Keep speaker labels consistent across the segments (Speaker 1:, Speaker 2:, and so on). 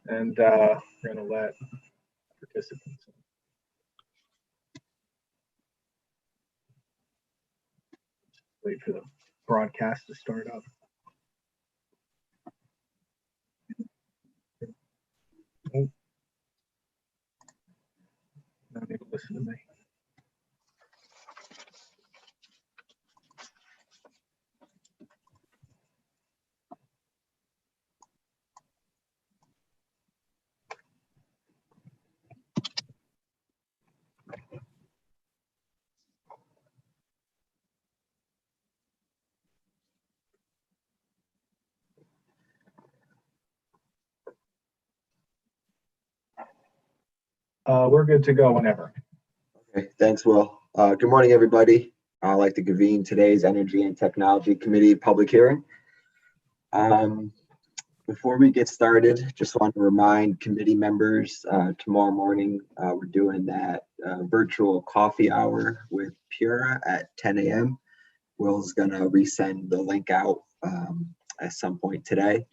Speaker 1: and we're going to let participants in. Wait for the broadcast to start up. Oh. Not able to listen to me. We're good to go whenever.
Speaker 2: Okay, thanks, Will. Good morning, everybody. I'd like to convene today's Energy and Technology Committee public hearing. Before we get started, just want to remind committee members, tomorrow morning, we're doing that virtual coffee hour with PURA at 10 a.m. Will's gonna resend the link out at some point today.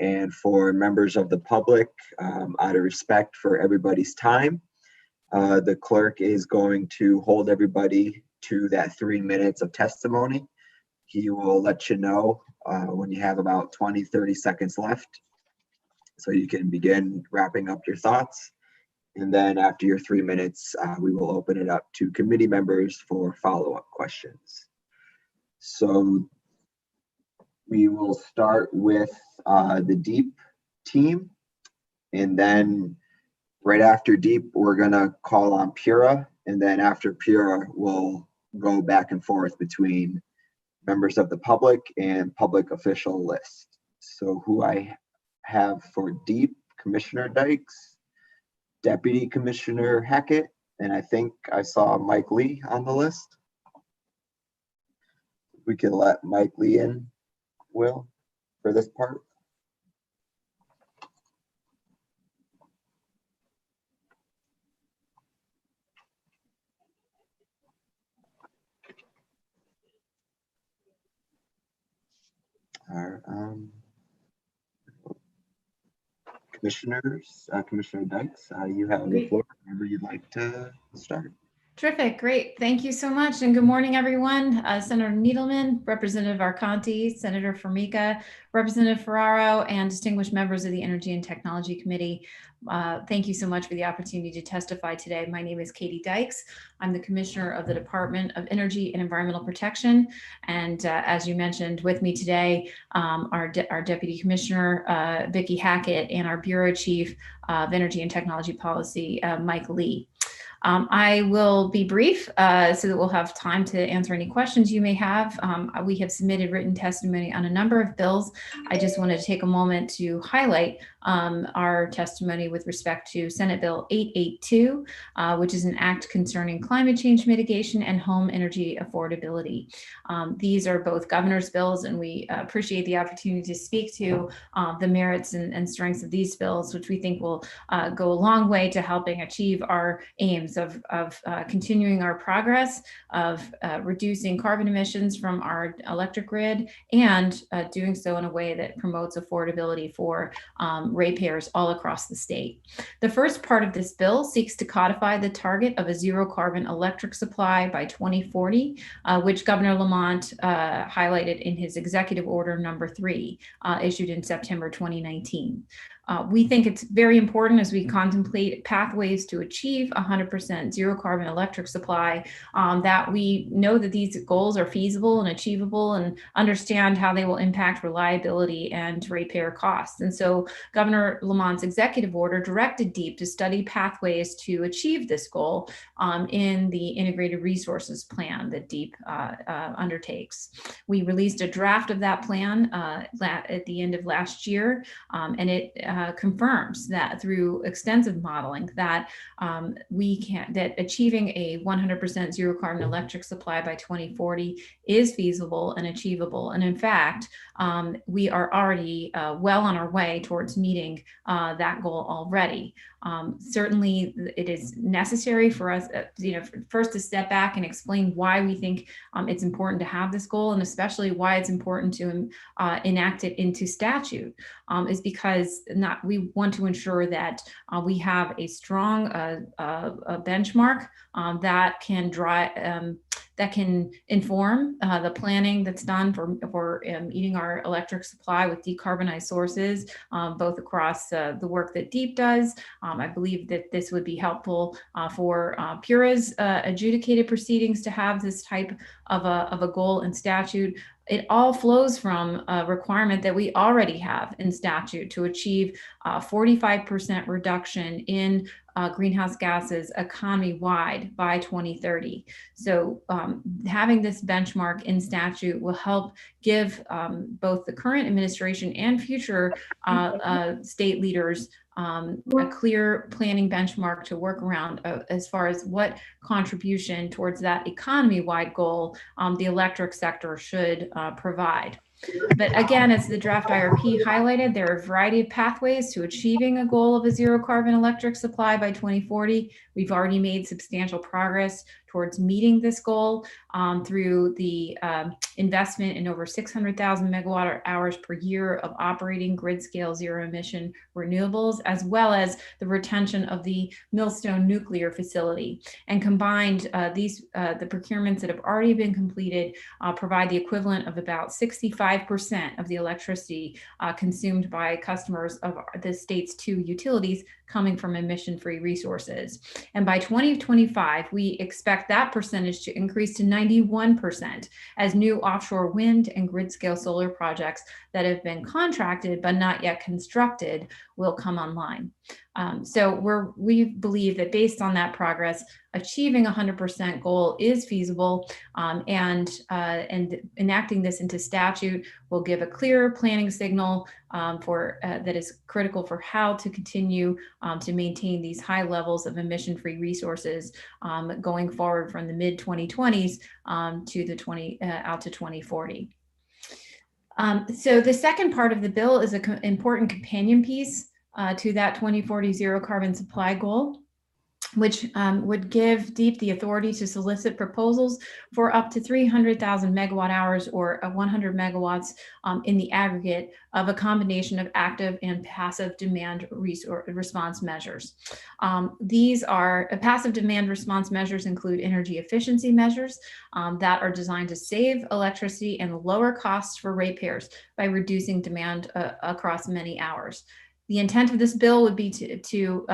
Speaker 2: And for members of the public, out of respect for everybody's time, the clerk is going to hold everybody to that 3 minutes of testimony. He will let you know when you have about 20-30 seconds left, so you can begin wrapping up your thoughts. And then after your 3 minutes, we will open it up to committee members for follow-up questions. So we will start with the DEEP team, and then right after DEEP, we're gonna call on PURA, and then after PURA, we'll go back and forth between members of the public and public official list. So who I have for DEEP, Commissioner Dykes, Deputy Commissioner Hackett, and I think I saw Mike Lee on the list. We can let Mike Lee in, Will, for this part. Our commissioners, Commissioner Dykes, you have the floor whenever you'd like to start.
Speaker 3: Terrific, great. Thank you so much. And good morning, everyone. Senator Needleman, Representative Arconti, Senator Formica, Representative Ferraro, and distinguished members of the Energy and Technology Committee. Thank you so much for the opportunity to testify today. My name is Katie Dykes. I'm the Commissioner of the Department of Energy and Environmental Protection. And as you mentioned, with me today, our Deputy Commissioner, Vicki Hackett, and our Bureau Chief of Energy and Technology Policy, Mike Lee. I will be brief so that we'll have time to answer any questions you may have. We have submitted written testimony on a number of bills. I just wanted to take a moment to highlight our testimony with respect to Senate Bill 882, which is an act concerning climate change mitigation and home energy affordability. These are both governor's bills, and we appreciate the opportunity to speak to the merits and strengths of these bills, which we think will go a long way to helping achieve our aims of continuing our progress, of reducing carbon emissions from our electric grid, and doing so in a way that promotes affordability for ratepayers all across the state. The first part of this bill seeks to codify the target of a zero carbon electric supply by 2040, which Governor Lamont highlighted in his executive order number 3, issued in September 2019. We think it's very important as we contemplate pathways to achieve 100% zero carbon electric supply, that we know that these goals are feasible and achievable and understand how they will impact reliability and ratepayer costs. And so Governor Lamont's executive order directed DEEP to study pathways to achieve this goal in the integrated resources plan that DEEP undertakes. We released a draft of that plan at the end of last year, and it confirms that through extensive modeling that that achieving a 100% zero carbon electric supply by 2040 is feasible and achievable. And in fact, we are already well on our way towards meeting that goal already. Certainly, it is necessary for us, first to step back and explain why we think it's important to have this goal, and especially why it's important to enact it into statute, is because not we want to ensure that we have a strong benchmark that can that can inform the planning that's done for meeting our electric supply with decarbonized sources, both across the work that DEEP does. I believe that this would be helpful for PURA's adjudicated proceedings to have this type of a goal in statute. It all flows from a requirement that we already have in statute to achieve 45% reduction in greenhouse gases economy-wide by 2030. So having this benchmark in statute will help give both the current administration and future state leaders a clear planning benchmark to work around as far as what contribution towards that economy-wide goal the electric sector should provide. But again, as the draft IRP highlighted, there are a variety of pathways to achieving a goal of a zero carbon electric supply by 2040. We've already made substantial progress towards meeting this goal through the investment in over 600,000 megawatt hours per year of operating grid scale zero emission renewables, as well as the retention of the Millstone nuclear facility. And combined, the procurements that have already been completed provide the equivalent of about 65% of the electricity consumed by customers of the state's 2 utilities coming from emission-free resources. And by 2025, we expect that percentage to increase to 91% as new offshore wind and grid-scale solar projects that have been contracted but not yet constructed will come online. So we believe that based on that progress, achieving 100% goal is feasible, and enacting this into statute will give a clear planning signal that is critical for how to continue to maintain these high levels of emission-free resources going forward from the mid-2020s to out to 2040. So the second part of the bill is an important companion piece to that 2040 zero carbon supply goal, which would give DEEP the authority to solicit proposals for up to 300,000 megawatt hours or 100 megawatts in the aggregate of a combination of active and passive demand response measures. These are passive demand response measures include energy efficiency measures that are designed to save electricity and lower costs for ratepayers by reducing demand across many hours. The intent of this bill would be to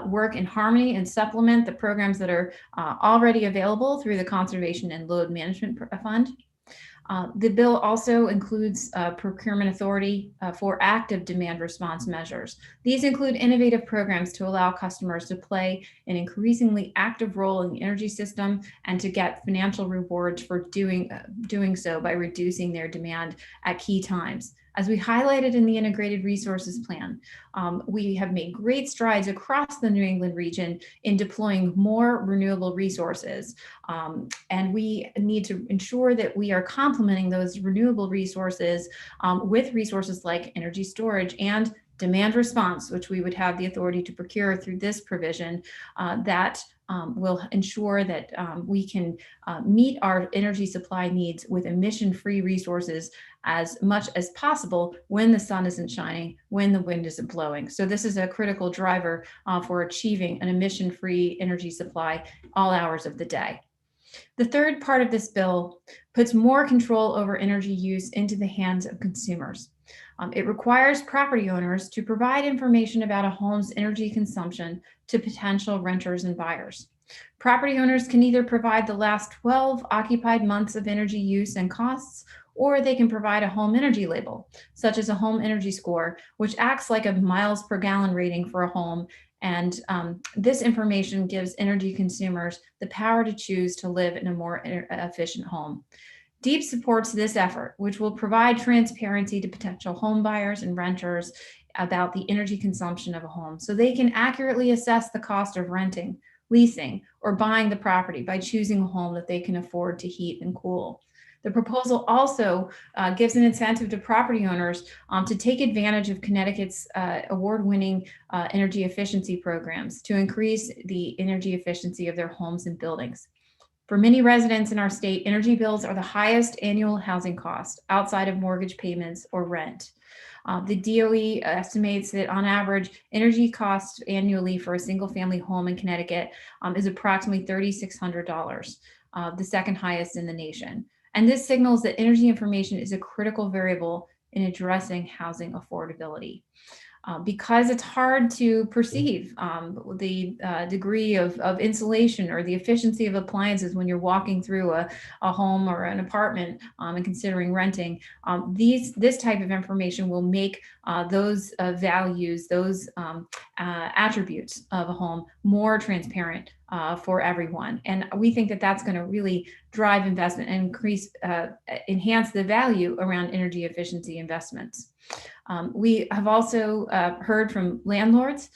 Speaker 3: work in harmony and supplement the programs that are already available through the Conservation and Load Management Fund. The bill also includes procurement authority for active demand response measures. These include innovative programs to allow customers to play an increasingly active role in the energy system and to get financial rewards for doing so by reducing their demand at key times. As we highlighted in the Integrated Resources Plan, we have made great strides across the New England region in deploying more renewable resources. And we need to ensure that we are complementing those renewable resources with resources like energy storage and demand response, which we would have the authority to procure through this provision that will ensure that we can meet our energy supply needs with emission-free resources as much as possible when the sun isn't shining, when the wind isn't blowing. So this is a critical driver for achieving an emission-free energy supply all hours of the day. The third part of this bill puts more control over energy use into the hands of consumers. It requires property owners to provide information about a home's energy consumption to potential renters and buyers. Property owners can either provide the last 12 occupied months of energy use and costs, or they can provide a home energy label, such as a home energy score, which acts like a miles per gallon rating for a home. And this information gives energy consumers the power to choose to live in a more efficient home. DEEP supports this effort, which will provide transparency to potential home buyers and renters about the energy consumption of a home, so they can accurately assess the cost of renting, leasing, or buying the property by choosing a home that they can afford to heat and cool. The proposal also gives an incentive to property owners to take advantage of Connecticut's award-winning energy efficiency programs to increase the energy efficiency of their homes and buildings. For many residents in our state, energy bills are the highest annual housing cost outside of mortgage payments or rent. The DOE estimates that on average, energy costs annually for a single family home in Connecticut is approximately $3,600, the second highest in the nation. And this signals that energy information is a critical variable in addressing housing affordability. Because it's hard to perceive the degree of insulation or the efficiency of appliances when you're walking through a home or an apartment and considering renting. This type of information will make those values, those attributes of a home more transparent for everyone. And we think that that's going to really drive investment and enhance the value around energy efficiency investments. We have also heard from landlords,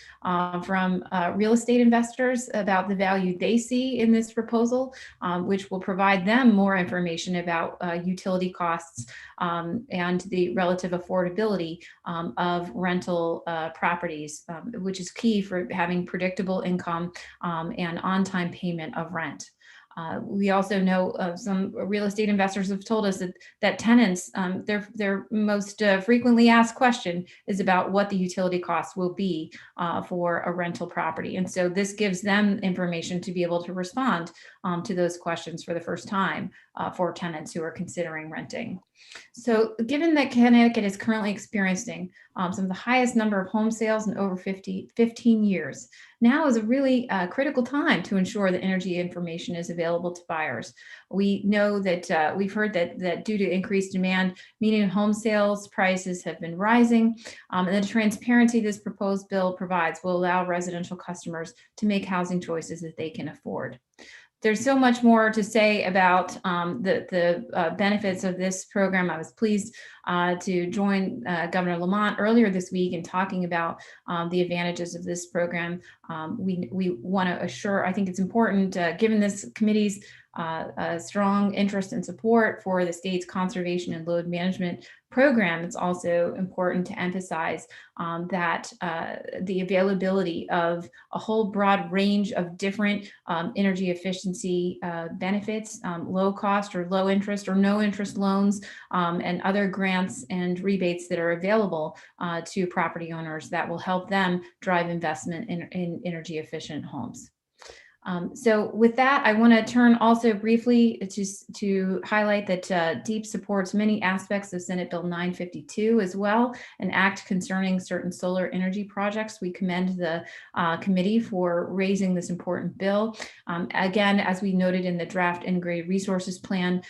Speaker 3: from real estate investors about the value they see in this proposal, which will provide them more information about utility costs and the relative affordability of rental properties, which is key for having predictable income and on-time payment of rent. We also know some real estate investors have told us that tenants, their most frequently asked question is about what the utility costs will be for a rental property. And so this gives them information to be able to respond to those questions for the first time for tenants who are considering renting. So given that Connecticut is currently experiencing some of the highest number of home sales in over 15 years, now is a really critical time to ensure that energy information is available to buyers. We know that we've heard that due to increased demand, median home sales prices have been rising, and the transparency this proposed bill provides will allow residential customers to make housing choices that they can afford. There's so much more to say about the benefits of this program. I was pleased to join Governor Lamont earlier this week in talking about the advantages of this program. We want to assure, I think it's important, given this committee's strong interest and support for the state's conservation and load management program, it's also important to emphasize that the availability of a whole broad range of different energy efficiency benefits, low cost or low interest or no interest loans, and other grants and rebates that are available to property owners that will help them drive investment in energy efficient homes. So with that, I want to turn also briefly to highlight that DEEP supports many aspects of Senate Bill 952 as well, an act concerning certain solar energy projects. We commend the committee for raising this important bill. Again, as we noted in the draft integrated resources plan,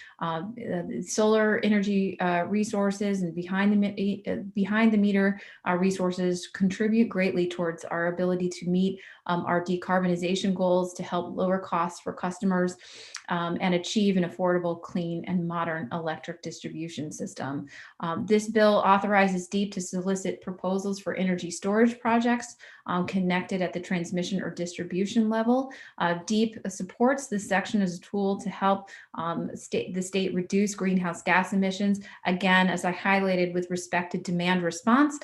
Speaker 3: solar energy resources and behind the meter resources contribute greatly towards our ability to meet our decarbonization goals, to help lower costs for customers and achieve an affordable, clean, and modern electric distribution system. This bill authorizes DEEP to solicit proposals for energy storage projects connected at the transmission or distribution level. DEEP supports this section as a tool to help the state reduce greenhouse gas emissions. Again, as I highlighted with respect to demand response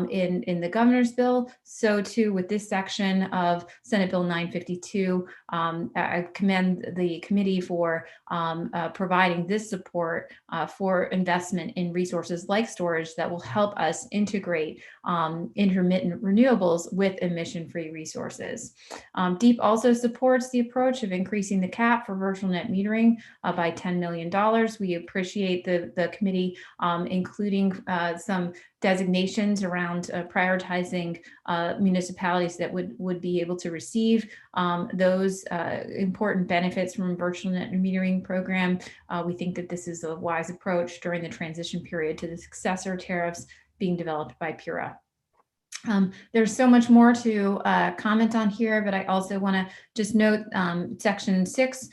Speaker 3: in the governor's bill, so too with this section of Senate Bill 952. I commend the committee for providing this support for investment in resources like storage that will help us integrate intermittent renewables with emission-free resources. DEEP also supports the approach of increasing the cap for virtual net metering by $10 million. We appreciate the committee including some designations around prioritizing municipalities that would be able to receive those important benefits from virtual net metering program. We think that this is a wise approach during the transition period to the successor tariffs being developed by PURA. There's so much more to comment on here, but I also want to just note section 6,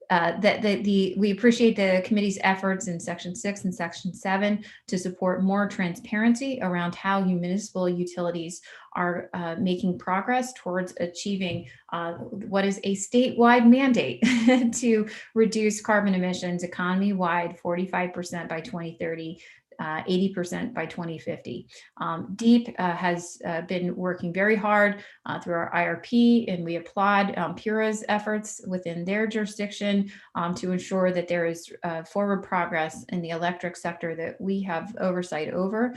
Speaker 3: we appreciate the committee's efforts in section 6 and section 7 to support more transparency around how municipal utilities are making progress towards achieving what is a statewide mandate to reduce carbon emissions economy-wide 45% by 2030. 80% by 2050. DEEP has been working very hard through our IRP, and we applaud PURA's efforts within their jurisdiction to ensure that there is forward progress in the electric sector that we have oversight over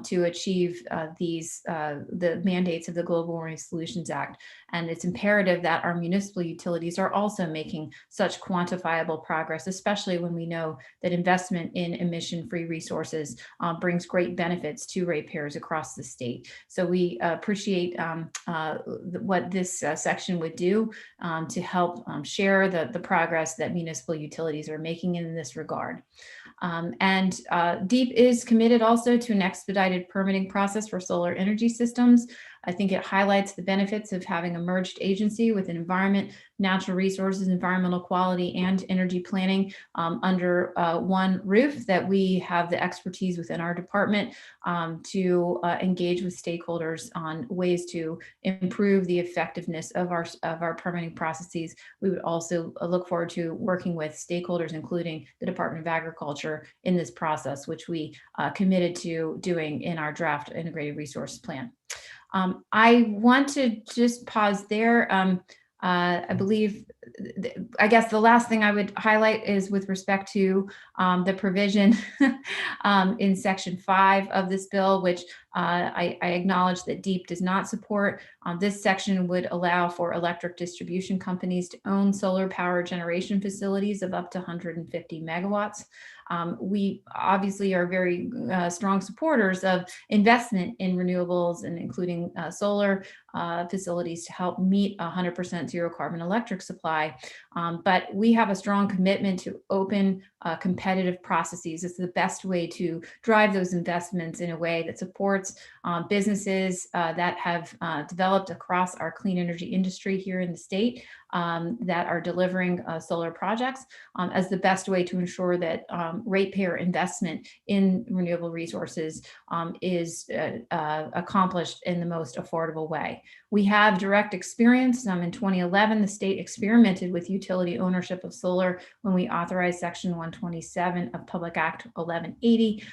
Speaker 3: to achieve the mandates of the Global Warming Solutions Act. And it's imperative that our municipal utilities are also making such quantifiable progress, especially when we know that investment in emission-free resources brings great benefits to ratepayers across the state. So we appreciate what this section would do to help share the progress that municipal utilities are making in this regard. And DEEP is committed also to an expedited permitting process for solar energy systems. I think it highlights the benefits of having a merged agency with environment, natural resources, environmental quality, and energy planning under one roof, that we have the expertise within our department to engage with stakeholders on ways to improve the effectiveness of our permitting processes. We would also look forward to working with stakeholders, including the Department of Agriculture, in this process, which we committed to doing in our draft integrated resource plan. I want to just pause there. I believe, I guess the last thing I would highlight is with respect to the provision in Section 5 of this bill, which I acknowledge that DEEP does not support. This section would allow for electric distribution companies to own solar power generation facilities of up to 150 megawatts. We obviously are very strong supporters of investment in renewables, and including solar facilities to help meet 100% zero carbon electric supply. But we have a strong commitment to open competitive processes. It's the best way to drive those investments in a way that supports businesses that have developed across our clean energy industry here in the state that are delivering solar projects as the best way to ensure that ratepayer investment in renewable resources is accomplished in the most affordable way. We have direct experience. In 2011, the state experimented with utility ownership of solar when we authorized Section 127 of Public Act 1180,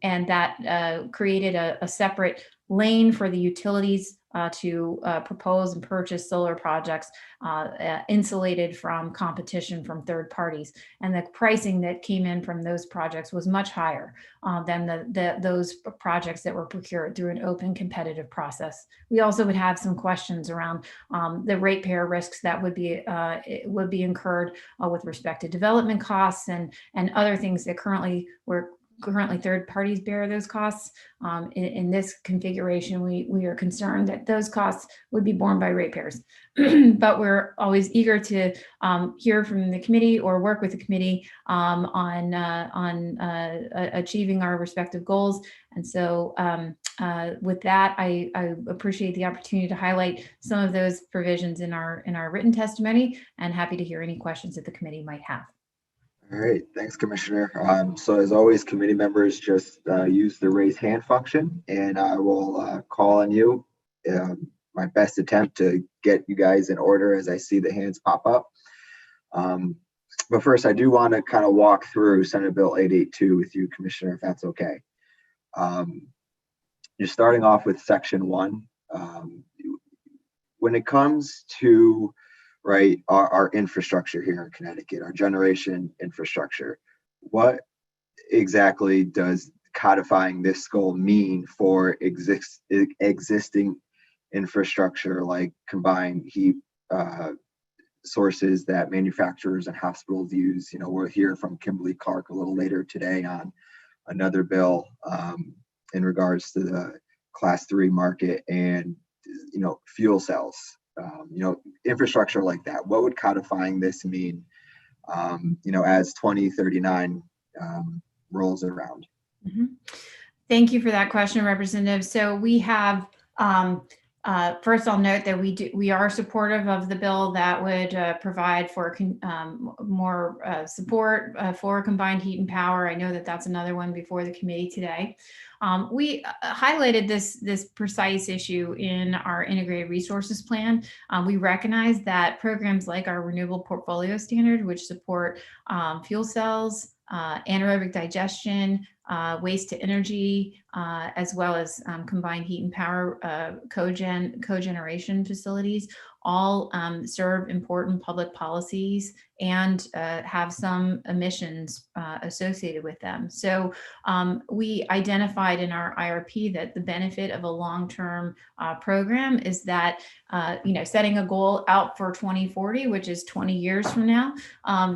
Speaker 3: and that created a separate lane for the utilities to propose and purchase solar projects insulated from competition from third parties. And the pricing that came in from those projects was much higher than those projects that were procured through an open competitive process. We also would have some questions around the ratepayer risks that would be incurred with respect to development costs and other things that currently third parties bear those costs. In this configuration, we are concerned that those costs would be borne by ratepayers. But we're always eager to hear from the committee or work with the committee on achieving our respective goals. And so with that, I appreciate the opportunity to highlight some of those provisions in our written testimony, and happy to hear any questions that the committee might have.
Speaker 2: All right, thanks, Commissioner. So as always, committee members just use the raise hand function, and I will call on you. My best attempt to get you guys in order as I see the hands pop up. But first, I do want to kind of walk through Senate Bill 882 with you, Commissioner, if that's okay. You're starting off with Section 1. When it comes to our infrastructure here in Connecticut, our generation infrastructure, what exactly does codifying this goal mean for existing infrastructure, like combined heat sources that manufacturers and hospitals use? We'll hear from Kimberly Clark a little later today on another bill in regards to the Class 3 market and fuel cells. Infrastructure like that. What would codifying this mean, as 2039 rolls around?
Speaker 3: Mm-hmm. Thank you for that question, Representative. So we have, first I'll note that we are supportive of the bill that would provide for more support for combined heat and power. I know that that's another one before the committee today. We highlighted this precise issue in our integrated resources plan. We recognize that programs like our renewable portfolio standard, which support fuel cells, anaerobic digestion, waste to energy, as well as combined heat and power cogeneration facilities, all serve important public policies and have some emissions associated with them. So we identified in our IRP that the benefit of a long-term program is that, setting a goal out for 2040, which is 20 years from now,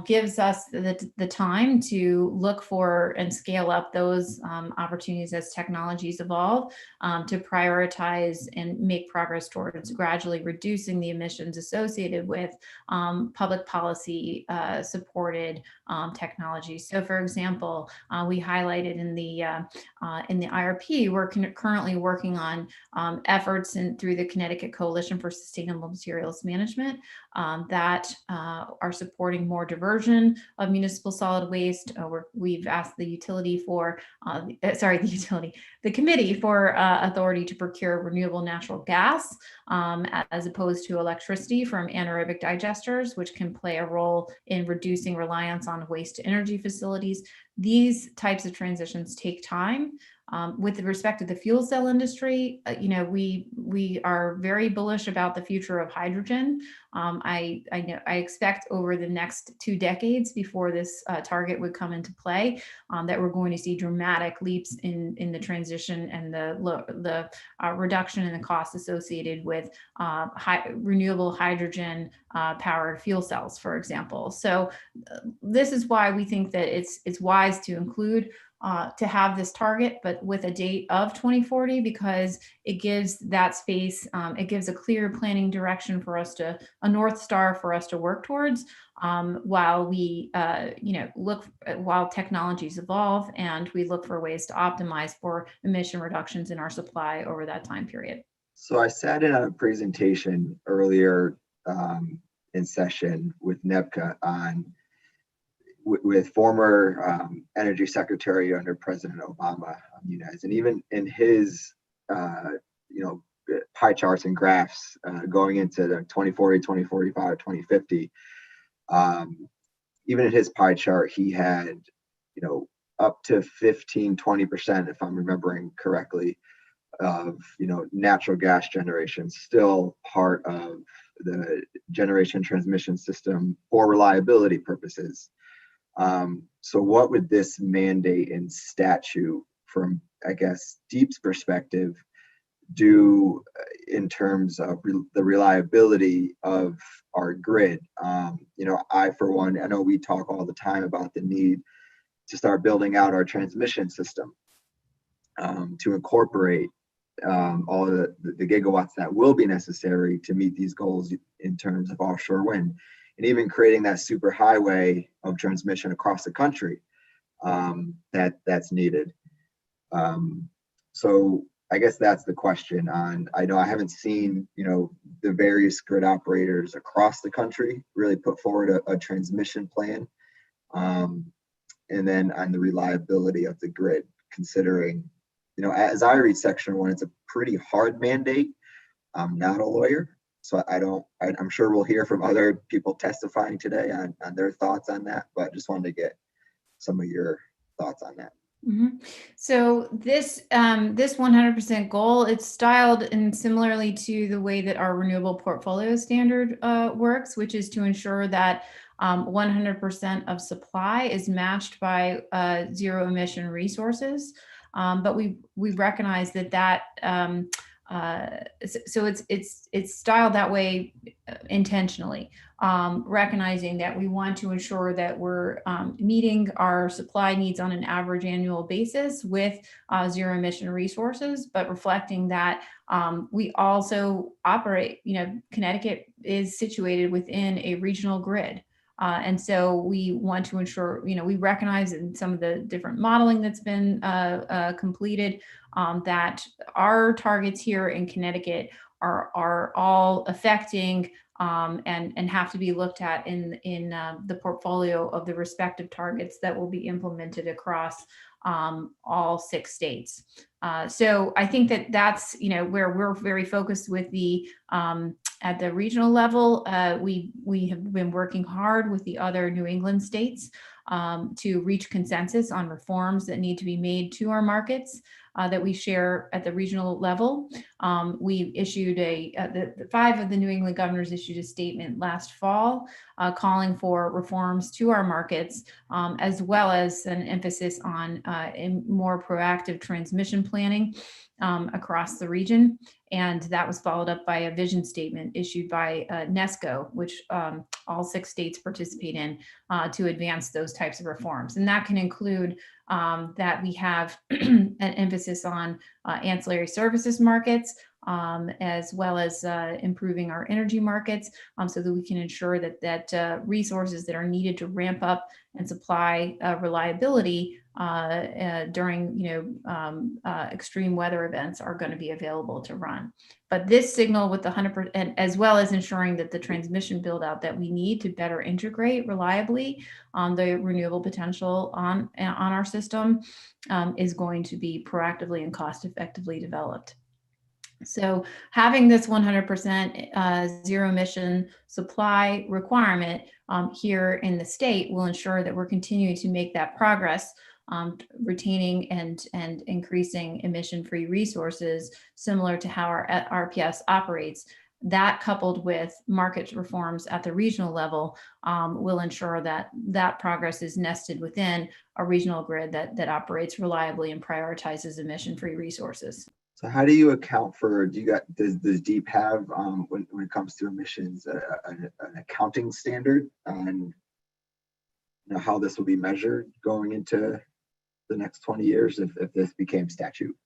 Speaker 3: gives us the time to look for and scale up those opportunities as technologies evolve, to prioritize and make progress towards gradually reducing the emissions associated with public policy supported technologies. So, for example, we highlighted in the IRP, we're currently working on efforts through the Connecticut Coalition for Sustainable Materials Management that are supporting more diversion of municipal solid waste. We've asked the the committee for authority to procure renewable natural gas as opposed to electricity from anaerobic digesters, which can play a role in reducing reliance on waste to energy facilities. These types of transitions take time. With respect to the fuel cell industry, we are very bullish about the future of hydrogen. I expect over the next 2 decades before this target would come into play, that we're going to see dramatic leaps in the transition and the reduction in the cost associated with renewable hydrogen powered fuel cells, for example. So this is why we think that it's wise to include to have this target, but with a date of 2040, because it gives that space, it gives a clear planning direction for us a North Star for us to work towards, while we, while technologies evolve and we look for ways to optimize for emission reductions in our supply over that time period.
Speaker 2: So I sat in on a presentation earlier in session with NEBCA with former Energy Secretary under President Obama, Muniz, and even in his pie charts and graphs going into the 2040, 2045, 2050, even in his pie chart, he had up to 15-20%, if I'm remembering correctly, of natural gas generation still part of the generation transmission system for reliability purposes. So what would this mandate in statute from, I guess, DEEP's perspective do in terms of the reliability of our grid? I, for one, I know we talk all the time about the need to start building out our transmission system to incorporate all the gigawatts that will be necessary to meet these goals in terms of offshore wind, and even creating that super highway of transmission across the country that's needed. So I guess that's the question on, I know I haven't seen, the various grid operators across the country really put forward a transmission plan. And then on the reliability of the grid, considering, as I read section 1, it's a pretty hard mandate. I'm not a lawyer, so I'm sure we'll hear from other people testifying today on their thoughts on that, but just wanted to get some of your thoughts on that.
Speaker 3: Mm-hmm. So this 100% goal, it's styled and similarly to the way that our renewable portfolio standard works, which is to ensure that 100% of supply is matched by zero emission resources. But we recognize that so it's styled that way intentionally, recognizing that we want to ensure that we're meeting our supply needs on an average annual basis with zero emission resources, but reflecting that we also operate, Connecticut is situated within a regional grid. And so we want to ensure, we recognize in some of the different modeling that's been completed that our targets here in Connecticut are all affecting and have to be looked at in the portfolio of the respective targets that will be implemented across all 6 states. So I think that's where we're very focused with the at the regional level. We have been working hard with the other New England states to reach consensus on reforms that need to be made to our markets that we share at the regional level. We issued the 5 of the New England governors issued a statement last fall calling for reforms to our markets, as well as an emphasis on more proactive transmission planning across the region. And that was followed up by a vision statement issued by NESCO, which all 6 states participate in to advance those types of reforms. And that can include that we have an emphasis on ancillary services markets, as well as improving our energy markets, so that we can ensure that resources that are needed to ramp up and supply reliability during extreme weather events are going to be available to run. But this signal with the 100%, as well as ensuring that the transmission build out that we need to better integrate reliably the renewable potential on our system is going to be proactively and cost effectively developed. So having this 100% zero emission supply requirement here in the state will ensure that we're continuing to make that progress, retaining and increasing emission-free resources, similar to how our RPS operates. That, coupled with market reforms at the regional level, will ensure that that progress is nested within a regional grid that operates reliably and prioritizes emission-free resources.
Speaker 2: So how do you account for, does DEEP have, when it comes to emissions, an accounting standard on how this will be measured going into the next 20 years if this became statute?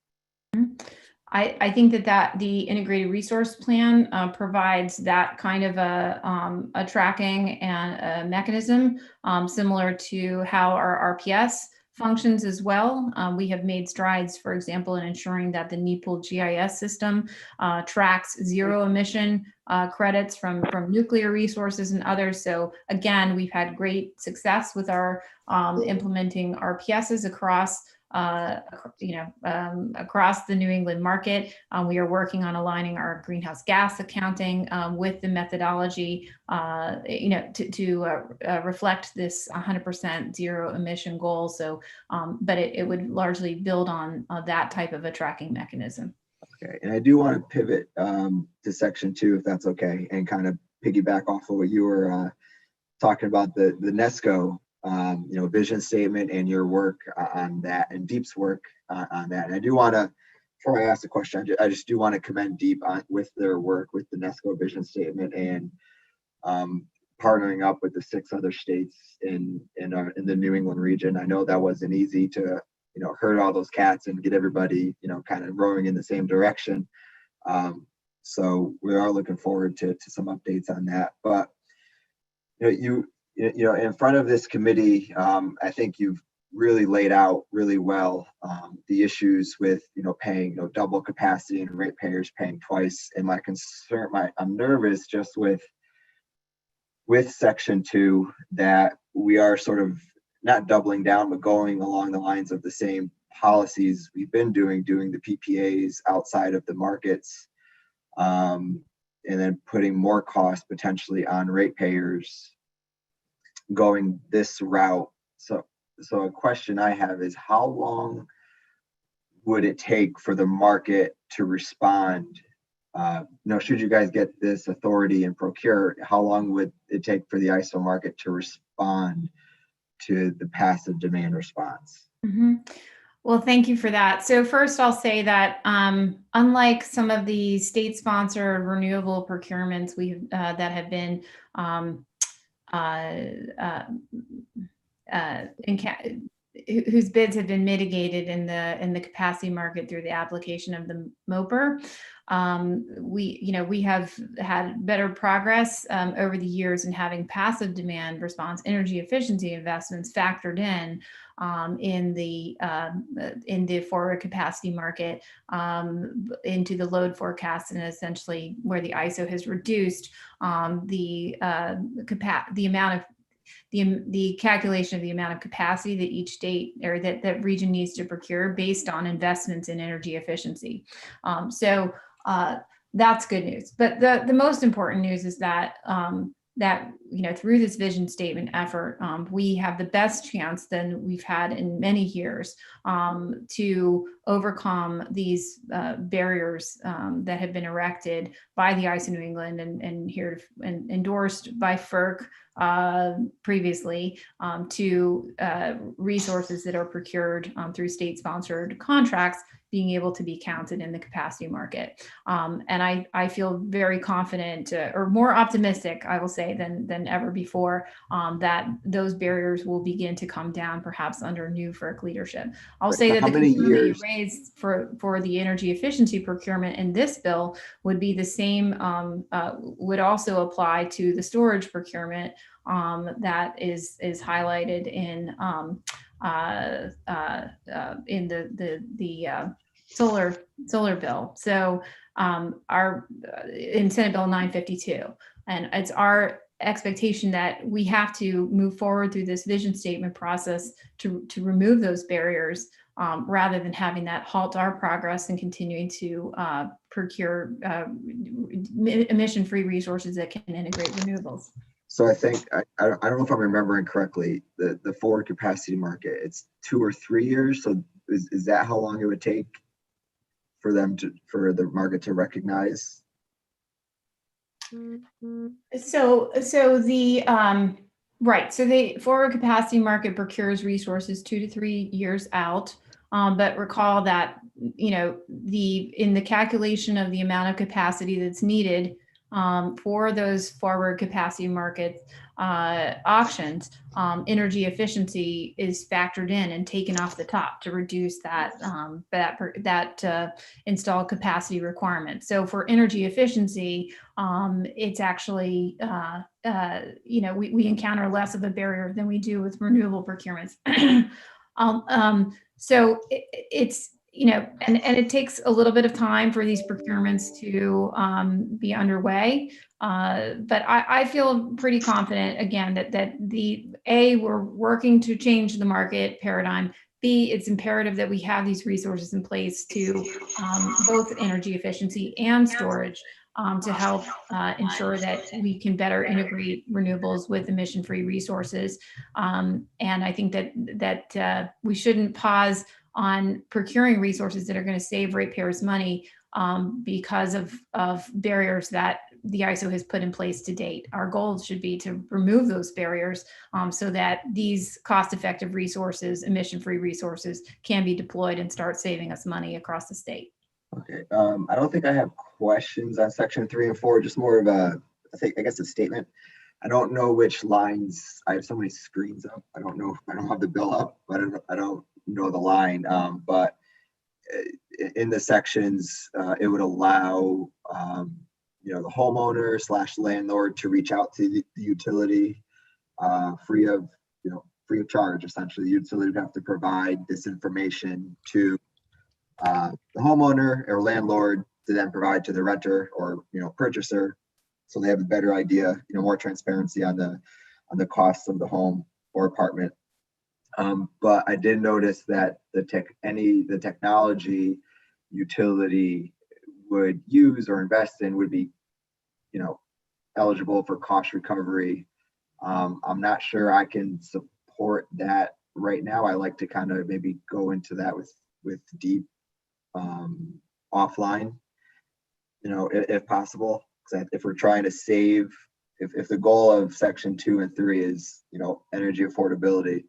Speaker 3: I think that the integrated resource plan provides that kind of a tracking and a mechanism similar to how our RPS functions as well. We have made strides, for example, in ensuring that the NEPL GIS system tracks zero emission credits from nuclear resources and others. So again, we've had great success with our implementing RPSs across across the New England market. We are working on aligning our greenhouse gas accounting with the methodology, to reflect this 100% zero emission goal. So, but it would largely build on that type of a tracking mechanism.
Speaker 2: Okay, and I do want to pivot to section 2, if that's okay, and kind of piggyback off of what you were talking about, the NESCO vision statement and your work on that, and DEEP's work on that. And I do want to, before I ask the question, I just do want to commend DEEP with their work with the NESCO vision statement and partnering up with the 6 other states in the New England region. I know that wasn't easy to herd all those cats and get everybody kind of rowing in the same direction. So we are looking forward to some updates on that. But in front of this committee, I think you've really laid out really well the issues with paying double capacity and ratepayers paying twice. And my concern, I'm nervous just with section 2 that we are sort of not doubling down, but going along the lines of the same policies we've been doing the PPAs outside of the markets, and then putting more cost potentially on ratepayers going this route. So a question I have is, how long would it take for the market to respond? Should you guys get this authority and procure, how long would it take for the ISO market to respond to the passive demand response?
Speaker 3: Mm-hmm. Well, thank you for that. So first, I'll say that unlike some of the state-sponsored renewable procurements that have been whose bids have been mitigated in the capacity market through the application of the MOPR, we have had better progress over the years in having passive demand response energy efficiency investments factored in the forward capacity market into the load forecast, and essentially where the ISO has reduced the calculation of the amount of capacity that each state or that region needs to procure based on investments in energy efficiency. So that's good news. But the most important news is that that, through this vision statement effort, we have the best chance than we've had in many years to overcome these barriers that have been erected by the ISO New England and here and endorsed by FERC previously to resources that are procured through state-sponsored contracts being able to be counted in the capacity market. And I feel very confident or more optimistic, I will say, than ever before, that those barriers will begin to come down perhaps under new FERC leadership. I'll say that the concern that you raised for the energy efficiency procurement in this bill would be the same, would also apply to the storage procurement that is highlighted in the solar bill. So in Senate Bill 952, and it's our expectation that we have to move forward through this vision statement process to remove those barriers rather than having that halt our progress and continuing to procure emission-free resources that can integrate renewables.
Speaker 2: So I think, I don't know if I'm remembering correctly, the forward capacity market, it's 2 or 3 years. So is that how long it would take for the market to recognize?
Speaker 3: So the right. So the forward capacity market procures resources 2 to 3 years out. But recall that, in the calculation of the amount of capacity that's needed for those forward capacity market auctions, energy efficiency is factored in and taken off the top to reduce that installed capacity requirement. So for energy efficiency, it's actually we encounter less of a barrier than we do with renewable procurements. So it's and it takes a little bit of time for these procurements to be underway. But I feel pretty confident, again, that we're working to change the market paradigm. B, it's imperative that we have these resources in place to both energy efficiency and storage to help ensure that we can better integrate renewables with emission-free resources. And I think that we shouldn't pause on procuring resources that are going to save ratepayers money because of barriers that the ISO has put in place to date. Our goal should be to remove those barriers so that these cost-effective resources, emission-free resources, can be deployed and start saving us money across the state.
Speaker 2: Okay, I don't think I have questions on section 3 and 4, just more of I guess a statement. I don't know which lines. I have so many screens up. I don't know. I don't have the bill up, but I don't know the line. But in the sections, it would allow the homeowner / landlord to reach out to the utility free of charge. Essentially, the utility would have to provide this information to the homeowner or landlord to then provide to the renter or purchaser, so they have a better idea, more transparency on the costs of the home or apartment. But I did notice that the technology utility would use or invest in would be, eligible for cost recovery. I'm not sure I can support that right now. I like to kind of maybe go into that with deep offline, if possible. Because if we're trying to save, if the goal of section 2 and 3 is, energy affordability,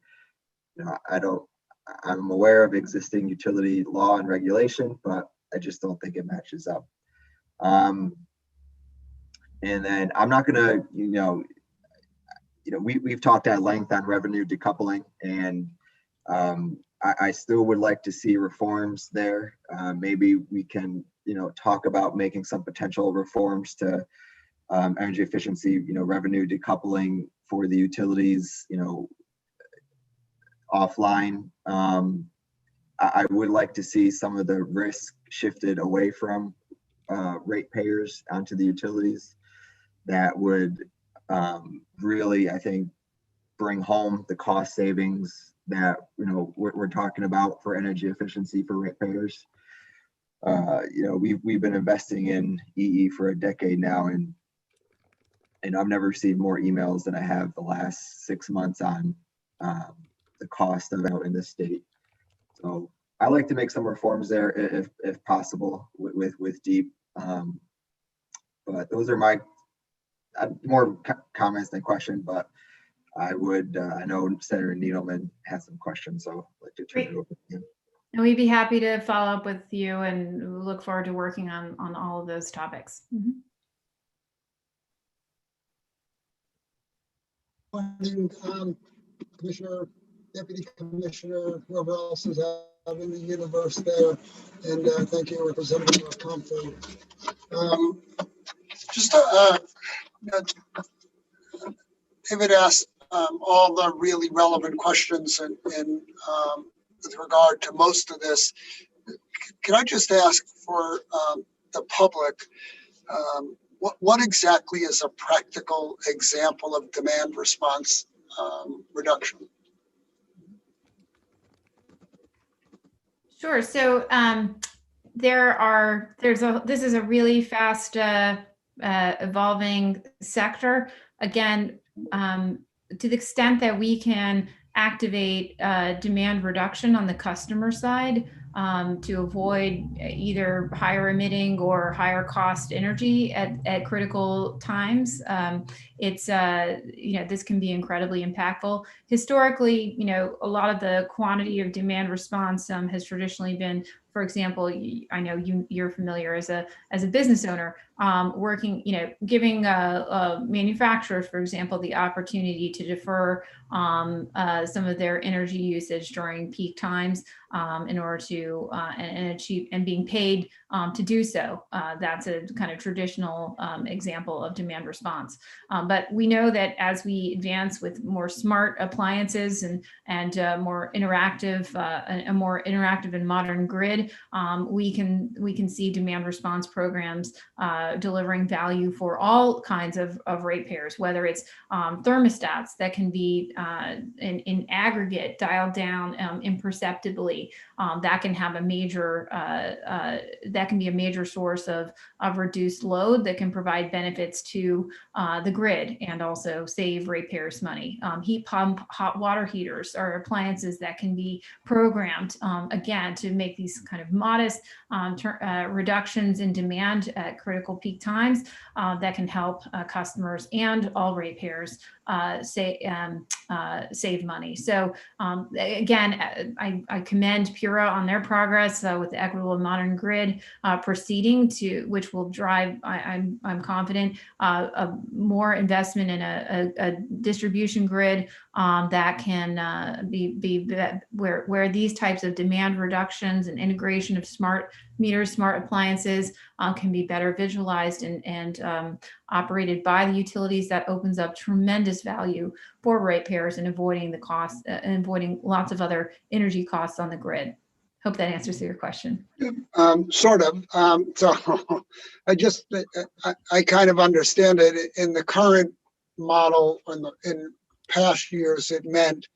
Speaker 2: I'm aware of existing utility law and regulation, but I just don't think it matches up. And then I'm not gonna, we've talked at length on revenue decoupling, and I still would like to see reforms there. Maybe we can, talk about making some potential reforms to energy efficiency, revenue decoupling for the utilities, offline. I would like to see some of the risk shifted away from ratepayers onto the utilities. That would really, I think, bring home the cost savings that we're talking about for energy efficiency for ratepayers. We've been investing in EE for a decade now, and and I've never received more emails than I have the last 6 months on the cost of out in the state. So I like to make some reforms there if possible with DEEP. But those are my more comments than questions, but I would, I know Senator Needleman has some questions, so I'd like to turn it over to him.
Speaker 3: And we'd be happy to follow up with you, and look forward to working on all of those topics.
Speaker 4: Commissioner, Deputy Commissioner, whoever else is out in the universe there, and thank you, Representative Comfort. Just David asked all the really relevant questions, and with regard to most of this, can I just ask for the public, what exactly is a practical example of demand response reduction?
Speaker 3: Sure. So this is a really fast evolving sector. Again, to the extent that we can activate demand reduction on the customer side to avoid either higher emitting or higher cost energy at critical times, this can be incredibly impactful. Historically, a lot of the quantity of demand response has traditionally been, for example, I know you're familiar as a business owner, working, giving manufacturers, for example, the opportunity to defer some of their energy usage during peak times in order to and achieve and being paid to do so. That's a kind of traditional example of demand response. But we know that as we advance with more smart appliances and more interactive, a more interactive and modern grid, we can see demand response programs delivering value for all kinds of ratepayers, whether it's thermostats that can be in aggregate dialed down imperceptibly. That can have a major that can be a major source of reduced load that can provide benefits to the grid and also save ratepayers money. Heat pump, hot water heaters are appliances that can be programmed again to make these kind of modest reductions in demand at critical peak times that can help customers and all ratepayers save money. So again, I commend PURA on their progress with the equitable and modern grid proceeding to which will drive, I'm confident, more investment in a distribution grid that can be where these types of demand reductions and integration of smart meters, smart appliances can be better visualized and operated by the utilities. That opens up tremendous value for ratepayers and avoiding the cost and avoiding lots of other energy costs on the grid. Hope that answers your question.
Speaker 4: Sort of. So I kind of understand it. In the current model, in past years, it meant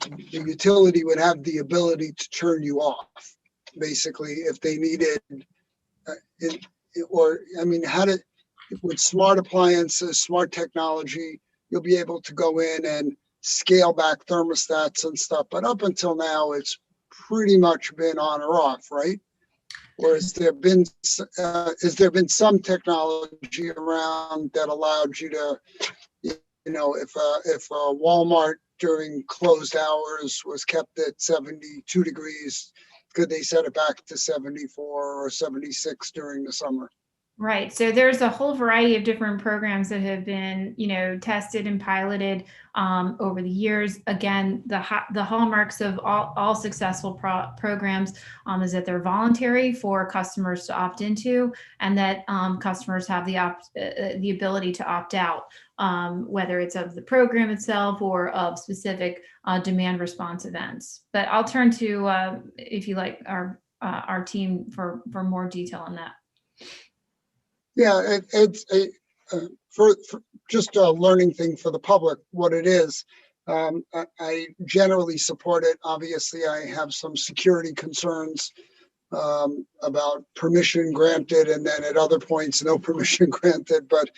Speaker 4: the utility would have the ability to turn you off, basically, if they needed, with smart appliances, smart technology, you'll be able to go in and scale back thermostats and stuff. But up until now, it's pretty much been on or off, right? Or has there been some technology around that allowed you to, if a Walmart during closed hours was kept at 72 degrees, could they set it back to 74 or 76 during the summer?
Speaker 3: Right. So there's a whole variety of different programs that have been, tested and piloted over the years. Again, the hallmarks of all successful programs is that they're voluntary for customers to opt into, and that customers have the ability to opt out, whether it's of the program itself or of specific demand response events. But I'll turn to, if you like, our team for more detail on that.
Speaker 4: Yeah, it's for just a learning thing for the public, what it is. I generally support it. Obviously, I have some security concerns about permission granted, and then at other points, no permission granted. But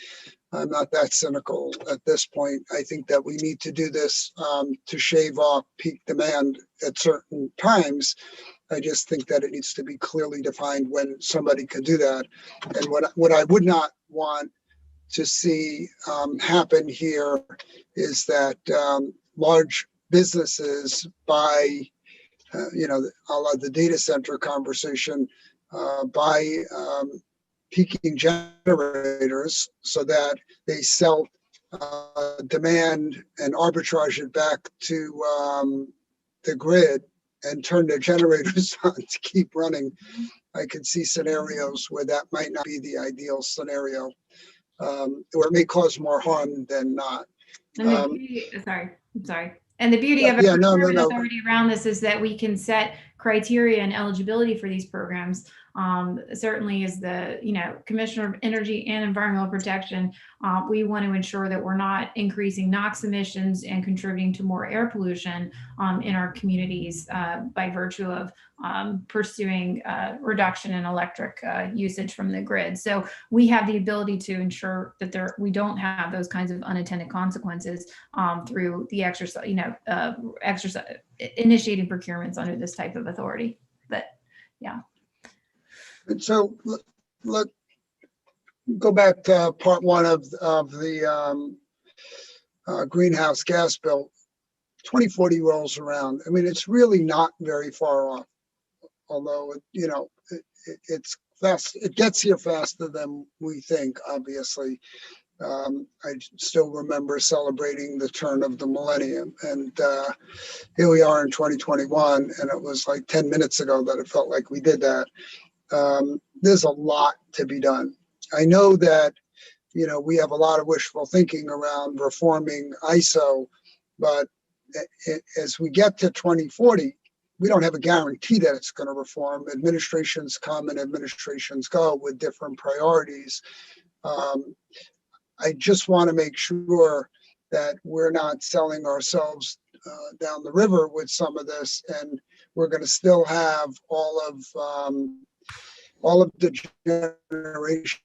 Speaker 4: I'm not that cynical at this point. I think that we need to do this to shave off peak demand at certain times. I just think that it needs to be clearly defined when somebody could do that. And what I would not want to see happen here is that large businesses buy, a la the data center conversation, buy peaking generators so that they sell demand and arbitrage it back to the grid and turn their generators on to keep running. I could see scenarios where that might not be the ideal scenario, or it may cause more harm than not.
Speaker 3: And the beauty, I'm sorry. And the beauty of
Speaker 4: Yeah,
Speaker 3: a
Speaker 4: no.
Speaker 3: authority around this is that we can set criteria and eligibility for these programs. Certainly as the, Commissioner of Energy and Environmental Protection, we want to ensure that we're not increasing NOx emissions and contributing to more air pollution in our communities by virtue of pursuing reduction in electric usage from the grid. So we have the ability to ensure that we don't have those kinds of unintended consequences through the exercise, initiating procurements under this type of authority. But yeah.
Speaker 4: And so let's go back to part one of the greenhouse gas bill. 2040 rolls around. I mean, it's really not very far off, although, it's fast. It gets here faster than we think, obviously. I still remember celebrating the turn of the millennium, and here we are in 2021, and it was like 10 minutes ago that it felt like we did that. There's a lot to be done. I know that, we have a lot of wishful thinking around reforming ISO, but as we get to 2040, we don't have a guarantee that it's going to reform. Administrations come and administrations go with different priorities. I just want to make sure that we're not selling ourselves down the river with some of this, and we're going to still have all of the generation,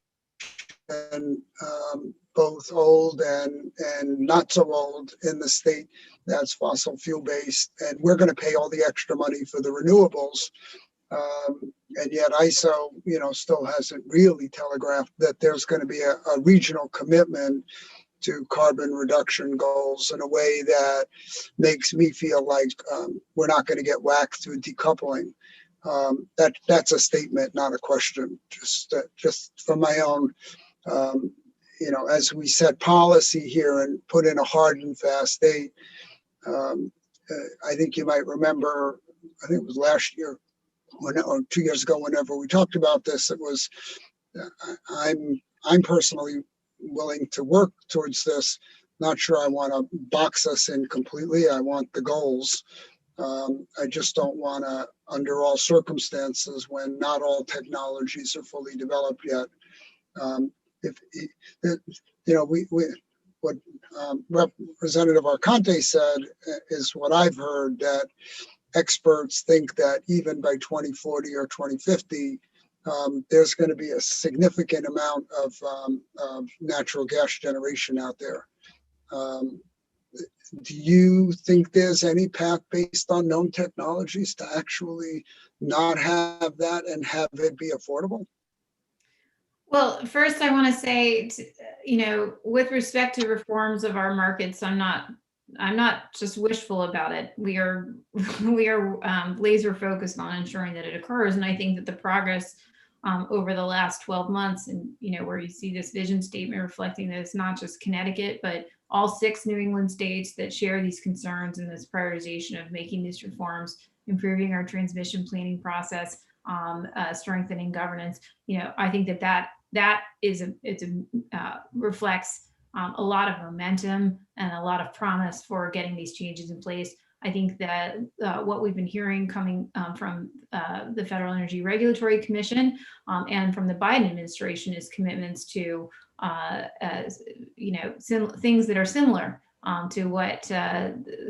Speaker 4: both old and not so old in the state that's fossil fuel based, and we're going to pay all the extra money for the renewables. And yet ISO, still hasn't really telegraphed that there's going to be a regional commitment to carbon reduction goals in a way that makes me feel like we're not going to get whacked through decoupling. That's a statement, not a question. Just from my own, as we set policy here and put in a hard and fast date. I think you might remember, I think it was last year, or 2 years ago, whenever we talked about this, it was, I'm personally willing to work towards this. Not sure I want to box us in completely. I want the goals. I just don't want to, under all circumstances, when not all technologies are fully developed yet. What Representative Arcante said is what I've heard, that experts think that even by 2040 or 2050, there's going to be a significant amount of natural gas generation out there. Do you think there's any path based on known technologies to actually not have that and have it be affordable?
Speaker 3: Well, first I want to say, with respect to reforms of our markets, I'm not just wishful about it. We are laser focused on ensuring that it occurs. And I think that the progress over the last 12 months, and where you see this vision statement reflecting that it's not just Connecticut, but all 6 New England states that share these concerns and this prioritization of making these reforms, improving our transmission planning process, strengthening governance. I think that reflects a lot of momentum and a lot of promise for getting these changes in place. I think that what we've been hearing coming from the Federal Energy Regulatory Commission and from the Biden administration is commitments to, things that are similar to what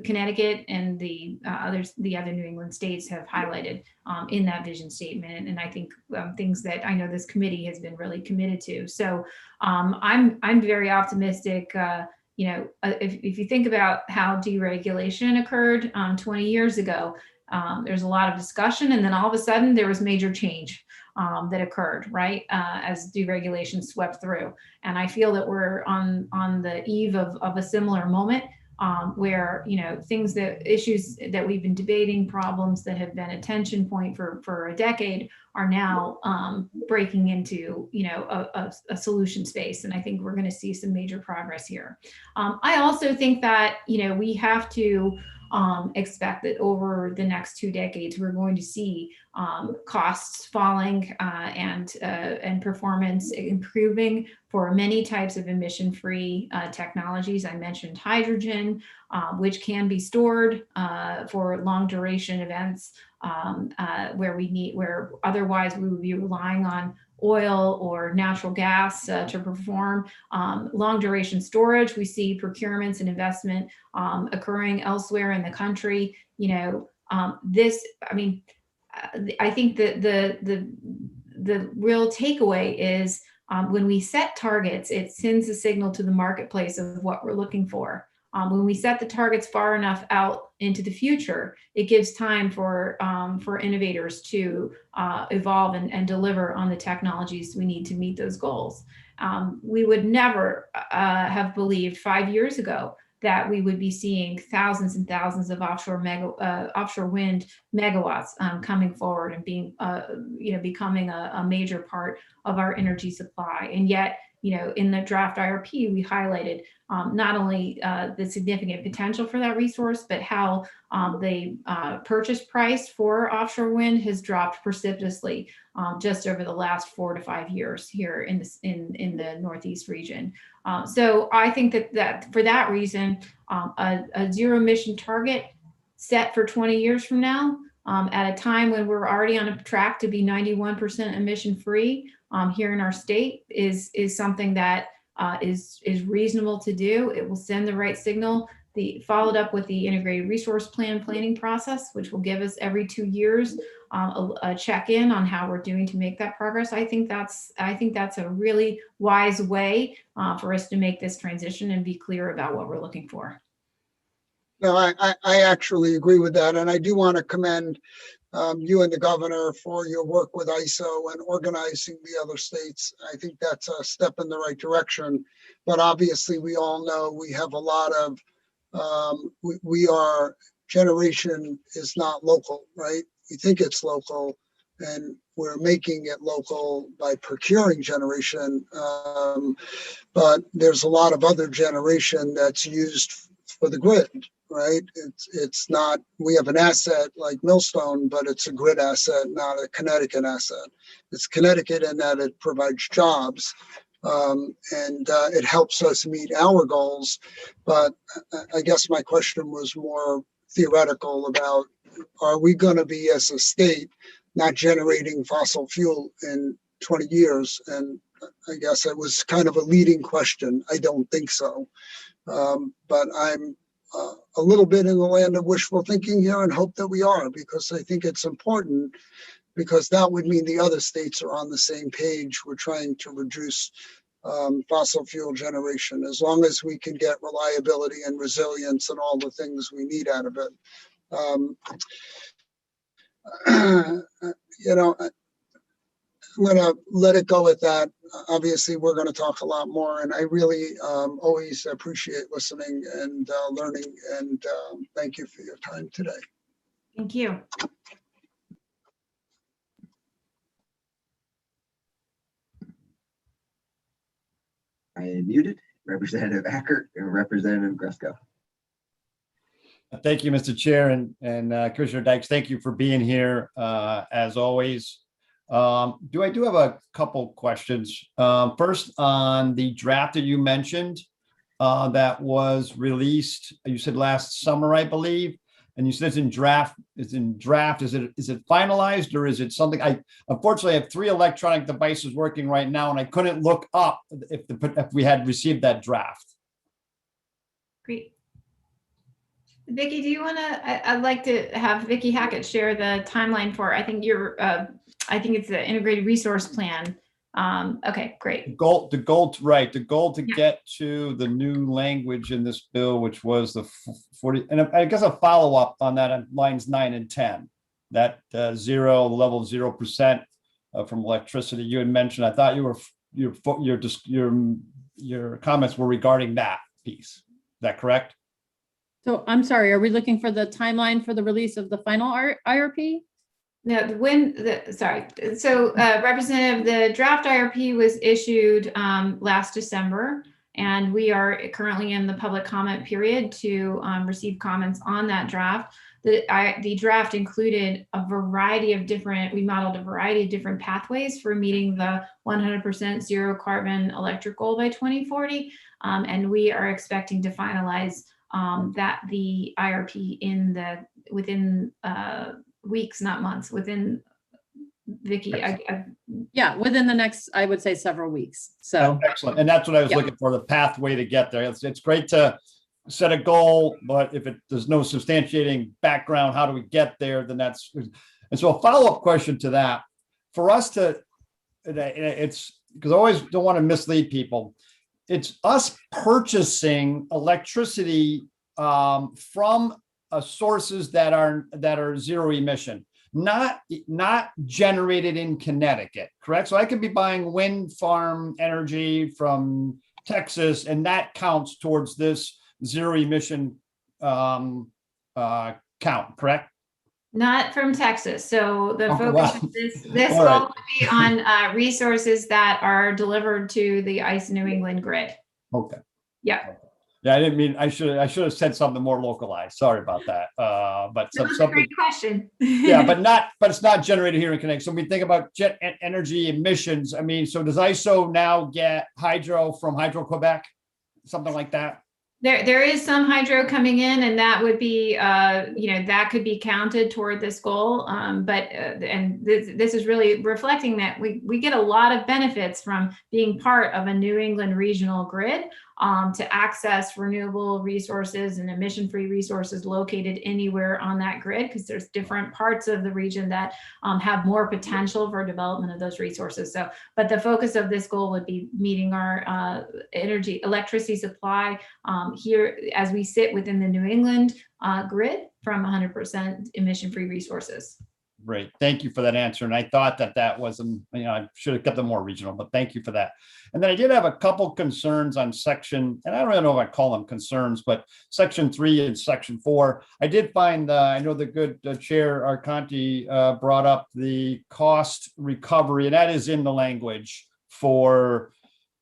Speaker 3: Connecticut and the other New England states have highlighted in that vision statement. And I think things that I know this committee has been really committed to. So I'm very optimistic. If you think about how deregulation occurred 20 years ago, there's a lot of discussion, and then all of a sudden there was major change that occurred, right, as deregulation swept through. And I feel that we're on the eve of a similar moment where, issues that we've been debating, problems that have been a tension point for a decade are now breaking into, a solution space. And I think we're going to see some major progress here. I also think that, we have to expect that over the next 2 decades, we're going to see costs falling and performance improving for many types of emission-free technologies. I mentioned hydrogen, which can be stored for long duration events where otherwise we would be relying on oil or natural gas to perform. Long duration storage, we see procurements and investment occurring elsewhere in the country. I think that the real takeaway is when we set targets, it sends a signal to the marketplace of what we're looking for. When we set the targets far enough out into the future, it gives time for innovators to evolve and deliver on the technologies we need to meet those goals. We would never have believed 5 years ago that we would be seeing thousands and thousands of offshore wind megawatts coming forward and being, becoming a major part of our energy supply. And yet, in the draft IRP, we highlighted not only the significant potential for that resource, but how the purchase price for offshore wind has dropped precipitously just over the last 4 to 5 years here in the Northeast region. So I think that for that reason, a zero emission target set for 20 years from now, at a time when we're already on a track to be 91% emission free here in our state, is something that is reasonable to do. It will send the right signal. Followed up with the integrated resource planning process, which will give us every 2 years a check-in on how we're doing to make that progress. I think that's a really wise way for us to make this transition and be clear about what we're looking for.
Speaker 4: No, I actually agree with that. And I do want to commend you and the governor for your work with ISO and organizing the other states. I think that's a step in the right direction. But obviously, we all know we have a lot of, our generation is not local, right? We think it's local, and we're making it local by procuring generation. But there's a lot of other generation that's used for the grid, right? It's not, we have an asset like Millstone, but it's a grid asset, not a Connecticut asset. It's Connecticut in that it provides jobs, and it helps us meet our goals. But I guess my question was more theoretical about, are we going to be, as a state, not generating fossil fuel in 20 years? And I guess it was kind of a leading question. I don't think so. But I'm a little bit in the land of wishful thinking here and hope that we are, because I think it's important, because that would mean the other states are on the same page. We're trying to reduce fossil fuel generation, as long as we can get reliability and resilience and all the things we need out of it. I'm going to let it go at that. Obviously, we're going to talk a lot more, and I really always appreciate listening and learning, and thank you for your time today.
Speaker 3: Thank you.
Speaker 2: I am muted. Representative Ackert and Representative Gresco.
Speaker 5: Thank you, Mr. Chair, and Commissioner Dykes, thank you for being here, as always. I do have a couple questions. First, on the draft that you mentioned that was released, you said last summer, I believe, and you said it's in draft. Is it finalized, or is it something? I unfortunately have 3 electronic devices working right now, and I couldn't look up if we had received that draft.
Speaker 3: Great. Vicky, do you want to, I'd like to have Vicky Hackett share the timeline for, I think I think it's the integrated resource plan. Okay, great.
Speaker 5: The goal, right, the goal to
Speaker 3: Yeah.
Speaker 5: get to the new language in this bill, which was the 40, and I guess a follow-up on that on lines 9 and 10, that zero, level of 0% from electricity you had mentioned. I thought your comments were regarding that piece. Is that correct?
Speaker 6: So I'm sorry, are we looking for the timeline for the release of the final IRP?
Speaker 3: No, sorry. So Representative, the draft IRP was issued last December, and we are currently in the public comment period to receive comments on that draft. The draft included a variety of different, we modeled a variety of different pathways for meeting the 100% zero carbon electric goal by 2040. And we are expecting to finalize the IRP within weeks, not months, within Vicky.
Speaker 6: Yeah, within the next, I would say, several weeks. So
Speaker 5: Excellent. And that's what I was
Speaker 6: Yeah.
Speaker 5: looking for, the pathway to get there. It's great to set a goal, but if there's no substantiating background, how do we get there? Then and so a follow-up question to that, for us to, it's because I always don't want to mislead people. It's us purchasing electricity from sources that are zero emission, not generated in Connecticut, correct? So I could be buying wind farm energy from Texas, and that counts towards this zero emission count, correct?
Speaker 3: Not from Texas. So the
Speaker 5: Oh,
Speaker 3: focus
Speaker 5: wow.
Speaker 3: of this
Speaker 5: All
Speaker 3: goal
Speaker 5: right.
Speaker 3: would be on resources that are delivered to the ICE New England grid.
Speaker 5: Okay.
Speaker 3: Yeah.
Speaker 5: Yeah, I didn't mean, I should have said something more localized. Sorry about that. But
Speaker 3: That was a
Speaker 5: something,
Speaker 3: great question.
Speaker 5: yeah, but it's not generated here in Connecticut. So when we think about jet energy emissions, I mean, so does ISO now get hydro from Hydro Quebec? Something like that?
Speaker 3: There is some hydro coming in, and that would be, that could be counted toward this goal. And this is really reflecting that we get a lot of benefits from being part of a New England regional grid to access renewable resources and emission-free resources located anywhere on that grid, because there's different parts of the region that have more potential for development of those resources. So, but the focus of this goal would be meeting our electricity supply here as we sit within the New England grid from 100% emission-free resources.
Speaker 5: Great. Thank you for that answer. And I thought that wasn't, I should have kept them more regional, but thank you for that. And then I did have a couple concerns on section, and I don't really know if I call them concerns, but section 3 and section 4. I did find, I know the good chair, Arconti, brought up the cost recovery, and that is in the language for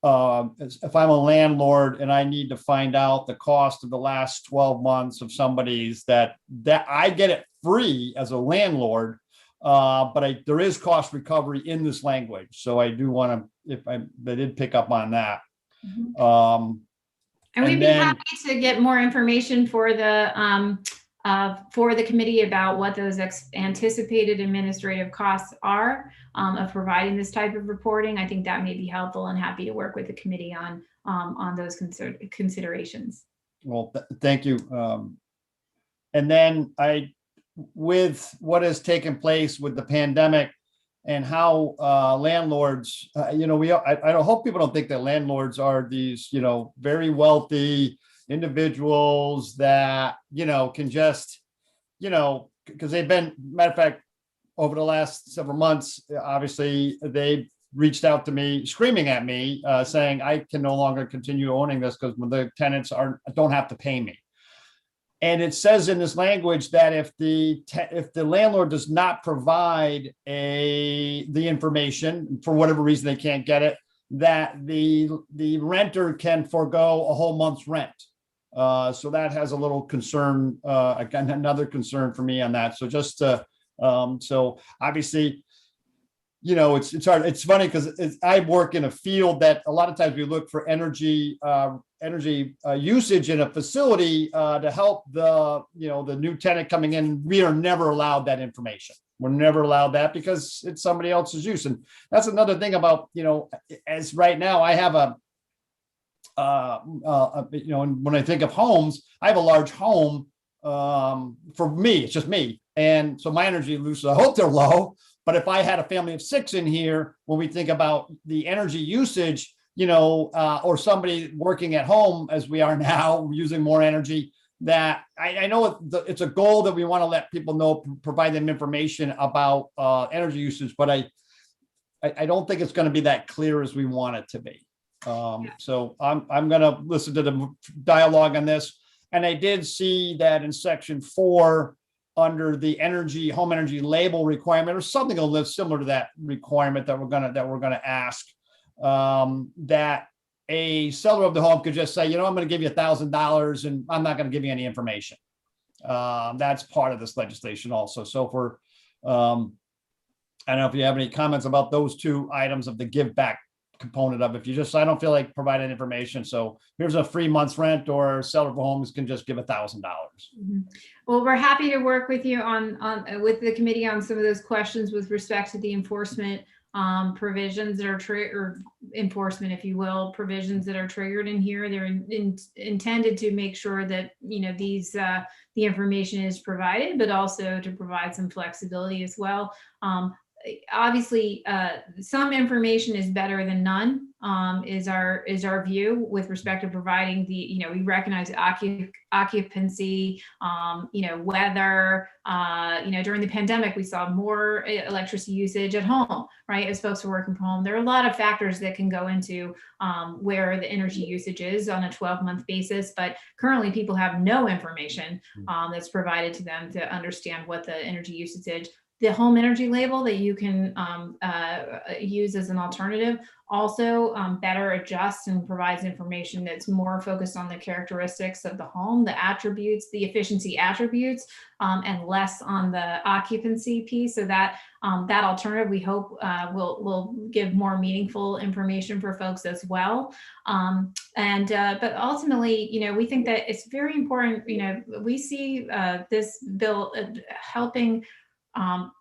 Speaker 5: if I'm a landlord and I need to find out the cost of the last 12 months of somebody's that I get it free as a landlord, but there is cost recovery in this language. So I do want to, I did pick up on that.
Speaker 3: And we'd be happy to get more information for the committee about what those anticipated administrative costs are of providing this type of reporting. I think that may be helpful, and happy to work with the committee on those considerations.
Speaker 5: Well, thank you. And then with what has taken place with the pandemic and how landlords, I hope people don't think that landlords are these, very wealthy individuals that, can just, because they've been, matter of fact, over the last several months, obviously they reached out to me, screaming at me, saying I can no longer continue owning this because the tenants don't have to pay me. And it says in this language that if the landlord does not provide the information for whatever reason they can't get it, that the renter can forego a whole month's rent. So that has a little concern, again, another concern for me on that. So just so obviously, it's hard. It's funny because I work in a field that a lot of times we look for energy usage in a facility to help the new tenant coming in. We are never allowed that information. We're never allowed that because it's somebody else's use. And that's another thing about, as right now I have and when I think of homes, I have a large home For me, it's just me. And so my energy use, I hope they're low. But if I had a family of 6 in here, when we think about the energy usage, or somebody working at home as we are now, using more energy, that I know it's a goal that we want to let people know, provide them information about energy usage, but I don't think it's going to be that clear as we want it to be. So I'm going to listen to the dialogue on this. And I did see that in section 4, under the home energy label requirement, or something a little similar to that requirement that we're gonna ask, that a seller of the home could just say, I'm going to give you $1,000 and I'm not going to give you any information. That's part of this legislation also. So for I don't know if you have any comments about those 2 items of the give back component of it. If you just, I don't feel like providing information, so here's a free month's rent, or seller of homes can just give $1,000.
Speaker 3: Well, we're happy to work with you on with the committee on some of those questions with respect to the enforcement provisions that are or enforcement, if you will, provisions that are triggered in here. They're intended to make sure that these the information is provided, but also to provide some flexibility as well. Obviously, some information is better than none, is our view with respect to providing the, we recognize occupancy, weather, during the pandemic, we saw more electricity usage at home, right? As folks are working from home, there are a lot of factors that can go into where the energy usage is on a 12-month basis, but currently people have no information that's provided to them to understand what the energy usage is. The home energy label that you can use as an alternative also better adjusts and provides information that's more focused on the characteristics of the home, the attributes, the efficiency attributes, and less on the occupancy piece. So that that alternative, we hope, will give more meaningful information for folks as well. But ultimately, we think that it's very important. We see this bill helping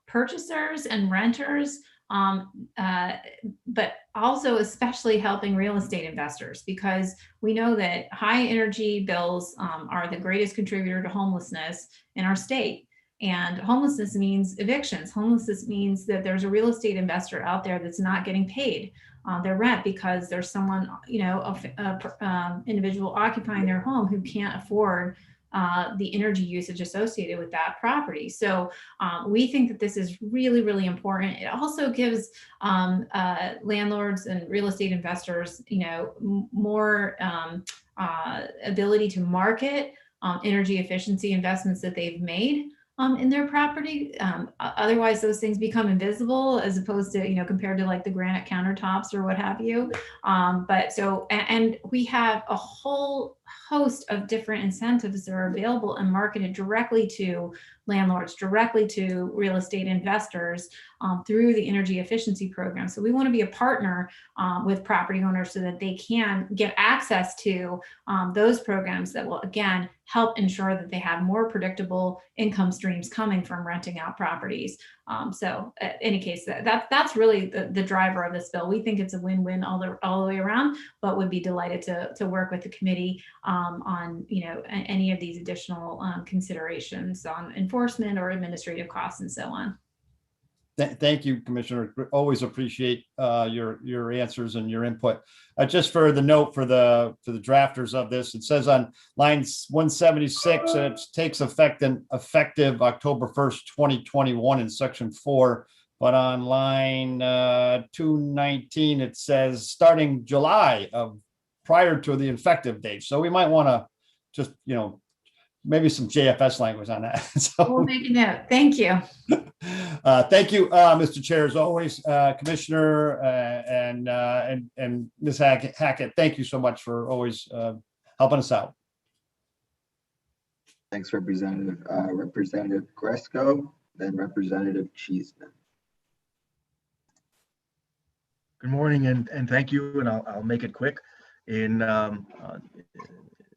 Speaker 3: purchasers and renters, but also especially helping real estate investors, because we know that high energy bills are the greatest contributor to homelessness in our state. And homelessness means evictions. Homelessness means that there's a real estate investor out there that's not getting paid their rent because there's someone, individual occupying their home who can't afford the energy usage associated with that property. So we think that this is really, really important. It also gives landlords and real estate investors, more ability to market energy efficiency investments that they've made in their property. Otherwise, those things become invisible as opposed to, compared to like the granite countertops or what have you. And we have a whole host of different incentives that are available and marketed directly to landlords, directly to real estate investors through the energy efficiency program. So we want to be a partner with property owners so that they can get access to those programs that will, again, help ensure that they have more predictable income streams coming from renting out properties. So in any case, that's really the driver of this bill. We think it's a win-win all the way around, but would be delighted to work with the committee on any of these additional considerations on enforcement or administrative costs and so on.
Speaker 5: Thank you, Commissioner. Always appreciate your answers and your input. Just for the note for the drafters of this, it says on line 176, it takes effective October 1st, 2021 in section 4. But on line 219, it says starting July prior to the effective date. So we might want to just, maybe some JFS language on that. So
Speaker 3: we'll make a note. Thank you.
Speaker 5: Thank you, Mr. Chair, as always, Commissioner and Ms. Hackett. Thank you so much for always helping us out.
Speaker 2: Thanks, Representative. Representative Gresco, then Representative Cheeseman.
Speaker 7: Good morning, and thank you, and I'll make it quick. In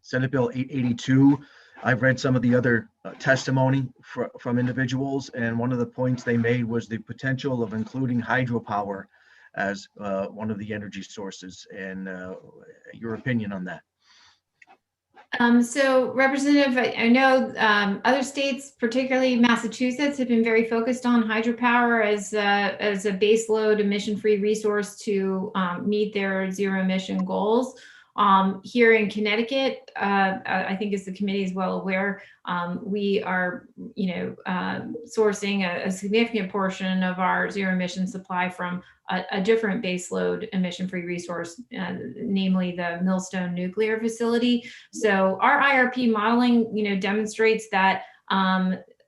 Speaker 7: Senate Bill 882, I've read some of the other testimony from individuals, and one of the points they made was the potential of including hydropower as one of the energy sources, and your opinion on that.
Speaker 3: So Representative, I know other states, particularly Massachusetts, have been very focused on hydropower as a baseload emission-free resource to meet their zero emission goals. Here in Connecticut, I think as the committee is well aware, we are, sourcing a significant portion of our zero emission supply from a different baseload emission-free resource, namely the Millstone nuclear facility. So our IRP modeling, demonstrates that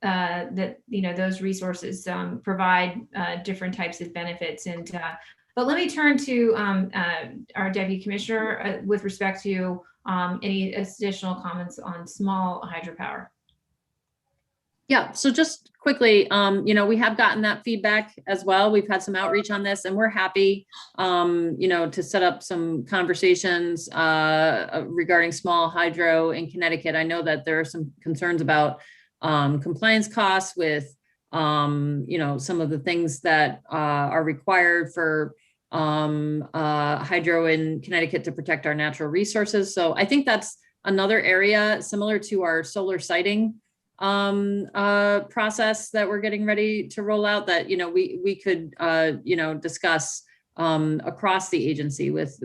Speaker 3: those resources provide different types of benefits. But let me turn to our Deputy Commissioner with respect to any additional comments on small hydropower.
Speaker 6: Yeah, so just quickly, we have gotten that feedback as well. We've had some outreach on this, and we're happy, to set up some conversations regarding small hydro in Connecticut. I know that there are some concerns about compliance costs with, some of the things that are required for hydro in Connecticut to protect our natural resources. So I think that's another area similar to our solar siting process that we're getting ready to roll out that, we could, discuss across the agency with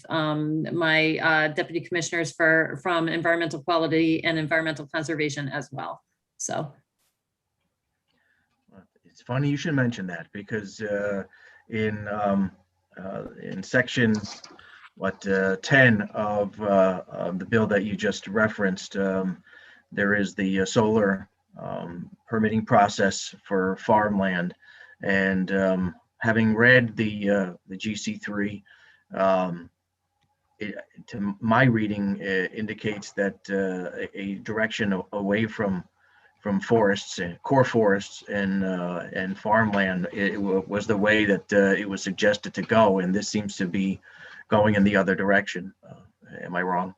Speaker 6: my deputy commissioners from environmental quality and environmental conservation as well. So.
Speaker 7: It's funny you should mention that because in section 10 of the bill that you just referenced, there is the solar permitting process for farmland, and having read the GC3, to my reading, indicates that a direction away from forests and core forests and farmland was the way that it was suggested to go, and this seems to be going in the other direction. Am I wrong?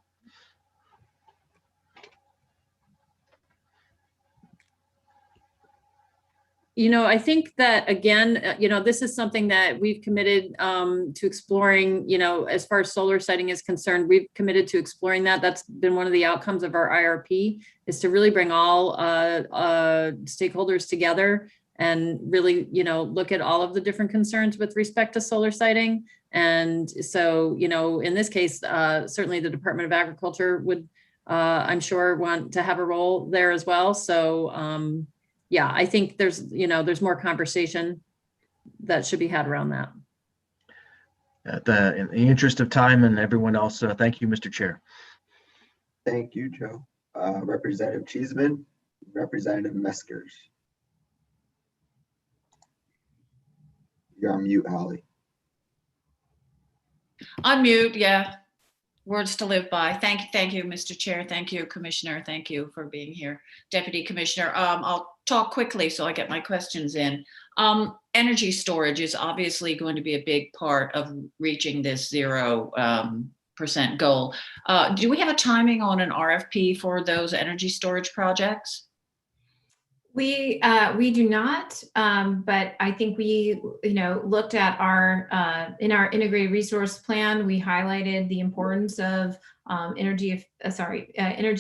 Speaker 6: I think that, again, this is something that we've committed to exploring, as far as solar siting is concerned, we've committed to exploring that. That's been one of the outcomes of our IRP, is to really bring all stakeholders together and really, look at all of the different concerns with respect to solar siting. And so, in this case, certainly the Department of Agriculture would, I'm sure, want to have a role there as well. So, yeah, I think there's more conversation that should be had around that.
Speaker 7: In the interest of time and everyone else, thank you, Mr. Chair.
Speaker 2: Thank you, Joe. Representative Cheeseman, Representative Meskers. You're on mute, Holly.
Speaker 8: Unmute, yeah. Words to live by. Thank you, Mr. Chair. Thank you, Commissioner. Thank you for being here, Deputy Commissioner. I'll talk quickly so I get my questions in. Energy storage is obviously going to be a big part of reaching this 0% goal. Do we have a timing on an RFP for those energy storage projects?
Speaker 3: We do not, but I think we, looked at our, in our integrated resource plan, we highlighted the importance of energy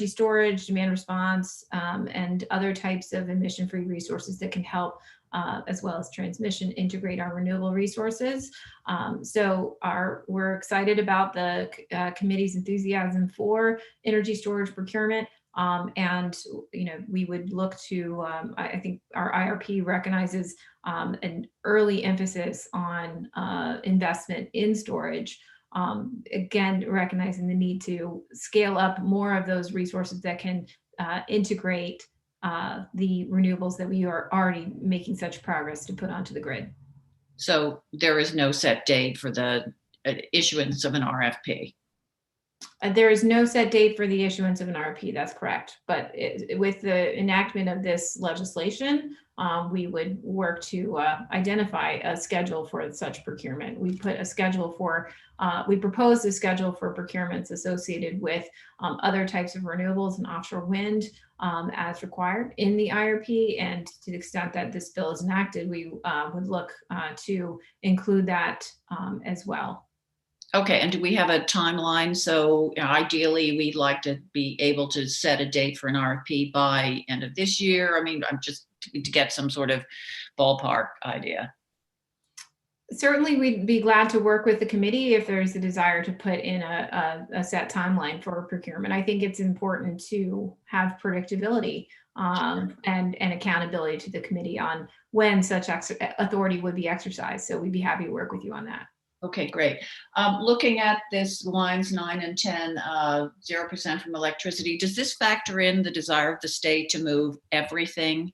Speaker 3: storage, demand response, and other types of emission-free resources that can help, as well as transmission, integrate our renewable resources. So we're excited about the committee's enthusiasm for energy storage procurement. And we would look to, I think our IRP recognizes an early emphasis on investment in storage, again, recognizing the need to scale up more of those resources that can integrate the renewables that we are already making such progress to put onto the grid.
Speaker 8: So there is no set date for the issuance of an RFP?
Speaker 3: There is no set date for the issuance of an RFP, that's correct. But with the enactment of this legislation, we would work to identify a schedule for such procurement. We put a schedule for, we proposed a schedule for procurements associated with other types of renewables and offshore wind as required in the IRP. And to the extent that this bill is enacted, we would look to include that as well.
Speaker 8: Okay, and do we have a timeline? So ideally, we'd like to be able to set a date for an RFP by end of this year. I mean, I'm just to get some sort of ballpark idea.
Speaker 3: Certainly, we'd be glad to work with the committee if there's a desire to put in a set timeline for procurement. I think it's important to have predictability and accountability to the committee on when such authority would be exercised. So we'd be happy to work with you on that.
Speaker 8: Okay, great. Looking at this lines 9 and 10, 0% from electricity, does this factor in the desire of the state to move everything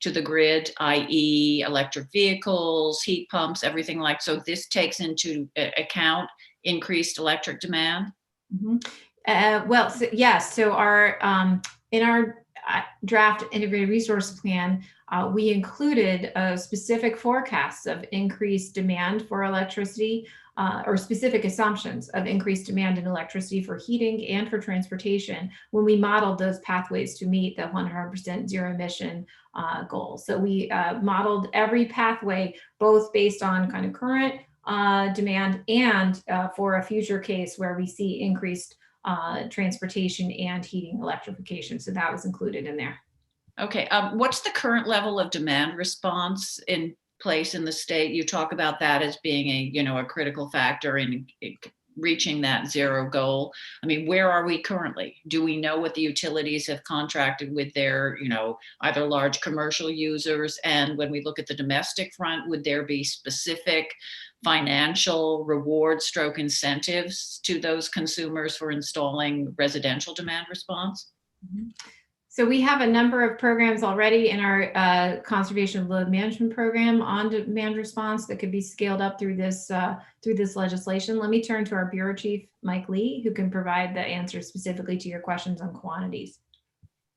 Speaker 8: to the grid, i.e. electric vehicles, heat pumps, everything like, so this takes into account increased electric demand?
Speaker 3: Well, so, yes. So in our draft integrated resource plan, we included specific forecasts of increased demand for electricity, or specific assumptions of increased demand in electricity for heating and for transportation when we modeled those pathways to meet the 100% zero emission goal. So we modeled every pathway, both based on kind of current demand and for a future case where we see increased transportation and heating electrification. So that was included in there.
Speaker 8: Okay, what's the current level of demand response in place in the state? You talk about that as being a critical factor in reaching that zero goal. I mean, where are we currently? Do we know what the utilities have contracted with their, either large commercial users? And when we look at the domestic front, would there be specific financial reward stroke incentives to those consumers for installing residential demand response?
Speaker 3: So we have a number of programs already in our conservation load management program on demand response that could be scaled up through this legislation. Let me turn to our Bureau Chief, Mike Lee, who can provide the answer specifically to your questions on quantities.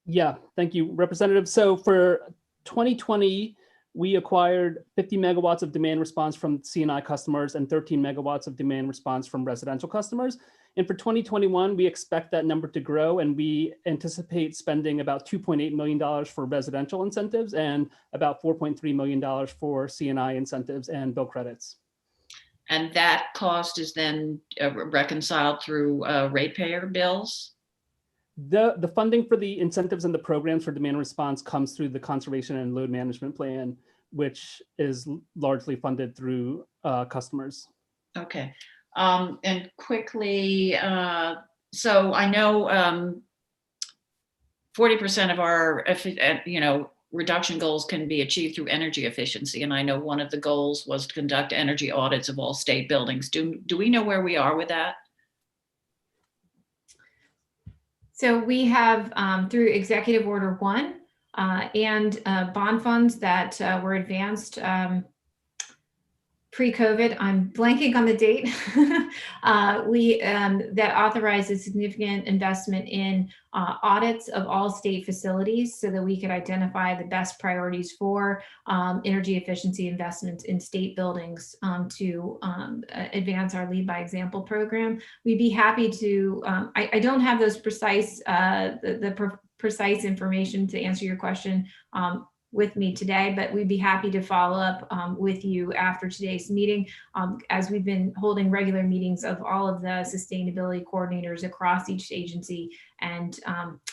Speaker 9: Yeah, thank you, Representative. So for 2020, we acquired 50 megawatts of demand response from C&I customers and 13 megawatts of demand response from residential customers. And for 2021, we expect that number to grow, and we anticipate spending about $2.8 million for residential incentives and about $4.3 million for C&I incentives and bill credits.
Speaker 8: And that cost is then reconciled through ratepayer bills?
Speaker 9: The funding for the incentives and the programs for demand response comes through the conservation and load management plan, which is largely funded through customers.
Speaker 8: Okay. And quickly, so I know 40% of our, reduction goals can be achieved through energy efficiency. And I know one of the goals was to conduct energy audits of all state buildings. Do we know where we are with that?
Speaker 3: So we have through Executive Order 1 and bond funds that were advanced pre-COVID, I'm blanking on the date, that authorizes significant investment in audits of all state facilities so that we could identify the best priorities for energy efficiency investments in state buildings to advance our Lead by Example program. We'd be happy to, I don't have those precise, precise information to answer your question with me today, but we'd be happy to follow up with you after today's meeting, as we've been holding regular meetings of all of the sustainability coordinators across each agency. And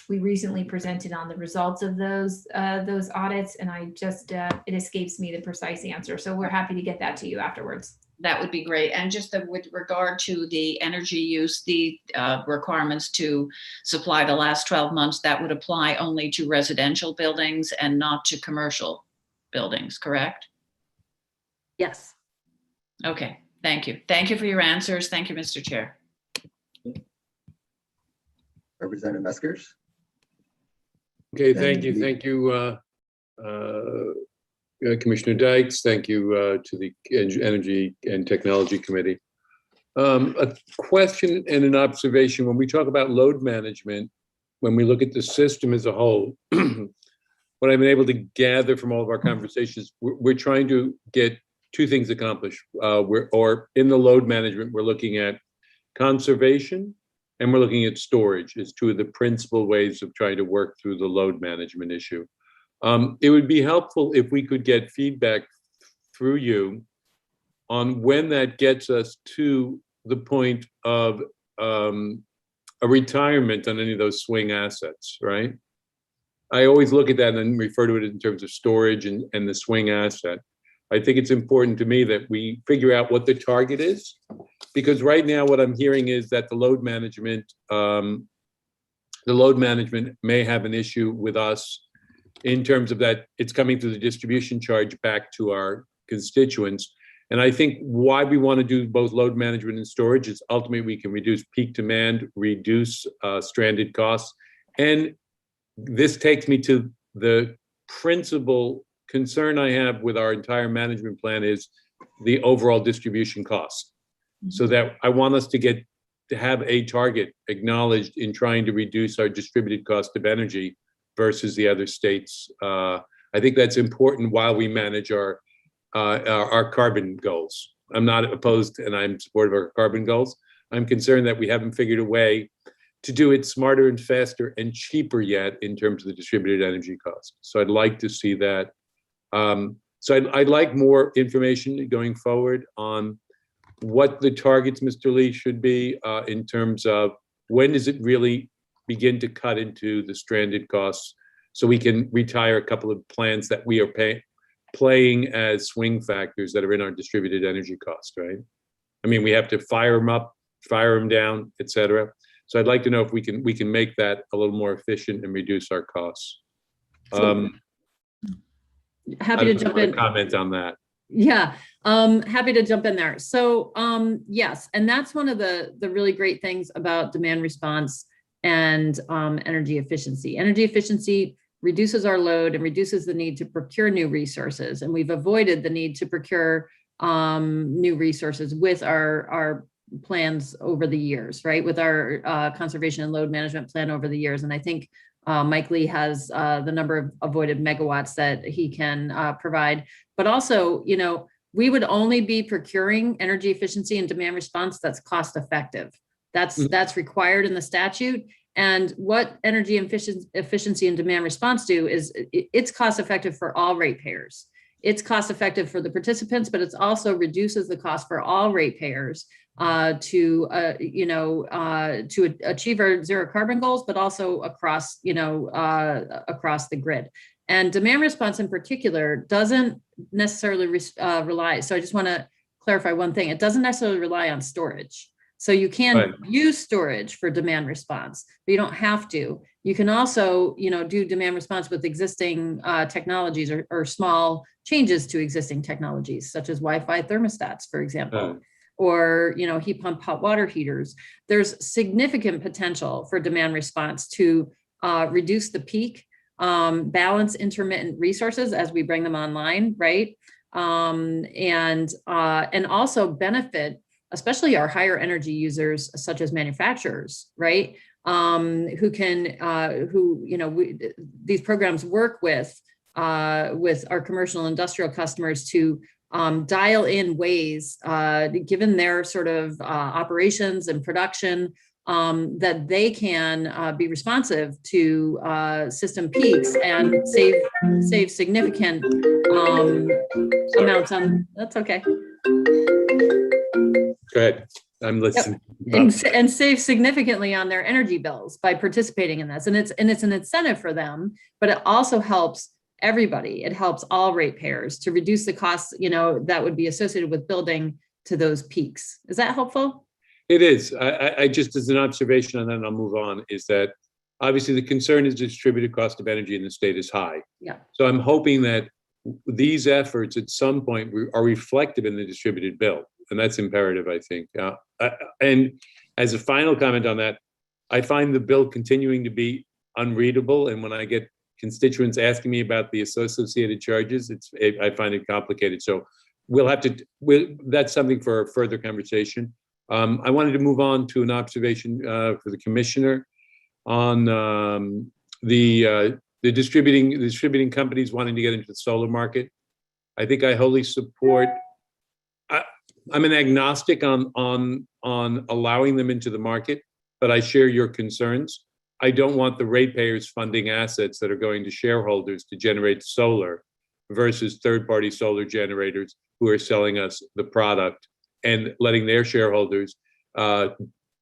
Speaker 3: we recently presented on the results of those audits, and I just, it escapes me the precise answer. So we're happy to get that to you afterwards.
Speaker 8: That would be great. And just with regard to the energy use, the requirements to supply the last 12 months, that would apply only to residential buildings and not to commercial buildings, correct?
Speaker 6: Yes.
Speaker 8: Okay, thank you. Thank you for your answers. Thank you, Mr. Chair.
Speaker 2: Representative Meskers.
Speaker 10: Okay, thank you. Thank you, Commissioner Dykes. Thank you to the Energy and Technology Committee. A question and an observation. When we talk about load management, when we look at the system as a whole, what I've been able to gather from all of our conversations, we're trying to get two things accomplished. Or in the load management, we're looking at conservation and we're looking at storage as two of the principal ways of trying to work through the load management issue. It would be helpful if we could get feedback through you on when that gets us to the point of a retirement on any of those swing assets, right? I always look at that and then refer to it in terms of storage and the swing asset. I think it's important to me that we figure out what the target is, because right now what I'm hearing is that the load management may have an issue with us in terms of that it's coming through the distribution charge back to our constituents. And I think why we want to do both load management and storage is ultimately we can reduce peak demand, reduce stranded costs. And this takes me to the principal concern I have with our entire management plan is the overall distribution costs. So that I want us to have a target acknowledged in trying to reduce our distributed cost of energy versus the other states. I think that's important while we manage our carbon goals. I'm not opposed and I'm supportive of our carbon goals. I'm concerned that we haven't figured a way to do it smarter and faster and cheaper yet in terms of the distributed energy cost. So I'd like to see that. So I'd like more information going forward on what the targets, Mr. Lee, should be in terms of when does it really begin to cut into the stranded costs so we can retire a couple of plants that we are playing as swing factors that are in our distributed energy cost, right? I mean, we have to fire them up, fire them down, et cetera. So I'd like to know if we can make that a little more efficient and reduce our costs.
Speaker 6: Happy to jump in.
Speaker 10: Comment on that.
Speaker 6: Yeah, happy to jump in there. So yes, and that's one of the really great things about demand response and energy efficiency. Energy efficiency reduces our load and reduces the need to procure new resources. And we've avoided the need to procure new resources with our plans over the years, right? With our conservation and load management plan over the years. And I think Mike Lee has the number of avoided megawatts that he can provide. But also, you know, we would only be procuring energy efficiency and demand response that's cost effective. That's required in the statute. And what energy efficiency and demand response do is it's cost effective for all ratepayers. It's cost effective for the participants, but it also reduces the cost for all ratepayers to achieve our zero carbon goals, but also across across the grid. And demand response in particular doesn't necessarily rely. So I just want to clarify one thing. It doesn't necessarily rely on storage. So you can use storage for demand response, but you don't have to. You can also, do demand response with existing technologies or small changes to existing technologies, such as Wi-Fi thermostats, for example, or, heat pump hot water heaters. There's significant potential for demand response to reduce the peak, balance intermittent resources as we bring them online, right? And also benefit especially our higher energy users, such as manufacturers, right? These programs work with our commercial and industrial customers to dial in ways, given their sort of operations and production, that they can be responsive to system peaks and save significant amounts on. That's okay.
Speaker 10: Go ahead. I'm listening.
Speaker 6: Yep. And save significantly on their energy bills by participating in this. And it's an incentive for them, but it also helps everybody. It helps all ratepayers to reduce the costs, that would be associated with building to those peaks. Is that helpful?
Speaker 10: It is. I just, as an observation, and then I'll move on, is that obviously the concern is distributed cost of energy in the state is high.
Speaker 6: Yeah.
Speaker 10: So I'm hoping that these efforts at some point are reflected in the distributed bill. And that's imperative, I think. And as a final comment on that, I find the bill continuing to be unreadable. And when I get constituents asking me about the associated charges, I find it complicated. So that's something for a further conversation. I wanted to move on to an observation for the commissioner on the distributing companies wanting to get into the solar market. I think I wholly support. I'm an agnostic on allowing them into the market, but I share your concerns. I don't want the ratepayers funding assets that are going to shareholders to generate solar versus third-party solar generators who are selling us the product and letting their shareholders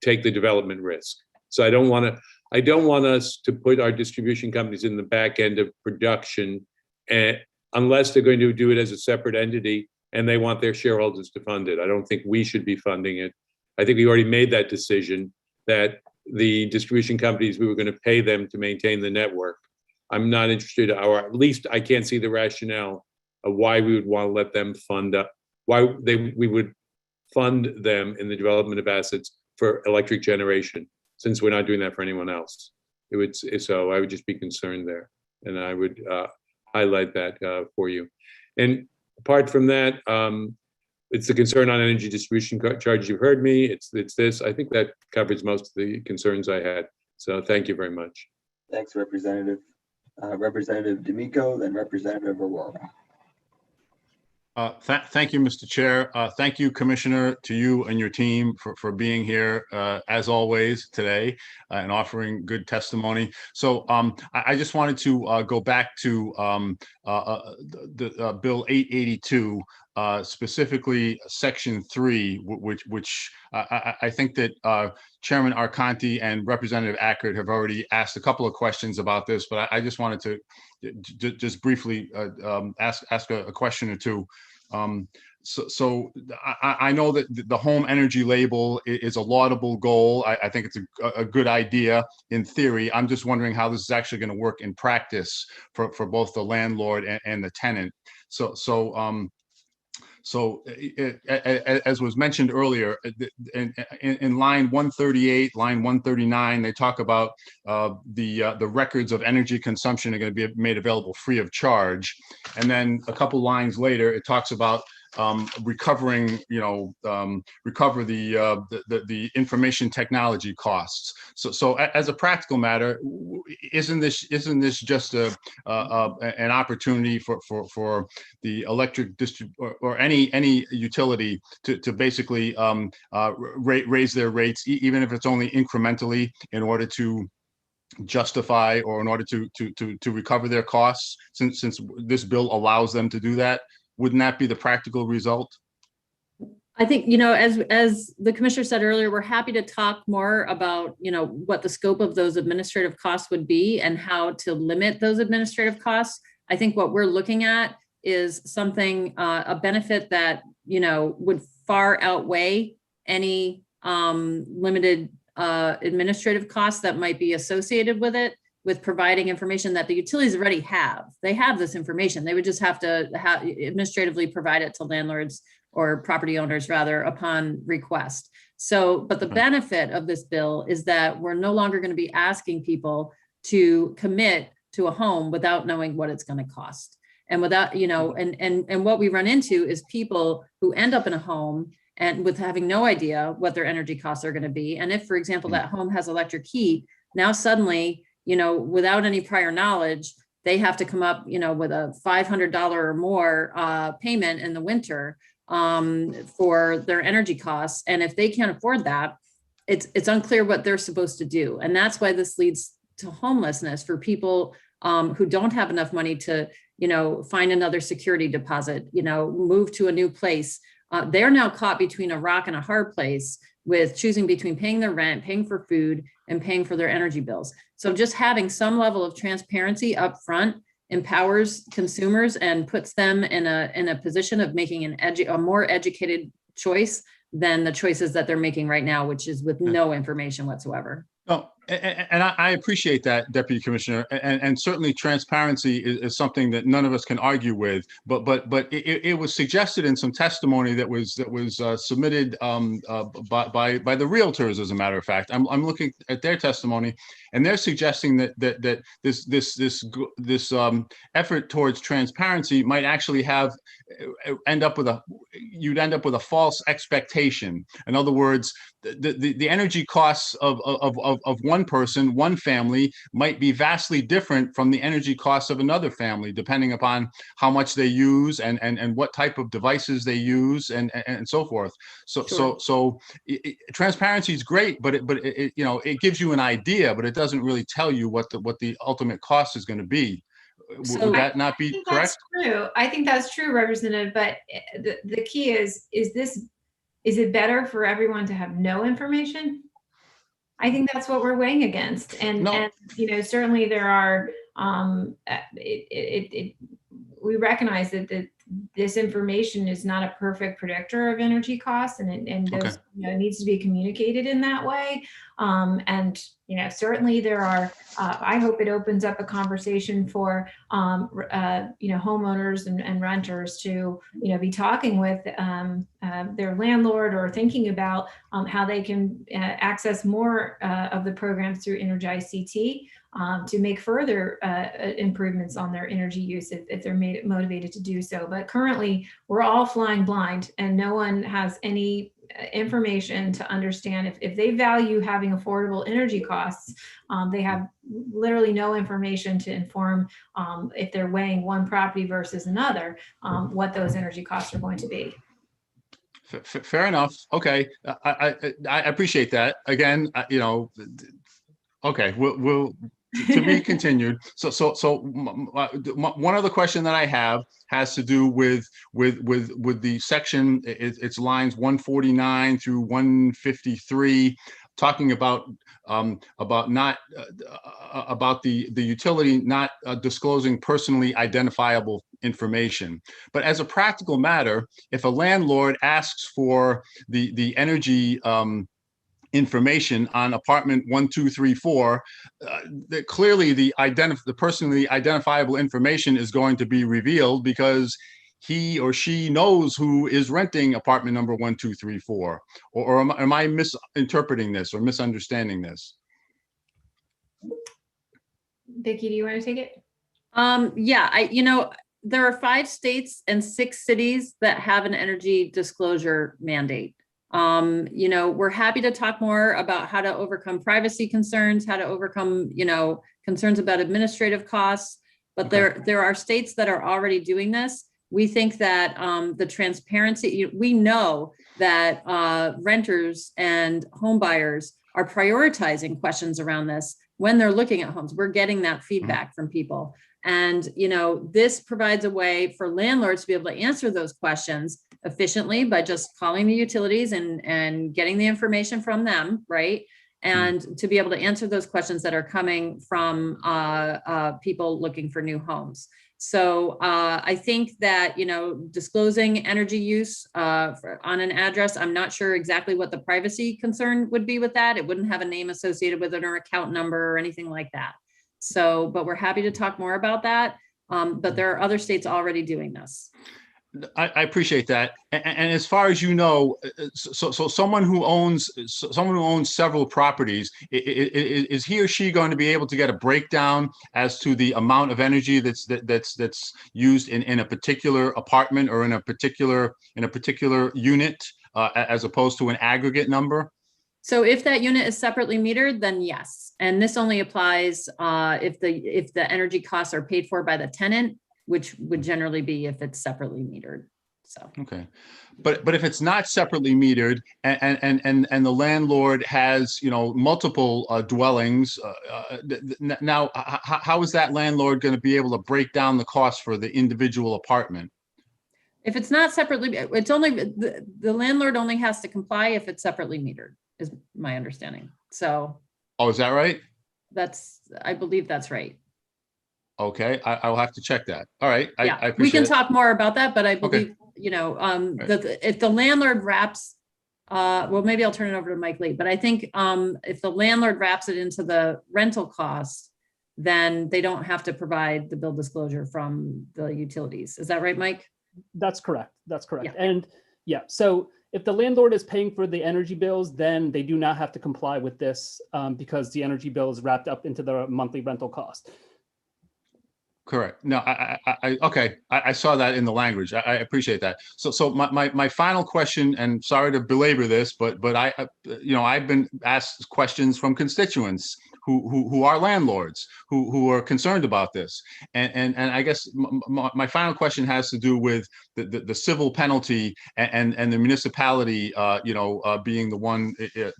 Speaker 10: take the development risk. So I don't want us to put our distribution companies in the back end of production, and unless they're going to do it as a separate entity and they want their shareholders to fund it. I don't think we should be funding it. I think we already made that decision that the distribution companies, we were going to pay them to maintain the network. I'm not interested, or at least I can't see the rationale of why we would want to let them fund up, we would fund them in the development of assets for electric generation, since we're not doing that for anyone else. So I would just be concerned there, and I would highlight that for you. And apart from that, it's the concern on energy distribution charges. You've heard me. It's this. I think that covers most of the concerns I had. So thank you very much.
Speaker 2: Thanks, Representative. Representative D'Amico, then Representative Aurora.
Speaker 11: Thank you, Mr. Chair. Thank you, Commissioner, to you and your team for being here, as always, today and offering good testimony. So I just wanted to go back to the Bill 882, specifically Section 3, which I think that Chairman Arconti and Representative Ackert have already asked a couple of questions about this, but I just wanted to just briefly ask a question or two. So I know that the home energy label is a laudable goal. I think it's a good idea in theory. I'm just wondering how this is actually going to work in practice for both the landlord and the tenant. So as was mentioned earlier, in line 138, line 139, they talk about the records of energy consumption are going to be made available free of charge. And then a couple lines later, it talks about recovering, recover the information technology costs. So as a practical matter, isn't this just an opportunity for the electric or any utility to basically raise their rates, even if it's only incrementally, in order to justify or in order to recover their costs, since this bill allows them to do that? Wouldn't that be the practical result?
Speaker 6: I think, as the commissioner said earlier, we're happy to talk more about, what the scope of those administrative costs would be and how to limit those administrative costs. I think what we're looking at is something, a benefit that, would far outweigh any limited administrative costs that might be associated with it, with providing information that the utilities already have. They have this information. They would just have to administratively provide it to landlords or property owners, rather, upon request. So, but the benefit of this bill is that we're no longer going to be asking people to commit to a home without knowing what it's going to cost. And without, and what we run into is people who end up in a home and with having no idea what their energy costs are going to be. And if, for example, that home has electric heat, now suddenly, without any prior knowledge, they have to come up, with a $500 or more payment in the winter for their energy costs. And if they can't afford that, it's unclear what they're supposed to do. And that's why this leads to homelessness for people who don't have enough money to, find another security deposit, move to a new place. They're now caught between a rock and a hard place with choosing between paying their rent, paying for food, and paying for their energy bills. So just having some level of transparency up front empowers consumers and puts them in a position of making a more educated choice than the choices that they're making right now, which is with no information whatsoever.
Speaker 11: No, and I appreciate that, Deputy Commissioner, and certainly transparency is something that none of us can argue with. But it was suggested in some testimony that was submitted by the realtors. As a matter of fact, I'm looking at their testimony, and they're suggesting that this effort towards transparency might actually end up with a false expectation. In other words, the energy costs of one person, one family, might be vastly different from the energy costs of another family, depending upon how much they use and what type of devices they use and so forth. So transparency is great, but it gives you an idea, but it doesn't really tell you what the ultimate cost is going to be. Would that not be correct?
Speaker 3: That's true. I think that's true, Representative. But the key is Is it better for everyone to have no information? I think that's what we're weighing against. And you know, certainly there are, we recognize that this information is not a perfect predictor of energy costs, and those, you know, needs to be communicated in that way. And, you know, certainly there are, I hope it opens up a conversation for, you know, homeowners and renters to, you know, be talking with their landlord, or thinking about how they can access more of the programs through Energize CT, to make further improvements on their energy use if they're motivated to do so. But currently, we're all flying blind, and no one has any information to understand if they value having affordable energy costs. They have literally no information to inform, if they're weighing one property versus another, what those energy costs are going to be.
Speaker 11: Fair enough. Okay, I appreciate that. Again, you know, okay, we'll to be continued. So one other question that I have has to do with the section. It's lines 149 through 153, talking about the utility not disclosing personally identifiable information. But as a practical matter, if a landlord asks for the energy information on apartment 1, 2, 3, 4, clearly the personally identifiable information is going to be revealed, because he or she knows who is renting apartment number 1, 2, 3, 4. Or am I misinterpreting this or misunderstanding this?
Speaker 3: Vicki, do you want to take it?
Speaker 6: Yeah, you know, there are 5 states and 6 cities that have an energy disclosure mandate. You know, we're happy to talk more about how to overcome privacy concerns, how to overcome, you know, concerns about administrative costs, but there are states that are already doing this. We think that the transparency, we know that renters and home buyers are prioritizing questions around this when they're looking at homes. We're getting that feedback from people. And, you know, this provides a way for landlords to be able to answer those questions efficiently by just calling the utilities and getting the information from them, right? And to be able to answer those questions that are coming from people looking for new homes. So I think that, you know, disclosing energy use on an address, I'm not sure exactly what the privacy concern would be with that. It wouldn't have a name associated with it or account number or anything like that. So, but we're happy to talk more about that. But there are other states already doing this.
Speaker 11: I appreciate that. And as far as you know, so someone who owns several properties, is he or she going to be able to get a breakdown as to the amount of energy that's used in a particular apartment or in a particular unit, as opposed to an aggregate number?
Speaker 6: So if that unit is separately metered, then yes. And this only applies if the energy costs are paid for by the tenant, which would generally be if it's separately metered. So
Speaker 11: okay, but if it's not separately metered and the landlord has, you know, multiple dwellings, now how is that landlord going to be able to break down the cost for the individual apartment?
Speaker 6: If it's not separately, it's only the landlord only has to comply if it's separately metered, is my understanding. So.
Speaker 11: Oh, is that right?
Speaker 6: I believe that's right.
Speaker 11: Okay, I'll have to check that. All right,
Speaker 6: yeah,
Speaker 11: I appreciate
Speaker 6: we can
Speaker 11: it.
Speaker 6: talk more about that, but I believe,
Speaker 11: okay.
Speaker 6: You know, if the landlord wraps, well, maybe I'll turn it over to Mike Lee, but I think if the landlord wraps it into the rental cost, then they don't have to provide the bill disclosure from the utilities. Is that right, Mike?
Speaker 9: That's correct. That's correct.
Speaker 6: Yeah.
Speaker 9: And yeah, so if the landlord is paying for the energy bills, then they do not have to comply with this because the energy bill is wrapped up into the monthly rental cost.
Speaker 11: Correct. No, okay. I saw that in the language. I appreciate that. So my final question, and sorry to belabor this, but I've been asked questions from constituents who are landlords who are concerned about this, and I guess my final question has to do with the civil penalty and the municipality, being the one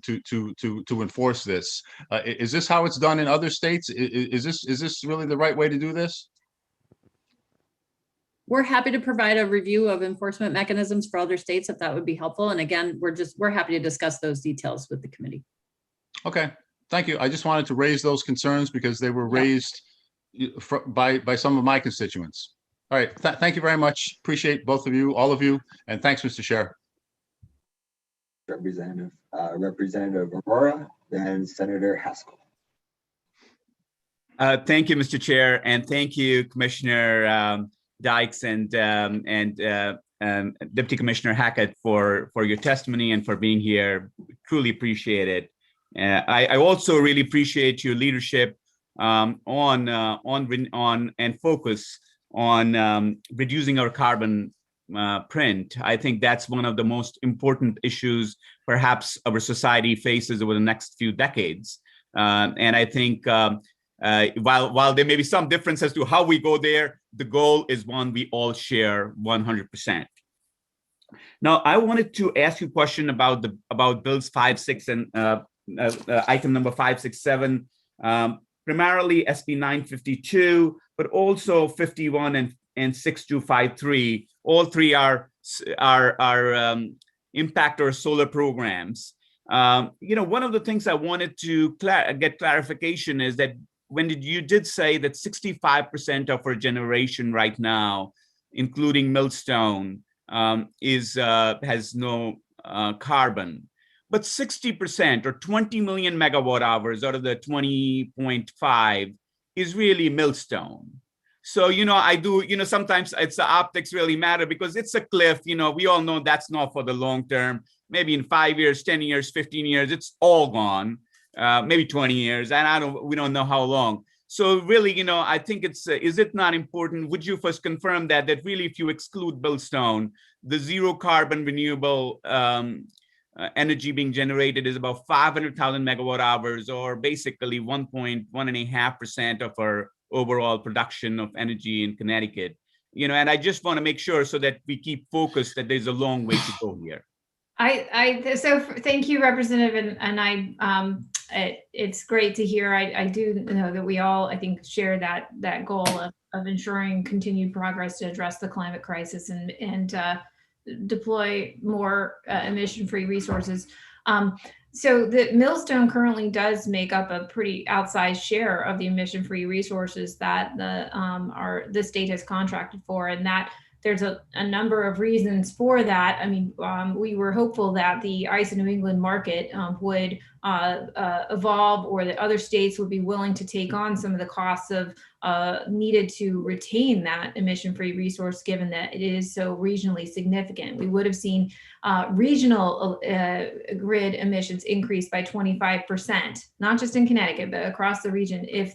Speaker 11: to enforce this. Is this how it's done in other states? Is this really the right way to do this?
Speaker 6: we're happy to provide a review of enforcement mechanisms for other states if that would be helpful. And again, we're happy to discuss those details with the committee.
Speaker 11: Okay, thank you. I just wanted to raise those concerns because they were raised by some of my constituents. All right, thank you very much. Appreciate both of you, all of you, and thanks, Mr. Chair.
Speaker 2: Representative Aurora, then Senator Haskell.
Speaker 12: Thank you, Mr. Chair, and thank you, Commissioner Dykes and Deputy Commissioner Hackett for your testimony and for being here. Truly appreciate it. I also really appreciate your leadership on and focus on reducing our carbon print. I think that's one of the most important issues perhaps our society faces over the next few decades. And I think while there may be some difference as to how we go there, the goal is one we all share 100%. Now, I wanted to ask you a question about bills 5, 6, and item number 567, primarily SB 952, but also 51 and 6253. All three are impact our solar programs. One of the things I wanted to get clarification is that when you did say that 65% of our generation right now, including Millstone, has no carbon, but 60% or 20 million megawatt hours out of the 20.5 is really Millstone. So, sometimes it's the optics really matter because it's a cliff. We all know that's not for the long term. Maybe in 5 years, 10 years, 15 years, it's all gone. Maybe 20 years, and we don't know how long. So really, I think is it not important? Would you first confirm that really, if you exclude Millstone, the zero carbon renewable energy being generated is about 500,000 megawatt hours, or basically 1.5% of our overall production of energy in Connecticut. And I just want to make sure so that we keep focused that there's a long way to go here.
Speaker 3: So thank you, Representative, and it's great to hear. I do know that we all, I think, share that goal of ensuring continued progress to address the climate crisis and deploy more emission-free resources. So the Millstone currently does make up a pretty outsized share of the emission-free resources that the state has contracted for, and that there's a number of reasons for that. I mean, we were hopeful that the ICE in New England market would evolve, or that other states would be willing to take on some of the costs of needed to retain that emission-free resource, given that it is so regionally significant. We would have seen regional grid emissions increase by 25%, not just in Connecticut, but across the region if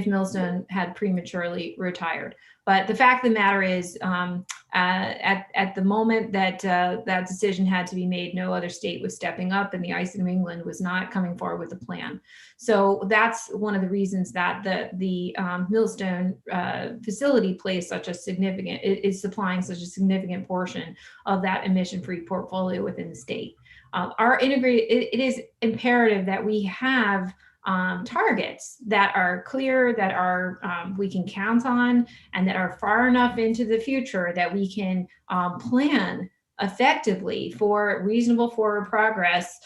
Speaker 3: Millstone had prematurely retired. But the fact of the matter is, at the moment that that decision had to be made, no other state was stepping up, and the ICE in New England was not coming forward with a plan. So that's one of the reasons that the Millstone facility plays such a significant, is supplying such a significant portion of that emission-free portfolio within the state. Our integrated, it is imperative that we have targets that are clear, that are we can count on, and that are far enough into the future that we can plan effectively for reasonable forward progress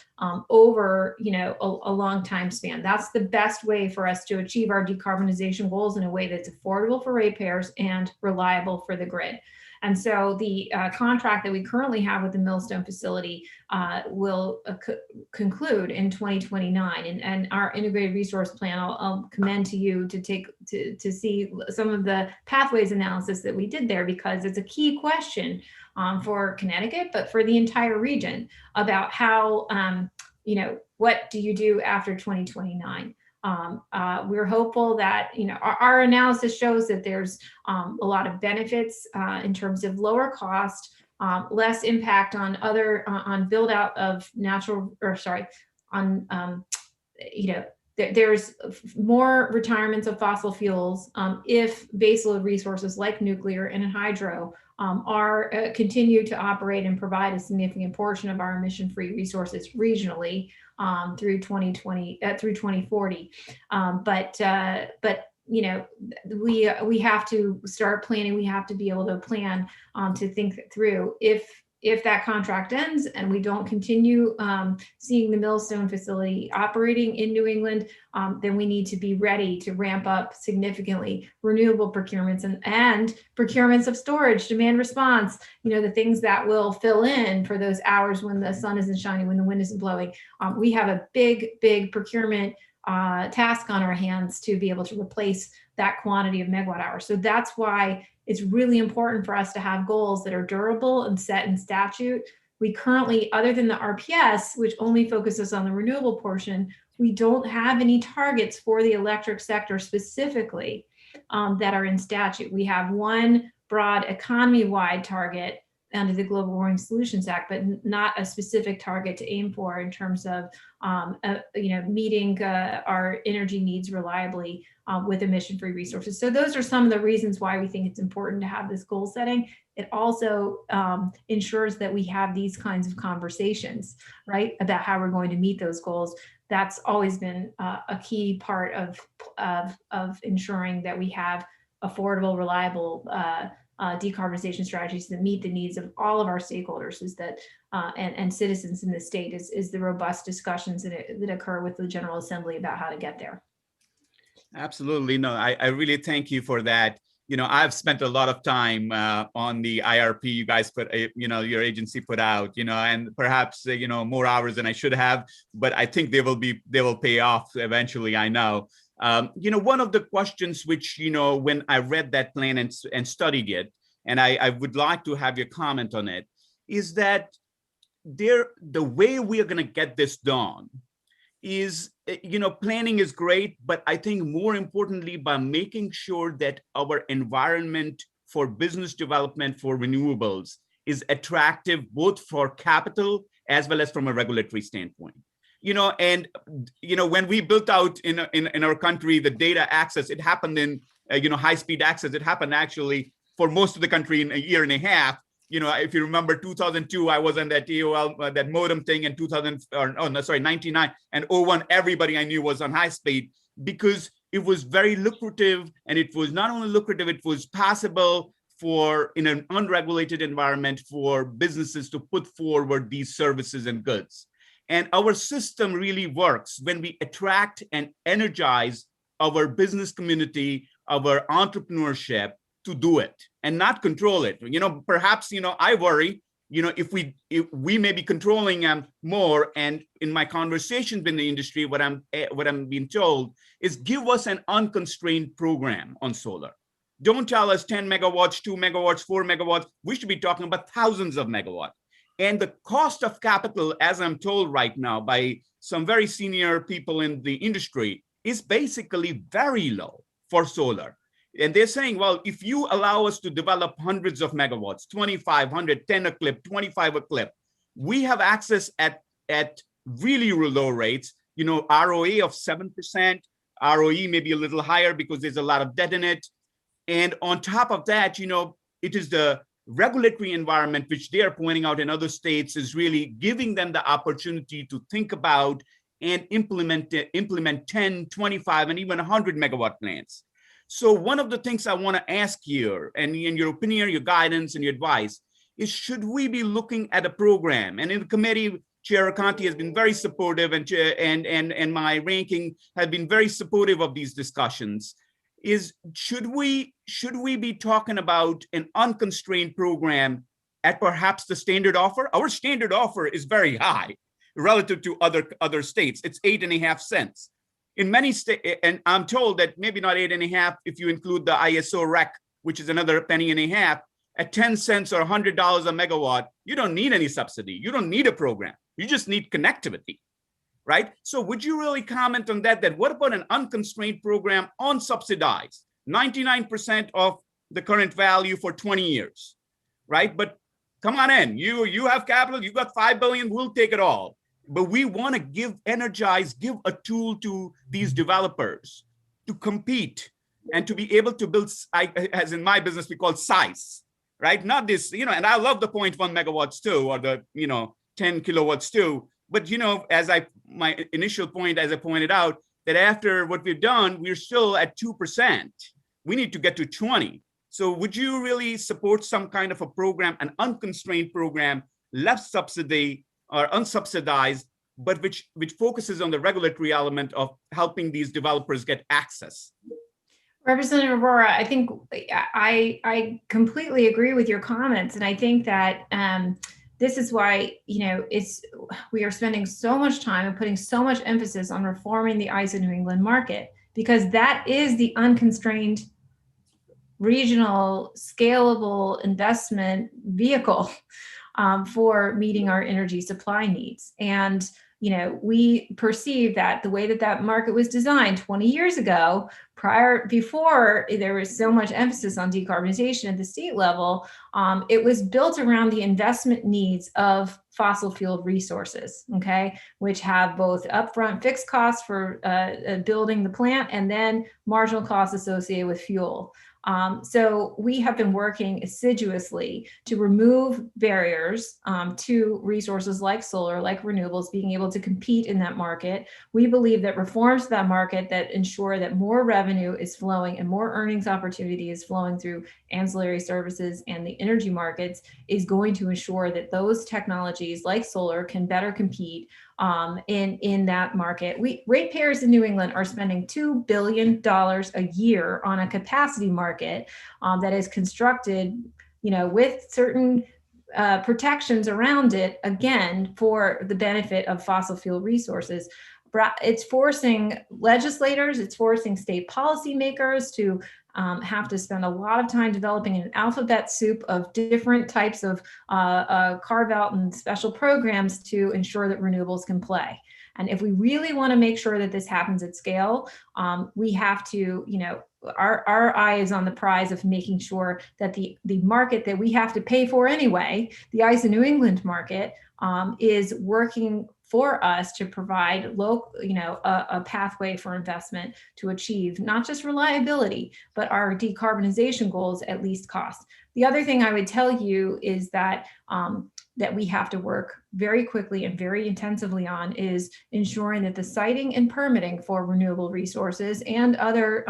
Speaker 3: over a long time span. That's the best way for us to achieve our decarbonization goals in a way that's affordable for ratepayers and reliable for the grid. And so the contract that we currently have with the Millstone facility will conclude in 2029. And our integrated resource plan, I'll commend to you to see some of the pathways analysis that we did there, because it's a key question for Connecticut, but for the entire region, about how, what do you do after 2029? We're hopeful that, our analysis shows that there's a lot of benefits in terms of lower cost, less impact on on build out of there's more retirements of fossil fuels if baseload resources like nuclear and hydro are continue to operate and provide a significant portion of our emission-free resources regionally through 2040. But you know, we have to start planning. We have to be able to plan to think through if that contract ends and we don't continue seeing the Millstone facility operating in New England, then we need to be ready to ramp up significantly renewable procurements and procurements of storage, demand response, you know, the things that will fill in for those hours when the sun isn't shining, when the wind isn't blowing. We have a big procurement task on our hands to be able to replace that quantity of megawatt hours. So that's why it's really important for us to have goals that are durable and set in statute. We currently, other than the RPS, which only focuses on the renewable portion, we don't have any targets for the electric sector specifically that are in statute. We have one broad economy-wide target under the Global Warming Solutions Act, but not a specific target to aim for in terms of you know, meeting our energy needs reliably with emission-free resources. So those are some of the reasons why we think it's important to have this goal setting. It also ensures that we have these kinds of conversations, right, about how we're going to meet those goals. That's always been a key part of ensuring that we have affordable, reliable decarbonization strategies that meet the needs of all of our stakeholders, is that and citizens in the state, is the robust discussions that occur with the General Assembly about how to get there.
Speaker 12: Absolutely. No, I really thank you for that. You know, I've spent a lot of time on the IRP you guys put, you know, your agency put out, you know, and perhaps, you know, more hours than I should have, but I think they will pay off eventually, I know. You know, one of the questions which, you know, when I read that plan and studied it, and I would like to have your comment on it, is that the way we are going to get this done is, you know, planning is great, but I think more importantly, by making sure that our environment for business development for renewables is attractive, both for capital as well as from a regulatory standpoint. You know, and, you know, when we built out in our country, the data access, it happened in, you know, high-speed access, it happened actually for most of the country in a year and a half. You know, if you remember 2002, I was on that AOL, that modem thing in 99, and 01, everybody I knew was on high speed because it was very lucrative. And it was not only lucrative, it was possible for, in an unregulated environment, for businesses to put forward these services and goods. And our system really works when we attract and energize our business community, our entrepreneurship, to do it and not control it. You know, perhaps, you know, I worry, you know, if we may be controlling more. And in my conversations in the industry, what I'm being told is give us an unconstrained program on solar. Don't tell us 10 megawatts, 2 megawatts, 4 megawatts. We should be talking about thousands of megawatts. And the cost of capital, as I'm told right now by some very senior people in the industry, is basically very low for solar. And they're saying, well, if you allow us to develop hundreds of megawatts, 2,500, 10 a clip, 25 a clip, we have access at really low rates, you know, ROE of 7%, ROE may be a little higher because there's a lot of debt in it. And on top of that, you know, it is the regulatory environment, which they are pointing out in other states, is really giving them the opportunity to think about and implement 10, 25, and even 100 megawatt plants. So one of the things I want to ask here, and in your opinion, your guidance and your advice, is should we be looking at a program? And in the committee, Chair Conti has been very supportive, and my ranking has been very supportive of these discussions. Is should we be talking about an unconstrained program at perhaps the standard offer? Our standard offer is very high relative to other states. It's 8.5 cents. In many states, and I'm told that maybe not 8.5 if you include the ISO rec, which is another penny and a half, at 10 cents or $100 a megawatt, you don't need any subsidy. You don't need a program. You just need connectivity, right? So would you really comment on that? That what about an unconstrained program unsubsidized, 99% of the current value for 20 years, right? But come on in, you have capital, you got $5 billion, we'll take it all. But we want to give a tool to these developers to compete and to be able to build, as in my business, we call size, right? Not this, you know, and I love the 0.1 megawatts too, or the, you know, 10 kilowatts too. But, you know, my initial point, as I pointed out, that after what we've done, we're still at 2%. We need to get to 20. So would you really support some kind of a program, an unconstrained program, less subsidy or unsubsidized, but which focuses on the regulatory element of helping these developers get access?
Speaker 3: Representative Aurora, I think I completely agree with your comments, and I think that this is why we are spending so much time and putting so much emphasis on reforming the ISO New England market, because that is the unconstrained regional scalable investment vehicle for meeting our energy supply needs. And we perceive that the way that market was designed 20 years ago, before there was so much emphasis on decarbonization at the state level, it was built around the investment needs of fossil fuel resources, okay, which have both upfront fixed costs for building the plant and then marginal costs associated with fuel. So we have been working assiduously to remove barriers to resources like solar, like renewables, being able to compete in that market. We believe that reforms to that market that ensure that more revenue is flowing and more earnings opportunity is flowing through ancillary services and the energy markets is going to ensure that those technologies like solar can better compete in that market. Ratepayers in New England are spending $2 billion a year on a capacity market that is constructed, with certain protections around it, again, for the benefit of fossil fuel resources. It's forcing legislators, it's forcing state policymakers to have to spend a lot of time developing an alphabet soup of different types of carve out and special programs to ensure that renewables can play. And if we really want to make sure that this happens at scale, we have to, our eye is on the prize of making sure that the market that we have to pay for anyway, the ISO New England market, is working for us to provide a pathway for investment to achieve not just reliability, but our decarbonization goals at least cost. The other thing I would tell you is that that we have to work very quickly and very intensively on is ensuring that the siting and permitting for renewable resources and other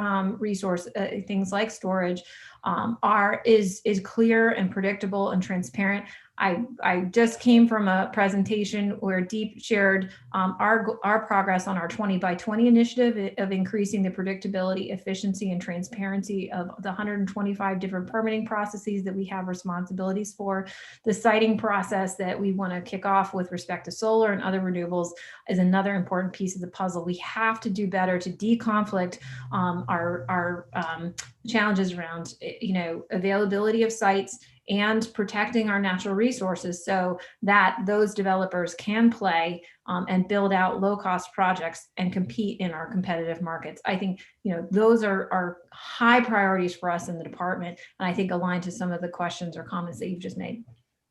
Speaker 3: things like storage is clear and predictable and transparent. I just came from a presentation where Deep shared our progress on our 20 by 20 initiative of increasing the predictability, efficiency, and transparency of the 125 different permitting processes that we have responsibilities for. The siting process that we want to kick off with respect to solar and other renewables is another important piece of the puzzle. We have to do better to deconflict our challenges around availability of sites and protecting our natural resources so that those developers can play and build out low-cost projects and compete in our competitive markets. I think those are high priorities for us in the department, and I think align to some of the questions or comments that you've just made.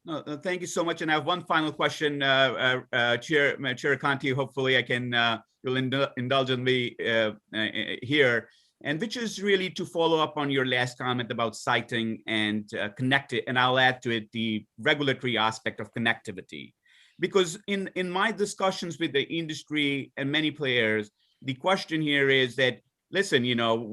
Speaker 12: No, thank you so much. And I have one final question, Chair Conti. Hopefully, I can you'll indulge me here. And which is really to follow up on your last comment about siting and connected, and I'll add to it the regulatory aspect of connectivity. Because in my discussions with the industry and many players, the question here is that, listen,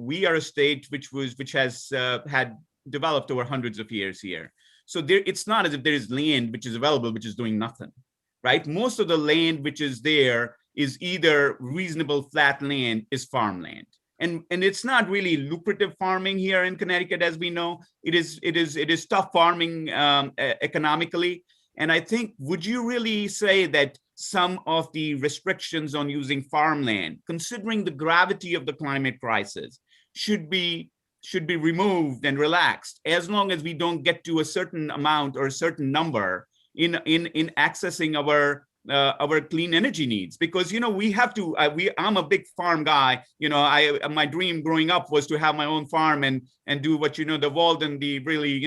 Speaker 12: we are a state which has had developed over hundreds of years here. So it's not as if there is land which is available, which is doing nothing, right? Most of the land which is there is either reasonable flat land, is farmland. And it's not really lucrative farming here in Connecticut, as we know. It is tough farming economically. And I think, would you really say that some of the restrictions on using farmland, considering the gravity of the climate crisis, should be removed and relaxed, as long as we don't get to a certain amount or a certain number in accessing our clean energy needs? Because we have to. I'm a big farm guy. My dream growing up was to have my own farm and do what the Walden, the really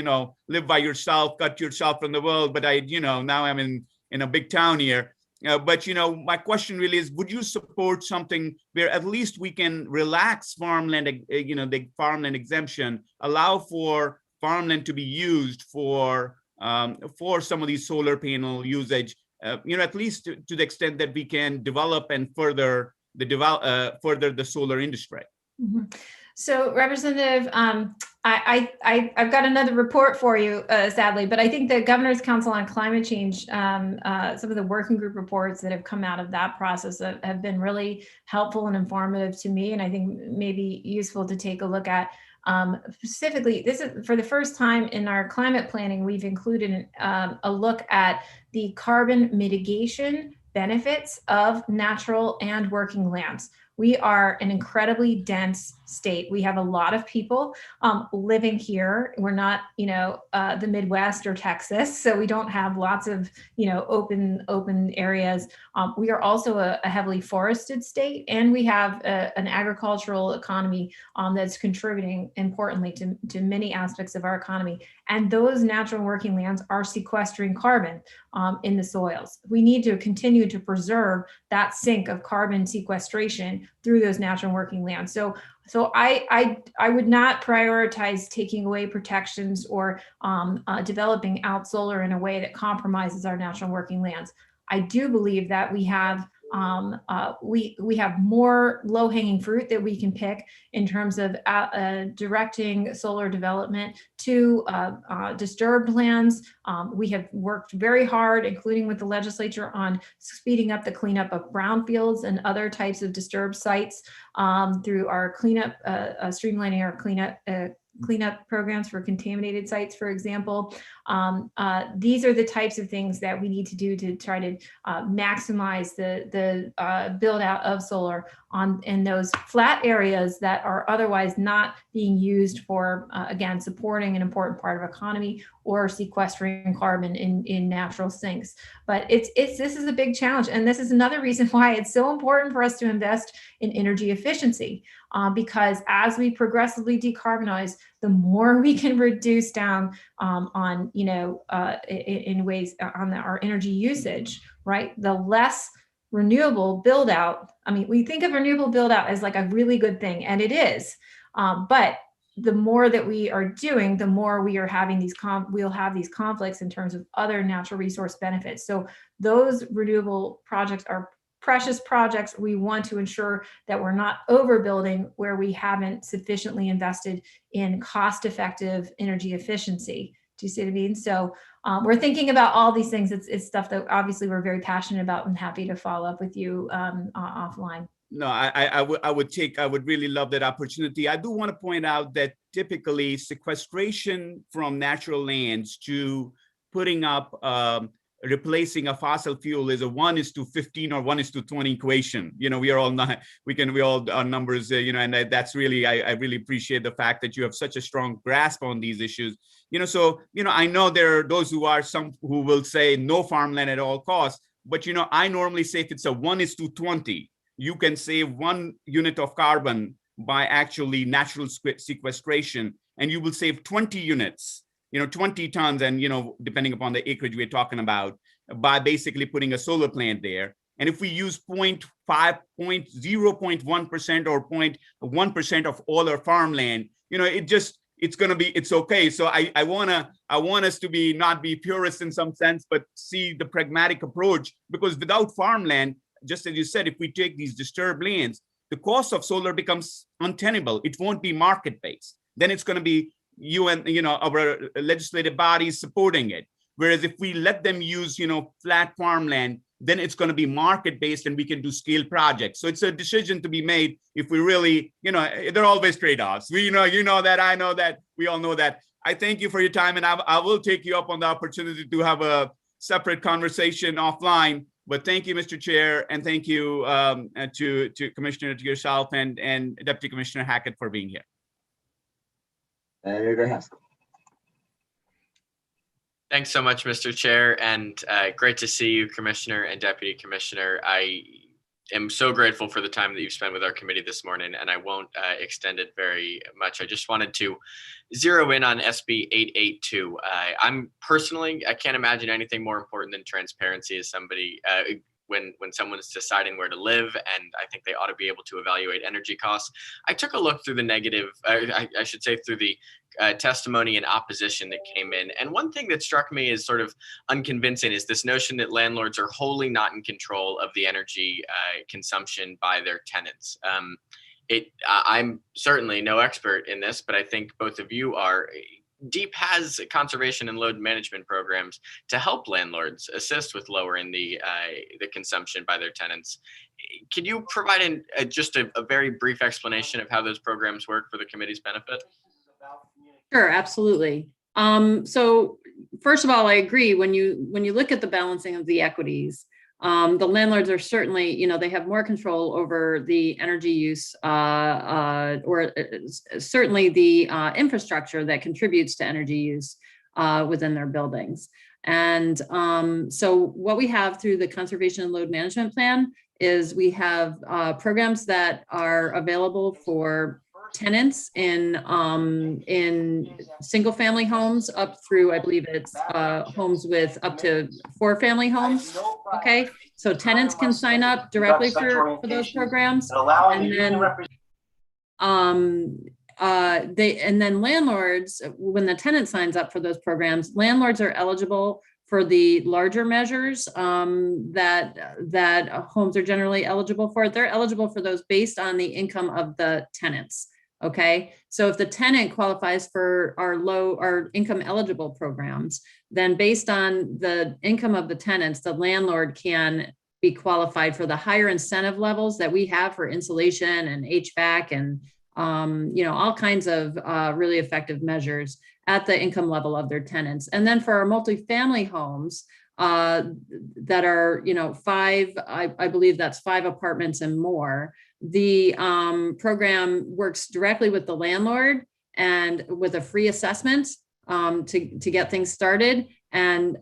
Speaker 12: live by yourself, cut yourself from the world. But now I'm in a big town here. But my question really is: would you support something where at least we can relax farmland, the farmland exemption, allow for farmland to be used for some of these solar panel usage? At least to the extent that we can develop and further further the solar industry.
Speaker 3: Mhm. So Representative, I've got another report for you, sadly, but I think the Governor's Council on Climate Change, some of the working group reports that have come out of that process have been really helpful and informative to me, and I think maybe useful to take a look at. Specifically, this is for the first time in our climate planning, we've included a look at the carbon mitigation benefits of natural and working lands. We are an incredibly dense state. We have a lot of people living here. We're not, the Midwest or Texas, so we don't have lots of, open areas. We are also a heavily forested state, and we have an agricultural economy that's contributing importantly to many aspects of our economy. And those natural working lands are sequestering carbon in the soils. We need to continue to preserve that sink of carbon sequestration through those natural working lands. So I would not prioritize taking away protections or developing out solar in a way that compromises our natural working lands. I do believe that we have we have more low-hanging fruit that we can pick in terms of directing solar development to disturbed lands. We have worked very hard, including with the legislature, on speeding up the cleanup of brownfields and other types of disturbed sites through our cleanup, streamlining our cleanup programs for contaminated sites, for example. These are the types of things that we need to do to try to maximize the build out of solar in those flat areas that are otherwise not being used for, again, supporting an important part of economy or sequestering carbon in natural sinks. But this is a big challenge. And this is another reason why it's so important for us to invest in energy efficiency, because as we progressively decarbonize, the more we can reduce down on, in ways on our energy usage, right? The less renewable build out. I mean, we think of renewable build out as like a really good thing, and it is. But the more that we are doing, the more we are having we'll have these conflicts in terms of other natural resource benefits. So those renewable projects are precious projects. We want to ensure that we're not overbuilding where we haven't sufficiently invested in cost-effective energy efficiency. Do you see what I mean? So we're thinking about all these things. It's stuff that obviously we're very passionate about, and happy to follow up with you offline.
Speaker 12: No, I would really love that opportunity. I do want to point out that typically sequestration from natural lands to putting up replacing a fossil fuel is a 1:15 or 1:20 equation. We are all not, we all are numbers, and that's really, I really appreciate the fact that you have such a strong grasp on these issues. So, I know there are those some who will say no farmland at all costs, but, I normally say if it's a 1:20, you can save 1 unit of carbon by actually natural sequestration, and you will save 20 units. 20 tons, and, depending upon the acreage we're talking about, by basically putting a solar plant there. And if we use 0.1% or 0.1% of all our farmland, it's okay. So I want us to not be purists in some sense, but see the pragmatic approach, because without farmland, just as you said, if we take these disturbed lands, the cost of solar becomes untenable. It won't be market-based. Then it's going to be our legislative bodies supporting it. Whereas if we let them use, flat farmland, then it's going to be market-based and we can do scale projects. So it's a decision to be made if we really, there are always trade-offs. You know that, I know that, we all know that. I thank you for your time, and I will take you up on the opportunity to have a separate conversation offline. But thank you, Mr. Chair, and thank you to Commissioner, to yourself and Deputy Commissioner Hackett for being here.
Speaker 2: Senator Haskell.
Speaker 13: Thanks so much, Mr. Chair, and great to see you, Commissioner and Deputy Commissioner. I am so grateful for the time that you've spent with our committee this morning, and I won't extend it very much. I just wanted to zero in on SB 882. I can't imagine anything more important than transparency as somebody, when someone's deciding where to live, and I think they ought to be able to evaluate energy costs. I took a look through the negative, I should say through the testimony and opposition that came in. And one thing that struck me as sort of unconvincing is this notion that landlords are wholly not in control of the energy consumption by their tenants. I'm certainly no expert in this, but I think both of you are. DEEP has conservation and load management programs to help landlords assist with lowering the consumption by their tenants. Can you provide just a very brief explanation of how those programs work for the committee's benefit?
Speaker 6: Sure, absolutely. So first of all, I agree when you look at the balancing of the equities, the landlords are certainly, they have more control over the energy use or certainly the infrastructure that contributes to energy use within their buildings. And so what we have through the Conservation and Load Management Plan is we have programs that are available for tenants in single family homes up through, I believe it's homes with up to 4 family homes. Okay, so tenants can sign up directly for those programs, and then landlords, when the tenant signs up for those programs, landlords are eligible for the larger measures that homes are generally eligible for. They're eligible for those based on the income of the tenants. Okay, so if the tenant qualifies for our income eligible programs, then based on the income of the tenants, the landlord can be qualified for the higher incentive levels that we have for insulation and HVAC and all kinds of really effective measures at the income level of their tenants. And then for our multifamily homes that are 5, I believe that's 5 apartments and more, the program works directly with the landlord and with a free assessment to get things started, and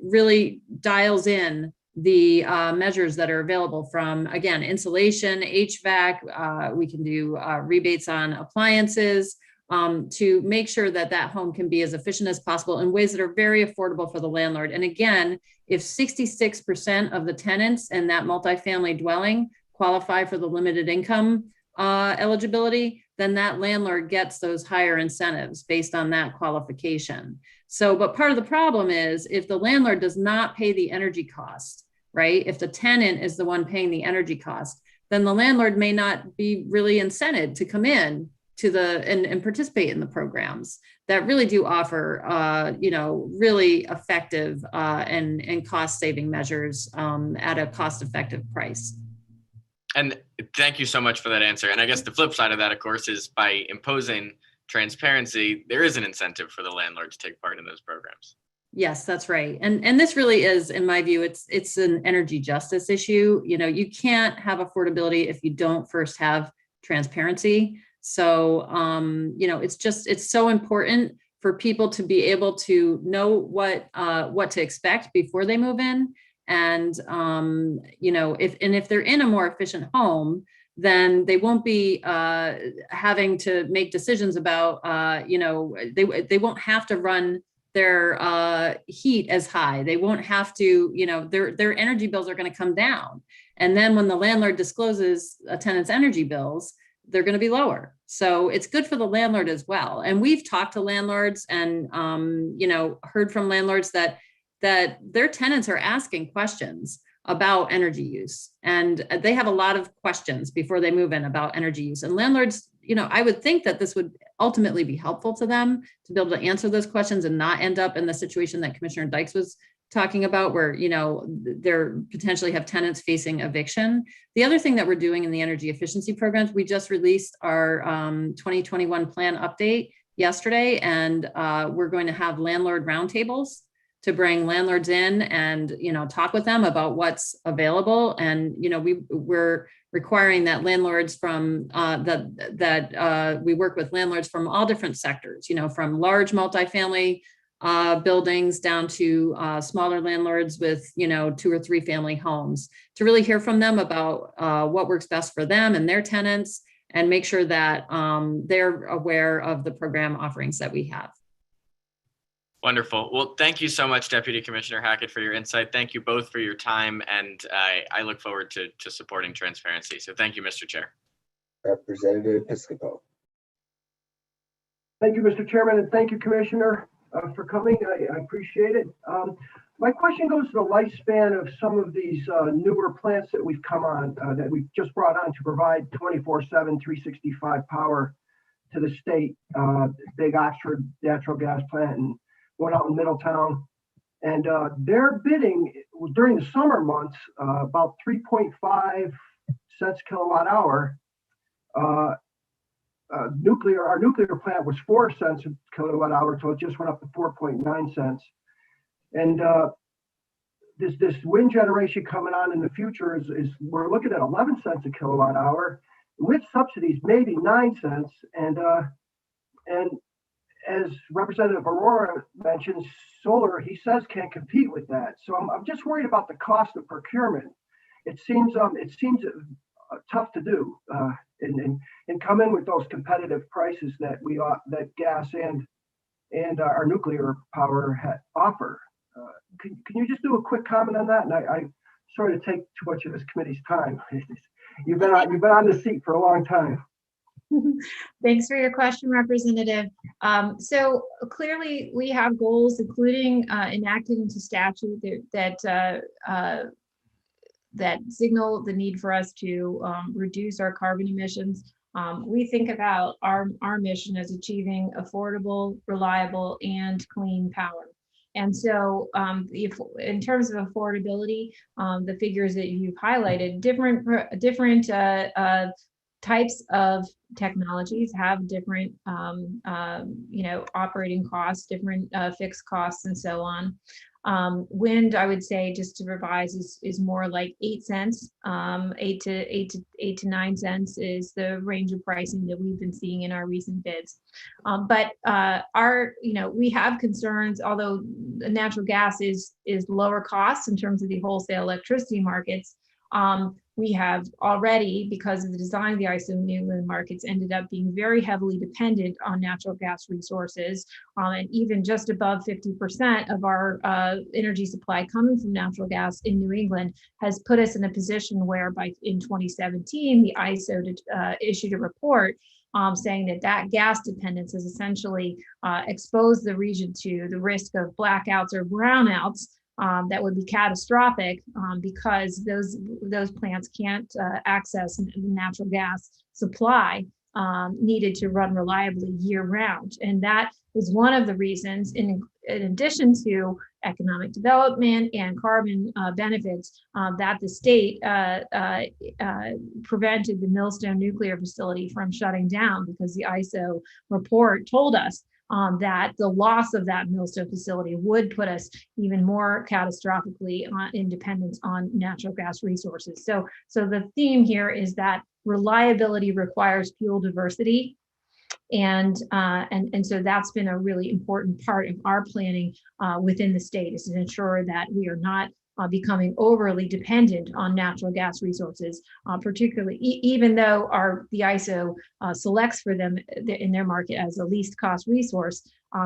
Speaker 6: really dials in the measures that are available from, again, insulation, HVAC, we can do rebates on appliances to make sure that that home can be as efficient as possible in ways that are very affordable for the landlord. And again, if 66% of the tenants in that multifamily dwelling qualify for the limited income eligibility, then that landlord gets those higher incentives based on that qualification. So, but part of the problem is if the landlord does not pay the energy cost, right? If the tenant is the one paying the energy cost, then the landlord may not be really incented to come in to and participate in the programs that really do offer, really effective and cost-saving measures at a cost-effective price.
Speaker 13: And thank you so much for that answer. And I guess the flip side of that, of course, is by imposing transparency, there is an incentive for the landlord to take part in those programs.
Speaker 6: Yes, that's right. And this really is, in my view, it's an energy justice issue. You can't have affordability if you don't first have transparency. So, it's so important for people to be able to know what to expect before they move in. And, if they're in a more efficient home, then they won't be having to make decisions about, they won't have to run their heat as high. They won't have to, their energy bills are going to come down. And then when the landlord discloses a tenant's energy bills, they're going to be lower. So it's good for the landlord as well. And we've talked to landlords and, heard from landlords that their tenants are asking questions about energy use. And they have a lot of questions before they move in about energy use. And landlords, I would think that this would ultimately be helpful to them to be able to answer those questions and not end up in the situation that Commissioner Dykes was talking about, where, they're potentially have tenants facing eviction. The other thing that we're doing in the energy efficiency programs, we just released our 2021 plan update yesterday, and we're going to have landlord roundtables to bring landlords in and, talk with them about what's available. And, we're requiring that landlords from we work with landlords from all different sectors, from large multifamily buildings down to smaller landlords with 2 or 3 family homes, to really hear from them about what works best for them and their tenants, and make sure that they're aware of the program offerings that we have.
Speaker 13: Wonderful. Well, thank you so much, Deputy Commissioner Hackett, for your insight. Thank you both for your time, and I look forward to supporting transparency. So thank you, Mr. Chair.
Speaker 2: Representative Piscopo.
Speaker 14: Thank you, Mr. Chairman, and thank you, Commissioner, for coming. I appreciate it. My question goes to the lifespan of some of these newer plants that we've come on, that we've just brought on to provide 24/7, 365 power to the state. Big Oxford natural gas plant and one out in Middletown. And they're bidding during the summer months about 3.5 cents kilowatt hour. Our nuclear plant was 4 cents a kilowatt hour, so it just went up to 4.9 cents. And this wind generation coming on in the future is we're looking at 11 cents a kilowatt hour with subsidies, maybe 9 cents. And as Representative Aurora mentions, solar, he says, can't compete with that. So I'm just worried about the cost of procurement. It seems tough to do and come in with those competitive prices that that gas and our nuclear power offer. Can you just do a quick comment on that? And I sorry to take too much of this committee's time. You've been on the seat for a long time.
Speaker 3: Thanks for your question, Representative. So clearly we have goals, including enacted into statute that signal the need for us to reduce our carbon emissions. We think about our mission as achieving affordable, reliable, and clean power. And so if in terms of affordability, the figures that you've highlighted, different types of technologies have different operating costs, different fixed costs, and so on. Wind, I would say, just to revise, is more like 8 cents. 8 to 9 cents is the range of pricing that we've been seeing in our recent bids. But we have concerns, although natural gas is lower cost in terms of the wholesale electricity markets. We have already, because of the design of the ISO New England markets, ended up being very heavily dependent on natural gas resources, and even just above 50% of our energy supply coming from natural gas in New England has put us in a position where in 2017, the ISO issued a report saying that gas dependence has essentially exposed the region to the risk of blackouts or brownouts that would be catastrophic because those plants can't access the natural gas supply needed to run reliably year round. And that is one of the reasons, in addition to economic development and carbon benefits, that the state prevented the Millstone nuclear facility from shutting down, because the ISO report told us that the loss of that Millstone facility would put us even more catastrophically in dependence on natural gas resources. So the theme here is that reliability requires fuel diversity. And so that's been a really important part of our planning within the state, is to ensure that we are not becoming overly dependent on natural gas resources, particularly even though the ISO selects for them in their market as a least cost resource.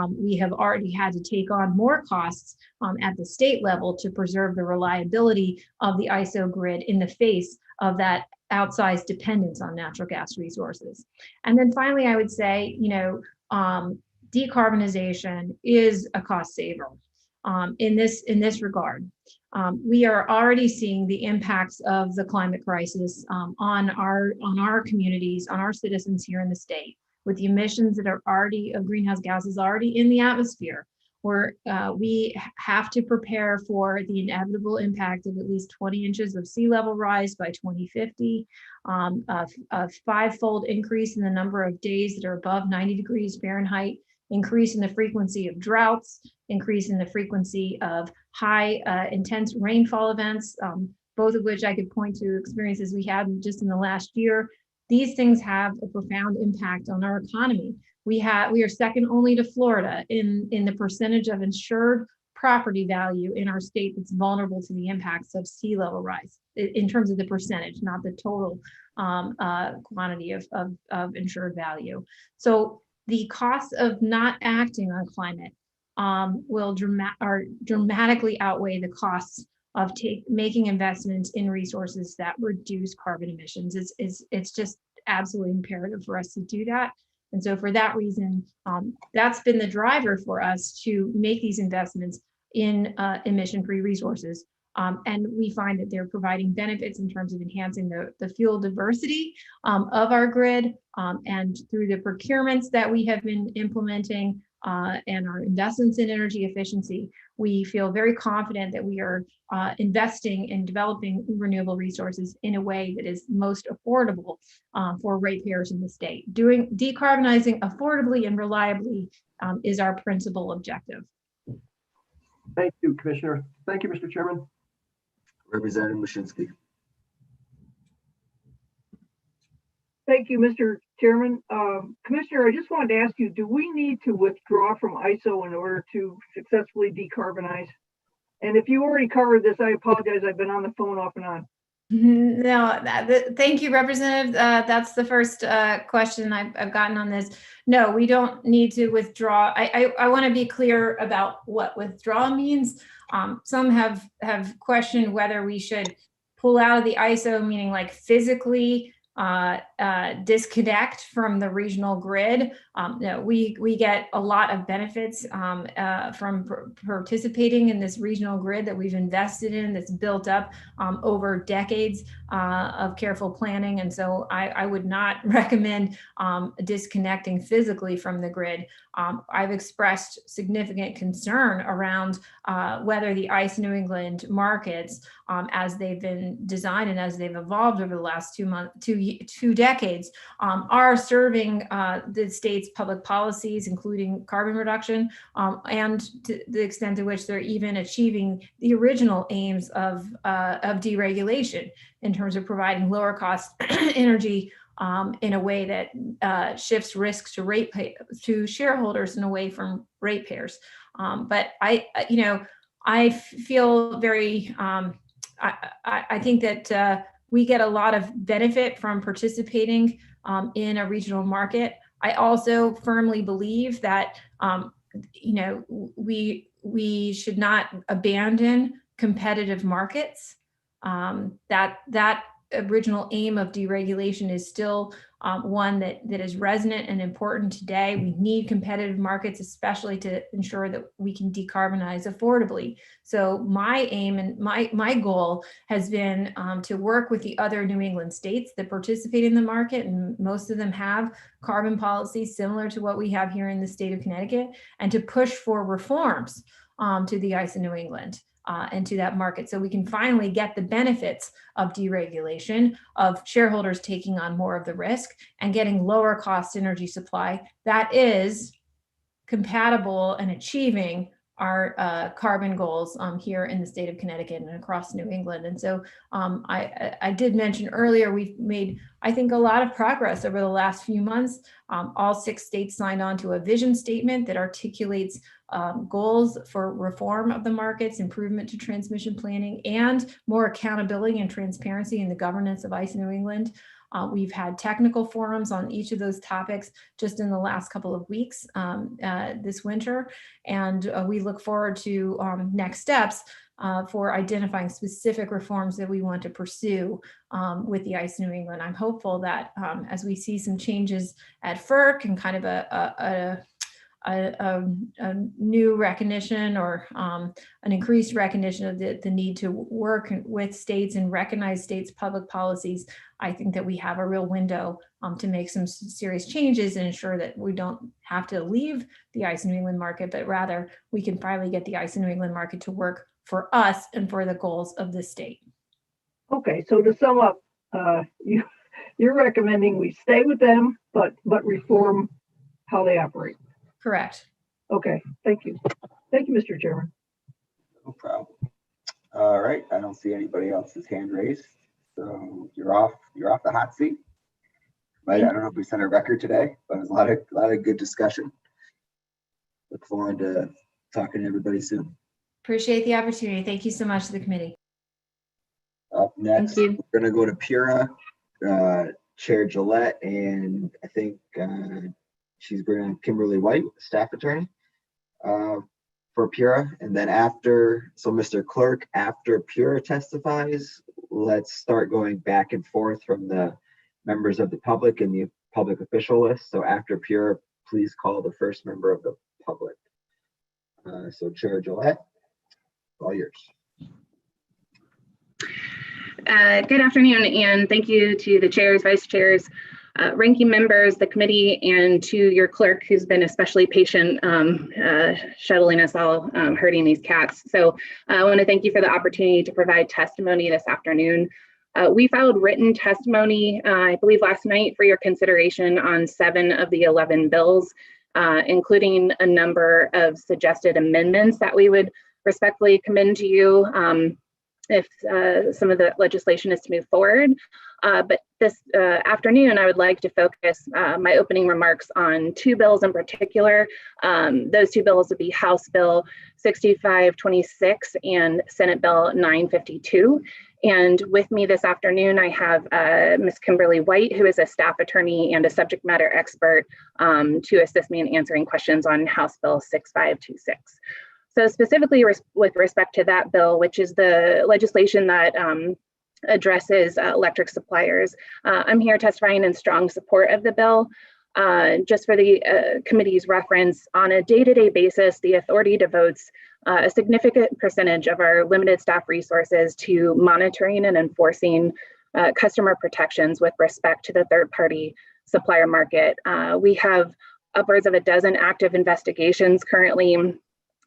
Speaker 3: We have already had to take on more costs at the state level to preserve the reliability of the ISO grid in the face of that outsized dependence on natural gas resources. And then finally, I would say, decarbonization is a cost saver in this regard. We are already seeing the impacts of the climate crisis on our communities, on our citizens here in the state, with the emissions that are already of greenhouse gases already in the atmosphere. We have to prepare for the inevitable impact of at least 20 inches of sea level rise by 2050, a five-fold increase in the number of days that are above 90 degrees Fahrenheit, increase in the frequency of droughts, increase in the frequency of high intense rainfall events, both of which I could point to experiences we had just in the last year. These things have a profound impact on our economy. We are second only to Florida in the percentage of insured property value in our state that's vulnerable to the impacts of sea level rise, in terms of the percentage, not the total quantity of insured value. So the cost of not acting on climate will dramatically outweigh the costs of making investments in resources that reduce carbon emissions. It's just absolutely imperative for us to do that. And so for that reason, that's been the driver for us to make these investments in emission-free resources. And we find that they're providing benefits in terms of enhancing the fuel diversity of our grid, and through the procurements that we have been implementing and our investments in energy efficiency, we feel very confident that we are investing in developing renewable resources in a way that is most affordable for ratepayers in the state. Decarbonizing affordably and reliably is our principal objective.
Speaker 14: Thank you, Commissioner. Thank you, Mr. Chairman.
Speaker 2: Representative Mushinski.
Speaker 15: Thank you, Mr. Chairman. Commissioner, I just wanted to ask you, do we need to withdraw from ISO in order to successfully decarbonize? And if you already covered this, I apologize. I've been on the phone off and on.
Speaker 3: No, thank you, Representative. That's the first question I've gotten on this. No, we don't need to withdraw. I want to be clear about what withdraw means. Some have questioned whether we should pull out of the ISO, meaning like physically disconnect from the regional grid. No, we get a lot of benefits from participating in this regional grid that we've invested in, that's built up over decades of careful planning. And so I would not recommend disconnecting physically from the grid. I've expressed significant concern around whether the ICE New England markets, as they've been designed and as they've evolved over the last 2 decades, are serving the state's public policies, including carbon reduction, and to the extent to which they're even achieving the original aims of deregulation in terms of providing lower cost energy in a way that shifts risks to shareholders and away from ratepayers. But I feel very, I think that we get a lot of benefit from participating in a regional market. I also firmly believe that we should not abandon competitive markets. That original aim of deregulation is still one that is resonant and important today. We need competitive markets, especially to ensure that we can decarbonize affordably. So my aim and my goal has been to work with the other New England states that participate in the market, and most of them have carbon policies similar to what we have here in the state of Connecticut, and to push for reforms to the ICE in New England. And to that market, so we can finally get the benefits of deregulation, of shareholders taking on more of the risk, and getting lower cost energy supply that is compatible and achieving our carbon goals here in the state of Connecticut and across New England. And so I did mention earlier, we've made, I think, a lot of progress over the last few months. All 6 states signed on to a vision statement that articulates goals for reform of the markets, improvement to transmission planning, and more accountability and transparency in the governance of ICE New England. We've had technical forums on each of those topics just in the last couple of weeks this winter, and we look forward to next steps for identifying specific reforms that we want to pursue with the ICE New England. I'm hopeful that as we see some changes at FERC and kind of a new recognition or an increased recognition of the need to work with states and recognize states' public policies, I think that we have a real window to make some serious changes and ensure that we don't have to leave the ICE New England market, but rather we can finally get the ICE New England market to work for us and for the goals of the state.
Speaker 15: Okay, so to sum up, you're recommending we stay with them, but reform how they operate.
Speaker 3: Correct.
Speaker 15: Okay, thank you. Thank you, Mr. Chairman.
Speaker 2: No problem. All right, I don't see anybody else's hand raised, so you're off the hot seat. I don't know if we set a record today, but it was a lot of good discussion. Look forward to talking to everybody soon.
Speaker 3: Appreciate the opportunity. Thank you so much to the committee.
Speaker 2: Up next, we're going to go to PURA, Chair Gillette, and I think she's bringing Kimberly White, staff attorney. for PURA. And then after, so Mr. Clerk, after PURA testifies, let's start going back and forth from the members of the public and the public official list. So after PURA, please call the first member of the public. So Chair Gillette, all yours.
Speaker 16: Good afternoon, and thank you to the chairs, vice chairs, ranking members, the committee, and to your clerk, who's been especially patient shuttling us all, herding these cats. So I want to thank you for the opportunity to provide testimony this afternoon. We filed written testimony, I believe last night, for your consideration on 7 of the 11 bills, including a number of suggested amendments that we would respectfully commend to you if some of the legislation is to move forward. But this afternoon, I would like to focus my opening remarks on 2 bills in particular. Those 2 bills would be House Bill 6526 and Senate Bill 952. And with me this afternoon, I have Ms. Kimberly White, who is a staff attorney and a subject matter expert to assist me in answering questions on House Bill 6526. So specifically with respect to that bill, which is the legislation that addresses electric suppliers, I'm here testifying in strong support of the bill. Just for the committee's reference, on a day-to-day basis, the authority devotes a significant percentage of our limited staff resources to monitoring and enforcing customer protections with respect to the third-party supplier market. We have upwards of a dozen active investigations currently,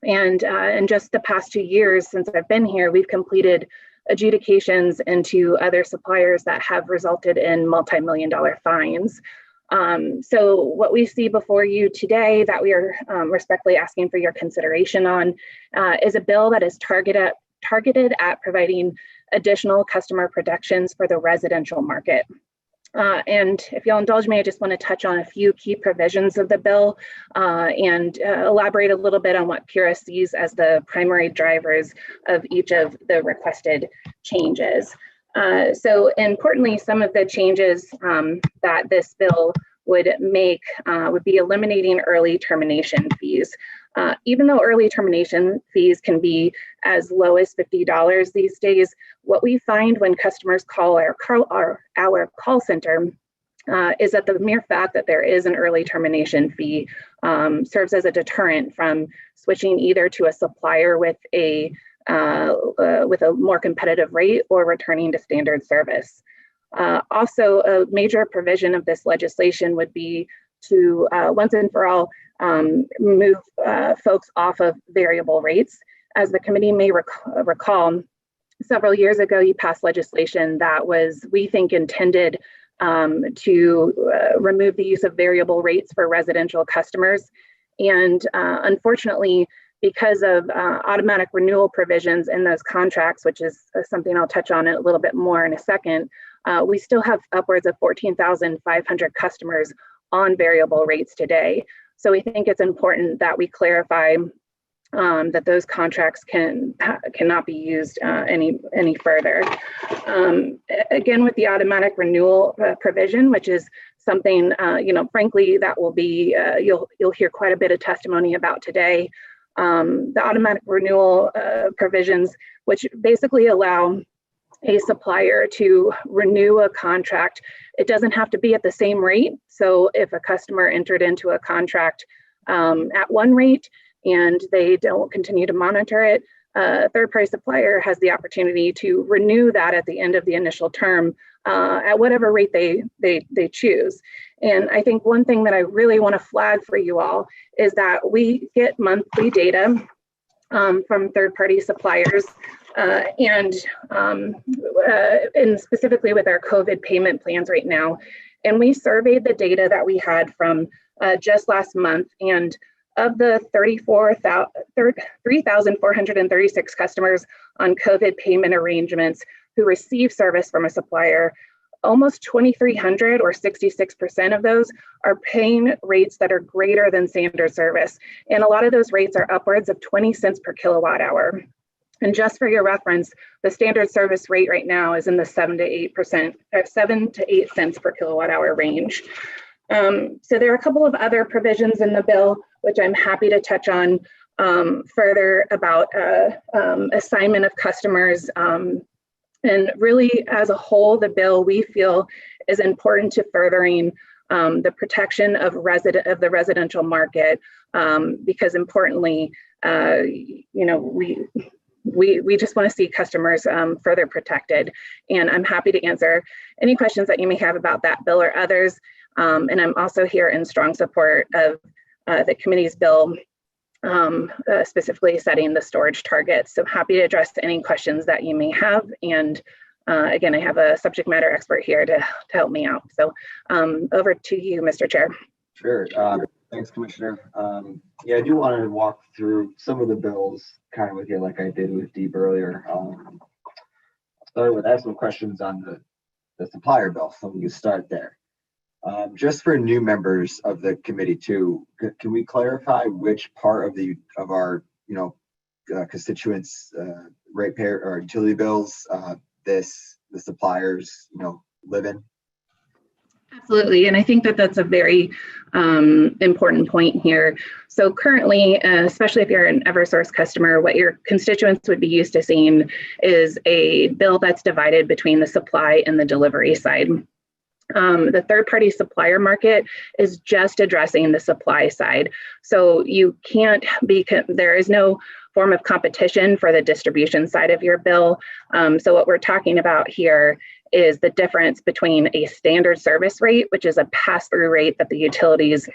Speaker 16: and in just the past 2 years since I've been here, we've completed adjudications into other suppliers that have resulted in multi-million-dollar fines. So what we see before you today that we are respectfully asking for your consideration on is a bill that is targeted at providing additional customer protections for the residential market. And if you'll indulge me, I just want to touch on a few key provisions of the bill and elaborate a little bit on what PURA sees as the primary drivers of each of the requested changes. So importantly, some of the changes that this bill would make would be eliminating early termination fees. Even though early termination fees can be as low as $50 these days, what we find when customers call our call center is that the mere fact that there is an early termination fee serves as a deterrent from switching either to a supplier with a more competitive rate or returning to standard service. Also, a major provision of this legislation would be to once and for all move folks off of variable rates. As the committee may recall, several years ago, you passed legislation that was, we think, intended to remove the use of variable rates for residential customers. And unfortunately, because of automatic renewal provisions in those contracts, which is something I'll touch on a little bit more in a second, we still have upwards of 14,500 customers on variable rates today. So we think it's important that we clarify that those contracts cannot be used any further. Again, with the automatic renewal provision, which is something frankly that will be you'll hear quite a bit of testimony about today. The automatic renewal provisions, which basically allow a supplier to renew a contract. It doesn't have to be at the same rate. So if a customer entered into a contract at one rate and they don't continue to monitor it, a third-party supplier has the opportunity to renew that at the end of the initial term at whatever rate they choose. And I think one thing that I really want to flag for you all is that we get monthly data from third-party suppliers and specifically with our COVID payment plans right now. And we surveyed the data that we had from just last month, and of the 3,436 customers on COVID payment arrangements who receive service from a supplier, almost 2,300 or 66% of those are paying rates that are greater than standard service. And a lot of those rates are upwards of 20 cents per kilowatt hour. And just for your reference, the standard service rate right now is in the 7 to 8 cents per kilowatt hour range. So there are a couple of other provisions in the bill, which I'm happy to touch on. further about assignment of customers. And really, as a whole, the bill we feel is important to furthering the protection of the residential market, because importantly, we just want to see customers further protected. And I'm happy to answer any questions that you may have about that bill or others. And I'm also here in strong support of the committee's bill, specifically setting the storage targets. So happy to address any questions that you may have. And again, I have a subject matter expert here to help me out. So over to you, Mr. Chair.
Speaker 2: Sure. Thanks, Commissioner. Yeah, I do want to walk through some of the bills kind of with you like I did with Deep earlier. I'll start with, I have some questions on the supplier bill, so we can start there. Just for new members of the committee too, can we clarify which part of our constituents ratepayer or utility bills the suppliers live in?
Speaker 16: Absolutely, and I think that that's a very important point here. So currently, especially if you're an Eversource customer, what your constituents would be used to seeing is a bill that's divided between the supply and the delivery side. The third-party supplier market is just addressing the supply side. So you can't there is no form of competition for the distribution side of your bill. So what we're talking about here is the difference between a standard service rate, which is a pass-through rate that the utilities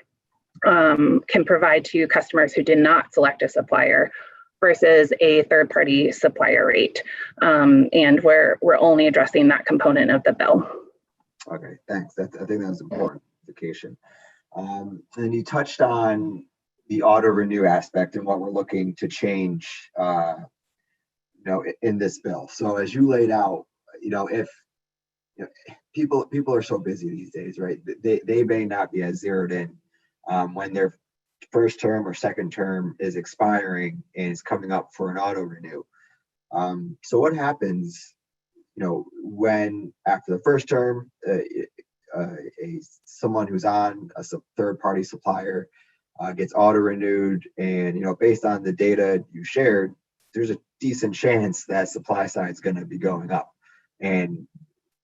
Speaker 16: can provide to customers who did not select a supplier, versus a third-party supplier rate. And we're only addressing that component of the bill.
Speaker 2: Okay, thanks. I think that was important clarification. And you touched on the auto-renew aspect and what we're looking to change, in this bill. So as you laid out, if people are so busy these days, right? They may not be as zeroed in when their first term or second term is expiring and is coming up for an auto-renew. So what happens? When after the first term, someone who's on a third-party supplier gets auto-renewed, and based on the data you shared, there's a decent chance that supply side is going to be going up, and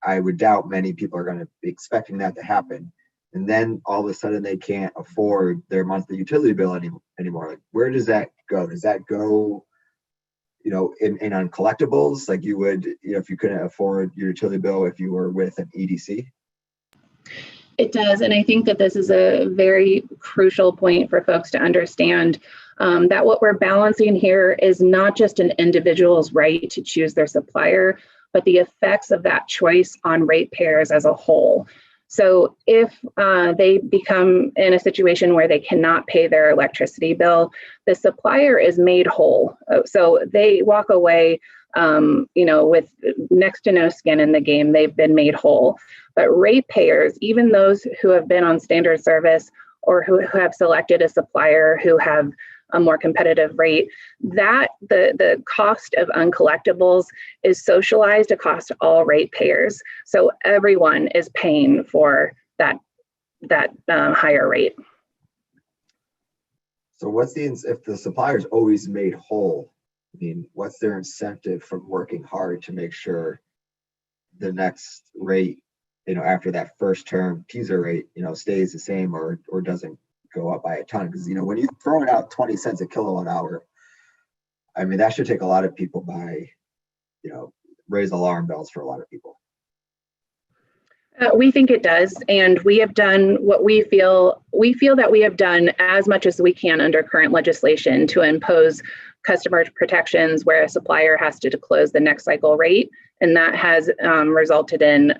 Speaker 2: I would doubt many people are going to be expecting that to happen. And then all of a sudden they can't afford their monthly utility bill anymore. Like, where does that go? Does that go in on collectibles, like you would, if you couldn't afford your utility bill if you were with an EDC?
Speaker 16: It does, and I think that this is a very crucial point for folks to understand, that what we're balancing here is not just an individual's right to choose their supplier, but the effects of that choice on ratepayers as a whole. So if they become in a situation where they cannot pay their electricity bill, the supplier is made whole. So they walk away, with next to no skin in the game. They've been made whole. But ratepayers, even those who have been on standard service or who have selected a supplier who have a more competitive rate, that the cost of uncollectibles is socialized across all ratepayers. So everyone is paying for that higher rate.
Speaker 2: So if the supplier is always made whole, what's their incentive for working hard to make sure the next rate, after that first term teaser rate, stays the same or doesn't go up by a ton? Because when you're throwing out 20 cents a kilowatt hour, that should take a lot of people by, raise alarm bells for a lot of people.
Speaker 16: We think it does, and we have done what we feel that we have done as much as we can under current legislation to impose customer protections where a supplier has to disclose the next cycle rate, and that has resulted in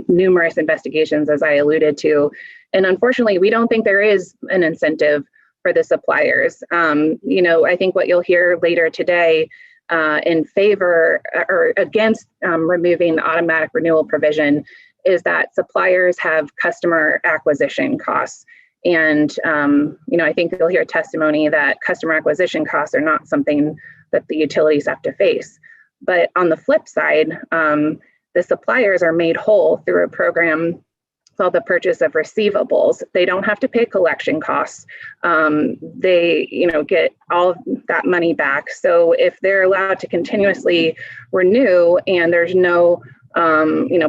Speaker 16: numerous investigations, as I alluded to. And unfortunately, we don't think there is an incentive for the suppliers. I think what you'll hear later today in favor or against removing the automatic renewal provision is that suppliers have customer acquisition costs. And, I think you'll hear testimony that customer acquisition costs are not something that the utilities have to face. But on the flip side, the suppliers are made whole through a program called the purchase of receivables. They don't have to pay collection costs. They, get all of that money back. So if they're allowed to continuously renew and there's no,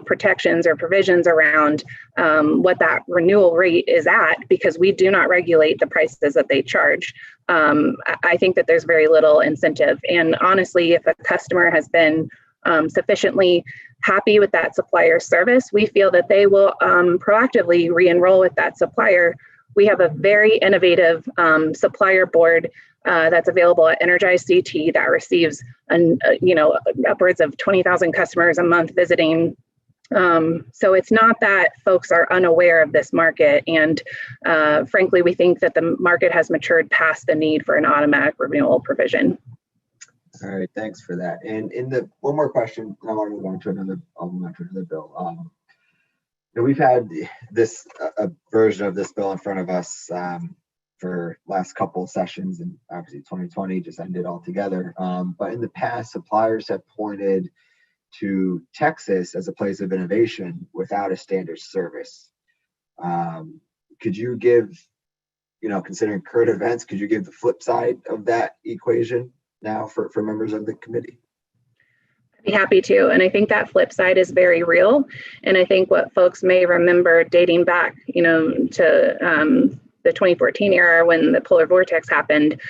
Speaker 16: protections or provisions around what that renewal rate is at, because we do not regulate the prices that they charge, I think that there's very little incentive. And honestly, if a customer has been sufficiently happy with that supplier service, we feel that they will proactively re-enroll with that supplier. We have a very innovative supplier board that's available at Energize CT that receives, upwards of 20,000 customers a month visiting. So it's not that folks are unaware of this market. And frankly, we think that the market has matured past the need for an automatic renewal provision.
Speaker 2: All right, thanks for that. And one more question, I want to move on to another bill. We've had a version of this bill in front of us for last couple of sessions, and obviously 2020 just ended altogether. But in the past, suppliers have pointed to Texas as a place of innovation without a standard service. Could you give, considering current events, could you give the flip side of that equation now for members of the committee?
Speaker 16: I'd be happy to. And I think that flip side is very real. And I think what folks may remember dating back, to the 2014 era when the polar vortex happened,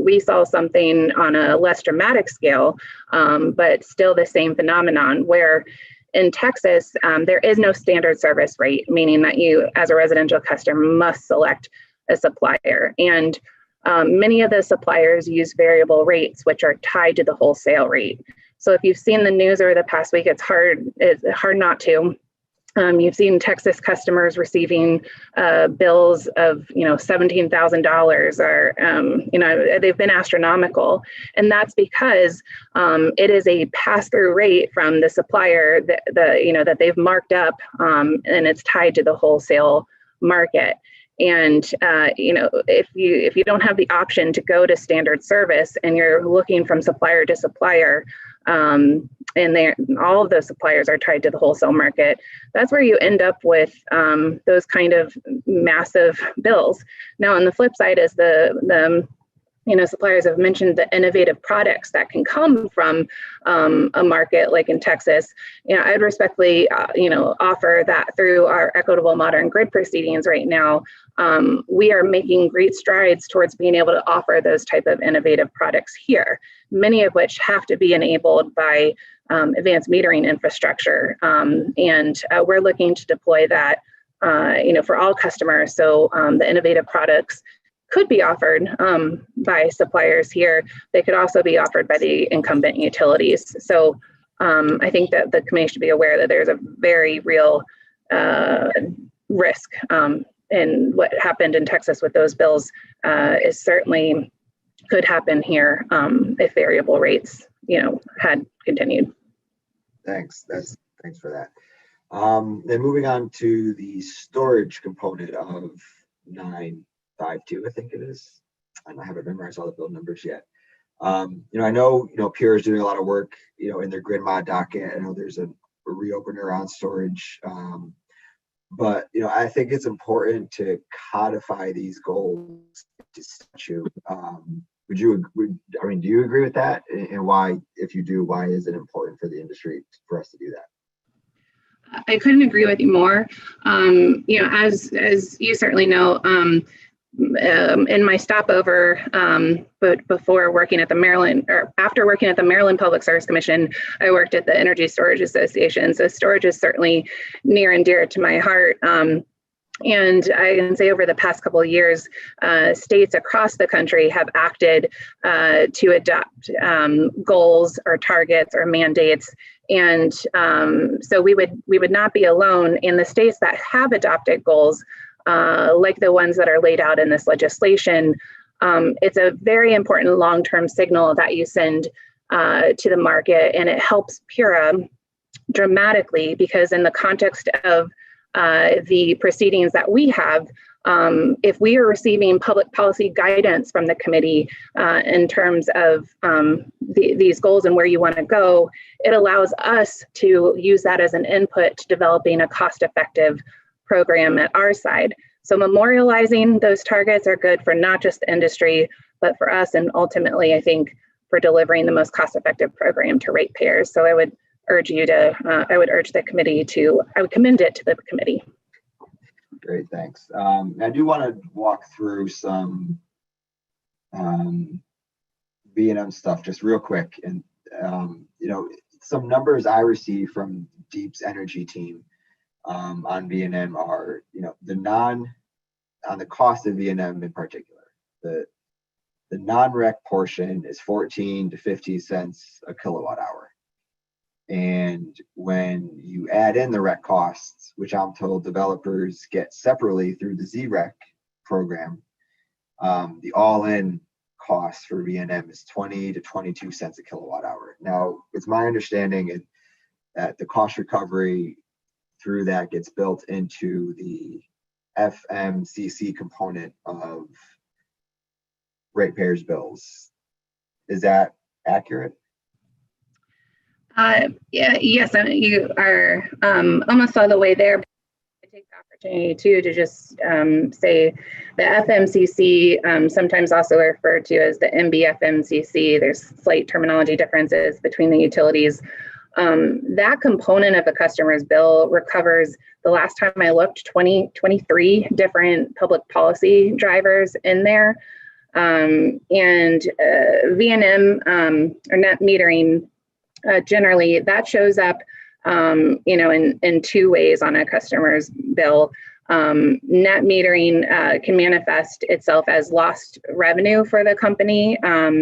Speaker 16: we saw something on a less dramatic scale, but still the same phenomenon where in Texas, there is no standard service rate, meaning that you, as a residential customer, must select a supplier. And many of the suppliers use variable rates, which are tied to the wholesale rate. So if you've seen the news over the past week, it's hard not to. You've seen Texas customers receiving bills of, $17,000, or they've been astronomical, and that's because it is a pass-through rate from the supplier that they've marked up, and it's tied to the wholesale market. And if you don't have the option to go to standard service and you're looking from supplier to supplier, and all of those suppliers are tied to the wholesale market, that's where you end up with those kind of massive bills. Now, on the flip side is the suppliers have mentioned the innovative products that can come from a market like in Texas. I'd respectfully, offer that through our equitable modern grid proceedings right now, we are making great strides towards being able to offer those type of innovative products here, many of which have to be enabled by advanced metering infrastructure. And we're looking to deploy that, for all customers. So the innovative products could be offered by suppliers here. They could also be offered by the incumbent utilities. So I think that the committee should be aware that there's a very real risk. And what happened in Texas with those bills is certainly could happen here if variable rates, had continued.
Speaker 2: Thanks for that. Then moving on to the storage component of 952, I think it is. I haven't memorized all the bill numbers yet. I know, PURA is doing a lot of work, in their grid mod docket. I know there's a reopener on storage. But, I think it's important to codify these goals to statute. Do you agree with that? And why, if you do, why is it important for the industry for us to do that?
Speaker 16: I couldn't agree with you more. As you certainly know, in my stopover, but before working at the Maryland, or after working at the Maryland Public Service Commission, I worked at the Energy Storage Association. So storage is certainly near and dear to my heart. And I can say over the past couple of years, states across the country have acted to adopt goals or targets or mandates. And so we would not be alone in the states that have adopted goals, like the ones that are laid out in this legislation. It's a very important long-term signal that you send to the market, and it helps PURA dramatically because in the context of the proceedings that we have, if we are receiving public policy guidance from the committee in terms of these goals and where you want to go, it allows us to use that as an input to developing a cost-effective program at our side. So memorializing those targets are good for not just the industry, but for us, and ultimately, I think, for delivering the most cost-effective program to ratepayers. So I would urge you to, I would urge the committee to, I would commend it to the committee.
Speaker 2: Great, thanks. I do want to walk through some V&M stuff just real quick. And, you know, some numbers I received from Deep's energy team on V&M are, you know, on the cost of V&M in particular, the non-rec portion is 14 to 50 cents a kilowatt hour. And when you add in the rec costs, which I'm told developers get separately through the ZREC program, the all-in cost for V&M is 20 to 22 cents a kilowatt hour. Now, it's my understanding that the cost recovery through that gets built into the FMCC component of ratepayers' bills. Is that accurate?
Speaker 16: Yeah, yes, you are almost all the way there. I take the opportunity too to just say the FMCC, sometimes also referred to as the MBFMCC. There's slight terminology differences between the utilities. That component of the customer's bill recovers, the last time I looked, 23 different public policy drivers in there. And V&M or net metering, generally that shows up, you know, in two ways on a customer's bill. Net metering can manifest itself as lost revenue for the company.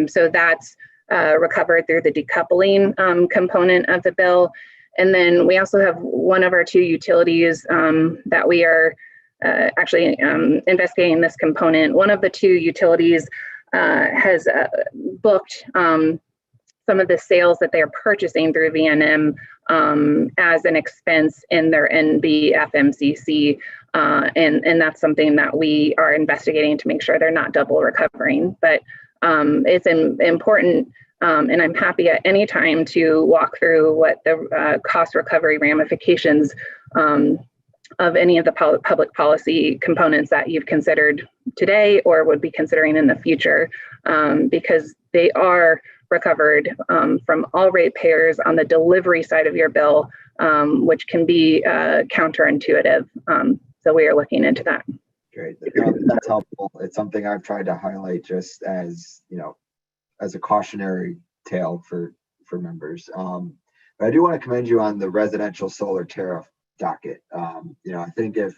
Speaker 16: So that's recovered through the decoupling component of the bill. And then we also have one of our two utilities that we are actually investigating this component. One of the two utilities has booked some of the sales that they're purchasing through V&M as an expense in their NBFMCC. And that's something that we are investigating to make sure they're not double recovering. But it's important, and I'm happy at any time to walk through what the cost recovery ramifications of any of the public policy components that you've considered today or would be considering in the future, because they are recovered from all ratepayers on the delivery side of your bill, which can be counterintuitive. So we are looking into that.
Speaker 2: Great, that's helpful. It's something I've tried to highlight just as, you know, as a cautionary tale for members. But I do want to commend you on the residential solar tariff docket. You know, I think if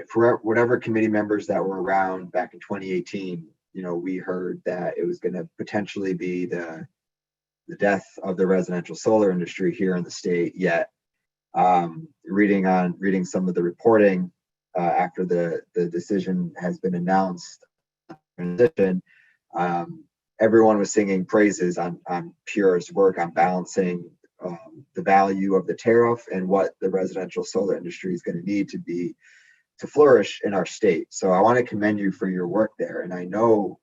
Speaker 2: for whatever committee members that were around back in 2018, you know, we heard that it was going to potentially be the death of the residential solar industry here in the state. Yet, reading some of the reporting after the decision has been announced, everyone was singing praises on PURA's work on balancing the value of the tariff and what the residential solar industry is going to need to flourish in our state. So I want to commend you for your work there. And I know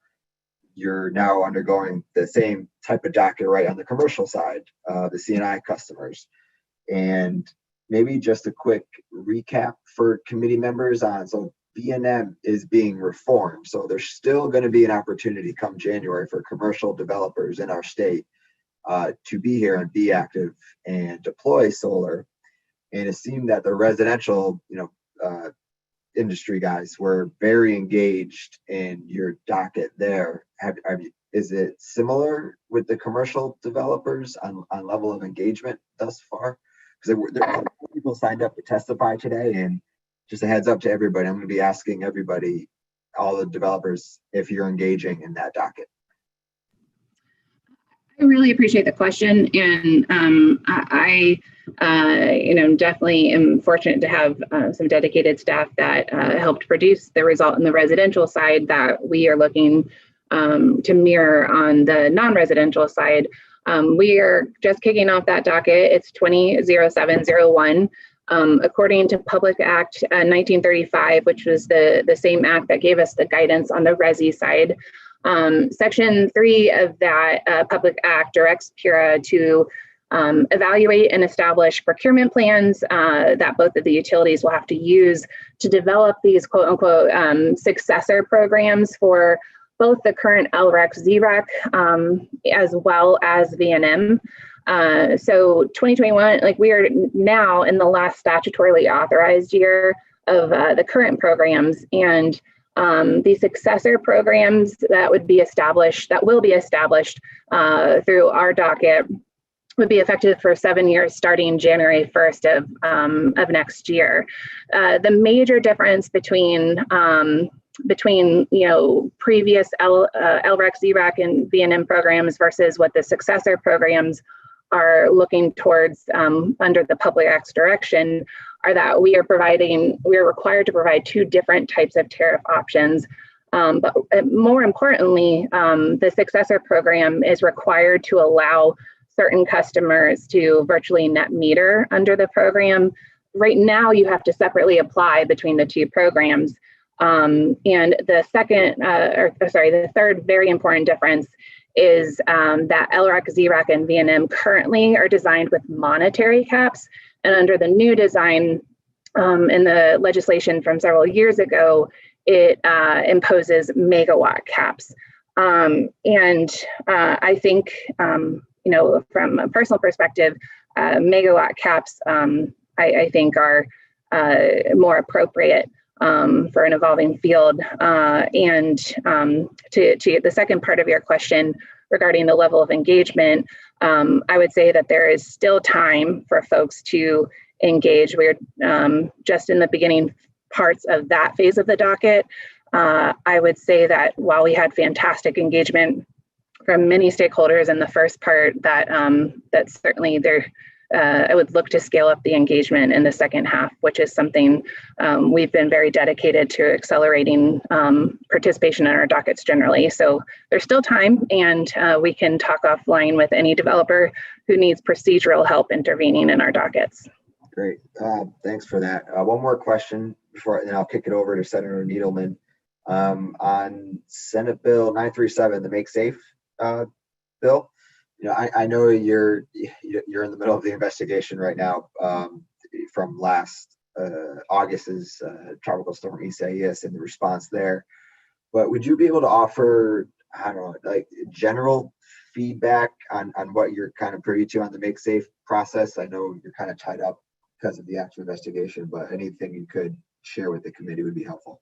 Speaker 2: you're now undergoing the same type of docket right on the commercial side, the C&I customers. And maybe just a quick recap for committee members on, so V&M is being reformed. So there's still going to be an opportunity come January for commercial developers in our state to be here and be active and deploy solar. And it seemed that the residential, you know, industry guys were very engaged in your docket there. Is it similar with the commercial developers on level of engagement thus far? Because there are people signed up to testify today, and just a heads up to everybody, I'm going to be asking everybody, all the developers, if you're engaging in that docket.
Speaker 16: I really appreciate the question, and I you know, definitely am fortunate to have some dedicated staff that helped produce the result in the residential side that we are looking to mirror on the non-residential side. We are just kicking off that docket. It's 200701. According to Public Act 1935, which was the same act that gave us the guidance on the resi side. Section 3 of that Public Act directs PURA to evaluate and establish procurement plans that both of the utilities will have to use to develop these quote unquote successor programs for both the current LREC, ZREC, as well as VNM. So 2021, like we are now in the last statutorily authorized year of the current programs, and the successor programs that will be established through our docket would be effective for 7 years starting January 1st of next year. The major difference between previous LREC, ZREC, and VNM programs versus what the successor programs are looking towards under the Public Act's direction are that we are required to provide 2 different types of tariff options. But more importantly, the successor program is required to allow certain customers to virtually net meter under the program. Right now, you have to separately apply between the 2 programs. And the third very important difference is that LREC, ZREC, and VNM currently are designed with monetary caps. And under the new design in the legislation from several years ago, it imposes megawatt caps. I think, from a personal perspective, megawatt caps, I think are more appropriate for an evolving field. And to the second part of your question regarding the level of engagement, I would say that there is still time for folks to engage. We're just in the beginning parts of that phase of the docket. I would say that while we had fantastic engagement from many stakeholders in the first part, that certainly there, I would look to scale up the engagement in the second half, which is something we've been very dedicated to accelerating participation in our dockets generally. So there's still time, and we can talk offline with any developer who needs procedural help intervening in our dockets.
Speaker 2: Great, thanks for that. One more question before, and I'll kick it over to Senator Needleman. On Senate Bill 937, the Make Safe bill. I know you're in the middle of the investigation right now from last August's tropical storm Isaias and the response there. But would you be able to offer, I don't know, like general feedback on what you're kind of privy to on the Make Safe process? I know you're kind of tied up because of the actual investigation, but anything you could share with the committee would be helpful.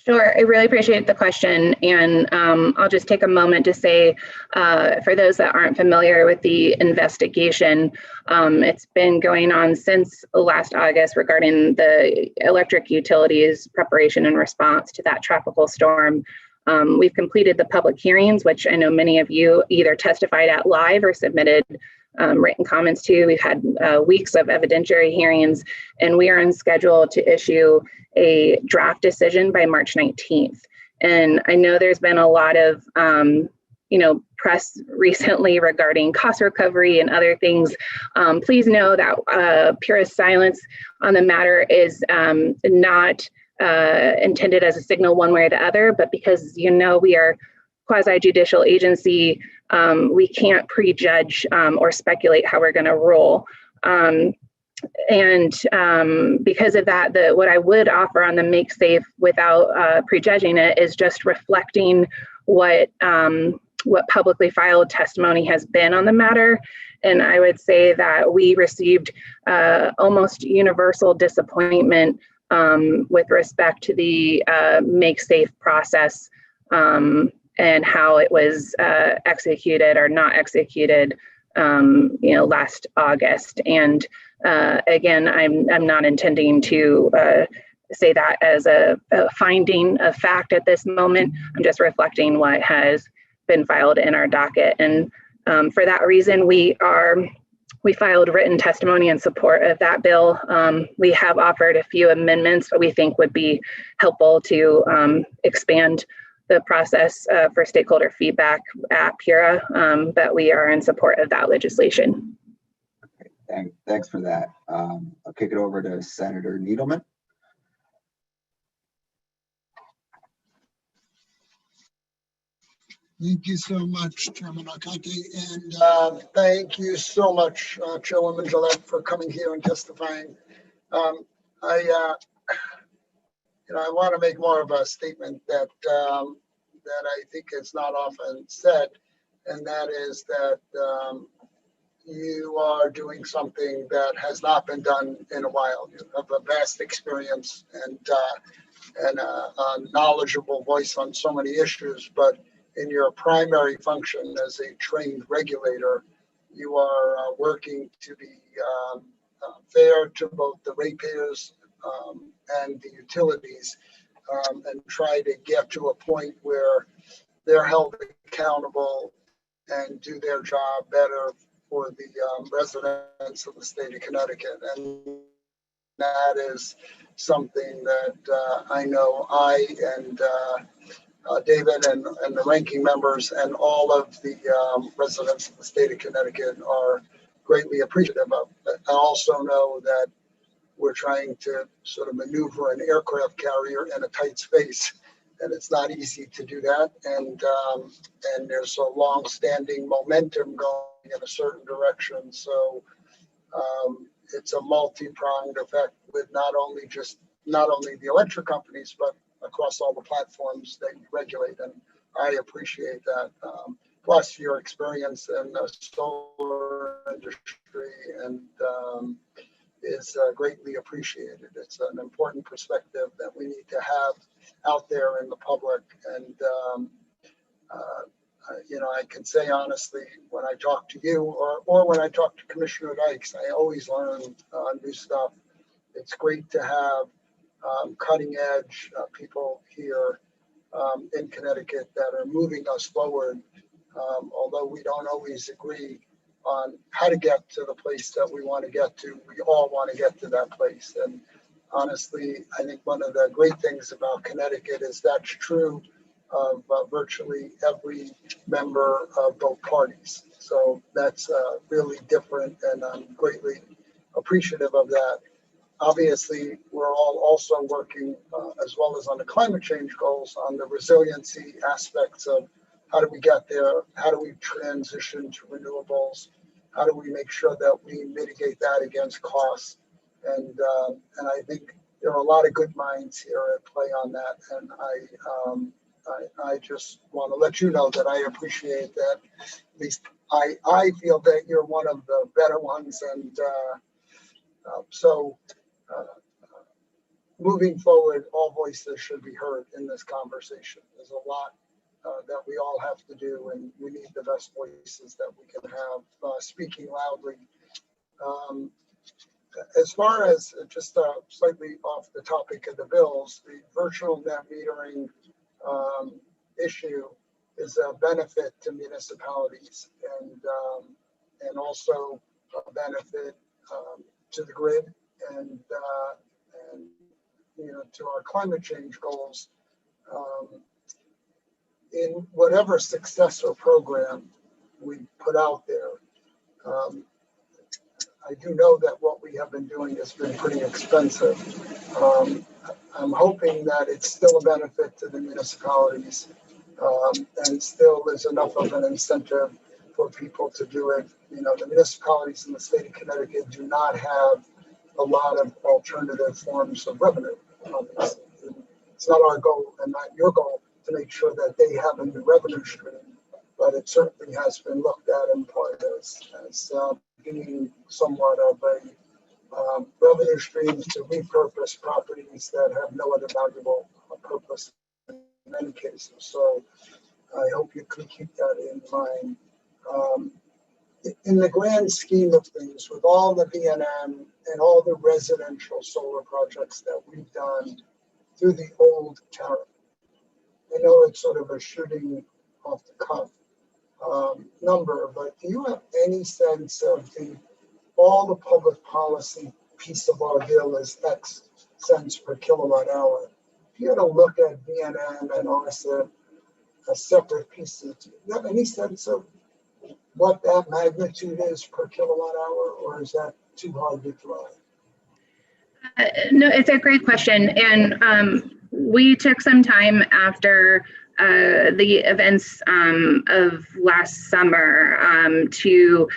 Speaker 16: Sure, I really appreciate the question. And I'll just take a moment to say, for those that aren't familiar with the investigation, it's been going on since last August regarding the electric utilities preparation and response to that tropical storm. We've completed the public hearings, which I know many of you either testified at live or submitted written comments to. We've had weeks of evidentiary hearings, and we are on schedule to issue a draft decision by March 19th. And I know there's been a lot of press recently regarding cost recovery and other things. Please know that PURA's silence on the matter is not intended as a signal one way or the other, but because we are quasi-judicial agency, we can't prejudge or speculate how we're going to rule. And because of that, what I would offer on the Make Safe without prejudging it is just reflecting what publicly filed testimony has been on the matter. And I would say that we received almost universal disappointment with respect to the Make Safe process and how it was executed or not executed last August. And again, I'm not intending to say that as a finding of fact at this moment. I'm just reflecting what has been filed in our docket. And for that reason, we filed written testimony in support of that bill. We have offered a few amendments that we think would be helpful to expand the process for stakeholder feedback at PURA, but we are in support of that legislation.
Speaker 2: Thanks for that. I'll kick it over to Senator Needleman.
Speaker 4: Thank you so much, Chairman Alconte, and thank you so much, Chairwoman Gillette, for coming here and testifying. I want to make more of a statement that that I think is not often said, and that is that you are doing something that has not been done in a while. You have a vast experience and a knowledgeable voice on so many issues, but in your primary function as a trained regulator, you are working to be fair to both the ratepayers and the utilities, and try to get to a point where they're held accountable and do their job better for the residents of the state of Connecticut. And that is something that I know I and David and the ranking members and all of the residents of the state of Connecticut are greatly appreciative of. I also know that we're trying to sort of maneuver an aircraft carrier in a tight space, and it's not easy to do that. And there's a long-standing momentum going in a certain direction. So it's a multi-pronged effect with not only the electric companies, but across all the platforms that you regulate. And I appreciate that. Plus your experience in the solar industry and is greatly appreciated. It's an important perspective that we need to have out there in the public. And I can say honestly, when I talk to you or when I talk to Commissioner Dykes, I always learn new stuff. It's great to have cutting edge people here in Connecticut that are moving us forward, although we don't always agree on how to get to the place that we want to get to. We all want to get to that place. And honestly, I think one of the great things about Connecticut is that's true of virtually every member of both parties. So that's really different, and I'm greatly appreciative of that. Obviously, we're all also working as well as on the climate change goals, on the resiliency aspects of how do we get there? How do we transition to renewables? How do we make sure that we mitigate that against costs? And I think there are a lot of good minds here at play on that. And I just want to let you know that I appreciate that. At least I feel that you're one of the better ones. And moving forward, all voices should be heard in this conversation. There's a lot that we all have to do, and we need the best voices that we can have speaking loudly. As far as just slightly off the topic of the bills, the virtual net metering issue is a benefit to municipalities and also a benefit to the grid and to our climate change goals. In whatever successor program we put out there, I do know that what we have been doing has been pretty expensive. I'm hoping that it's still a benefit to the municipalities and still there's enough of an incentive for people to do it. The municipalities in the state of Connecticut do not have a lot of alternative forms of revenue. It's not our goal and not your goal to make sure that they have a new revenue stream, but it certainly has been looked at in part as being somewhat of a revenue stream to repurpose properties that have no other valuable purpose in many cases. So I hope you can keep that in mind. In the grand scheme of things, with all the VNM and all the residential solar projects that we've done through the old tariff, I know it's sort of a shooting off the cuff number, but do you have any sense of all the public policy piece of our bill is X cents per kilowatt hour? If you had to look at VNM and RSF as separate pieces, do you have any sense of what that magnitude is per kilowatt hour, or is that too hard to draw?
Speaker 16: No, it's a great question. And we took some time after the events of last summer to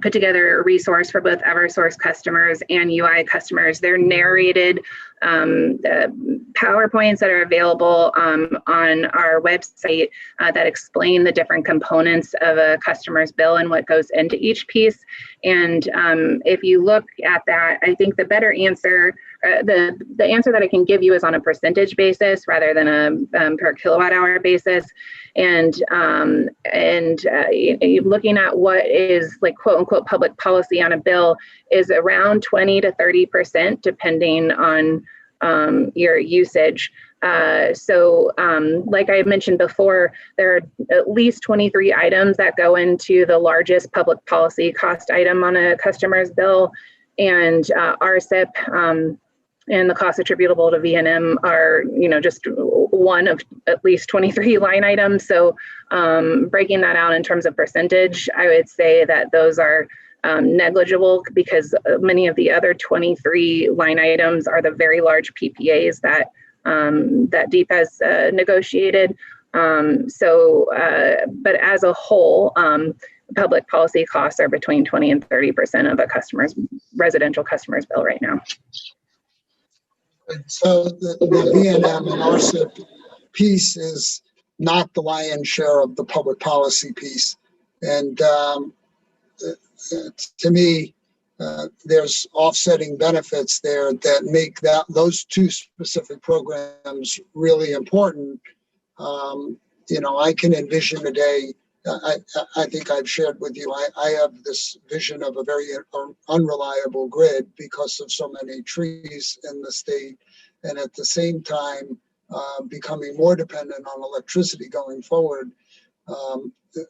Speaker 16: put together a resource for both Eversource customers and UI customers. They're narrated PowerPoints that are available on our website that explain the different components of a customer's bill and what goes into each piece. And if you look at that, I think the better answer, the answer that I can give you is on a percentage basis rather than a per kilowatt hour basis. And looking at what is like quote unquote public policy on a bill is around 20 to 30% depending on your usage. So like I mentioned before, there are at least 23 items that go into the largest public policy cost item on a customer's bill, and RSIP and the cost attributable to V&M are, just one of at least 23 line items. So breaking that out in terms of percentage, I would say that those are negligible because many of the other 23 line items are the very large PPAs that DEEP has negotiated. But as a whole, public policy costs are between 20 and 30% of a residential customer's bill right now.
Speaker 4: So the V&M and RSIP piece is not the lion's share of the public policy piece. And to me, there's offsetting benefits there that make those two specific programs really important. I can envision a day, I think I've shared with you, I have this vision of a very unreliable grid because of so many trees in the state, and at the same time becoming more dependent on electricity going forward,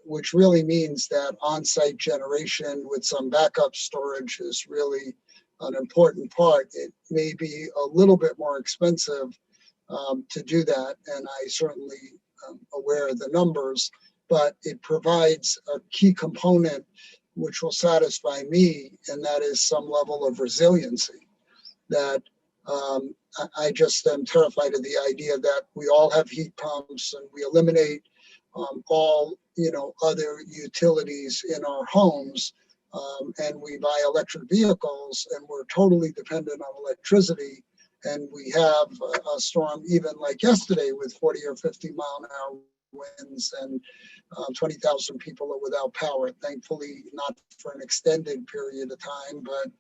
Speaker 4: which really means that on-site generation with some backup storage is really an important part. It may be a little bit more expensive to do that, and I certainly am aware of the numbers, but it provides a key component which will satisfy me, and that is some level of resiliency. That I just am terrified of the idea that we all have heat pumps and we eliminate all other utilities in our homes, and we buy electric vehicles, and we're totally dependent on electricity. And we have a storm even like yesterday with 40 or 50 mile an hour winds, and 20,000 people are without power. Thankfully, not for an extended period of time, but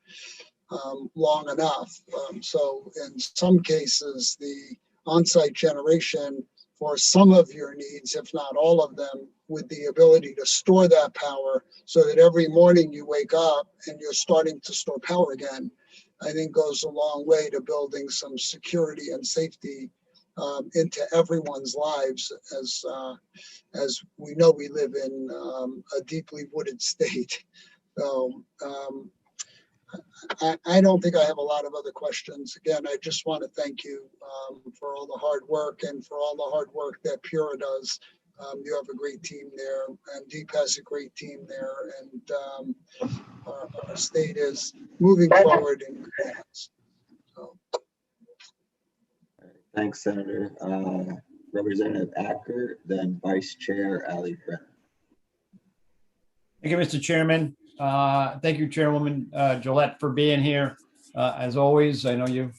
Speaker 4: long enough. So in some cases, the on-site generation for some of your needs, if not all of them, with the ability to store that power so that every morning you wake up and you're starting to store power again, I think goes a long way to building some security and safety into everyone's lives, as we know we live in a deeply wooded state. So I don't think I have a lot of other questions. Again, I just want to thank you for all the hard work and for all the hard work that PURA does. You have a great team there, and DEEP has a great team there, and our state is moving forward in good hands. So.
Speaker 2: Thanks, Senator. Representative Acker, then Vice Chair Ali Brennan.
Speaker 5: Thank you, Mr. Chairman. Thank you, Chairwoman Gillette, for being here. As always, I know you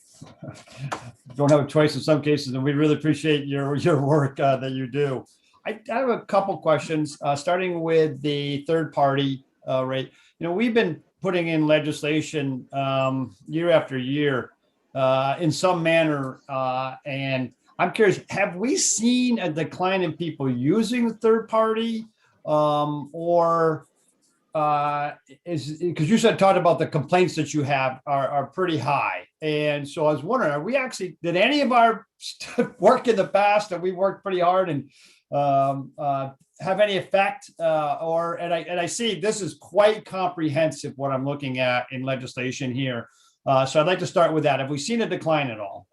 Speaker 5: don't have a choice in some cases, and we really appreciate your work that you do. I have a couple questions, starting with the third party rate. We've been putting in legislation year after year in some manner, and I'm curious, have we seen a decline in people using the third party, or because you talked about the complaints that you have are pretty high, and so I was wondering, are we actually, did any of our work in the past that we worked pretty hard and have any effect, and I see this is quite comprehensive what I'm looking at in legislation here, so I'd like to start with that. Have we seen a decline at all?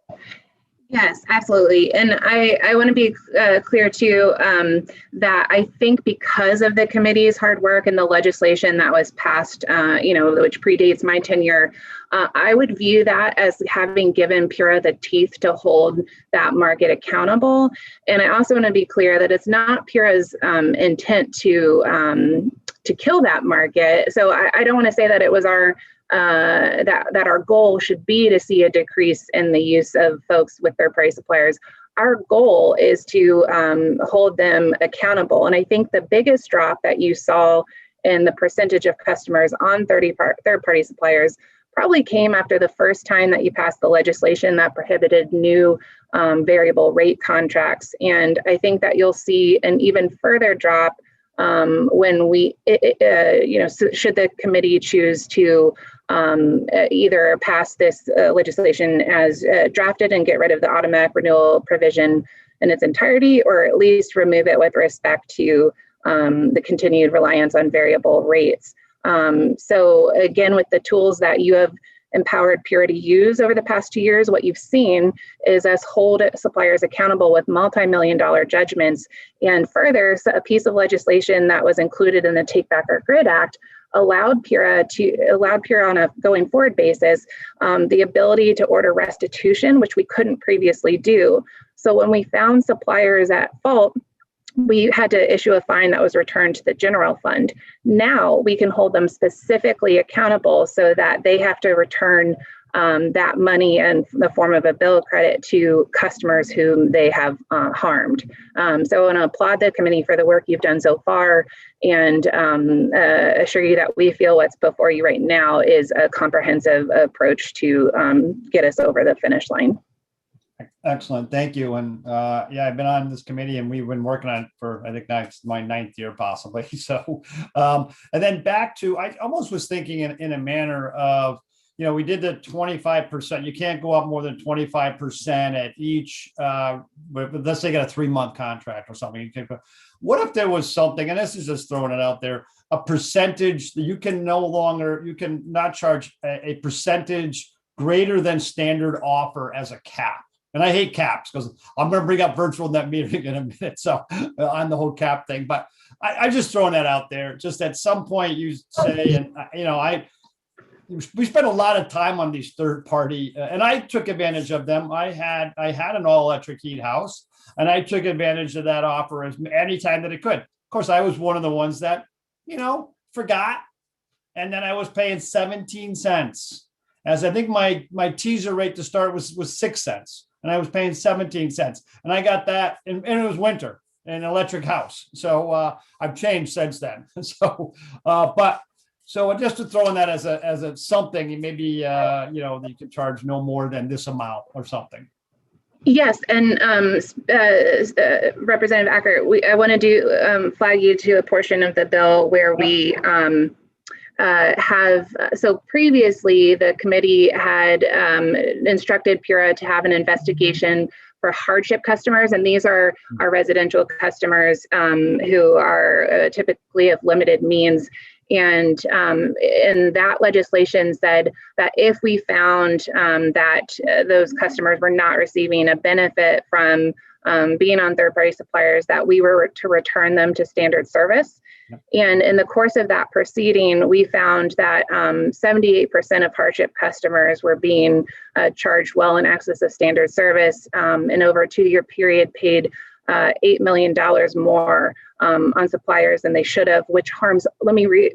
Speaker 16: Yes, absolutely. And I want to be clear too, that I think because of the committee's hard work and the legislation that was passed, which predates my tenure, I would view that as having given PURA the teeth to hold that market accountable. And I also want to be clear that it's not PURA's intent to kill that market. So I don't want to say that it was our that our goal should be to see a decrease in the use of folks with third-party suppliers. Our goal is to hold them accountable. And I think the biggest drop that you saw in the percentage of customers on third-party suppliers probably came after the first time that you passed the legislation that prohibited new variable rate contracts. And I think that you'll see an even further drop when should the committee choose to either pass this legislation as drafted and get rid of the automatic renewal provision in its entirety, or at least remove it with respect to the continued reliance on variable rates. So again, with the tools that you have empowered PURA to use over the past 2 years, what you've seen is us hold suppliers accountable with multi-million-dollar judgments. And further, so a piece of legislation that was included in the Take Back Our Grid Act allowed PURA on a going forward basis the ability to order restitution, which we couldn't previously do. So when we found suppliers at fault, we had to issue a fine that was returned to the general fund. Now we can hold them specifically accountable so that they have to return that money in the form of a bill of credit to customers whom they have harmed. So I want to applaud the committee for the work you've done so far, and assure you that we feel what's before you right now is a comprehensive approach to get us over the finish line.
Speaker 5: Excellent, thank you. And yeah, I've been on this committee and we've been working on it for, I think that's my 9th year possibly. So, and then back to, I almost was thinking in a manner of, we did the 25%. You can't go up more than 25% at each, let's say you got a 3-month contract or something. What if there was something, and this is just throwing it out there, a percentage that you can not charge a percentage greater than standard offer as a cap. And I hate caps because I'm going to bring up virtual net metering in a minute. So on the whole cap thing, but I just throwing that out there. Just at some point you say, and we spent a lot of time on these third party, and I took advantage of them. I had an all electric heat house, and I took advantage of that offer any time that it could. Of course, I was one of the ones that forgot, and then I was paying 17 cents. As I think my teaser rate to start was 6 cents. And I was paying 17 cents, and I got that, and it was winter in an electric house. So I've changed since then. So, so just to throw in that as a something, maybe you could charge no more than this amount or something.
Speaker 16: Yes, and Representative Acker, I want to flag you to a portion of the bill where we so previously the committee had instructed PURA to have an investigation for hardship customers, and these are our residential customers who are typically of limited means. And that legislation said that if we found that those customers were not receiving a benefit from being on third-party suppliers, that we were to return them to standard service. And in the course of that proceeding, we found that 78% of hardship customers were being charged well in excess of standard service, and over a 2-year period paid $8 million more on suppliers than they should have, which harms, let me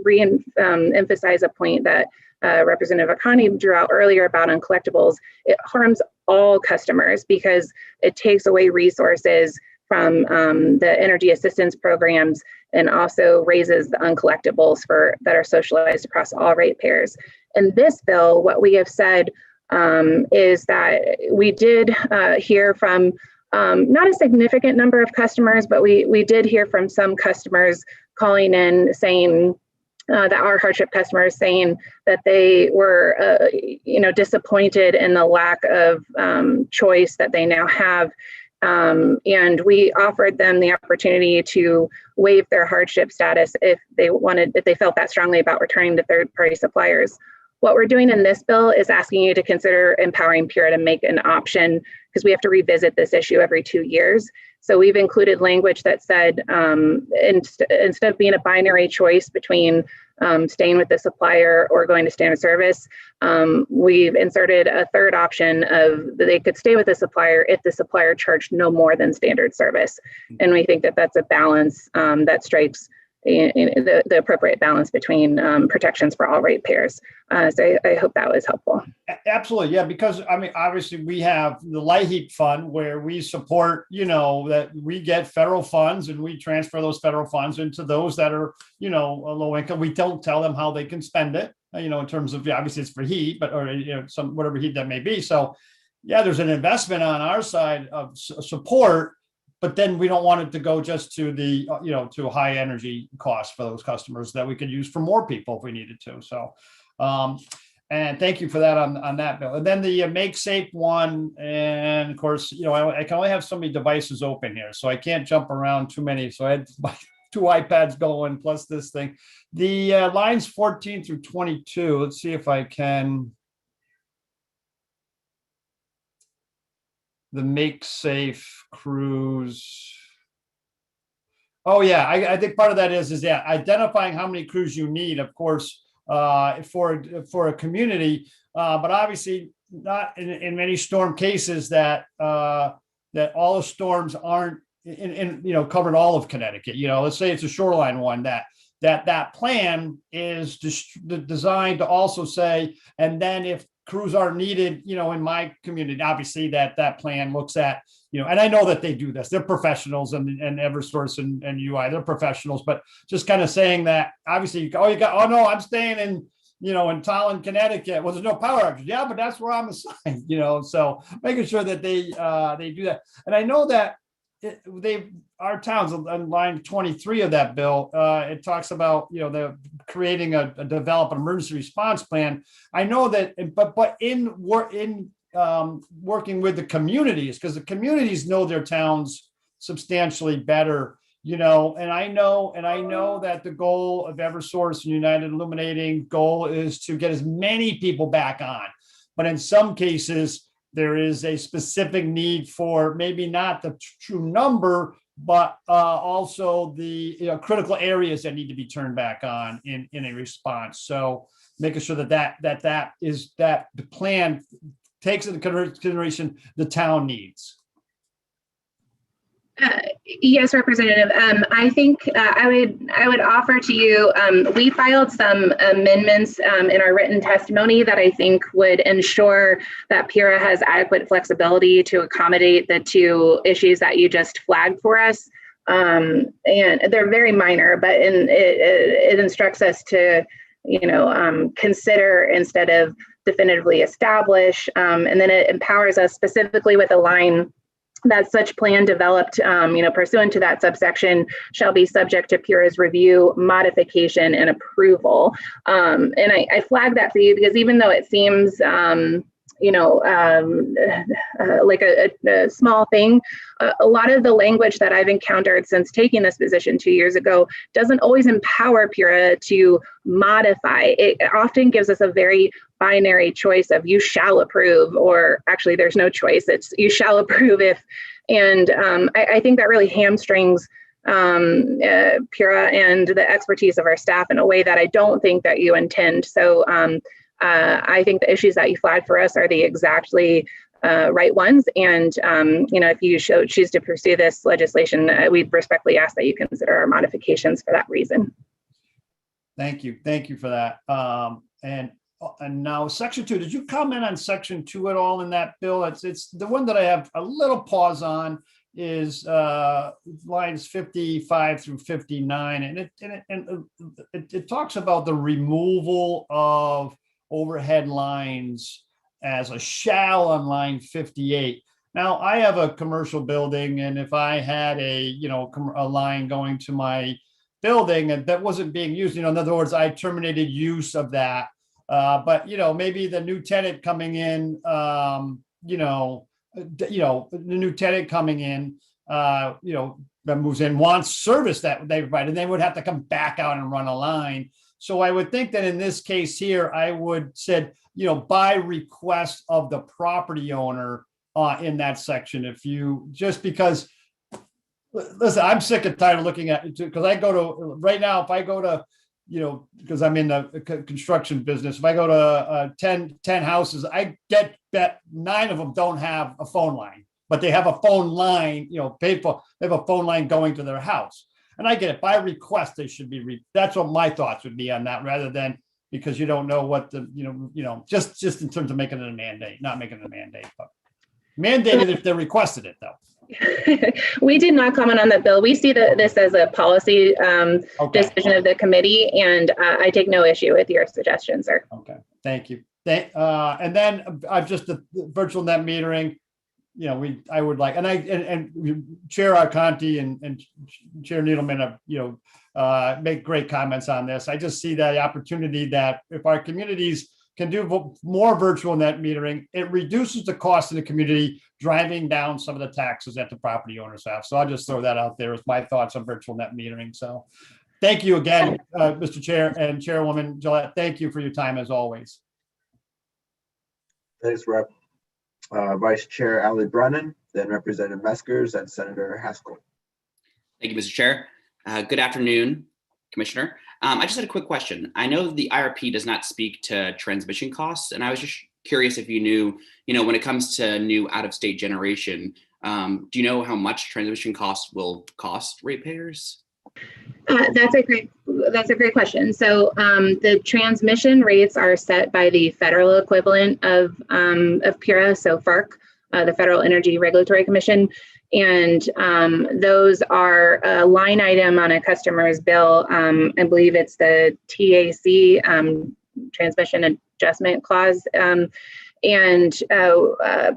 Speaker 16: emphasize a point that Representative Akani drew out earlier about uncollectibles. It harms all customers because it takes away resources from the energy assistance programs, and also raises the uncollectibles that are socialized across all ratepayers. In this bill, what we have said is that we did hear from not a significant number of customers, but we did hear from some customers calling in saying that our hardship customers saying that they were disappointed in the lack of choice that they now have. And we offered them the opportunity to waive their hardship status if they felt that strongly about returning to third-party suppliers. What we're doing in this bill is asking you to consider empowering PURA to make an option because we have to revisit this issue every 2 years. So we've included language that said instead of being a binary choice between staying with the supplier or going to standard service, we've inserted a third option of that they could stay with the supplier if the supplier charged no more than standard service. And we think that that's a balance that strikes the appropriate balance between protections for all ratepayers. So I hope that was helpful.
Speaker 5: Absolutely, yeah, because I mean, obviously we have the Light Heat Fund where we support, that we get federal funds and we transfer those federal funds into those that are, low income. We don't tell them how they can spend it, in terms of, obviously it's for heat, but, or, some, whatever heat that may be. So yeah, there's an investment on our side of support, but then we don't want it to go just to the, to a high energy cost for those customers that we could use for more people if we needed to. So, and thank you for that on that, Bill. And then the Make Safe one, and of course, I can only have so many devices open here, so I can't jump around too many. So I had my 2 iPads going plus this thing. The lines 14 through 22. Let's see if I can. The Make Safe crews. Oh yeah, I think part of that is identifying how many crews you need, of course, for a community, but obviously not in many storm cases that that all the storms aren't covered all of Connecticut. Let's say it's a shoreline one that plan is designed to also say, and then if crews are needed, in my community, obviously that plan looks at, and I know that they do this, they're professionals and Eversource and UI, they're professionals, but just kind of saying that obviously, oh no, I'm staying in, in Tallinn, Connecticut. Well, there's no power outage. Yeah, but that's where I'm assigned, so making sure that they do that. And I know that our towns on line 23 of that bill, it talks about, the creating a develop an emergency response plan. I know that, but in working with the communities, because the communities know their towns substantially better, and I know that the goal of Eversource and United Illuminating goal is to get as many people back on, but in some cases there is a specific need for maybe not the true number, but also the critical areas that need to be turned back on in a response. So making sure that the plan takes into consideration the town needs.
Speaker 16: Yes, Representative. I think I would offer to you, we filed some amendments in our written testimony that I think would ensure that PURA has adequate flexibility to accommodate the 2 issues that you just flagged for us. And they're very minor, but it instructs us to, consider instead of definitively establish. And then it empowers us specifically with a line that such plan developed, pursuant to that subsection shall be subject to PURA's review, modification, and approval. And I flag that for you because even though it seems, like a small thing, a lot of the language that I've encountered since taking this position 2 years ago doesn't always empower PURA to modify. It often gives us a very binary choice of you shall approve, or actually there's no choice, it's you shall approve if, and I think that really hamstrings PURA and the expertise of our staff in a way that I don't think that you intend. So I think the issues that you flagged for us are the exactly right ones. And, if you choose to pursue this legislation, we respectfully ask that you consider our modifications for that reason.
Speaker 5: Thank you. Thank you for that. And now section 2, did you comment on section 2 at all in that bill? It's the one that I have a little pause on is lines 55 through 59. And it talks about the removal of overhead lines as a shall on line 58. Now I have a commercial building, and if I had a line going to my building and that wasn't being used, in other words, I terminated use of that. But maybe the new tenant coming in, the new tenant coming in, that moves in wants service that they provide, and they would have to come back out and run a line. So I would think that in this case here, I would said, by request of the property owner, in that section. If you, just because, listen, I'm sick and tired of looking at it because I go to, right now, if I go to, because I'm in the construction business, if I go to 10 houses, I get that 9 of them don't have a phone line, but they have a phone line, paid for, they have a phone line going to their house. And I get it, by request, they should be, that's what my thoughts would be on that, rather than, because you don't know what the, just in terms of making it a mandate, not making it a mandate, but mandated if they requested it though.
Speaker 16: We did not comment on that, Bill. We see this as a policy decision of the committee, and I take no issue with your suggestion, sir.
Speaker 5: Okay, thank you. And then just the virtual net metering, I would like, and Chair Arconti and Chair Needleman have, make great comments on this. I just see the opportunity that if our communities can do more virtual net metering, it reduces the cost in the community, driving down some of the taxes that the property owners have. So I'll just throw that out there as my thoughts on virtual net metering. So thank you again, Mr. Chair and Chairwoman Gillette. Thank you for your time as always.
Speaker 2: Thanks, Rep. Vice Chair Ali Brennan, then Representative Meskers and Senator Haskell.
Speaker 17: Thank you, Mr. Chair. Good afternoon, Commissioner. I just had a quick question. I know the IRP does not speak to transmission costs, and I was just curious if you knew, when it comes to new out-of-state generation, do you know how much transmission costs will cost ratepayers?
Speaker 16: That's a great question. So the transmission rates are set by the federal equivalent of PURA, so FERC, the Federal Energy Regulatory Commission. And those are a line item on a customer's bill. I believe it's the TAC, Transmission Adjustment Clause. And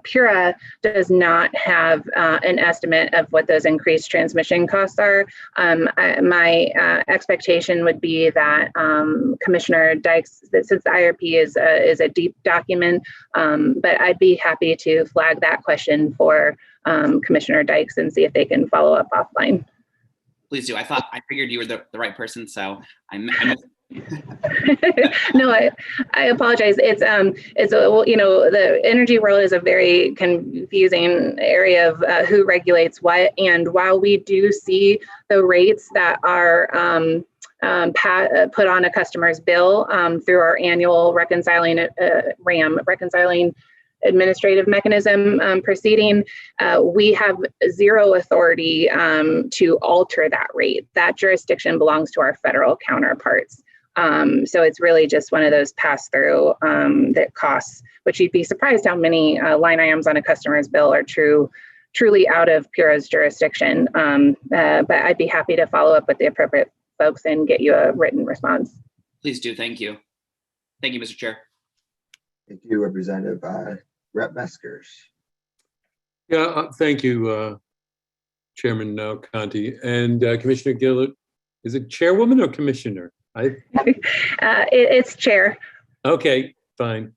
Speaker 16: PURA does not have an estimate of what those increased transmission costs are. My expectation would be that Commissioner Dykes, since the IRP is a deep document, but I'd be happy to flag that question for Commissioner Dykes and see if they can follow up offline.
Speaker 17: Please do. I figured you were the right person, so I'm
Speaker 16: No, I apologize. It's the energy world is a very confusing area of who regulates what. And while we do see the rates that are put on a customer's bill through our annual reconciling administrative mechanism proceeding, we have zero authority to alter that rate. That jurisdiction belongs to our federal counterparts. So it's really just one of those pass-through that costs, which you'd be surprised how many line items on a customer's bill are truly out of PURA's jurisdiction. But I'd be happy to follow up with the appropriate folks and get you a written response.
Speaker 17: Please do. Thank you. Thank you, Mr. Chair.
Speaker 2: Thank you, Representative Rep Meskers.
Speaker 10: Yeah, thank you, Chairman Conti and Commissioner Gillett. Is it Chairwoman or Commissioner?
Speaker 16: It's Chair.
Speaker 10: Okay, fine.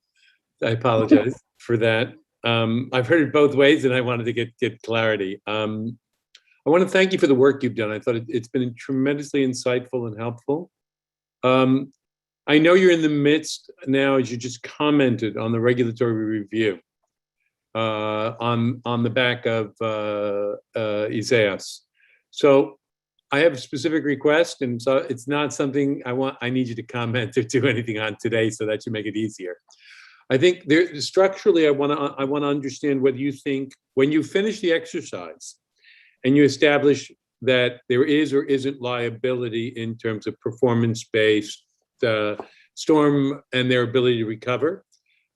Speaker 10: I apologize for that. I've heard it both ways, and I wanted to get clarity. I want to thank you for the work you've done. I thought it's been tremendously insightful and helpful. I know you're in the midst now, as you just commented, on the regulatory review on the back of Isaias. So I have a specific request, and so it's not something I need you to comment or do anything on today, so that should make it easier. I think structurally, I want to understand whether you think when you finish the exercise and you establish that there is or isn't liability in terms of performance-based storm and their ability to recover,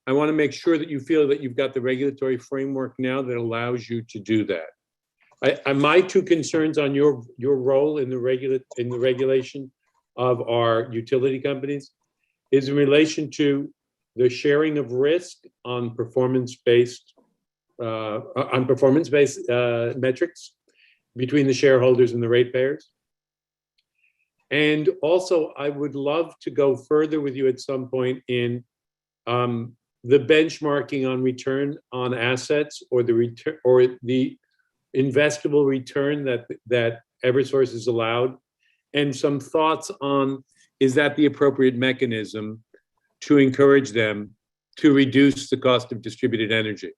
Speaker 10: I want to make sure that you feel that you've got the regulatory framework now that allows you to do that. My two concerns on your role in the regulation of our utility companies is in relation to the sharing of risk on performance-based metrics between the shareholders and the ratepayers. And also, I would love to go further with you at some point in the benchmarking on return on assets, or the return, or the investable return that Eversource is allowed, and some thoughts on, is that the appropriate mechanism to encourage them to reduce the cost of distributed energy?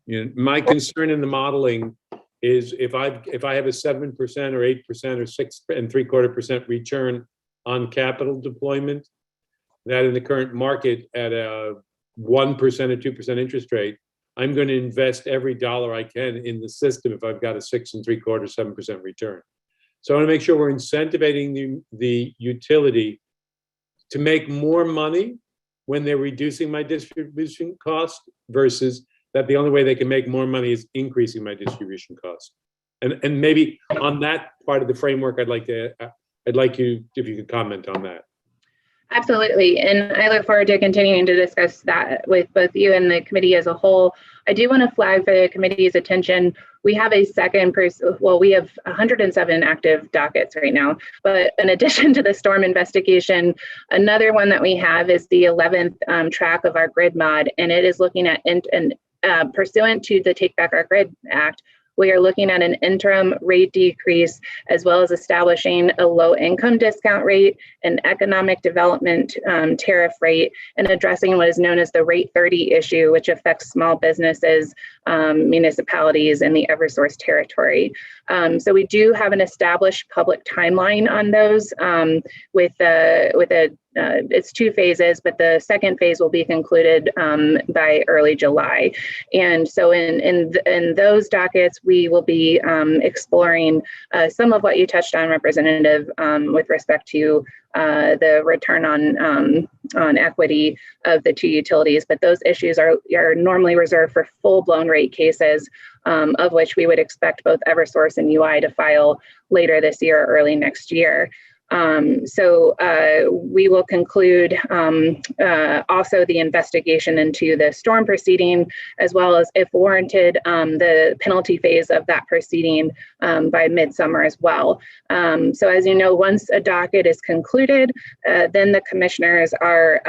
Speaker 10: You know, my concern in the modeling is if I have a 7% or 8% or 6.75% return on capital deployment, that in the current market at a 1% or 2% interest rate, I'm going to invest every dollar I can in the system if I've got a 6.75%, 7% return. So I want to make sure we're incentivizing the utility to make more money when they're reducing my distribution cost versus that the only way they can make more money is increasing my distribution cost. And maybe on that part of the framework, I'd like you, if you could comment on that.
Speaker 16: Absolutely. And I look forward to continuing to discuss that with both you and the committee as a whole. I do want to flag for the committee's attention, we have a second person, well, we have 107 active dockets right now, but in addition to the storm investigation, another one that we have is the 11th track of our grid mod, and it is looking at, pursuant to the Take Back Our Grid Act, we are looking at an interim rate decrease, as well as establishing a low income discount rate, an economic development tariff rate, and addressing what is known as the rate 30 issue, which affects small businesses, municipalities in the Eversource territory. So we do have an established public timeline on those it's 2 phases, but the second phase will be concluded by early July. And so in those dockets, we will be exploring some of what you touched on, Representative, with respect to the return on equity of the 2 utilities. But those issues are normally reserved for full-blown rate cases, of which we would expect both Eversource and UI to file later this year or early next year. So we will conclude also the investigation into the storm proceeding, as well as, if warranted, the penalty phase of that proceeding by midsummer as well. So as you know, once a docket is concluded, then the commissioners are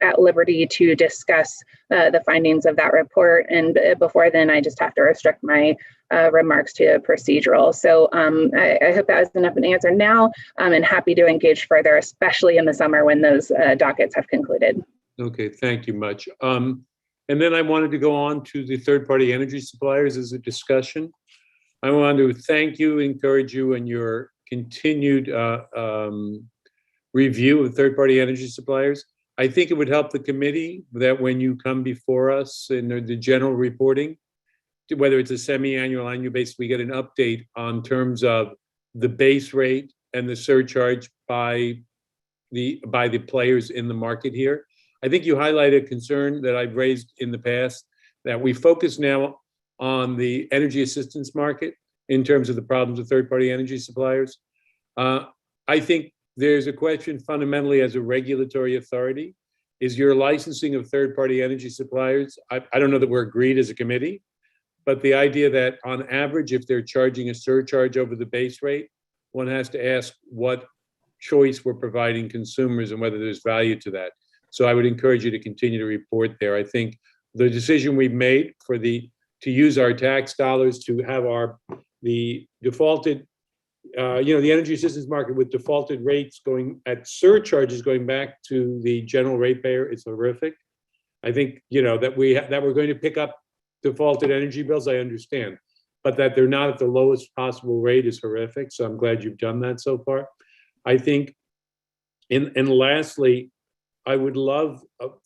Speaker 16: at liberty to discuss the findings of that report. And before then, I just have to restrict my remarks to procedural. So I hope that was enough an answer now, and happy to engage further, especially in the summer when those dockets have concluded.
Speaker 10: Okay, thank you much. And then I wanted to go on to the third-party energy suppliers as a discussion. I want to thank you, encourage you in your continued review of third-party energy suppliers. I think it would help the committee that when you come before us in the general reporting, whether it's a semi-annual, annual basis, we get an update on terms of the base rate and the surcharge by the players in the market here. I think you highlight a concern that I've raised in the past, that we focus now on the energy assistance market in terms of the problems of third-party energy suppliers. I think there's a question fundamentally as a regulatory authority, is your licensing of third-party energy suppliers, I don't know that we're agreed as a committee, but the idea that on average, if they're charging a surcharge over the base rate, one has to ask what choice we're providing consumers and whether there's value to that. So I would encourage you to continue to report there. I think the decision we've made to use our tax dollars to have the defaulted, the energy assistance market with defaulted rates going at surcharges going back to the general ratepayer is horrific. I think, that we're going to pick up defaulted energy bills, I understand, but that they're not at the lowest possible rate is horrific. So I'm glad you've done that so far. I think, and lastly, I would love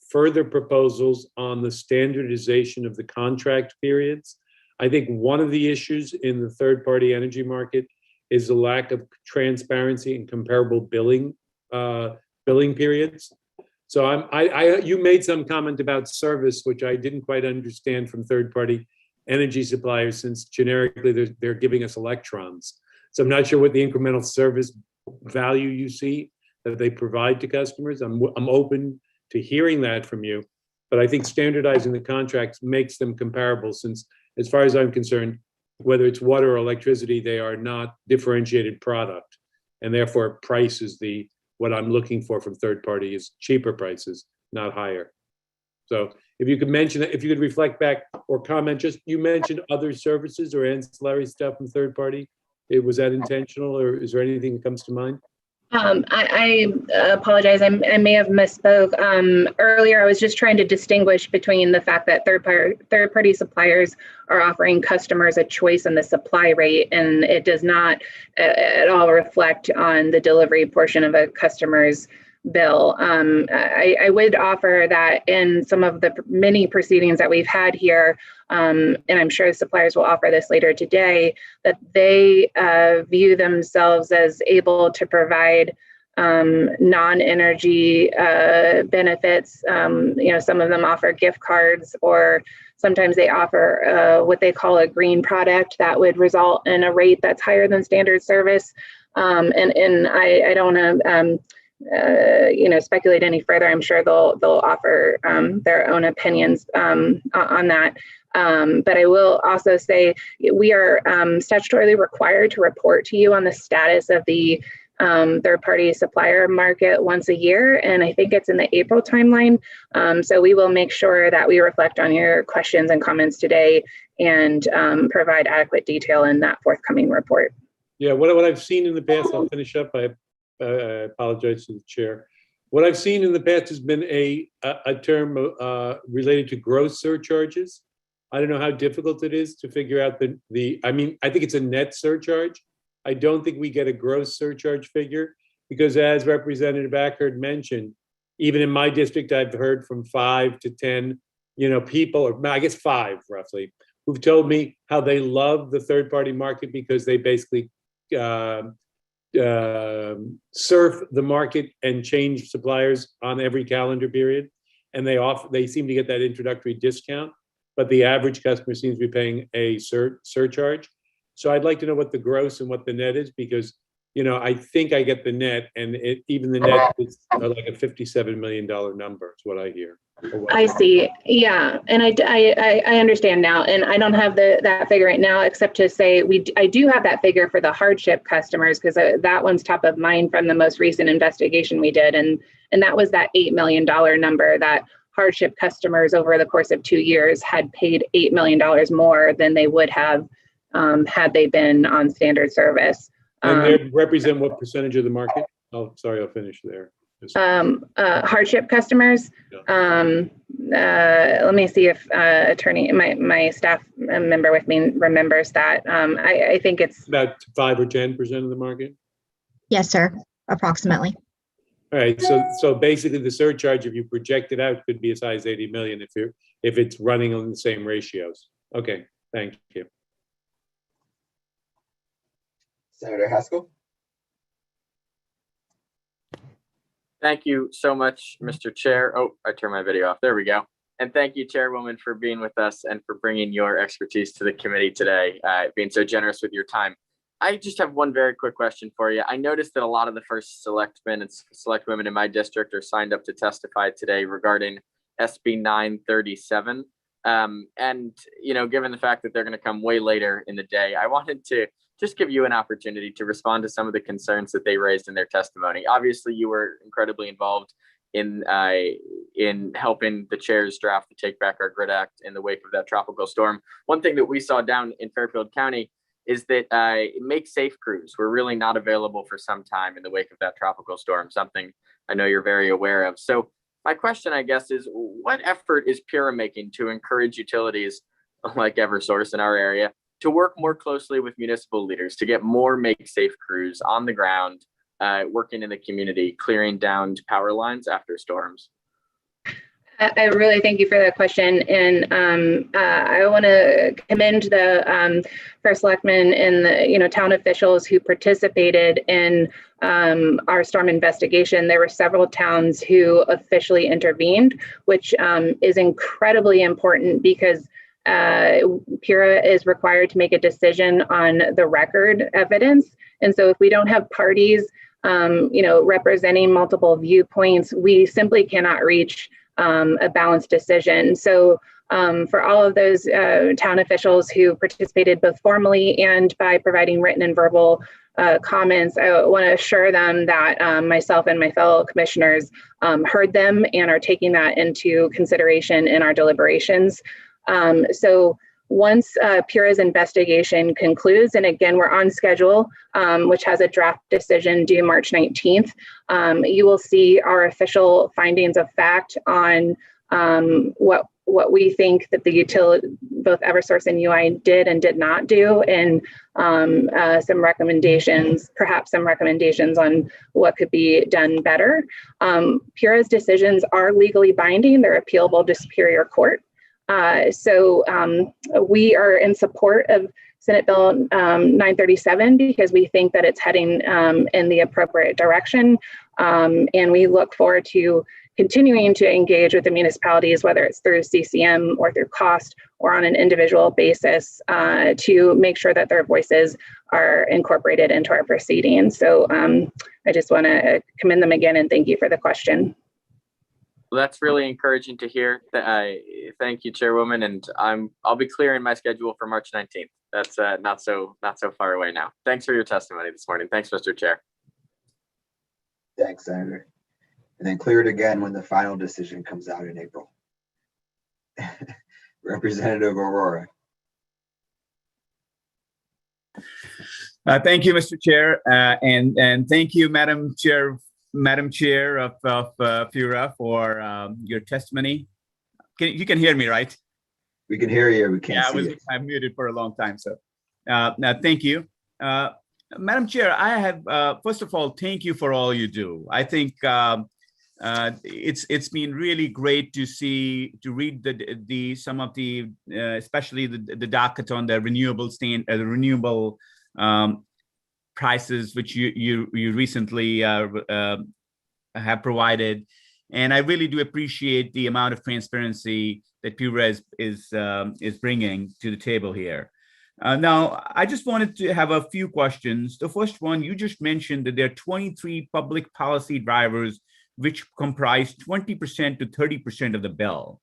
Speaker 10: further proposals on the standardization of the contract periods. I think one of the issues in the third-party energy market is the lack of transparency and comparable billing periods. So you made some comment about service, which I didn't quite understand from third-party energy suppliers, since generically they're giving us electrons. So I'm not sure what the incremental service value you see that they provide to customers. I'm open to hearing that from you, but I think standardizing the contracts makes them comparable, since as far as I'm concerned, whether it's water or electricity, they are not differentiated product, and therefore price is what I'm looking for from third party is cheaper prices, not higher. So if you could mention, if you could reflect back or comment, you mentioned other services or ancillary stuff from third party. Was that intentional, or is there anything that comes to mind?
Speaker 16: I apologize. I may have misspoke. Earlier, I was just trying to distinguish between the fact that third-party suppliers are offering customers a choice in the supply rate, and it does not at all reflect on the delivery portion of a customer's bill. I would offer that in some of the many proceedings that we've had here, and I'm sure suppliers will offer this later today, that they view themselves as able to provide non-energy benefits. Some of them offer gift cards, or sometimes they offer what they call a green product that would result in a rate that's higher than standard service. And I don't want to speculate any further. I'm sure they'll offer their own opinions on that. But I will also say we are statutorily required to report to you on the status of the third-party supplier market once a year, and I think it's in the April timeline. So we will make sure that we reflect on your questions and comments today and provide adequate detail in that forthcoming report.
Speaker 10: Yeah, what I've seen in the past, I'll finish up. I apologize to the chair. What I've seen in the past has been a term related to gross surcharges. I don't know how difficult it is to figure out I think it's a net surcharge. I don't think we get a gross surcharge figure because, as Representative Ackerd mentioned, even in my district, I've heard from 5 to 10, people, or I guess 5 roughly, who've told me how they love the third-party market because they basically surf the market and change suppliers on every calendar period, and they seem to get that introductory discount, but the average customer seems to be paying a surcharge. So I'd like to know what the gross and what the net is, because I think I get the net, and even the net is like a $57 million number. Is what I hear.
Speaker 16: I see. Yeah, and I understand now, and I don't have that figure right now, except to say I do have that figure for the hardship customers, because that one's top of mind from the most recent investigation we did, and that was that $8 million number that hardship customers over the course of 2 years had paid $8 million more than they would have had they been on standard service.
Speaker 10: And they represent what percentage of the market? Oh, sorry, I'll finish there.
Speaker 16: Hardship customers. Let me see if my staff member with me remembers that. I think it's
Speaker 10: about 5 or 10% of the market.
Speaker 18: Yes, sir. Approximately.
Speaker 10: All right. So basically, the surcharge, if you project it out, could be as high as 80 million if it's running on the same ratios. Okay. Thank you.
Speaker 2: Senator Haskell.
Speaker 13: Thank you so much, Mr. Chair. Oh, I turned my video off. There we go. And thank you, Chairwoman, for being with us and for bringing your expertise to the committee today, being so generous with your time. I just have one very quick question for you. I noticed that a lot of the first selectmen and select women in my district are signed up to testify today regarding SB 937. And, given the fact that they're going to come way later in the day, I wanted to just give you an opportunity to respond to some of the concerns that they raised in their testimony. Obviously, you were incredibly involved in helping the chair's draft the Take Back Our Grid Act in the wake of that tropical storm. One thing that we saw down in Fairfield County is that Make Safe crews were really not available for some time in the wake of that tropical storm, something I know you're very aware of. So my question, I guess, is what effort is PURA making to encourage utilities like Eversource in our area to work more closely with municipal leaders to get more Make Safe crews on the ground, working in the community, clearing downed power lines after storms?
Speaker 16: I really thank you for that question, and I want to commend the first selectmen and the town officials who participated in our storm investigation. There were several towns who officially intervened, which is incredibly important because PURA is required to make a decision on the record evidence. And so if we don't have parties, representing multiple viewpoints, we simply cannot reach a balanced decision. So for all of those town officials who participated both formally and by providing written and verbal comments, I want to assure them that myself and my fellow commissioners heard them and are taking that into consideration in our deliberations. So Once PURA's investigation concludes, and again, we're on schedule, which has a draft decision due March 19th, you will see our official findings of fact on what we think that the utility, both Eversource and UI, did and did not do, and some recommendations, perhaps some recommendations on what could be done better. PURA's decisions are legally binding. They're appealable to Superior Court. So we are in support of Senate Bill 937 because we think that it's heading in the appropriate direction. And we look forward to continuing to engage with the municipalities, whether it's through CCM or through cost or on an individual basis, to make sure that their voices are incorporated into our proceedings. So I just want to commend them again and thank you for the question.
Speaker 19: Well, that's really encouraging to hear. Thank you, Chairwoman, and I'll be clearing my schedule for March 19th. That's not so far away now. Thanks for your testimony this morning. Thanks, Mr. Chair.
Speaker 2: Thanks, Senator. And then clear it again when the final decision comes out in April. Representative Aurora.
Speaker 12: Thank you, Mr. Chair, and thank you, Madam Chair of PURA, for your testimony. You can hear me, right?
Speaker 2: We can hear you. We can't see you.
Speaker 12: I'm muted for a long time, so thank you. Madam Chair, I have, first of all, thank you for all you do. I think it's been really great to read some of the especially the docket on the renewable prices, which you recently have provided, and I really do appreciate the amount of transparency that PURA is bringing to the table here. Now, I just wanted to have a few questions. The first one, you just mentioned that there are 23 public policy drivers which comprise 20% to 30% of the bill.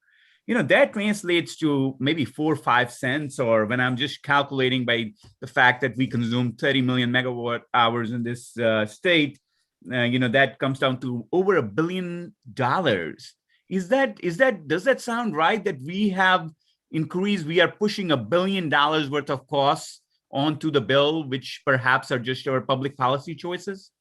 Speaker 12: You know, that translates to maybe 4 or 5 cents, or when I'm just calculating by the fact that we consume 30 million megawatt hours in this state, you know, that comes down to over $1 billion. Does that sound right, that we have increased, we are pushing $1 billion worth of costs onto the bill, which perhaps are just our public policy choices?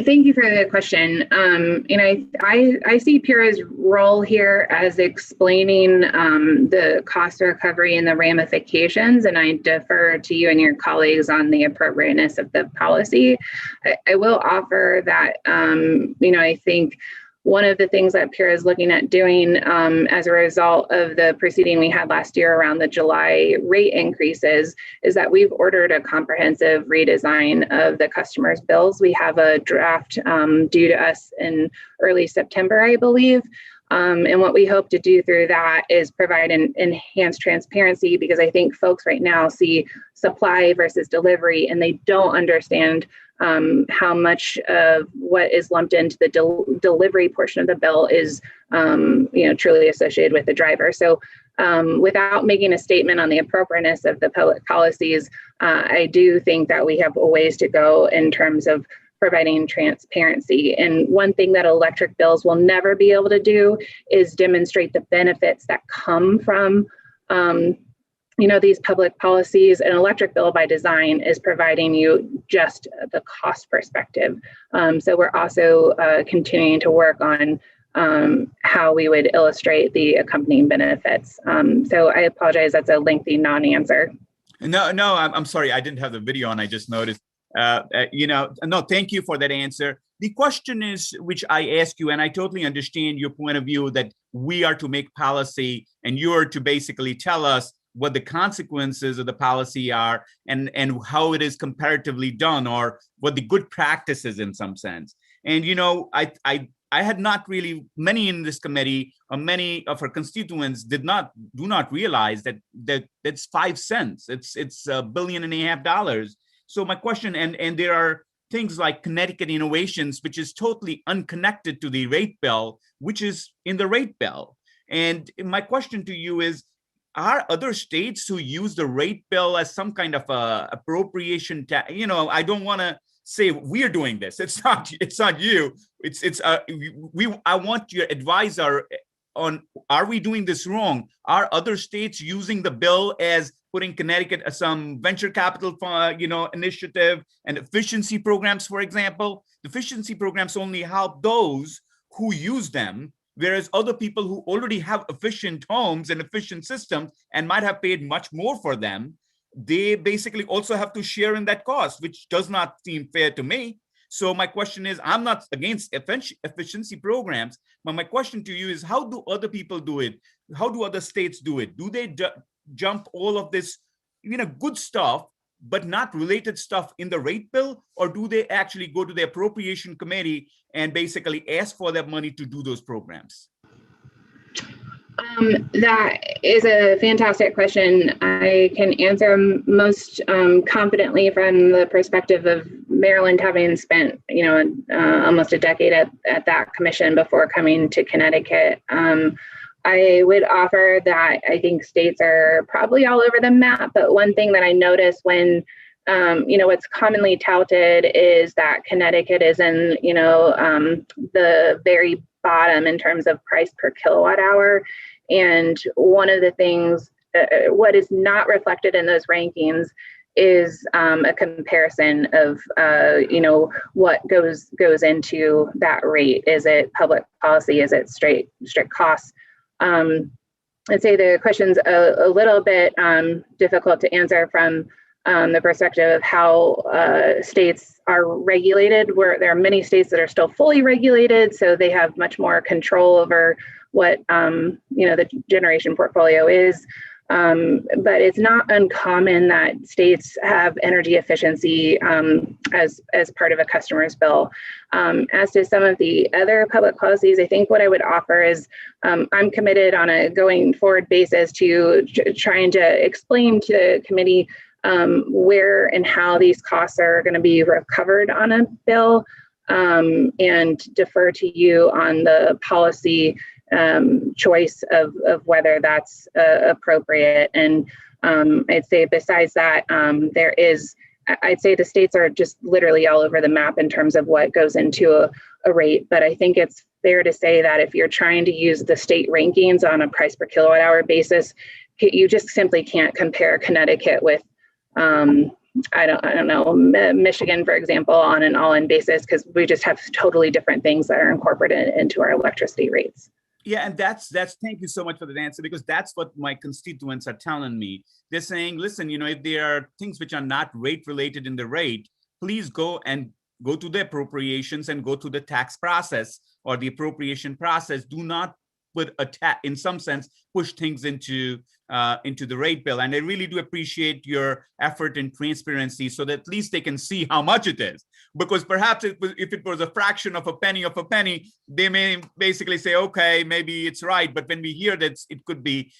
Speaker 16: Thank you for the question. And I see PURA's role here as explaining the cost recovery and the ramifications, and I defer to you and your colleagues on the appropriateness of the policy. I will offer that, I think one of the things that PURA is looking at doing as a result of the proceeding we had last year around the July rate increases is that we've ordered a comprehensive redesign of the customers' bills. We have a draft due to us in early September, I believe. And what we hope to do through that is provide an enhanced transparency, because I think folks right now see supply versus delivery and they don't understand how much of what is lumped into the delivery portion of the bill is truly associated with the driver. So without making a statement on the appropriateness of the public policies, I do think that we have a ways to go in terms of providing transparency. And one thing that electric bills will never be able to do is demonstrate the benefits that come from these public policies. An electric bill by design is providing you just the cost perspective. So we're also continuing to work on how we would illustrate the accompanying benefits. So I apologize, that's a lengthy non-answer.
Speaker 12: No, I'm sorry, I didn't have the video on, I just noticed. No, thank you for that answer. The question is, which I ask you, and I totally understand your point of view, that we are to make policy and you're to basically tell us what the consequences of the policy are and how it is comparatively done, or what the good practice is in some sense. And, I had not really, many in this committee, or many of our constituents do not realize that that's 5 cents. It's $1.5 billion. So my question, and there are things like Connecticut Innovations, which is totally unconnected to the rate bill, which is in the rate bill. And my question to you is, are other states who use the rate bill as some kind of appropriation? I don't want to say we're doing this. It's not you. I want your advice on, are we doing this wrong? Are other states using the bill as putting Connecticut some venture capital, initiative and efficiency programs, for example? The efficiency programs only help those who use them, whereas other people who already have efficient homes and efficient systems and might have paid much more for them, they basically also have to share in that cost, which does not seem fair to me. So my question is, I'm not against efficiency programs, but my question to you is, how do other people do it? How do other states do it? Do they jump all of this, good stuff, but not related stuff in the rate bill? Or do they actually go to the appropriation committee and basically ask for that money to do those programs?
Speaker 16: That is a fantastic question. I can answer most confidently from the perspective of Maryland, having spent, almost a decade at that commission before coming to Connecticut. I would offer that I think states are probably all over the map, but one thing that I noticed when, what's commonly touted is that Connecticut is in, the very bottom in terms of price per kilowatt hour. And one of the things, what is not reflected in those rankings is a comparison of, what goes into that rate. Is it public policy? Is it strict costs? I'd say the question's a little bit difficult to answer from the perspective of how states are regulated, where there are many states that are still fully regulated, so they have much more control over what the generation portfolio is. But it's not uncommon that states have energy efficiency as part of a customer's bill. As to some of the other public policies, I think what I would offer is I'm committed on a going forward basis to trying to explain to the committee where and how these costs are going to be recovered on a bill, and defer to you on the policy choice of whether that's appropriate. And I'd say besides that, I'd say the states are just literally all over the map in terms of what goes into a rate. But I think it's fair to say that if you're trying to use the state rankings on a price per kilowatt hour basis, you just simply can't compare Connecticut with I don't know, Michigan, for example, on an all-in basis, because we just have totally different things that are incorporated into our electricity rates.
Speaker 12: Yeah, and that's thank you so much for that answer, because that's what my constituents are telling me. They're saying, listen, if there are things which are not rate related in the rate, please go to the appropriations and go to the tax process or the appropriation process. Do not put in some sense, push things into the rate bill. And I really do appreciate your effort in transparency so that at least they can see how much it is. Because perhaps if it was a fraction of a penny, they may basically say, okay, maybe it's right. But when we hear that it could be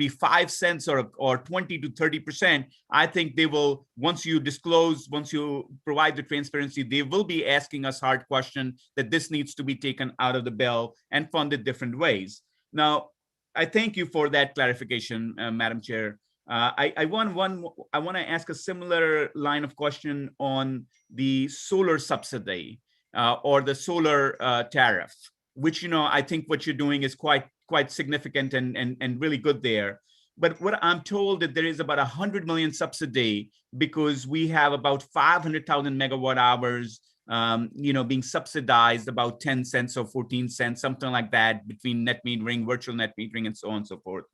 Speaker 12: 5 cents or 20 to 30%, I think they will, once you provide the transparency, they will be asking us hard questions that this needs to be taken out of the bill and funded different ways. Now, I thank you for that clarification, Madam Chair. I want to ask a similar line of question on the solar subsidy or the solar tariff, which I think what you're doing is quite significant and really good there. But what I'm told that there is about 100 million subsidy because we have about 500,000 megawatt hours being subsidized about 10 cents or 14 cents, something like that, between net metering, virtual net metering, and so on and so forth.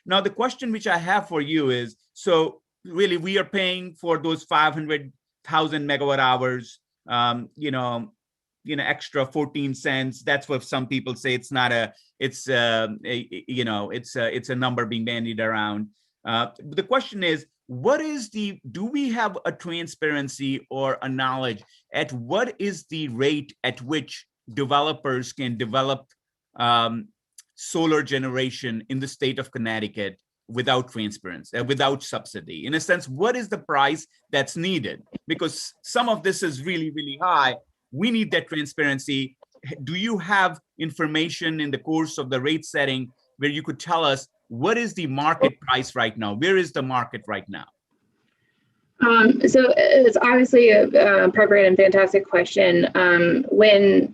Speaker 12: Now, the question which I have for you is, so really we are paying for those 500,000 megawatt hours, extra 14 cents. That's what some people say. It's not it's a number being bandied around. The question is, do we have a transparency or a knowledge at what is the rate at which developers can develop solar generation in the state of Connecticut without transparency, without subsidy? In a sense, what is the price that's needed? Because some of this is really, really high. We need that transparency. Do you have information in the course of the rate setting where you could tell us what is the market price right now? Where is the market right now?
Speaker 16: So it's obviously an appropriate and fantastic question. When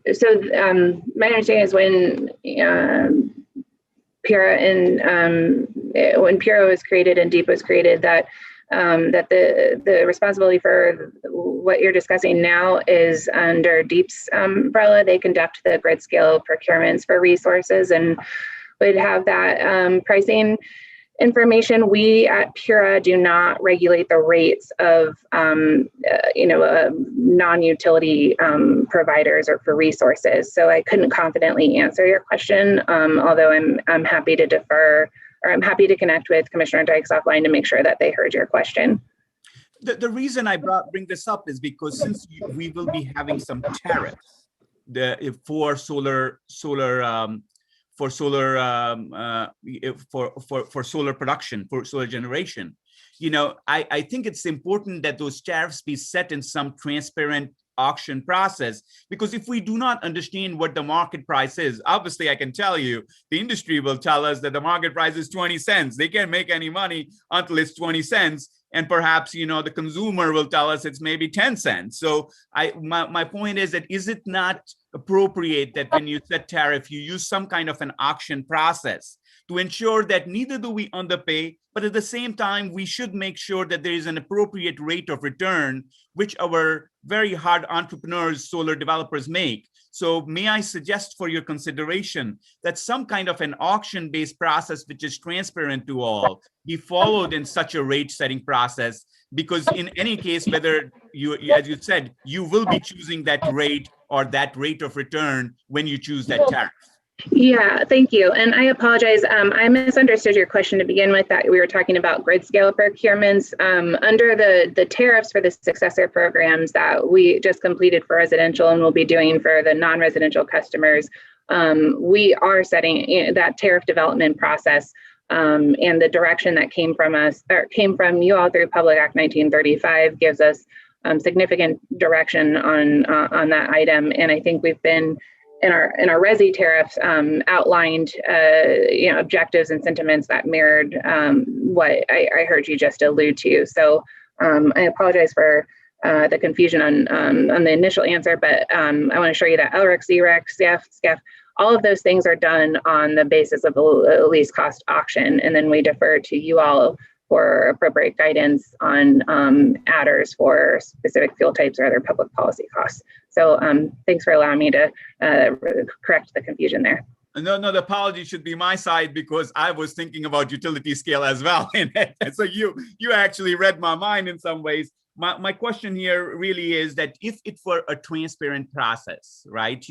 Speaker 16: My understanding is when PURA and when PURA was created and DEEP was created, that that the responsibility for what you're discussing now is under DEEP's umbrella. They conduct the grid scale procurements for resources and would have that pricing information. We at PURA do not regulate the rates of non-utility providers or for resources. So I couldn't confidently answer your question, although I'm happy to defer, or I'm happy to connect with Commissioner Dykes offline to make sure that they heard your question.
Speaker 12: The reason I bring this up is because since we will be having some tariffs for solar production, for solar generation, I think it's important that those tariffs be set in some transparent auction process, because if we do not understand what the market price is, obviously I can tell you the industry will tell us that the market price is 20 cents. They can't make any money until it's 20 cents. And perhaps, the consumer will tell us it's maybe 10 cents. So my point is that, is it not appropriate that when you set tariff, you use some kind of an auction process to ensure that neither do we underpay, but at the same time, we should make sure that there is an appropriate rate of return, which our very hard entrepreneurs, solar developers make. So may I suggest for your consideration that some kind of an auction-based process, which is transparent to all, be followed in such a rate setting process, because in any case, whether you, as you said, you will be choosing that rate or that rate of return when you choose that tariff.
Speaker 16: Yeah, thank you. And I apologize. I misunderstood your question to begin with, that we were talking about grid scale procurements. Under the tariffs for the successor programs that we just completed for residential and will be doing for the non-residential customers, we are setting that tariff development process, and the direction that came from us, or came from you all through Public Act 1935, gives us significant direction on that item. And I think we've been in our resi tariffs outlined objectives and sentiments that mirrored what I heard you just allude to. So I apologize for the confusion on the initial answer, but I want to show you that LREC, ZREC, SCEF, all of those things are done on the basis of a least cost auction, and then we defer to you all for appropriate guidance on adders for specific fuel types or other public policy costs. So thanks for allowing me to correct the confusion there.
Speaker 12: No, the apology should be my side, because I was thinking about utility scale as well. And so you actually read my mind in some ways. My question here really is that if it were a transparent process, right?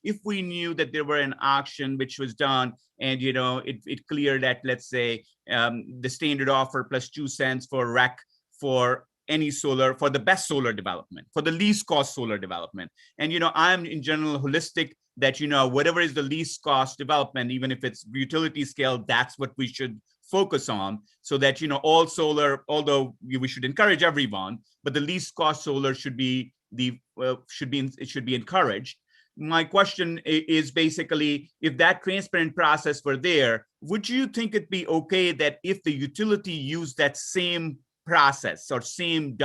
Speaker 12: If we knew that there were an auction which was done and, it cleared that, let's say, the standard offer plus 2 cents for REC for any solar, for the best solar development, for the least cost solar development. And, I'm in general holistic that, whatever is the least cost development, even if it's utility scale, that's what we should focus on, so that, all solar, although we should encourage everyone, but the least cost solar should be encouraged. My question is basically, if that transparent process were there, would you think it'd be okay that if the utility used that same process or same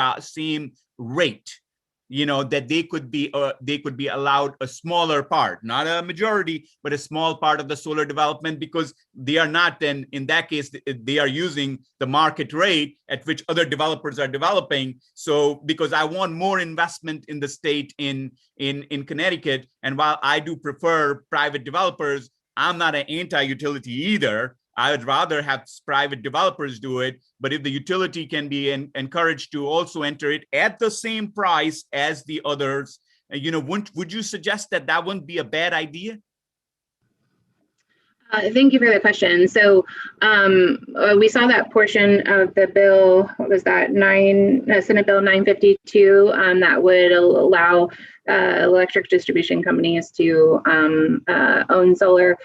Speaker 12: rate, that they could be allowed a smaller part, not a majority, but a small part of the solar development, because they are not then, in that case, they are using the market rate at which other developers are developing. So because I want more investment in the state in Connecticut, and while I do prefer private developers, I'm not an anti-utility either. I would rather have private developers do it, but if the utility can be encouraged to also enter it at the same price as the others, would you suggest that wouldn't be a bad idea?
Speaker 16: Thank you for the question. So we saw that portion of the bill, what was that, Senate Bill 952, that would allow electric distribution companies to own solar.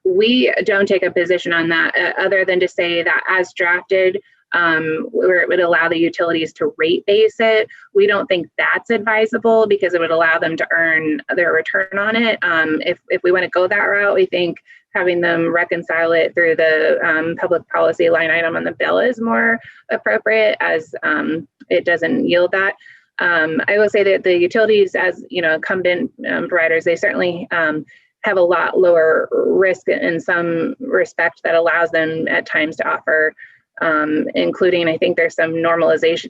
Speaker 16: We don't take a position on that other than to say that as drafted, where it would allow the utilities to rate base it. We don't think that's advisable because it would allow them to earn their return on it. If we want to go that route, we think having them reconcile it through the public policy line item on the bill is more appropriate, as it doesn't yield that. I will say that the utilities, as incumbent providers, they certainly have a lot lower risk in some respect that allows them at times to offer, including, I think there's some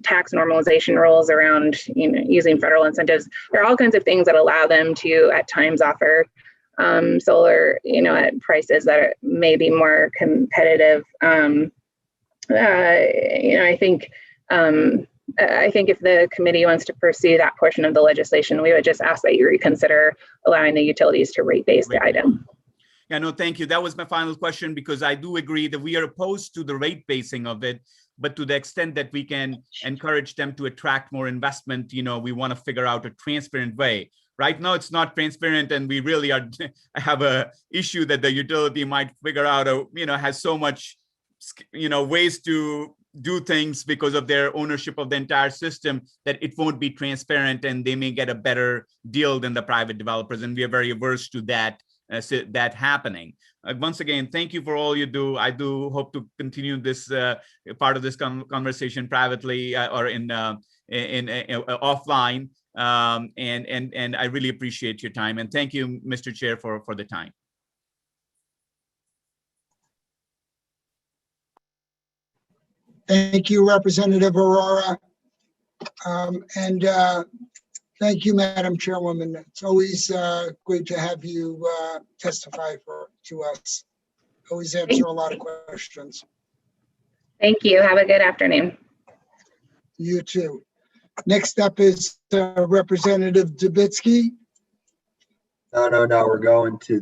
Speaker 16: tax normalization rules around using federal incentives. There are all kinds of things that allow them to at times offer solar, at prices that are maybe more competitive. I think if the committee wants to pursue that portion of the legislation, we would just ask that you reconsider allowing the utilities to rate base the item.
Speaker 12: Yeah, no, thank you. That was my final question, because I do agree that we are opposed to the rate basing of it, but to the extent that we can encourage them to attract more investment, we want to figure out a transparent way. Right now, it's not transparent, and we really have a issue that the utility might figure out, has so much, ways to do things because of their ownership of the entire system, that it won't be transparent, and they may get a better deal than the private developers. And we are very averse to that happening. Once again, thank you for all you do. I do hope to continue this part of this conversation privately or in offline. And I really appreciate your time. And thank you, Mr. Chair, for the time.
Speaker 4: Thank you, Representative Aurora. Thank you, Madam Chairwoman. It's always great to have you testify to us. Always answer a lot of questions.
Speaker 16: Thank you. Have a good afternoon.
Speaker 4: You too. Next up is Representative Dubitsky.
Speaker 2: No. We're going to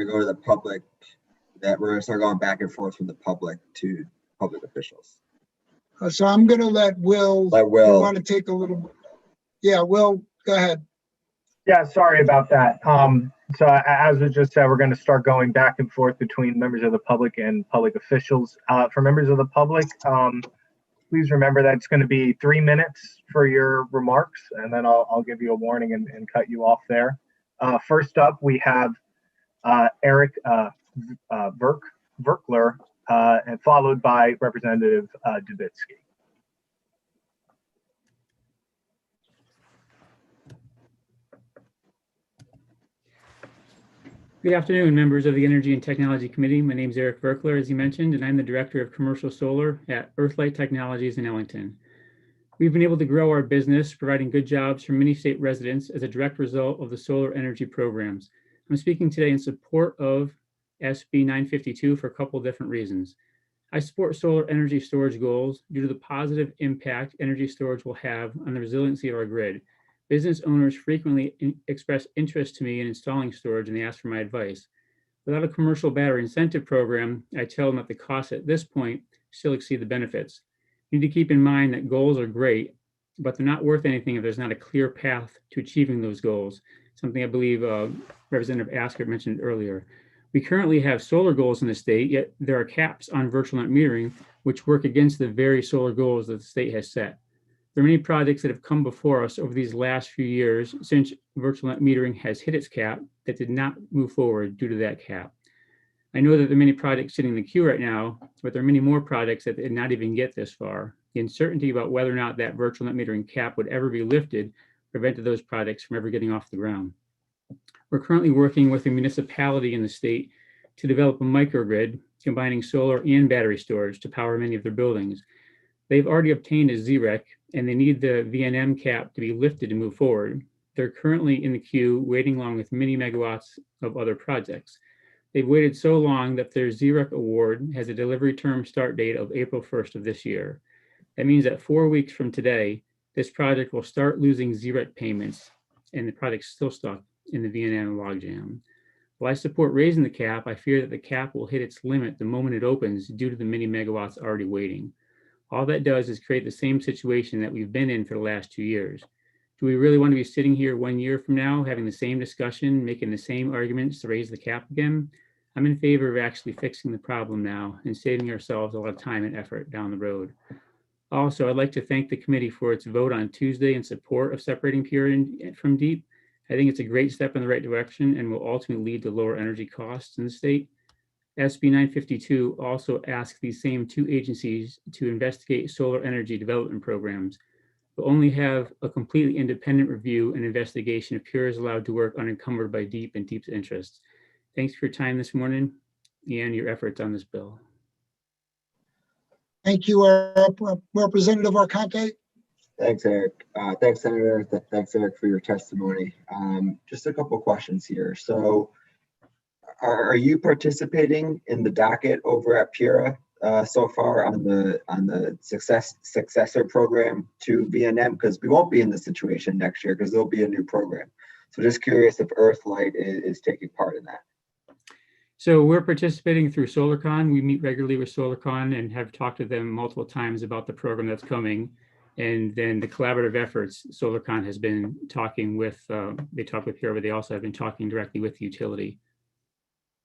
Speaker 2: go to the public. We're going to start going back and forth from the public to public officials.
Speaker 4: So I'm going to let Will. You want to take a little? Yeah, Will, go ahead.
Speaker 1: Yeah, sorry about that. So as was just said, we're going to start going back and forth between members of the public and public officials. For members of the public, please remember that it's going to be 3 minutes for your remarks, and then I'll give you a warning and cut you off there. First up, we have Eric Verkler, and followed by Representative Dubitsky.
Speaker 20: Good afternoon, members of the Energy and Technology Committee. My name is Eric Verkler, as you mentioned, and I'm the Director of Commercial Solar at Earthlight Technologies in Ellington. We've been able to grow our business, providing good jobs for many state residents as a direct result of the solar energy programs. I'm speaking today in support of SB 952 for a couple of different reasons. I support solar energy storage goals due to the positive impact energy storage will have on the resiliency of our grid. Business owners frequently express interest to me in installing storage, and they ask for my advice. Without a commercial battery incentive program, I tell them that the costs at this point still exceed the benefits. You need to keep in mind that goals are great, but they're not worth anything if there's not a clear path to achieving those goals, something I believe Representative Asker mentioned earlier. We currently have solar goals in the state, yet there are caps on virtual net metering, which work against the very solar goals that the state has set. There are many projects that have come before us over these last few years since virtual net metering has hit its cap that did not move forward due to that cap. I know that there are many projects sitting in the queue right now, but there are many more projects that did not even get this far. The uncertainty about whether or not that virtual net metering cap would ever be lifted prevented those projects from ever getting off the ground. We're currently working with a municipality in the state to develop a microgrid combining solar and battery storage to power many of their buildings. They've already obtained a ZREC, and they need the VNM cap to be lifted to move forward. They're currently in the queue waiting along with many megawatts of other projects. They've waited so long that their ZREC award has a delivery term start date of April 1st of this year. That means that 4 weeks from today, this project will start losing ZREC payments, and the project's still stuck in the VNM logjam. While I support raising the cap, I fear that the cap will hit its limit the moment it opens due to the many megawatts already waiting. All that does is create the same situation that we've been in for the last 2 years. Do we really want to be sitting here 1 year from now, having the same discussion, making the same arguments to raise the cap again? I'm in favor of actually fixing the problem now and saving ourselves a lot of time and effort down the road. Also, I'd like to thank the committee for its vote on Tuesday in support of separating PURA from DEEP. I think it's a great step in the right direction and will ultimately lead to lower energy costs in the state. SB 952 also asks these same two agencies to investigate solar energy development programs. will only have a completely independent review and investigation if PURA is allowed to work unencumbered by deep interests. Thanks for your time this morning and your efforts on this bill.
Speaker 4: Thank you, Representative Arconte.
Speaker 2: Thanks, Eric. Thanks, Senator. Thanks, Eric, for your testimony. Just a couple questions here. So are you participating in the docket over at PURA so far on the successor program to VNM? Because we won't be in this situation next year because there'll be a new program. So just curious if Earthlight is taking part in that.
Speaker 20: So we're participating through SolarCon. We meet regularly with SolarCon and have talked to them multiple times about the program that's coming. And then the collaborative efforts, SolarCon has been talking with, they talk with PURA, but they also have been talking directly with the utility.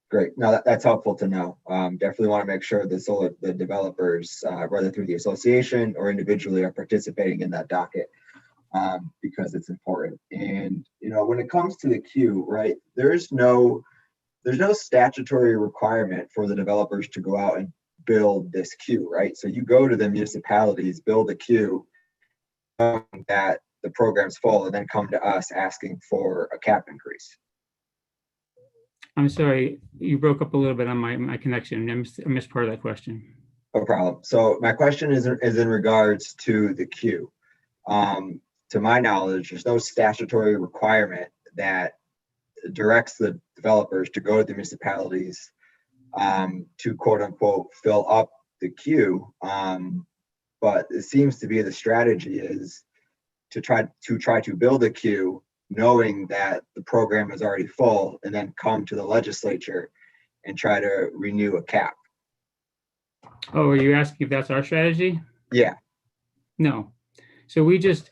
Speaker 2: Great. No, that's helpful to know. Definitely want to make sure the developers, whether through the association or individually, are participating in that docket because it's important. And, you know, when it comes to the queue, right, there's no statutory requirement for the developers to go out and build this queue, right? So you go to the municipalities, build a queue that the program's full, and then come to us asking for a cap increase.
Speaker 20: I'm sorry, you broke up a little bit on my connection. I missed part of that question.
Speaker 2: No problem. So my question is in regards to the queue. To my knowledge, there's no statutory requirement that directs the developers to go to the municipalities to quote unquote fill up the queue. But it seems to be the strategy is to try to build a queue knowing that the program is already full and then come to the legislature and try to renew a cap.
Speaker 20: Oh, are you asking if that's our strategy?
Speaker 2: Yeah.
Speaker 20: No. So we just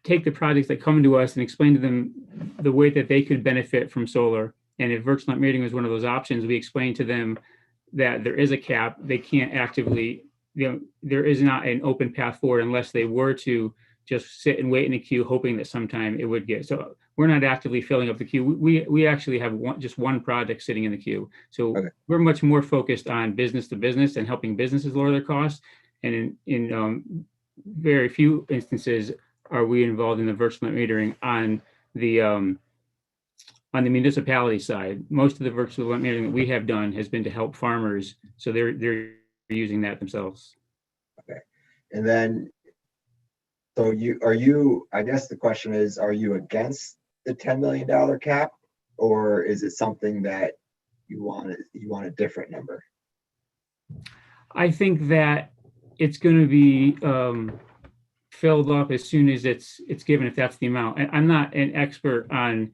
Speaker 20: take the projects that come to us and explain to them the way that they could benefit from solar. And if virtual net metering was one of those options, we explain to them that there is a cap. They can't actively, there is not an open path forward unless they were to just sit and wait in a queue, hoping that sometime it would get. So we're not actively filling up the queue. We actually have just one project sitting in the queue. So we're much more focused on business to business and helping businesses lower their costs. And in very few instances are we involved in the virtual net metering on the municipality side. Most of the virtual net metering that we have done has been to help farmers, so they're using that themselves.
Speaker 2: Okay, and then so I guess the question is, are you against the $10 million cap, or is it something that you want a different number?
Speaker 20: I think that it's going to be filled up as soon as it's given, if that's the amount. And I'm not an expert on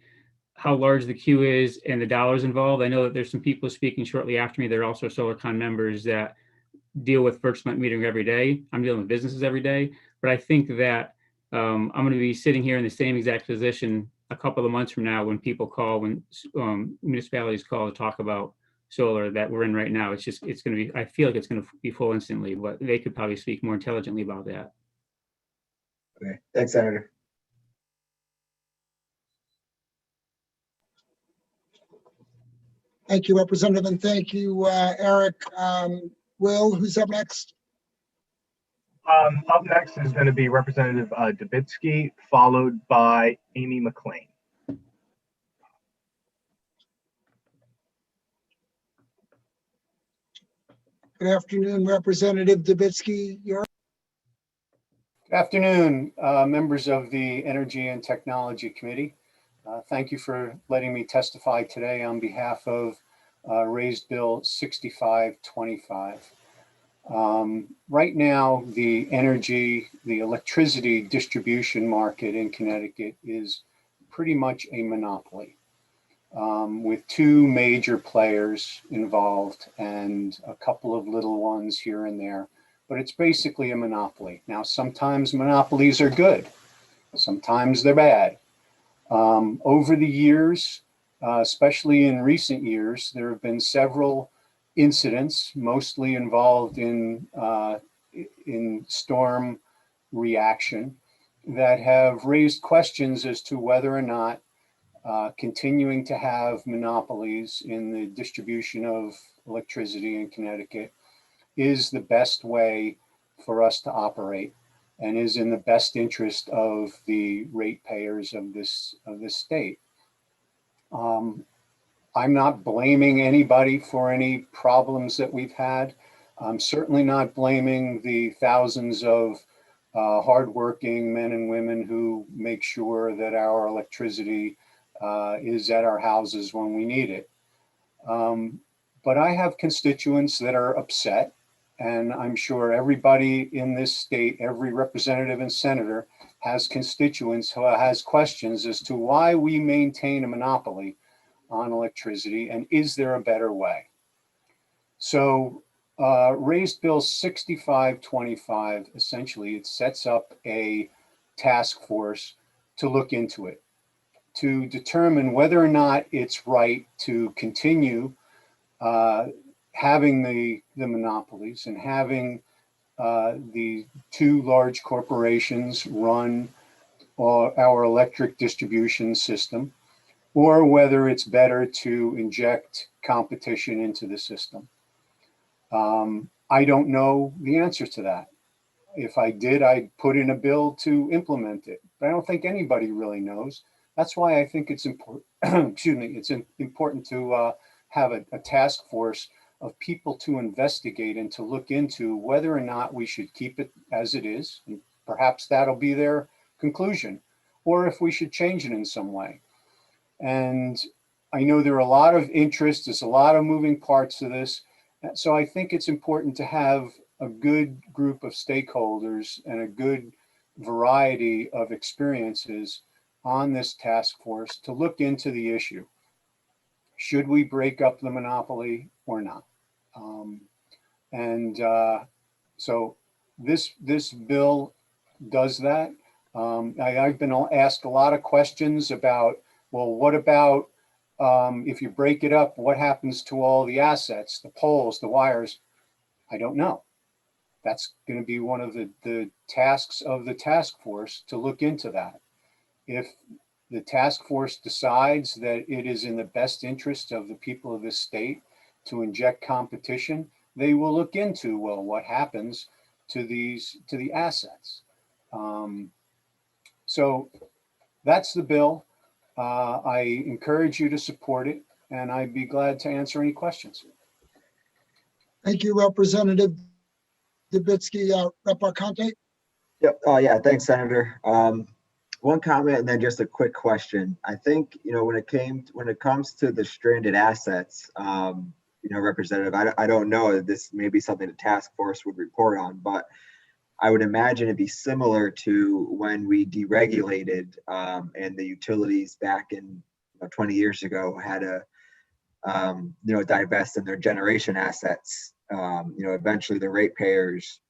Speaker 20: how large the queue is and the dollars involved. I know that there's some people speaking shortly after me. They're also SolarCon members that deal with virtual net metering every day. I'm dealing with businesses every day, but I think that I'm going to be sitting here in the same exact position a couple of months from now when people call, when municipalities call to talk about solar that we're in right now. It's going to be, I feel like it's going to be full instantly, but they could probably speak more intelligently about that.
Speaker 2: Okay, thanks, Senator.
Speaker 4: Thank you, Representative, and thank you, Eric. Will, who's up next?
Speaker 1: Up next is going to be Representative Dubitsky, followed by Amy McLean.
Speaker 4: Good afternoon, Representative Dubitsky.
Speaker 19: Good afternoon, members of the Energy and Technology Committee. Thank you for letting me testify today on behalf of Raised Bill 6525. Right now, the electricity distribution market in Connecticut is pretty much a monopoly, with two major players involved and a couple of little ones here and there, but it's basically a monopoly. Now, sometimes monopolies are good, sometimes they're bad. Over the years, especially in recent years, there have been several incidents, mostly involved in storm reaction, that have raised questions as to whether or not continuing to have monopolies in the distribution of electricity in Connecticut is the best way for us to operate. and is in the best interest of the ratepayers of this state. I'm not blaming anybody for any problems that we've had. I'm certainly not blaming the thousands of hardworking men and women who make sure that our electricity is at our houses when we need it. But I have constituents that are upset, and I'm sure everybody in this state, every representative and senator, has constituents who has questions as to why we maintain a monopoly on electricity, and is there a better way? So raised bill 6525, essentially it sets up a task force to look into it, to determine whether or not it's right to continue having the monopolies and having the two large corporations run our electric distribution system, or whether it's better to inject competition into the system. I don't know the answer to that. If I did, I'd put in a bill to implement it, but I don't think anybody really knows. That's why I think it's important, excuse me, it's important to have a task force of people to investigate and to look into whether or not we should keep it as it is. And perhaps that'll be their conclusion, or if we should change it in some way. And I know there are a lot of interest, there's a lot of moving parts to this. So I think it's important to have a good group of stakeholders and a good variety of experiences on this task force to look into the issue. Should we break up the monopoly or not? So this bill does that. I've been asked a lot of questions about, well, what about if you break it up, what happens to all the assets, the poles, the wires? I don't know. That's going to be one of the tasks of the task force to look into that. If the task force decides that it is in the best interest of the people of this state to inject competition, they will look into, well, what happens to the assets. So that's the bill. I encourage you to support it, and I'd be glad to answer any questions.
Speaker 4: Thank you, Representative Dubitsky. Rep. Arconte?
Speaker 2: Yep. Oh, yeah. Thanks, Senator. One comment and then just a quick question. I think, when it comes to the stranded assets, Representative, I don't know that this may be something the task force would report on, but I would imagine it'd be similar to when we deregulated and the utilities back in 20 years ago had to, divest in their generation assets. Eventually the ratepayers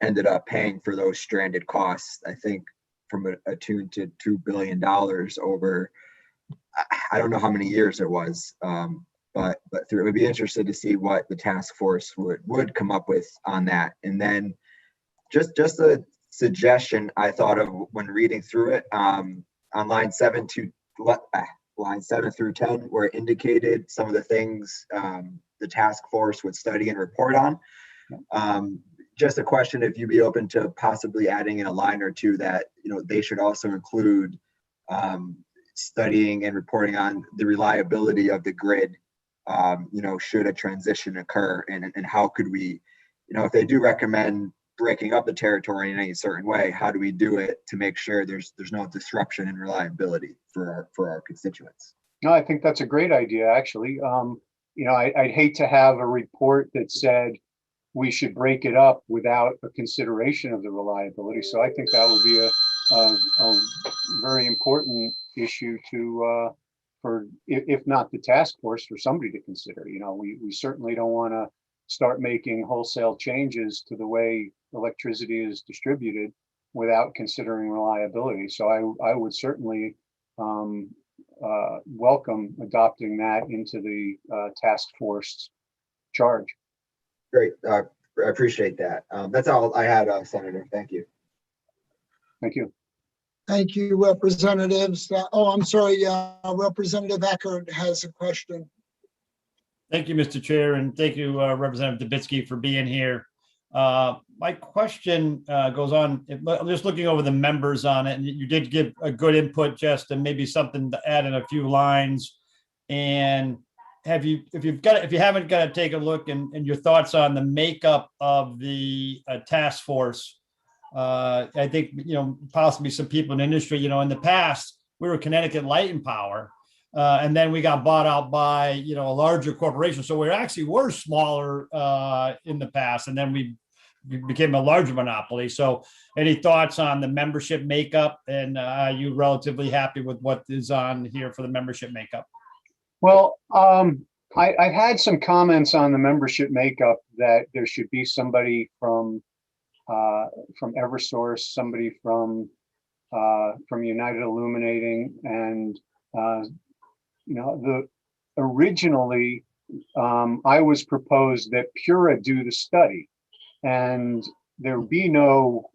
Speaker 2: ended up paying for those stranded costs, I think from a tune to $2 billion over, I don't know how many years it was, but it would be interested to see what the task force would come up with on that. And then just a suggestion I thought of when reading through it, on line 7 through 10, where it indicated some of the things the task force would study and report on. Just a question if you'd be open to possibly adding in a line or two that they should also include studying and reporting on the reliability of the grid, should a transition occur, and how could we, if they do recommend breaking up the territory in any certain way, how do we do it to make sure there's no disruption in reliability for our constituents?
Speaker 19: No, I think that's a great idea, actually. I'd hate to have a report that said we should break it up without a consideration of the reliability. So I think that would be a very important issue for if not the task force, for somebody to consider. We certainly don't want to start making wholesale changes to the way electricity is distributed without considering reliability. So I would certainly welcome adopting that into the task force charge.
Speaker 2: Great. I appreciate that. That's all I had, Senator. Thank you.
Speaker 19: Thank you.
Speaker 4: Thank you, representatives. I'm sorry, Representative Eckert has a question.
Speaker 5: Thank you, Mr. Chair, and thank you, Representative Dubitsky, for being here. My question goes on, I'm just looking over the members on it, and you did give a good input, just and maybe something to add in a few lines. And if you haven't got to take a look and your thoughts on the makeup of the task force. I think, possibly some people in the industry, in the past, we were Connecticut Light and Power. And then we got bought out by, a larger corporation. So we actually were smaller in the past, and then we became a larger monopoly. So any thoughts on the membership makeup, and are you relatively happy with what is on here for the membership makeup?
Speaker 19: Well, I've had some comments on the membership makeup that there should be somebody from Eversource, somebody from United Illuminating, and originally I was proposed that PURA do the study, and there be no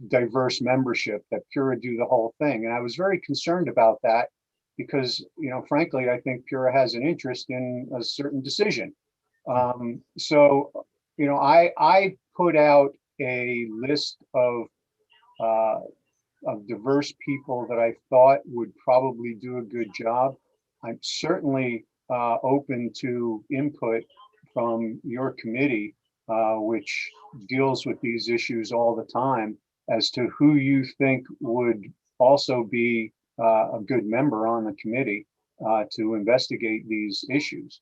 Speaker 19: diverse membership, that PURA do the whole thing. And I was very concerned about that because, frankly, I think PURA has an interest in a certain decision. So, I put out a list of diverse people that I thought would probably do a good job. I'm certainly open to input from your committee, which deals with these issues all the time, as to who you think would also be a good member on the committee to investigate these issues.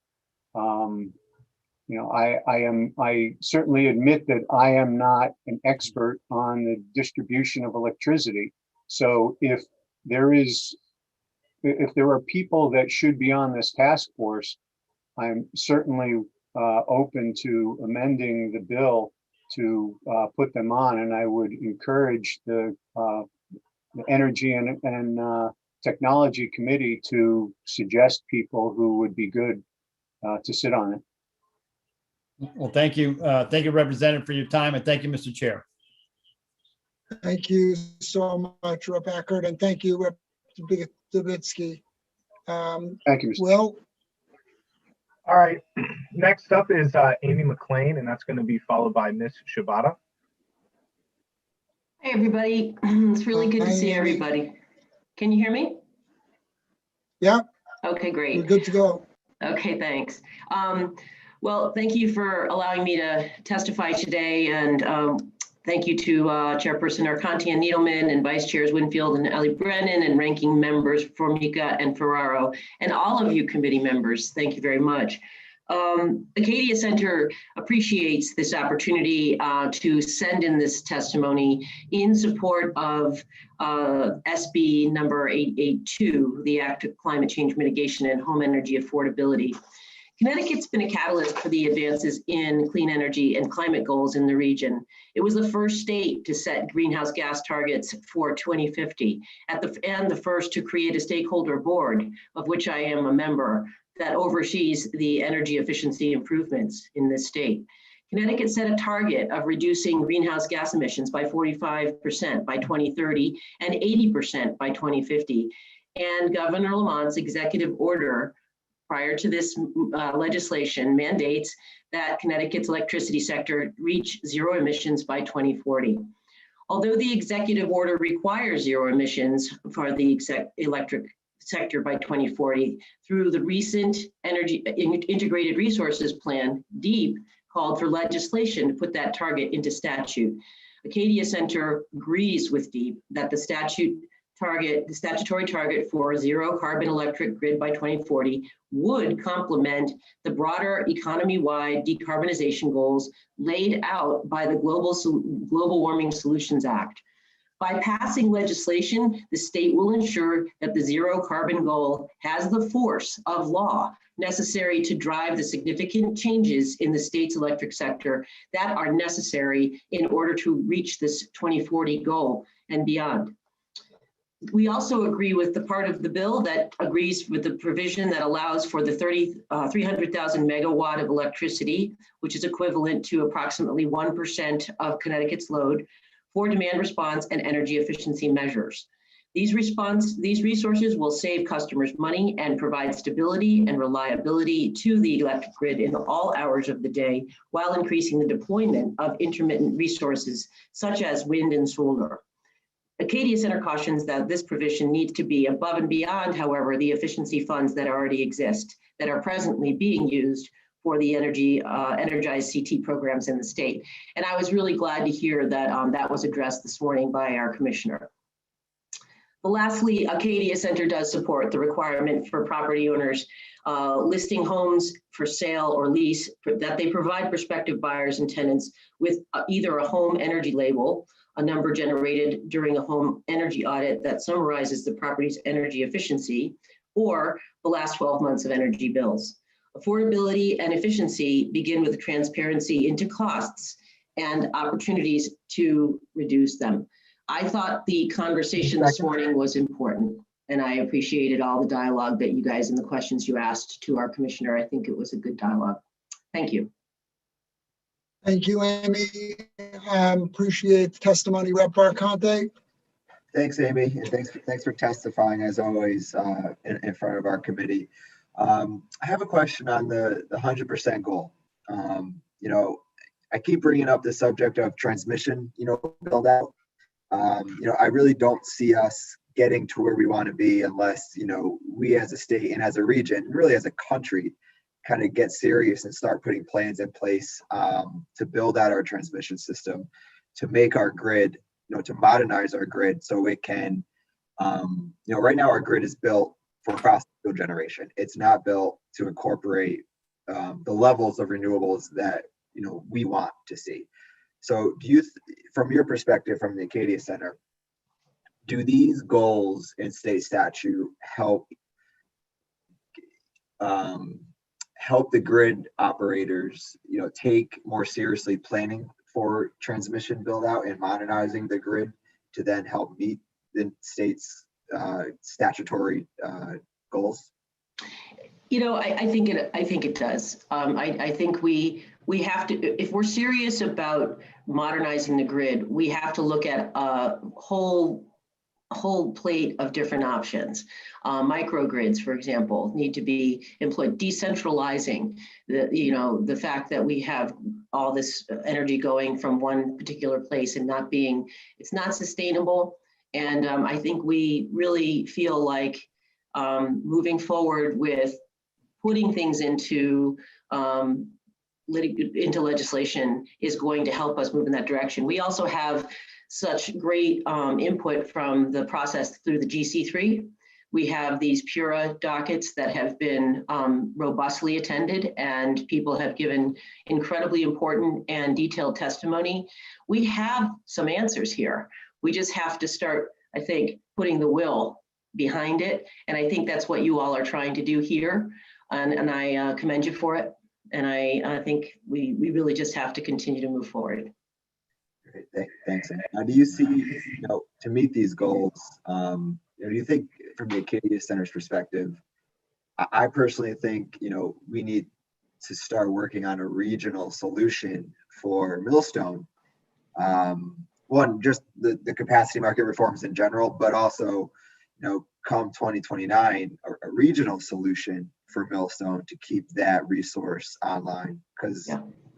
Speaker 19: I certainly admit that I am not an expert on the distribution of electricity. So if there are people that should be on this task force, I'm certainly open to amending the bill to put them on, and I would encourage the Energy and Technology Committee to suggest people who would be good to sit on it.
Speaker 5: Well, thank you. Thank you, Representative, for your time, and thank you, Mr. Chair.
Speaker 4: Thank you so much, Rep. Eckert, and thank you, Rep. Dubitsky.
Speaker 19: Thank you, Mr.
Speaker 4: Will?
Speaker 1: All right. Next up is Amy McLean, and that's going to be followed by Ms. Shibata.
Speaker 21: Hey, everybody. It's really good to see everybody. Can you hear me?
Speaker 4: Yeah.
Speaker 21: Okay, great.
Speaker 4: We're good to go.
Speaker 21: Okay, thanks. Well, thank you for allowing me to testify today, and thank you to Chairperson Arconti and Needleman, and Vice Chairs Winfield and Ellie Brennan, and Ranking Members Formica and Ferraro, and all of you committee members. Thank you very much. Acadia Center appreciates this opportunity to send in this testimony in support of SB number 882, the Act of Climate Change Mitigation and Home Energy Affordability. Connecticut's been a catalyst for the advances in clean energy and climate goals in the region. It was the first state to set greenhouse gas targets for 2050, and the first to create a stakeholder board, of which I am a member, that oversees the energy efficiency improvements in this state. Connecticut set a target of reducing greenhouse gas emissions by 45% by 2030 and 80% by 2050. And Governor Lamont's executive order prior to this legislation mandates that Connecticut's electricity sector reach zero emissions by 2040. Although the executive order requires zero emissions for the electric sector by 2040, through the recent Energy Integrated Resources Plan, DEEP, called for legislation to put that target into statute. Acadia Center agrees with DEEP that the statutory target for zero carbon electric grid by 2040 would complement the broader economy-wide decarbonization goals laid out by the Global Warming Solutions Act. By passing legislation, the state will ensure that the zero carbon goal has the force of law necessary to drive the significant changes in the state's electric sector that are necessary in order to reach this 2040 goal and beyond. We also agree with the part of the bill that agrees with the provision that allows for the 300,000 megawatt of electricity, which is equivalent to approximately 1% of Connecticut's load, for demand response and energy efficiency measures. These resources will save customers money and provide stability and reliability to the electric grid in all hours of the day, while increasing the deployment of intermittent resources such as wind and solar. Acadia Center cautions that this provision needs to be above and beyond, however, the efficiency funds that already exist, that are presently being used for the energized CT programs in the state. And I was really glad to hear that that was addressed this morning by our commissioner. Lastly, Acadia Center does support the requirement for property owners listing homes for sale or lease that they provide prospective buyers and tenants with either a home energy label, a number generated during a home energy audit that summarizes the property's energy efficiency, or the last 12 months of energy bills. Affordability and efficiency begin with transparency into costs and opportunities to reduce them. I thought the conversation this morning was important, and I appreciated all the dialogue that you guys and the questions you asked to our commissioner. I think it was a good dialogue. Thank you.
Speaker 4: Thank you, Amy. Appreciate the testimony, Rep. Barconte.
Speaker 2: Thanks, Amy, and thanks for testifying as always in front of our committee. I have a question on the 100% goal. You know, I keep bringing up the subject of transmission, build out. I really don't see us getting to where we want to be unless, we as a state and as a region, really as a country, kind of get serious and start putting plans in place to build out our transmission system, to make our grid, to modernize our grid so it can, right now our grid is built for fossil fuel generation. It's not built to incorporate the levels of renewables that, we want to see. So do you, from your perspective, from the Acadia Center, do these goals in state statute help the grid operators, take more seriously planning for transmission build out and modernizing the grid to then help meet the state's statutory goals?
Speaker 21: I think it does. I think we have to, if we're serious about modernizing the grid, we have to look at a whole plate of different options. Microgrids, for example, need to be employed. Decentralizing the fact that we have all this energy going from one particular place and it's not sustainable. And I think we really feel like moving forward with putting things into legislation is going to help us move in that direction. We also have such great input from the process through the GC3. We have these PURA dockets that have been robustly attended, and people have given incredibly important and detailed testimony. We have some answers here. We just have to start, I think, putting the will behind it. And I think that's what you all are trying to do here. And I commend you for it. And I think we really just have to continue to move forward.
Speaker 2: Great, thanks. Now, do you see, to meet these goals, do you think from the Acadia Center's perspective, I personally think, we need to start working on a regional solution for Millstone. One, just the capacity market reforms in general, but also, come 2029, a regional solution for Millstone to keep that resource online, because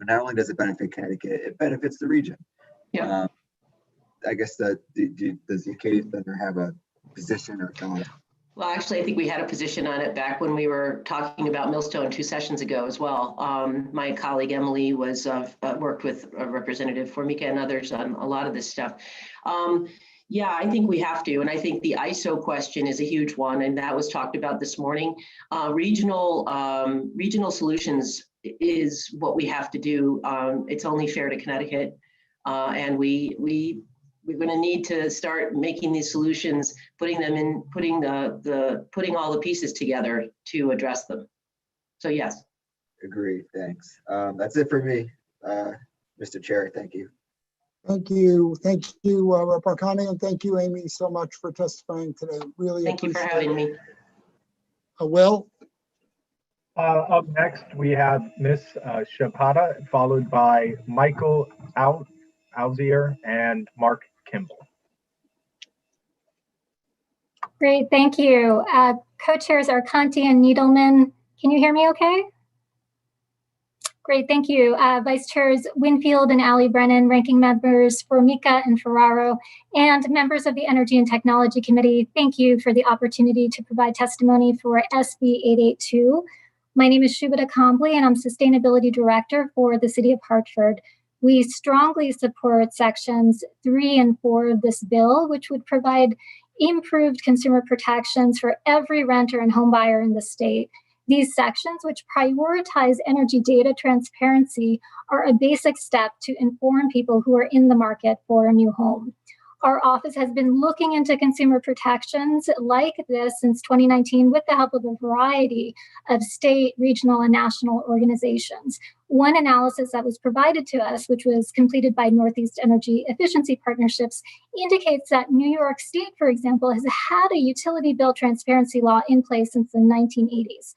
Speaker 2: not only does it benefit Connecticut, it benefits the region.
Speaker 21: Yeah.
Speaker 2: I guess does the Acadia Center have a position or thought?
Speaker 21: Well, actually, I think we had a position on it back when we were talking about Millstone 2 sessions ago as well. My colleague Emily was worked with Representative Formica and others on a lot of this stuff. Yeah, I think we have to. And I think the ISO question is a huge one. And that was talked about this morning. Regional solutions is what we have to do. It's only fair to Connecticut. And we're going to need to start making these solutions, putting all the pieces together to address them. So yes.
Speaker 2: Agreed. Thanks. That's it for me, Mr. Chair. Thank you.
Speaker 4: Thank you. Thank you, Rep. Arcani, and thank you, Amy, so much for testifying today. Really
Speaker 21: Thank you for
Speaker 4: appreciate
Speaker 21: having me.
Speaker 4: Will?
Speaker 1: Up next, we have Ms. Shapata, followed by Michael Alzier and Mark Kimball.
Speaker 7: Great, thank you. Co-chairs are Conti and Needleman. Can you hear me okay? Great, thank you. Vice Chairs Winfield and Ali Brennan, ranking members Formica and Ferraro, and members of the Energy and Technology Committee, thank you for the opportunity to provide testimony for SB 882. My name is Shubhata Kambli, and I'm Sustainability Director for the City of Hartford. We strongly support sections 3 and 4 of this bill, which would provide improved consumer protections for every renter and home buyer in the state. These sections, which prioritize energy data transparency, are a basic step to inform people who are in the market for a new home. Our office has been looking into consumer protections like this since 2019 with the help of a variety of state, regional, and national organizations. One analysis that was provided to us, which was completed by Northeast Energy Efficiency Partnerships, indicates that New York State, for example, has had a utility bill transparency law in place since the 1980s.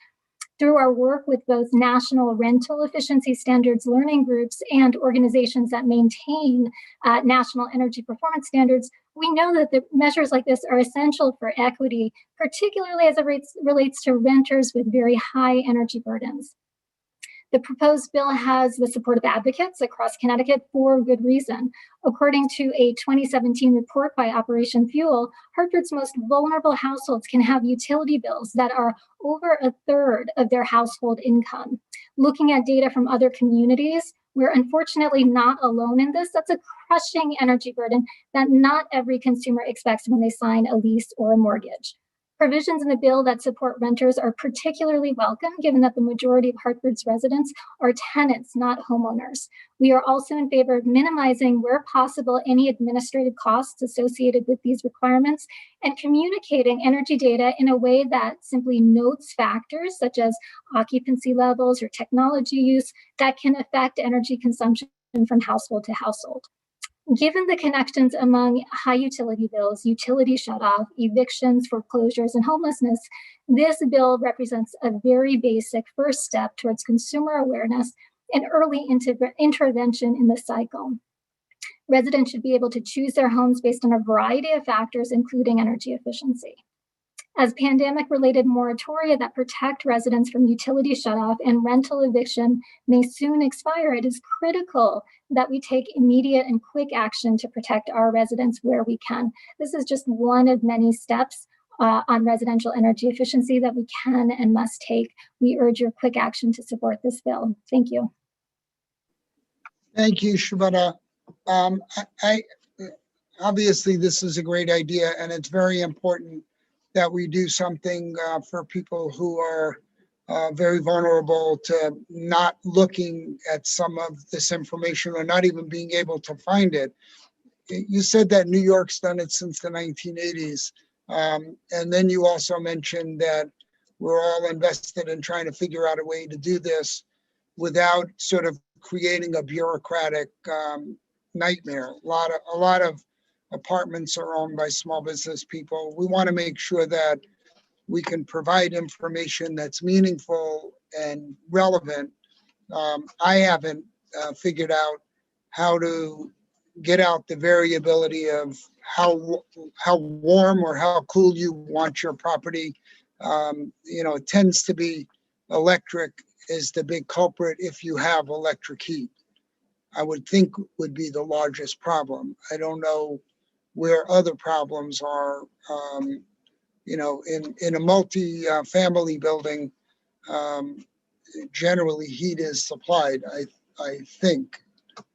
Speaker 7: Through our work with both national rental efficiency standards learning groups and organizations that maintain national energy performance standards, we know that the measures like this are essential for equity, particularly as it relates to renters with very high energy burdens. The proposed bill has the support of advocates across Connecticut for good reason. According to a 2017 report by Operation Fuel, Hartford's most vulnerable households can have utility bills that are over a third of their household income. Looking at data from other communities, we're unfortunately not alone in this. That's a crushing energy burden that not every consumer expects when they sign a lease or a mortgage. Provisions in the bill that support renters are particularly welcome, given that the majority of Hartford's residents are tenants, not homeowners. We are also in favor of minimizing, where possible, any administrative costs associated with these requirements and communicating energy data in a way that simply notes factors such as occupancy levels or technology use that can affect energy consumption from household to household. Given the connections among high utility bills, utility shutoff, evictions, foreclosures, and homelessness, this bill represents a very basic first step towards consumer awareness and early intervention in the cycle. Residents should be able to choose their homes based on a variety of factors, including energy efficiency. As pandemic-related moratoria that protect residents from utility shutoff and rental eviction may soon expire, it is critical that we take immediate and quick action to protect our residents where we can. This is just one of many steps on residential energy efficiency that we can and must take. We urge your quick action to support this bill. Thank you.
Speaker 4: Thank you, Shubhata. Obviously, this is a great idea, and it's very important that we do something for people who are very vulnerable to not looking at some of this information or not even being able to find it. You said that New York's done it since the 1980s. And then you also mentioned that we're all invested in trying to figure out a way to do this without sort of creating a bureaucratic nightmare. A lot of apartments are owned by small business people. We want to make sure that we can provide information that's meaningful and relevant. I haven't figured out how to get out the variability of how warm or how cool you want your property. It tends to be electric is the big culprit if you have electric heat. I would think would be the largest problem. I don't know where other problems are, in a multi-family building, generally heat is supplied, I think,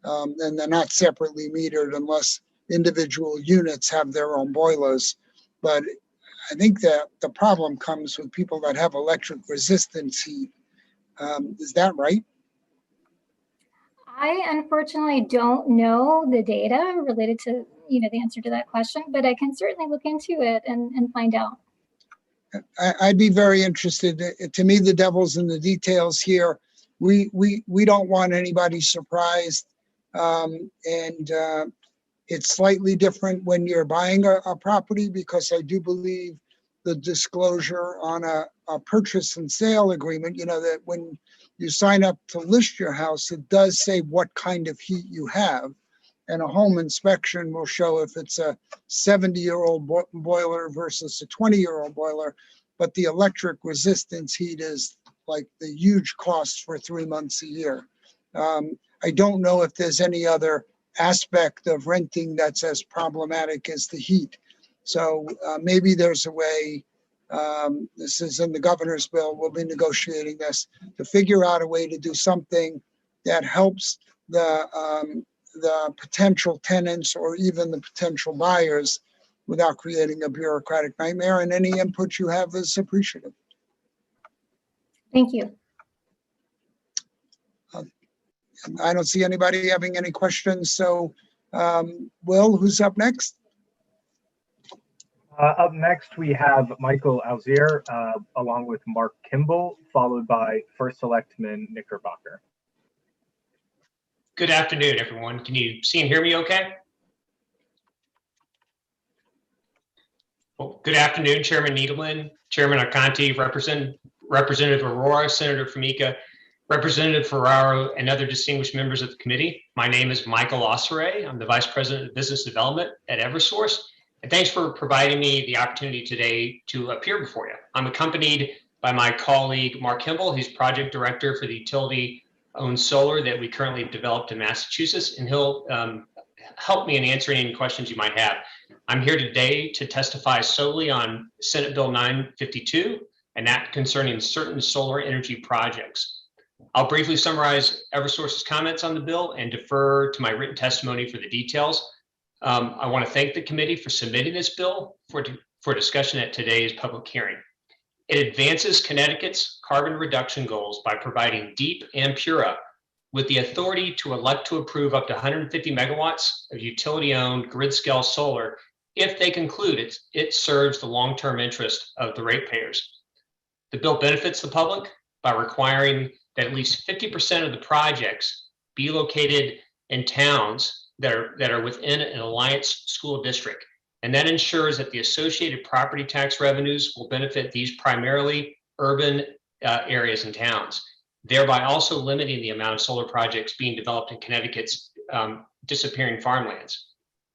Speaker 4: and they're not separately metered unless individual units have their own boilers. But I think that the problem comes with people that have electric resistance heat. Is that right?
Speaker 7: I unfortunately don't know the data related to the answer to that question, but I can certainly look into it and find out.
Speaker 4: I'd be very interested. To me, the devil's in the details here. We don't want anybody surprised, and it's slightly different when you're buying a property, because I do believe the disclosure on a purchase and sale agreement, that when you sign up to list your house, it does say what kind of heat you have. and a home inspection will show if it's a 70-year-old boiler versus a 20-year-old boiler. But the electric resistance heat is like the huge cost for 3 months a year. I don't know if there's any other aspect of renting that's as problematic as the heat. So maybe there's a way, this is in the governor's bill, we'll be negotiating this, to figure out a way to do something that helps the potential tenants or even the potential buyers without creating a bureaucratic nightmare. And any input you have is appreciative.
Speaker 7: Thank you.
Speaker 4: I don't see anybody having any questions. So Will, who's up next?
Speaker 1: Up next, we have Michael Alzier, along with Mark Kimball, followed by First Selectman Knickerbocker.
Speaker 8: Good afternoon, everyone. Can you see and hear me okay? Well, good afternoon, Chairman Needleman, Chairman Arconti, Representative Aurora, Senator Formica, Representative Ferraro, and other distinguished members of the committee. My name is Michael Alzier. I'm the Vice President of Business Development at Eversource. And thanks for providing me the opportunity today to appear before you. I'm accompanied by my colleague, Mark Kimball. He's Project Director for the utility-owned solar that we currently developed in Massachusetts, and he'll help me in answering any questions you might have. I'm here today to testify solely on Senate Bill 952, and that concerning certain solar energy projects. I'll briefly summarize Eversource's comments on the bill and defer to my written testimony for the details. I want to thank the committee for submitting this bill for discussion at today's public hearing. It advances Connecticut's carbon reduction goals by providing DEEP and PURA with the authority to elect to approve up to 150 megawatts of utility-owned grid-scale solar if they conclude it serves the long-term interest of the ratepayers. The bill benefits the public by requiring that at least 50% of the projects be located in towns that are within an Alliance school district. And that ensures that the associated property tax revenues will benefit these primarily urban areas and towns, thereby also limiting the amount of solar projects being developed in Connecticut's disappearing farmlands.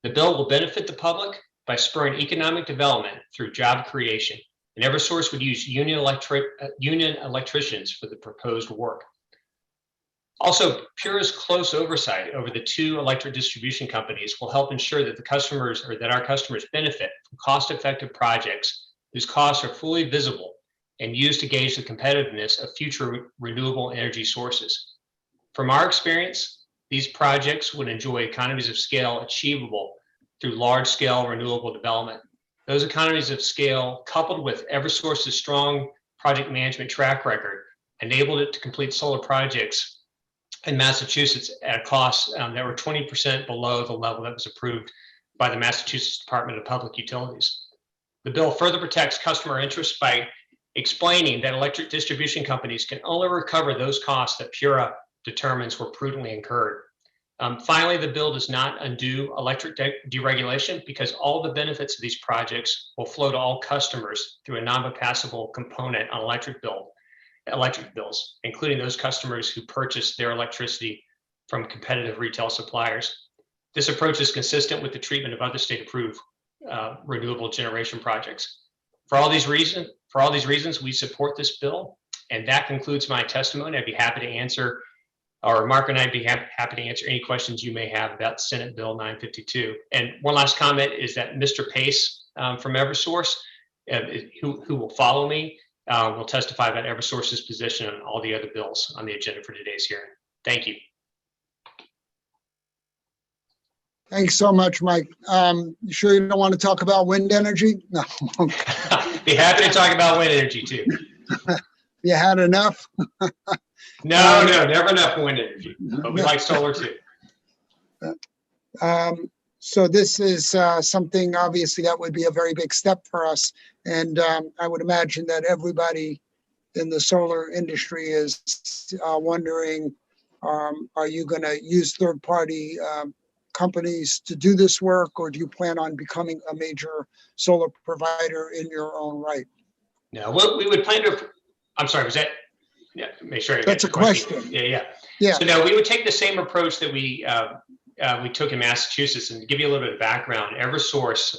Speaker 8: The bill will benefit the public by spurring economic development through job creation. And Eversource would use union electricians for the proposed work. Also, PURA's close oversight over the two electric distribution companies will help ensure that our customers benefit from cost-effective projects whose costs are fully visible and used to gauge the competitiveness of future renewable energy sources. From our experience, these projects would enjoy economies of scale achievable through large-scale renewable development. Those economies of scale, coupled with Eversource's strong project management track record, enabled it to complete solar projects in Massachusetts at a cost that were 20% below the level that was approved by the Massachusetts Department of Public Utilities. The bill further protects customer interests by explaining that electric distribution companies can only recover those costs that PURA determines were prudently incurred. Finally, the bill does not undo electric deregulation because all the benefits of these projects will flow to all customers through a non-bypassable component on electric bills, including those customers who purchase their electricity from competitive retail suppliers. This approach is consistent with the treatment of other state-approved renewable generation projects. For all these reasons, we support this bill, and that concludes my testimony. I'd be happy to answer, or Mark and I'd be happy to answer any questions you may have about Senate Bill 952. And one last comment is that Mr. Pace from Eversource, who will follow me, will testify about Eversource's position on all the other bills on the agenda for today's hearing. Thank you.
Speaker 4: Thanks so much, Mike. You sure you don't want to talk about wind energy? No.
Speaker 8: Be happy to talk about wind energy too.
Speaker 4: You had enough?
Speaker 8: No, never enough wind energy, but we like solar too.
Speaker 4: So this is something obviously that would be a very big step for us. And I would imagine that everybody in the solar industry is wondering, are you going to use third-party companies to do this work, or do you plan on becoming a major solar provider in your own right?
Speaker 8: No, we would plan to, I'm sorry, was that, yeah, make sure.
Speaker 4: That's a question.
Speaker 8: Yeah.
Speaker 4: Yeah.
Speaker 8: So no, we would take the same approach that we we took in Massachusetts, and to give you a little bit of background, EverSource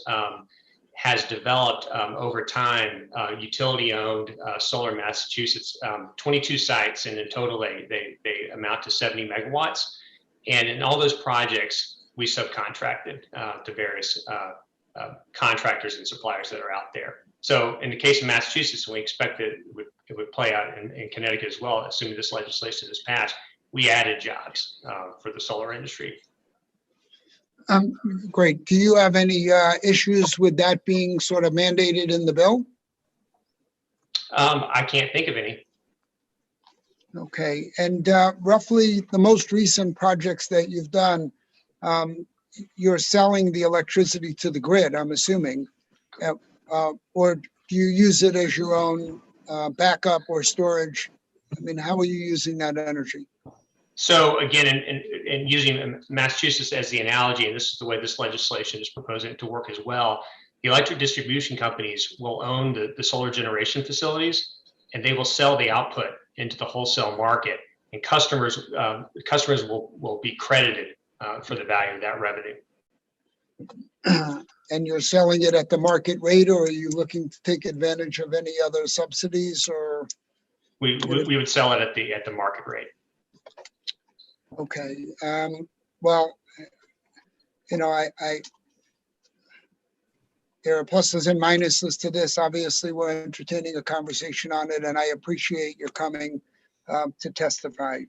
Speaker 8: has developed over time utility-owned solar in Massachusetts, 22 sites, and in total they amount to 70 megawatts. And in all those projects, we subcontracted to various contractors and suppliers that are out there. So in the case of Massachusetts, we expect that it would play out in Connecticut as well, assuming this legislation is passed. We added jobs for the solar industry.
Speaker 4: Great. Do you have any issues with that being sort of mandated in the bill?
Speaker 8: I can't think of any.
Speaker 4: Okay. And roughly the most recent projects that you've done, you're selling the electricity to the grid, I'm assuming, or do you use it as your own backup or storage? I mean, how are you using that energy?
Speaker 8: So again, in using Massachusetts as the analogy, and this is the way this legislation is proposing it to work as well, the electric distribution companies will own the solar generation facilities, and they will sell the output into the wholesale market, and customers will be credited for the value of that revenue.
Speaker 4: And you're selling it at the market rate, or are you looking to take advantage of any other subsidies? Or
Speaker 8: we would sell it at the market rate.
Speaker 4: Okay. Well, you know, there are pluses and minuses to this. Obviously, we're entertaining a conversation on it, and I appreciate your coming to testify.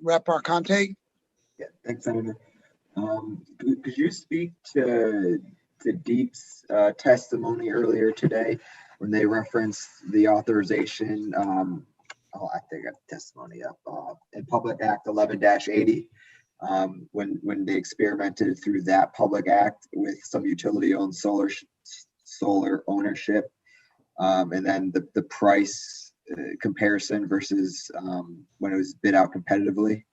Speaker 4: Rep. Arconte?
Speaker 2: Yeah, thanks, Senator. Could you speak to Deep's testimony earlier today when they referenced the authorization? I think I have testimony up in Public Act 11-80, when they experimented through that public act with some utility-owned solar ownership, and then the price comparison versus when it was bid out competitively.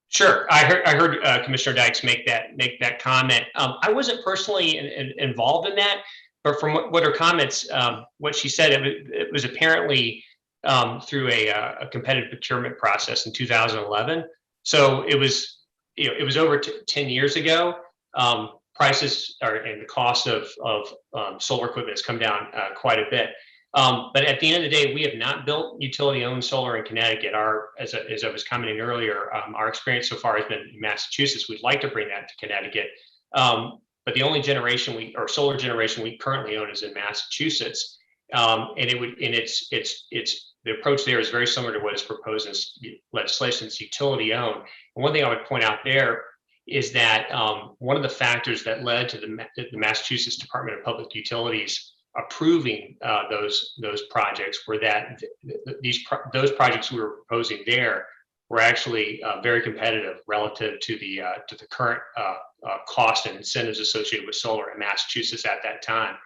Speaker 8: Sure, I heard Commissioner Dykes make that comment. I wasn't personally involved in that, but from what her comments, what she said, it was apparently through a competitive procurement process in 2011. So it was, it was over 10 years ago. Prices and the cost of solar equipment has come down quite a bit. But at the end of the day, we have not built utility-owned solar in Connecticut. As I was commenting earlier, our experience so far has been in Massachusetts. We'd like to bring that to Connecticut. But the only solar generation we currently own is in Massachusetts. And the approach there is very similar to what is proposed in legislation. It's utility-owned. And one thing I would point out there is that one of the factors that led to the Massachusetts Department of Public Utilities approving those projects were that those projects we were proposing there were actually very competitive relative to the current cost and incentives associated with solar in Massachusetts at that time.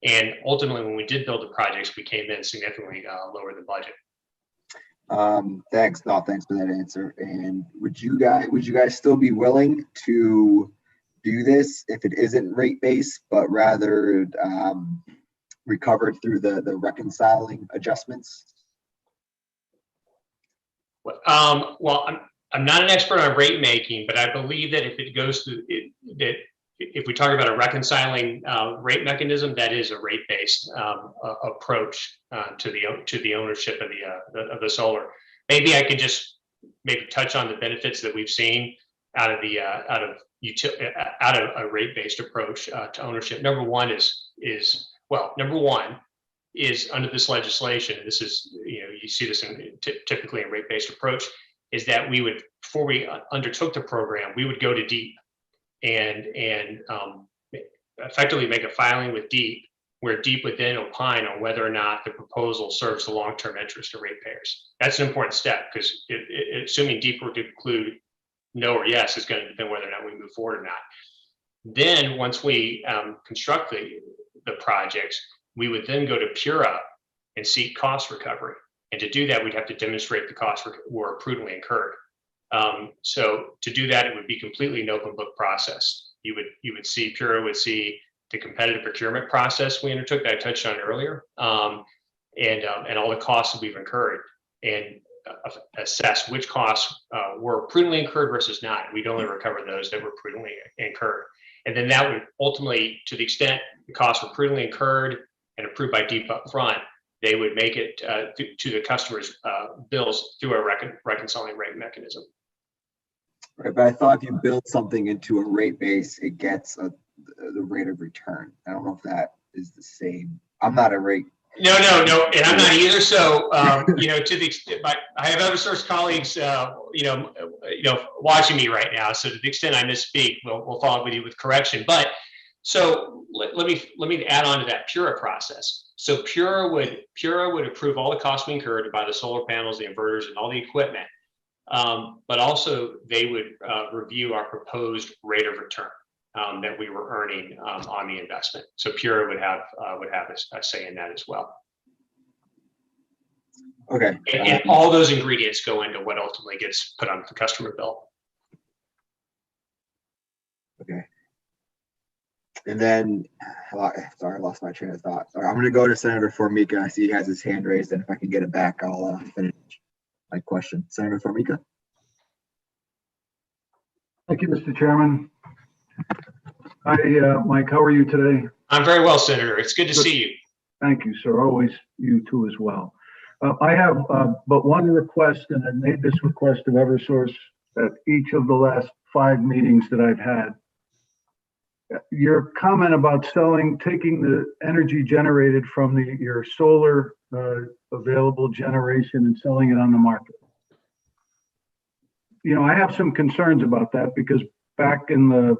Speaker 8: And ultimately, when we did build the projects, we came in significantly lower than budget.
Speaker 2: Thanks. No, thanks for that answer. And would you guys still be willing to do this if it isn't rate-based, but rather recovered through the reconciling adjustments?
Speaker 8: Well, I'm not an expert on rate making, but I believe that if it goes through if we talk about a reconciling rate mechanism, that is a rate-based approach to the ownership of the solar. Maybe I could just touch on the benefits that we've seen out of a rate-based approach to ownership. Number one is under this legislation. This is you see this typically in rate-based approach, is that we would, before we undertook the program, we would go to DEEP and effectively make a filing with DEEP, where DEEP would then opine on whether or not the proposal serves the long-term interest of ratepayers. That's an important step, because assuming DEEP were to conclude no or yes, is going to depend whether or not we move forward or not. Then once we construct the projects, we would then go to PURA and seek cost recovery. And to do that, we'd have to demonstrate the costs were prudently incurred. So to do that, it would be completely an open book process. PURA would see the competitive procurement process we undertook that I touched on earlier, and all the costs that we've incurred. And assess which costs were prudently incurred versus not. We'd only recover those that were prudently incurred. And then that would ultimately, to the extent the costs were prudently incurred and approved by DEEP up front, they would make it to the customer's bills through a reconciling rate mechanism.
Speaker 2: Right, but I thought if you build something into a rate base, it gets the rate of return. I don't know if that is the same. I'm not a rate.
Speaker 8: No, and I'm not either. So, to the extent, I have other source colleagues, watching me right now. So to the extent I misspeak, we'll follow up with you with correction. But so let me add on to that PURA process. So PURA would approve all the costs we incurred to buy the solar panels, the inverters, and all the equipment. But also they would review our proposed rate of return that we were earning on the investment. So PURA would have a say in that as well.
Speaker 2: Okay.
Speaker 8: And all those ingredients go into what ultimately gets put on the customer bill.
Speaker 2: Okay. And then, sorry, I lost my train of thought. Sorry, I'm going to go to Senator Formica. I see he has his hand raised, and if I can get it back, I'll finish my question. Senator Formica.
Speaker 9: Thank you, Mr. Chairman. Hi, Mike. How are you today?
Speaker 8: I'm very well, Senator. It's good to see you.
Speaker 9: Thank you, sir. Always you too as well. I have but one request, and I made this request of Eversource at each of the last 5 meetings that I've had. Your comment about taking the energy generated from your solar available generation and selling it on the market. I have some concerns about that because back in the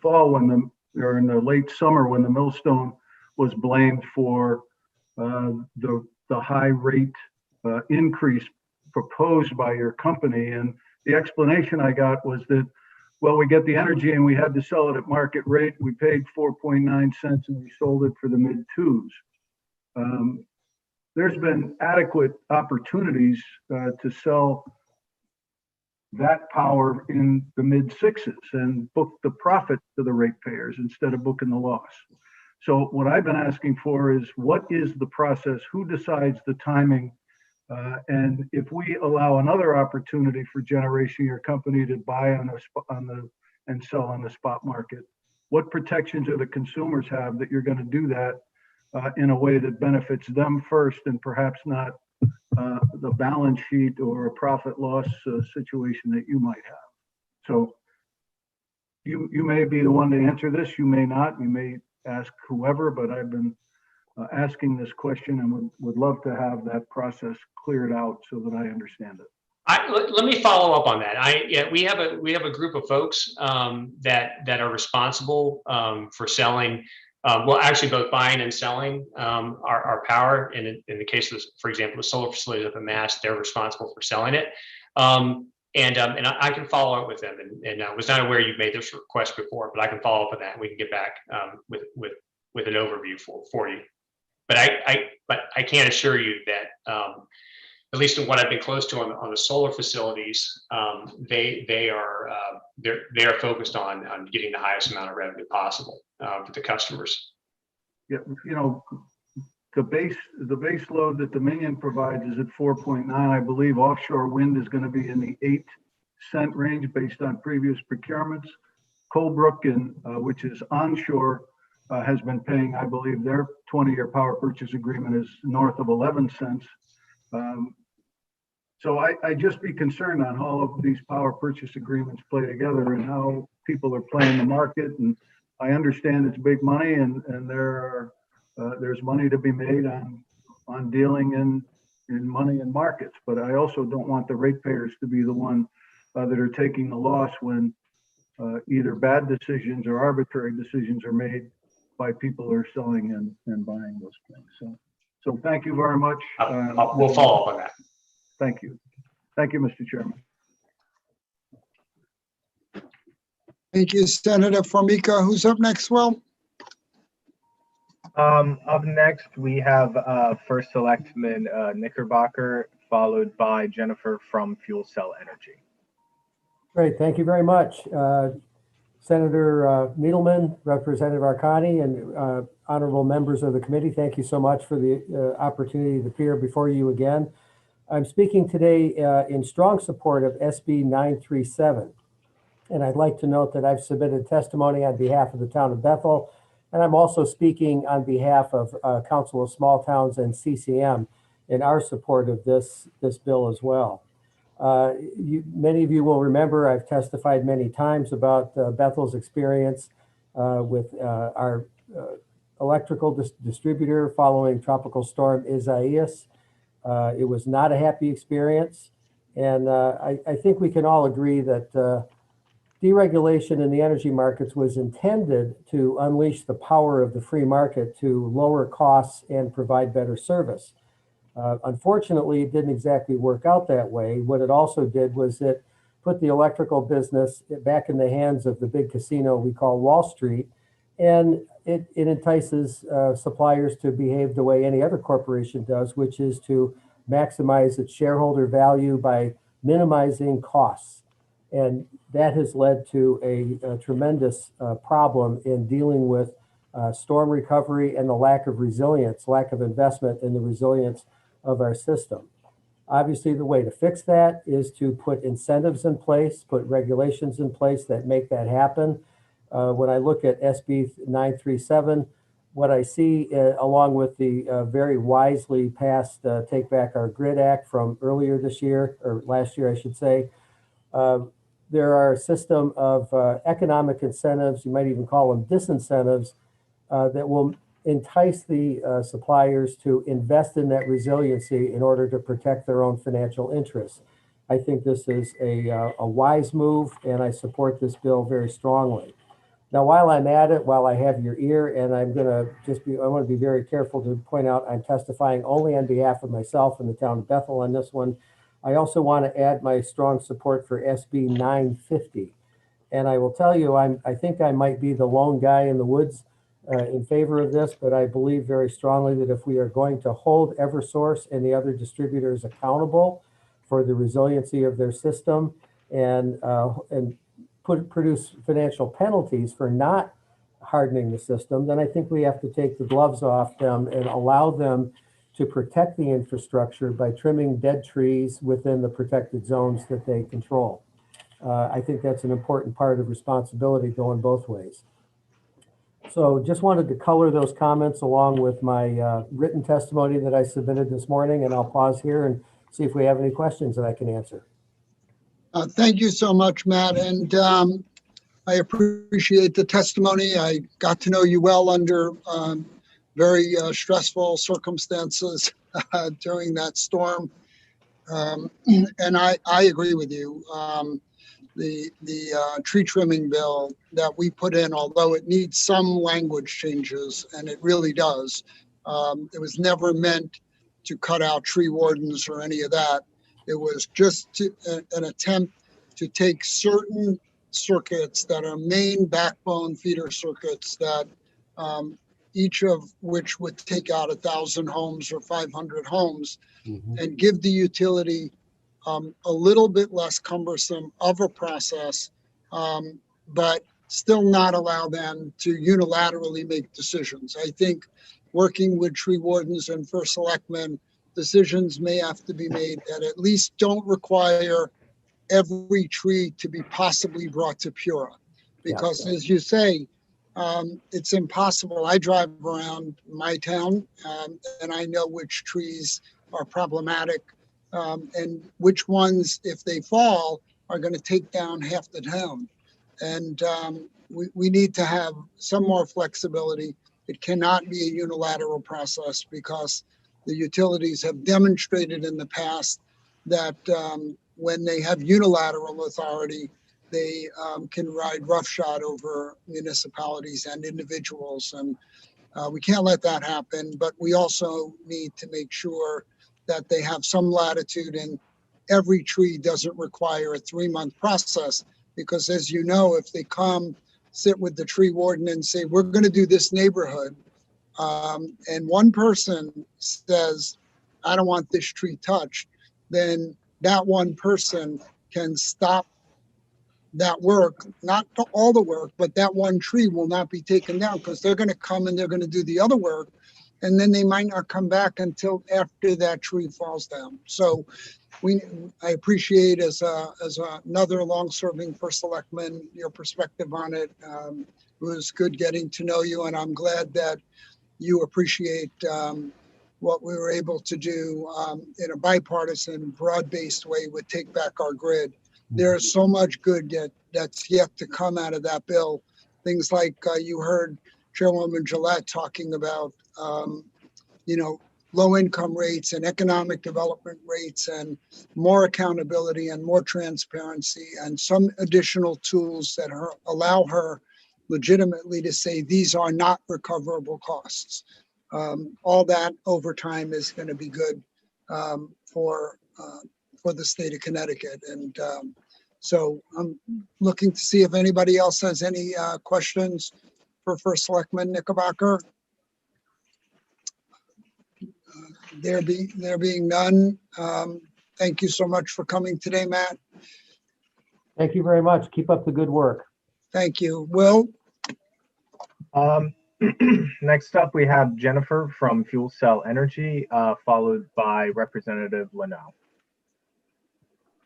Speaker 9: fall or in the late summer when the millstone was blamed for the high rate increase proposed by your company, and the explanation I got was that, well, we get the energy and we had to sell it at market rate. We paid 4.9 cents and we sold it for the mid twos. There's been adequate opportunities to sell that power in the mid sixes and book the profit to the ratepayers instead of booking the loss. So what I've been asking for is, what is the process? Who decides the timing? And if we allow another opportunity for generation, your company to buy and sell on the spot market, what protections do the consumers have that you're going to do that in a way that benefits them first and perhaps not the balance sheet or a profit loss situation that you might have? So you may be the one to answer this. You may not. You may ask whoever, but I've been asking this question and would love to have that process cleared out so that I understand it.
Speaker 8: Let me follow up on that. We have a group of folks that are responsible for selling. Well, actually, both buying and selling our power. In the case of, for example, the solar facilities up in Mass, they're responsible for selling it. And I can follow up with them. And I was not aware you made this request before, but I can follow up on that. And we can get back with an overview for you. But I can't assure you that, at least in what I've been close to on the solar facilities, they are focused on getting the highest amount of revenue possible for the customers.
Speaker 9: Yeah, the base load that Dominion provides is at 4.9. I believe offshore wind is going to be in the 8-cent range based on previous procurements. Colebrook, which is onshore, has been paying, I believe, their 20-year power purchase agreement is north of 11 cents. So I just be concerned on how all of these power purchase agreements play together and how people are playing the market. And I understand it's big money, and there's money to be made on dealing in money in markets. But I also don't want the ratepayers to be the one that are taking the loss when either bad decisions or arbitrary decisions are made by people who are selling and buying those things. So thank you very much.
Speaker 8: We'll follow up on that.
Speaker 9: Thank you. Thank you, Mr. Chairman.
Speaker 4: Thank you, Senator Formica. Who's up next, Will?
Speaker 1: Up next, we have First Selectman Knickerbocker, followed by Jennifer from Fuel Cell Energy.
Speaker 22: Great, thank you very much. Senator Needleman, Representative Arcani, and honorable members of the committee, thank you so much for the opportunity to appear before you again. I'm speaking today in strong support of SB 937. And I'd like to note that I've submitted testimony on behalf of the town of Bethel, and I'm also speaking on behalf of Council of Small Towns and CCM in our support of this bill as well. Many of you will remember I've testified many times about Bethel's experience with our electrical distributor following Tropical Storm Isaias. It was not a happy experience, and I think we can all agree that deregulation in the energy markets was intended to unleash the power of the free market to lower costs and provide better service. Unfortunately, it didn't exactly work out that way. What it also did was it put the electrical business back in the hands of the big casino we call Wall Street, and it entices suppliers to behave the way any other corporation does, which is to maximize its shareholder value by minimizing costs. And that has led to a tremendous problem in dealing with storm recovery and the lack of resilience, lack of investment in the resilience of our system. Obviously, the way to fix that is to put incentives in place, put regulations in place that make that happen. When I look at SB 937, what I see, along with the very wisely passed Take Back Our Grid Act from earlier this year, or last year, I should say, there are a system of economic incentives, you might even call them disincentives, that will entice the suppliers to invest in that resiliency in order to protect their own financial interests. I think this is a wise move, and I support this bill very strongly. Now, while I'm at it, while I have your ear, and I want to be very careful to point out I'm testifying only on behalf of myself and the town of Bethel on this one. I also want to add my strong support for SB 950. And I will tell you, I think I might be the lone guy in the woods in favor of this, but I believe very strongly that if we are going to hold Eversource and the other distributors accountable for the resiliency of their system and produce financial penalties for not hardening the system, then I think we have to take the gloves off them and allow them to protect the infrastructure by trimming dead trees within the protected zones that they control. I think that's an important part of responsibility going both ways. So just wanted to color those comments along with my written testimony that I submitted this morning, and I'll pause here and see if we have any questions that I can answer.
Speaker 4: Thank you so much, Matt. And I appreciate the testimony. I got to know you well under very stressful circumstances during that storm. And I agree with you. The tree trimming bill that we put in, although it needs some language changes, and it really does, it was never meant to cut out tree wardens or any of that. It was just an attempt to take certain circuits that are main backbone feeder circuits that each of which would take out 1,000 homes or 500 homes, and give the utility a little bit less cumbersome of a process, but still not allow them to unilaterally make decisions. I think working with tree wardens and first selectmen, decisions may have to be made that at least don't require every tree to be possibly brought to PURA. Because as you say, it's impossible. I drive around my town and I know which trees are problematic and which ones, if they fall, are going to take down half the town. And we need to have some more flexibility. It cannot be a unilateral process because the utilities have demonstrated in the past that when they have unilateral authority, they can ride roughshod over municipalities and individuals. And we can't let that happen, but we also need to make sure that they have some latitude, and every tree doesn't require a 3-month process. Because as you know, if they come sit with the tree warden and say, we're going to do this neighborhood, and one person says, I don't want this tree touched, then that one person can stop that work, not all the work, but that one tree will not be taken down because they're going to come and they're going to do the other work. and then they might not come back until after that tree falls down. So I appreciate as another long-serving first selectman, your perspective on it. It was good getting to know you, and I'm glad that you appreciate what we were able to do in a bipartisan, broad-based way with Take Back Our Grid. There is so much good that's yet to come out of that bill. Things like you heard Chairwoman Gillette talking about, low-income rates and economic development rates and more accountability and more transparency and some additional tools that allow her legitimately to say these are not recoverable costs. All that over time is going to be good for the state of Connecticut. And so I'm looking to see if anybody else has any questions for First Selectman Knickerbocker. There being none. Thank you so much for coming today, Matt.
Speaker 22: Thank you very much. Keep up the good work.
Speaker 4: Thank you. Will?
Speaker 1: Next up, we have Jennifer from Fuel Cell Energy, followed by Representative Linnell.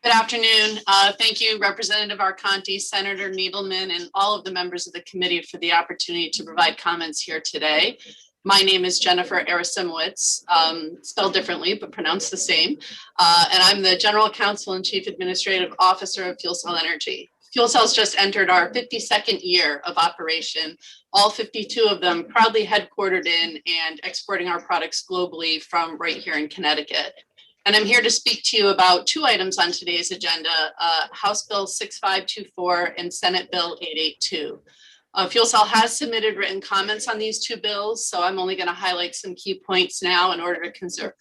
Speaker 6: Good afternoon. Thank you, Representative Arconti, Senator Needleman, and all of the members of the committee for the opportunity to provide comments here today. My name is Jennifer Arasimowicz, spelled differently, but pronounced the same. And I'm the General Counsel and Chief Administrative Officer of Fuel Cell Energy. Fuel Cells just entered our 52nd year of operation, all 52 of them proudly headquartered in and exporting our products globally from right here in Connecticut. And I'm here to speak to you about two items on today's agenda, House Bill 6524 and Senate Bill 882. Fuel Cell has submitted written comments on these two bills, so I'm only going to highlight some key points now in order to conserve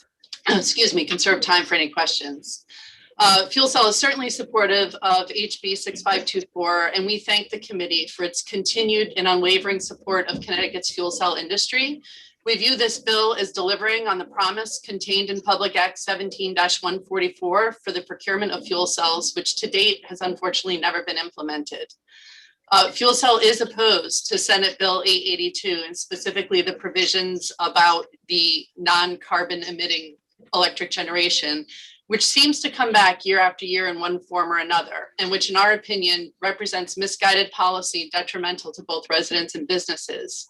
Speaker 6: time for any questions. Fuel Cell is certainly supportive of HB 6524, and we thank the committee for its continued and unwavering support of Connecticut's fuel cell industry. We view this bill as delivering on the promise contained in Public Act 17-144 for the procurement of fuel cells, which to date has unfortunately never been implemented. Fuel Cell is opposed to Senate Bill 882 and specifically the provisions about the non-carbon emitting electric generation, which seems to come back year after year in one form or another, and which in our opinion represents misguided policy detrimental to both residents and businesses.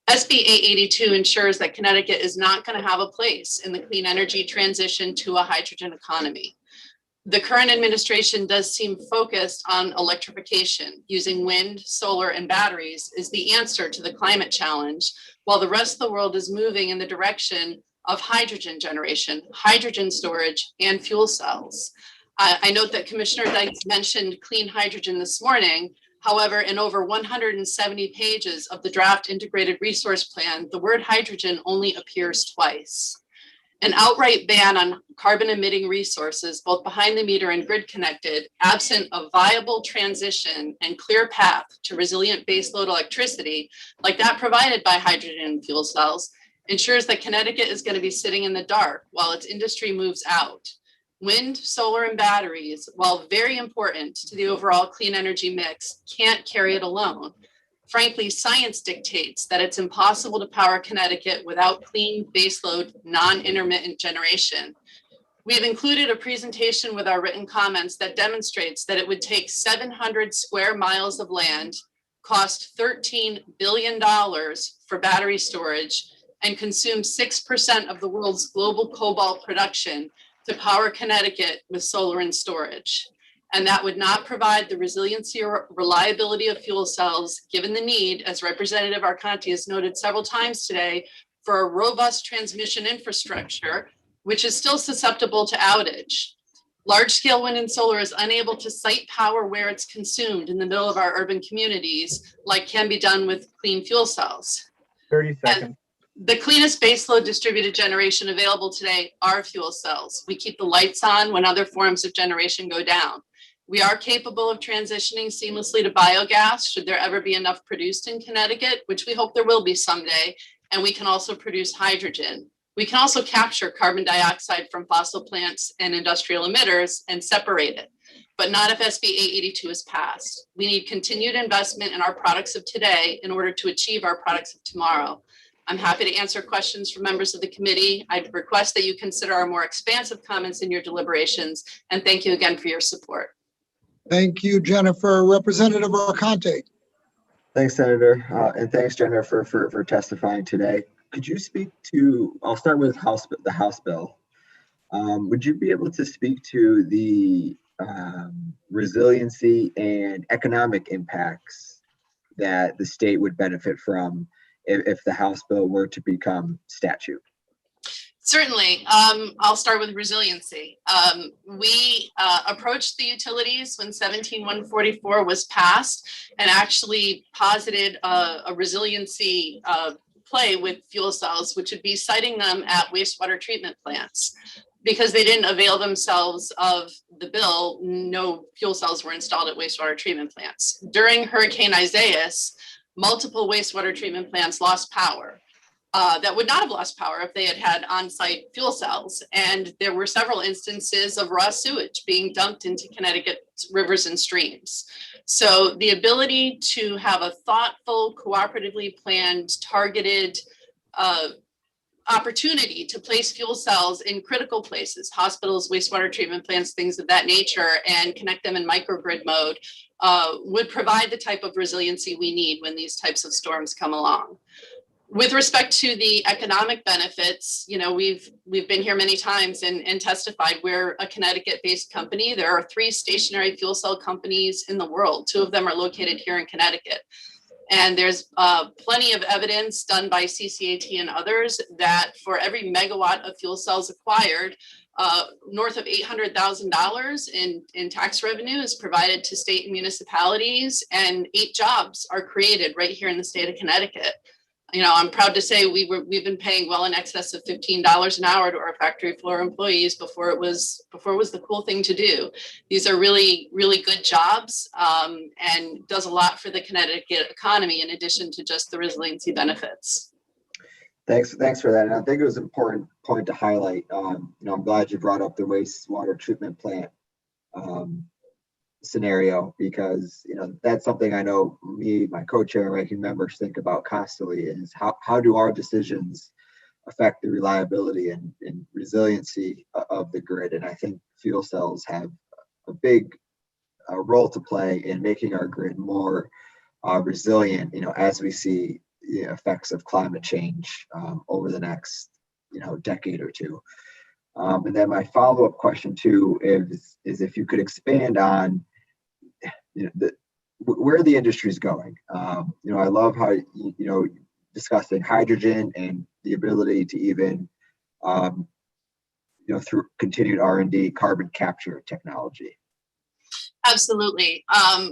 Speaker 6: SB 882 ensures that Connecticut is not going to have a place in the clean energy transition to a hydrogen economy. The current administration does seem focused on electrification, using wind, solar, and batteries is the answer to the climate challenge, while the rest of the world is moving in the direction of hydrogen generation, hydrogen storage, and fuel cells. I note that Commissioner Dykes mentioned clean hydrogen this morning. However, in over 170 pages of the draft integrated resource plan, the word hydrogen only appears twice. An outright ban on carbon emitting resources, both behind the meter and grid connected, absent a viable transition and clear path to resilient baseload electricity, like that provided by hydrogen fuel cells, ensures that Connecticut is going to be sitting in the dark while its industry moves out. Wind, solar, and batteries, while very important to the overall clean energy mix, can't carry it alone. Frankly, science dictates that it's impossible to power Connecticut without clean baseload, non-intermittent generation. We have included a presentation with our written comments that demonstrates that it would take 700 square miles of land, cost $13 billion for battery storage, and consume 6% of the world's global cobalt production to power Connecticut with solar and storage. And that would not provide the resiliency or reliability of fuel cells, given the need, as Representative Arconti has noted several times today, for a robust transmission infrastructure, which is still susceptible to outage. Large-scale wind and solar is unable to site power where it's consumed in the middle of our urban communities, like can be done with clean fuel cells.
Speaker 1: 30 seconds.
Speaker 6: The cleanest baseload distributed generation available today are fuel cells. We keep the lights on when other forms of generation go down. We are capable of transitioning seamlessly to biogas should there ever be enough produced in Connecticut, which we hope there will be someday, and we can also produce hydrogen. We can also capture carbon dioxide from fossil plants and industrial emitters and separate it, but not if SB 882 is passed. We need continued investment in our products of today in order to achieve our products of tomorrow. I'm happy to answer questions from members of the committee. I'd request that you consider our more expansive comments in your deliberations, and thank you again for your support.
Speaker 4: Thank you, Jennifer. Representative Arconte.
Speaker 2: Thanks, Senator, and thanks, Jennifer, for testifying today. Could you speak to, I'll start with the House bill. Would you be able to speak to the resiliency and economic impacts that the state would benefit from if the House bill were to become statute?
Speaker 6: Certainly. I'll start with resiliency. We approached the utilities when 17144 was passed and actually posited a resiliency play with fuel cells, which would be siting them at wastewater treatment plants. Because they didn't avail themselves of the bill, no fuel cells were installed at wastewater treatment plants. During Hurricane Isaias, multiple wastewater treatment plants lost power. That would not have lost power if they had had on-site fuel cells. And there were several instances of raw sewage being dumped into Connecticut rivers and streams. So the ability to have a thoughtful, cooperatively planned, targeted opportunity to place fuel cells in critical places, hospitals, wastewater treatment plants, things of that nature, and connect them in microgrid mode would provide the type of resiliency we need when these types of storms come along. With respect to the economic benefits, you know, we've been here many times and testified. We're a Connecticut-based company. There are 3 stationary fuel cell companies in the world. 2 of them are located here in Connecticut. And there's plenty of evidence done by CCAT and others that for every megawatt of fuel cells acquired, north of $800,000 in tax revenue is provided to state and municipalities, and 8 jobs are created right here in the state of Connecticut. You know, I'm proud to say we've been paying well in excess of $15 an hour to our factory floor employees before it was the cool thing to do. These are really, really good jobs and does a lot for the Connecticut economy in addition to just the resiliency benefits.
Speaker 2: Thanks for that. And I think it was an important point to highlight. You know, I'm glad you brought up the wastewater treatment plant scenario, because you know that's something I know me, my co-chair and ranking members think about constantly, is how do our decisions affect the reliability and resiliency of the grid. And I think fuel cells have a big role to play in making our grid more resilient, you know, as we see the effects of climate change over the next, you know, decade or two. And then my follow-up question too is if you could expand on, you know, where the industry is going. You know, I love how you know, discussing hydrogen and the ability to even you know, through continued R&D, carbon capture technology.
Speaker 6: Absolutely.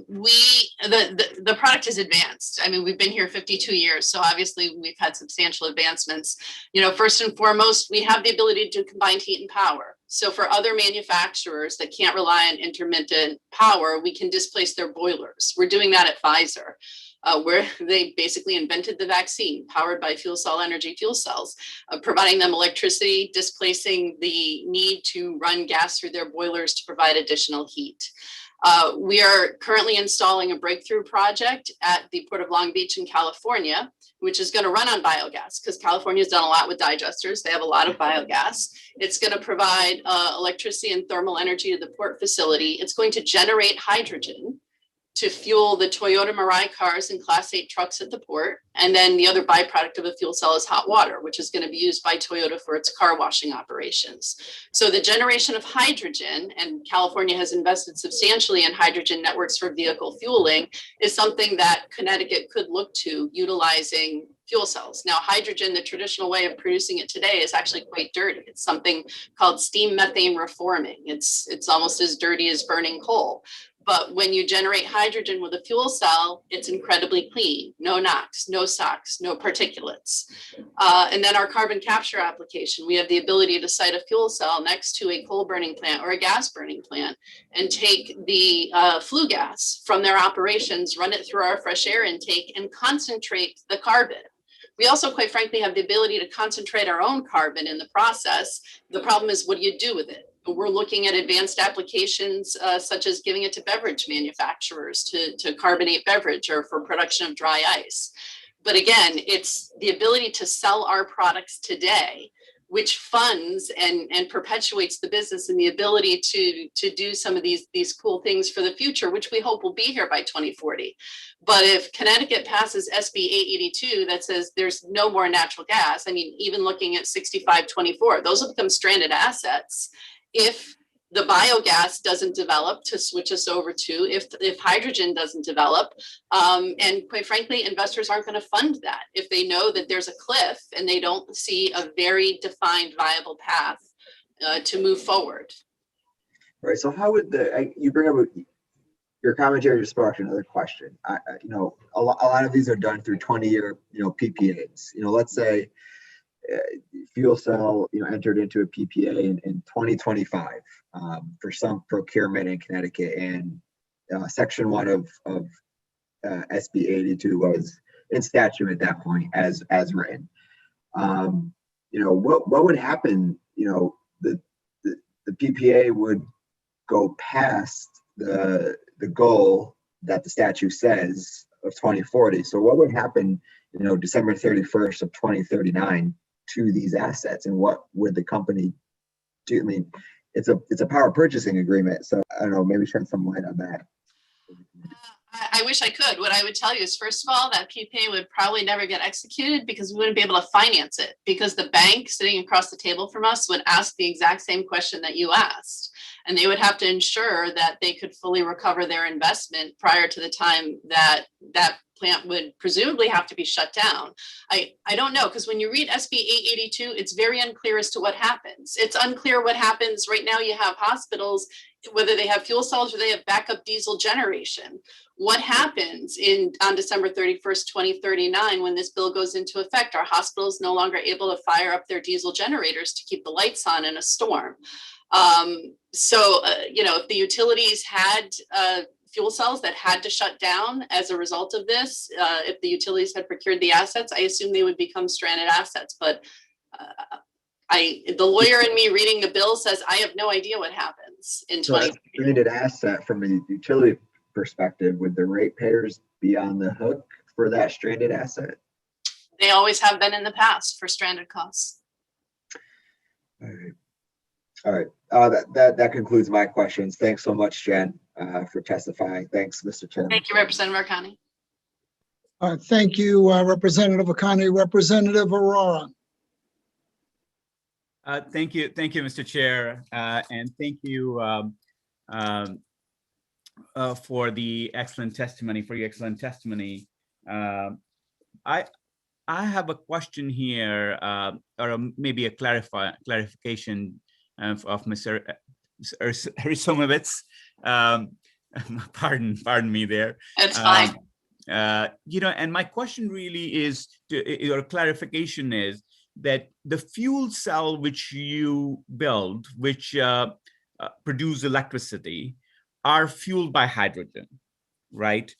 Speaker 6: The product is advanced. I mean, we've been here 52 years, so obviously we've had substantial advancements. You know, first and foremost, we have the ability to combine heat and power. So for other manufacturers that can't rely on intermittent power, we can displace their boilers. We're doing that at Pfizer, where they basically invented the vaccine powered by fuel cell energy fuel cells, providing them electricity, displacing the need to run gas through their boilers to provide additional heat. We are currently installing a breakthrough project at the Port of Long Beach in California, which is going to run on biogas, because California has done a lot with digesters. They have a lot of biogas. It's going to provide electricity and thermal energy to the port facility. It's going to generate hydrogen to fuel the Toyota Mirai cars and Class 8 trucks at the port. And then the other byproduct of a fuel cell is hot water, which is going to be used by Toyota for its car washing operations. So the generation of hydrogen, and California has invested substantially in hydrogen networks for vehicle fueling, is something that Connecticut could look to utilizing fuel cells. Now, hydrogen, the traditional way of producing it today, is actually quite dirty. It's something called steam methane reforming. It's almost as dirty as burning coal. But when you generate hydrogen with a fuel cell, it's incredibly clean. No NOx, no SOx, no particulates. And then our carbon capture application, we have the ability to site a fuel cell next to a coal burning plant or a gas burning plant and take the flue gas from their operations, run it through our fresh air intake, and concentrate the carbon. We also, quite frankly, have the ability to concentrate our own carbon in the process. The problem is, what do you do with it? We're looking at advanced applications such as giving it to beverage manufacturers to carbonate beverage or for production of dry ice. But again, it's the ability to sell our products today, which funds and perpetuates the business, and the ability to do some of these cool things for the future, which we hope will be here by 2040. But if Connecticut passes SB 882 that says there's no more natural gas, I mean, even looking at 6524, those will become stranded assets. If the biogas doesn't develop to switch us over to, if hydrogen doesn't develop, and quite frankly, investors aren't going to fund that if they know that there's a cliff and they don't see a very defined viable path to move forward.
Speaker 2: Right. So how would you bring up your commentary just sparked another question. You know, a lot of these are done through 20-year, PPAs. Let's say fuel cell, entered into a PPA in 2025 for some procurement in Connecticut, and Section 1 of SB 82 was in statute at that point as written. What would happen? The PPA would go past the goal that the statute says of 2040. So what would happen, December 31st of 2039 to these assets, and what would the company do? I mean, it's a power purchasing agreement. So I don't know, maybe shed some light on that.
Speaker 6: I wish I could. What I would tell you is, first of all, that PPA would probably never get executed because we wouldn't be able to finance it, because the bank sitting across the table from us would ask the exact same question that you asked. And they would have to ensure that they could fully recover their investment prior to the time that that plant would presumably have to be shut down. I don't know, because when you read SB 882, it's very unclear as to what happens. It's unclear what happens. Right now you have hospitals, whether they have fuel cells or they have backup diesel generation. What happens on December 31st, 2039, when this bill goes into effect? Are hospitals no longer able to fire up their diesel generators to keep the lights on in a storm? If the utilities had fuel cells that had to shut down as a result of this, if the utilities had procured the assets, I assume they would become stranded assets. But the lawyer in me reading the bill says I have no idea what happens in 20.
Speaker 2: So stranded asset from a utility perspective, would the ratepayers be on the hook for that stranded asset?
Speaker 6: They always have been in the past for stranded costs.
Speaker 2: All right. That concludes my questions. Thanks so much, Jen, for testifying. Thanks, Mr. Chairman.
Speaker 6: Thank you, Representative Arcani.
Speaker 4: Thank you, Representative Akani. Representative Aurora.
Speaker 12: Thank you, Mr. Chair, and thank you for the excellent testimony. I have a question here, or maybe a clarification of Mr. Hrysomovitz. Pardon me there.
Speaker 6: That's fine.
Speaker 12: And my question really is, or clarification is, that the fuel cell which you build, which produce electricity, are fueled by hydrogen, right?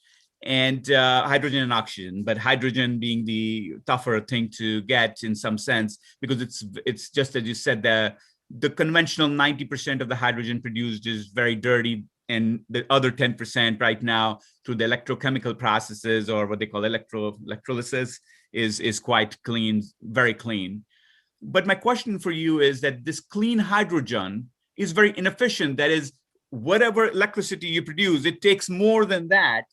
Speaker 12: And hydrogen and oxygen, but hydrogen being the tougher thing to get in some sense, because it's just as you said, the conventional 90% of the hydrogen produced is very dirty, and the other 10% right now through the electrochemical processes, or what they call electrolysis, is quite clean, very clean. But my question for you is that this clean hydrogen is very inefficient. That is, whatever electricity you produce, it takes more than that.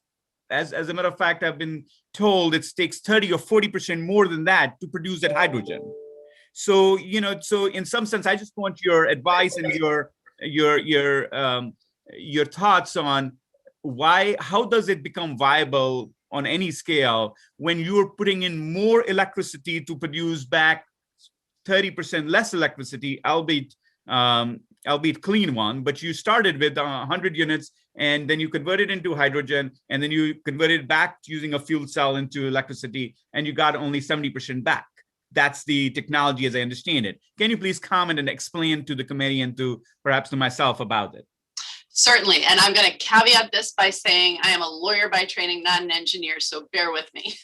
Speaker 12: As a matter of fact, I've been told it takes 30 or 40% more than that to produce that hydrogen. So, so in some sense, I just want your advice and your thoughts on how does it become viable on any scale when you're putting in more electricity to produce back 30% less electricity, albeit clean one, but you started with 100 units and then you convert it into hydrogen, and then you convert it back using a fuel cell into electricity, and you got only 70% back. That's the technology as I understand it. Can you please comment and explain to the committee and to perhaps to myself about it?
Speaker 6: Certainly, and I'm going to caveat this by saying I am a lawyer by training, not an engineer, so bear with me.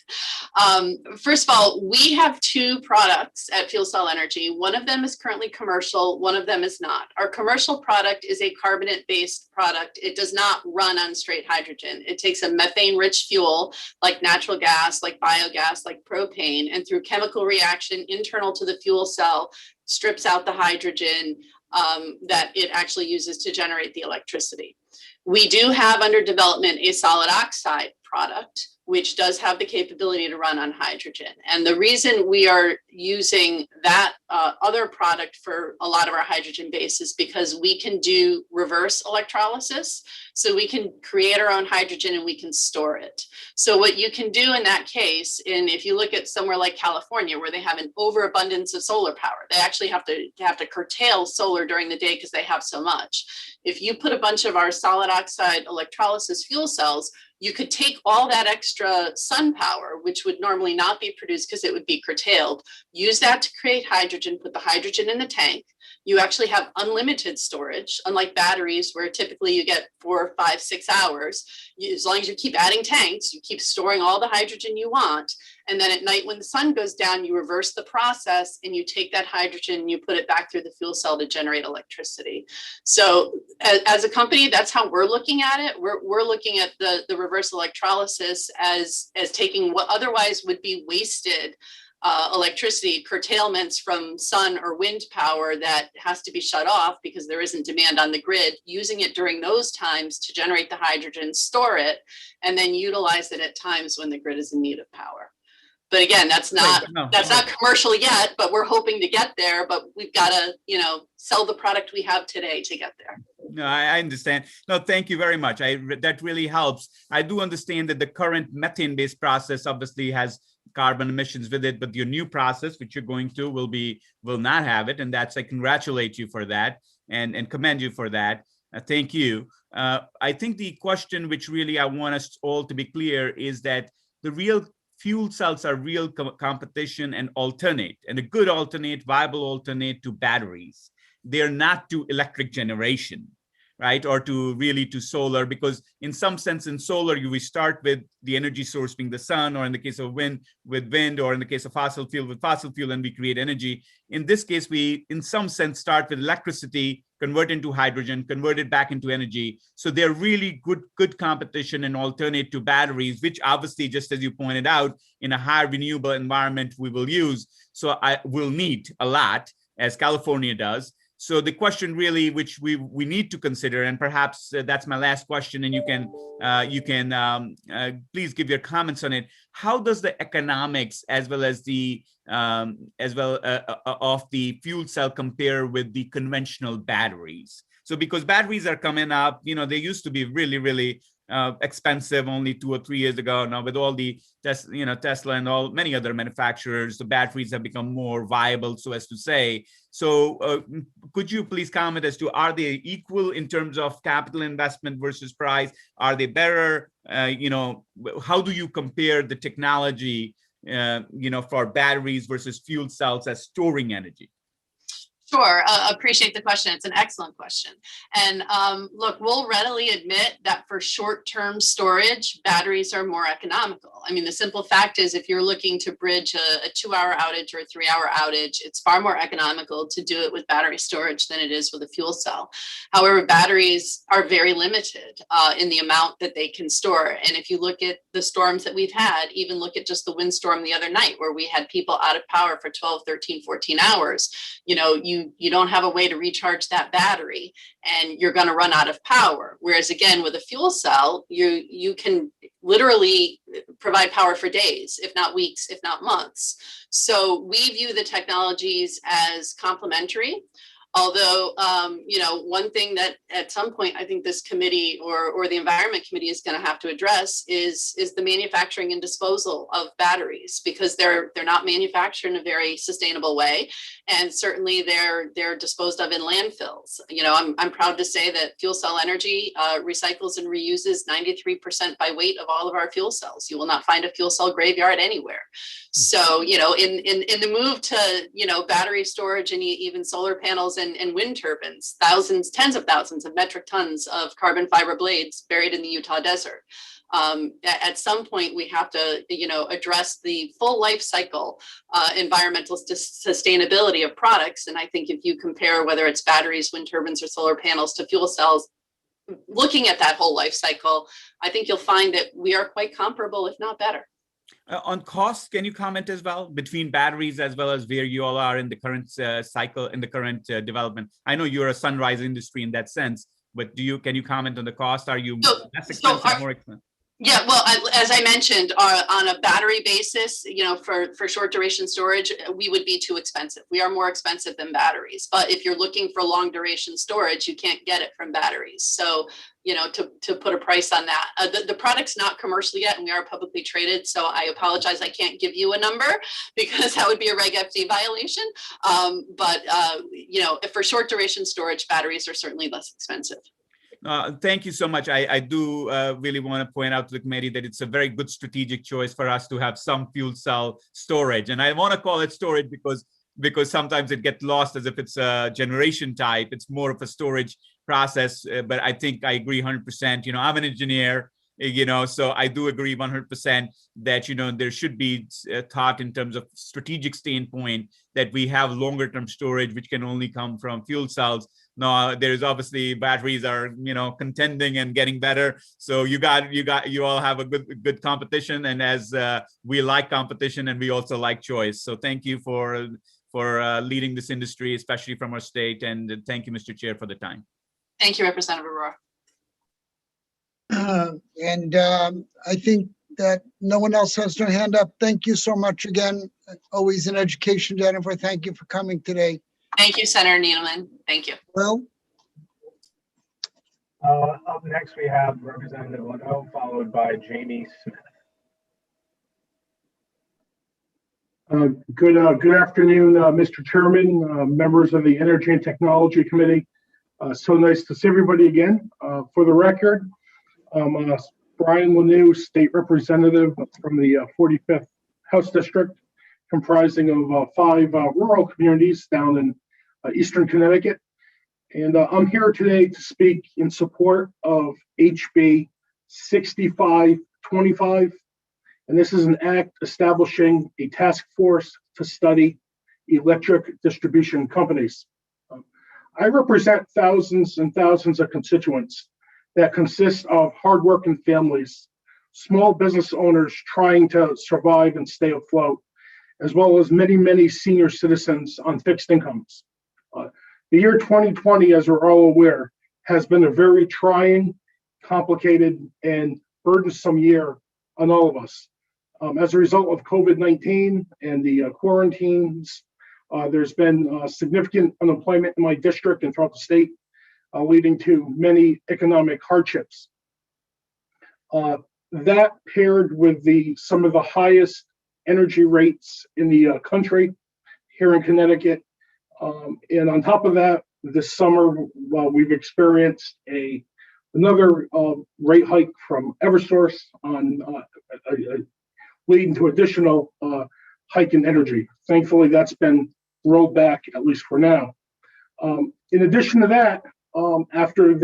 Speaker 6: First of all, we have two products at Fuel Cell Energy. One of them is currently commercial, one of them is not. Our commercial product is a carbonate-based product. It does not run on straight hydrogen. It takes a methane-rich fuel like natural gas, like biogas, like propane, and through chemical reaction internal to the fuel cell, strips out the hydrogen that it actually uses to generate the electricity. We do have under development a solid oxide product, which does have the capability to run on hydrogen. And the reason we are using that other product for a lot of our hydrogen base is because we can do reverse electrolysis. So we can create our own hydrogen and we can store it. So what you can do in that case, and if you look at somewhere like California, where they have an overabundance of solar power, they actually have to curtail solar during the day because they have so much. If you put a bunch of our solid oxide electrolysis fuel cells, you could take all that extra sun power, which would normally not be produced because it would be curtailed, use that to create hydrogen, put the hydrogen in the tank. You actually have unlimited storage, unlike batteries where typically you get 4, 5, 6 hours. As long as you keep adding tanks, you keep storing all the hydrogen you want. And then at night when the sun goes down, you reverse the process and you take that hydrogen and you put it back through the fuel cell to generate electricity. So as a company, that's how we're looking at it. We're looking at the reverse electrolysis as taking what otherwise would be wasted electricity curtailments from sun or wind power that has to be shut off because there isn't demand on the grid, using it during those times to generate the hydrogen, store it, and then utilize it at times when the grid is in need of power. But again, that's not commercial yet, but we're hoping to get there, but we've got to, sell the product we have today to get there.
Speaker 12: No, I understand. No, thank you very much. That really helps. I do understand that the current methane-based process obviously has carbon emissions with it, but your new process, which you're going to, will not have it. And I congratulate you for that and commend you for that. Thank you. I think the question which really I want us all to be clear is that the real fuel cells are real competition and alternate, and a good alternate, viable alternate to batteries. They're not to electric generation, right? Or to solar, because in some sense in solar, we start with the energy source being the sun, or in the case of wind, with wind, or in the case of fossil fuel with fossil fuel, and we create energy. In this case, we, in some sense, start with electricity, convert into hydrogen, convert it back into energy. So they're really good competition and alternate to batteries, which obviously, just as you pointed out, in a high renewable environment, we will use. So I will need a lot, as California does. So the question really, which we need to consider, and perhaps that's my last question, and you can please give your comments on it. How does the economics as well as the of the fuel cell compare with the conventional batteries? So because batteries are coming up, they used to be really expensive only 2 or 3 years ago. Now with all the Tesla and many other manufacturers, the batteries have become more viable, so as to say. So could you please comment as to, are they equal in terms of capital investment versus price? Are they better? How do you compare the technology for batteries versus fuel cells as storing energy?
Speaker 6: Sure, appreciate the question. It's an excellent question. And look, we'll readily admit that for short-term storage, batteries are more economical. I mean, the simple fact is, if you're looking to bridge a 2-hour outage or a 3-hour outage, it's far more economical to do it with battery storage than it is with a fuel cell. However, batteries are very limited in the amount that they can store. And if you look at the storms that we've had, even look at just the windstorm the other night, where we had people out of power for 12, 13, 14 hours, you don't have a way to recharge that battery and you're going to run out of power. Whereas again, with a fuel cell, you can literally provide power for days, if not weeks, if not months. So we view the technologies as complementary. Although, one thing that at some point I think this committee or the Environment Committee is going to have to address is the manufacturing and disposal of batteries, because they're not manufactured in a very sustainable way, and certainly they're disposed of in landfills. I'm proud to say that Fuel Cell Energy recycles and reuses 93% by weight of all of our fuel cells. You will not find a fuel cell graveyard anywhere. So, in the move to, battery storage and even solar panels and wind turbines, tens of thousands of metric tons of carbon fiber blades buried in the Utah desert. At some point, we have to, address the full life cycle environmental sustainability of products. And I think if you compare whether it's batteries, wind turbines, or solar panels to fuel cells, looking at that whole life cycle, I think you'll find that we are quite comparable, if not better.
Speaker 12: On costs, can you comment as well between batteries as well as where you all are in the current cycle, in the current development? I know you're a sunrise industry in that sense, but can you comment on the cost? Are you less expensive, more expensive?
Speaker 6: Yeah, well, as I mentioned, on a battery basis, for short duration storage, we would be too expensive. We are more expensive than batteries. But if you're looking for long duration storage, you can't get it from batteries. So, to put a price on that, the product's not commercial yet, and we are publicly traded. So I apologize, I can't give you a number because that would be a Reg FD violation. But for short duration storage, batteries are certainly less expensive.
Speaker 12: Thank you so much. I do really want to point out to the committee that it's a very good strategic choice for us to have some fuel cell storage. And I want to call it storage because sometimes it gets lost as if it's a generation type. It's more of a storage process, but I think I agree 100%. I'm an engineer, so I do agree 100% that, there should be a thought in terms of strategic standpoint that we have longer term storage, which can only come from fuel cells. Now, there's obviously batteries are, contending and getting better. So you all have a good competition. And as we like competition and we also like choice. So thank you for leading this industry, especially from our state. And thank you, Mr. Chair, for the time.
Speaker 6: Thank you, Representative Aurora.
Speaker 4: I think that no one else has their hand up. Thank you so much again. Always an education, Jennifer. Thank you for coming today.
Speaker 6: Thank you, Senator Needleman. Thank you.
Speaker 4: Well,
Speaker 1: up next we have Representative Leno, followed by Jamie Smith.
Speaker 9: Good afternoon, Mr. Chairman, members of the Energy and Technology Committee. So nice to see everybody again. For the record, Brian Lanu, State Representative from the 45th House District, comprising of 5 rural communities down in Eastern Connecticut. And I'm here today to speak in support of HB 6525. And this is an act establishing a task force to study electric distribution companies. I represent thousands and thousands of constituents that consist of hardworking families, small business owners trying to survive and stay afloat, as well as many, many senior citizens on fixed incomes. The year 2020, as we're all aware, has been a very trying, complicated, and burdensome year on all of us. As a result of COVID-19 and the quarantines, there's been significant unemployment in my district and throughout the state, leading to many economic hardships. That paired with some of the highest energy rates in the country here in Connecticut. And on top of that, this summer, we've experienced another rate hike from Eversource leading to additional hike in energy. Thankfully, that's been rolled back, at least for now. In addition to that, after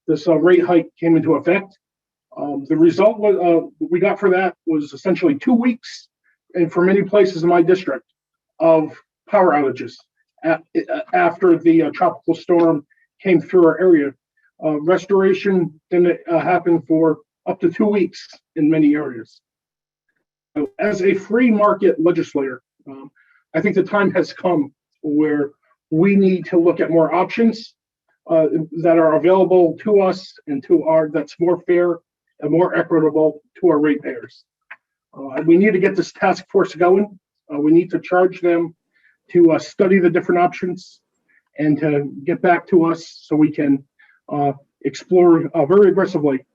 Speaker 9: this rate hike came into effect, the result we got for that was essentially 2 weeks, and for many places in my district, of power outages after the tropical storm came through our area. Restoration didn't happen for up to 2 weeks in many areas. As a free market legislator, I think the time has come where we need to look at more options that are available to us and that's more fair and more equitable to our ratepayers. We need to get this task force going. We need to charge them to study the different options and to get back to us so we can explore very aggressively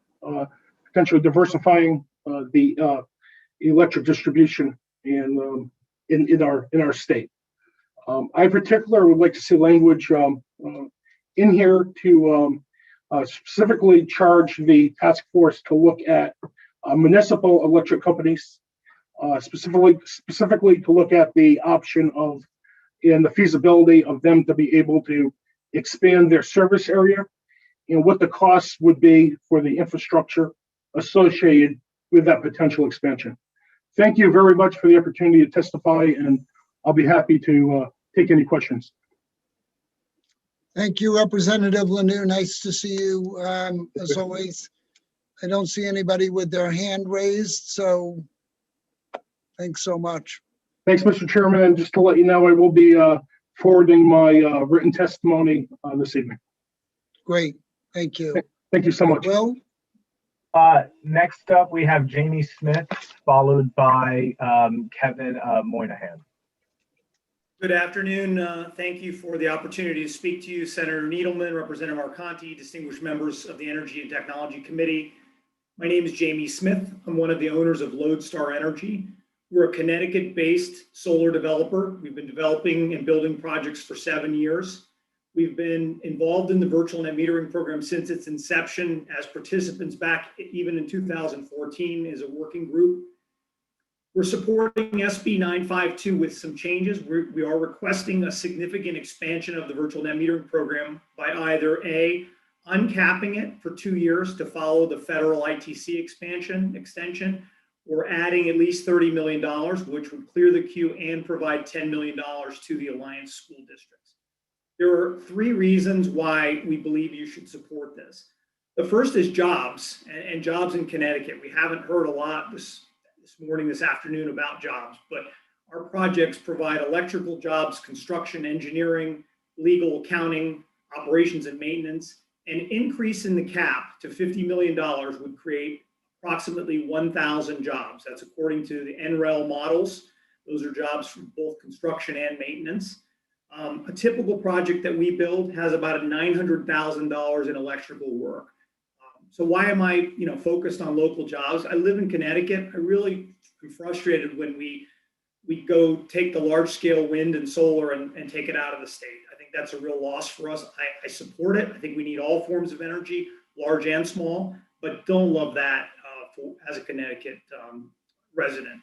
Speaker 9: potentially diversifying the electric distribution in our state. I in particular would like to see language in here to specifically charge the task force to look at municipal electric companies
Speaker 11: specifically to look at the option of and the feasibility of them to be able to expand their service area and what the costs would be for the infrastructure associated with that potential expansion. Thank you very much for the opportunity to testify, and I'll be happy to take any questions.
Speaker 4: Thank you, Representative Lanu. Nice to see you. As always, I don't see anybody with their hand raised, so thanks so much.
Speaker 11: Thanks, Mr. Chairman. And just to let you know, I will be forwarding my written testimony this evening.
Speaker 4: Great. Thank you.
Speaker 11: Thank you so much.
Speaker 4: Will?
Speaker 1: Next up, we have Jamie Smith, followed by Kevin Moynihan.
Speaker 14: Good afternoon. Thank you for the opportunity to speak to you, Senator Needleman, Representative Arconti, distinguished members of the Energy and Technology Committee. My name is Jamie Smith. I'm one of the owners of Lodestar Energy. We're a Connecticut-based solar developer. We've been developing and building projects for 7 years. We've been involved in the virtual net metering program since its inception as participants back even in 2014 as a working group. We're supporting SB 952 with some changes. We are requesting a significant expansion of the virtual net metering program by either A, uncapping it for 2 years to follow the federal ITC extension, or adding at least $30 million, which would clear the queue and provide $10 million to the Alliance school districts. There are 3 reasons why we believe you should support this. The first is jobs, and jobs in Connecticut. We haven't heard a lot this morning, this afternoon about jobs, but our projects provide electrical jobs, construction, engineering, legal, accounting, operations and maintenance. An increase in the cap to $50 million would create approximately 1,000 jobs. That's according to the NREL models. Those are jobs for both construction and maintenance. A typical project that we build has about $900,000 in electrical work. So why am I, focused on local jobs? I live in Connecticut. I really am frustrated when we go take the large scale wind and solar and take it out of the state. I think that's a real loss for us. I support it. I think we need all forms of energy, large and small, but don't love that as a Connecticut resident.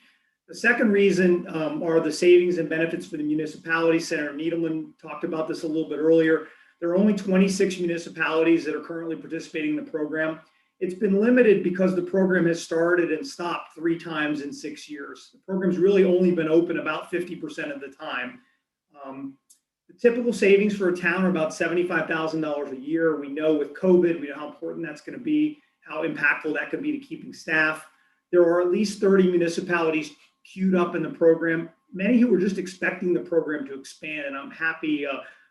Speaker 14: The second reason are the savings and benefits for the municipality. Senator Needleman talked about this a little bit earlier. There are only 26 municipalities that are currently participating in the program. It's been limited because the program has started and stopped 3 times in 6 years. The program's really only been open about 50% of the time. The typical savings for a town are about $75,000 a year. We know with COVID, we know how important that's going to be, how impactful that could be to keeping staff. There are at least 30 municipalities queued up in the program, many who are just expecting the program to expand, and I'm happy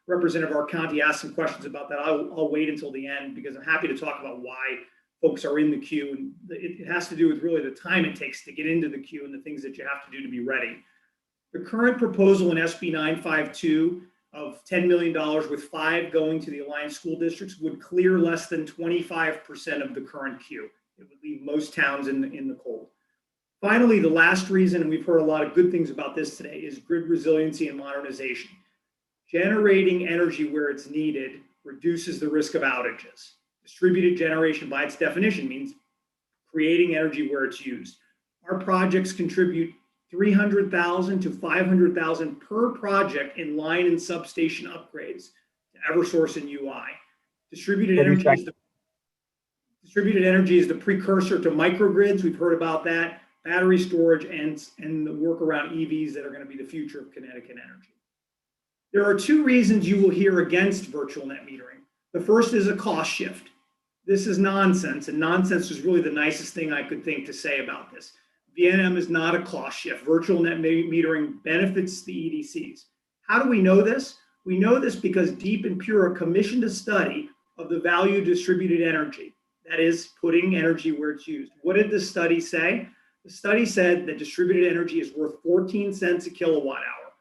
Speaker 14: Representative Arconti asked some questions about that. I'll wait until the end because I'm happy to talk about why folks are in the queue. And it has to do with really the time it takes to get into the queue and the things that you have to do to be ready. The current proposal in SB 952 of $10 million with 5 going to the Alliance school districts would clear less than 25% of the current queue. It would leave most towns in the cold. Finally, the last reason, and we've heard a lot of good things about this today, is grid resiliency and modernization. Generating energy where it's needed reduces the risk of outages. Distributed generation, by its definition, means creating energy where it's used. Our projects contribute $300,000 to $500,000 per project in line and substation upgrades to Eversource and UI. Distributed energy is the precursor to microgrids. We've heard about that, battery storage, and the work around EVs that are going to be the future of Connecticut energy. There are 2 reasons you will hear against virtual net metering. The first is a cost shift. This is nonsense, and nonsense is really the nicest thing I could think to say about this. VNM is not a cost shift. Virtual net metering benefits the EDCs. How do we know this? We know this because Deep and PURA commissioned a study of the value of distributed energy. That is, putting energy where it's used. What did the study say? The study said that distributed energy is worth 14 cents a kilowatt hour.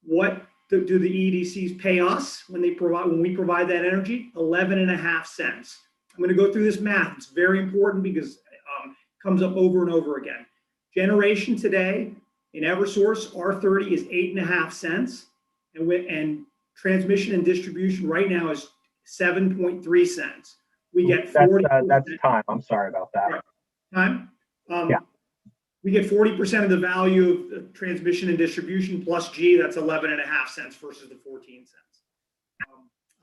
Speaker 14: What do the EDCs pay us when we provide that energy? 11.5 cents. I'm going to go through this math. It's very important because it comes up over and over again. Generation today in Eversource, R30 is 8.5 cents, and transmission and distribution right now is 7.3 cents. We get 40.
Speaker 1: That's time. I'm sorry about that.
Speaker 14: Time?
Speaker 1: Yeah.
Speaker 14: We get 40% of the value of transmission and distribution plus G. That's 11.5 cents versus the 14 cents.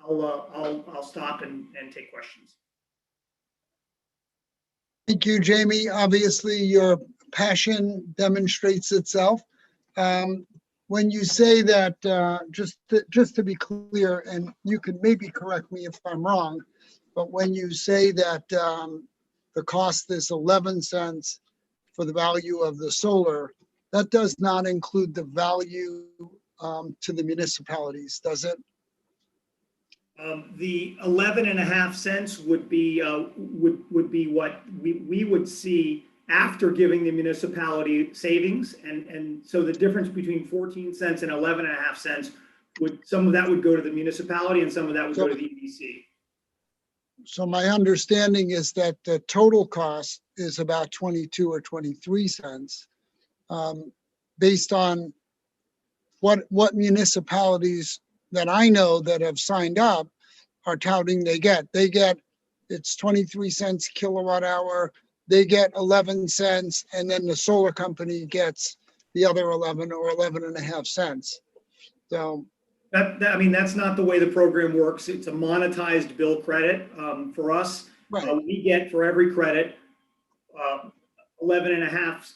Speaker 14: I'll stop and take questions.
Speaker 4: Thank you, Jamie. Obviously, your passion demonstrates itself. When you say that, just to be clear, and you can maybe correct me if I'm wrong, but when you say that the cost is 11 cents for the value of the solar, that does not include the value to the municipalities, does it?
Speaker 14: The 11.5 cents would be what we would see after giving the municipality savings, and so the difference between 14 cents and 11.5 cents some of that would go to the municipality and some of that would go to the EDC.
Speaker 4: So my understanding is that the total cost is about 22 or 23 cents, based on what municipalities that I know that have signed up are touting they get. It's 23 cents kilowatt hour. They get 11 cents, and then the solar company gets the other 11 or 11.5 cents. So
Speaker 14: I mean, that's not the way the program works. It's a monetized bill credit for us.
Speaker 4: Right.
Speaker 14: We get for every credit 11.5.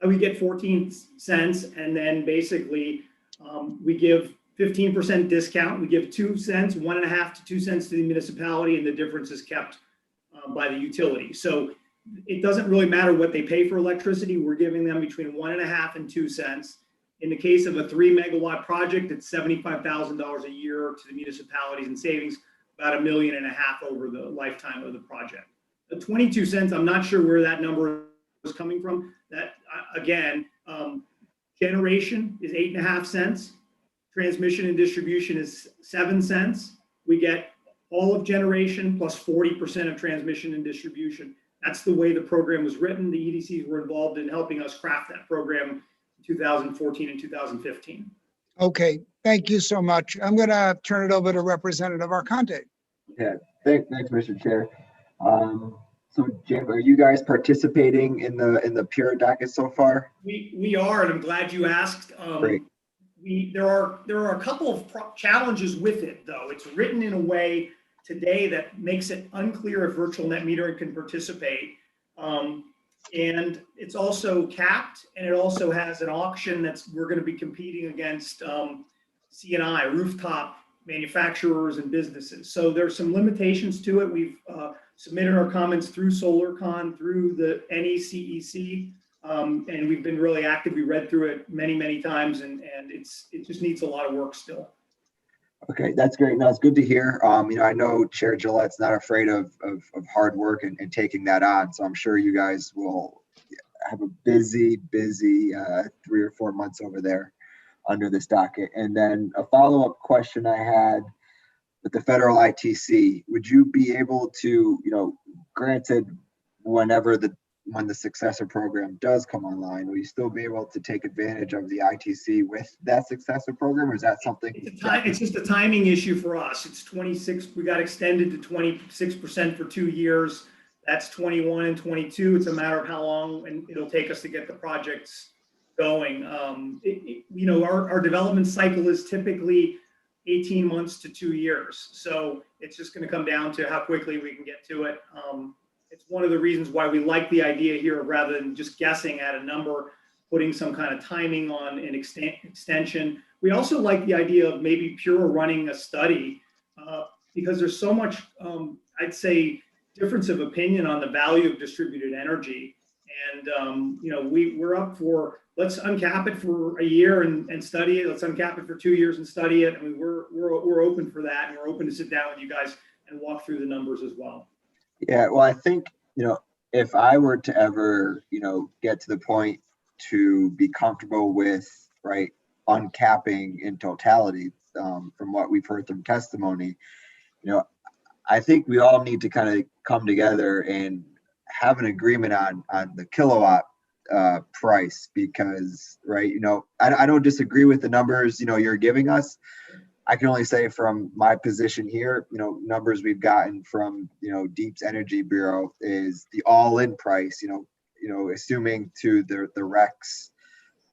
Speaker 14: We get 14 cents, and then basically we give 15% discount. We give 2 cents, 1.5 to 2 cents to the municipality, and the difference is kept by the utility. So it doesn't really matter what they pay for electricity. We're giving them between 1.5 and 2 cents. In the case of a 3 megawatt project, it's $75,000 a year to the municipalities in savings, about $1.5 million over the lifetime of the project. The 22 cents, I'm not sure where that number is coming from. That again, generation is 8.5 cents. Transmission and distribution is 7 cents. We get all of generation plus 40% of transmission and distribution. That's the way the program was written. The EDCs were involved in helping us craft that program in 2014 and 2015.
Speaker 4: okay, thank you so much. I'm going to turn it over to Representative Arconte.
Speaker 2: Yeah, thanks, Mr. Chair. So Jim, are you guys participating in the PURA docket so far?
Speaker 14: We are, and I'm glad you asked.
Speaker 2: Great.
Speaker 14: There are a couple of challenges with it, though. It's written in a way today that makes it unclear if virtual net metering can participate. And it's also capped, and it also has an auction we're going to be competing against C&I, rooftop manufacturers and businesses. So there's some limitations to it. We've submitted our comments through SolarCon, through the NECEC, and we've been really active. We read through it many times, and it just needs a lot of work still.
Speaker 2: Okay, that's great. No, it's good to hear. I know Chair Gillette's not afraid of hard work and taking that on. So I'm sure you guys will have a busy 3 or 4 months over there under this docket. And then a follow-up question I had with the federal ITC, would you be able to, granted, when the successor program does come online, will you still be able to take advantage of the ITC with that successor program, or is that something?
Speaker 14: It's just a timing issue for us. It's 26. We got extended to 26% for 2 years. That's 21 and 22. It's a matter of how long and it'll take us to get the projects going. Our development cycle is typically 18 months to 2 years. So it's just going to come down to how quickly we can get to it. It's one of the reasons why we like the idea here, rather than just guessing at a number, putting some kind of timing on an extension. We also like the idea of maybe PURA running a study because there's so much, I'd say, difference of opinion on the value of distributed energy. And, we're up for, let's uncap it for a year and study it. Let's uncap it for 2 years and study it. I mean, we're open for that, and we're open to sit down with you guys and walk through the numbers as well.
Speaker 2: Yeah, well, I think, if I were to ever, get to the point to be comfortable with, right, uncapping in totality, from what we've heard from testimony, I think we all need to kind of come together and have an agreement on the kilowatt price, because, right, I don't disagree with the numbers, you're giving us. I can only say from my position here, numbers we've gotten from, Deep's Energy Bureau is the all-in price, assuming to the recs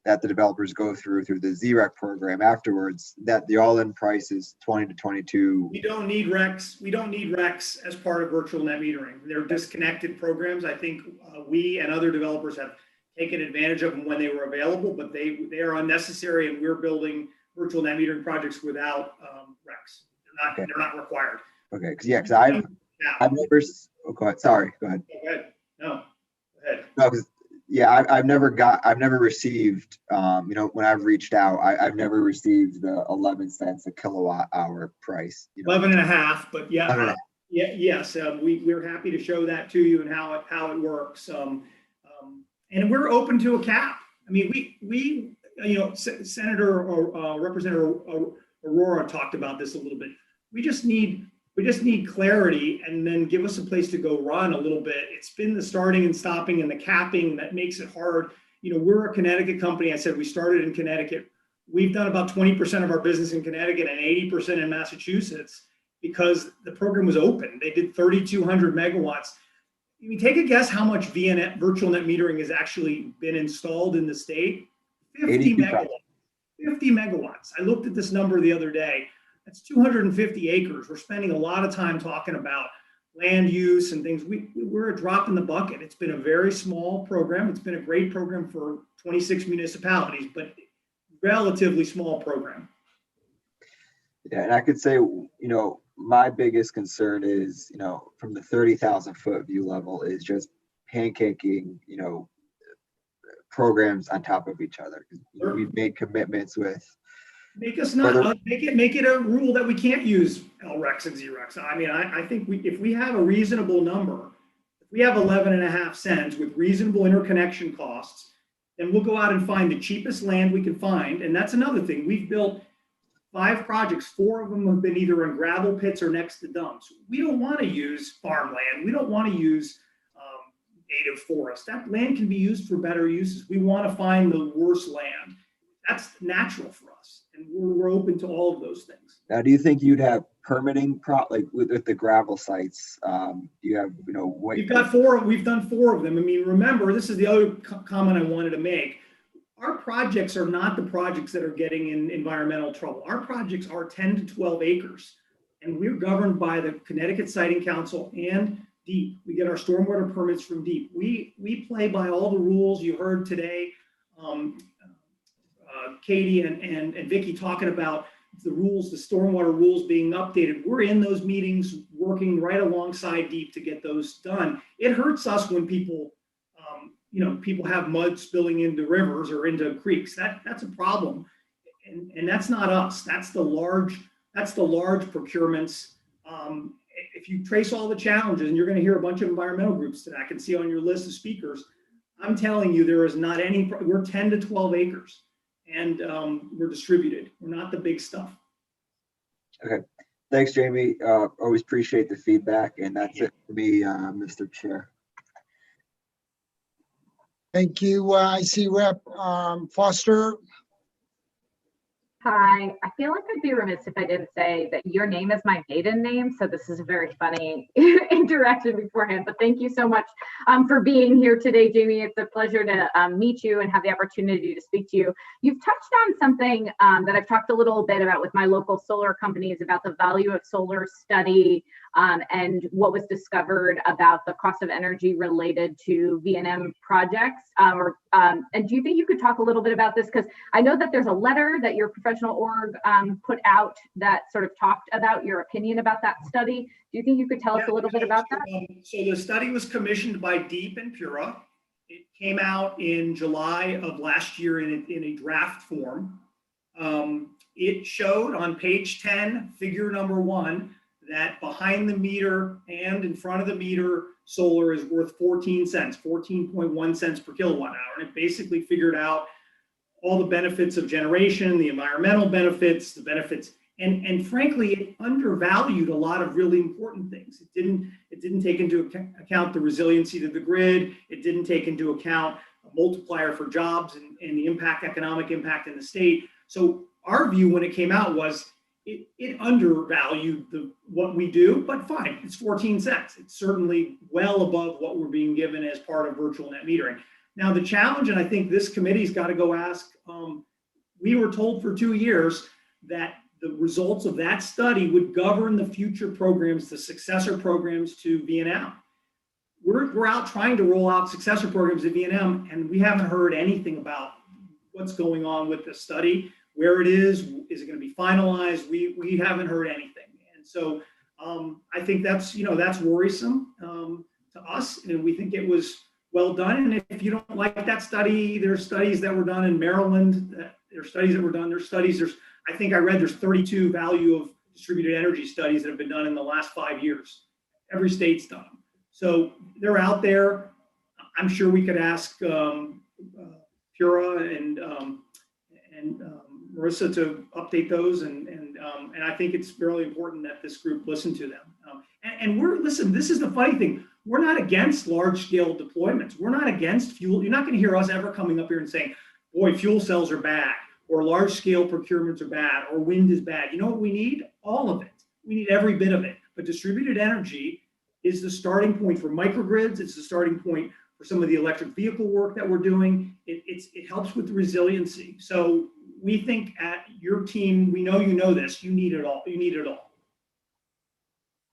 Speaker 2: that the developers go through the ZREC program afterwards, that the all-in price is 20 to 22.
Speaker 14: We don't need recs. We don't need recs as part of virtual net metering. They're disconnected programs. I think we and other developers have taken advantage of them when they were available, but they are unnecessary, and we're building virtual net metering projects without recs. They're not required.
Speaker 2: Okay, because I've never. Oh, go ahead. Sorry, go ahead.
Speaker 14: Go ahead. No, go ahead.
Speaker 2: No, because I've never received. When I've reached out, I've never received the 11 cents a kilowatt hour price.
Speaker 14: 11 and a half, but yeah.
Speaker 2: 11 and a half.
Speaker 14: Yes, we're happy to show that to you and how it works. And we're open to a cap. I mean, we Senator or Representative Aurora talked about this a little bit. We just need clarity, and then give us a place to go run a little bit. It's been the starting and stopping and the capping that makes it hard. We're a Connecticut company. I said we started in Connecticut. We've done about 20% of our business in Connecticut and 80% in Massachusetts because the program was open. They did 3,200 megawatts. You mean, take a guess how much VNet, virtual net metering, has actually been installed in the state? 50 megawatts. 50 megawatts. I looked at this number the other day. That's 250 acres. We're spending a lot of time talking about land use and things. We're a drop in the bucket. It's been a very small program. It's been a great program for 26 municipalities, but relatively small program.
Speaker 2: Yeah, and I could say, my biggest concern is, from the 30,000 foot view level, is just pancaking, programs on top of each other. We've made commitments with.
Speaker 14: Make us not make it a rule that we can't use LRECs and ZRECs. I mean, I think if we have a reasonable number, if we have 11 and a half cents with reasonable interconnection costs, then we'll go out and find the cheapest land we can find. And that's another thing. We've built 5 projects. 4 of them have been either in gravel pits or next to dumps. We don't want to use farmland. We don't want to use native forest. That land can be used for better uses. We want to find the worst land. That's natural for us, and we're open to all of those things.
Speaker 2: Now, do you think you'd have permitting with the gravel sites? Do you have
Speaker 14: We've got 4. We've done 4 of them. I mean, remember, this is the other comment I wanted to make. Our projects are not the projects that are getting in environmental trouble. Our projects are 10 to 12 acres, and we're governed by the Connecticut Siting Council and DEEP. We get our stormwater permits from DEEP. We play by all the rules you heard today. Katie and Vicky talking about the rules, the stormwater rules being updated. We're in those meetings working right alongside DEEP to get those done. It hurts us when people, people have mud spilling into rivers or into creeks. That's a problem. And that's not us. That's the large procurements. If you trace all the challenges, and you're going to hear a bunch of environmental groups that I can see on your list of speakers, I'm telling you, there is not any, we're 10 to 12 acres. And we're distributed. We're not the big stuff.
Speaker 2: Okay. Thanks, Jamie. Always appreciate the feedback. And that's it for me, Mr. Chair.
Speaker 4: Thank you. I see Rep. Foster.
Speaker 3: Hi, I feel like I'd be remiss if I didn't say that your name is my maiden name. So this is a very funny interaction beforehand, but thank you so much for being here today, Jamie. It's a pleasure to meet you and have the opportunity to speak to you. You've touched on something that I've talked a little bit about with my local solar companies about the value of solar study and what was discovered about the cost of energy related to VNM projects. And do you think you could talk a little bit about this? Because I know that there's a letter that your professional org put out that sort of talked about your opinion about that study. Do you think you could tell us a little bit about that?
Speaker 14: So the study was commissioned by DEEP and PURA. It came out in July of last year in a draft form. It showed on page 10, figure number 1, that behind the meter and in front of the meter, solar is worth 14 cents, 14.1 cents per kilowatt hour. And it basically figured out all the benefits of generation, the environmental benefits, the benefits, and frankly, it undervalued a lot of really important things. It didn't take into account the resiliency to the grid. It didn't take into account a multiplier for jobs and the economic impact in the state. So our view when it came out was it undervalued what we do, but fine, it's 14 cents. It's certainly well above what we're being given as part of virtual net metering. Now, the challenge, and I think this committee's got to go ask, we were told for 2 years that the results of that study would govern the future programs, the successor programs to V&M. We're out trying to roll out successor programs at V&M, and we haven't heard anything about what's going on with the study, where it is it going to be finalized? We haven't heard anything. And so I think that's worrisome to us, and we think it was well done. And if you don't like that study, there's studies that were done in Maryland. There's studies that were done. I think I read there's 32 value of distributed energy studies that have been done in the last 5 years. Every state's done them. So they're out there. I'm sure we could ask PURA and Marissa to update those, and I think it's really important that this group listen to them. Listen, this is the funny thing. We're not against large scale deployments. We're not against fuel. You're not going to hear us ever coming up here and saying, boy, fuel cells are bad, or large scale procurements are bad, or wind is bad. You know what we need? All of it. We need every bit of it. But distributed energy is the starting point for microgrids. It's the starting point for some of the electric vehicle work that we're doing. It helps with the resiliency. So we think at your team, we know you know this, you need it all. You need it all.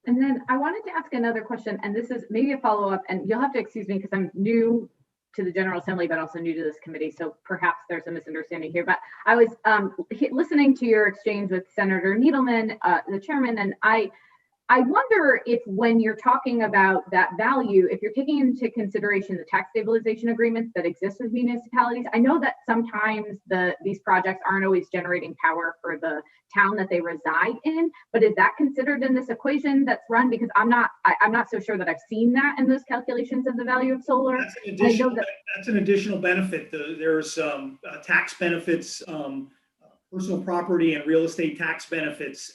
Speaker 3: And then I wanted to ask another question, and this is maybe a follow-up, and you'll have to excuse me because I'm new to the General Assembly, but also new to this committee, so perhaps there's a misunderstanding here. But I was listening to your exchange with Senator Needleman, the chairman, and I wonder if when you're talking about that value, if you're taking into consideration the tax stabilization agreements that exist with municipalities. I know that sometimes these projects aren't always generating power for the town that they reside in, but is that considered in this equation that's run? Because I'm not so sure that I've seen that in those calculations of the value of solar.
Speaker 14: That's an additional benefit. There's tax benefits, personal property and real estate tax benefits.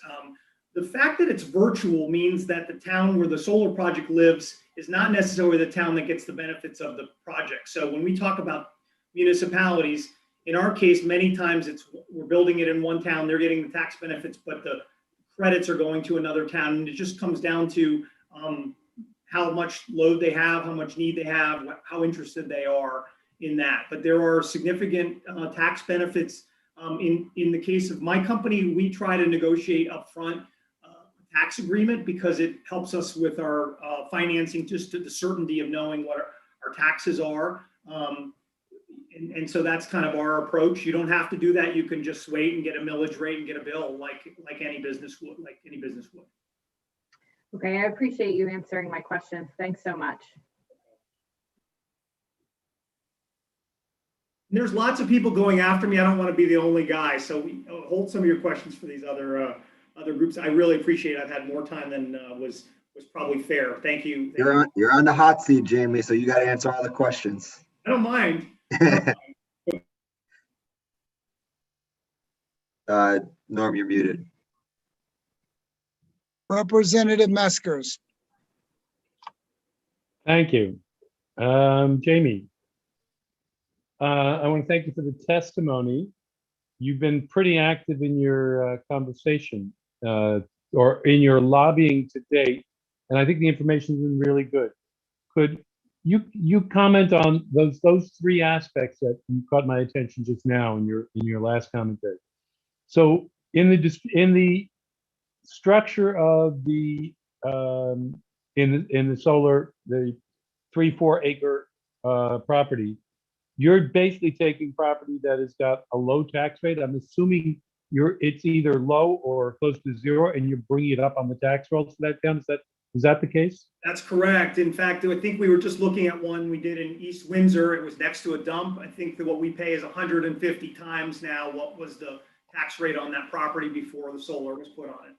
Speaker 14: The fact that it's virtual means that the town where the solar project lives is not necessarily the town that gets the benefits of the project. So when we talk about municipalities, in our case, many times we're building it in one town, they're getting the tax benefits, but the credits are going to another town. And it just comes down to how much load they have, how much need they have, how interested they are in that. But there are significant tax benefits. In the case of my company, we try to negotiate upfront tax agreement because it helps us with our financing, just to the certainty of knowing what our taxes are. And so that's kind of our approach. You don't have to do that. You can just wait and get a millage rate and get a bill like any business would.
Speaker 3: Okay, I appreciate you answering my questions. Thanks so much.
Speaker 14: And there's lots of people going after me. I don't want to be the only guy. So hold some of your questions for these other groups. I really appreciate it. I've had more time than was probably fair. Thank you.
Speaker 2: You're on the hot seat, Jamie, so you got to answer all the questions.
Speaker 14: I don't mind.
Speaker 2: Norm, you're muted.
Speaker 4: Representative Meskers.
Speaker 15: Thank you. Jamie, I want to thank you for the testimony. You've been pretty active in your conversation or in your lobbying to date, and I think the information has been really good. Could you comment on those three aspects that you caught my attention just now in your last commentary? So in the structure of the in the solar, the 3-4 acre property, you're basically taking property that has got a low tax rate. I'm assuming it's either low or close to zero, and you're bringing it up on the tax rolls for that town. Is that the case?
Speaker 14: That's correct. In fact, I think we were just looking at one we did in East Windsor. It was next to a dump. I think that what we pay is 150 times now what was the tax rate on that property before the solar was put on it.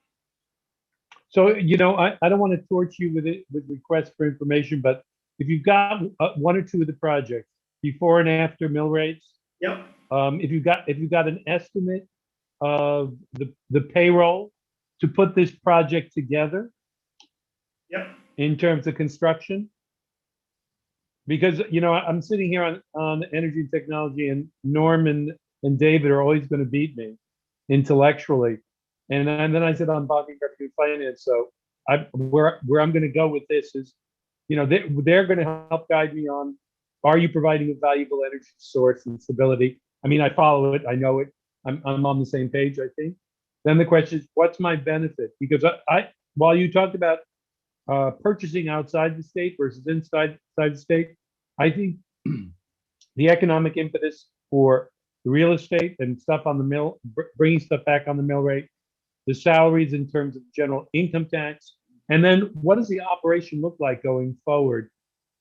Speaker 15: So, I don't want to torch you with requests for information, but if you've got one or two of the projects, before and after mill rates.
Speaker 14: Yep.
Speaker 15: If you've got an estimate of the payroll to put this project together.
Speaker 14: Yep.
Speaker 15: In terms of construction. Because I'm sitting here on energy and technology, and Norm and David are always going to beat me intellectually. And then I said on bonding revenue finance. So where I'm going to go with this is, they're going to help guide me on, are you providing a valuable energy source and stability? I mean, I follow it, I know it, I'm on the same page, I think. Then the question is, what's my benefit? Because while you talked about purchasing outside the state versus inside the state, I think the economic impetus for the real estate and stuff on the mill, bringing stuff back on the mill rate, the salaries in terms of general income tax, and then what does the operation look like going forward?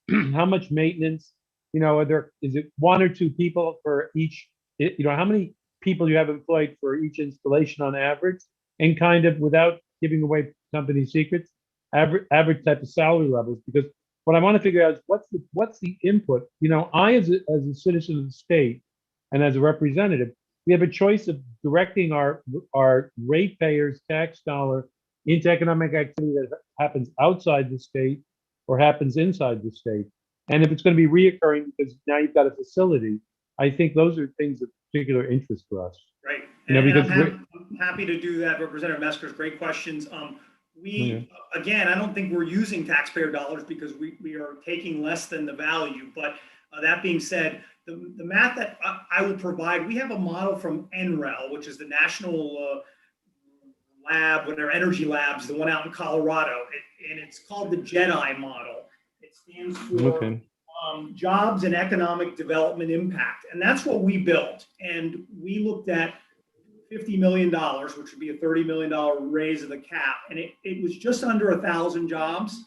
Speaker 15: How much maintenance? Is it 1 or 2 people for each? How many people you have employed for each installation on average? And kind of, without giving away company secrets, average type of salary levels. Because what I want to figure out is what's the input. I as a citizen of the state and as a representative, we have a choice of directing our ratepayers' tax dollar into economic activity that happens outside the state or happens inside the state. And if it's going to be reoccurring because now you've got a facility, I think those are things of particular interest for us.
Speaker 14: Right.
Speaker 15: Because
Speaker 14: I'm happy to do that, Representative Mesker's great questions. Again, I don't think we're using taxpayer dollars because we are taking less than the value. But that being said, the math that I will provide, we have a model from NREL, which is the National Lab, whatever, Energy Labs, the one out in Colorado, and it's called the JEDI model. It stands for Jobs and Economic Development Impact, and that's what we built. And we looked at $50 million, which would be a $30 million raise of the cap, and it was just under 1,000 jobs.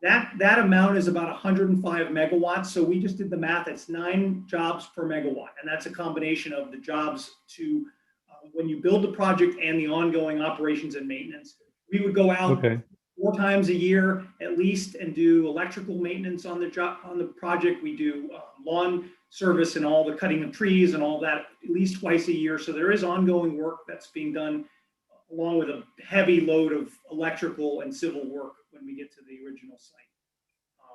Speaker 14: That amount is about 105 megawatts. So we just did the math. It's 9 jobs per megawatt, and that's a combination of the jobs to when you build the project and the ongoing operations and maintenance. We would go out 4 times a year at least and do electrical maintenance on the project. We do lawn service and all the cutting of trees and all that at least twice a year. So there is ongoing work that's being done along with a heavy load of electrical and civil work when we get to the original site.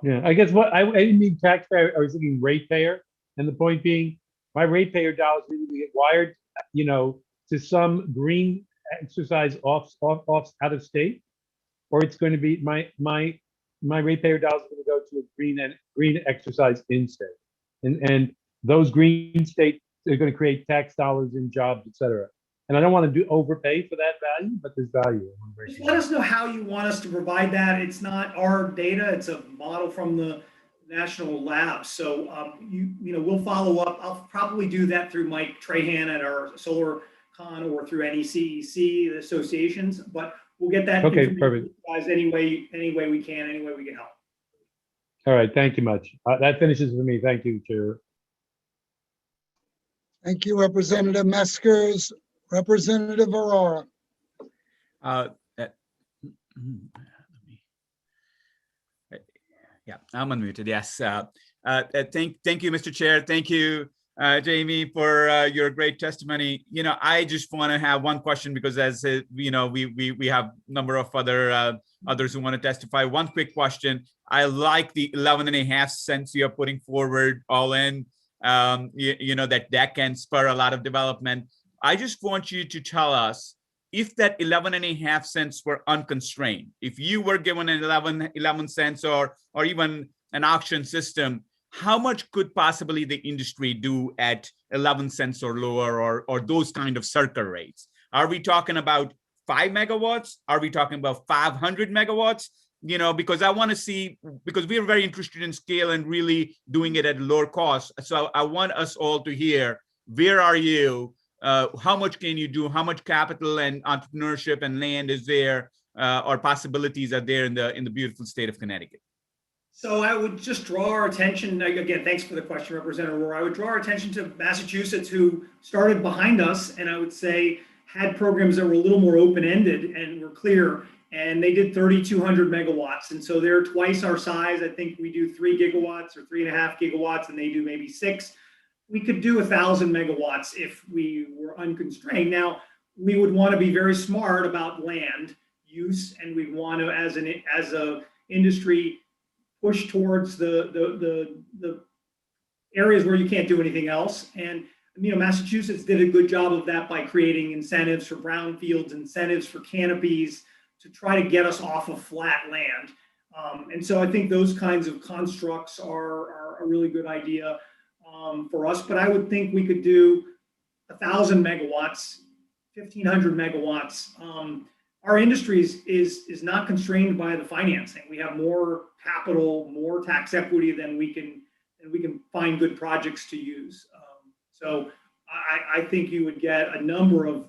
Speaker 15: Yeah, I guess I didn't mean taxpayer, I was thinking ratepayer. And the point being, my ratepayer dollars need to get wired, to some green exercise off out of state, or it's going to be my ratepayer dollars are going to go to a green exercise in state, and those green states are going to create tax dollars in jobs, et cetera. And I don't want to overpay for that value, but there's value.
Speaker 14: Just let us know how you want us to provide that. It's not our data; it's a model from the national lab. So we'll follow up. I'll probably do that through Mike Trahan at our Solar Con or through NECEC, the associations. But we'll get that
Speaker 15: perfect.
Speaker 14: Guys, any way we can help.
Speaker 15: All right, thank you much. That finishes for me. Thank you, Chair.
Speaker 4: Thank you, Representative Meskers. Representative Aurora.
Speaker 12: Yeah, I'm unmuted. Yes. Thank you, Mr. Chair. Thank you, Jamie, for your great testimony. I just want to have one question because, as we have a number of others who want to testify. One quick question. I like the 11.5 cents you're putting forward all in. That can spur a lot of development. I just want you to tell us if that 11.5 cents were unconstrained, if you were given an 11 cents or even an auction system, how much could possibly the industry do at 11 cents or lower or those kind of circle rates? Are we talking about 5 megawatts? Are we talking about 500 megawatts? Because I want to see, because we are very interested in scale and really doing it at lower cost. So I want us all to hear, where are you? How much can you do? How much capital and entrepreneurship and land is there, or possibilities are there in the beautiful state of Connecticut?
Speaker 14: So I would just draw our attention, again, thanks for the question, Representative Rohr. I would draw our attention to Massachusetts, who started behind us, and I would say had programs that were a little more open-ended and were clear, and they did 3,200 megawatts. And so they're twice our size. I think we do 3 gigawatts or 3.5 gigawatts, and they do maybe 6. We could do 1,000 megawatts if we were unconstrained. Now, we would want to be very smart about land use, and we'd want to, as a industry, push towards the areas where you can't do anything else. And Massachusetts did a good job of that by creating incentives for brownfields, incentives for canopies to try to get us off of flat land. And so I think those kinds of constructs are a really good idea for us. But I would think we could do 1,000 megawatts, 1,500 megawatts. Our industry is not constrained by the financing. We have more capital, more tax equity than we can find good projects to use. So I think you would get a number of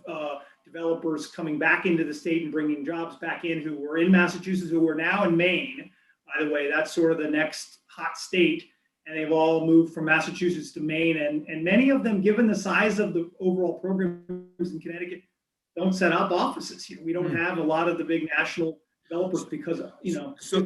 Speaker 14: developers coming back into the state and bringing jobs back in who were in Massachusetts, who are now in Maine. By the way, that's sort of the next hot state. And they've all moved from Massachusetts to Maine. And many of them, given the size of the overall programs in Connecticut, don't set up offices here. We don't have a lot of the big national developers because,
Speaker 12: So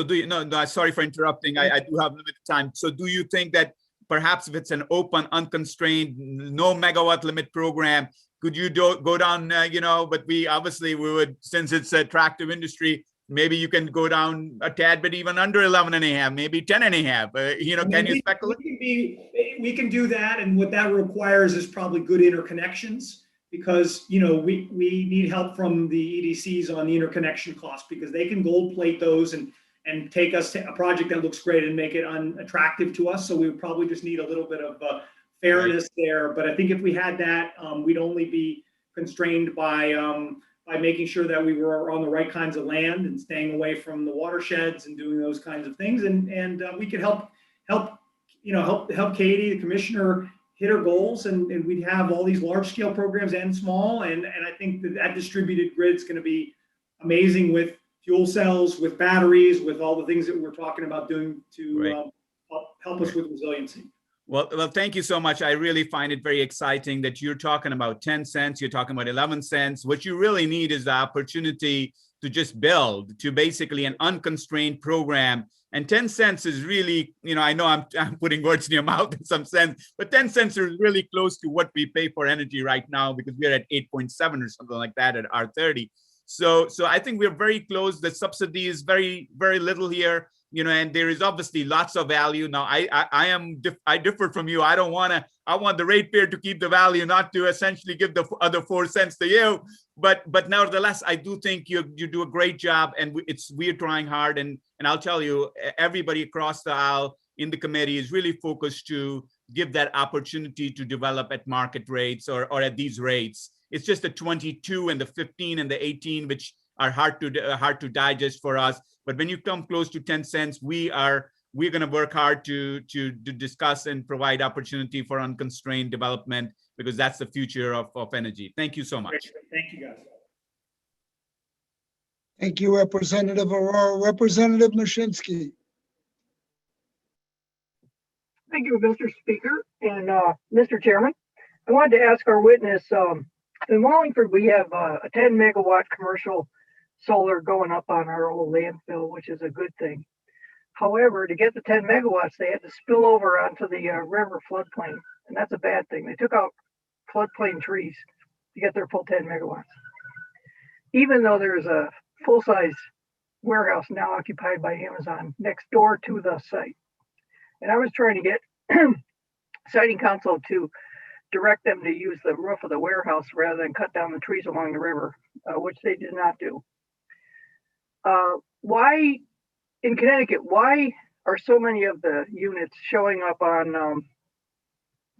Speaker 12: do you, no, sorry for interrupting. I do have limited time. So do you think that perhaps if it's an open, unconstrained, no megawatt limit program, could you go down, but we would, since it's an attractive industry, maybe you can go down a tad bit even under 11 and a half, maybe 10 and a half, can you speculate?
Speaker 14: We can do that. And what that requires is probably good interconnections because, we need help from the EDCs on the interconnection costs because they can gold plate those and take us to a project that looks great and make it unattractive to us. So we would probably just need a little bit of fairness there. But I think if we had that, we'd only be constrained by making sure that we were on the right kinds of land and staying away from the watersheds and doing those kinds of things. And we could help Katie, the commissioner, hit her goals. And we'd have all these large scale programs and small. And I think that distributed grid is going to be amazing with fuel cells, with batteries, with all the things that we're talking about doing to help us with resiliency.
Speaker 12: Well, thank you so much. I really find it very exciting that you're talking about 10 cents, you're talking about 11 cents. What you really need is the opportunity to just build to basically an unconstrained program. And 10 cents is really, I know I'm putting words in your mouth in some sense, but 10 cents is really close to what we pay for energy right now because we're at 8.7 or something like that at R30. So I think we're very close. The subsidy is very, very little here. And there is obviously lots of value. Now, I differ from you. I want the ratepayer to keep the value, not to essentially give the other 4 cents to you. But nevertheless, I do think you do a great job, and we're trying hard. And I'll tell you, everybody across the aisle in the committee is really focused to give that opportunity to develop at market rates or at these rates. It's just the 22 and the 15 and the 18, which are hard to digest for us. But when you come close to 10 cents, we're going to work hard to discuss and provide opportunity for unconstrained development because that's the future of energy. Thank you so much.
Speaker 14: Thank you, guys.
Speaker 4: Thank you, Representative Aurora. Representative Mashinsky.
Speaker 17: Thank you, Mr. Speaker and Mr. Chairman. I wanted to ask our witness, in Wallingford, we have a 10 megawatt commercial solar going up on our old landfill, which is a good thing. However, to get the 10 megawatts, they had to spill over onto the river floodplain, and that's a bad thing. They took out floodplain trees to get their full 10 megawatts. Even though there's a full-size warehouse now occupied by Amazon next door to the site. And I was trying to get siting council to direct them to use the roof of the warehouse rather than cut down the trees along the river, which they did not do. Why, in Connecticut, why are so many of the units showing up on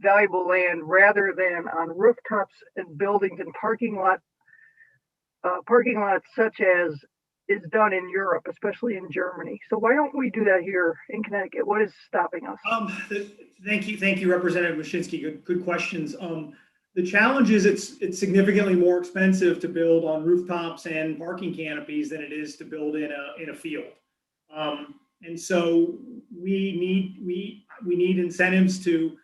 Speaker 17: valuable land rather than on rooftops and buildings and parking lots such as is done in Europe, especially in Germany? So why don't we do that here in Connecticut? What is stopping us?
Speaker 14: Thank you, Representative Mashinsky. Good questions. The challenge is it's significantly more expensive to build on rooftops and parking canopies than it is to build in a field. And so we need incentives to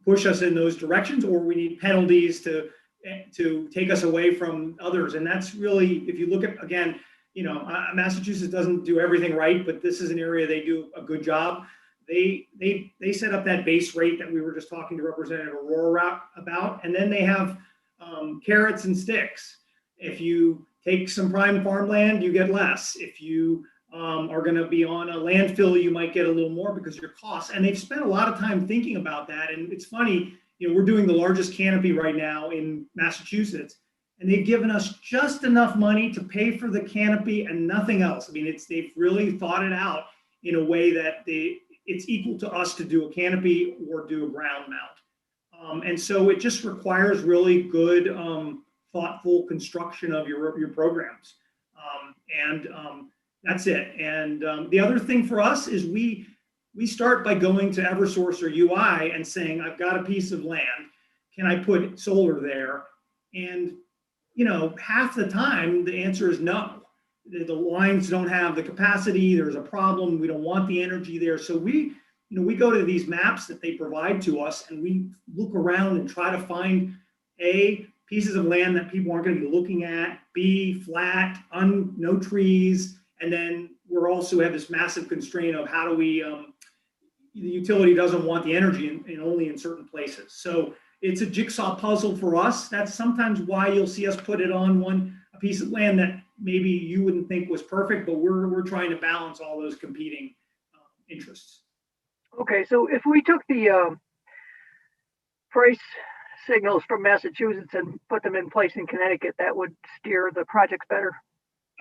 Speaker 14: push us in those directions, or we need penalties to take us away from others. And that's really, if you look at, again, Massachusetts doesn't do everything right, but this is an area they do a good job. They set up that base rate that we were just talking to Representative Aurora about, and then they have carrots and sticks. If you take some prime farmland, you get less. If you are going to be on a landfill, you might get a little more because of your costs. And they've spent a lot of time thinking about that. And it's funny, we're doing the largest canopy right now in Massachusetts, and they've given us just enough money to pay for the canopy and nothing else. I mean, they've really thought it out in a way that it's equal to us to do a canopy or do a ground mount. And so it just requires really good, thoughtful construction of your programs. That's it. And the other thing for us is we start by going to Eversource or UI and saying, I've got a piece of land. Can I put solar there? And, half the time the answer is no. The lines don't have the capacity. There's a problem. We don't want the energy there. So we go to these maps that they provide to us and we look around and try to find A, pieces of land that people aren't going to be looking at, B, flat, no trees. And then we're also have this massive constraint of how do we, the utility doesn't want the energy in only in certain places. So it's a jigsaw puzzle for us. That's sometimes why you'll see us put it on a piece of land that maybe you wouldn't think was perfect, but we're trying to balance all those competing interests.
Speaker 17: Okay, so if we took the price signals from Massachusetts and put them in place in Connecticut, that would steer the projects better?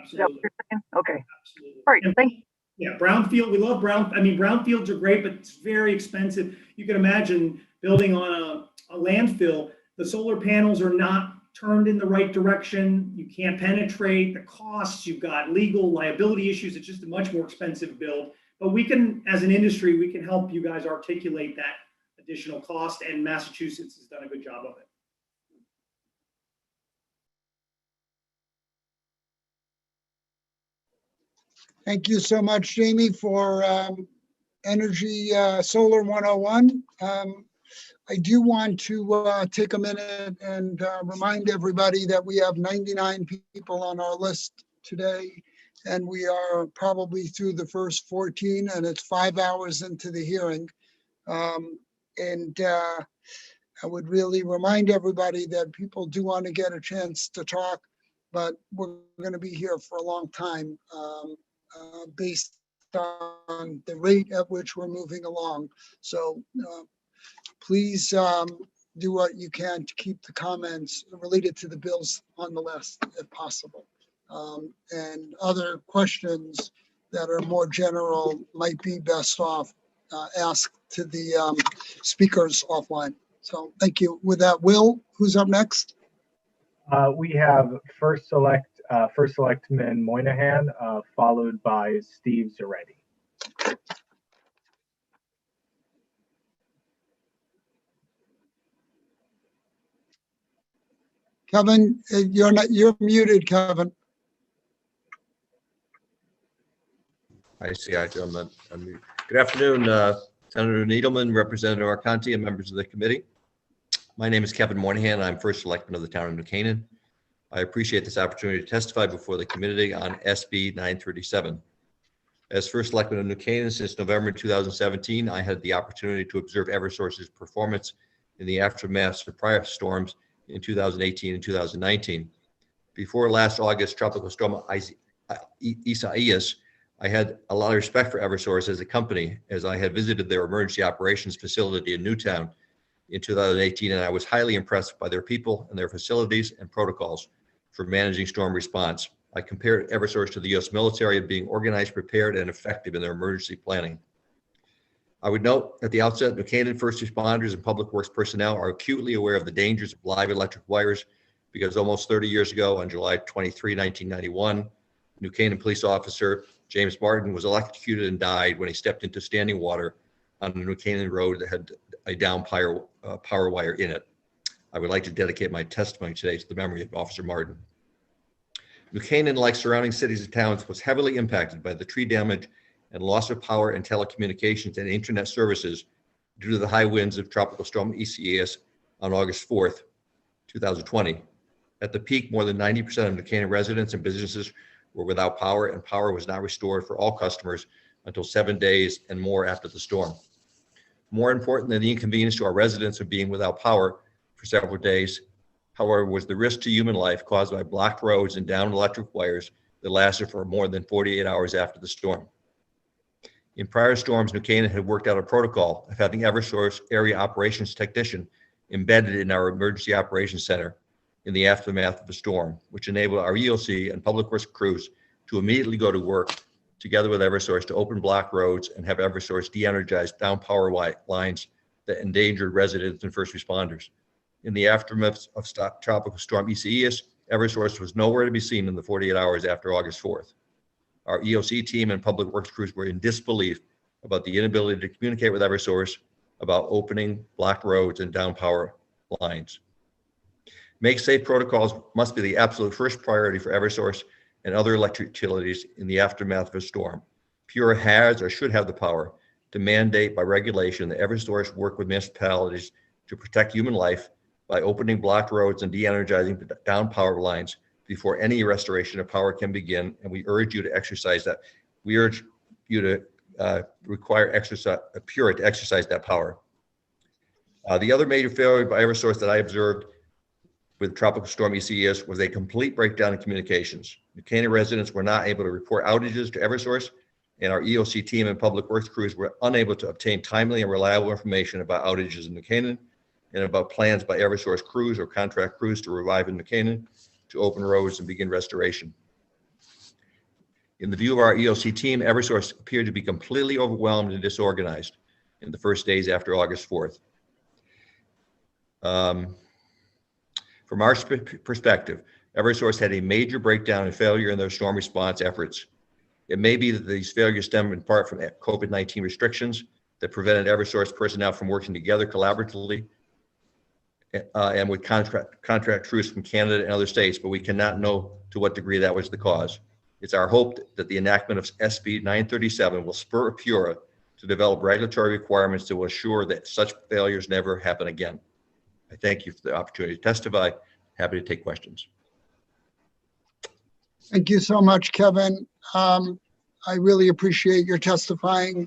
Speaker 17: Absolutely. Is that what you're saying? Okay.
Speaker 14: Absolutely.
Speaker 17: All right, thank you.
Speaker 14: Yeah, brownfield, we love brownfields are great, but it's very expensive. You can imagine building on a landfill, the solar panels are not turned in the right direction. You can't penetrate the costs. You've got legal liability issues. It's just a much more expensive build. But we can, as an industry, we can help you guys articulate that additional cost, and Massachusetts has done a good job of it.
Speaker 4: Thank you so much, Jamie, for Energy Solar 101. I do want to take a minute and remind everybody that we have 99 people on our list today, and we are probably through the first 14, and it's 5 hours into the hearing. I would really remind everybody that people do want to get a chance to talk, but we're going to be here for a long time based on the rate at which we're moving along. So please do what you can to keep the comments related to the bills on the list if possible. And other questions that are more general might be best off asked to the speakers offline. So thank you. With that, Will, who's up next?
Speaker 1: We have First Selectman Moynihan, followed by Steve Zaretti.
Speaker 4: Kevin, you're muted, Kevin.
Speaker 10: I see. I'm mute. Good afternoon, Senator Needleman, Representative Arconti, and members of the committee. My name is Kevin Moynihan. I'm First Selectman of the town of New Canaan. I appreciate this opportunity to testify before the committee on SB 937. As First Selectman of New Canaan since November 2017, I had the opportunity to observe Eversource's performance in the aftermath of prior storms in 2018 and 2019. Before last August tropical storm Isaias, I had a lot of respect for Eversource as a company, as I had visited their emergency operations facility in Newtown in 2018, and I was highly impressed by their people and their facilities and protocols for managing storm response. I compared Eversource to the U.S. military in being organized, prepared, and effective in their emergency planning. I would note at the outset, New Canaan first responders and public works personnel are acutely aware of the dangers of live electric wires because almost 30 years ago, on July 23, 1991, New Canaan police officer James Martin was electrocuted and died when he stepped into standing water on the New Canaan road that had a down power wire in it. I would like to dedicate my testimony today to the memory of Officer Martin. New Canaan, like surrounding cities and towns, was heavily impacted by the tree damage and loss of power and telecommunications and internet services due to the high winds of Tropical Storm Isaias on August 4th, 2020. At the peak, more than 90% of New Canaan residents and businesses were without power, and power was not restored for all customers until 7 days and more after the storm. More important than the inconvenience to our residents of being without power for several days, however, was the risk to human life caused by blocked roads and downed electric wires that lasted for more than 48 hours after the storm. In prior storms, New Canaan had worked out a protocol of having Eversource area operations technician embedded in our emergency operations center in the aftermath of the storm, which enabled our EOC and public works crews to immediately go to work together with Eversource to open block roads and have Eversource de-energize down power lines that endangered residents and first responders. In the aftermath of Tropical Storm Isaias, Eversource was nowhere to be seen in the 48 hours after August 4th. Our EOC team and public works crews were in disbelief about the inability to communicate with Eversource about opening blocked roads and down power lines. Make safe protocols must be the absolute first priority for Eversource and other electric utilities in the aftermath of a storm. PURA has or should have the power to mandate by regulation that Eversource work with municipalities to protect human life by opening blocked roads and de-energizing down power lines before any restoration of power can begin. And we urge you to exercise that. We urge you to require PURA to exercise that power. The other major failure by Eversource that I observed with Tropical Storm Isaias was a complete breakdown in communications. New Canaan residents were not able to report outages to Eversource, and our EOC team and public works crews were unable to obtain timely and reliable information about outages in New Canaan and about plans by Eversource crews or contract crews to revive in New Canaan, to open roads and begin restoration. In the view of our EOC team, Eversource appeared to be completely overwhelmed and disorganized in the first days after August 4th. From our perspective, Eversource had a major breakdown and failure in their storm response efforts. It may be that these failures stem in part from COVID-19 restrictions that prevented Eversource personnel from working together collaboratively and with contract crews from Canada and other states, but we cannot know to what degree that was the cause. It's our hope that the enactment of SB 937 will spur PURA to develop regulatory requirements to ensure that such failures never happen again. I thank you for the opportunity to testify. Happy to take questions.
Speaker 4: Thank you so much, Kevin. I really appreciate your testifying.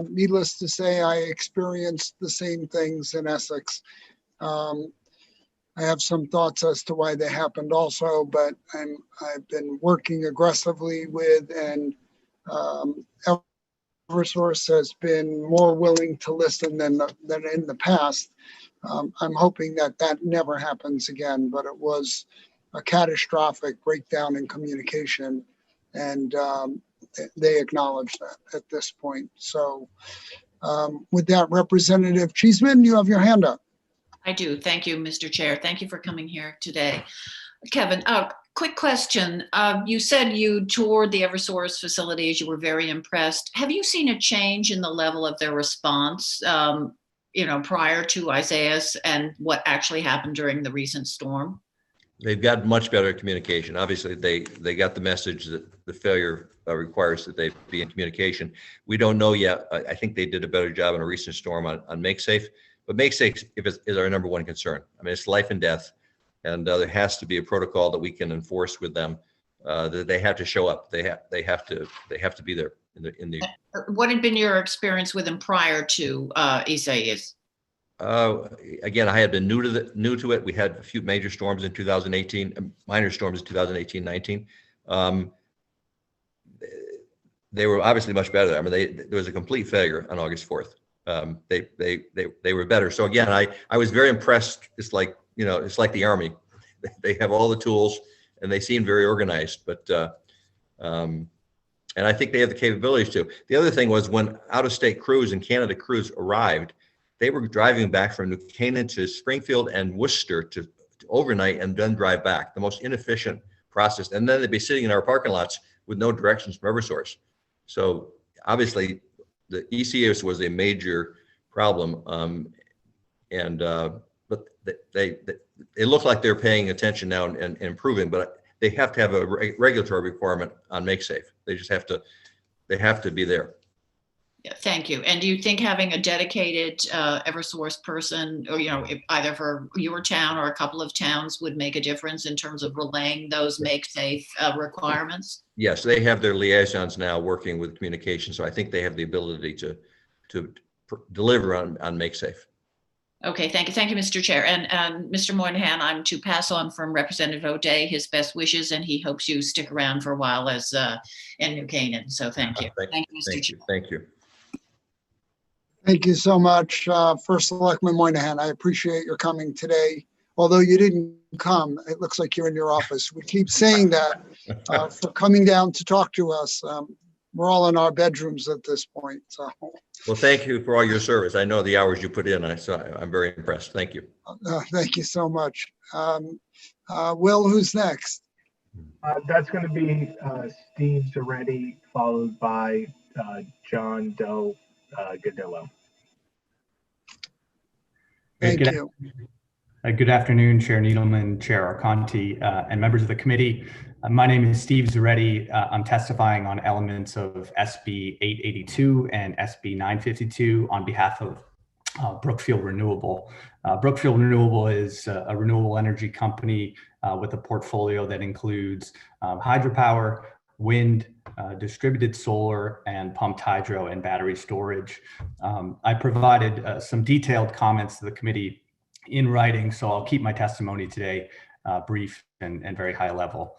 Speaker 4: Needless to say, I experienced the same things in Essex. I have some thoughts as to why they happened also, but I've been working aggressively with, and Eversource has been more willing to listen than in the past. I'm hoping that that never happens again, but it was a catastrophic breakdown in communication, and they acknowledge that at this point. So with that, Representative Cheeseman, you have your hand up.
Speaker 13: I do. Thank you, Mr. Chair. Thank you for coming here today. Kevin, quick question. You said you toured the Eversource facilities. You were very impressed. Have you seen a change in the level of their response, prior to Isaias and what actually happened during the recent storm?
Speaker 10: They've got much better communication. Obviously, they got the message that the failure requires that they be in communication. We don't know yet. I think they did a better job in a recent storm on MakeSafe, but MakeSafe is our number one concern. I mean, it's life and death, and there has to be a protocol that we can enforce with them. That they have to show up. They have to be there in the.
Speaker 13: What had been your experience with them prior to Isaias?
Speaker 10: Again, I had been new to it. We had a few major storms in 2018, minor storms in 2018-19. They were obviously much better. I mean, there was a complete failure on August 4th. They were better. So again, I was very impressed. It's like the Army. They have all the tools and they seem very organized. But and I think they have the capabilities to. The other thing was when out-of-state crews and Canada crews arrived, they were driving back from New Canaan to Springfield and Worcester to overnight and then drive back. The most inefficient process. And then they'd be sitting in our parking lots with no directions from Eversource. So obviously, the ECS was a major problem, but they look like they're paying attention now and improving. But they have to have a regulatory requirement on MakeSafe. They just have to be there.
Speaker 13: Yeah, thank you. And do you think having a dedicated Eversource person, or either for your town or a couple of towns, would make a difference in terms of relaying those MakeSafe requirements?
Speaker 10: Yes, they have their liaisons now working with communication, so I think they have the ability to deliver on MakeSafe.
Speaker 13: Okay, thank you, Mr. Chair. And Mr. Moynihan, I'm to pass on from Representative O'Day his best wishes, and he hopes you stick around for a while as in New Canaan. So thank you. Thank you, Mr. Chair.
Speaker 10: Thank you.
Speaker 4: Thank you so much, First Selectman Moynihan. I appreciate your coming today. Although you didn't come, it looks like you're in your office. We keep saying that for coming down to talk to us. We're all in our bedrooms at this point. So.
Speaker 10: Well, thank you for all your service. I know the hours you put in. I'm very impressed. Thank you.
Speaker 4: Thank you so much. Will, who's next?
Speaker 1: That's going to be Steve Zaretti, followed by John Doe Gadillo.
Speaker 4: Thank you.
Speaker 16: Good afternoon, Chair Needleman, Chair Arconti, and members of the committee. My name is Steve Zaretti. I'm testifying on elements of SB 882 and SB 952 on behalf of Brookfield Renewable. Brookfield Renewable is a renewable energy company with a portfolio that includes hydropower, wind, distributed solar, and pumped hydro and battery storage. I provided some detailed comments to the committee in writing, so I'll keep my testimony today brief and very high level.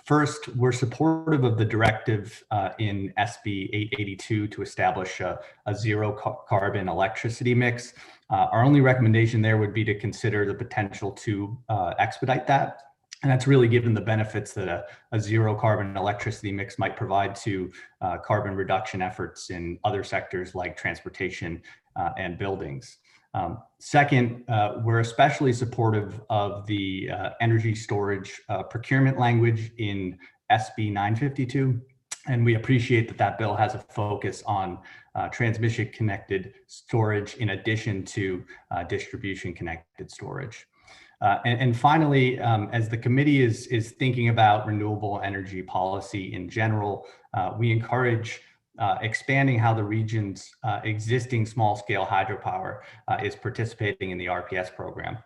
Speaker 16: First, we're supportive of the directive in SB 882 to establish a zero carbon electricity mix. Our only recommendation there would be to consider the potential to expedite that. And that's really given the benefits that a zero carbon electricity mix might provide to carbon reduction efforts in other sectors like transportation and buildings. Second, we're especially supportive of the energy storage procurement language in SB 952, and we appreciate that that bill has a focus on transmission connected storage in addition to distribution connected storage. And finally, as the committee is thinking about renewable energy policy in general, we encourage expanding how the region's existing small-scale hydropower is participating in the RPS program.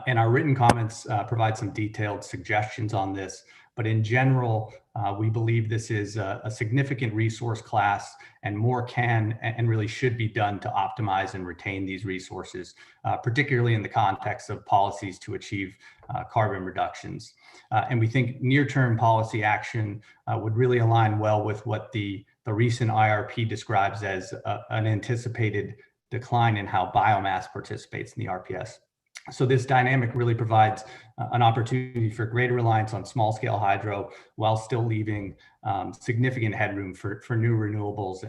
Speaker 16: And our written comments provide some detailed suggestions on this, but in general, we believe this is a significant resource class, and more can and really should be done to optimize and retain these resources, particularly in the context of policies to achieve carbon reductions. And we think near-term policy action would really align well with what the recent IRP describes as an anticipated decline in how biomass participates in the RPS. So this dynamic really provides an opportunity for greater reliance on small scale hydro while still leaving significant headroom for new renewables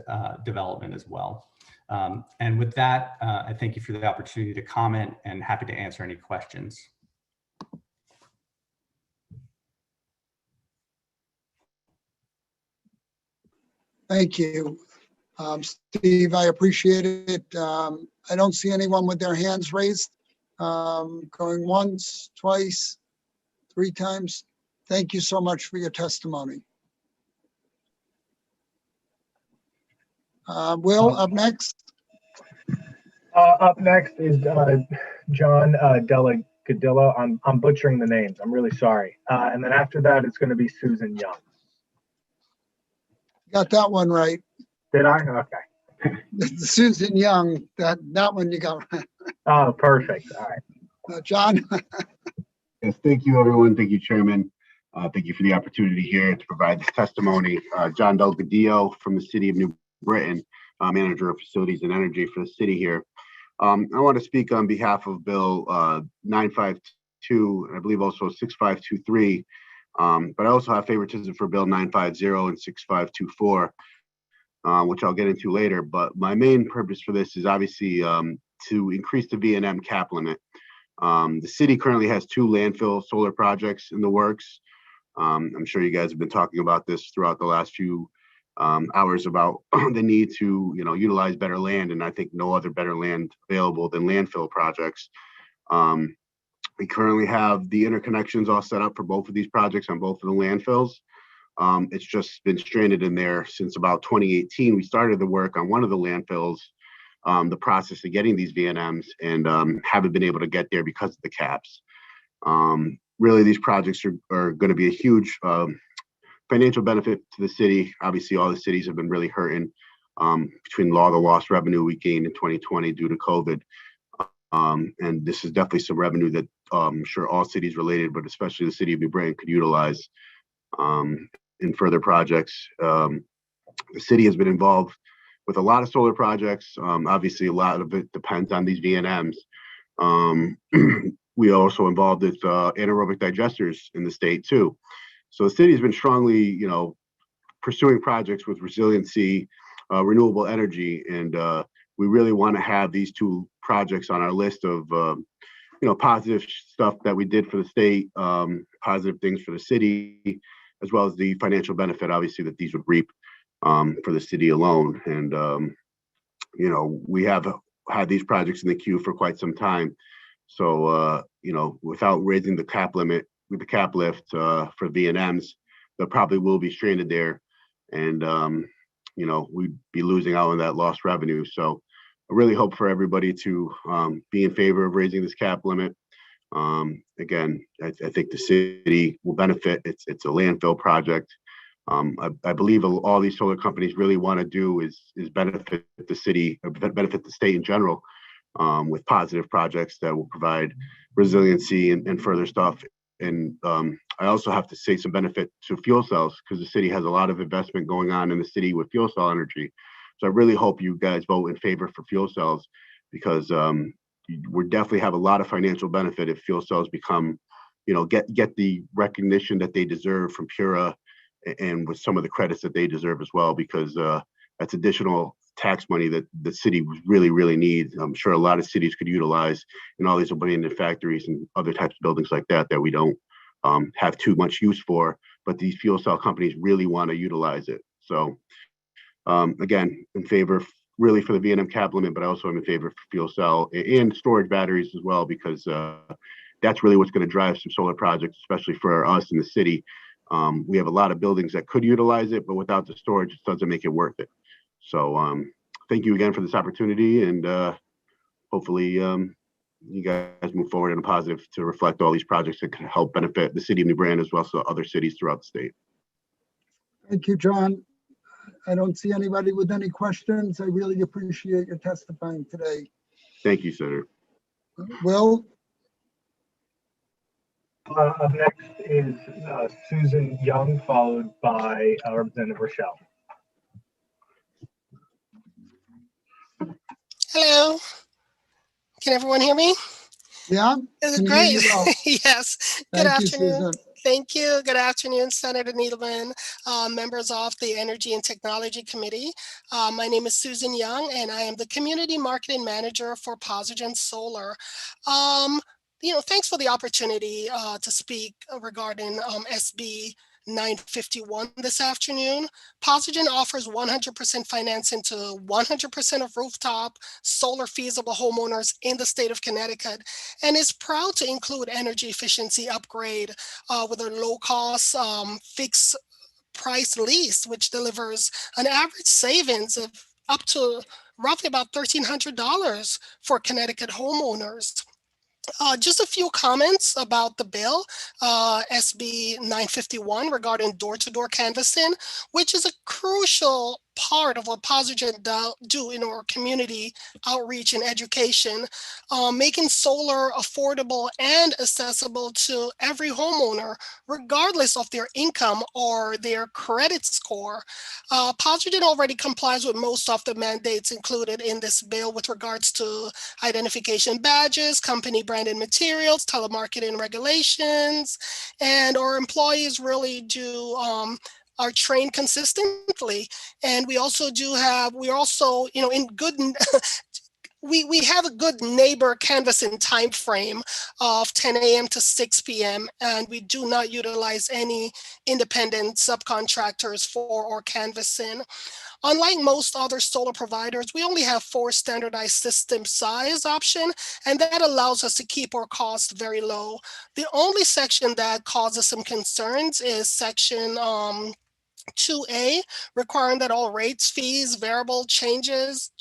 Speaker 16: development as well. And with that, I thank you for the opportunity to comment and happy to answer any questions.
Speaker 4: Thank you, Steve. I appreciate it. I don't see anyone with their hands raised. Going once, twice, three times. Thank you so much for your testimony. Will, up next.
Speaker 1: Up next is John Gadillo. I'm butchering the names. I'm really sorry. And then after that, it's going to be Susan Young.
Speaker 4: Got that one right.
Speaker 1: Did I? Okay.
Speaker 4: Susan Young, that one you got right.
Speaker 1: Oh, perfect. All right.
Speaker 4: John.
Speaker 18: Yes, thank you, everyone. Thank you, Chairman. Thank you for the opportunity here to provide this testimony. John Delgadillo from the City of New Britain, Manager of Facilities and Energy for the city here. I want to speak on behalf of Bill 952, and I believe also 6523. But I also have favoritism for Bill 950 and 6524, which I'll get into later. But my main purpose for this is obviously to increase the V&M cap limit. The city currently has 2 landfill solar projects in the works. I'm sure you guys have been talking about this throughout the last few hours about the need to, utilize better land, and I think no other better land available than landfill projects. We currently have the interconnections all set up for both of these projects on both of the landfills. It's just been stranded in there since about 2018. We started the work on one of the landfills, the process of getting these VNMs, and haven't been able to get there because of the caps. Really, these projects are going to be a huge financial benefit to the city. Obviously, all the cities have been really hurting between all the lost revenue we gained in 2020 due to COVID. And this is definitely some revenue that I'm sure all cities related, but especially the city of New Britain could utilize in further projects. The city has been involved with a lot of solar projects. Obviously, a lot of it depends on these VNMs. We also involved with anaerobic digesters in the state too. So the city has been strongly, pursuing projects with resiliency, renewable energy, and we really want to have these two projects on our list of, positive stuff that we did for the state, positive things for the city, as well as the financial benefit, obviously, that these would reap for the city alone. And, we have had these projects in the queue for quite some time. So, without raising the cap limit with the cap lift for VNMs, they probably will be stranded there. And, we'd be losing out on that lost revenue. So I really hope for everybody to be in favor of raising this cap limit. Again, I think the city will benefit. It's a landfill project. I believe all these solar companies really want to do is benefit the city, benefit the state in general, with positive projects that will provide resiliency and further stuff. And I also have to say some benefit to fuel cells, because the city has a lot of investment going on in the city with fuel cell energy. So I really hope you guys vote in favor for fuel cells, because we definitely have a lot of financial benefit if fuel cells become, get the recognition that they deserve from PURA, and with some of the credits that they deserve as well, because that's additional tax money that the city really, really needs. I'm sure a lot of cities could utilize in all these abandoned factories and other types of buildings like that we don't have too much use for, but these fuel cell companies really want to utilize it. So again, in favor really for the VNM cap limit, but I also am in favor for fuel cell and storage batteries as well, because that's really what's going to drive some solar projects, especially for us in the city. We have a lot of buildings that could utilize it, but without the storage, it doesn't make it worth it. So thank you again for this opportunity, and hopefully you guys move forward in a positive to reflect all these projects that can help benefit the city of New Britain as well as other cities throughout the state.
Speaker 4: Thank you, John. I don't see anybody with any questions. I really appreciate your testifying today.
Speaker 18: Thank you, Senator.
Speaker 4: Will?
Speaker 1: Up next is Susan Young, followed by Representative Rochelle.
Speaker 5: Hello. Can everyone hear me?
Speaker 4: Yeah.
Speaker 5: This is great. Yes. Good afternoon.
Speaker 4: Susan.
Speaker 5: Thank you. Good afternoon, Senator Needleman, members of the Energy and Technology Committee. My name is Susan Young, and I am the Community Marketing Manager for Posigen Solar. Thanks for the opportunity to speak regarding SB 951 this afternoon. Posigen offers 100% financing to 100% of rooftop solar feasible homeowners in the state of Connecticut, and is proud to include energy efficiency upgrade with a low-cost fixed price lease, which delivers an average savings of up to roughly about $1,300 for Connecticut homeowners. Just a few comments about the bill, SB 951, regarding door-to-door canvassing, which is a crucial part of what Posigen do in our community outreach and education, making solar affordable and accessible to every homeowner, regardless of their income or their credit score. Posigen already complies with most of the mandates included in this bill with regards to identification badges, company branded materials, telemarketing regulations, and our employees really do are trained consistently. And we also in good, we have a good neighbor canvassing time frame of 10 a.m. to 6 p.m. And we do not utilize any independent subcontractors for our canvassing. Unlike most other solar providers, we only have 4 standardized system size option, and that allows us to keep our costs very low. The only section that causes some concerns is section 2A, requiring that all rates, fees, variable charges,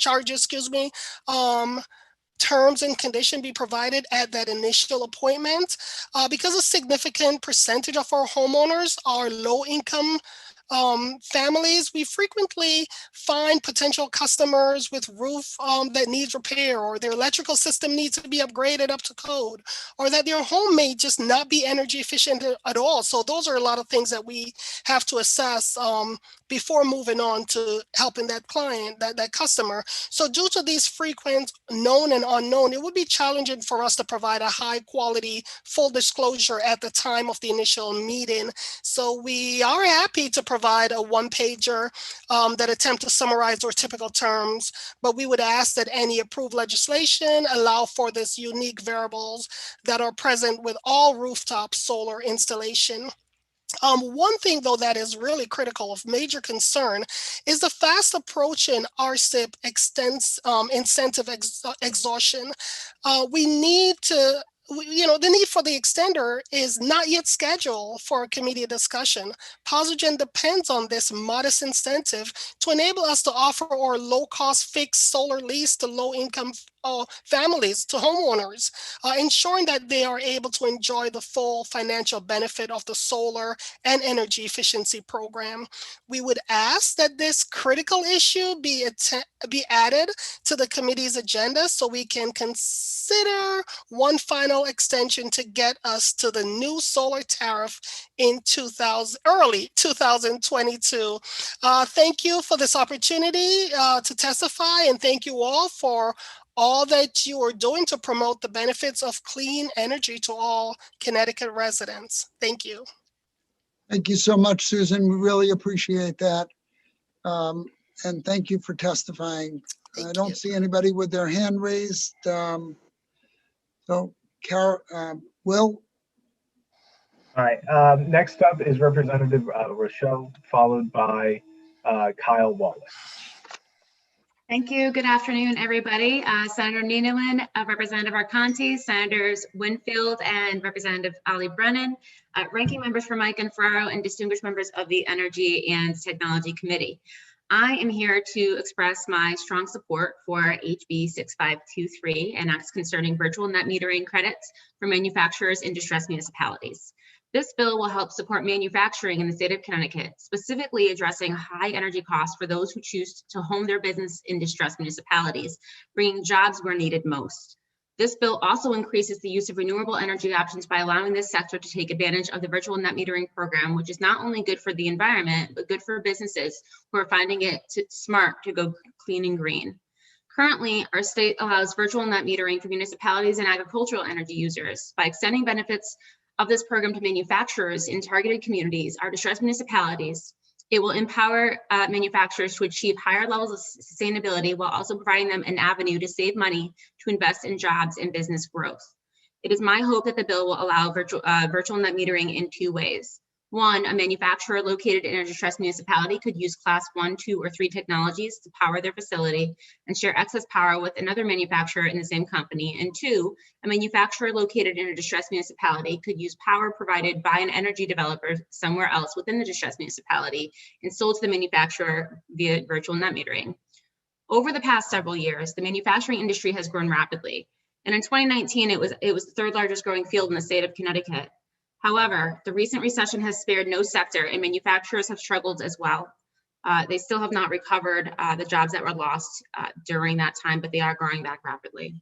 Speaker 5: terms and condition be provided at that initial appointment. Because a significant percentage of our homeowners are low income families, we frequently find potential customers with roof that needs repair, or their electrical system needs to be upgraded up to code, or that their home may just not be energy efficient at all. So those are a lot of things that we have to assess before moving on to helping that client, that customer. So due to these frequent known and unknown, it would be challenging for us to provide a high quality full disclosure at the time of the initial meeting. So we are happy to provide a one-pager that attempt to summarize those typical terms, but we would ask that any approved legislation allow for this unique variables that are present with all rooftop solar installation. One thing, though, that is really critical of major concern is the fast approaching RCIP incentive exhaustion. We need to, the need for the extender is not yet scheduled for a committee discussion. POSIGEN depends on this modest incentive to enable us to offer our low-cost fixed solar lease to low-income families, to homeowners, ensuring that they are able to enjoy the full financial benefit of the solar and energy efficiency program. We would ask that this critical issue be added to the committee's agenda so we can consider one final extension to get us to the new solar tariff in early 2022. Thank you for this opportunity to testify, and thank you all for all that you are doing to promote the benefits of clean energy to all Connecticut residents. Thank you.
Speaker 4: Thank you so much, Susan. We really appreciate that. And thank you for testifying. I don't see anybody with their hand raised. So, Will?
Speaker 1: All right, next up is Representative Rochelle, followed by Kyle Wallace.
Speaker 19: Thank you. Good afternoon, everybody. Senator Needleman, Representative Arconti, Senators Winfield and Representative Ali Brennan, ranking members for Mike and Ferraro, and distinguished members of the Energy and Technology Committee. I am here to express my strong support for HB 6523 and acts concerning virtual net metering credits for manufacturers in distressed municipalities. This bill will help support manufacturing in the state of Connecticut, specifically addressing high energy costs for those who choose to home their business in distressed municipalities, bringing jobs where needed most. This bill also increases the use of renewable energy options by allowing this sector to take advantage of the virtual net metering program, which is not only good for the environment, but good for businesses who are finding it smart to go clean and green. Currently, our state allows virtual net metering for municipalities and agricultural energy users. By extending benefits of this program to manufacturers in targeted communities, our distressed municipalities, it will empower manufacturers to achieve higher levels of sustainability while also providing them an avenue to save money to invest in jobs and business growth. It is my hope that the bill will allow virtual net metering in two ways. One, a manufacturer located in a distressed municipality could use class 1, 2, or 3 technologies to power their facility and share excess power with another manufacturer in the same company. And two, a manufacturer located in a distressed municipality could use power provided by an energy developer somewhere else within the distressed municipality and sold to the manufacturer via virtual net metering. Over the past several years, the manufacturing industry has grown rapidly. And in 2019, it was the third largest growing field in the state of Connecticut. However, the recent recession has spared no sector, and manufacturers have struggled as well. They still have not recovered the jobs that were lost during that time, but they are growing back rapidly.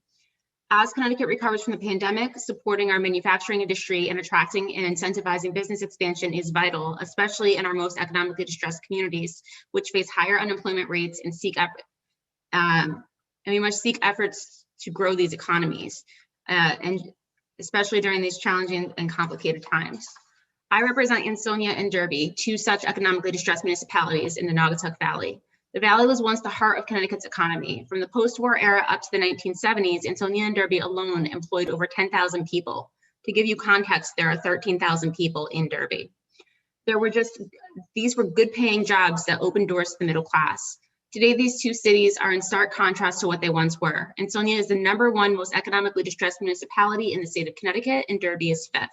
Speaker 19: As Connecticut recovers from the pandemic, supporting our manufacturing industry and attracting and incentivizing business expansion is vital, especially in our most economically distressed communities, which face higher unemployment rates and we must seek efforts to grow these economies. And especially during these challenging and complicated times. I represent Ansonia and Derby, two such economically distressed municipalities in the Naugatuck Valley. The valley was once the heart of Connecticut's economy. From the post-war era up to the 1970s, Ansonia and Derby alone employed over 10,000 people. To give you context, there are 13,000 people in Derby. These were good paying jobs that opened doors to the middle class. Today, these two cities are in stark contrast to what they once were. Ansonia is the #1 most economically distressed municipality in the state of Connecticut, and Derby is 5th.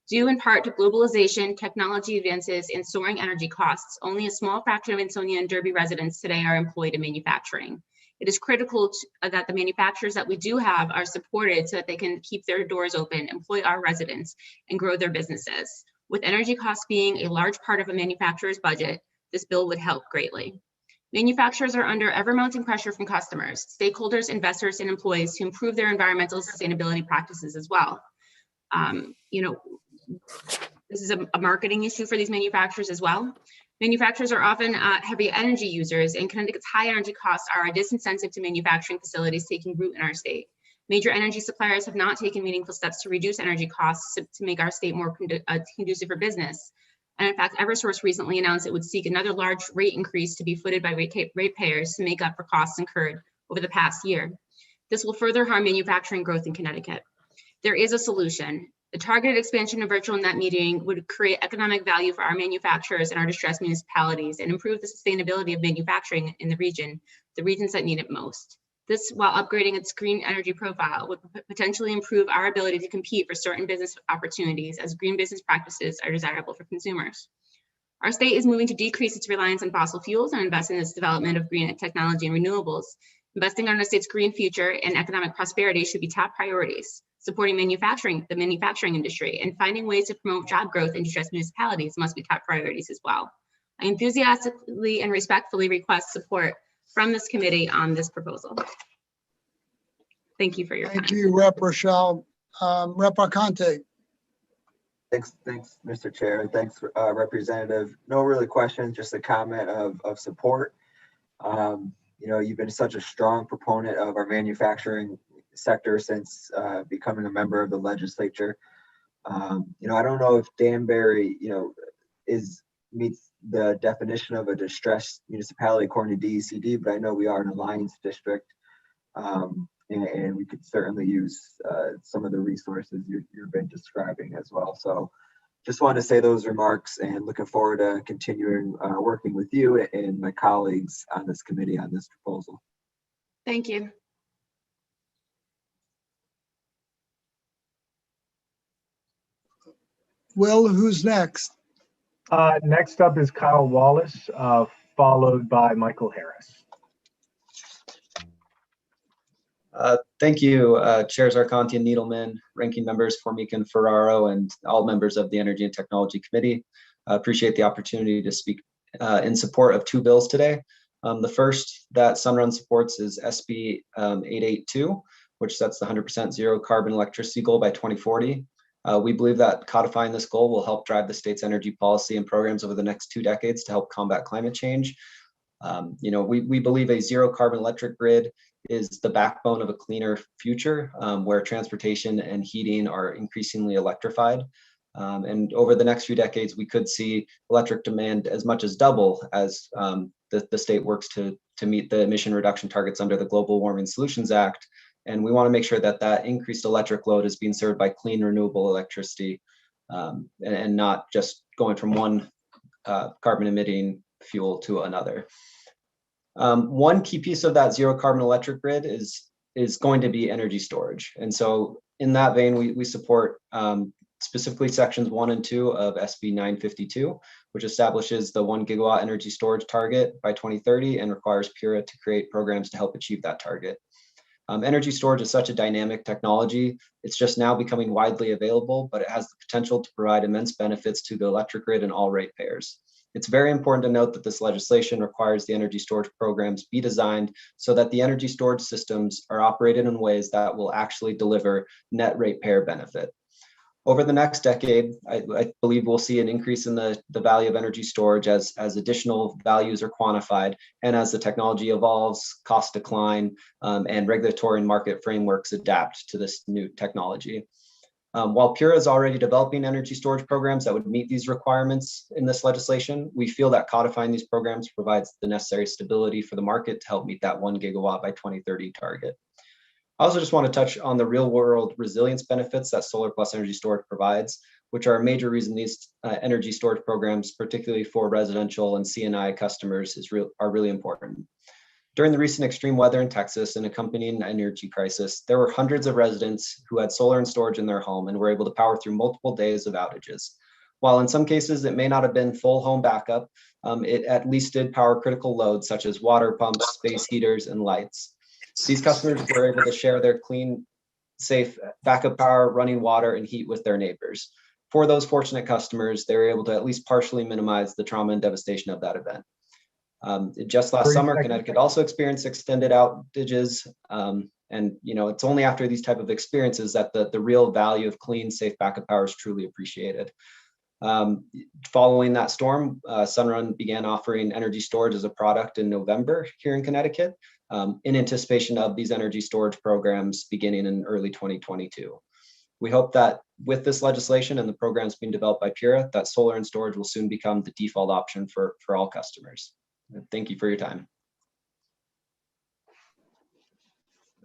Speaker 19: Due in part to globalization, technology advances, and soaring energy costs, only a small fraction of Ansonia and Derby residents today are employed in manufacturing. It is critical that the manufacturers that we do have are supported so that they can keep their doors open, employ our residents, and grow their businesses. With energy costs being a large part of a manufacturer's budget, this bill would help greatly. Manufacturers are under ever-mounting pressure from customers, stakeholders, investors, and employees to improve their environmental sustainability practices as well. This is a marketing issue for these manufacturers as well. Manufacturers are often heavy energy users, and Connecticut's high energy costs are a disincentive to manufacturing facilities taking root in our state. Major energy suppliers have not taken meaningful steps to reduce energy costs to make our state more conducive for business. And in fact, Eversource recently announced it would seek another large rate increase to be footed by ratepayers to make up for costs incurred over the past year. This will further harm manufacturing growth in Connecticut. There is a solution. The targeted expansion of virtual net metering would create economic value for our manufacturers and our distressed municipalities and improve the sustainability of manufacturing in the regions that need it most. This, while upgrading its green energy profile, would potentially improve our ability to compete for certain business opportunities as green business practices are desirable for consumers. Our state is moving to decrease its reliance on fossil fuels and invest in its development of green technology and renewables. Investing in our state's green future and economic prosperity should be top priorities. Supporting the manufacturing industry, and finding ways to promote job growth in distressed municipalities must be top priorities as well. I enthusiastically and respectfully request support from this committee on this proposal. Thank you for your time.
Speaker 4: Thank you, Rep. Rochelle. Rep. Arconte.
Speaker 2: Thanks, Mr. Chair, and thanks, Representative. No really questions, just a comment of support. You've been such a strong proponent of our manufacturing sector since becoming a member of the legislature. I don't know if Danbury, meets the definition of a distressed municipality according to DECD, but I know we are an alliance district, and we could certainly use some of the resources you've been describing as well. So just wanted to say those remarks, and looking forward to continuing working with you and my colleagues on this committee on this proposal.
Speaker 19: Thank you.
Speaker 4: Will, who's next?
Speaker 1: Next up is Kyle Wallace, followed by Michael Harris.
Speaker 20: Thank you, Chairs Arconte and Needleman, ranking members Formica and Ferraro, and all members of the Energy and Technology Committee. I appreciate the opportunity to speak in support of two bills today. The first that Sunrun supports is SB 882, which sets the 100% zero carbon electricity goal by 2040. We believe that codifying this goal will help drive the state's energy policy and programs over the next 2 decades to help combat climate change. We believe a zero carbon electric grid is the backbone of a cleaner future where transportation and heating are increasingly electrified. And over the next few decades, we could see electric demand as much as double as the state works to meet the emission reduction targets under the Global Warming Solutions Act. And we want to make sure that that increased electric load is being served by clean, renewable electricity and not just going from one carbon emitting fuel to another. One key piece of that zero carbon electric grid is going to be energy storage. And so in that vein, we support specifically sections 1 and 2 of SB 952, which establishes the 1 gigawatt energy storage target by 2030 and requires PURA to create programs to help achieve that target. Energy storage is such a dynamic technology. It's just now becoming widely available, but it has the potential to provide immense benefits to the electric grid and all ratepayers. It's very important to note that this legislation requires the energy storage programs be designed so that the energy storage systems are operated in ways that will actually deliver net ratepayer benefit. Over the next decade, I believe we'll see an increase in the value of energy storage as additional values are quantified and as the technology evolves, costs decline, and regulatory and market frameworks adapt to this new technology. While PURA is already developing energy storage programs that would meet these requirements in this legislation, we feel that codifying these programs provides the necessary stability for the market to help meet that 1 gigawatt by 2030 target. I also just want to touch on the real world resilience benefits that solar plus energy storage provides, which are a major reason these energy storage programs, particularly for residential and C&I customers, are really important. During the recent extreme weather in Texas and accompanying energy crisis, there were hundreds of residents who had solar and storage in their home and were able to power through multiple days of outages. While in some cases it may not have been full home backup, it at least did power critical loads such as water pumps, space heaters, and lights. These customers were able to share their clean, safe backup power, running water, and heat with their neighbors. for those fortunate customers, they were able to at least partially minimize the trauma and devastation of that event. Just last summer, Connecticut also experienced extended outages. And it's only after these type of experiences that the real value of clean, safe backup power is truly appreciated. Following that storm, Sunrun began offering energy storage as a product in November here in Connecticut, in anticipation of these energy storage programs beginning in early 2022. We hope that with this legislation and the programs being developed by PURA, that solar and storage will soon become the default option for all customers. Thank you for your time.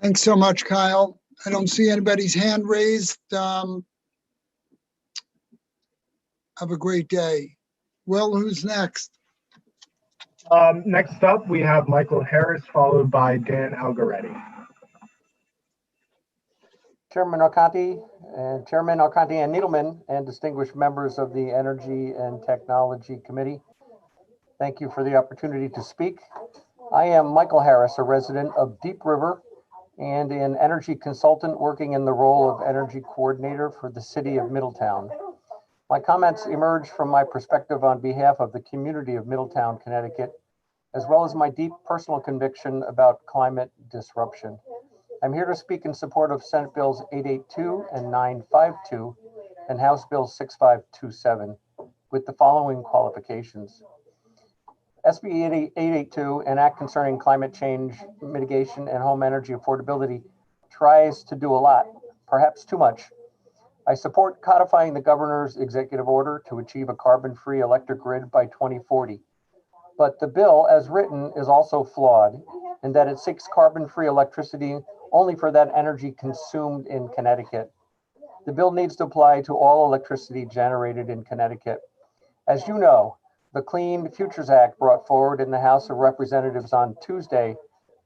Speaker 4: Thanks so much, Kyle. I don't see anybody's hand raised. Have a great day. Will, who's next?
Speaker 1: Next up, we have Michael Harris, followed by Dan Algaretti.
Speaker 7: Chairman Arconti and Needleman, and distinguished members of the Energy and Technology Committee. Thank you for the opportunity to speak. I am Michael Harris, a resident of Deep River and an energy consultant working in the role of energy coordinator for the city of Middletown. My comments emerge from my perspective on behalf of the community of Middletown, Connecticut, as well as my deep personal conviction about climate disruption. I'm here to speak in support of Senate Bills 882 and 952 and House Bill 6527 with the following qualifications. SB 882, an act concerning climate change mitigation and home energy affordability, tries to do a lot, perhaps too much. I support codifying the governor's executive order to achieve a carbon-free electric grid by 2040. But the bill, as written, is also flawed in that it seeks carbon-free electricity only for that energy consumed in Connecticut. The bill needs to apply to all electricity generated in Connecticut. As you know, the Clean Futures Act, brought forward in the House of Representatives on Tuesday,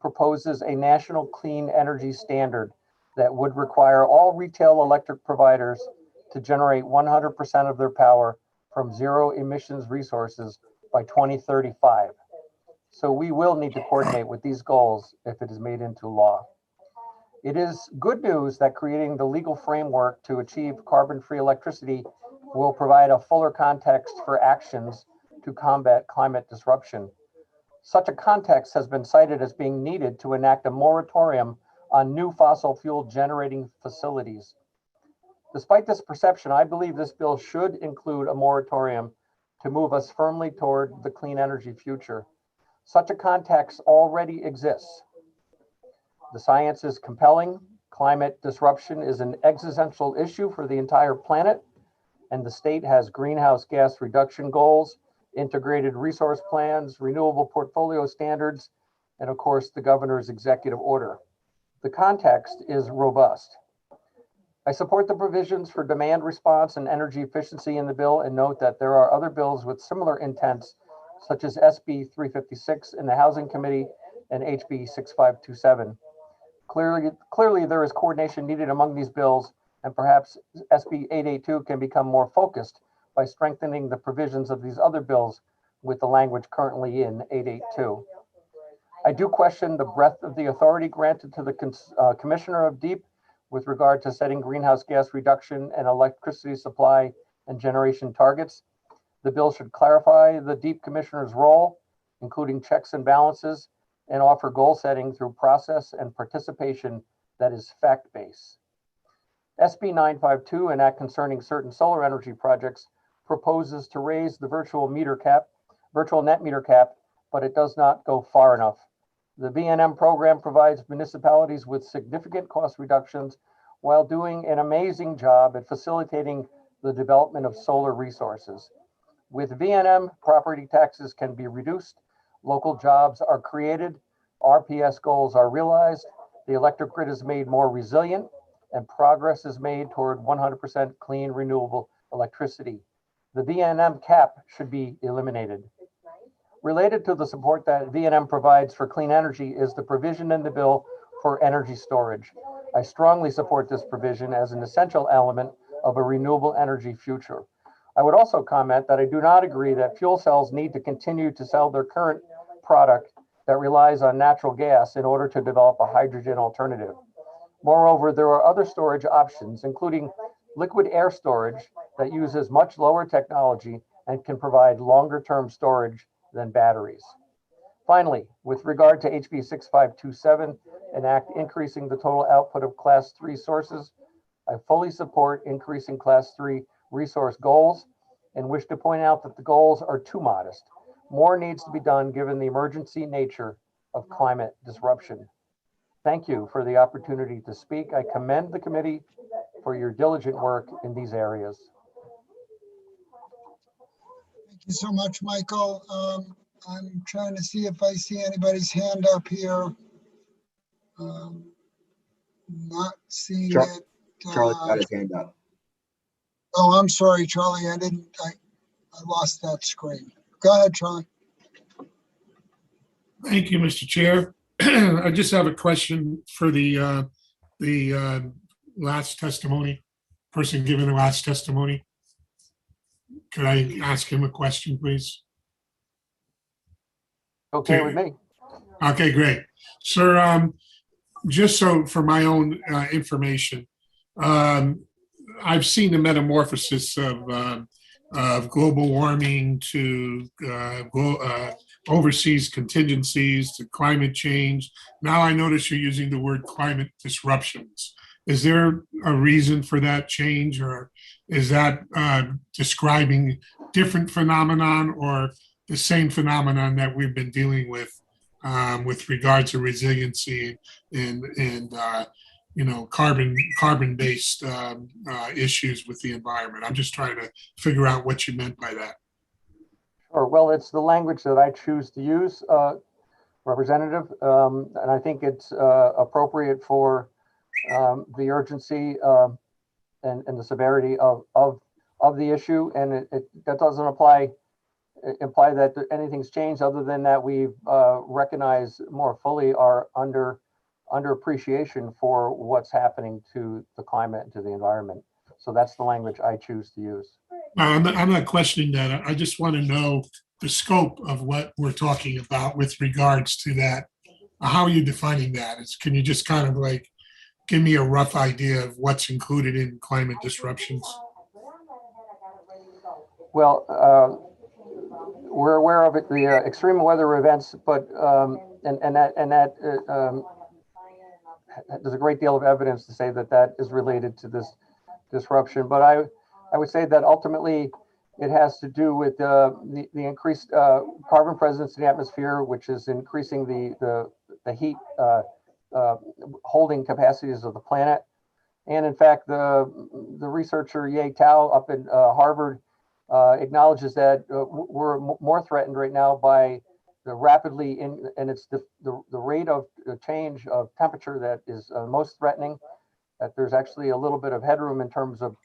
Speaker 7: proposes a national clean energy standard that would require all retail electric providers to generate 100% of their power from zero emissions resources by 2035. So we will need to coordinate with these goals if it is made into law. It is good news that creating the legal framework to achieve carbon-free electricity will provide a fuller context for actions to combat climate disruption. Such a context has been cited as being needed to enact a moratorium on new fossil fuel generating facilities. Despite this perception, I believe this bill should include a moratorium to move us firmly toward the clean energy future. Such a context already exists. The science is compelling. Climate disruption is an existential issue for the entire planet, and the state has greenhouse gas reduction goals, integrated resource plans, renewable portfolio standards, and of course, the governor's executive order. The context is robust. I support the provisions for demand response and energy efficiency in the bill and note that there are other bills with similar intents, such as SB 356 in the Housing Committee and HB 6527. Clearly, there is coordination needed among these bills, and perhaps SB 882 can become more focused by strengthening the provisions of these other bills with the language currently in 882. I do question the breadth of the authority granted to the Commissioner of DEEP with regard to setting greenhouse gas reduction and electricity supply and generation targets. The bill should clarify the DEEP Commissioner's role, including checks and balances, and offer goal setting through process and participation that is fact-based. SB 952, an act concerning certain solar energy projects, proposes to raise the virtual net meter cap, but it does not go far enough. The V&M program provides municipalities with significant cost reductions while doing an amazing job at facilitating the development of solar resources. With V&M, property taxes can be reduced, local jobs are created, RPS goals are realized, the electric grid is made more resilient, and progress is made toward 100% clean renewable electricity. The V&M cap should be eliminated. Related to the support that V&M provides for clean energy is the provision in the bill for energy storage. I strongly support this provision as an essential element of a renewable energy future. I would also comment that I do not agree that fuel cells need to continue to sell their current product that relies on natural gas in order to develop a hydrogen alternative. Moreover, there are other storage options, including liquid air storage that uses much lower technology and can provide longer-term storage than batteries. Finally, with regard to HB 6527, an act increasing the total output of Class 3 sources, I fully support increasing Class 3 resource goals and wish to point out that the goals are too modest. More needs to be done given the emergency nature of climate disruption. Thank you for the opportunity to speak. I commend the committee for your diligent work in these areas.
Speaker 4: Thank you so much, Michael. I'm trying to see if I see anybody's hand up here. Not seeing it.
Speaker 2: Charlie's got his hand up.
Speaker 4: Oh, I'm sorry, Charlie. I lost that screen. Go ahead, Charlie.
Speaker 11: Thank you, Mr. Chair. I just have a question for the last testimony, person giving the last testimony. Could I ask him a question, please?
Speaker 7: Okay with me.
Speaker 11: Okay, great. Sir, just so for my own information, I've seen the metamorphosis of global warming to overseas contingencies to climate change. Now I notice you're using the word climate disruptions. Is there a reason for that change, or is that describing different phenomenon or the same phenomenon that we've been dealing with regard to resiliency and carbon-based issues with the environment? I'm just trying to figure out what you meant by that.
Speaker 7: Sure. Well, it's the language that I choose to use, Representative, and I think it's appropriate for the urgency and the severity of the issue, and that doesn't imply that anything's changed, other than that we've recognized more fully our under appreciation for what's happening to the climate and to the environment. So that's the language I choose to use.
Speaker 11: I'm not questioning that. I just want to know the scope of what we're talking about with regards to that. How are you defining that? Can you just kind of like give me a rough idea of what's included in climate disruptions?
Speaker 7: Well, we're aware of it, the extreme weather events, but that there's a great deal of evidence to say that is related to this disruption. But I would say that ultimately it has to do with the increased carbon presence in the atmosphere, which is increasing the heat holding capacities of the planet. And in fact, the researcher Ye Tao up in Harvard acknowledges that we're more threatened right now by the rapidly and it's the rate of change of temperature that is most threatening. That there's actually a little bit of headroom in terms of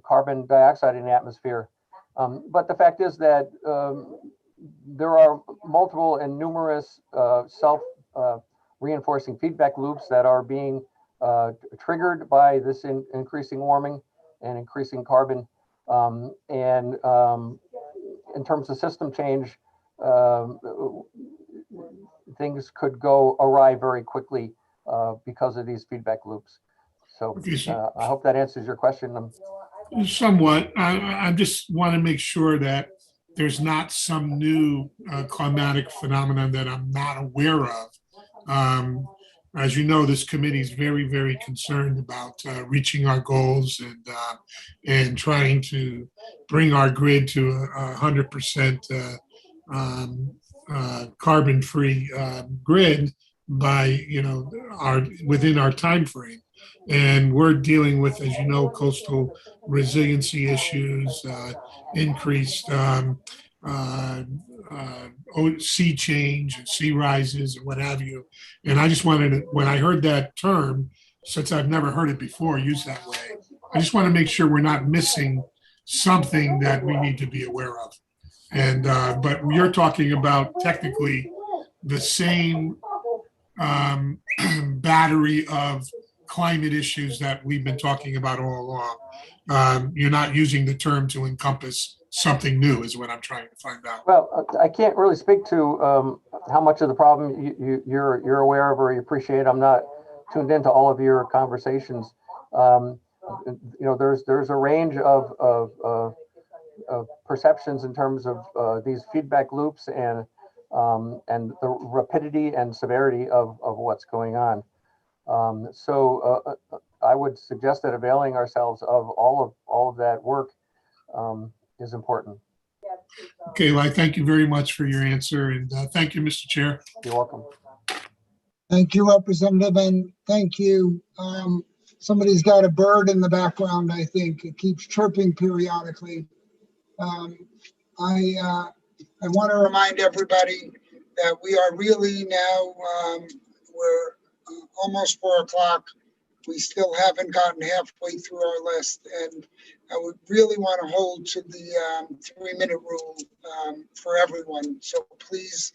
Speaker 7: carbon dioxide in the atmosphere. But the fact is that there are multiple and numerous self-reinforcing feedback loops that are being triggered by this increasing warming and increasing carbon. In terms of system change, things could go awry very quickly because of these feedback loops. So I hope that answers your question.
Speaker 11: Somewhat. I just want to make sure that there's not some new climatic phenomenon that I'm not aware of. As you know, this committee is very, very concerned about reaching our goals and trying to bring our grid to 100% carbon-free grid by within our time frame. And we're dealing with, as you know, coastal resiliency issues, increased sea change and sea rises and what have you. And I just wanted to, when I heard that term, since I've never heard it before used that way, I just want to make sure we're not missing something that we need to be aware of. And but you're talking about technically the same battery of climate issues that we've been talking about all along. You're not using the term to encompass something new, is what I'm trying to find out.
Speaker 7: Well, I can't really speak to how much of the problem you're aware of or you appreciate. I'm not tuned into all of your conversations. there's a range of perceptions in terms of these feedback loops and the rapidity and severity of what's going on. So I would suggest that availing ourselves of all of that work is important.
Speaker 8: Okay, well, I thank you very much for your answer, and thank you, Mr. Chair.
Speaker 7: You're welcome.
Speaker 4: Thank you, Representative, and thank you. Somebody's got a bird in the background, I think. It keeps chirping periodically. I want to remind everybody that we are really now, we're almost 4 o'clock. We still haven't gotten halfway through our list, and I would really want to hold to the 3-minute rule for everyone. So please,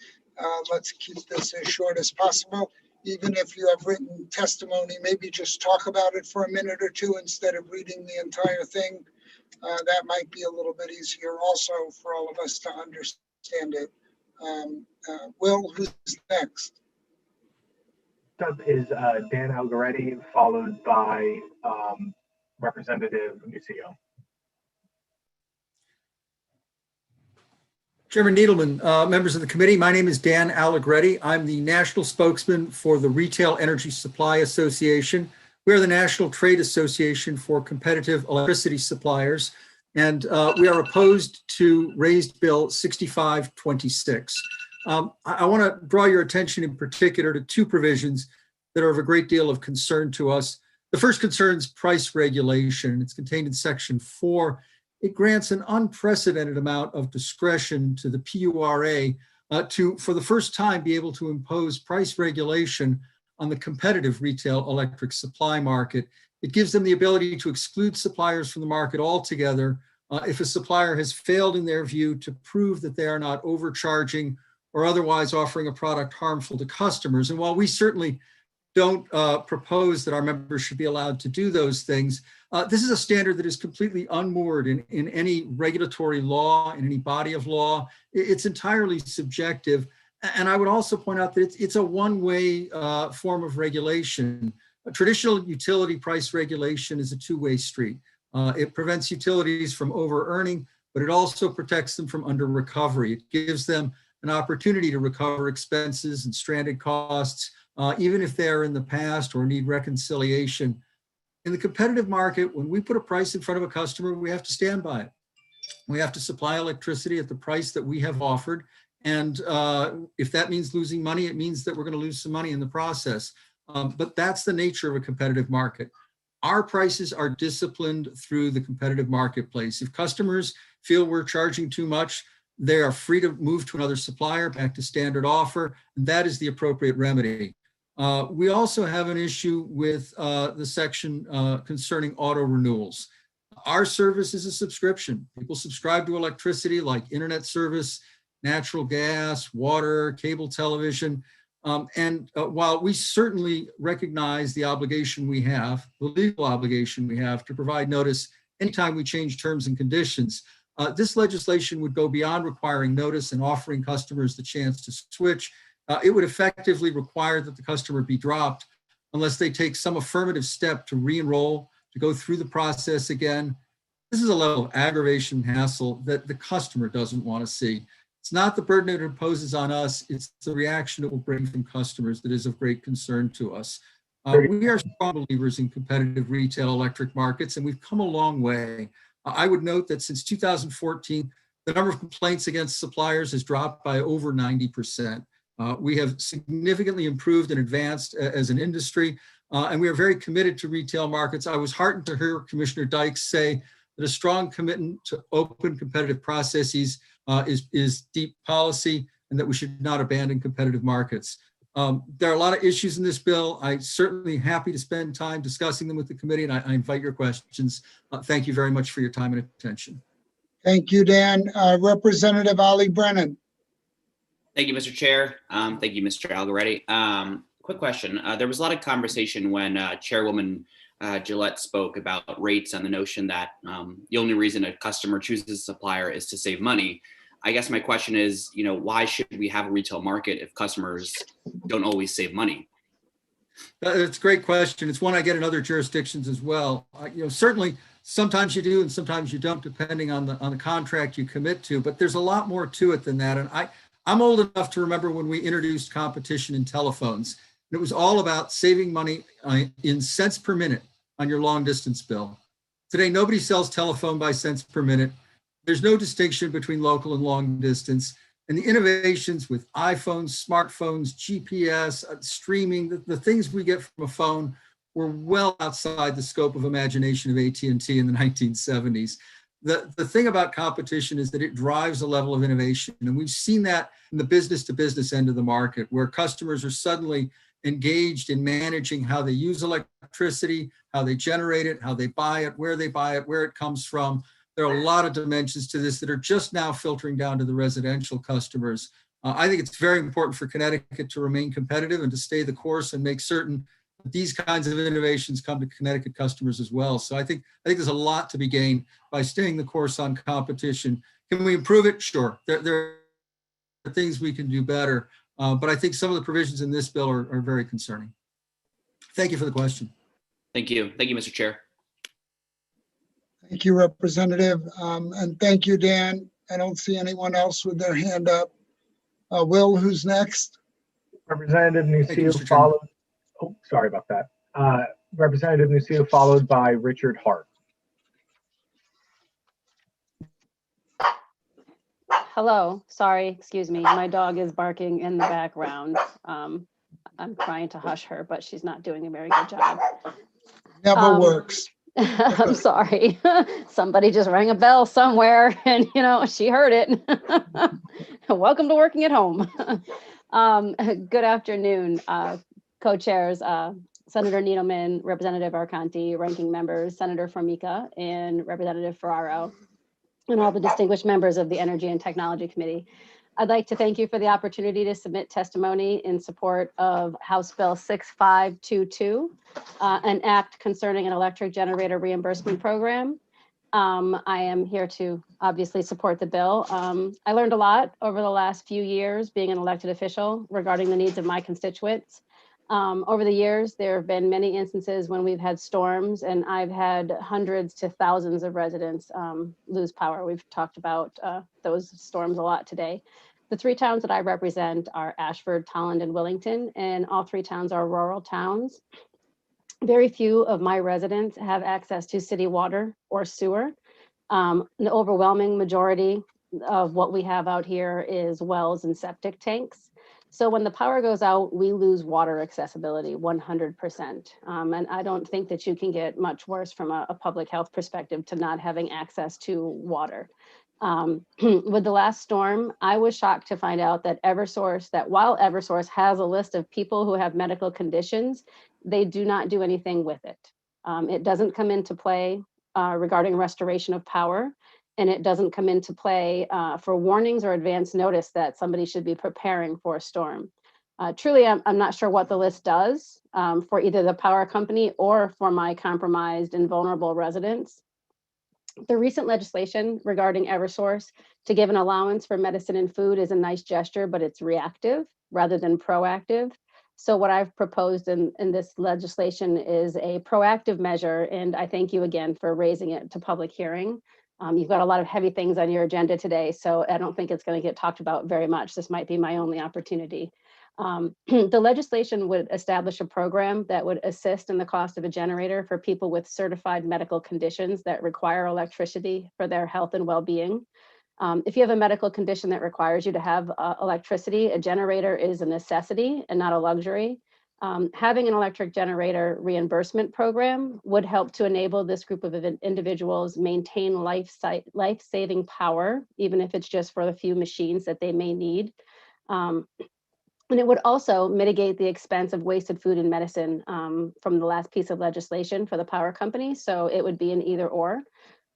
Speaker 4: let's keep this as short as possible. Even if you have written testimony, maybe just talk about it for a minute or two instead of reading the entire thing. That might be a little bit easier also for all of us to understand it. Will, who's next?
Speaker 1: Up is Dan Algaretti, followed by Representative Nucio.
Speaker 21: Chairman Needleman, members of the committee, my name is Dan Allegretti. I'm the national spokesman for the Retail Energy Supply Association. We are the National Trade Association for Competitive Electricity Suppliers, and we are opposed to raised bill 6526. I want to draw your attention in particular to 2 provisions that are of a great deal of concern to us. The first concerns price regulation. It's contained in section 4. It grants an unprecedented amount of discretion to the PURA to, for the first time, be able to impose price regulation on the competitive retail electric supply market. It gives them the ability to exclude suppliers from the market altogether if a supplier has failed, in their view, to prove that they are not overcharging or otherwise offering a product harmful to customers. And while we certainly don't propose that our members should be allowed to do those things, this is a standard that is completely unmoored in any regulatory law, in any body of law. It's entirely subjective. And I would also point out that it's a one-way form of regulation. A traditional utility price regulation is a two-way street. It prevents utilities from over-earning, but it also protects them from under-recovery. It gives them an opportunity to recover expenses and stranded costs, even if they're in the past or need reconciliation. In the competitive market, when we put a price in front of a customer, we have to stand by it. We have to supply electricity at the price that we have offered. And if that means losing money, it means that we're going to lose some money in the process. But that's the nature of a competitive market. Our prices are disciplined through the competitive marketplace. If customers feel we're charging too much, they are free to move to another supplier, back to standard offer, and that is the appropriate remedy. We also have an issue with the section concerning auto renewals. Our service is a subscription. People subscribe to electricity like internet service, natural gas, water, cable television. And while we certainly recognize the obligation we have, the legal obligation we have to provide notice anytime we change terms and conditions, this legislation would go beyond requiring notice and offering customers the chance to switch. It would effectively require that the customer be dropped unless they take some affirmative step to re-enroll, to go through the process again. This is a level of aggravation and hassle that the customer doesn't want to see. It's not the burden it imposes on us, it's the reaction it will bring from customers that is of great concern to us. We are strong believers in competitive retail electric markets, and we've come a long way. I would note that since 2014, the number of complaints against suppliers has dropped by over 90%. We have significantly improved and advanced as an industry, and we are very committed to retail markets. I was heartened to hear Commissioner Dykes say that a strong commitment to open competitive processes is deep policy, and that we should not abandon competitive markets. There are a lot of issues in this bill. I'm certainly happy to spend time discussing them with the committee, and I invite your questions. Thank you very much for your time and attention.
Speaker 4: Thank you, Dan. Representative Ali Brennan.
Speaker 23: Thank you, Mr. Chair. Thank you, Mr. Algaretti. Quick question. There was a lot of conversation when Chairwoman Gillette spoke about rates and the notion that the only reason a customer chooses a supplier is to save money. I guess my question is, why should we have a retail market if customers don't always save money?
Speaker 21: It's a great question. It's one I get in other jurisdictions as well. Certainly sometimes you do and sometimes you don't, depending on the contract you commit to, but there's a lot more to it than that. And I'm old enough to remember when we introduced competition in telephones. It was all about saving money in cents per minute on your long distance bill. Today, nobody sells telephone by cents per minute. There's no distinction between local and long distance. And the innovations with iPhones, smartphones, GPS, streaming, the things we get from a phone were well outside the scope of imagination of AT&T in the 1970s. The thing about competition is that it drives a level of innovation. And we've seen that in the business to business end of the market, where customers are suddenly engaged in managing how they use electricity, how they generate it, how they buy it, where it comes from. There are a lot of dimensions to this that are just now filtering down to the residential customers. I think it's very important for Connecticut to remain competitive and to stay the course and make certain that these kinds of innovations come to Connecticut customers as well. So I think there's a lot to be gained by staying the course on competition. Can we improve it? Sure. There are things we can do better, but I think some of the provisions in this bill are very concerning. Thank you for the question.
Speaker 23: Thank you. Thank you, Mr. Chair.
Speaker 4: Thank you, Representative. And thank you, Dan. I don't see anyone else with their hand up. Will, who's next?
Speaker 1: Representative Nucio followed. Oh, sorry about that. Representative Nucio followed by Richard Hart.
Speaker 6: Hello, sorry, excuse me. My dog is barking in the background. I'm trying to hush her, but she's not doing a very good job.
Speaker 4: Never works.
Speaker 6: I'm sorry. Somebody just rang a bell somewhere and, she heard it. Welcome to working at home. Good afternoon, co-chairs, Senator Needleman, Representative Arconti, ranking members, Senator Formica, and Representative Ferraro, and all the distinguished members of the Energy and Technology Committee. I'd like to thank you for the opportunity to submit testimony in support of House Bill 6522, an act concerning an electric generator reimbursement program. I am here to obviously support the bill. I learned a lot over the last few years being an elected official regarding the needs of my constituents. Over the years, there have been many instances when we've had storms, and I've had hundreds to thousands of residents lose power. We've talked about those storms a lot today. The three towns that I represent are Ashford, Tolland, and Willington, and all three towns are rural towns. Very few of my residents have access to city water or sewer. The overwhelming majority of what we have out here is wells and septic tanks. So when the power goes out, we lose water accessibility 100%. And I don't think that you can get much worse from a public health perspective to not having access to water. With the last storm, I was shocked to find out that while Eversource has a list of people who have medical conditions, they do not do anything with it. It doesn't come into play regarding restoration of power. And it doesn't come into play for warnings or advance notice that somebody should be preparing for a storm. Truly, I'm not sure what the list does for either the power company or for my compromised and vulnerable residents. The recent legislation regarding Eversource to give an allowance for medicine and food is a nice gesture, but it's reactive rather than proactive. So what I've proposed in this legislation is a proactive measure, and I thank you again for raising it to public hearing. You've got a lot of heavy things on your agenda today, so I don't think it's going to get talked about very much. This might be my only opportunity. The legislation would establish a program that would assist in the cost of a generator for people with certified medical conditions that require electricity for their health and well-being. If you have a medical condition that requires you to have electricity, a generator is a necessity and not a luxury. Having an electric generator reimbursement program would help to enable this group of individuals maintain life-saving power, even if it's just for the few machines that they may need. And it would also mitigate the expense of wasted food and medicine from the last piece of legislation for the power company. So it would be an either or.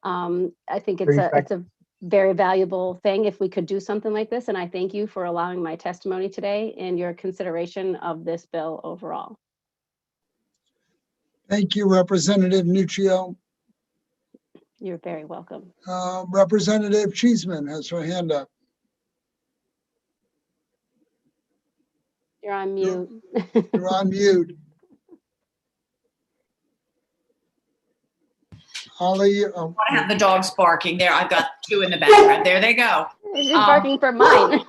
Speaker 6: I think it's a very valuable thing if we could do something like this. And I thank you for allowing my testimony today and your consideration of this bill overall.
Speaker 4: Thank you, Representative Nuccio.
Speaker 6: You're very welcome.
Speaker 4: Representative Cheeseman has her hand up.
Speaker 6: You're on mute.
Speaker 4: You're on mute. Ollie,
Speaker 13: I have the dogs barking there. I've got two in the background. There they go.
Speaker 6: She's barking for mine.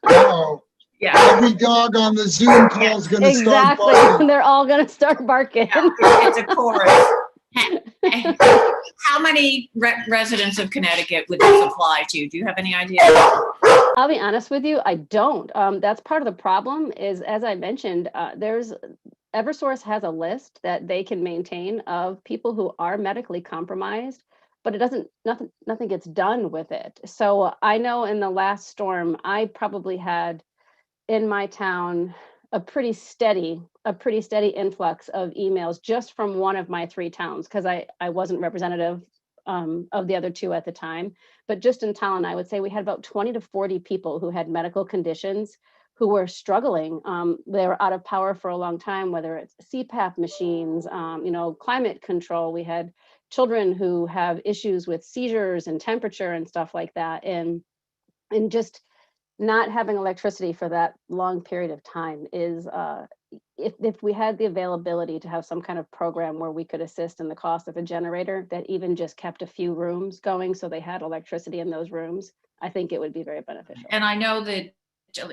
Speaker 4: oh,
Speaker 13: Yeah.
Speaker 4: every dog on the Zoom call is going to start
Speaker 6: Exactly.
Speaker 4: barking.
Speaker 6: They're all going to start barking.
Speaker 13: Yeah, it's a chorus. How many residents of Connecticut would this apply to? Do you have any idea?
Speaker 6: I'll be honest with you, I don't. That's part of the problem is, as I mentioned, Eversource has a list that they can maintain of people who are medically compromised, but nothing gets done with it. So I know in the last storm, I probably had in my town a pretty steady influx of emails just from one of my 3 towns, because I wasn't representative of the other 2 at the time. But just in town, I would say we had about 20 to 40 people who had medical conditions who were struggling. They were out of power for a long time, whether it's CPAP machines, climate control. We had children who have issues with seizures and temperature and stuff like that. And just not having electricity for that long period of time is, if we had the availability to have some kind of program where we could assist in the cost of a generator that even just kept a few rooms going so they had electricity in those rooms, I think it would be very beneficial.
Speaker 13: And I know that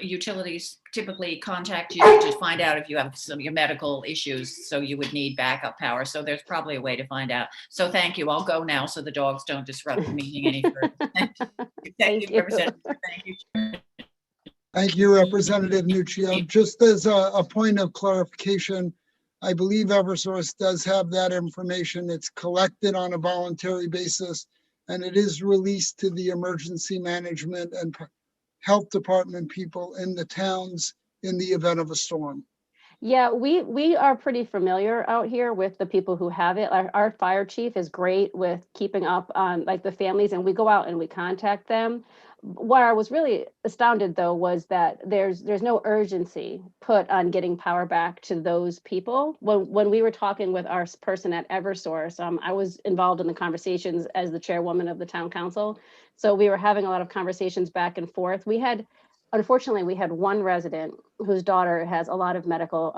Speaker 13: utilities typically contact you to find out if you have some of your medical issues, so you would need backup power. So there's probably a way to find out. So thank you. I'll go now so the dogs don't disrupt the meeting any further. Thank you, Representative. Thank you.
Speaker 4: Thank you, Representative Nuccio. Just as a point of clarification, I believe Eversource does have that information. It's collected on a voluntary basis, and it is released to the emergency management and health department people in the towns in the event of a storm.
Speaker 6: Yeah, we are pretty familiar out here with the people who have it. Our fire chief is great with keeping up on like the families, and we go out and we contact them. What I was really astounded though was that there's no urgency put on getting power back to those people. When we were talking with our person at Eversource, I was involved in the conversations as the chairwoman of the town council. So we were having a lot of conversations back and forth. Unfortunately, we had one resident whose daughter has a lot of medical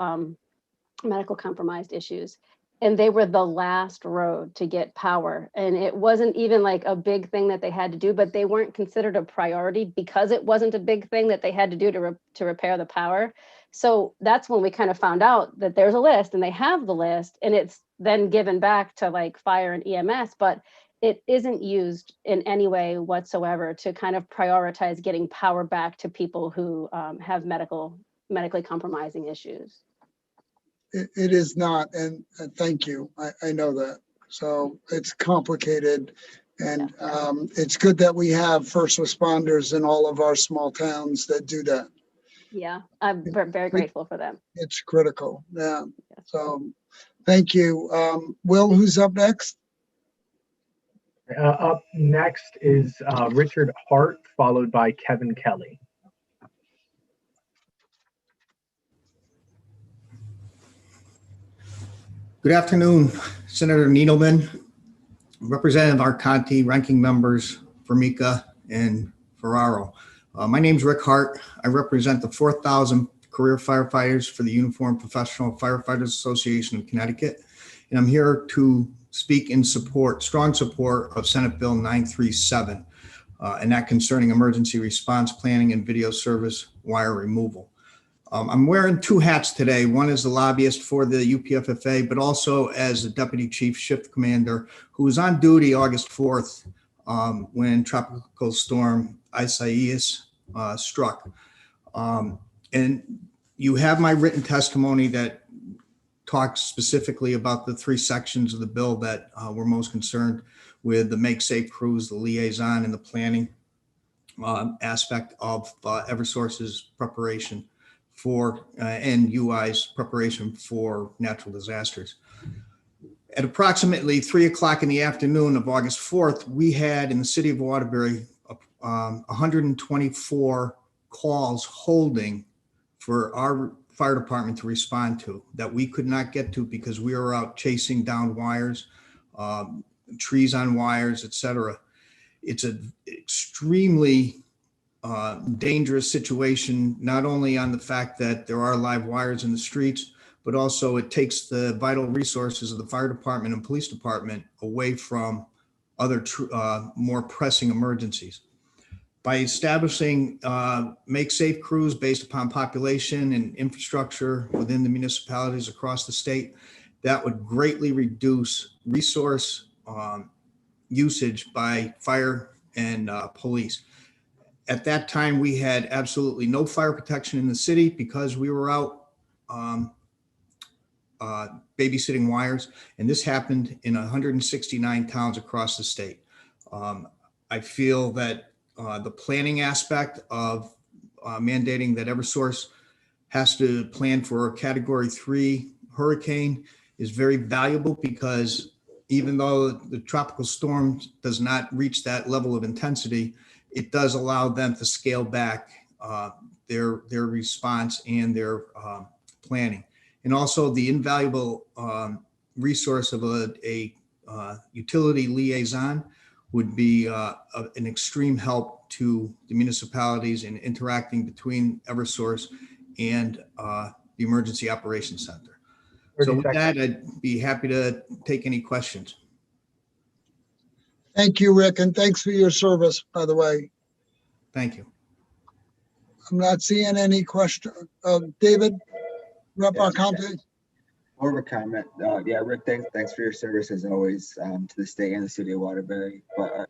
Speaker 6: compromised issues, and they were the last road to get power. And it wasn't even like a big thing that they had to do, but they weren't considered a priority because it wasn't a big thing that they had to do to repair the power. So that's when we kind of found out that there's a list and they have the list, and it's then given back to like fire and EMS, but it isn't used in any way whatsoever to kind of prioritize getting power back to people who have medically compromising issues.
Speaker 4: It is not, and thank you. I know that. So it's complicated, and it's good that we have first responders in all of our small towns that do that.
Speaker 6: Yeah, I'm very grateful for them.
Speaker 4: It's critical. Yeah. So thank you. Will, who's up next?
Speaker 1: Up next is Richard Hart, followed by Kevin Kelly.
Speaker 3: Good afternoon, Senator Needleman, Representative Arconti, ranking members Formica and Ferraro. My name is Rick Hart. I represent the 4,000 career firefighters for the Uniformed Professional Firefighters Association of Connecticut, and I'm here to speak in strong support of Senate Bill 937, and that concerning emergency response planning and video service wire removal. I'm wearing 2 hats today. One is the lobbyist for the UPFFA, but also as the Deputy Chief Shift Commander who was on duty August 4th when Tropical Storm Isaias struck. And you have my written testimony that talks specifically about the 3 sections of the bill that we're most concerned with: the Make Safe Crews, the liaison, and the planning aspect of Eversource's preparation for and UI's preparation for natural disasters. At approximately 3 o'clock in the afternoon of August 4th, we had in the city of Waterbury 124 calls holding for our fire department to respond to that we could not get to because we were out chasing down wires, trees on wires, etc. It's an extremely dangerous situation, not only on the fact that there are live wires in the streets, but also it takes the vital resources of the fire department and police department away from other more pressing emergencies. By establishing make safe crews based upon population and infrastructure within the municipalities across the state, that would greatly reduce resource usage by fire and police. At that time, we had absolutely no fire protection in the city because we were out babysitting wires, and this happened in 169 towns across the state. I feel that the planning aspect of mandating that Eversource has to plan for a Category 3 hurricane is very valuable, because even though the tropical storm does not reach that level of intensity, it does allow them to scale back their response and their planning. And also the invaluable resource of a utility liaison would be an extreme help to the municipalities in interacting between Eversource and the Emergency Operations Center. So with that, I'd be happy to take any questions.
Speaker 4: Thank you, Rick, and thanks for your service, by the way.
Speaker 3: Thank you.
Speaker 4: I'm not seeing any question. David, Rep. Arconte?
Speaker 2: More of a comment. Yeah, Rick, thanks for your service as always to the state and the city of Waterbury. But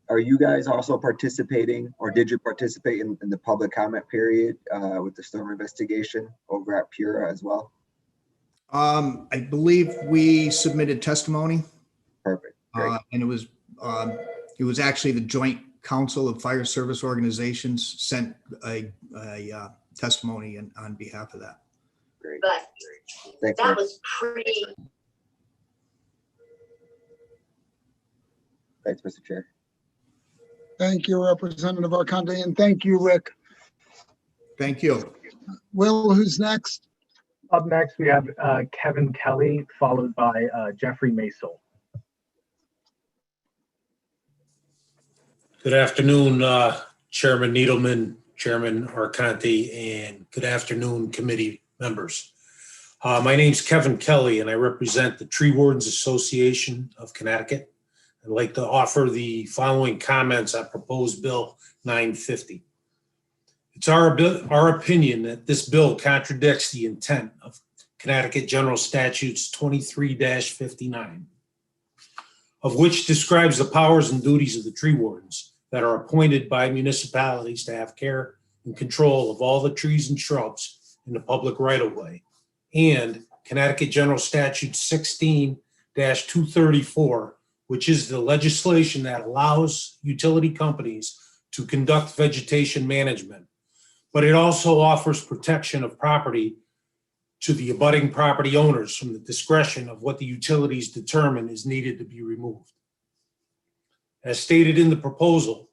Speaker 2: are you guys also participating, or did you participate in the public comment period with the storm investigation over at PURA as well?
Speaker 3: I believe we submitted testimony.
Speaker 2: Perfect. Great.
Speaker 3: And it was actually the Joint Council of Fire Service Organizations sent a testimony on behalf of that.
Speaker 2: Great.
Speaker 9: But
Speaker 2: Thanks,
Speaker 9: that
Speaker 2: Rick.
Speaker 9: was pretty.
Speaker 2: Thanks, Mr. Chair.
Speaker 4: Thank you, Representative Arconte, and thank you, Rick.
Speaker 3: Thank you.
Speaker 4: Will, who's next?
Speaker 1: Up next, we have Kevin Kelly, followed by Jeffrey Masel.
Speaker 15: Good afternoon, Chairman Needleman, Chairman Arconte, and good afternoon, committee members. My name's Kevin Kelly, and I represent the Tree Wardens Association of Connecticut. I'd like to offer the following comments on proposed Bill 950. It's our opinion that this bill contradicts the intent of Connecticut General Statutes 23-59, of which describes the powers and duties of the tree wardens that are appointed by municipalities to have care and control of all the trees and shrubs in the public right-of-way, and Connecticut General Statute 16-234, which is the legislation that allows utility companies to conduct vegetation management. But it also offers protection of property to the abutting property owners from the discretion of what the utilities determine is needed to be removed. As stated in the proposal,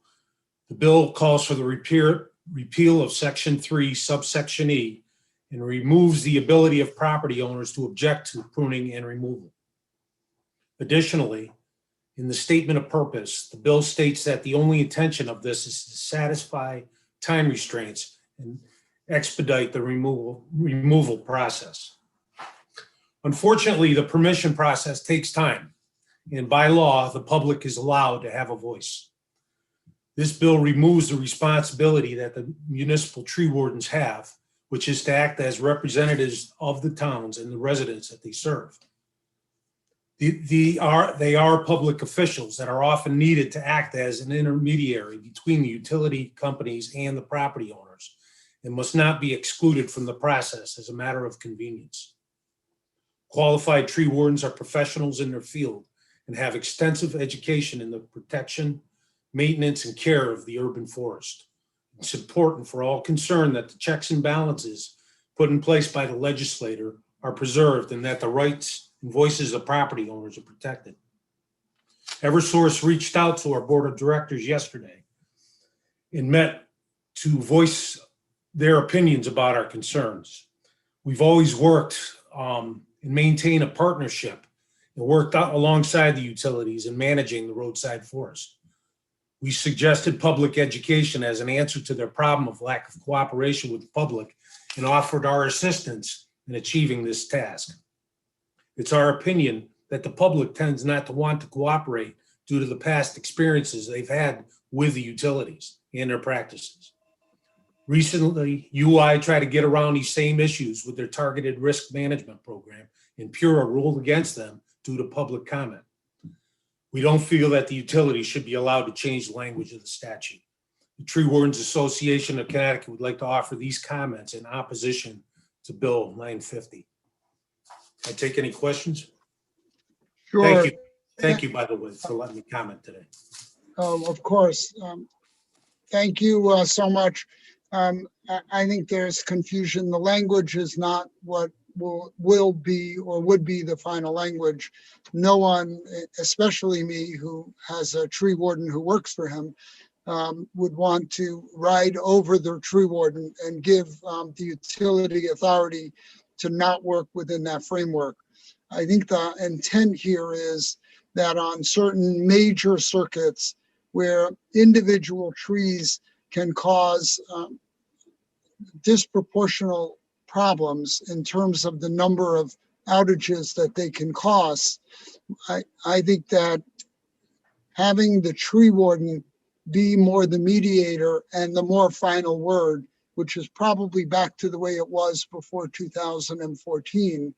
Speaker 15: the bill calls for the repeal of Section 3, subsection E, and removes the ability of property owners to object to pruning and removal. Additionally, in the statement of purpose, the bill states that the only intention of this is to satisfy time restraints and expedite the removal process. Unfortunately, the permission process takes time, and by law, the public is allowed to have a voice. This bill removes the responsibility that the municipal tree wardens have, which is to act as representatives of the towns and the residents that they serve. They are public officials that are often needed to act as an intermediary between the utility companies and the property owners, and must not be excluded from the process as a matter of convenience. Qualified tree wardens are professionals in their field and have extensive education in the protection, maintenance, and care of the urban forest. It's important for all concerned that the checks and balances put in place by the legislator are preserved and that the rights and voices of property owners are protected. Eversource reached out to our board of directors yesterday and met to voice their opinions about our concerns. We've always worked and maintained a partnership and worked out alongside the utilities in managing the roadside forest. We suggested public education as an answer to their problem of lack of cooperation with the public and offered our assistance in achieving this task. It's our opinion that the public tends not to want to cooperate due to the past experiences they've had with the utilities and their practices. Recently, UI tried to get around these same issues with their targeted risk management program, and PURA ruled against them due to public comment. We don't feel that the utility should be allowed to change the language of the statute. The Tree Wardens Association of Connecticut would like to offer these comments in opposition to Bill 950. I take any questions?
Speaker 4: Sure.
Speaker 15: Thank you. Thank you, by the way, for letting me comment today.
Speaker 4: Of course. Thank you so much. I think there's confusion. The language is not what will be or would be the final language. No one, especially me, who has a tree warden who works for him, would want to ride over the tree warden and give the utility authority to not work within that framework. I think the intent here is that on certain major circuits where individual trees can cause disproportional problems in terms of the number of outages that they can cause, I think that having the tree warden be more the mediator and the more final word, which is probably back to the way it was before 2014,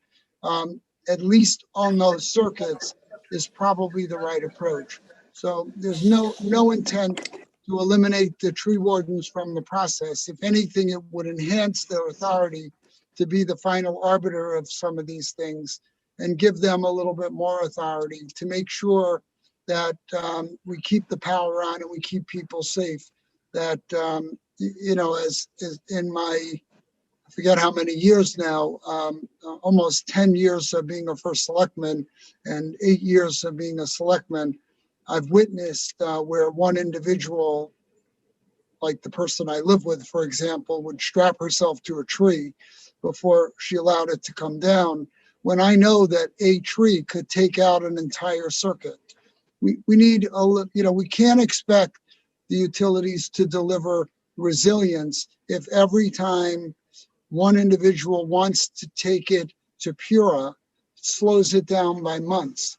Speaker 4: at least on those circuits, is probably the right approach. So there's no intent to eliminate the tree wardens from the process. If anything, it would enhance their authority to be the final arbiter of some of these things and give them a little bit more authority to make sure that we keep the power on and we keep people safe. That, you know, as in my, I forget how many years now, almost 10 years of being a first selectman and 8 years of being a selectman, I've witnessed where one individual, like the person I live with, for example, would strap herself to a tree before she allowed it to come down, when I know that a tree could take out an entire circuit. We need, you know, we can't expect the utilities to deliver resilience if every time one individual wants to take it to PURA, it slows it down by months.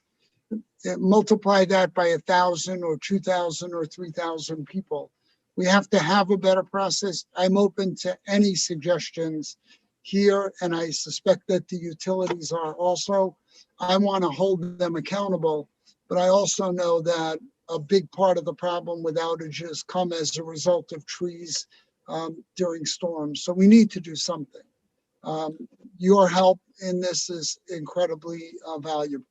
Speaker 4: Multiply that by 1,000 or 2,000 or 3,000 people. We have to have a better process. I'm open to any suggestions here, and I suspect that the utilities are also. I want to hold them accountable, but I also know that a big part of the problem with outages come as a result of trees during storms. So we need to do something. Your help in this is incredibly valuable.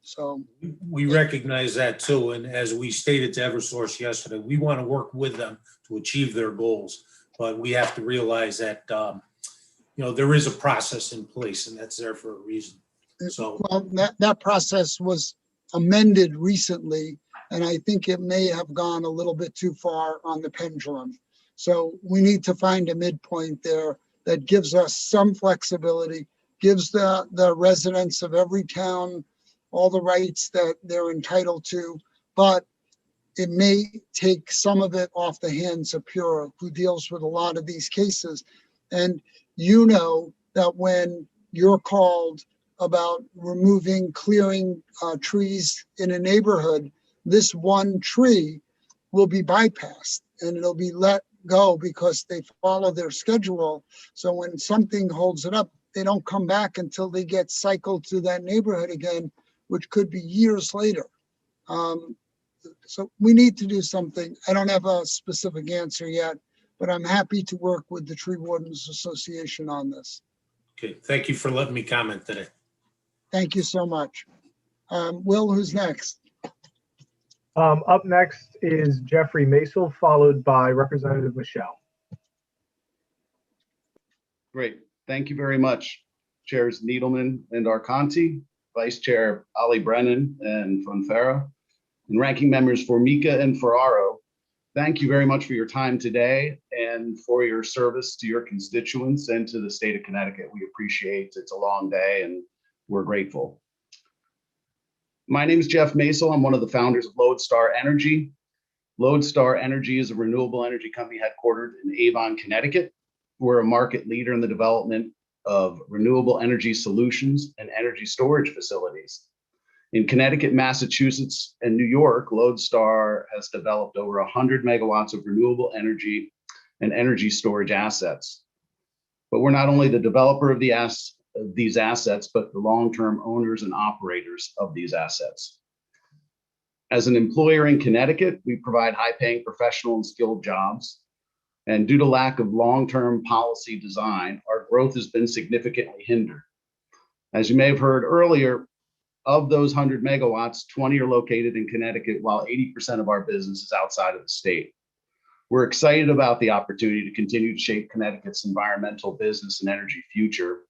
Speaker 4: So
Speaker 15: we recognize that too. And as we stated to Eversource yesterday, we want to work with them to achieve their goals. But we have to realize that, you know, there is a process in place and that's there for a reason. So
Speaker 4: well, that process was amended recently, and I think it may have gone a little bit too far on the pendulum. So we need to find a midpoint there that gives us some flexibility, gives the residents of every town all the rights that they're entitled to, but it may take some of it off the hands of PURA, who deals with a lot of these cases. And you know that when you're called about removing, clearing trees in a neighborhood, this one tree will be bypassed and it'll be let go because they follow their schedule. So when something holds it up, they don't come back until they get cycled to that neighborhood again, which could be years later. So we need to do something. I don't have a specific answer yet, but I'm happy to work with the Tree Wardens Association on this.
Speaker 15: okay, thank you for letting me comment today.
Speaker 4: Thank you so much. Will, who's next?
Speaker 1: Up next is Jeffrey Masel, followed by Representative Michelle.
Speaker 9: Great. Thank you very much, Chairs Needleman and Arconti, Vice Chair Ali Brennan and Fonfera, and ranking members Formica and Ferraro. Thank you very much for your time today and for your service to your constituents and to the state of Connecticut. We appreciate it's a long day and we're grateful. My name is Jeff Masel. I'm one of the founders of Lodestar Energy. Lodestar Energy is a renewable energy company headquartered in Avon, Connecticut. We're a market leader in the development of renewable energy solutions and energy storage facilities. In Connecticut, Massachusetts, and New York, Lodestar has developed over 100 megawatts of renewable energy and energy storage assets. But we're not only the developer of these assets, but the long-term owners and operators of these assets. As an employer in Connecticut, we provide high-paying professional and skilled jobs. And due to lack of long-term policy design, our growth has been significantly hindered. As you may have heard earlier, of those 100 megawatts, 20 are located in Connecticut, while 80% of our business is outside of the state. We're excited about the opportunity to continue to shape Connecticut's environmental, business, and energy future.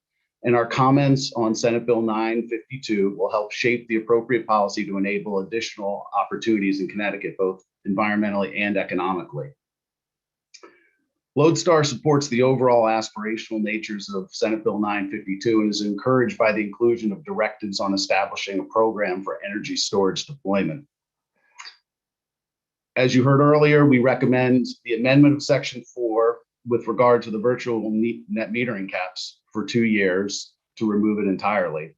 Speaker 9: And our comments on Senate Bill 952 will help shape the appropriate policy to enable additional opportunities in Connecticut, both environmentally and economically. Lodestar supports the overall aspirational natures of Senate Bill 952 and is encouraged by the inclusion of directives on establishing a program for energy storage deployment. As you heard earlier, we recommend the amendment of Section 4 with regard to the virtual net metering caps for 2 years to remove it entirely.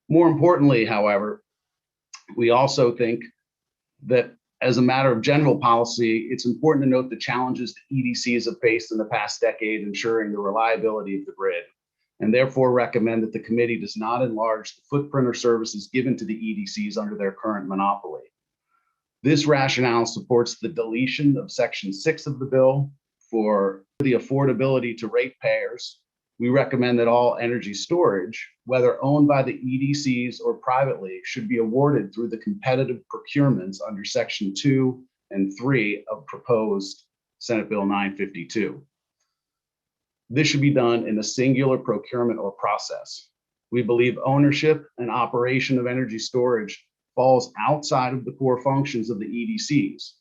Speaker 9: More importantly, however, we also think that as a matter of general policy, it's important to note the challenges that EDCs have faced in the past decade ensuring the reliability of the grid, and therefore recommend that the committee does not enlarge the footprint or services given to the EDCs under their current monopoly. This rationale supports the deletion of Section 6 of the bill for the affordability to ratepayers. We recommend that all energy storage, whether owned by the EDCs or privately, should be awarded through the competitive procurements under Section 2 and 3 of proposed Senate Bill 952. This should be done in a singular procurement or process. We believe ownership and operation of energy storage falls outside of the core functions of the EDCs.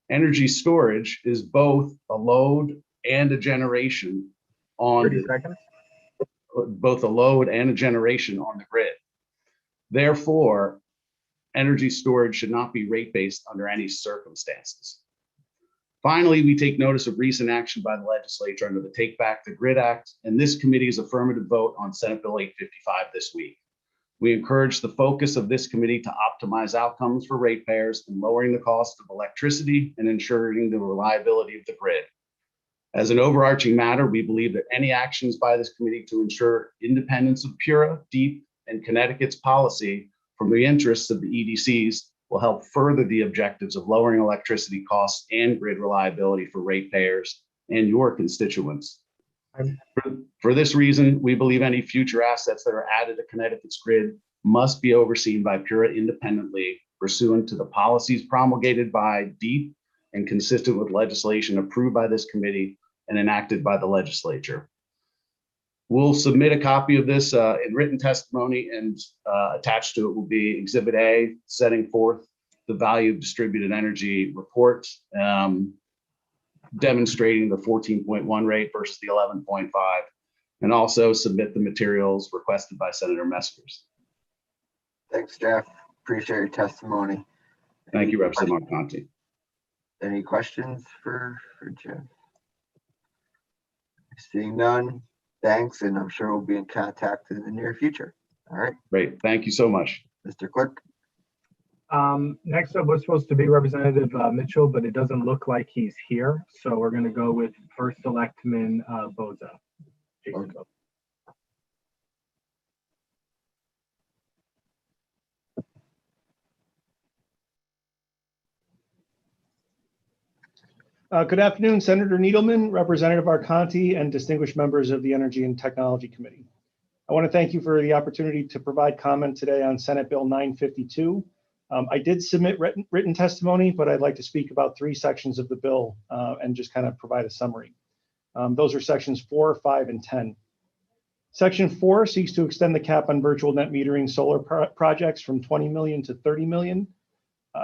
Speaker 9: Energy storage is both a load and a generation on both a load and a generation on the grid. Therefore, energy storage should not be rate-based under any circumstances. Finally, we take notice of recent action by the legislature under the Take Back the Grid Act and this committee's affirmative vote on Senate Bill 855 this week. We encourage the focus of this committee to optimize outcomes for ratepayers in lowering the cost of electricity and ensuring the reliability of the grid. As an overarching matter, we believe that any actions by this committee to ensure independence of PURA, DEEP, and Connecticut's policy from the interests of the EDCs will help further the objectives of lowering electricity costs and grid reliability for ratepayers and your constituents. For this reason, we believe any future assets that are added to Connecticut's grid must be overseen by PURA independently, pursuant to the policies promulgated by DEEP and consistent with legislation approved by this committee and enacted by the legislature. We'll submit a copy of this in written testimony, and attached to it will be Exhibit A, setting forth the value of distributed energy report, demonstrating the 14.1 rate versus the 11.5, and also submit the materials requested by Senator Meskers.
Speaker 2: Thanks, Jeff. Appreciate your testimony.
Speaker 9: Thank you, Representative Marconti.
Speaker 2: Any questions for Jeff? Seeing none, thanks, and I'm sure we'll be in contact in the near future. All right.
Speaker 9: Great. Thank you so much.
Speaker 2: Mr. Clerk.
Speaker 1: Next up was supposed to be Representative Mitchell, but it doesn't look like he's here. So we're going to go with First Selectman Boza. Jason Boza.
Speaker 12: Good afternoon, Senator Needleman, Representative Arconti, and distinguished members of the Energy and Technology Committee. I want to thank you for the opportunity to provide comment today on Senate Bill 952. I did submit written testimony, but I'd like to speak about 3 sections of the bill and just kind of provide a summary. Those are sections 4, 5, and 10. Section 4 seeks to extend the cap on virtual net metering solar projects from 20 million to 30 million.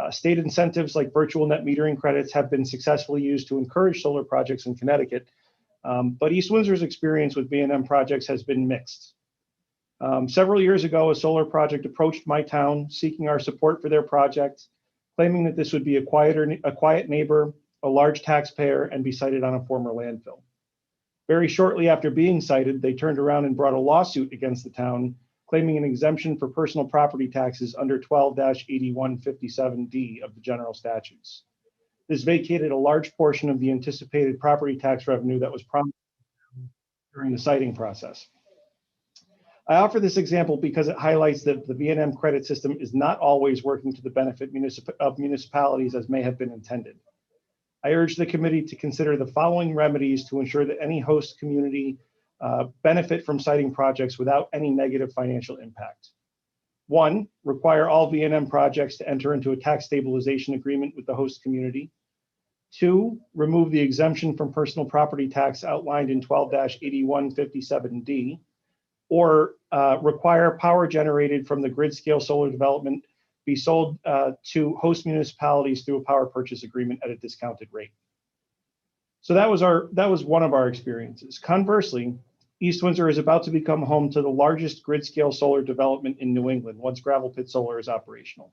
Speaker 12: State incentives like virtual net metering credits have been successfully used to encourage solar projects in Connecticut, but East Windsor's experience with B&M projects has been mixed. Several years ago, a solar project approached my town seeking our support for their project, claiming that this would be a quiet neighbor, a large taxpayer, and be sited on a former landfill. Very shortly after being cited, they turned around and brought a lawsuit against the town, claiming an exemption for personal property taxes under 12-8157D of the general statutes. This vacated a large portion of the anticipated property tax revenue that was promised during the citing process. I offer this example because it highlights that the V&M credit system is not always working to the benefit of municipalities as may have been intended. I urge the committee to consider the following remedies to ensure that any host community benefit from siting projects without any negative financial impact. 1, require all V&M projects to enter into a tax stabilization agreement with the host community. 2, remove the exemption from personal property tax outlined in 12-8157D, or require power generated from the grid scale solar development be sold to host municipalities through a power purchase agreement at a discounted rate. So that was one of our experiences. Conversely, East Windsor is about to become home to the largest grid scale solar development in New England once gravel pit solar is operational.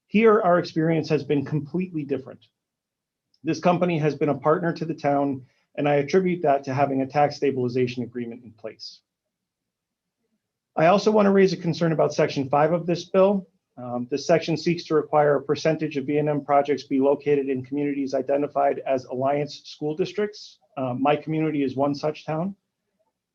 Speaker 12: Here, our experience has been completely different. This company has been a partner to the town, and I attribute that to having a tax stabilization agreement in place. I also want to raise a concern about Section 5 of this bill. This section seeks to require a percentage of V&M projects be located in communities identified as Alliance school districts. My community is one such town.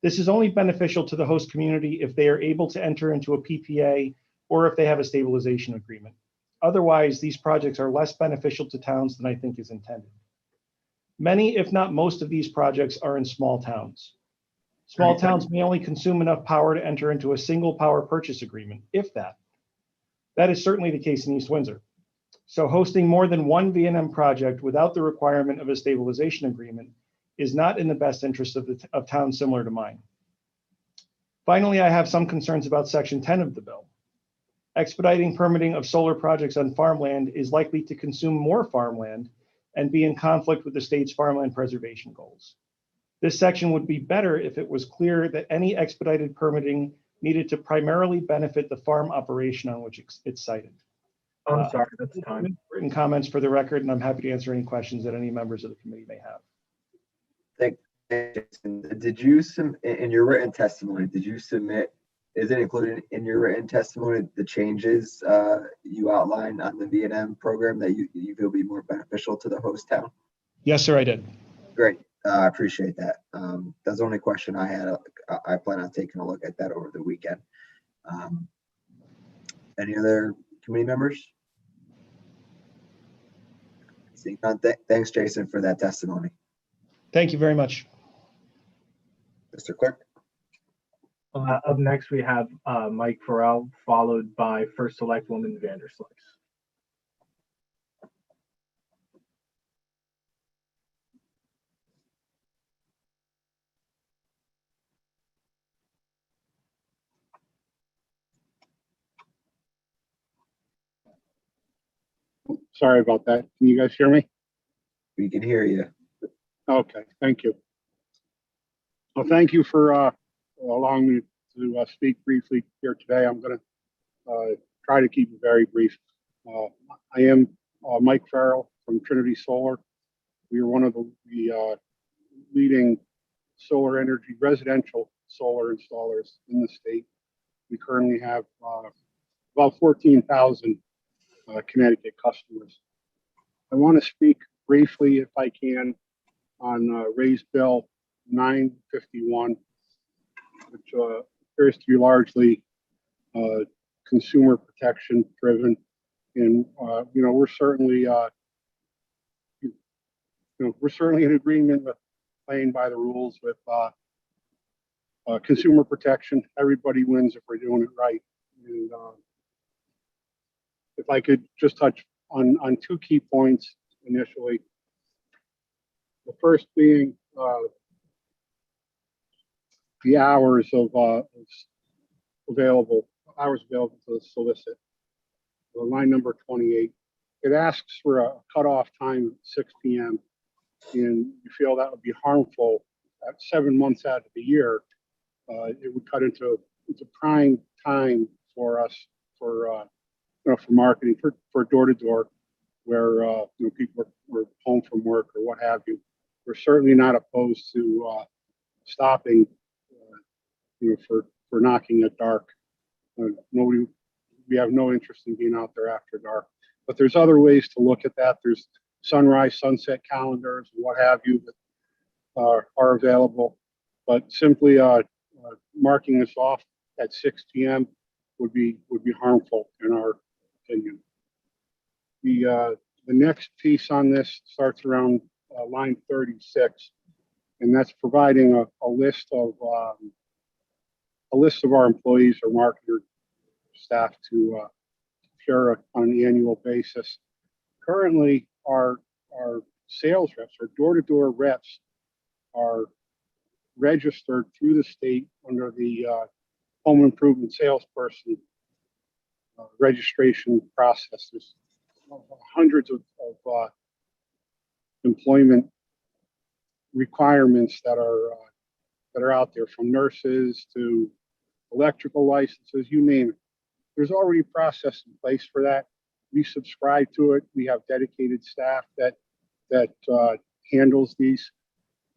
Speaker 12: This is only beneficial to the host community if they are able to enter into a PPA or if they have a stabilization agreement. Otherwise, these projects are less beneficial to towns than I think is intended. Many, if not most of these projects are in small towns. Small towns may only consume enough power to enter into a single power purchase agreement, if that. That is certainly the case in East Windsor. So hosting more than one V&M project without the requirement of a stabilization agreement is not in the best interest of towns similar to mine. Finally, I have some concerns about Section 10 of the bill. Expediting permitting of solar projects on farmland is likely to consume more farmland and be in conflict with the state's farmland preservation goals. This section would be better if it was clear that any expedited permitting needed to primarily benefit the farm operation on which it's cited.
Speaker 1: I'm sorry, that's time.
Speaker 12: Written comments for the record, and I'm happy to answer any questions that any members of the committee may have.
Speaker 2: Thank you, Jason. Did you, in your written testimony, did you submit, is it included in your written testimony, the changes you outlined on the V&M program that you feel be more beneficial to the host town?
Speaker 12: Yes, sir, I did.
Speaker 2: Great. I appreciate that. That's the only question I had. I plan on taking a look at that over the weekend. Any other committee members? Seeing none, thanks, Jason, for that testimony.
Speaker 12: Thank you very much.
Speaker 2: Mr. Clerk.
Speaker 1: Up next, we have Mike Farrell, followed by First Select Woman Vanderslice.
Speaker 11: Sorry about that. Can you guys hear me?
Speaker 2: We can hear you.
Speaker 11: Okay, thank you. Well, thank you for allowing me to speak briefly here today. I'm going to try to keep it very brief. I am Mike Farrell from Trinity Solar. We are one of the leading solar energy residential solar installers in the state. We currently have about 14,000 Connecticut customers. I want to speak briefly, if I can, on Raise Bill 951, which appears to be largely consumer protection driven. And we're certainly we're certainly in agreement with playing by the rules with consumer protection. Everybody wins if we're doing it right. And if I could just touch on two key points initially. The first being the hours available to solicit. Line number 28. It asks for a cutoff time of 6 p.m. and you feel that would be harmful at 7 months out of the year. It would cut into prime time for us for marketing, for door-to-door, where people were home from work or what have you. We're certainly not opposed to stopping, for knocking at dark. We have no interest in being out there after dark. But there's other ways to look at that. There's sunrise, sunset calendars, what have you, that are available. But simply marking this off at 6 p.m. would be harmful in our opinion. The next piece on this starts around line 36, and that's providing a list of our employees or marketer staff to PURA on an annual basis. Currently, our sales reps, our door-to-door reps, are registered through the state under the home improvement salesperson registration process. There's hundreds of employment requirements that are out there, from nurses to electrical licenses, you name it. There's already a process in place for that. We subscribe to it. We have dedicated staff that handles these,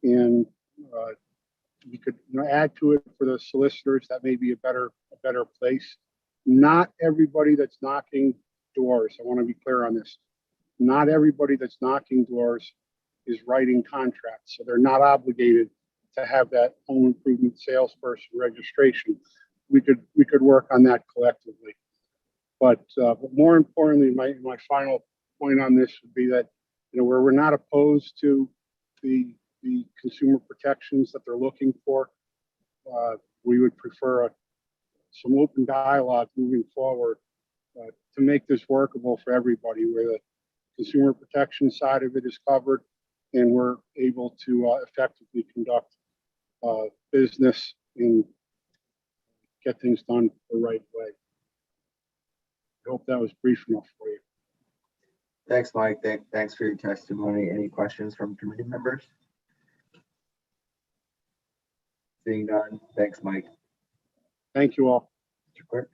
Speaker 11: and we could add to it for the solicitors. That may be a better place. Not everybody that's knocking doors, I want to be clear on this, not everybody that's knocking doors is writing contracts, so they're not obligated to have that home improvement salesperson registration. We could work on that collectively. But more importantly, my final point on this would be that where we're not opposed to the consumer protections that they're looking for, we would prefer some open dialogue moving forward to make this workable for everybody, where the consumer protection side of it is covered and we're able to effectively conduct business and get things done the right way. I hope that was brief enough for you.
Speaker 2: Thanks, Mike. Thanks for your testimony. Any questions from committee members? Seeing none. Thanks, Mike.
Speaker 11: Thank you all.
Speaker 2: Mr. Clerk.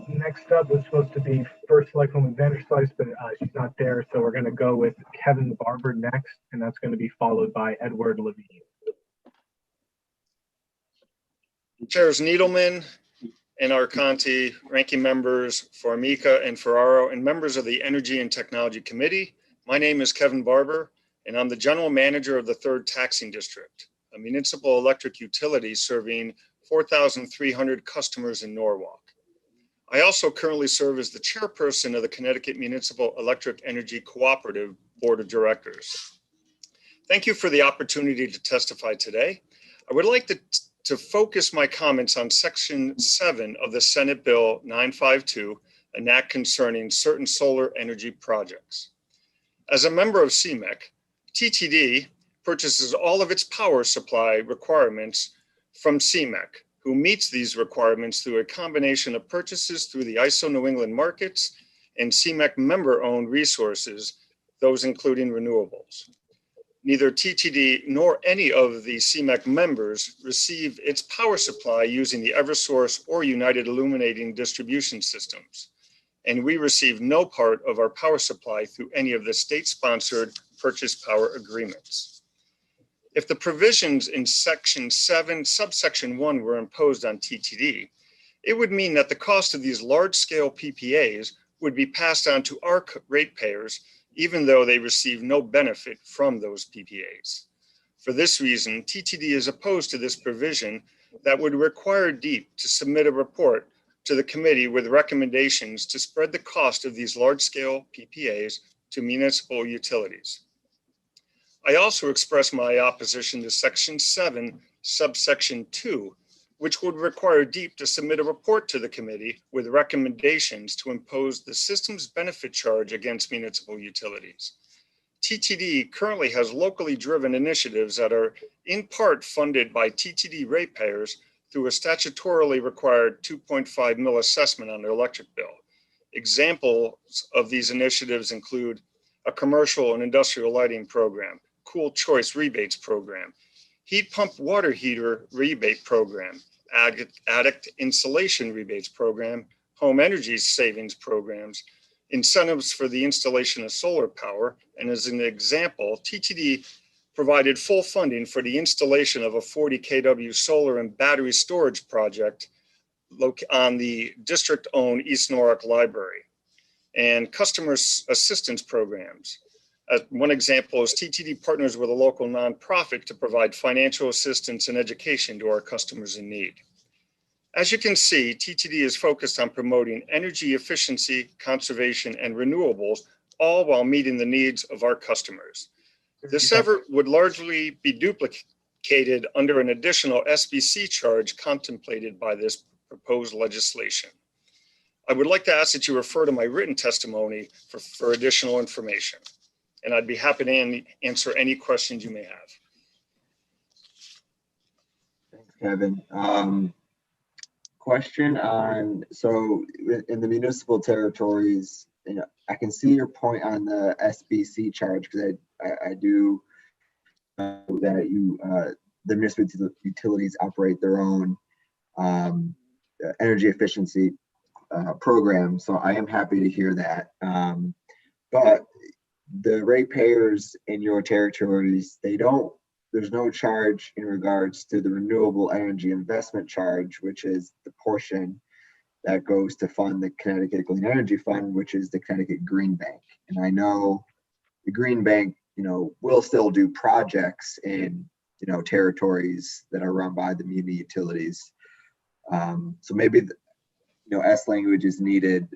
Speaker 1: Next up was supposed to be First Selectwoman Vanderslice, but she's not there, so we're going to go with Kevin Barber next, and that's going to be followed by Edward Levine.
Speaker 14: Chairs Needleman and Arconti, ranking members Formica and Ferraro, and members of the Energy and Technology Committee. My name is Kevin Barber, and I'm the General Manager of the 3rd Taxing District, a municipal electric utility serving 4,300 customers in Norwalk. I also currently serve as the chairperson of the Connecticut Municipal Electric Energy Cooperative Board of Directors. Thank you for the opportunity to testify today. I would like to focus my comments on Section 7 of the Senate Bill 952, an act concerning certain solar energy projects. As a member of CMEC, TTD purchases all of its power supply requirements from CMEC, who meets these requirements through a combination of purchases through the ISO New England markets and CMEC member-owned resources, those including renewables. Neither TTD nor any of the CMEC members receive its power supply using the Eversource or United Illuminating distribution systems, and we receive no part of our power supply through any of the state-sponsored purchase power agreements. If the provisions in Section 7, subsection 1 were imposed on TTD, it would mean that the cost of these large-scale PPAs would be passed on to our ratepayers, even though they receive no benefit from those PPAs. For this reason, TTD is opposed to this provision that would require DEEP to submit a report to the committee with recommendations to spread the cost of these large-scale PPAs to municipal utilities. I also express my opposition to Section 7, subsection 2, which would require DEEP to submit a report to the committee with recommendations to impose the system's benefit charge against municipal utilities. TTD currently has locally driven initiatives that are in part funded by TTD ratepayers through a statutorily required 2.5 mil assessment on their electric bill. Examples of these initiatives include a commercial and industrial lighting program, Cool Choice rebates program, heat pump water heater rebate program, addict insulation rebates program, home energy savings programs, incentives for the installation of solar power, and as an example, TTD provided full funding for the installation of a 40 kW solar and battery storage project on the district-owned East Norwalk Library, and customer assistance programs. One example is TTD partners with a local nonprofit to provide financial assistance and education to our customers in need. As you can see, TTD is focused on promoting energy efficiency, conservation, and renewables, all while meeting the needs of our customers. This effort would largely be duplicated under an additional SBC charge contemplated by this proposed legislation. I would like to ask that you refer to my written testimony for additional information, and I'd be happy to answer any questions you may have.
Speaker 2: Thanks, Kevin. Question on, so in the municipal territories, I can see your point on the SBC charge, because I do know that the municipal utilities operate their own energy efficiency program. So I am happy to hear that. But the ratepayers in your territories, there's no charge in regards to the renewable energy investment charge, which is the portion that goes to fund the Connecticut Clean Energy Fund, which is the Connecticut Green Bank. And I know the Green Bank, will still do projects in, territories that are run by the muni utilities. So maybe, S language is needed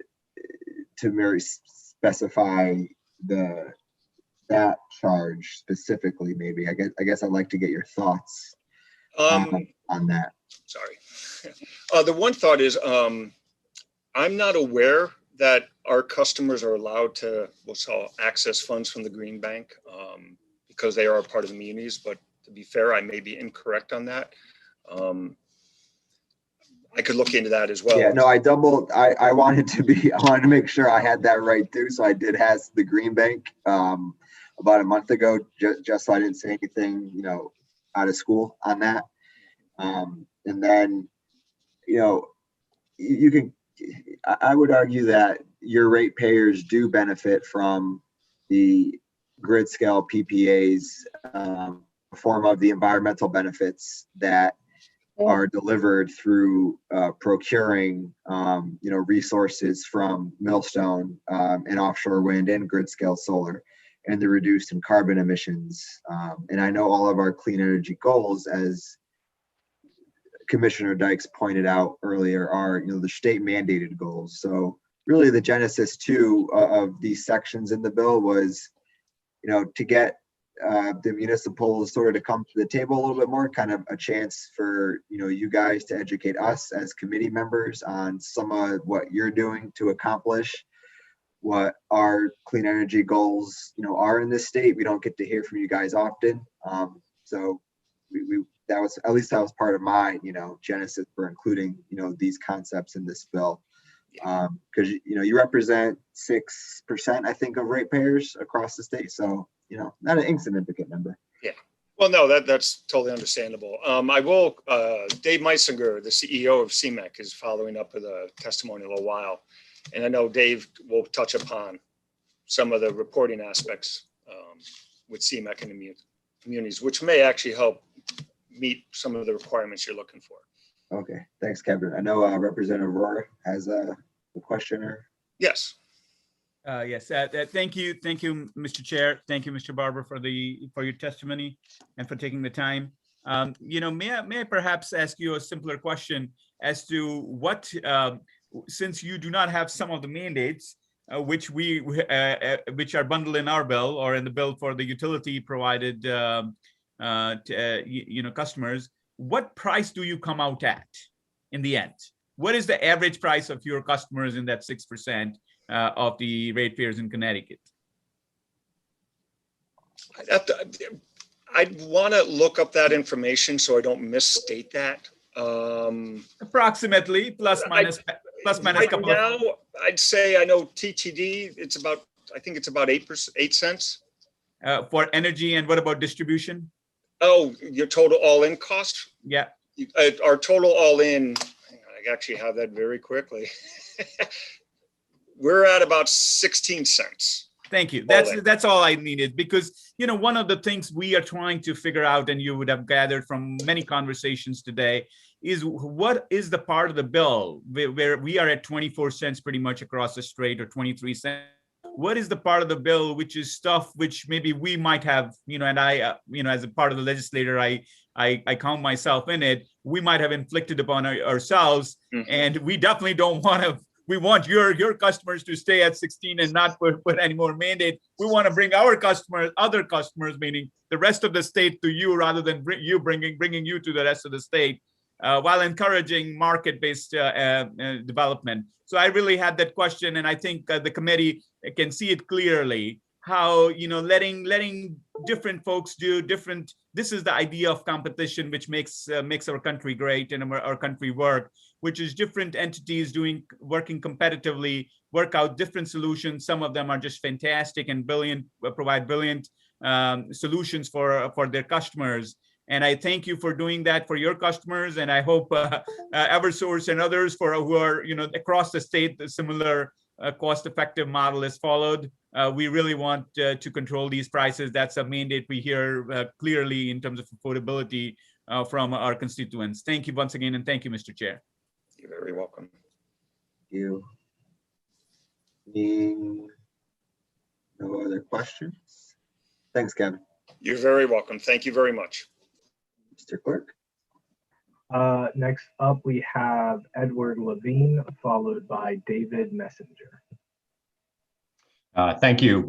Speaker 2: to very specify that charge specifically. Maybe I guess I'd like to get your thoughts on that.
Speaker 14: Sorry. The one thought is, I'm not aware that our customers are allowed to, access funds from the Green Bank because they are a part of the munis. But to be fair, I may be incorrect on that. I could look into that as well.
Speaker 2: Yeah, no, I wanted to make sure I had that right too. So I did ask the Green Bank about a month ago, just so I didn't say anything, out of school on that. And then, I would argue that your ratepayers do benefit from the grid scale PPAs, form of the environmental benefits that are delivered through procuring, resources from Millstone and offshore wind and grid scale solar, and the reduced in carbon emissions. And I know all of our clean energy goals, as Commissioner Dykes pointed out earlier, are the state mandated goals. So really the genesis too of these sections in the bill was, to get the municipals sort of to come to the table a little bit more, kind of a chance for you guys to educate us as committee members on some of what you're doing to accomplish what our clean energy goals are in this state. We don't get to hear from you guys often, so that was part of my genesis for including these concepts in this bill, because you represent 6%, I think, of ratepayers across the state, so not an insignificant number.
Speaker 14: Yeah, well, no, that's totally understandable. I will, Dave Meisinger, the CEO of CMEC, is following up with a testimony in a little while, and I know Dave will touch upon some of the reporting aspects with CMEC and the communities, which may actually help meet some of the requirements you're looking for.
Speaker 2: Okay, thanks, Kevin. I know Representative Rohr has a question.
Speaker 14: Yes.
Speaker 10: Yes, thank you, Mr. Chair. Thank you, Mr. Barber, for your testimony and for taking the time. May I perhaps ask you a simpler question as to what, since you do not have some of the mandates which are bundled in our bill or in the bill for the utility provided customers, what price do you come out at in the end? What is the average price of your customers in that 6% of the ratepayers in Connecticut?
Speaker 14: I'd want to look up that information so I don't misstate that.
Speaker 10: Approximately, plus minus
Speaker 14: right couple now, I'd say I know TTD, I think it's about 8 cents.
Speaker 10: For energy, and what about distribution?
Speaker 14: Oh, your total all-in cost?
Speaker 10: Yeah.
Speaker 14: Our total all-in, I actually have that very quickly. We're at about 16 cents.
Speaker 10: Thank you. That's all I needed, because, you know, one of the things we are trying to figure out, and you would have gathered from many conversations today, is what is the part of the bill where we are at 24 cents pretty much across the strait, or 23 cents. What is the part of the bill which is stuff which maybe we might have, you know, and I, you know, as a part of the legislator, I count myself in it, we might have inflicted upon ourselves. And we definitely don't want to. We want your customers to stay at 16 and not put any more mandate. We want to bring our customers, other customers, meaning the rest of the state, to you, rather than bringing you to the rest of the state, while encouraging market-based development. So I really had that question, and I think the committee can see it clearly. How, you know, letting different folks do different. This is the idea of competition, which makes our country great and our country work, which is different entities working competitively, work out different solutions. Some of them are just fantastic and brilliant, provide brilliant solutions for their customers. And I thank you for doing that for your customers. And I hope Eversource and others who are, you know, across the state, the similar cost-effective model is followed. We really want to control these prices. That's a mandate we hear clearly in terms of affordability from our constituents. Thank you once again, and thank you, Mr. Chair.
Speaker 14: You're very welcome.
Speaker 2: Thank you. Being no other questions? Thanks, Kevin.
Speaker 14: You're very welcome. Thank you very much.
Speaker 2: Mr. Clerk.
Speaker 1: Next up, we have Edward Levine, followed by David Messenger.
Speaker 16: Thank you,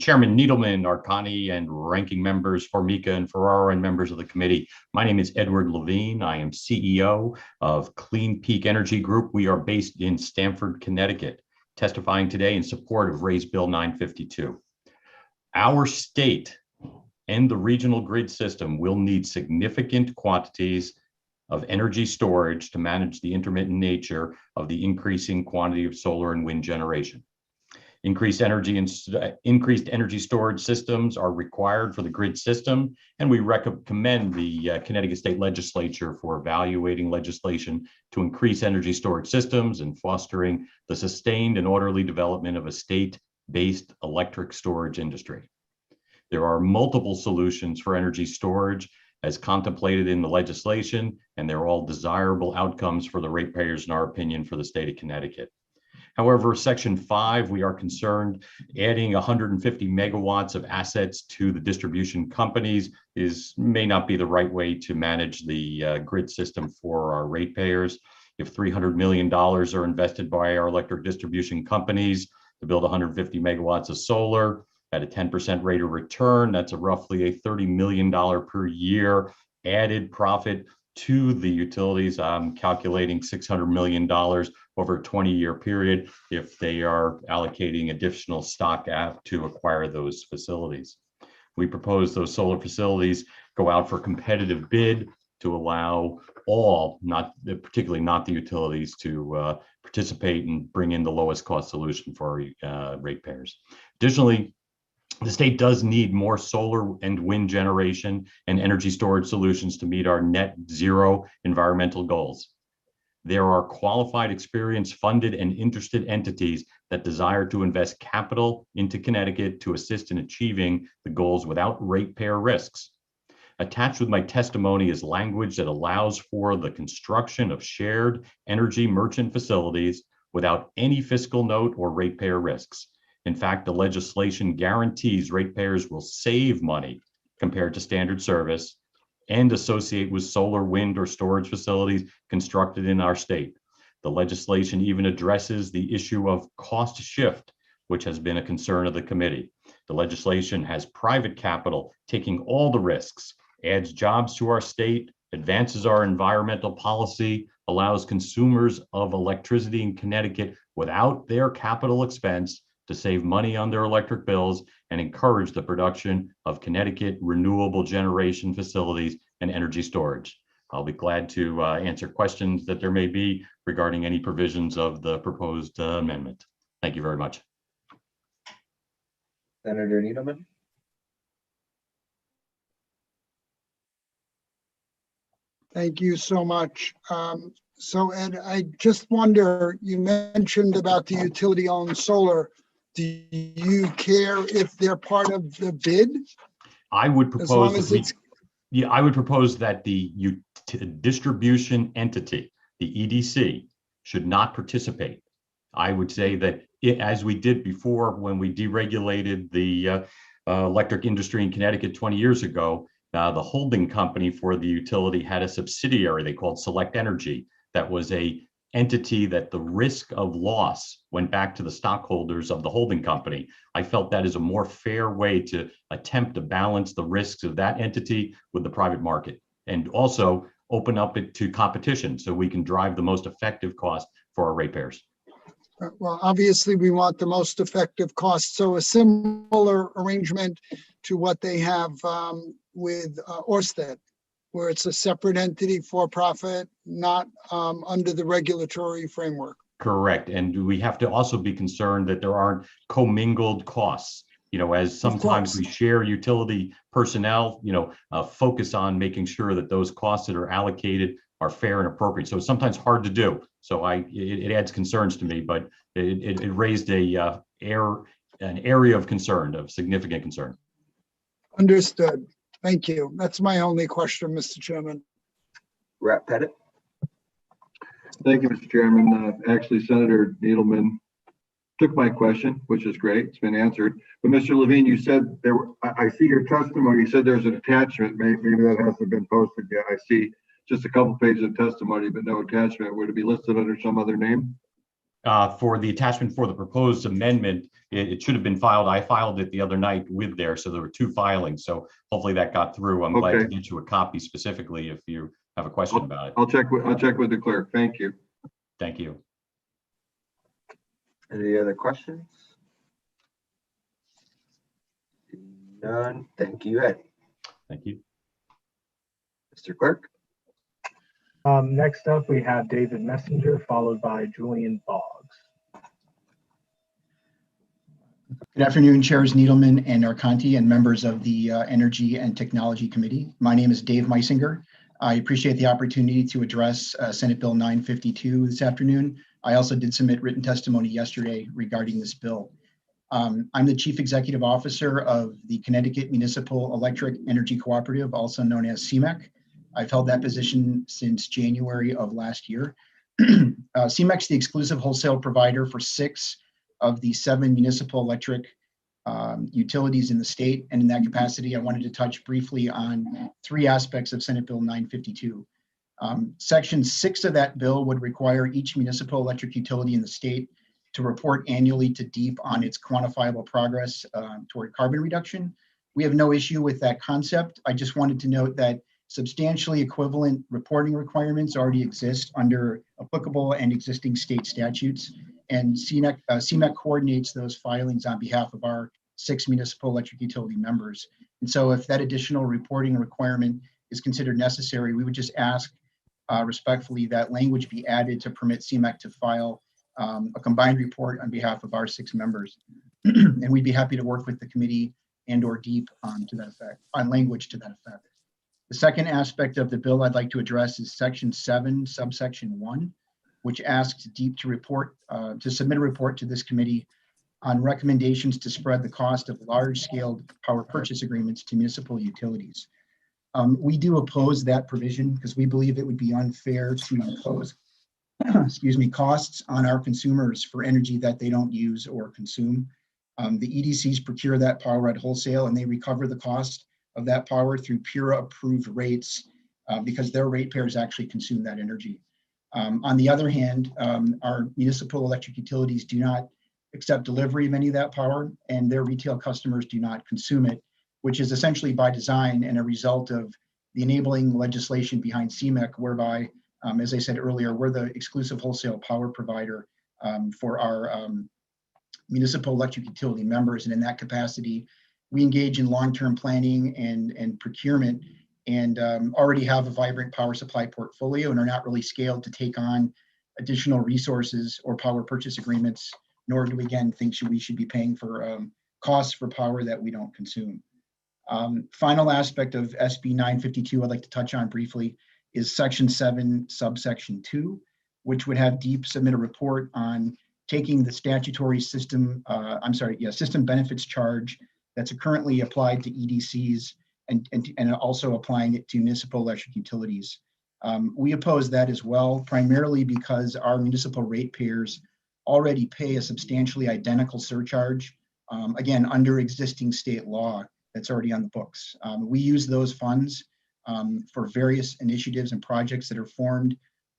Speaker 16: Chairman Needleman, Arcani, and ranking members Formica and Ferraro, and members of the committee. My name is Edward Levine. I am CEO of Clean Peak Energy Group. We are based in Stamford, Connecticut, testifying today in support of Raise Bill 952. Our state and the regional grid system will need significant quantities of energy storage to manage the intermittent nature of the increasing quantity of solar and wind generation. Increased energy storage systems are required for the grid system, and we recommend the Connecticut State Legislature for evaluating legislation to increase energy storage systems and fostering the sustained and orderly development of a state-based electric storage industry. There are multiple solutions for energy storage as contemplated in the legislation, and they're all desirable outcomes for the ratepayers, in our opinion, for the state of Connecticut. However, Section 5, we are concerned adding 150 megawatts of assets to the distribution companies may not be the right way to manage the grid system for our ratepayers. If $300 million are invested by our electric distribution companies to build 150 megawatts of solar at a 10% rate of return, that's roughly a $30 million per year added profit to the utilities. I'm calculating $600 million over a 20-year period if they are allocating additional stock to acquire those facilities. We propose those solar facilities go out for competitive bid to allow all, particularly not the utilities, to participate and bring in the lowest cost solution for our ratepayers. Additionally, the state does need more solar and wind generation and energy storage solutions to meet our net zero environmental goals. There are qualified, experienced, funded, and interested entities that desire to invest capital into Connecticut to assist in achieving the goals without ratepayer risks. Attached with my testimony is language that allows for the construction of shared energy merchant facilities without any fiscal note or ratepayer risks. In fact, the legislation guarantees ratepayers will save money compared to standard service and associate with solar, wind, or storage facilities constructed in our state. The legislation even addresses the issue of cost shift, which has been a concern of the committee. The legislation has private capital taking all the risks, adds jobs to our state, advances our environmental policy, allows consumers of electricity in Connecticut without their capital expense to save money on their electric bills and encourage the production of Connecticut renewable generation facilities and energy storage. I'll be glad to answer questions that there may be regarding any provisions of the proposed amendment. Thank you very much.
Speaker 2: Senator Needleman.
Speaker 4: Thank you so much. So Ed, I just wonder, you mentioned about the utility-owned solar. Do you care if they're part of the bid?
Speaker 16: I would
Speaker 4: As long
Speaker 16: propose
Speaker 4: as
Speaker 16: that we,
Speaker 4: it's,
Speaker 16: yeah, I would propose that the distribution entity, the EDC, should not participate. I would say that as we did before when we deregulated the electric industry in Connecticut 20 years ago, the holding company for the utility had a subsidiary they called Select Energy that was a entity that the risk of loss went back to the stockholders of the holding company. I felt that is a more fair way to attempt to balance the risks of that entity with the private market, and also open up it to competition so we can drive the most effective cost for our ratepayers.
Speaker 4: well, obviously we want the most effective cost. So a similar arrangement to what they have with Ørsted, where it's a separate entity for profit, not under the regulatory framework.
Speaker 16: Correct. And we have to also be concerned that there aren't commingled costs. You know, as sometimes we share utility personnel, you know, focus on making sure that those costs that are allocated are fair and appropriate. So it's sometimes hard to do. So it adds concerns to me, but it raised an area of concern, of significant concern.
Speaker 4: Understood. Thank you. That's my only question, Mr. Chairman.
Speaker 2: Rep Pettit.
Speaker 17: Thank you, Mr. Chairman. Actually, Senator Needleman took my question, which is great. It's been answered. But Mr. Levine, you said there were, I see your testimony. You said there's an attachment. Maybe that hasn't been posted yet. I see just a couple pages of testimony, but no attachment. Would it be listed under some other name?
Speaker 16: For the attachment for the proposed amendment, it should have been filed. I filed it the other night with there, so there were two filings. So hopefully that got through. I'm glad to get you a copy specifically if you have a question about it.
Speaker 17: I'll check with the clerk. Thank you.
Speaker 16: Thank you.
Speaker 2: Any other questions? None. Thank you, Ed.
Speaker 16: Thank you.
Speaker 2: Mr. Clerk.
Speaker 1: Next up, we have David Messenger, followed by Julian Boggs.
Speaker 18: Good afternoon, Chairs Needleman and Arconti and members of the Energy and Technology Committee. My name is Dave Meisinger. I appreciate the opportunity to address Senate Bill 952 this afternoon. I also did submit written testimony yesterday regarding this bill. I'm the Chief Executive Officer of the Connecticut Municipal Electric Energy Cooperative, also known as CMEC. I've held that position since January of last year. CMEC is the exclusive wholesale provider for 6 of the 7 municipal electric utilities in the state. And in that capacity, I wanted to touch briefly on 3 aspects of Senate Bill 952. Section 6 of that bill would require each municipal electric utility in the state to report annually to DEEP on its quantifiable progress toward carbon reduction. We have no issue with that concept. I just wanted to note that substantially equivalent reporting requirements already exist under applicable and existing state statutes, and CMEC coordinates those filings on behalf of our 6 municipal electric utility members. And so if that additional reporting requirement is considered necessary, we would just ask respectfully that language be added to permit CMEC to file a combined report on behalf of our 6 members. And we'd be happy to work with the committee and or DEEP to that effect, on language to that effect. The second aspect of the bill I'd like to address is Section 7, subsection 1, which asks DEEP to report, to submit a report to this committee on recommendations to spread the cost of large-scale power purchase agreements to municipal utilities. We do oppose that provision because we believe it would be unfair to impose, costs on our consumers for energy that they don't use or consume. The EDCs procure that power at wholesale and they recover the cost of that power through PURA approved rates because their ratepayers actually consume that energy. On the other hand, our municipal electric utilities do not accept delivery of any of that power and their retail customers do not consume it, which is essentially by design and a result of the enabling legislation behind CMEC, whereby, as I said earlier, we're the exclusive wholesale power provider for our municipal electric utility members. And in that capacity, we engage in long-term planning and procurement and already have a vibrant power supply portfolio and are not really scaled to take on additional resources or power purchase agreements, nor do we again think we should be paying for costs for power that we don't consume. Final aspect of SB 952 I'd like to touch on briefly is Section 7, subsection 2, which would have DEEP submit a report on taking the statutory system, system benefits charge that's currently applied to EDCs and also applying it to municipal electric utilities. We oppose that as well, primarily because our municipal ratepayers already pay a substantially identical surcharge, again, under existing state law that's already on the books. We use those funds for various initiatives and projects that are formed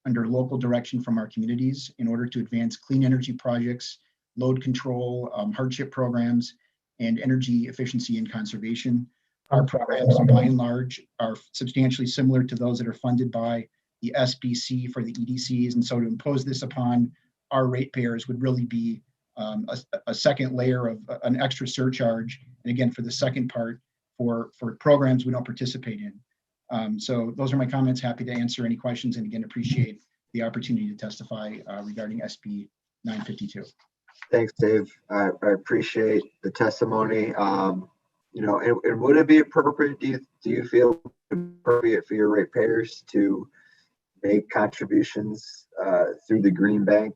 Speaker 18: under local direction from our communities in order to advance clean energy projects, load control, hardship programs, and energy efficiency and conservation. Our programs, by and large, are substantially similar to those that are funded by the SBC for the EDCs. And so to impose this upon our ratepayers would really be a second layer of an extra surcharge. And again, for the second part, for programs we don't participate in. So those are my comments. Happy to answer any questions. And again, appreciate the opportunity to testify regarding SB 952.
Speaker 2: Thanks, Dave. I appreciate the testimony. You know, and would it be appropriate, do you feel appropriate for your ratepayers to make contributions through the green bank,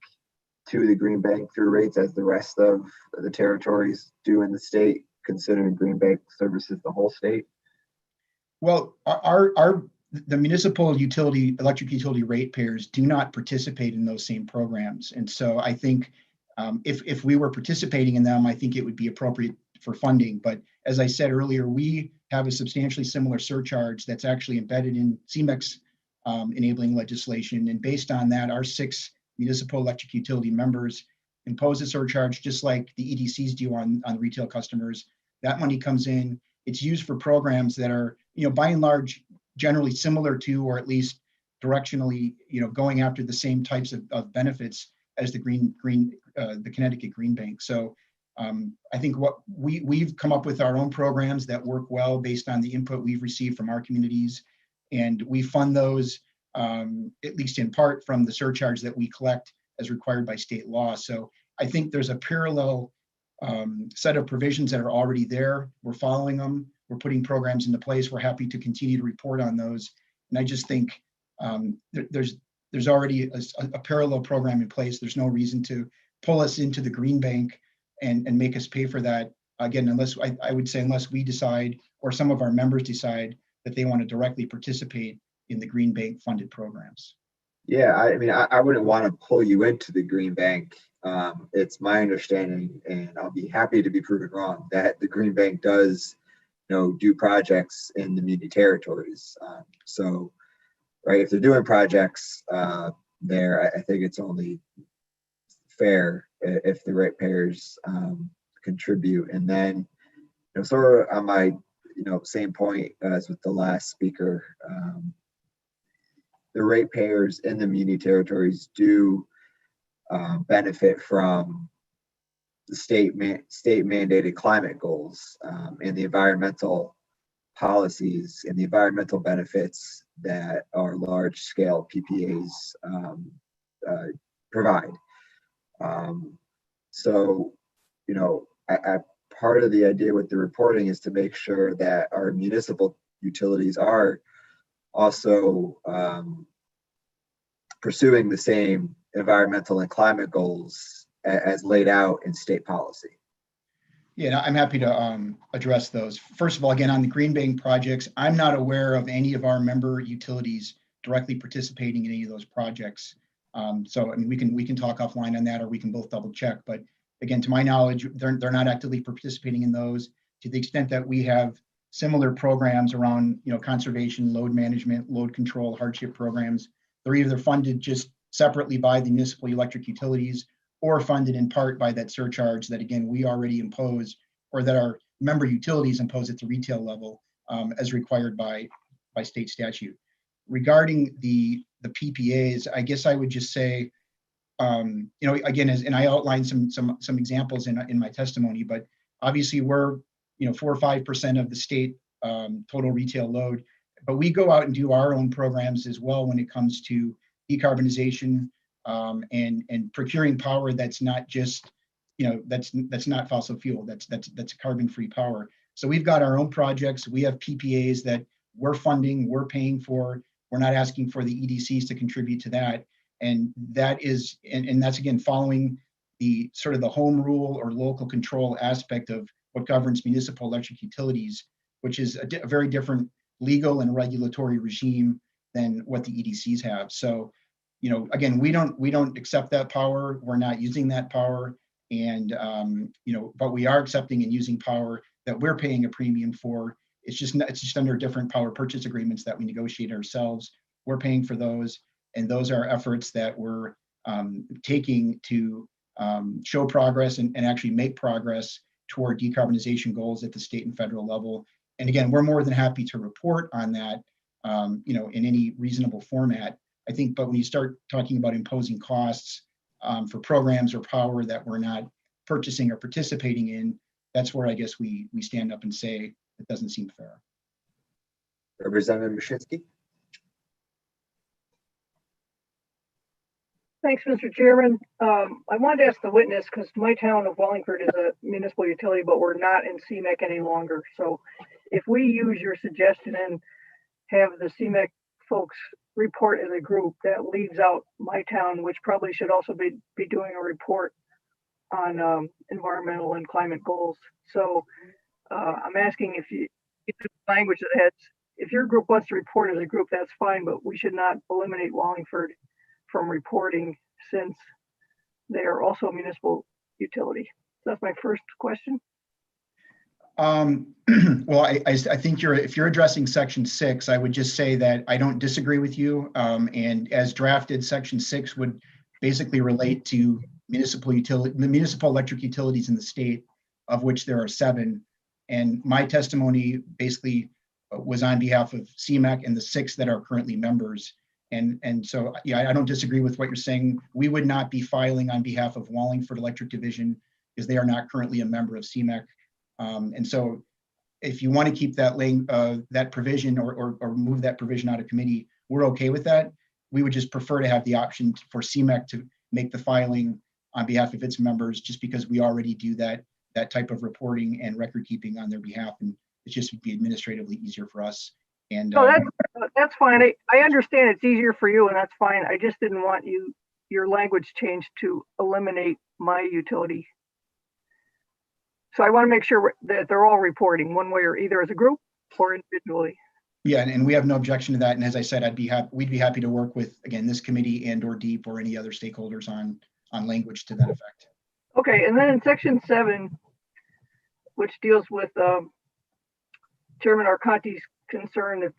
Speaker 2: to the green bank through rates as the rest of the territories do in the state, considering green bank services the whole state?
Speaker 18: Well, the municipal utility, electric utility ratepayers do not participate in those same programs. And so I think if we were participating in them, I think it would be appropriate for funding. But as I said earlier, we have a substantially similar surcharge that's actually embedded in CMEX enabling legislation. And based on that, our 6 municipal electric utility members impose a surcharge just like the EDCs do on retail customers. That money comes in, it's used for programs that are, you know, by and large, generally similar to, or at least directionally, you know, going after the same types of benefits as the the Connecticut Green Bank. So I think what we've come up with our own programs that work well based on the input we've received from our communities. And we fund those, at least in part, from the surcharge that we collect as required by state law. So I think there's a parallel set of provisions that are already there. We're following them. We're putting programs into place. We're happy to continue to report on those. And I just think there's already a parallel program in place. There's no reason to pull us into the green bank and make us pay for that. Again, unless I would say unless we decide or some of our members decide that they want to directly participate in the green bank funded programs.
Speaker 2: Yeah, I mean, I wouldn't want to pull you into the green bank. It's my understanding, and I'll be happy to be proven wrong, that the green bank does, you know, do projects in the muni territories. So, right, if they're doing projects there, I think it's only fair if the ratepayers contribute. And then, you know, sort of on my, you know, same point as with the last speaker, the ratepayers in the muni territories do benefit from the state mandated climate goals and the environmental policies and the environmental benefits that our large scale PPAs provide. So, you know, part of the idea with the reporting is to make sure that our municipal utilities are also pursuing the same environmental and climate goals as laid out in state policy.
Speaker 18: Yeah, I'm happy to address those. First of all, again, on the green bank projects, I'm not aware of any of our member utilities directly participating in any of those projects. So I mean, we can talk offline on that, or we can both double check. But again, to my knowledge, they're not actively participating in those. To the extent that we have similar programs around, you know, conservation, load management, load control, hardship programs, they're either funded just separately by the municipal electric utilities or funded in part by that surcharge that, again, we already impose, or that our member utilities impose at the retail level as required by state statute. Regarding the PPAs, I guess I would just say, you know, again, and I outlined some examples in my testimony, but obviously we're, you know, 4 or 5% of the state total retail load, but we go out and do our own programs as well when it comes to decarbonization and procuring power that's not just, you know, that's not fossil fuel, that's carbon-free power. So we've got our own projects. We have PPAs that we're funding, we're paying for. We're not asking for the EDCs to contribute to that. And that is, and that's again following the sort of the home rule or local control aspect of what governs municipal electric utilities, which is a very different legal and regulatory regime than what the EDCs have. So, you know, again, we don't accept that power. We're not using that power, and you know, but we are accepting and using power that we're paying a premium for. It's just under different power purchase agreements that we negotiate ourselves. We're paying for those, and those are efforts that we're taking to show progress and actually make progress toward decarbonization goals at the state and federal level. And again, we're more than happy to report on that, you know, in any reasonable format. I think, but when you start talking about imposing costs for programs or power that we're not purchasing or participating in, that's where I guess we stand up and say it doesn't seem fair.
Speaker 2: Representative Mashinsky.
Speaker 5: Thanks, Mr. Chairman. I wanted to ask the witness, because my town of Wallingford is a municipal utility, but we're not in CMEC any longer. So if we use your suggestion and have the CMEC folks report as a group, that leaves out my town, which probably should also be doing a report on environmental and climate goals. So I'm asking if the language that has, if your group wants to report as a group, that's fine, but we should not eliminate Wallingford from reporting, since they are also a municipal utility. So that's my first question.
Speaker 18: Well, I think if you're addressing section 6, I would just say that I don't disagree with you. And as drafted, section 6 would basically relate to municipal electric utilities in the state, of which there are 7. And my testimony basically was on behalf of CMEC and the 6 that are currently members. And so, yeah, I don't disagree with what you're saying. We would not be filing on behalf of Wallingford Electric Division because they are not currently a member of CMEC. And so if you want to keep that provision or move that provision out of committee, we're okay with that. We would just prefer to have the option for CMEC to make the filing on behalf of its members, just because we already do that type of reporting and record keeping on their behalf. And it just would be administratively easier for us. And
Speaker 5: that's fine. I understand it's easier for you, and that's fine. I just didn't want your language changed to eliminate my utility. So I want to make sure that they're all reporting one way, or either as a group or individually.
Speaker 18: Yeah, and we have no objection to that. And as I said, we'd be happy to work with, again, this committee and or DEEP or any other stakeholders on language to that effect.
Speaker 5: Okay, and then in section 7, which deals with Chairman Arconti's concern that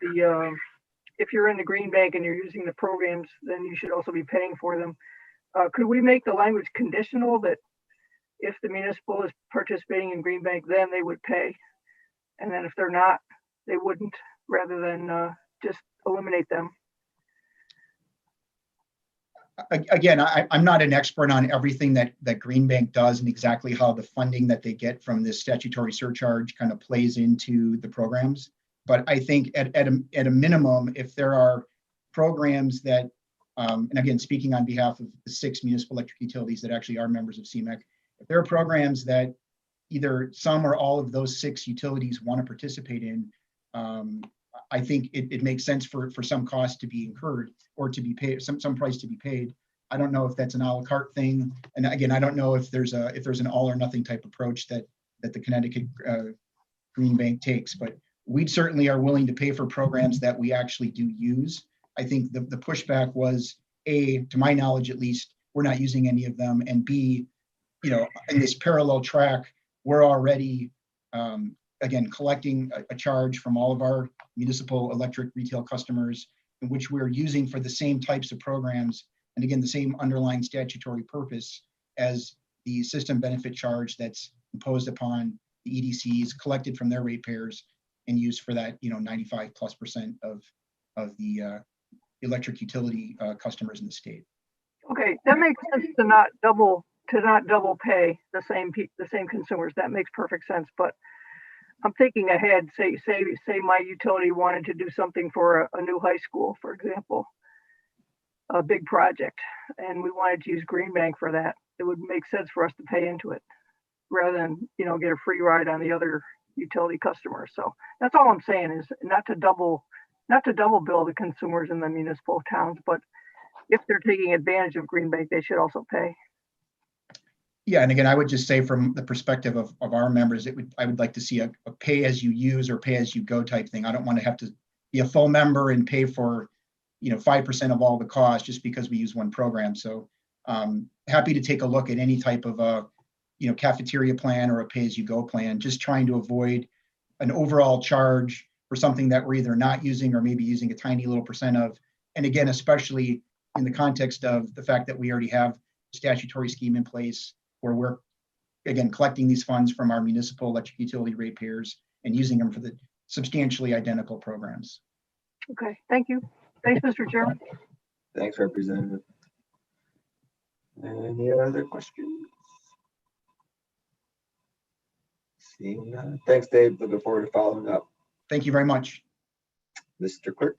Speaker 5: if you're in the green bank and you're using the programs, then you should also be paying for them. Could we make the language conditional that if the municipal is participating in green bank, then they would pay, and then if they're not, they wouldn't, rather than just eliminate them?
Speaker 18: Again, I'm not an expert on everything that Green Bank does and exactly how the funding that they get from this statutory surcharge kind of plays into the programs. But I think at a minimum, if there are programs that, and again, speaking on behalf of the 6 municipal electric utilities that actually are members of CMEC, if there are programs that either some or all of those 6 utilities want to participate in, I think it makes sense for some cost to be incurred or to be paid, some price to be paid. I don't know if that's an a la carte thing. And again, I don't know if there's an all or nothing type approach that the Connecticut Green Bank takes, but we certainly are willing to pay for programs that we actually do use. I think the pushback was, A, to my knowledge at least, we're not using any of them, and B, in this parallel track, we're already, again, collecting a charge from all of our municipal electric retail customers, in which we're using for the same types of programs, and again, the same underlying statutory purpose as the system benefit charge that's imposed upon the EDCs, collected from their ratepayers and used for that, 95+% of the electric utility customers in the state.
Speaker 5: Okay, that makes sense to not double pay the same consumers. That makes perfect sense. But I'm thinking ahead. Say my utility wanted to do something for a new high school, for example, a big project, and we wanted to use Green Bank for that. It would make sense for us to pay into it rather than get a free ride on the other utility customers. So that's all I'm saying, is not to double bill the consumers in the municipal towns, but if they're taking advantage of Green Bank, they should also pay.
Speaker 18: Yeah, and again, I would just say from the perspective of our members, I would like to see a pay as you use or pay as you go type thing. I don't want to have to be a full member and pay for, 5% of all the cost just because we use one program. So happy to take a look at any type of a, cafeteria plan or a pay as you go plan, just trying to avoid an overall charge for something that we're either not using or maybe using a tiny little percent of. And again, especially in the context of the fact that we already have a statutory scheme in place where we're, again, collecting these funds from our municipal electric utility ratepayers and using them for the substantially identical programs.
Speaker 5: Okay, thank you. Thanks, Mr. Chairman.
Speaker 2: Thanks, Representative. Any other questions? Seeing none. Thanks, Dave. Looking forward to following up.
Speaker 18: Thank you very much.
Speaker 2: Mr. Clerk.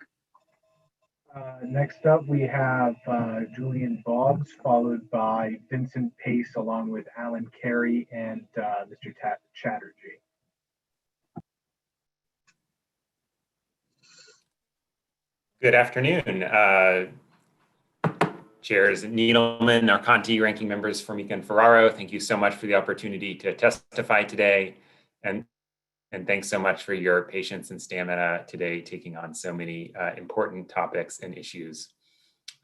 Speaker 1: Next up, we have Julian Boggs, followed by Vincent Pace, along with Alan Carey and Mr. Chatterjee.
Speaker 19: Good afternoon. Chairs Needleman, Arconti, ranking members Formica and Ferraro, thank you so much for the opportunity to testify today. And thanks so much for your patience and stamina today, taking on so many important topics and issues.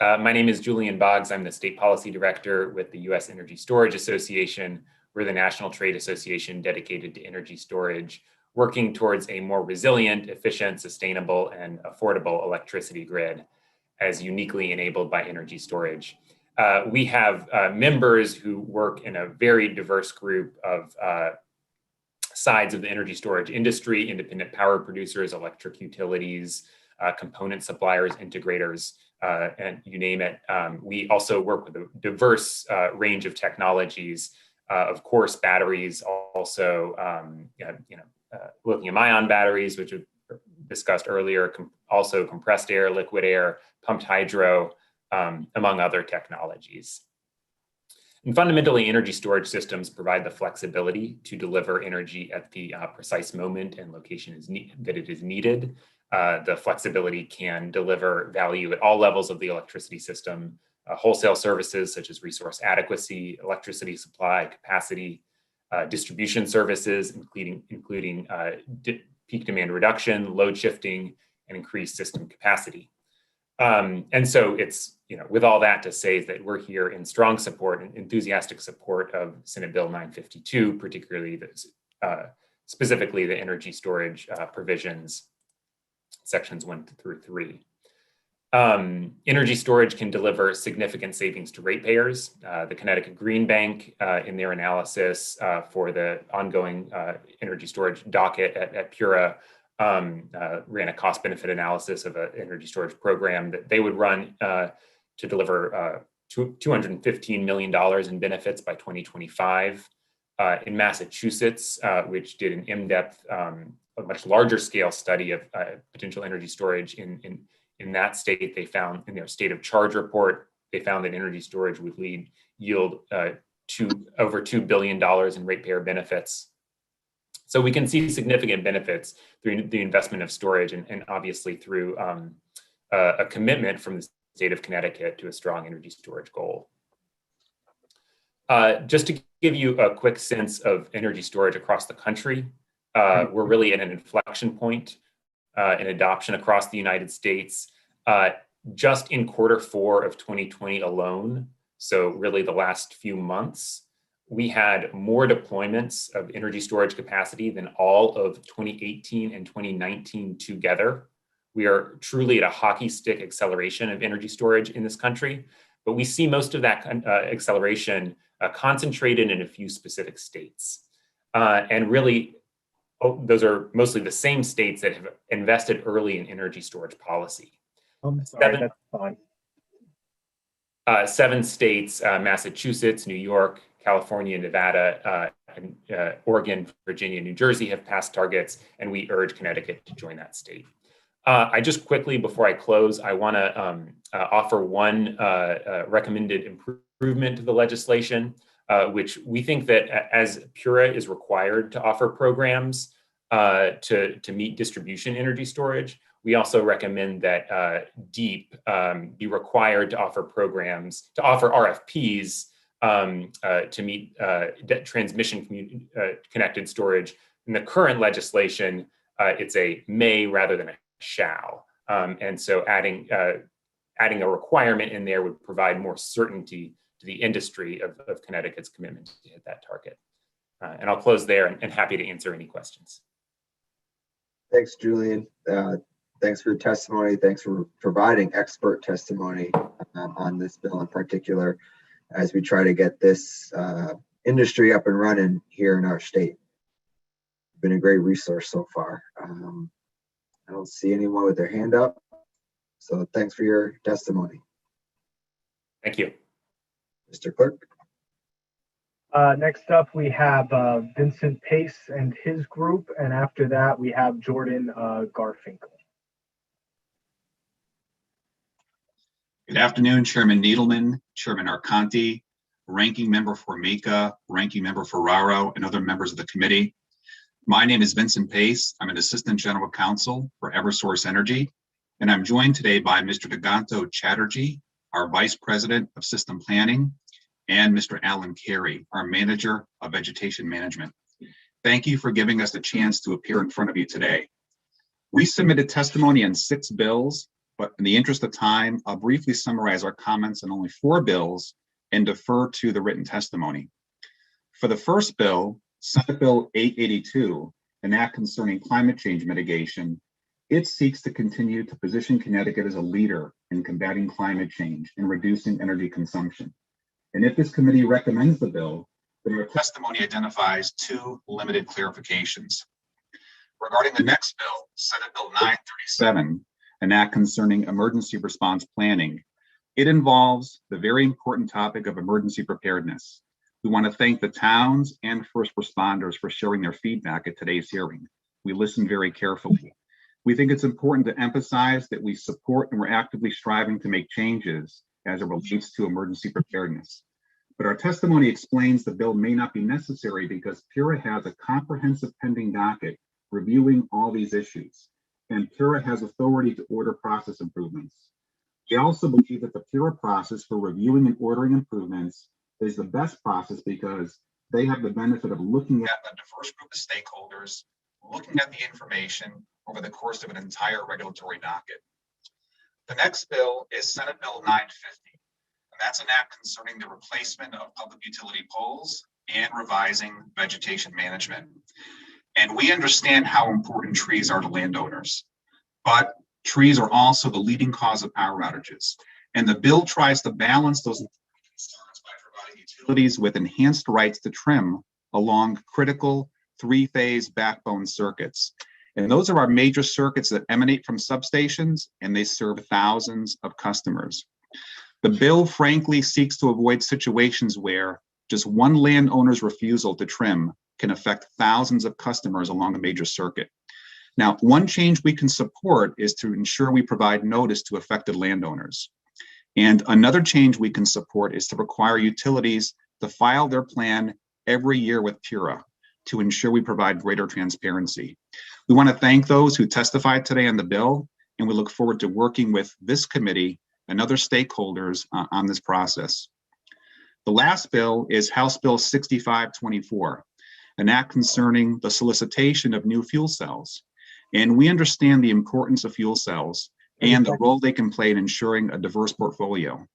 Speaker 19: My name is Julian Boggs. I'm the State Policy Director with the U.S. Energy Storage Association. We're the national trade association dedicated to energy storage, working towards a more resilient, efficient, sustainable, and affordable electricity grid as uniquely enabled by energy storage. We have members who work in a very diverse group of sides of the energy storage industry: independent power producers, electric utilities, component suppliers, integrators, and you name it. We also work with a diverse range of technologies, of course, batteries, also lithium-ion batteries, which we discussed earlier, also compressed air, liquid air, pumped hydro, among other technologies. And fundamentally, energy storage systems provide the flexibility to deliver energy at the precise moment and location that it is needed. The flexibility can deliver value at all levels of the electricity system, wholesale services such as resource adequacy, electricity supply, capacity, distribution services, including peak demand reduction, load shifting, and increased system capacity. And so it's, with all that to say is that we're here in strong support and enthusiastic support of Senate Bill 952, particularly specifically the energy storage provisions, sections 1 through 3. Energy storage can deliver significant savings to ratepayers. The Connecticut Green Bank, in their analysis for the ongoing energy storage docket at PURA, ran a cost-benefit analysis of an energy storage program that they would run to deliver $215 million in benefits by 2025. In Massachusetts, which did an in-depth, a much larger scale study of potential energy storage in that state, they found in their state of charge report, they found that energy storage would yield over $2 billion in ratepayer benefits. So we can see significant benefits through the investment of storage and obviously through a commitment from the state of Connecticut to a strong energy storage goal. Just to give you a quick sense of energy storage across the country, we're really at an inflection point in adoption across the United States. Just in Q4 of 2020 alone, so really the last few months, we had more deployments of energy storage capacity than all of 2018 and 2019 together. We are truly at a hockey stick acceleration of energy storage in this country, but we see most of that acceleration concentrated in a few specific states. And really, those are mostly the same states that have invested early in energy storage policy.
Speaker 1: I'm sorry, that's fine.
Speaker 19: 7 states, Massachusetts, New York, California, Nevada, and Oregon, Virginia, New Jersey have passed targets, and we urge Connecticut to join that state. I just quickly, before I close, I want to offer one recommended improvement to the legislation, which we think that as PURA is required to offer programs to meet distribution energy storage, we also recommend that DEEP be required to offer programs, to offer RFPs to meet transmission connected storage. In the current legislation, it's a may rather than a shall. And so adding a requirement in there would provide more certainty to the industry of Connecticut's commitment to hit that target. And I'll close there and happy to answer any questions.
Speaker 2: Thanks, Julian. Thanks for your testimony. Thanks for providing expert testimony on this bill in particular as we try to get this industry up and running here in our state. Been a great resource so far. I don't see anyone with their hand up, so thanks for your testimony.
Speaker 19: Thank you.
Speaker 2: Mr. Clerk.
Speaker 1: Next up, we have Vincent Pace and his group, and after that, we have Jordan Garfinkel.
Speaker 8: Good afternoon, Chairman Needleman, Chairman Arconti, Ranking Member Formica, Ranking Member Ferraro, and other members of the committee. My name is Vincent Pace. I'm an Assistant General Counsel for Eversource Energy, and I'm joined today by Mr. Diganto Chatterjee, our Vice President of System Planning, and Mr. Alan Carey, our Manager of Vegetation Management. Thank you for giving us the chance to appear in front of you today. We submitted testimony on 6 bills, but in the interest of time, I'll briefly summarize our comments on only 4 bills and defer to the written testimony. For the first bill, Senate Bill 882, an act concerning climate change mitigation, it seeks to continue to position Connecticut as a leader in combating climate change and reducing energy consumption. And if this committee recommends the bill, then our testimony identifies 2 limited clarifications. Regarding the next bill, Senate Bill 937, an act concerning emergency response planning, it involves the very important topic of emergency preparedness. We want to thank the towns and first responders for sharing their feedback at today's hearing. We listened very carefully. We think it's important to emphasize that we support and we're actively striving to make changes as it relates to emergency preparedness. But our testimony explains the bill may not be necessary because PURA has a comprehensive pending docket reviewing all these issues, and PURA has authority to order process improvements. We also believe that the PURA process for reviewing and ordering improvements is the best process because they have the benefit of looking at a diverse group of stakeholders, looking at the information over the course of an entire regulatory docket. The next bill is Senate Bill 950, and that's an act concerning the replacement of public utility poles and revising vegetation management. And we understand how important trees are to landowners, but trees are also the leading cause of power outages. And the bill tries to balance those concerns by providing utilities with enhanced rights to trim along critical 3-phase backbone circuits. And those are our major circuits that emanate from substations, and they serve thousands of customers. The bill, frankly, seeks to avoid situations where just one landowner's refusal to trim can affect thousands of customers along a major circuit. Now, one change we can support is to ensure we provide notice to affected landowners. And another change we can support is to require utilities to file their plan every year with PURA to ensure we provide greater transparency. We want to thank those who testified today on the bill, and we look forward to working with this committee and other stakeholders on this process. The last bill is House Bill 6524, an act concerning the solicitation of new fuel cells. And we understand the importance of fuel cells and the role they can play in ensuring a diverse portfolio.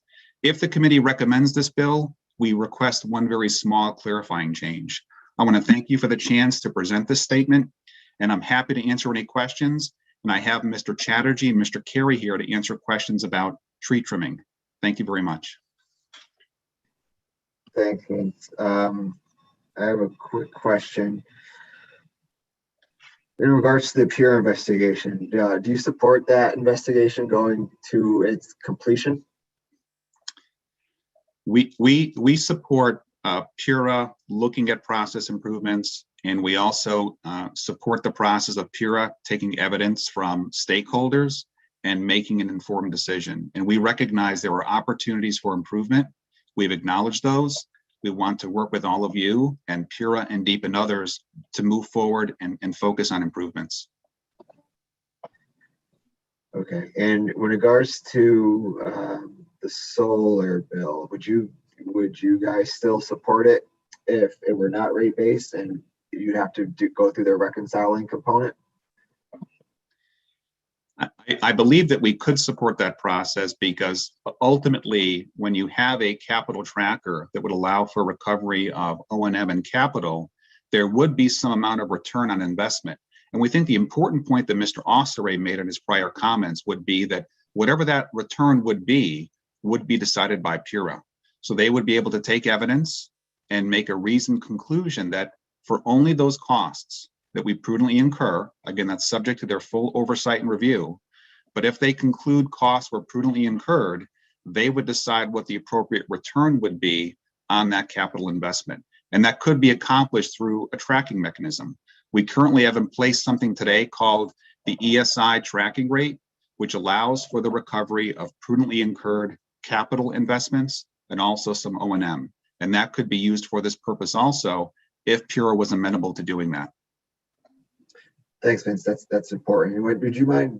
Speaker 8: If the committee recommends this bill, we request one very small clarifying change. I want to thank you for the chance to present this statement, and I'm happy to answer any questions. And I have Mr. Chatterjee and Mr. Carey here to answer questions about tree trimming. Thank you very much.
Speaker 2: Thanks, Vince. I have a quick question. In regards to the PURA investigation, do you support that investigation going to its completion?
Speaker 8: We support PURA looking at process improvements, and we also support the process of PURA taking evidence from stakeholders and making an informed decision. And we recognize there are opportunities for improvement. We've acknowledged those. We want to work with all of you and PURA and DEEP and others to move forward and focus on improvements.
Speaker 2: Okay, and with regards to the solar bill, would you would you guys still support it if it were not rate based and you'd have to go through the reconciling component?
Speaker 8: I believe that we could support that process because ultimately, when you have a capital tracker that would allow for recovery of O&M and capital, there would be some amount of return on investment. And we think the important point that Mr. Osseray made in his prior comments would be that whatever that return would be decided by PURA. So they would be able to take evidence and make a reasoned conclusion that for only those costs that we prudently incur, again, that's subject to their full oversight and review, but if they conclude costs were prudently incurred, they would decide what the appropriate return would be on that capital investment. And that could be accomplished through a tracking mechanism. We currently have in place something today called the ESI tracking rate, which allows for the recovery of prudently incurred capital investments and also some O&M. And that could be used for this purpose also if PURA was amenable to doing that.
Speaker 2: Thanks, Vince. That's important. Would you mind?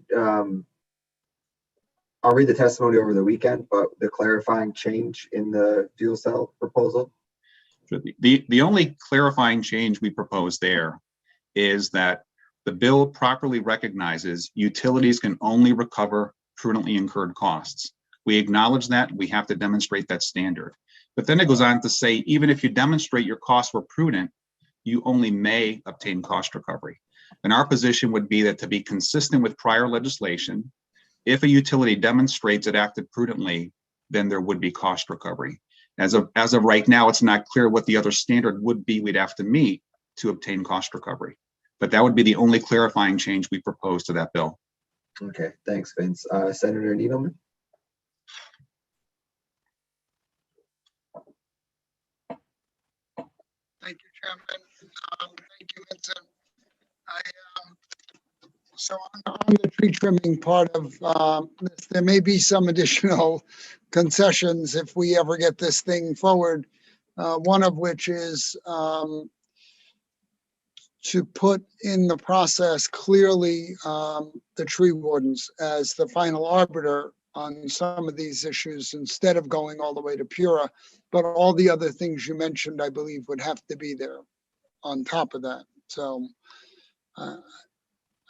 Speaker 2: I'll read the testimony over the weekend, but the clarifying change in the fuel cell proposal.
Speaker 8: The only clarifying change we propose there is that the bill properly recognizes utilities can only recover prudently incurred costs. We acknowledge that. We have to demonstrate that standard. But then it goes on to say, even if you demonstrate your costs were prudent, you only may obtain cost recovery. And our position would be that to be consistent with prior legislation, if a utility demonstrates it acted prudently, then there would be cost recovery. As of right now, it's not clear what the other standard would be we'd have to meet to obtain cost recovery. But that would be the only clarifying change we propose to that bill.
Speaker 2: Okay, thanks, Vince. Senator Needleman.
Speaker 4: Thank you, Chairman. Thank you, Vincent. So on the tree trimming part of this, there may be some additional concessions if we ever get this thing forward. One of which is to put in the process clearly the tree wardens as the final arbiter on some of these issues instead of going all the way to PURA. But all the other things you mentioned, I believe, would have to be there on top of that. So I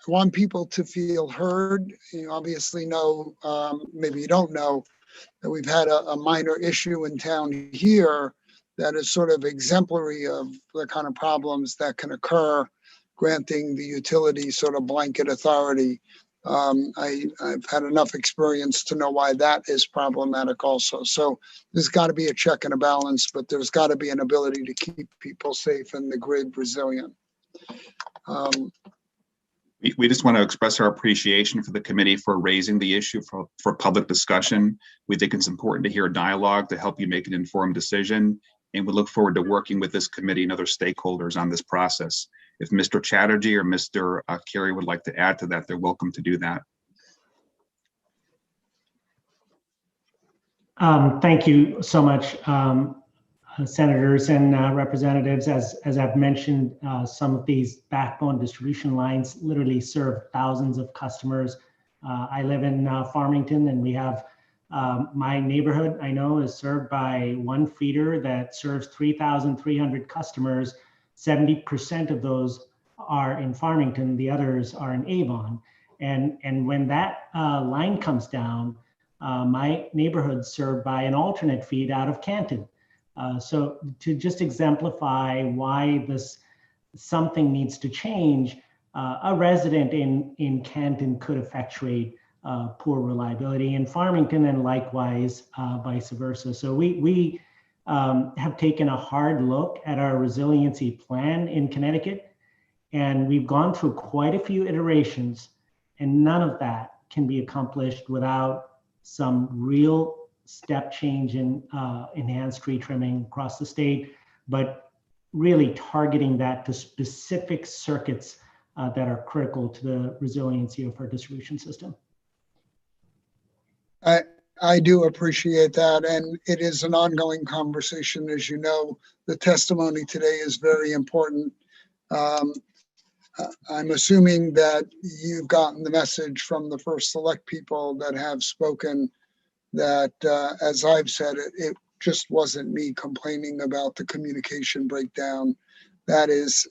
Speaker 4: want people to feel heard. You obviously know, maybe you don't know, that we've had a minor issue in town here that is sort of exemplary of the kind of problems that can occur granting the utility sort of blanket authority. I've had enough experience to know why that is problematic also. So there's got to be a check and a balance, but there's got to be an ability to keep people safe and the grid resilient.
Speaker 8: We just want to express our appreciation for the committee for raising the issue for public discussion. We think it's important to hear dialogue to help you make an informed decision. And we look forward to working with this committee and other stakeholders on this process. If Mr. Chatterjee or Mr. Carey would like to add to that, they're welcome to do that.
Speaker 7: Thank you so much, senators and representatives. As I've mentioned, some of these backbone distribution lines literally serve thousands of customers. I live in Farmington, and we have my neighborhood, I know, is served by one feeder that serves 3,300 customers. 70% of those are in Farmington, the others are in Avon. And when that line comes down, my neighborhood's served by an alternate feed out of Canton. So to just exemplify why something needs to change, a resident in Canton could effectuate poor reliability in Farmington, and likewise vice versa. So we have taken a hard look at our resiliency plan in Connecticut, and we've gone through quite a few iterations, and none of that can be accomplished without some real step change in enhanced tree trimming across the state, but really targeting that to specific circuits that are critical to the resiliency of our distribution system.
Speaker 4: I do appreciate that, and it is an ongoing conversation. As you know, the testimony today is very important. I'm assuming that you've gotten the message from the first select people that have spoken that, as I've said, it just wasn't me complaining about the communication breakdown. That is,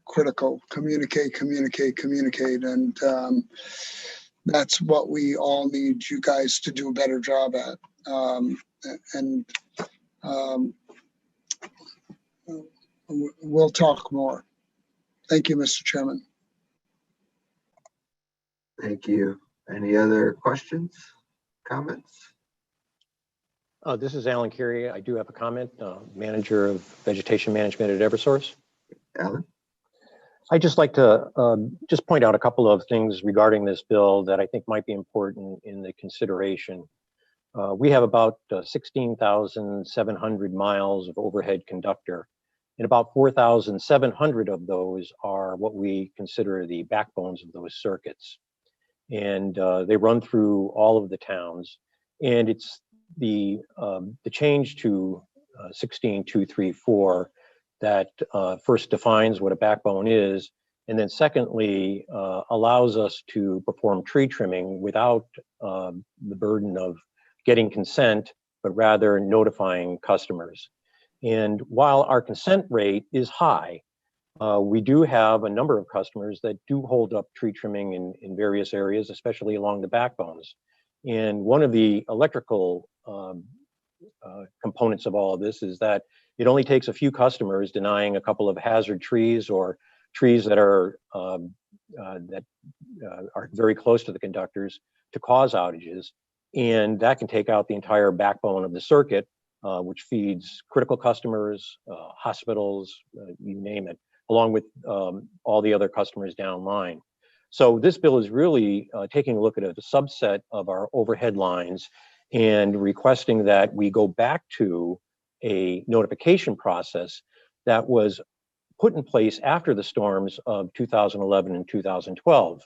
Speaker 4: critical. Communicate, communicate, communicate. And that's what we all need you guys to do a better job at. We'll talk more. Thank you, Mr. Chairman.
Speaker 2: Thank you. Any other questions, comments?
Speaker 20: This is Alan Curie. I do have a comment, manager of vegetation management at Eversource.
Speaker 2: Alan?
Speaker 20: I'd just like to just point out a couple of things regarding this bill that I think might be important in the consideration. We have about 16,700 miles of overhead conductor, and about 4,700 of those are what we consider the backbones of those circuits. And they run through all of the towns. And it's the change to 16234 that first defines what a backbone is, and then secondly allows us to perform tree trimming without the burden of getting consent, but rather notifying customers. And while our consent rate is high, we do have a number of customers that do hold up tree trimming in various areas, especially along the backbones. And one of the electrical components of all of this is that it only takes a few customers denying a couple of hazard trees or trees that are very close to the conductors to cause outages. And that can take out the entire backbone of the circuit, which feeds critical customers, hospitals, you name it, along with all the other customers downline. So this bill is really taking a look at a subset of our overhead lines and requesting that we go back to a notification process that was put in place after the storms of 2011 and 2012.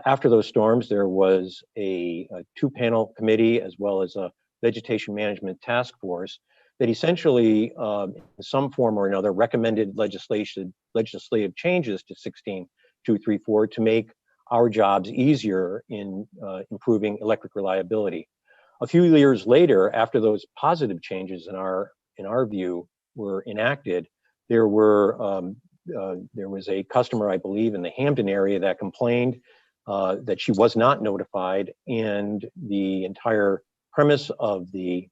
Speaker 20: After those storms, there was a two-panel committee as well as a vegetation management task force that essentially, in some form or another, recommended legislative changes to 16234 to make our jobs easier in improving electric reliability. A few years later, after those positive changes in our view were enacted, there was a customer, I believe, in the Hampden area that complained that she was not notified, and the entire premise of the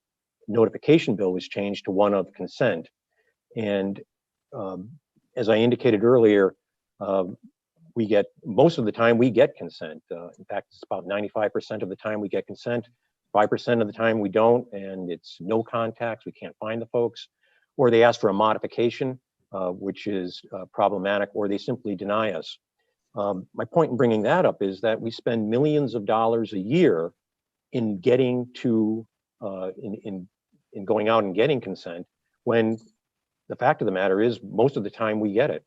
Speaker 20: notification bill was changed to one of consent. And as I indicated earlier, we get, most of the time we get consent. In fact, it's about 95% of the time we get consent. 5% of the time we don't, and it's no contacts, we can't find the folks, or they ask for a modification, which is problematic, or they simply deny us. My point in bringing that up is that we spend millions of dollars a year in getting to, in going out and getting consent, when the fact of the matter is most of the time we get it.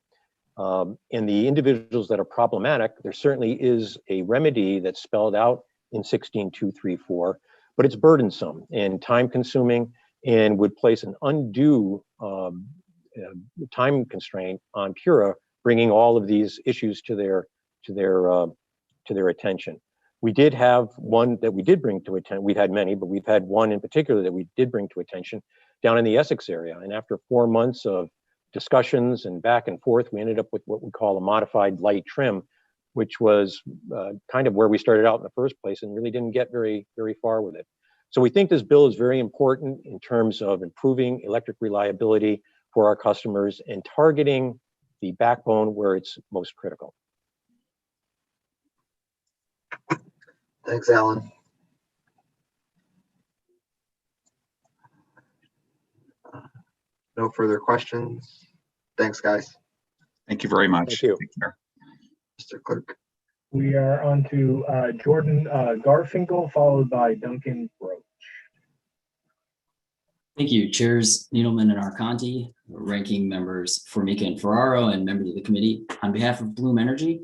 Speaker 20: And the individuals that are problematic, there certainly is a remedy that's spelled out in 16234, but it's burdensome and time consuming and would place an undue time constraint on PURA, bringing all of these issues to their attention. We did have one that we did bring to attention. We've had many, but we've had one in particular that we did bring to attention down in the Essex area. And after 4 months of discussions and back and forth, we ended up with what we call a modified light trim, which was kind of where we started out in the first place and really didn't get very far with it. So we think this bill is very important in terms of improving electric reliability for our customers and targeting the backbone where it's most critical.
Speaker 2: Thanks, Alan. No further questions. Thanks, guys.
Speaker 8: Thank you very much.
Speaker 20: Thank you.
Speaker 8: Take care.
Speaker 2: Mr. Clerk.
Speaker 1: We are on to Jordan Garfinkel, followed by Duncan Roach.
Speaker 21: Thank you, Chairs Needleman and Arconti, ranking members Formica and Ferraro, and members of the committee. On behalf of Bloom Energy,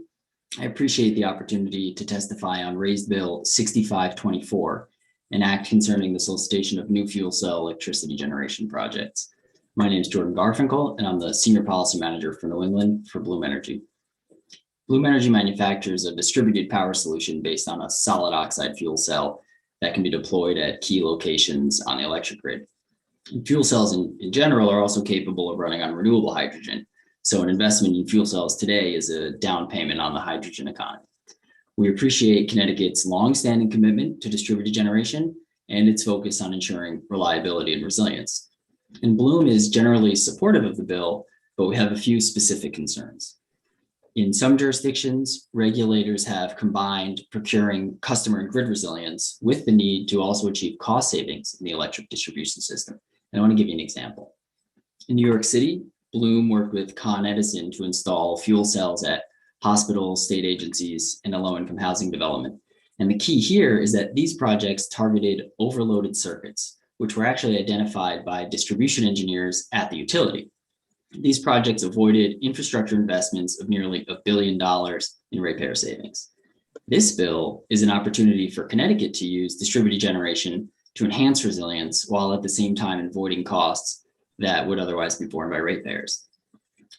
Speaker 21: I appreciate the opportunity to testify on Raised Bill 6524, an act concerning the solicitation of new fuel cell electricity generation projects. My name is Jordan Garfinkel, and I'm the Senior Policy Manager for New England for Bloom Energy. Bloom Energy manufactures a distributed power solution based on a solid oxide fuel cell that can be deployed at key locations on the electric grid. Fuel cells in general are also capable of running on renewable hydrogen. So an investment in fuel cells today is a down payment on the hydrogen economy. We appreciate Connecticut's longstanding commitment to distributed generation and its focus on ensuring reliability and resilience. And Bloom is generally supportive of the bill, but we have a few specific concerns. In some jurisdictions, regulators have combined procuring customer and grid resilience with the need to also achieve cost savings in the electric distribution system. And I want to give you an example. In New York City, Bloom worked with Con Edison to install fuel cells at hospitals, state agencies, and a low-income housing development. And the key here is that these projects targeted overloaded circuits, which were actually identified by distribution engineers at the utility. These projects avoided infrastructure investments of nearly $1 billion in ratepayer savings. This bill is an opportunity for Connecticut to use distributed generation to enhance resilience while at the same time avoiding costs that would otherwise be borne by ratepayers.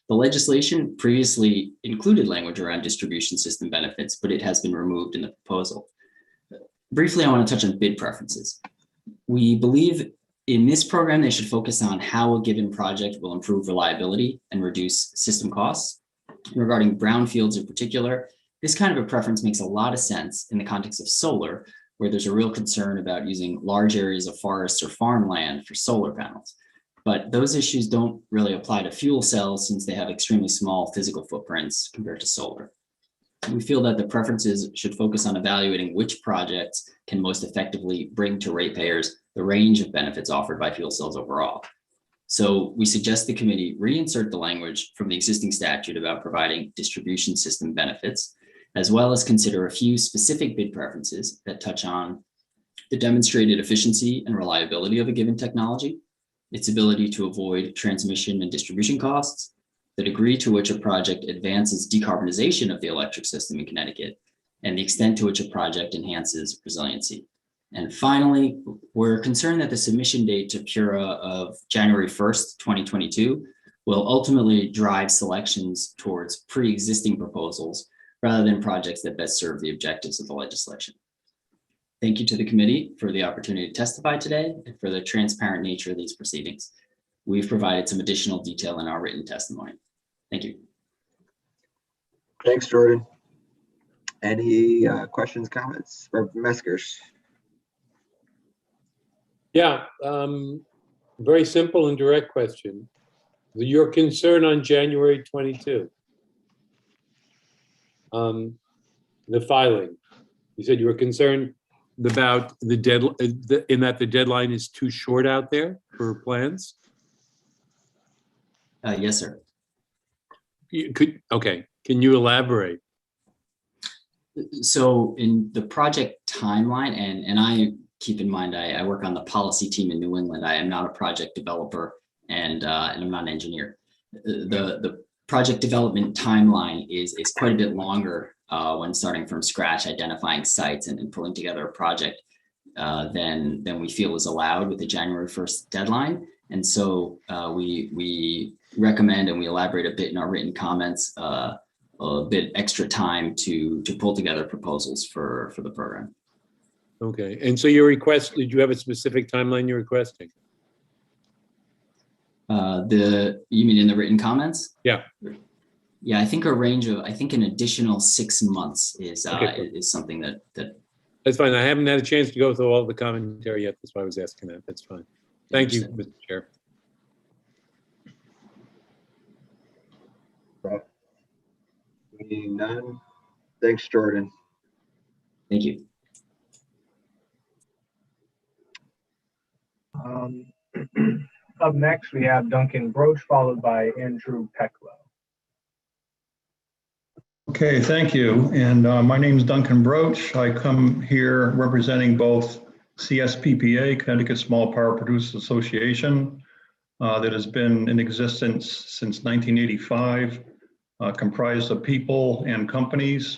Speaker 21: The legislation previously included language around distribution system benefits, but it has been removed in the proposal. Briefly, I want to touch on bid preferences. We believe in this program, they should focus on how a given project will improve reliability and reduce system costs. Regarding brownfields in particular, this kind of a preference makes a lot of sense in the context of solar, where there's a real concern about using large areas of forests or farmland for solar panels. But those issues don't really apply to fuel cells since they have extremely small physical footprints compared to solar. We feel that the preferences should focus on evaluating which projects can most effectively bring to ratepayers the range of benefits offered by fuel cells overall. So we suggest the committee reinsert the language from the existing statute about providing distribution system benefits, as well as consider a few specific bid preferences that touch on the demonstrated efficiency and reliability of a given technology, its ability to avoid transmission and distribution costs, the degree to which a project advances decarbonization of the electric system in Connecticut, and the extent to which a project enhances resiliency. And finally, we're concerned that the submission date to PURA of January 1st, 2022 will ultimately drive selections towards pre-existing proposals rather than projects that best serve the objectives of the legislation. Thank you to the committee for the opportunity to testify today and for the transparent nature of these proceedings. We've provided some additional detail in our written testimony. Thank you.
Speaker 2: Thanks, Jordan. Any questions, comments? Representative Meskers.
Speaker 13: Yeah, very simple and direct question. Your concern on January 22, the filing. You said you were concerned about the deadline, in that the deadline is too short out there for plans?
Speaker 21: Yes, sir.
Speaker 13: Okay, can you elaborate?
Speaker 21: So in the project timeline, and I keep in mind, I work on the policy team in New England. I am not a project developer and I'm not an engineer. The project development timeline is quite a bit longer when starting from scratch, identifying sites and pulling together a project than we feel is allowed with the January 1st deadline. And so we recommend, and we elaborate a bit in our written comments, a bit extra time to pull together proposals for the program.
Speaker 13: Okay, and so your request, did you have a specific timeline you're requesting?
Speaker 21: You mean in the written comments?
Speaker 13: Yeah.
Speaker 21: Yeah, I think a range of, I think an additional 6 months is
Speaker 13: Okay.
Speaker 21: is something that
Speaker 13: That's fine. I haven't had a chance to go through all the commentary yet. That's why I was asking that. That's fine. Thank you, Mr. Chair.
Speaker 2: Seeing none. Thanks, Jordan.
Speaker 21: Thank you.
Speaker 1: Up next, we have Duncan Broach, followed by Andrew Pecklow.
Speaker 22: Okay, thank you. And my name is Duncan Broach. I come here representing both CSPPA, Connecticut Small Power Producers Association, that has been in existence since 1985, comprised of people and companies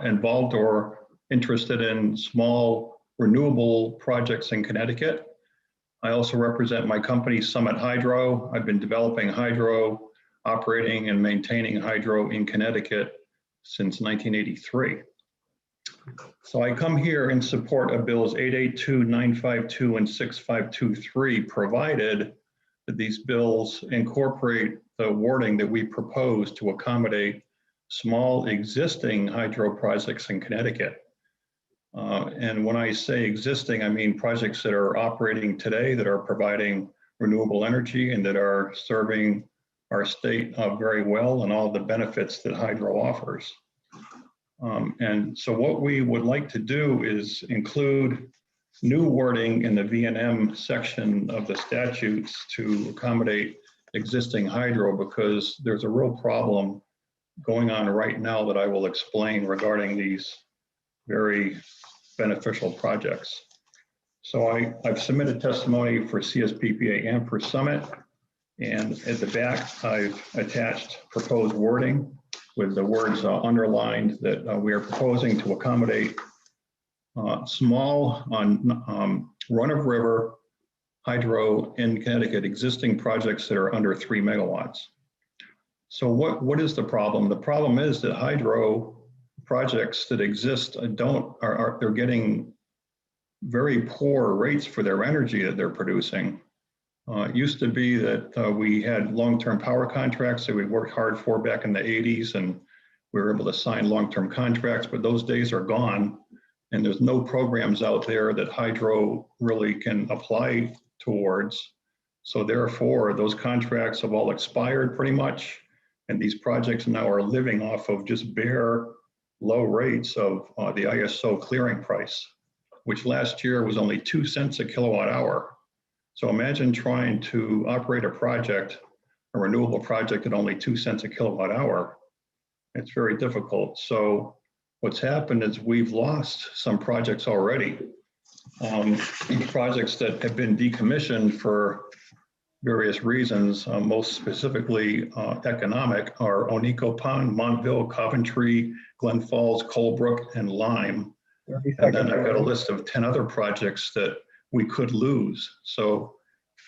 Speaker 22: involved or interested in small renewable projects in Connecticut. I also represent my company, Summit Hydro. I've been developing hydro, operating and maintaining hydro in Connecticut since 1983. So I come here in support of bills 882, 952, and 6523, provided that these bills incorporate the wording that we propose to accommodate small existing hydro projects in Connecticut. And when I say existing, I mean projects that are operating today, that are providing renewable energy and that are serving our state very well, and all the benefits that hydro offers. And so what we would like to do is include new wording in the V&M section of the statutes to accommodate existing hydro, because there's a real problem going on right now that I will explain regarding these very beneficial projects. So I've submitted testimony for CSPPA and for Summit, and at the back I've attached proposed wording with the words underlined that we are proposing to accommodate small run-of-river hydro in Connecticut existing projects that are under 3 megawatts. So what is the problem? The problem is that hydro projects that exist they're getting very poor rates for their energy that they're producing. It used to be that we had long-term power contracts that we worked hard for back in the 80s, and we were able to sign long-term contracts, but those days are gone, and there's no programs out there that hydro really can apply towards. So therefore, those contracts have all expired pretty much, and these projects now are living off of just bare low rates of the ISO clearing price, which last year was only 2 cents a kilowatt hour. So imagine trying to operate a project, a renewable project at only 2 cents a kilowatt hour. It's very difficult. So what's happened is we've lost some projects already. Projects that have been decommissioned for various reasons, most specifically economic, are Oneco Pond, Montville, Coventry, Glen Falls, Colebrook, and Lyme. And then I've got a list of 10 other projects that we could lose. So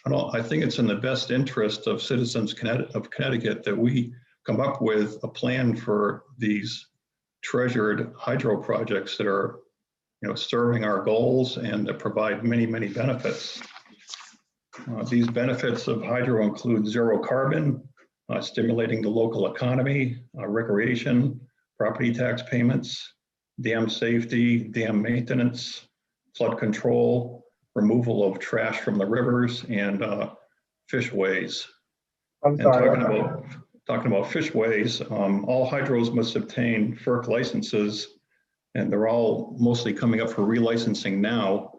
Speaker 22: I think it's in the best interest of citizens of Connecticut that we come up with a plan for these treasured hydro projects that are, serving our goals and that provide many, many benefits. These benefits of hydro include zero carbon, stimulating the local economy, recreation, property tax payments, dam safety, dam maintenance, flood control, removal of trash from the rivers, and fishways.
Speaker 1: I'm sorry.
Speaker 22: Talking about fishways, all hydros must obtain FERC licenses, and they're all mostly coming up for relicensing now.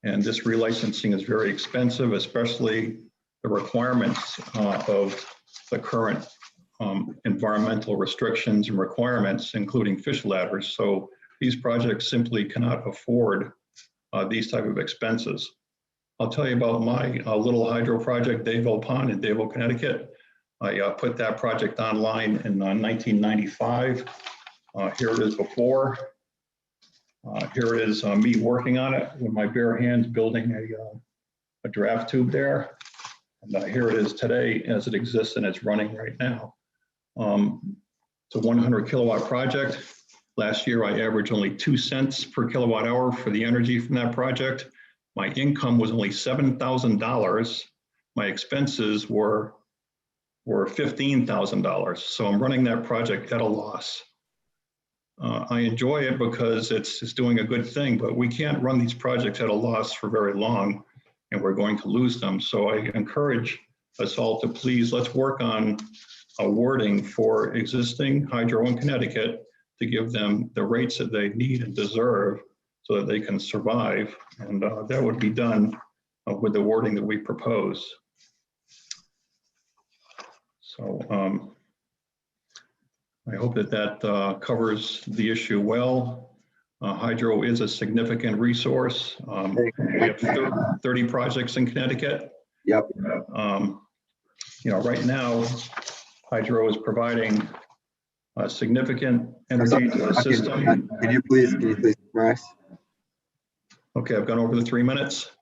Speaker 22: And this relicensing is very expensive, especially the requirements of the current environmental restrictions and requirements, including fish ladders. So these projects simply cannot afford these type of expenses. I'll tell you about my little hydro project, Daveville Pond in Daveville, Connecticut. I put that project online in 1995. Here it is before. Here it is me working on it with my bare hands, building a draft tube there. And here it is today as it exists and it's running right now. It's a 100 kilowatt project. Last year, I averaged only 2 cents per kilowatt hour for the energy from that project. My income was only $7,000. My expenses were $15,000. So I'm running that project at a loss. I enjoy it because it's doing a good thing, but we can't run these projects at a loss for very long, and we're going to lose them. So I encourage us all to please, let's work on a wording for existing hydro in Connecticut to give them the rates that they need and deserve so that they can survive. And that would be done with the wording that we propose. So I hope that covers the issue well. Hydro is a significant resource. We have 30 projects in Connecticut.
Speaker 2: Yep.
Speaker 22: Right now, hydro is providing significant energy to the system.
Speaker 2: Can you please summarize?
Speaker 22: Okay, I've gone over the 3 minutes.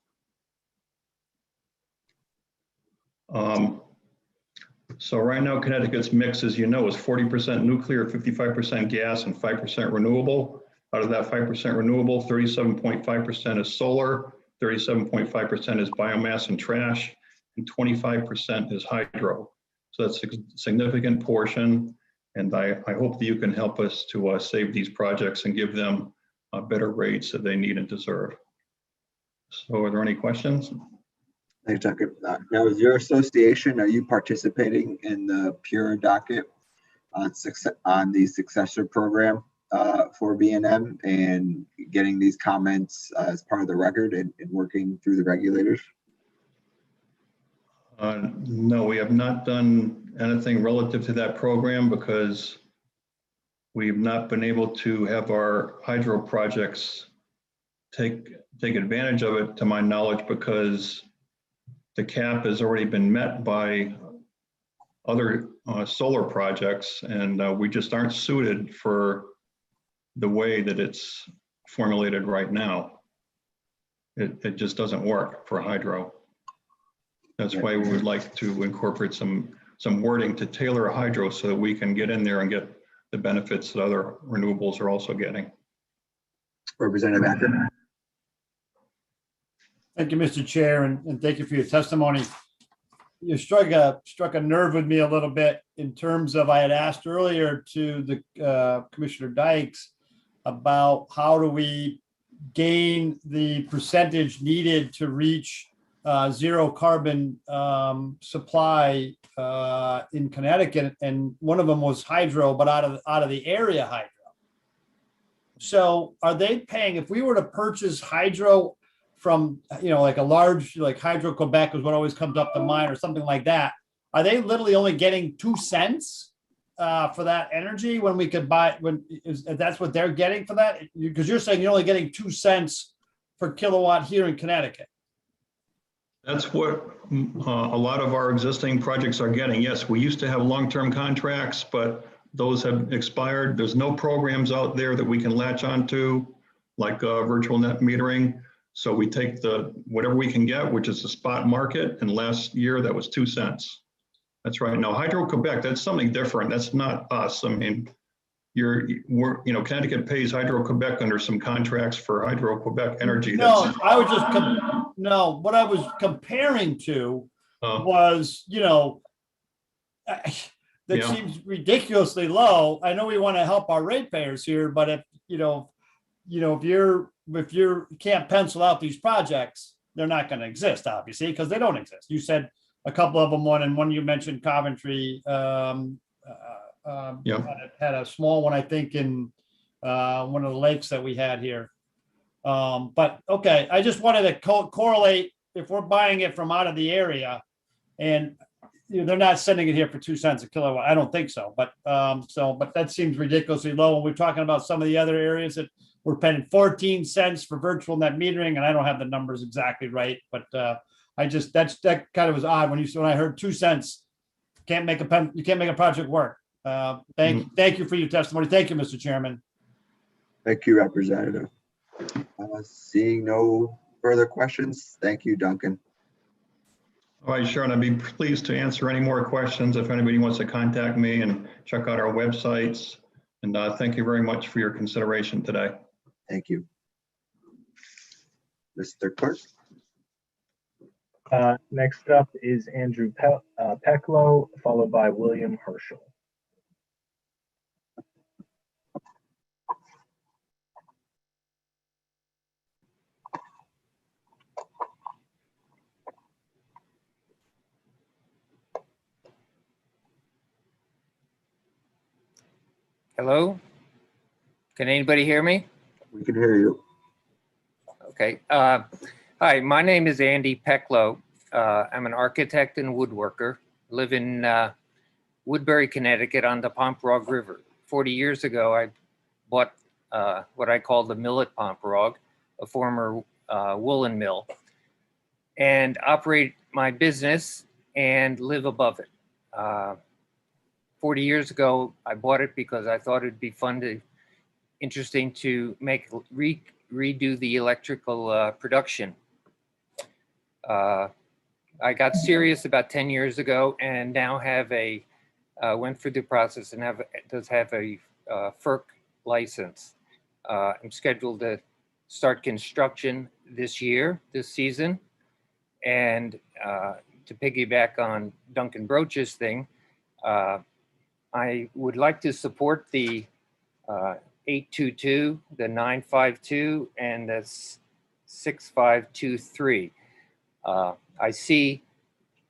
Speaker 22: So right now, Connecticut's mix, as you know, is 40% nuclear, 55% gas, and 5% renewable. Out of that 5% renewable, 37.5% is solar, 37.5% is biomass and trash, and 25% is hydro. So that's a significant portion. And I hope that you can help us to save these projects and give them better rates that they need and deserve. So are there any questions?
Speaker 2: Thanks, Duncan. Now, is your association, are you participating in the PURA docket on the successor program for B&M and getting these comments as part of the record and working through the regulators?
Speaker 22: No, we have not done anything relative to that program because we've not been able to have our hydro projects take advantage of it, to my knowledge, because the cap has already been met by other solar projects, and we just aren't suited for the way that it's formulated right now. It just doesn't work for hydro. That's why we would like to incorporate some wording to tailor hydro so that we can get in there and get the benefits that other renewables are also getting.
Speaker 2: Representative Acker.
Speaker 3: Thank you, Mr. Chair, and thank you for your testimony. You struck a nerve with me a little bit in terms of, I had asked earlier to the Commissioner Dykes about how do we gain the percentage needed to reach zero carbon supply in Connecticut, and one of them was hydro, but out of the area hydro. So are they paying, if we were to purchase hydro from, like a large, like Hydro Quebec is what always comes up to mind, or something like that, are they literally only getting 2 cents for that energy when we could buy, if that's what they're getting for that? Because you're saying you're only getting 2 cents per kilowatt here in Connecticut.
Speaker 22: That's what a lot of our existing projects are getting. Yes, we used to have long-term contracts, but those have expired. There's no programs out there that we can latch onto, like virtual net metering. So we take whatever we can get, which is the spot market. And last year that was 2 cents. That's right. Now Hydro Quebec, that's something different. That's not us. I mean, Connecticut pays Hydro Quebec under some contracts for Hydro Quebec energy.
Speaker 3: No, what I was comparing to was, that seems ridiculously low. I know we want to help our ratepayers here, but if you can't pencil out these projects, they're not going to exist, obviously, because they don't exist. You said a couple of them, one you mentioned Coventry, had a small one, I think, in one of the lakes that we had here. But okay, I just wanted to correlate if we're buying it from out of the area, and they're not sending it here for 2 cents a kilowatt. I don't think so, but that seems ridiculously low. And we're talking about some of the other areas that we're paying 14 cents for virtual net metering, and I don't have the numbers exactly right, but that kind of was odd when I heard 2 cents. You can't make a project work. Thank you for your testimony. Thank you, Mr. Chairman.
Speaker 2: Thank you, Representative. Seeing no further questions, thank you, Duncan.
Speaker 22: All right, Sharon, I'd be pleased to answer any more questions if anybody wants to contact me, and check out our websites. And thank you very much for your consideration today.
Speaker 2: Thank you. Mr. Clerk.
Speaker 1: Next up is Andrew Pecklow, followed by William Herschel.
Speaker 6: Hello? Can anybody hear me?
Speaker 2: We can hear you.
Speaker 6: Okay. Hi, my name is Andy Pecklow. I'm an architect and woodworker. Live in Woodbury, Connecticut on the Pomperaug River. 40 years ago, I bought what I call the mill at Pomperaug, a former woolen mill, and operate my business and live above it. 40 years ago, I bought it because I thought it'd be interesting to redo the electrical production. I got serious about 10 years ago, and now went through the process and does have a FERC license. I'm scheduled to start construction this season. And to piggyback on Duncan Broach's thing, I would like to support the 822, the 952, and the 6523. I see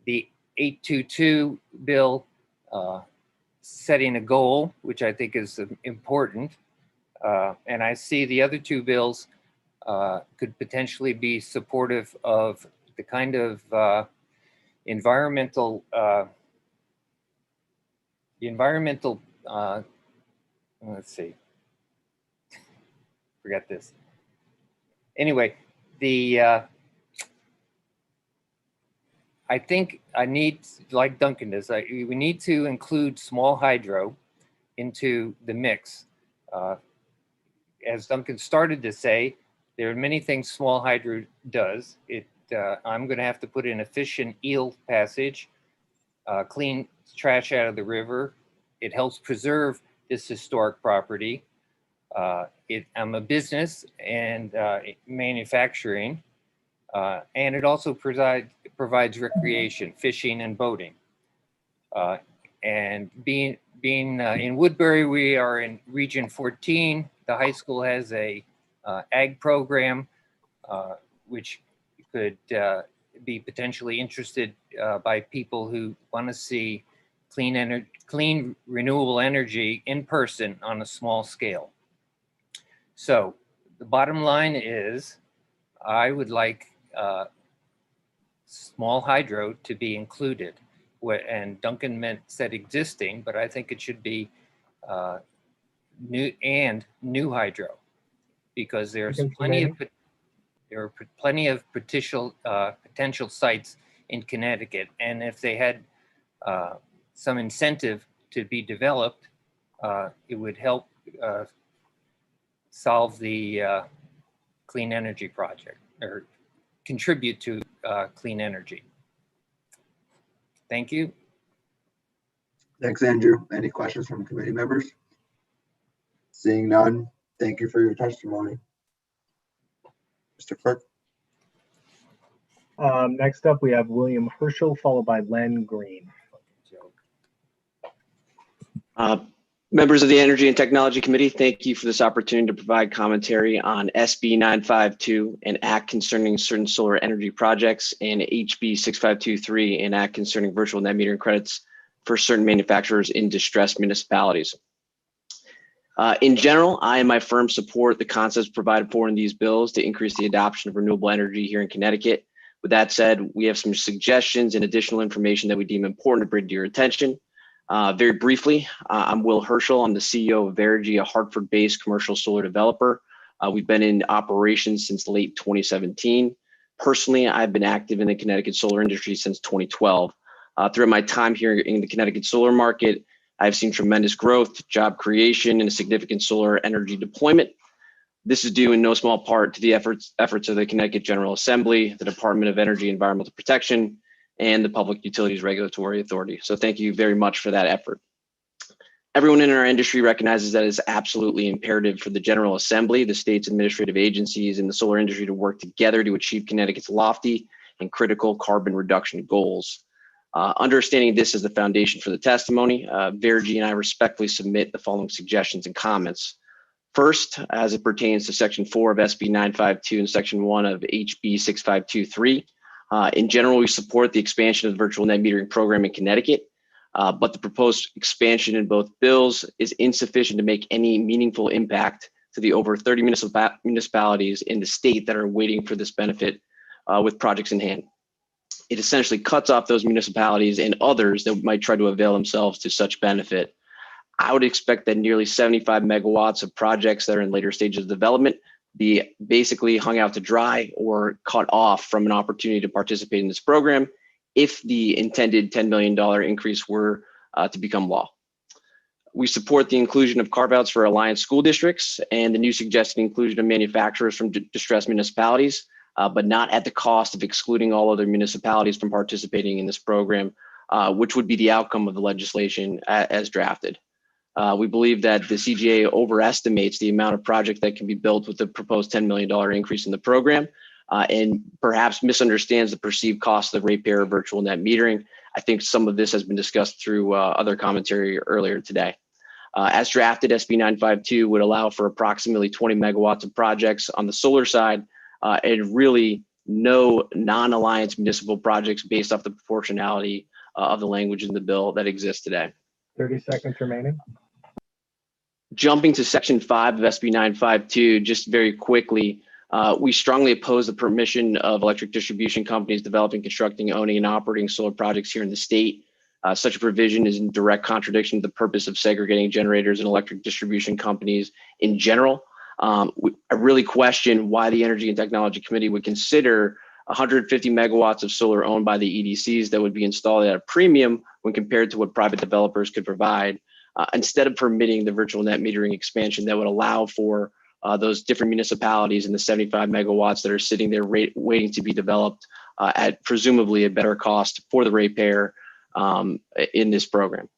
Speaker 6: the 822 bill setting a goal, which I think is important. And I see the other two bills could potentially be supportive of the kind of environmental, let's see, forget this. Anyway, I think I need, like Duncan does, we need to include small hydro into the mix. As Duncan started to say, there are many things small hydro does. I'm going to have to put in efficient eel passage, clean trash out of the river. It helps preserve this historic property. I'm a business and manufacturing, and it also provides recreation, fishing and boating. And being in Woodbury, we are in Region 14. The high school has a ag program, which could be potentially interested by people who want to see clean renewable energy in person on a small scale. So the bottom line is I would like small hydro to be included. And Duncan said existing, but I think it should be new hydro, because there's there are plenty of potential sites in Connecticut, and if they had some incentive to be developed, it would help solve the clean energy project, or contribute to clean energy. Thank you.
Speaker 2: Thanks, Andrew. Any questions from committee members? Seeing none, thank you for your testimony. Mr. Clerk.
Speaker 1: Next up, we have William Herschel, followed by Len Green.
Speaker 9: Members of the Energy and Technology Committee, thank you for this opportunity to provide commentary on SB 952, an act concerning certain solar energy projects, and HB 6523, an act concerning virtual net metering credits for certain manufacturers in distressed municipalities. In general, I and my firm support the concepts provided for in these bills to increase the adoption of renewable energy here in Connecticut. With that said, we have some suggestions and additional information that we deem important to bring to your attention. Very briefly, I'm Will Herschel. I'm the CEO of Verigy, a Hartford-based commercial solar developer. We've been in operations since late 2017. Personally, I've been active in the Connecticut solar industry since 2012. Throughout my time here in the Connecticut solar market, I've seen tremendous growth, job creation, and a significant solar energy deployment. This is due in no small part to the efforts of the Connecticut General Assembly, the Department of Energy and Environmental Protection, and the Public Utilities Regulatory Authority. So thank you very much for that effort. Everyone in our industry recognizes that it's absolutely imperative for the General Assembly, the state's administrative agencies, and the solar industry to work together to achieve Connecticut's lofty and critical carbon reduction goals. Understanding this as the foundation for the testimony, Verigy and I respectfully submit the following suggestions and comments. First, as it pertains to Section 4 of SB 952 and Section 1 of HB 6523, in general, we support the expansion of the virtual net metering program in Connecticut, but the proposed expansion in both bills is insufficient to make any meaningful impact to the over 30 municipalities in the state that are waiting for this benefit with projects in hand. It essentially cuts off those municipalities and others that might try to avail themselves to such benefit. I would expect that nearly 75 megawatts of projects that are in later stages of development be basically hung out to dry or cut off from an opportunity to participate in this program if the intended $10 million increase were to become law. We support the inclusion of carve-outs for Alliance school districts and the new suggested inclusion of manufacturers from distressed municipalities, but not at the cost of excluding all other municipalities from participating in this program, which would be the outcome of the legislation as drafted. We believe that the CGA overestimates the amount of project that can be built with the proposed $10 million increase in the program, and perhaps misunderstands the perceived cost of the ratepayer virtual net metering. I think some of this has been discussed through other commentary earlier today. As drafted, SB 952 would allow for approximately 20 megawatts of projects on the solar side, and really no non-alliance municipal projects based off the proportionality of the language in the bill that exists today.
Speaker 1: 30 seconds remaining.
Speaker 9: Jumping to Section 5 of SB 952, just very quickly, we strongly oppose the permission of electric distribution companies developing, constructing, owning, and operating solar projects here in the state. Such a provision is in direct contradiction to the purpose of segregating generators and electric distribution companies in general. I really question why the Energy and Technology Committee would consider 150 megawatts of solar owned by the EDCs that would be installed at a premium when compared to what private developers could provide, instead of permitting the virtual net metering expansion that would allow for those different municipalities and the 75 megawatts that are sitting there waiting to be developed at presumably a better cost for the ratepayer in this program.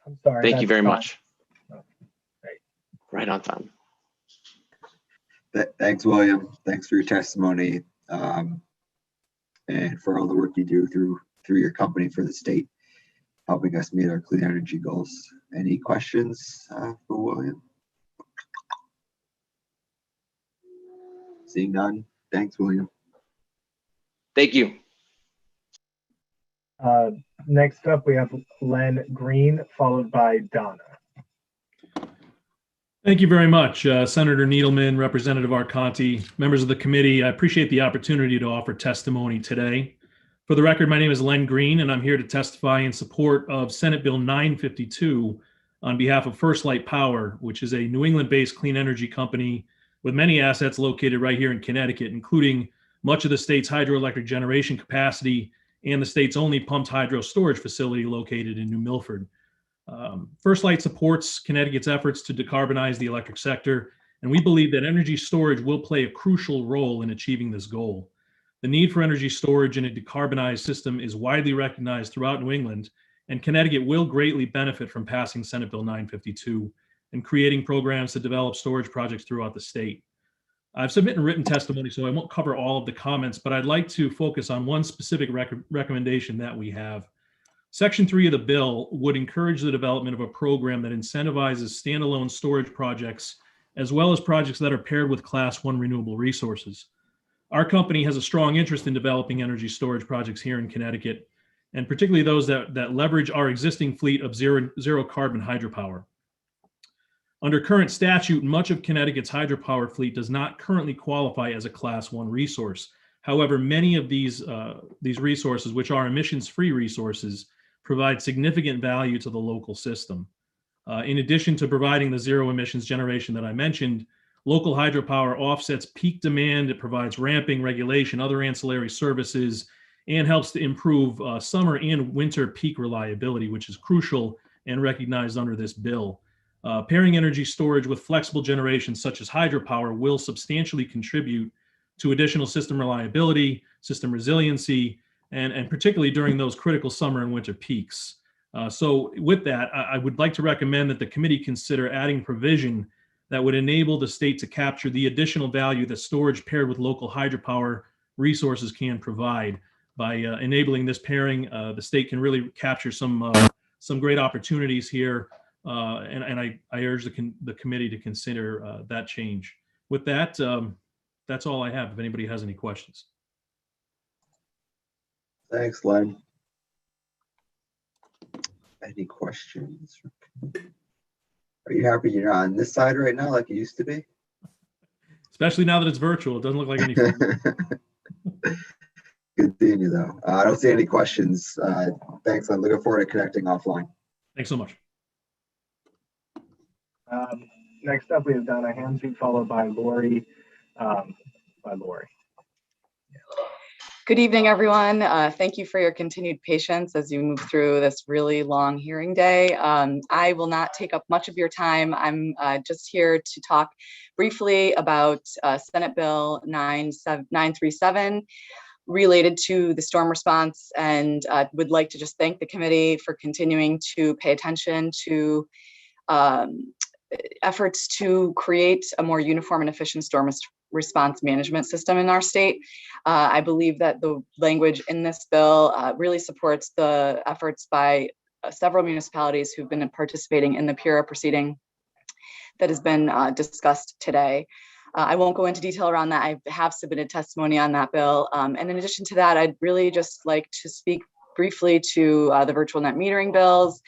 Speaker 1: I'm sorry.
Speaker 9: Thank you very
Speaker 1: time.
Speaker 9: much.
Speaker 1: Oh,
Speaker 9: Right on time.
Speaker 2: Thanks, William. Thanks for your testimony, and for all the work you do through your company for the state, helping us meet our clean energy goals. Any questions for William? Seeing none. Thanks, William.
Speaker 9: Thank you.
Speaker 1: Next up, we have Len Green, followed by Donna.
Speaker 12: Thank you very much, Senator Needleman, Representative Arconti, members of the committee. I appreciate the opportunity to offer testimony today. For the record, my name is Len Green, and I'm here to testify in support of Senate Bill 952 on behalf of First Light Power, which is a New England-based clean energy company with many assets located right here in Connecticut, including much of the state's hydroelectric generation capacity and the state's only pumped hydro storage facility located in New Milford. First Light supports Connecticut's efforts to decarbonize the electric sector, and we believe that energy storage will play a crucial role in achieving this goal. The need for energy storage in a decarbonized system is widely recognized throughout New England, and Connecticut will greatly benefit from passing Senate Bill 952 and creating programs to develop storage projects throughout the state. I've submitted written testimony, so I won't cover all of the comments, but I'd like to focus on one specific recommendation that we have. Section 3 of the bill would encourage the development of a program that incentivizes standalone storage projects, as well as projects that are paired with Class 1 renewable resources. Our company has a strong interest in developing energy storage projects here in Connecticut, and particularly those that leverage our existing fleet of zero carbon hydropower. Under current statute, much of Connecticut's hydropower fleet does not currently qualify as a Class 1 resource. However, many of these resources, which are emissions-free resources, provide significant value to the local system. In addition to providing the zero emissions generation that I mentioned, local hydropower offsets peak demand. It provides ramping, regulation, other ancillary services, and helps to improve summer and winter peak reliability, which is crucial and recognized under this bill. Pairing energy storage with flexible generation such as hydropower will substantially contribute to additional system reliability, system resiliency, and particularly during those critical summer and winter peaks. So with that, I would like to recommend that the committee consider adding provision that would enable the state to capture the additional value that storage paired with local hydropower resources can provide. By enabling this pairing, the state can really capture some great opportunities here. And I urge the committee to consider that change. With that, that's all I have. If anybody has any questions.
Speaker 2: Thanks, Len. Any questions? Are you happy you're on this side right now like you used to be?
Speaker 12: Especially now that it's virtual, it doesn't look like any.
Speaker 2: Good seeing you though. I don't see any questions. Thanks. I'm looking forward to connecting offline.
Speaker 12: Thanks so much.
Speaker 1: Next up, we have Donna Hamsey, followed by Lori.
Speaker 15: Good evening, everyone. Thank you for your continued patience as you move through this really long hearing day. I will not take up much of your time. I'm just here to talk briefly about Senate Bill 937 related to the storm response, and would like to just thank the committee for continuing to pay attention to efforts to create a more uniform and efficient storm response management system in our state. I believe that the language in this bill really supports the efforts by several municipalities who've been participating in the PURA proceeding that has been discussed today. I won't go into detail around that. I have submitted testimony on that bill. And in addition to that, I'd really just like to speak briefly to the virtual net metering bills.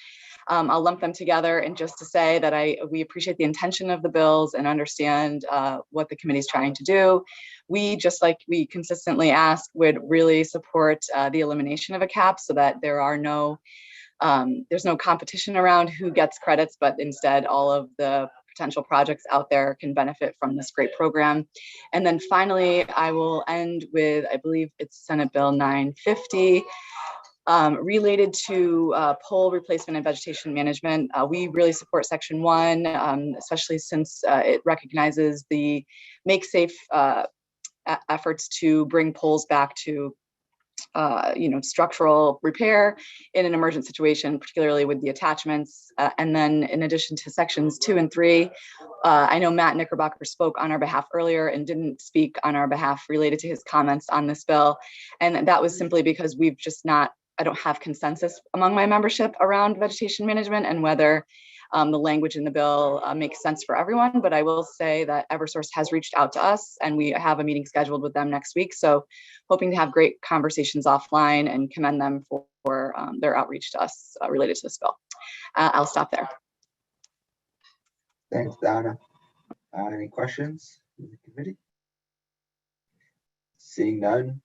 Speaker 15: I'll lump them together and just to say that we appreciate the intention of the bills and understand what the committee is trying to do. We, just like we consistently ask, would really support the elimination of a cap so that there are there's no competition around who gets credits, but instead all of the potential projects out there can benefit from this great program. And then finally, I will end with, I believe it's Senate Bill 950. Related to pole replacement and vegetation management. We really support Section 1, especially since it recognizes the make safe efforts to bring poles back to structural repair in an emergent situation, particularly with the attachments. And then in addition to Sections 2 and 3, I know Matt Knickerbocker spoke on our behalf earlier and didn't speak on our behalf related to his comments on this bill. And that was simply because we've just I don't have consensus among my membership around vegetation management and whether the language in the bill makes sense for everyone. But I will say that Eversource has reached out to us and we have a meeting scheduled with them next week. So hoping to have great conversations offline and commend them for their outreach to us related to this bill. I'll stop there.
Speaker 2: Thanks, Donna. Any questions from the committee? Seeing none,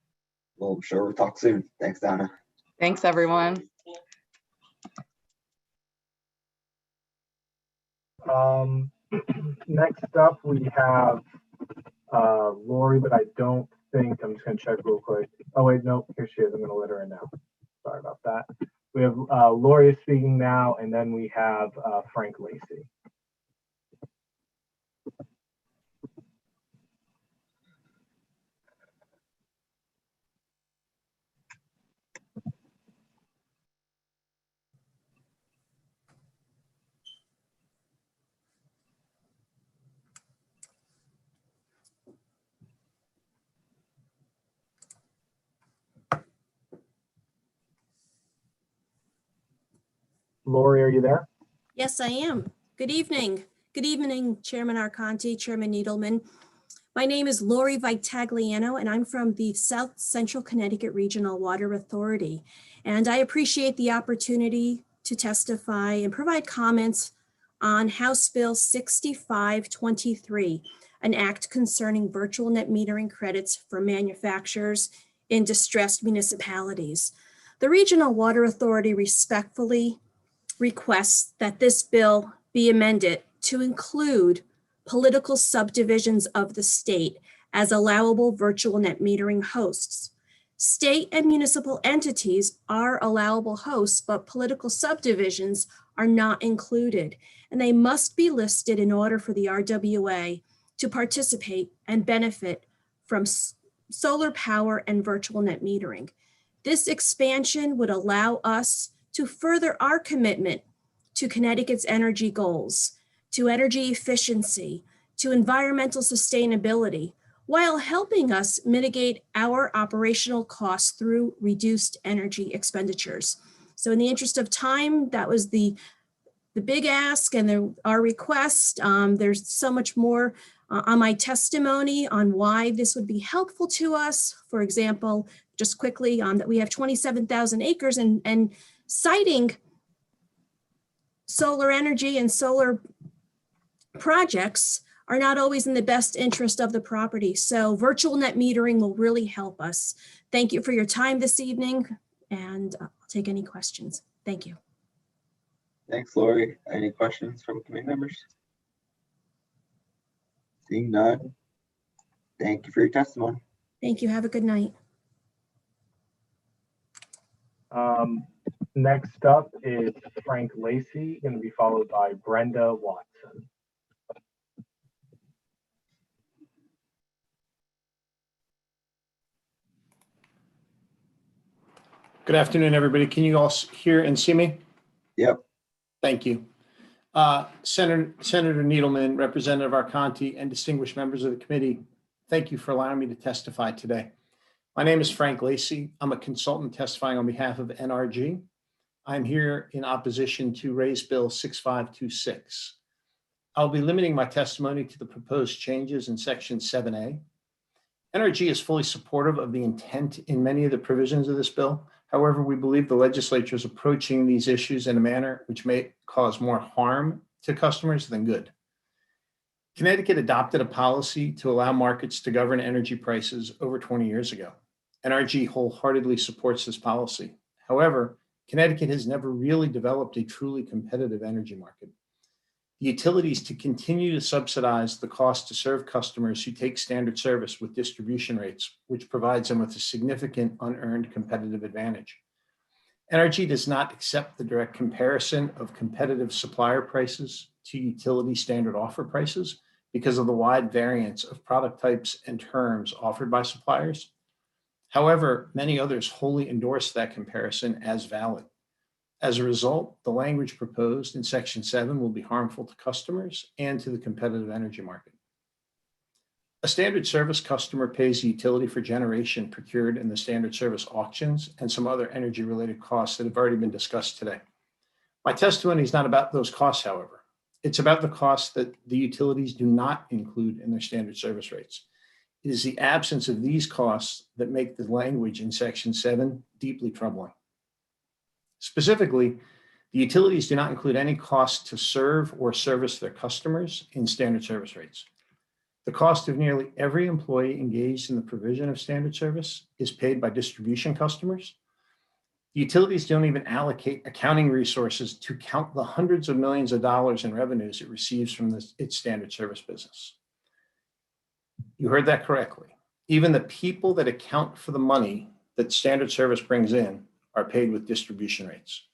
Speaker 2: well, I'm sure we'll talk soon. Thanks, Donna.
Speaker 15: Thanks, everyone.
Speaker 1: Next up, we have Lori, but I don't think, I'm just gonna check real quick. Oh wait, no, here she is. I'm gonna let her in now. Sorry about that. We have Lori is speaking now, and then we have Frank Lacey. Lori, are you there?
Speaker 10: Yes, I am. Good evening. Good evening, Chairman Arconti, Chairman Needleman. My name is Lori Vitagliano, and I'm from the South Central Connecticut Regional Water Authority. And I appreciate the opportunity to testify and provide comments on House Bill 6523, an act concerning virtual net metering credits for manufacturers in distressed municipalities. The Regional Water Authority respectfully requests that this bill be amended to include political subdivisions of the state as allowable virtual net metering hosts. State and municipal entities are allowable hosts, but political subdivisions are not included, and they must be listed in order for the RWA to participate and benefit from solar power and virtual net metering. This expansion would allow us to further our commitment to Connecticut's energy goals, to energy efficiency, to environmental sustainability, while helping us mitigate our operational costs through reduced energy expenditures. So in the interest of time, that was the big ask and our request. There's so much more on my testimony on why this would be helpful to us. For example, just quickly, that we have 27,000 acres and citing solar energy and solar projects are not always in the best interest of the property. So virtual net metering will really help us. Thank you for your time this evening, and I'll take any questions. Thank you.
Speaker 2: Thanks, Lori. Any questions from committee members? Seeing none, thank you for your testimony.
Speaker 10: Thank you. Have a good night.
Speaker 1: Next up is Frank Lacey, going to be followed by Brenda Watson.
Speaker 11: Good afternoon, everybody. Can you all hear and see me?
Speaker 2: Yep.
Speaker 11: Thank you.
Speaker 3: Senator Needleman, Representative Arconti, and distinguished members of the committee, thank you for allowing me to testify today. My name is Frank Lacey. I'm a consultant testifying on behalf of NRG. I'm here in opposition to Raise Bill 6526. I'll be limiting my testimony to the proposed changes in Section 7A. NRG is fully supportive of the intent in many of the provisions of this bill. However, we believe the legislature is approaching these issues in a manner which may cause more harm to customers than good. Connecticut adopted a policy to allow markets to govern energy prices over 20 years ago. NRG wholeheartedly supports this policy. However, Connecticut has never really developed a truly competitive energy market. The utilities to continue to subsidize the cost to serve customers who take standard service with distribution rates, which provides them with a significant unearned competitive advantage. NRG does not accept the direct comparison of competitive supplier prices to utility standard offer prices because of the wide variance of product types and terms offered by suppliers. However, many others wholly endorse that comparison as valid. As a result, the language proposed in Section 7 will be harmful to customers and to the competitive energy market. A standard service customer pays a utility for generation procured in the standard service auctions and some other energy-related costs that have already been discussed today. My testimony is not about those costs, however. It's about the costs that the utilities do not include in their standard service rates. It is the absence of these costs that make the language in Section 7 deeply troubling. Specifically, the utilities do not include any cost to serve or service their customers in standard service rates. The cost of nearly every employee engaged in the provision of standard service is paid by distribution customers. The utilities don't even allocate accounting resources to count the hundreds of millions of dollars in revenues it receives from its standard service business. You heard that correctly. Even the people that account for the money that standard service brings in are paid with distribution rates.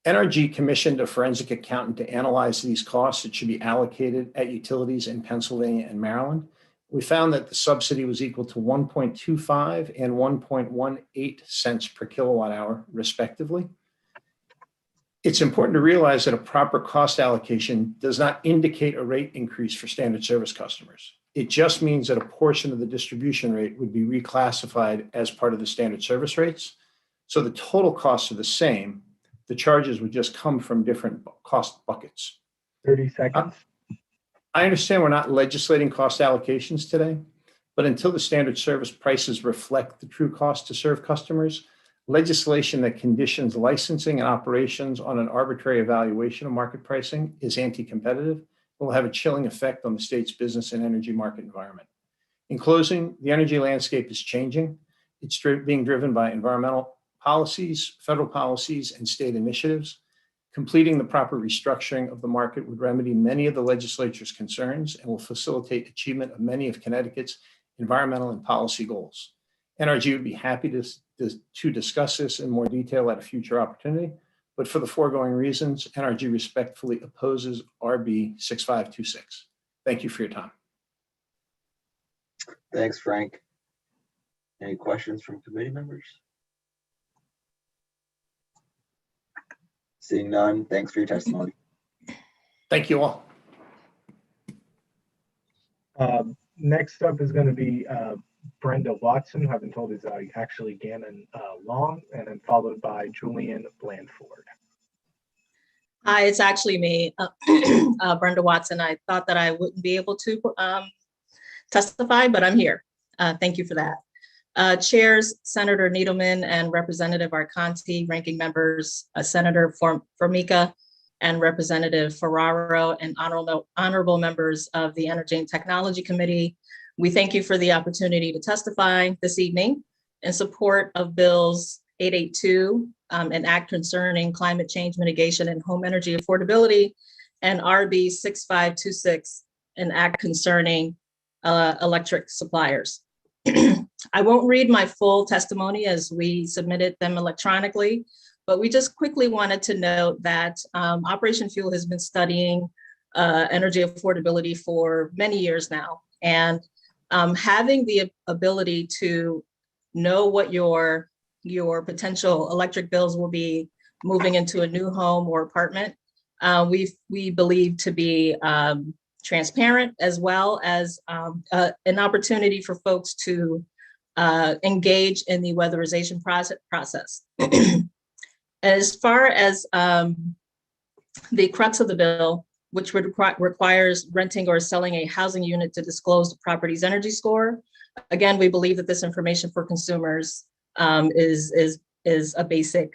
Speaker 3: NRG commissioned a forensic accountant to analyze these costs that should be allocated at utilities in Pennsylvania and Maryland. We found that the subsidy was equal to 1.25 and 1.18 cents per kilowatt hour, respectively. It's important to realize that a proper cost allocation does not indicate a rate increase for standard service customers. It just means that a portion of the distribution rate would be reclassified as part of the standard service rates. So the total costs are the same. The charges would just come from different cost buckets.
Speaker 1: 30 seconds.
Speaker 3: I understand we're not legislating cost allocations today, but until the standard service prices reflect the true cost to serve customers, legislation that conditions licensing and operations on an arbitrary evaluation of market pricing is anti-competitive and will have a chilling effect on the state's business and energy market environment. In closing, the energy landscape is changing. It's being driven by environmental policies, federal policies, and state initiatives. Completing the proper restructuring of the market would remedy many of the legislature's concerns and will facilitate achievement of many of Connecticut's environmental and policy goals. NRG would be happy to discuss this in more detail at a future opportunity, but for the foregoing reasons, NRG respectfully opposes RB 6526. Thank you for your time.
Speaker 2: Thanks, Frank. Any questions from committee members? Seeing none, thanks for your testimony.
Speaker 3: Thank you all.
Speaker 1: Next up is going to be Brenda Watson, who I've been told is actually Gannon Long, and then followed by Julian Blandford.
Speaker 11: Hi, it's actually me, Brenda Watson. I thought that I wouldn't be able to testify, but I'm here. Thank you for that. Chairs, Senator Needleman and Representative Arconti, ranking members, Senator Formica and Representative Ferraro, and honorable members of the Energy and Technology Committee. We thank you for the opportunity to testify this evening in support of Bills 882, an act concerning climate change mitigation and home energy affordability, and RB 6526, an act concerning electric suppliers. I won't read my full testimony as we submitted them electronically, but we just quickly wanted to note that Operation Fuel has been studying energy affordability for many years now. And having the ability to know what your potential electric bills will be moving into a new home or apartment we believe to be transparent, as well as an opportunity for folks to engage in the weatherization process. As far as the crux of the bill, which requires renting or selling a housing unit to disclose the property's energy score, again, we believe that this information for consumers is a basic.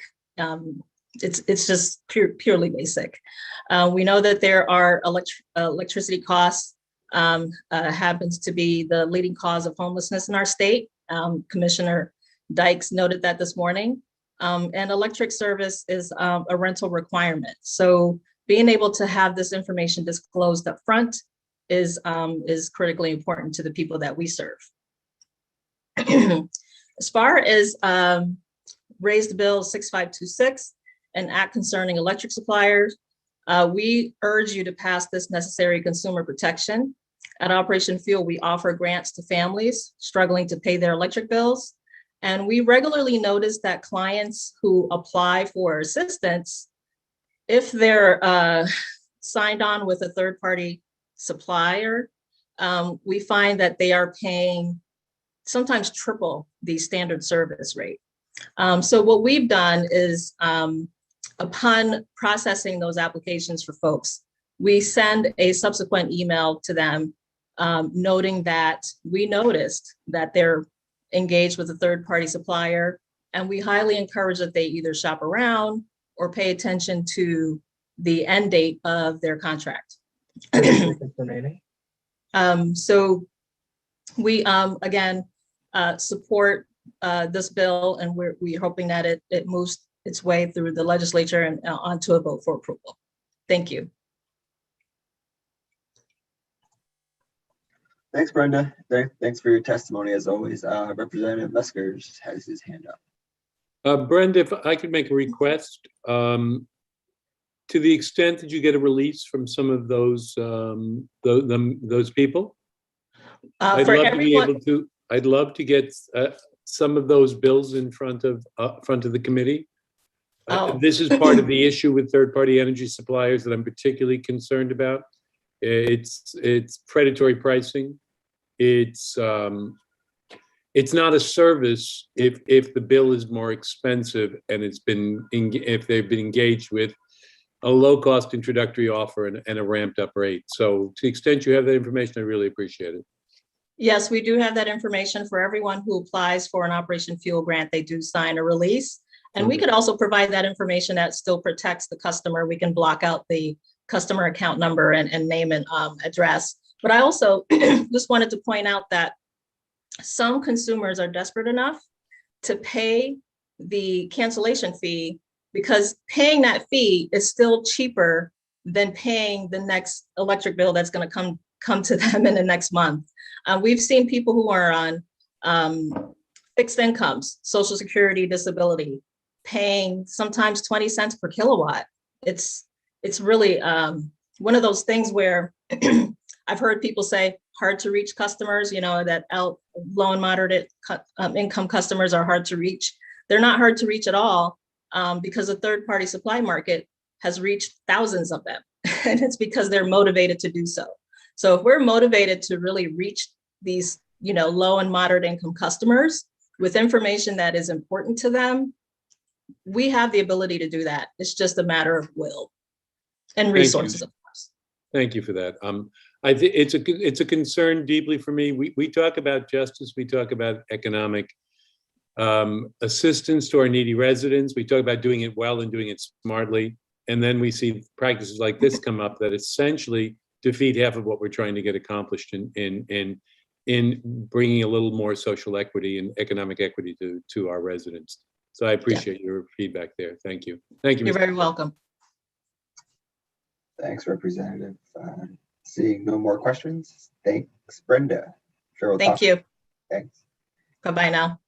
Speaker 11: It's just purely basic. We know that there are electricity costs happens to be the leading cause of homelessness in our state. Commissioner Dykes noted that this morning. And electric service is a rental requirement. So being able to have this information disclosed up front is critically important to the people that we serve. As far as raised bill 6526, an act concerning electric suppliers, we urge you to pass this necessary consumer protection. At Operation Fuel, we offer grants to families struggling to pay their electric bills. And we regularly notice that clients who apply for assistance, if they're signed on with a third-party supplier, we find that they are paying sometimes triple the standard service rate. So what we've done is, upon processing those applications for folks, we send a subsequent email to them noting that we noticed that they're engaged with a third-party supplier, and we highly encourage that they either shop around or pay attention to the end date of their contract. So we again support this bill, and we're hoping that it moves its way through the legislature and onto a vote for approval. Thank you.
Speaker 2: Thanks, Brenda. Thanks for your testimony as always. Representative Meskers has his hand up.
Speaker 13: Brenda, if I could make a request, to the extent that you get a release from some of those people, I'd love to get some of those bills in front of the committee. This is part of the issue with third-party energy suppliers that I'm particularly concerned about. It's predatory pricing. It's not a service if the bill is more expensive and if they've been engaged with a low-cost introductory offer and a ramped-up rate. So to the extent you have that information, I really appreciate it.
Speaker 11: Yes, we do have that information for everyone who applies for an Operation Fuel grant. They do sign a release. And we could also provide that information that still protects the customer. We can block out the customer account number and name and address. But I also just wanted to point out that some consumers are desperate enough to pay the cancellation fee, because paying that fee is still cheaper than paying the next electric bill that's going to come to them in the next month. We've seen people who are on fixed incomes, Social Security, disability, paying sometimes 20 cents per kilowatt. It's really one of those things where I've heard people say hard to reach customers, that low and moderate income customers are hard to reach. They're not hard to reach at all, because the third-party supply market has reached thousands of them, and it's because they're motivated to do so. So if we're motivated to really reach these, low and moderate income customers with information that is important to them, we have the ability to do that. It's just a matter of will and resources, of course.
Speaker 13: Thank you for that. I think it's a concern deeply for me. We talk about justice. We talk about economic assistance to our needy residents. We talk about doing it well and doing it smartly. And then we see practices like this come up that essentially defeat half of what we're trying to get accomplished in bringing a little more social equity and economic equity to our residents. So I appreciate your feedback there. Thank you. Thank you.
Speaker 11: You're very welcome.
Speaker 2: Thanks, Representative. Seeing no more questions. Thanks, Brenda. Sure, we'll
Speaker 11: Thank you.
Speaker 2: Thanks.
Speaker 11: Bye-bye now.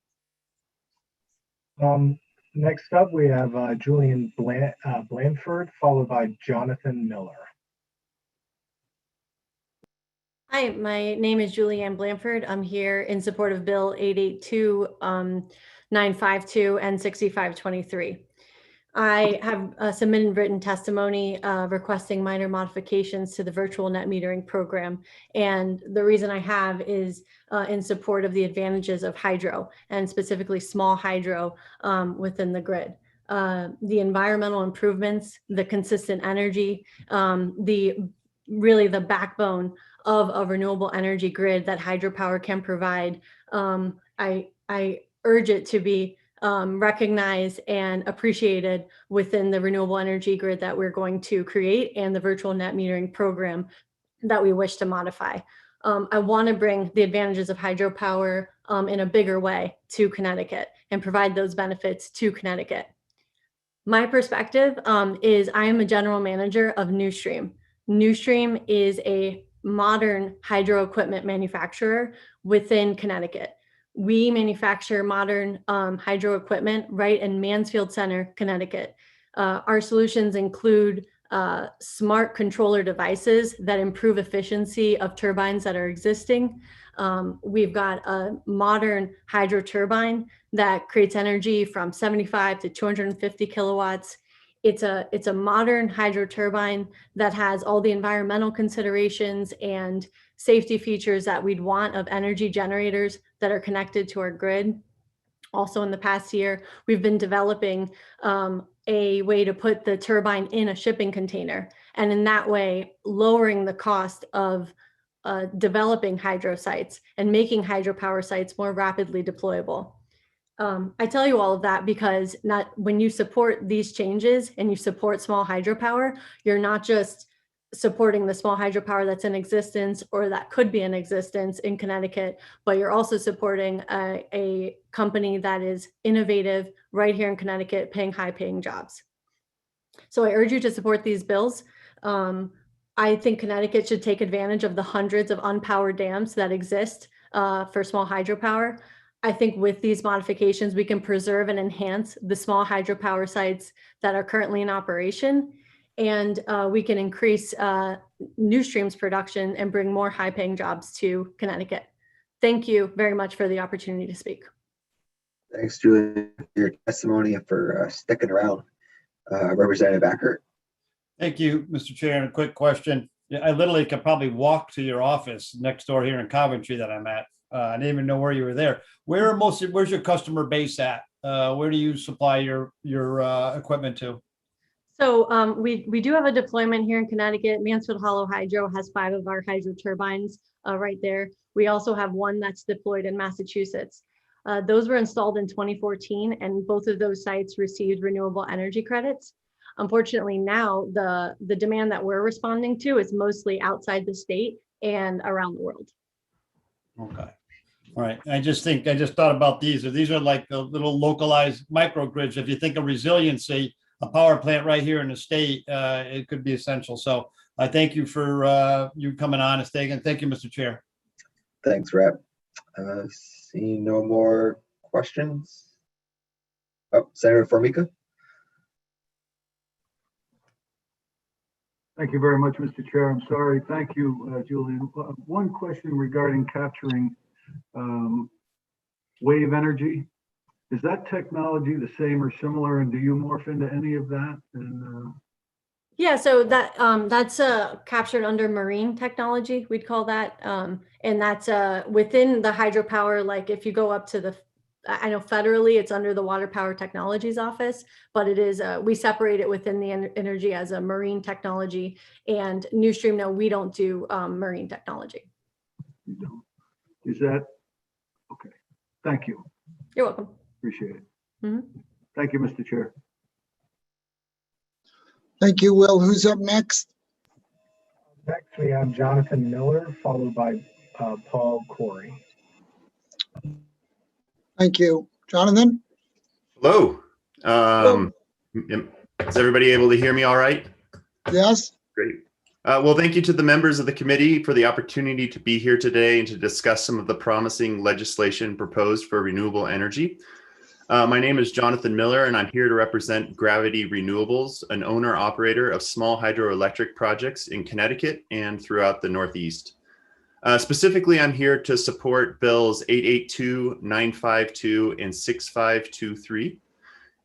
Speaker 1: Next up, we have Julian Blanford, followed by Jonathan Miller.
Speaker 14: Hi, my name is Julianne Blanford. I'm here in support of Bill 882, 952, and 6523. I have submitted written testimony requesting minor modifications to the virtual net metering program. And the reason I have is in support of the advantages of hydro, and specifically small hydro within the grid. The environmental improvements, the consistent energy, really the backbone of a renewable energy grid that hydropower can provide. I urge it to be recognized and appreciated within the renewable energy grid that we're going to create and the virtual net metering program that we wish to modify. I want to bring the advantages of hydropower in a bigger way to Connecticut and provide those benefits to Connecticut. My perspective is I am a general manager of NewStream. NewStream is a modern hydro equipment manufacturer within Connecticut. We manufacture modern hydro equipment right in Mansfield Center, Connecticut. Our solutions include smart controller devices that improve efficiency of turbines that are existing. We've got a modern hydro turbine that creates energy from 75 to 250 kilowatts. It's a modern hydro turbine that has all the environmental considerations and safety features that we'd want of energy generators that are connected to our grid. Also in the past year, we've been developing a way to put the turbine in a shipping container, and in that way, lowering the cost of developing hydro sites and making hydropower sites more rapidly deployable. I tell you all of that because when you support these changes and you support small hydropower, you're not just supporting the small hydropower that's in existence or that could be in existence in Connecticut, but you're also supporting a company that is innovative right here in Connecticut, paying high-paying jobs. So I urge you to support these bills. I think Connecticut should take advantage of the hundreds of unpowered dams that exist for small hydropower. I think with these modifications, we can preserve and enhance the small hydropower sites that are currently in operation, and we can increase NewStream's production and bring more high-paying jobs to Connecticut. Thank you very much for the opportunity to speak.
Speaker 2: Thanks, Julie, for your testimony and for sticking around. Representative Ackert.
Speaker 3: Thank you, Mr. Chair. And a quick question. I literally could probably walk to your office next door here in Coventry that I'm at. I didn't even know where you were there. Where's your customer base at? Where do you supply your equipment to?
Speaker 14: So we do have a deployment here in Connecticut. Mansfield Hollow Hydro has 5 of our hydro turbines right there. We also have one that's deployed in Massachusetts. Those were installed in 2014, and both of those sites received renewable energy credits. Unfortunately, now the demand that we're responding to is mostly outside the state and around the world.
Speaker 3: Okay. All right. I just thought about these. These are like the little localized microgrids. If you think of resiliency, a power plant right here in the state, it could be essential. So I thank you for you coming on and staying. And thank you, Mr. Chair.
Speaker 2: Thanks, Rep. Seeing no more questions. Oh, Senator Formica.
Speaker 16: Thank you very much, Mr. Chair. I'm sorry. Thank you, Julian. One question regarding capturing wave energy. Is that technology the same or similar, and do you morph into any of that? And,
Speaker 14: yeah, so that's captured under marine technology, we'd call that. And that's within the hydropower, like if you go up to I know federally it's under the Water Power Technologies Office, but it is, we separate it within the energy as a marine technology. And NewStream, no, we don't do marine technology.
Speaker 16: You don't. Is that, okay, thank you.
Speaker 14: You're welcome.
Speaker 16: Appreciate it.
Speaker 14: Mm-hmm.
Speaker 16: Thank you, Mr. Chair.
Speaker 4: Thank you, Will. Who's up next?
Speaker 1: Next, we have Jonathan Miller, followed by Paul Corey.
Speaker 4: Thank you. Jonathan?
Speaker 17: Hello. Is everybody able to hear me all right?
Speaker 4: Yes.
Speaker 17: Great. Well, thank you to the members of the committee for the opportunity to be here today and to discuss some of the promising legislation proposed for renewable energy. My name is Jonathan Miller, and I'm here to represent Gravity Renewables, an owner-operator of small hydroelectric projects in Connecticut and throughout the Northeast. Specifically, I'm here to support Bills 882, 952, and 6523.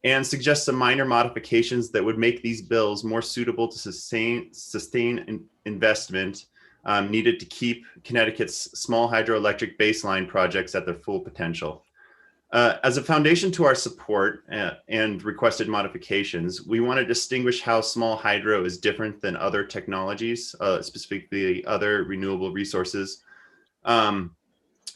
Speaker 17: and suggest some minor modifications that would make these bills more suitable to sustain investment needed to keep Connecticut's small hydroelectric baseline projects at their full potential. As a foundation to our support and requested modifications, we want to distinguish how small hydro is different than other technologies, specifically other renewable resources.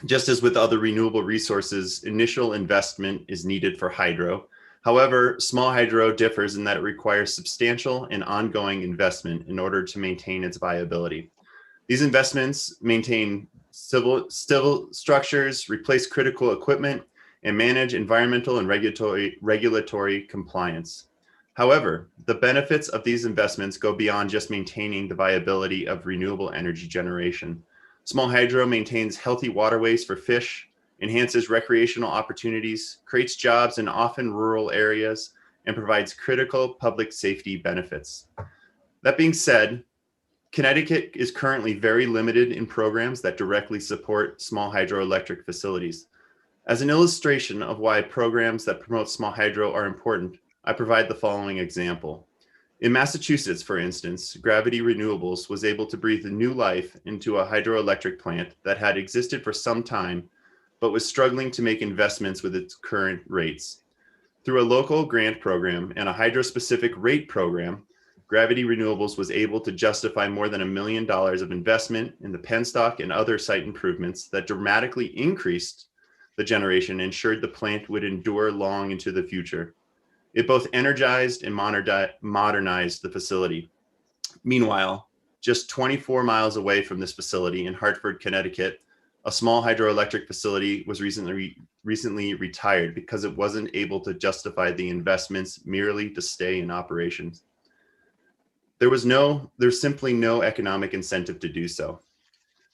Speaker 17: Just as with other renewable resources, initial investment is needed for hydro. However, small hydro differs in that it requires substantial and ongoing investment in order to maintain its viability. These investments maintain civil structures, replace critical equipment, and manage environmental and regulatory compliance. However, the benefits of these investments go beyond just maintaining the viability of renewable energy generation. Small hydro maintains healthy waterways for fish, enhances recreational opportunities, creates jobs in often rural areas, and provides critical public safety benefits. That being said, Connecticut is currently very limited in programs that directly support small hydroelectric facilities. As an illustration of why programs that promote small hydro are important, I provide the following example. In Massachusetts, for instance, Gravity Renewables was able to breathe new life into a hydroelectric plant that had existed for some time, but was struggling to make investments with its current rates. Through a local grant program and a hydro-specific rate program, Gravity Renewables was able to justify more than $1 million of investment in the penstock and other site improvements that dramatically increased the generation and ensured the plant would endure long into the future. It both energized and modernized the facility. Meanwhile, just 24 miles away from this facility in Hartford, Connecticut, a small hydroelectric facility was recently retired because it wasn't able to justify the investments merely to stay in operations. There's simply no economic incentive to do so.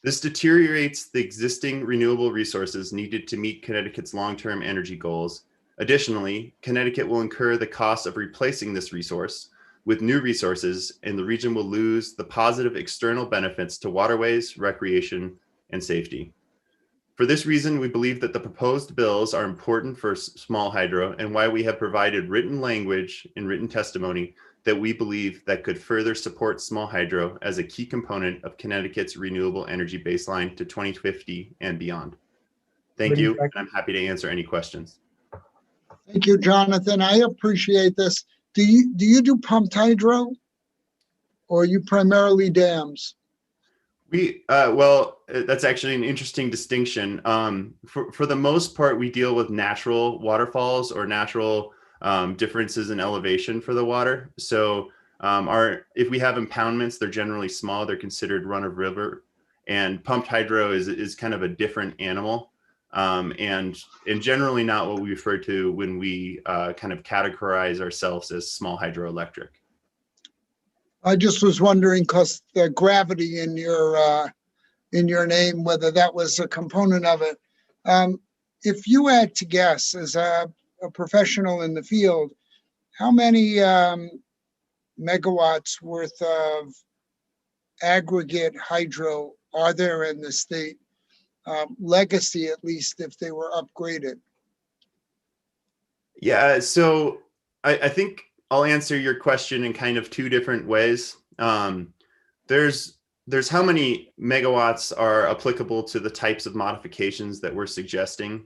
Speaker 17: This deteriorates the existing renewable resources needed to meet Connecticut's long-term energy goals. Additionally, Connecticut will incur the cost of replacing this resource with new resources, and the region will lose the positive external benefits to waterways, recreation, and safety. For this reason, we believe that the proposed bills are important for small hydro, and why we have provided written language in written testimony that we believe that could further support small hydro as a key component of Connecticut's renewable energy baseline to 2050 and beyond. Thank you, and I'm happy to answer any questions.
Speaker 4: Thank you, Jonathan. I appreciate this. Do you do pumped hydro, or are you primarily dams?
Speaker 17: Well, that's actually an interesting distinction. For the most part, we deal with natural waterfalls or natural differences in elevation for the water. So if we have impoundments, they're generally small. They're considered run of river, and pumped hydro is kind of a different animal, and generally not what we refer to when we kind of categorize ourselves as small hydroelectric.
Speaker 4: I just was wondering, because the gravity in your name, whether that was a component of it. If you had to guess, as a professional in the field, how many megawatts worth of aggregate hydro are there in the state? Legacy, at least, if they were upgraded.
Speaker 17: Yeah, so I think I'll answer your question in kind of two different ways. There's how many megawatts are applicable to the types of modifications that we're suggesting.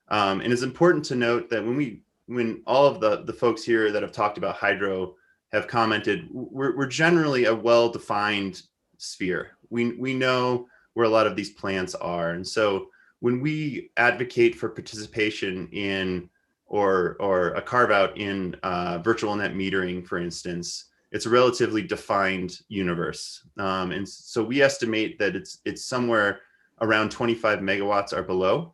Speaker 17: And it's important to note that when all of the folks here that have talked about hydro have commented, we're generally a well-defined sphere. We know where a lot of these plants are. And so when we advocate for participation in or a carve out in virtual net metering, for instance, it's a relatively defined universe. And so we estimate that it's somewhere around 25 megawatts or below.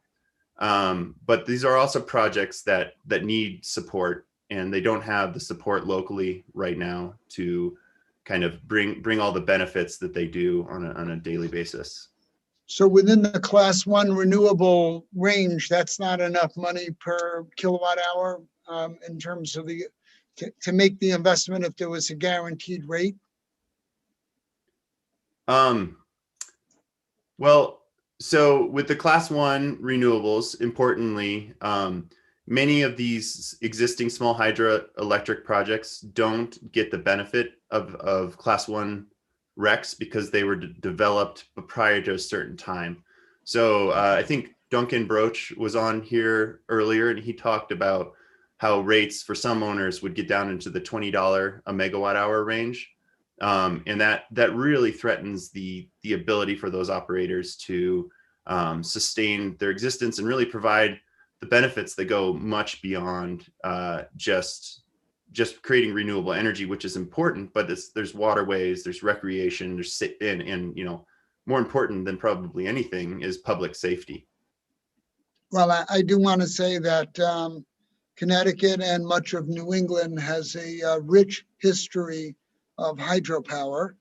Speaker 17: But these are also projects that need support, and they don't have the support locally right now to kind of bring all the benefits that they do on a daily basis.
Speaker 4: So within the class 1 renewable range, that's not enough money per kilowatt hour in terms of to make the investment if there was a guaranteed rate?
Speaker 17: Well, so with the class 1 renewables, importantly, many of these existing small hydroelectric projects don't get the benefit of class 1 RECs because they were developed prior to a certain time. So I think Duncan Broach was on here earlier, and he talked about how rates for some owners would get down into the $20 a megawatt hour range. And that really threatens the ability for those operators to sustain their existence and really provide the benefits that go much beyond just creating renewable energy, which is important, but there's waterways, there's recreation, and you know, more important than probably anything is public safety.
Speaker 4: Well, I do want to say that Connecticut and much of New England has a rich history of hydropower.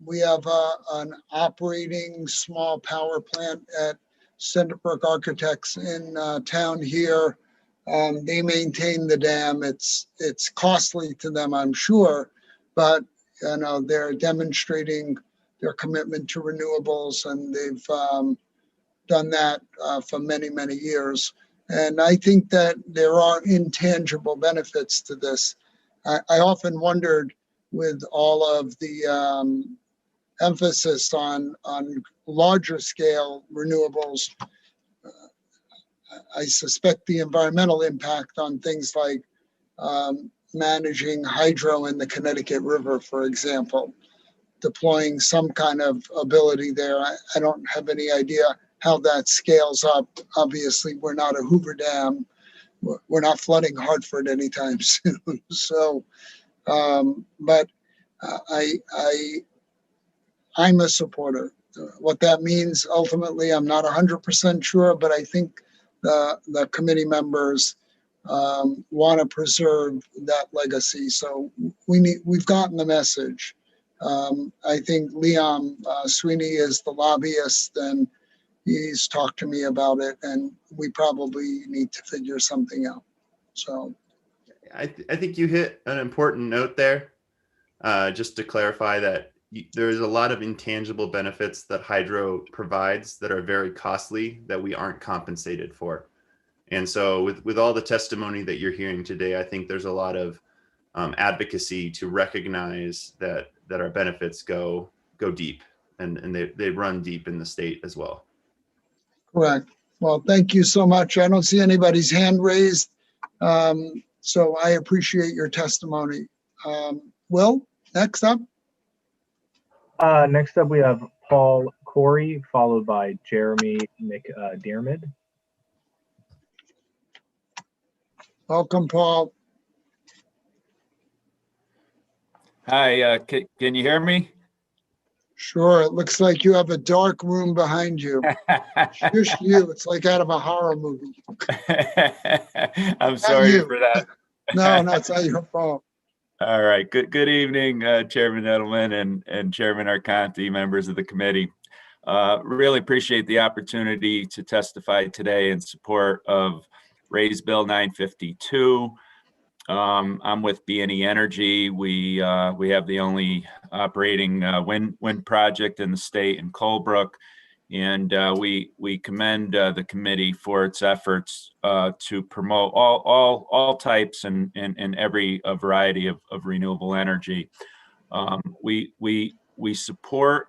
Speaker 4: We have an operating small power plant at Centerbrook Architects in town here. They maintain the dam. It's costly to them, I'm sure, but you know, they're demonstrating their commitment to renewables, and they've done that for many, many years. And I think that there are intangible benefits to this. I often wondered, with all of the emphasis on larger scale renewables, I suspect the environmental impact on things like managing hydro in the Connecticut River, for example, deploying some kind of ability there. I don't have any idea how that scales up. Obviously, we're not a Hoover Dam. We're not flooding Hartford anytime soon. So, but I'm a supporter. What that means ultimately, I'm not 100% sure, but I think the committee members want to preserve that legacy. So we've gotten the message. I think Liam Sweeney is the lobbyist, and he's talked to me about it, and we probably need to figure something out. So
Speaker 17: I think you hit an important note there. Just to clarify that there's a lot of intangible benefits that hydro provides that are very costly that we aren't compensated for. And so with all the testimony that you're hearing today, I think there's a lot of advocacy to recognize that our benefits go deep, and they run deep in the state as well.
Speaker 4: Correct. Well, thank you so much. I don't see anybody's hand raised. So I appreciate your testimony. Will, next up.
Speaker 1: Next up, we have Paul Corey, followed by Jeremy McDermott.
Speaker 4: Welcome, Paul.
Speaker 5: Hi, can you hear me?
Speaker 4: Sure. It looks like you have a dark room behind you. Shush you. It's like out of a horror movie.
Speaker 5: I'm sorry for that.
Speaker 4: No, it's not your fault.
Speaker 5: All right. Good evening, Chairman Edelman and Chairman Arconti, members of the committee. Really appreciate the opportunity to testify today in support of Raise Bill 952. I'm with B&E Energy. We have the only operating wind project in the state in Colebrook, and we commend the committee for its efforts to promote all types and every variety of renewable energy. We support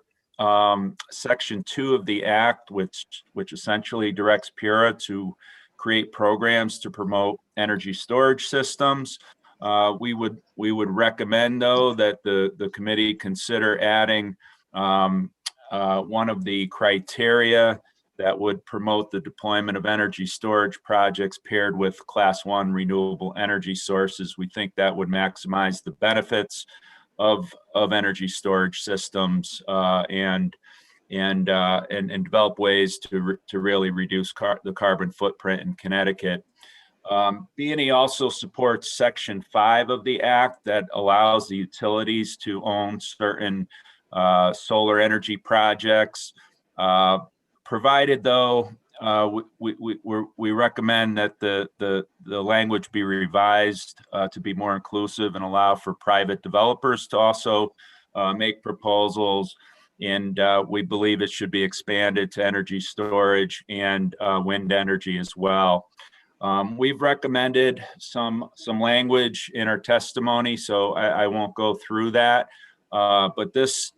Speaker 5: Section 2 of the Act, which essentially directs PURA to create programs to promote energy storage systems. We would recommend, though, that the committee consider adding one of the criteria that would promote the deployment of energy storage projects paired with Class 1 renewable energy sources. We think that would maximize the benefits of energy storage systems and develop ways to really reduce the carbon footprint in Connecticut. B&E also supports Section 5 of the Act that allows the utilities to own certain solar energy projects, provided, though, we recommend that the language be revised to be more inclusive and allow for private developers to also make proposals. And we believe it should be expanded to energy storage and wind energy as well. We've recommended some language in our testimony, so I won't go through that. But this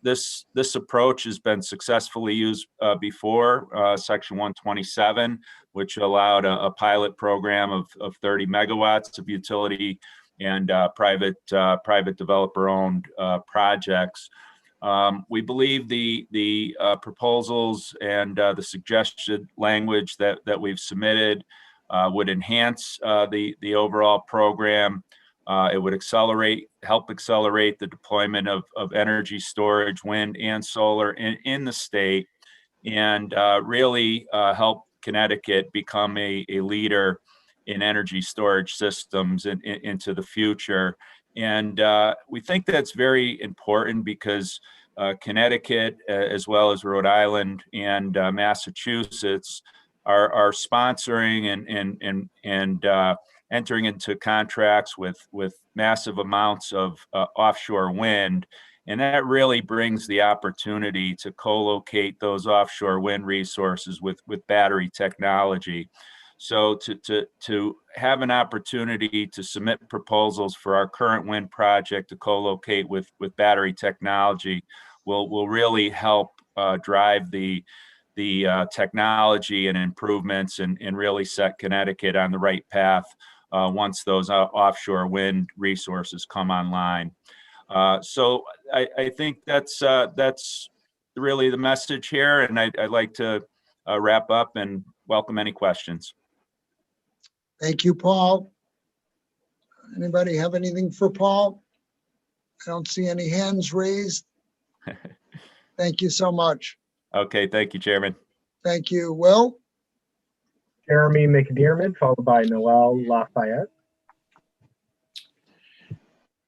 Speaker 5: approach has been successfully used before, Section 127, which allowed a pilot program of 30 megawatts of utility and private developer-owned projects. We believe the proposals and the suggested language that we've submitted would enhance the overall program. It would help accelerate the deployment of energy storage, wind and solar in the state, and really help Connecticut become a leader in energy storage systems into the future. And we think that's very important because Connecticut, as well as Rhode Island and Massachusetts, are sponsoring and entering into contracts with massive amounts of offshore wind. And that really brings the opportunity to co-locate those offshore wind resources with battery technology. So to have an opportunity to submit proposals for our current wind project to co-locate with battery technology will really help drive the technology and improvements and really set Connecticut on the right path once those offshore wind resources come online. So I think that's really the message here, and I'd like to wrap up and welcome any questions.
Speaker 4: Thank you, Paul. Anybody have anything for Paul? I don't see any hands raised. Thank you so much.
Speaker 5: Okay, thank you, Chairman.
Speaker 4: Thank you. Will?
Speaker 1: Jeremy McDearman, followed by Noel Lafayette.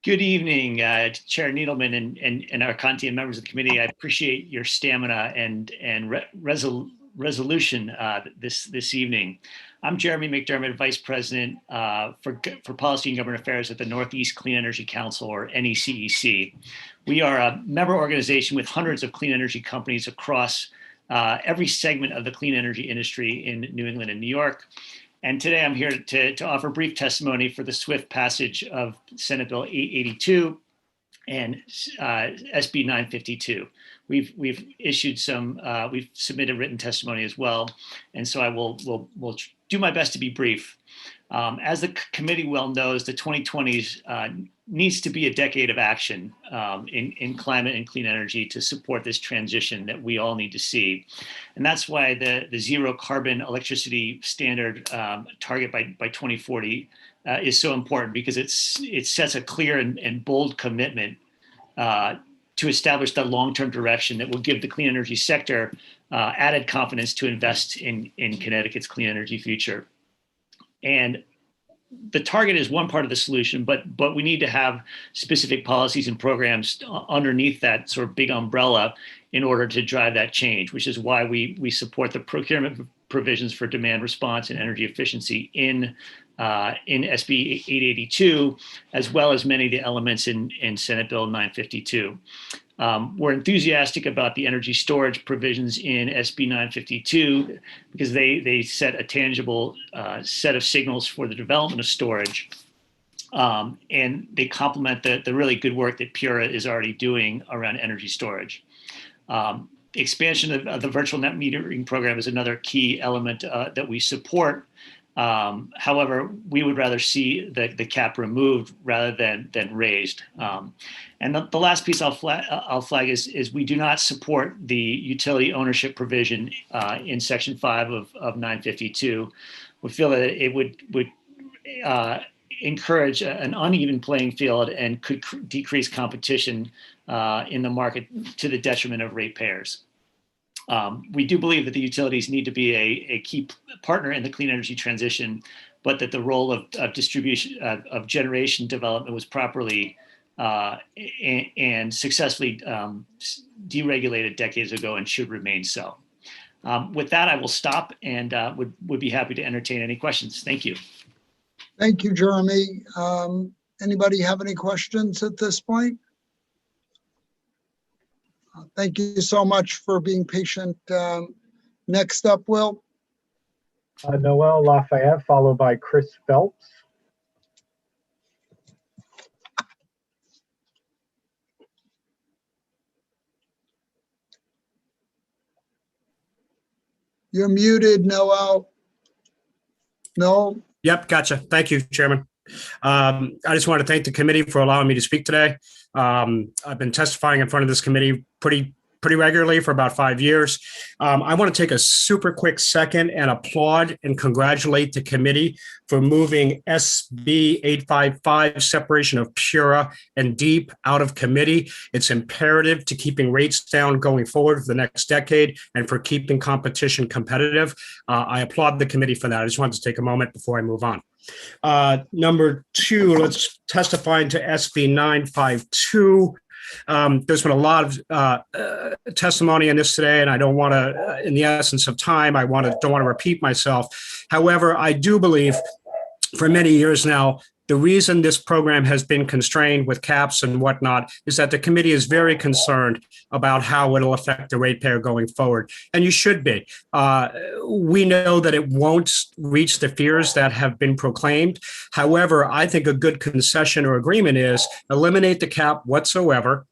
Speaker 18: Good evening, Chair Needleman and our Conti and members of the committee. I appreciate your stamina and resolution this evening. I'm Jeremy McDermott, Vice President for Policy and Government Affairs at the Northeast Clean Energy Council, or NECEC. We are a member organization with hundreds of clean energy companies across every segment of the clean energy industry in New England and New York. And today I'm here to offer brief testimony for the swift passage of Senate Bill 882 and SB 952. We've issued we've submitted written testimony as well, and so I will do my best to be brief. As the committee well knows, the 2020s needs to be a decade of action in climate and clean energy to support this transition that we all need to see. And that's why the zero carbon electricity standard target by 2040 is so important, because it sets a clear and bold commitment to establish the long-term direction that will give the clean energy sector added confidence to invest in Connecticut's clean energy future. And the target is one part of the solution, but we need to have specific policies and programs underneath that sort of big umbrella in order to drive that change, which is why we support the procurement provisions for demand response and energy efficiency in SB 882, as well as many of the elements in Senate Bill 952. We're enthusiastic about the energy storage provisions in SB 952 because they set a tangible set of signals for the development of storage, and they complement the really good work that PURA is already doing around energy storage. Expansion of the virtual net metering program is another key element that we support. However, we would rather see the cap removed rather than raised. And the last piece I'll flag is we do not support the utility ownership provision in Section 5 of 952. We feel that it would encourage an uneven playing field and could decrease competition in the market to the detriment of ratepayers. We do believe that the utilities need to be a key partner in the clean energy transition, but that the role of distribution of generation development was properly and successfully deregulated decades ago and should remain so. With that, I will stop and would be happy to entertain any questions. Thank you.
Speaker 4: Thank you, Jeremy. Anybody have any questions at this point? Thank you so much for being patient. Next up, Will.
Speaker 1: Noel Lafayette, followed by Chris Phelps.
Speaker 4: You're muted, Noel. No.
Speaker 7: Yep, gotcha. Thank you, Chairman. I just want to thank the committee for allowing me to speak today. I've been testifying in front of this committee pretty regularly for about 5 years. I want to take a super quick second and applaud and congratulate the committee for moving SB 855, separation of PURA and DEEP, out of committee. It's imperative to keeping rates down going forward for the next decade and for keeping competition competitive. I applaud the committee for that. I just wanted to take a moment before I move on. Number two, let's testify to SB 952. There's been a lot of testimony on this today, and I don't want to, in the essence of time, don't want to repeat myself. However, I do believe for many years now, the reason this program has been constrained with caps and whatnot is that the committee is very concerned about how it'll affect the ratepayer going forward. And you should be. We know that it won't reach the fears that have been proclaimed. However, I think a good concession or agreement is eliminate the cap whatsoever.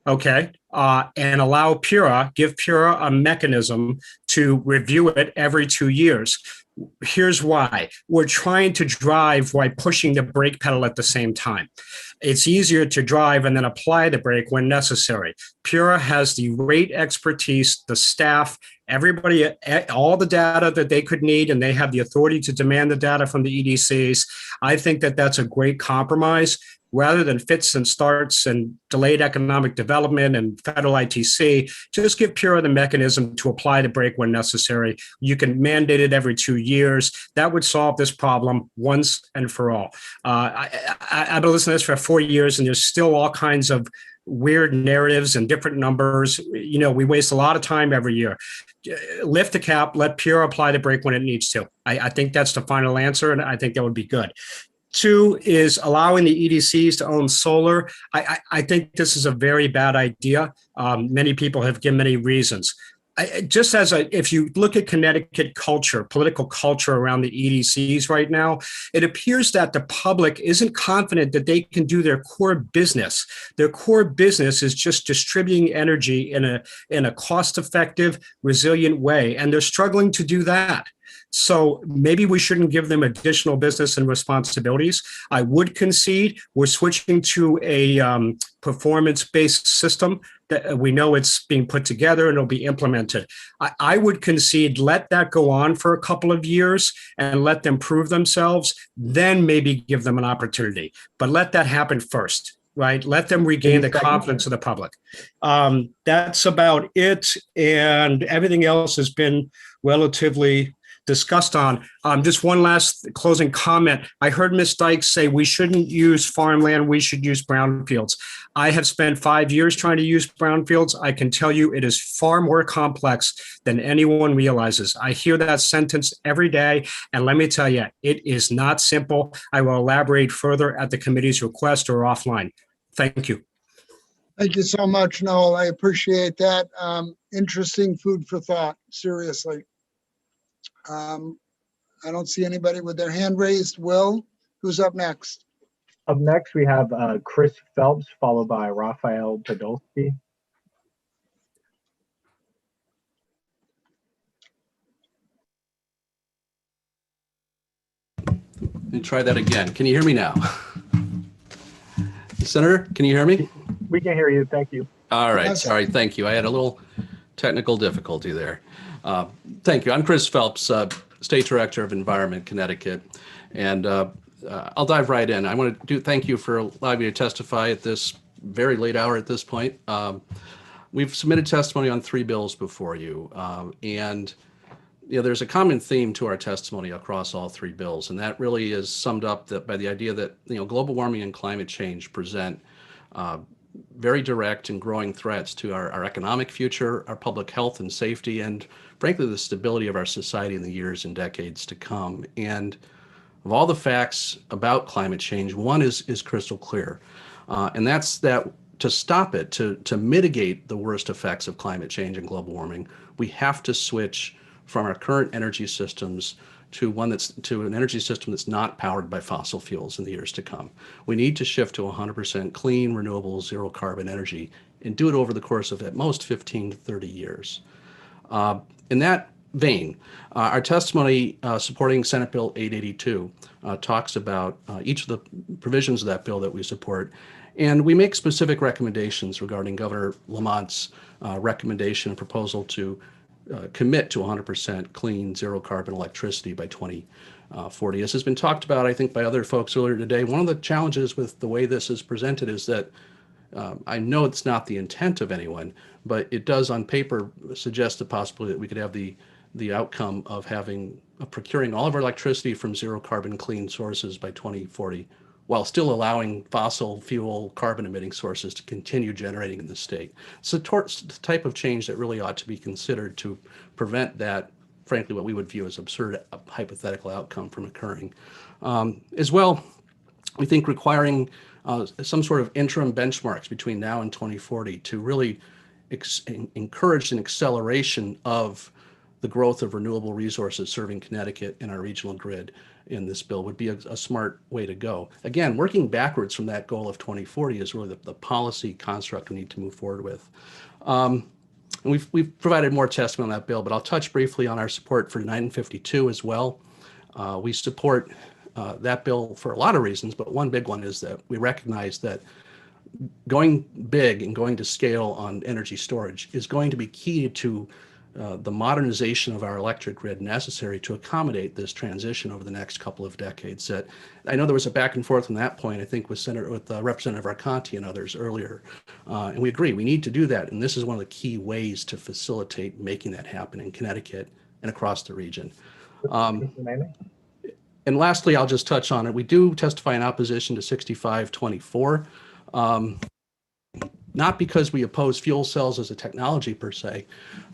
Speaker 7: Okay, and allow PURA, give PURA a mechanism to review it every 2 years. Here's why. We're trying to drive while pushing the brake pedal at the same time. It's easier to drive and then apply the brake when necessary. PURA has the rate expertise, the staff, everybody, all the data that they could need, and they have the authority to demand the data from the EDCs. I think that that's a great compromise. Rather than fits and starts and delayed economic development and federal ITC, just give PURA the mechanism to apply the brake when necessary. You can mandate it every 2 years. That would solve this problem once and for all. I've been listening to this for 4 years, and there's still all kinds of weird narratives and different numbers. You know, we waste a lot of time every year. Lift the cap, let PURA apply the brake when it needs to. I think that's the final answer, and I think that would be good. Two is allowing the EDCs to own solar. I think this is a very bad idea. Many people have given many reasons. If you look at Connecticut culture, political culture around the EDCs right now, it appears that the public isn't confident that they can do their core business. Their core business is just distributing energy in a cost-effective, resilient way, and they're struggling to do that. So maybe we shouldn't give them additional business and responsibilities. I would concede we're switching to a performance-based system that we know it's being put together and it'll be implemented. I would concede let that go on for a couple of years and let them prove themselves, then maybe give them an opportunity. But let that happen first. Right? Let them regain the confidence of the public. That's about it. And everything else has been relatively discussed on. Just one last closing comment. I heard Ms. Dykes say we shouldn't use farmland, we should use brownfields. I have spent 5 years trying to use brownfields. I can tell you it is far more complex than anyone realizes. I hear that sentence every day, and let me tell you, it is not simple. I will elaborate further at the committee's request or offline. Thank you.
Speaker 4: Thank you so much, Noel. I appreciate that. Interesting food for thought, seriously. I don't see anybody with their hand raised. Will, who's up next?
Speaker 1: Up next, we have Chris Phelps, followed by Raphael Podolsky.
Speaker 19: Let me try that again. Can you hear me now? Senator, can you hear me?
Speaker 1: We can hear you. Thank you.
Speaker 19: All right. Sorry. Thank you. I had a little technical difficulty there. Thank you. I'm Chris Phelps, State Director of Environment, Connecticut. And I'll dive right in. I want to thank you for allowing me to testify at this very late hour at this point. We've submitted testimony on 3 bills before you. And there's a common theme to our testimony across all 3 bills. And that really is summed up by the idea that global warming and climate change present very direct and growing threats to our economic future, our public health and safety, and frankly, the stability of our society in the years and decades to come. And of all the facts about climate change, one is crystal clear. And that's that to stop it, to mitigate the worst effects of climate change and global warming, we have to switch from our current energy systems to an energy system that's not powered by fossil fuels in the years to come. We need to shift to 100% clean, renewable, zero carbon energy and do it over the course of at most 15 to 30 years. In that vein, our testimony supporting Senate Bill 882 talks about each of the provisions of that bill that we support, and we make specific recommendations regarding Governor Lamont's recommendation and proposal to commit to 100% clean, zero carbon electricity by 2040. As has been talked about, I think, by other folks earlier today, one of the challenges with the way this is presented is that I know it's not the intent of anyone, but it does on paper suggest the possibility that we could have the outcome of procuring all of our electricity from zero carbon clean sources by 2040, while still allowing fossil fuel carbon emitting sources to continue generating in the state. It's the type of change that really ought to be considered to prevent that, frankly, what we would view as absurd hypothetical outcome from occurring. As well, we think requiring some sort of interim benchmarks between now and 2040 to really encourage an acceleration of the growth of renewable resources serving Connecticut in our regional grid in this bill would be a smart way to go. Again, working backwards from that goal of 2040 is really the policy construct we need to move forward with. And we've provided more testimony on that bill, but I'll touch briefly on our support for 952 as well. We support that bill for a lot of reasons, but one big one is that we recognize that going big and going to scale on energy storage is going to be key to the modernization of our electric grid necessary to accommodate this transition over the next couple of decades. That I know there was a back and forth on that point, I think, with Representative Arconti and others earlier. And we agree, we need to do that. And this is one of the key ways to facilitate making that happen in Connecticut and across the region. And lastly, I'll just touch on it. We do testify in opposition to 6524. Not because we oppose fuel cells as a technology per se,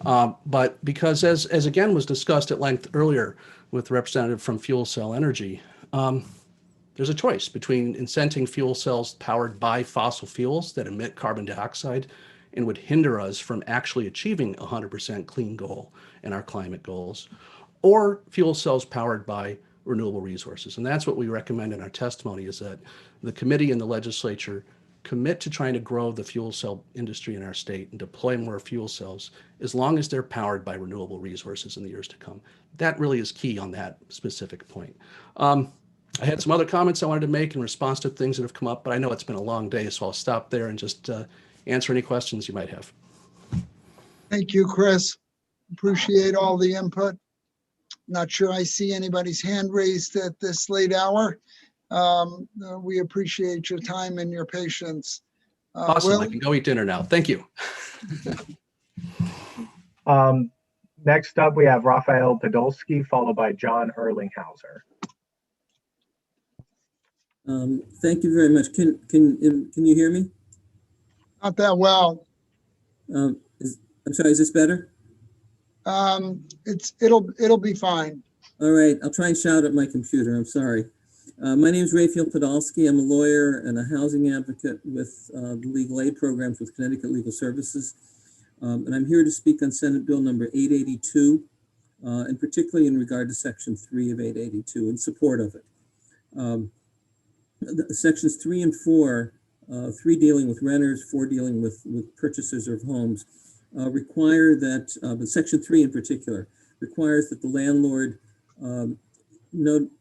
Speaker 19: but because as again was discussed at length earlier with the representative from Fuel Cell Energy, there's a choice between incenting fuel cells powered by fossil fuels that emit carbon dioxide and would hinder us from actually achieving 100% clean goal in our climate goals, or fuel cells powered by renewable resources. And that's what we recommend in our testimony, is that the committee and the legislature commit to trying to grow the fuel cell industry in our state and deploy more fuel cells as long as they're powered by renewable resources in the years to come. That really is key on that specific point. I had some other comments I wanted to make in response to things that have come up, but I know it's been a long day, so I'll stop there and just answer any questions you might have.
Speaker 4: Thank you, Chris. Appreciate all the input. Not sure I see anybody's hand raised at this late hour. We appreciate your time and your patience.
Speaker 19: Awesome. I can go eat dinner now. Thank you.
Speaker 1: Next up, we have Raphael Podolsky, followed by John Erlinghauser.
Speaker 8: Thank you very much. Can you hear me?
Speaker 4: Not that well.
Speaker 8: I'm sorry, is this better?
Speaker 4: It'll be fine.
Speaker 8: All right, I'll try and shout at my computer. I'm sorry. My name is Raphael Podolsky. I'm a lawyer and a housing advocate with the legal aid programs with Connecticut Legal Services. And I'm here to speak on Senate Bill number 882, and particularly in regard to Section 3 of 882, in support of it. Sections 3 and 4, 3 dealing with renters, 4 dealing with purchasers of homes, require that, but Section 3 in particular, requires that the landlord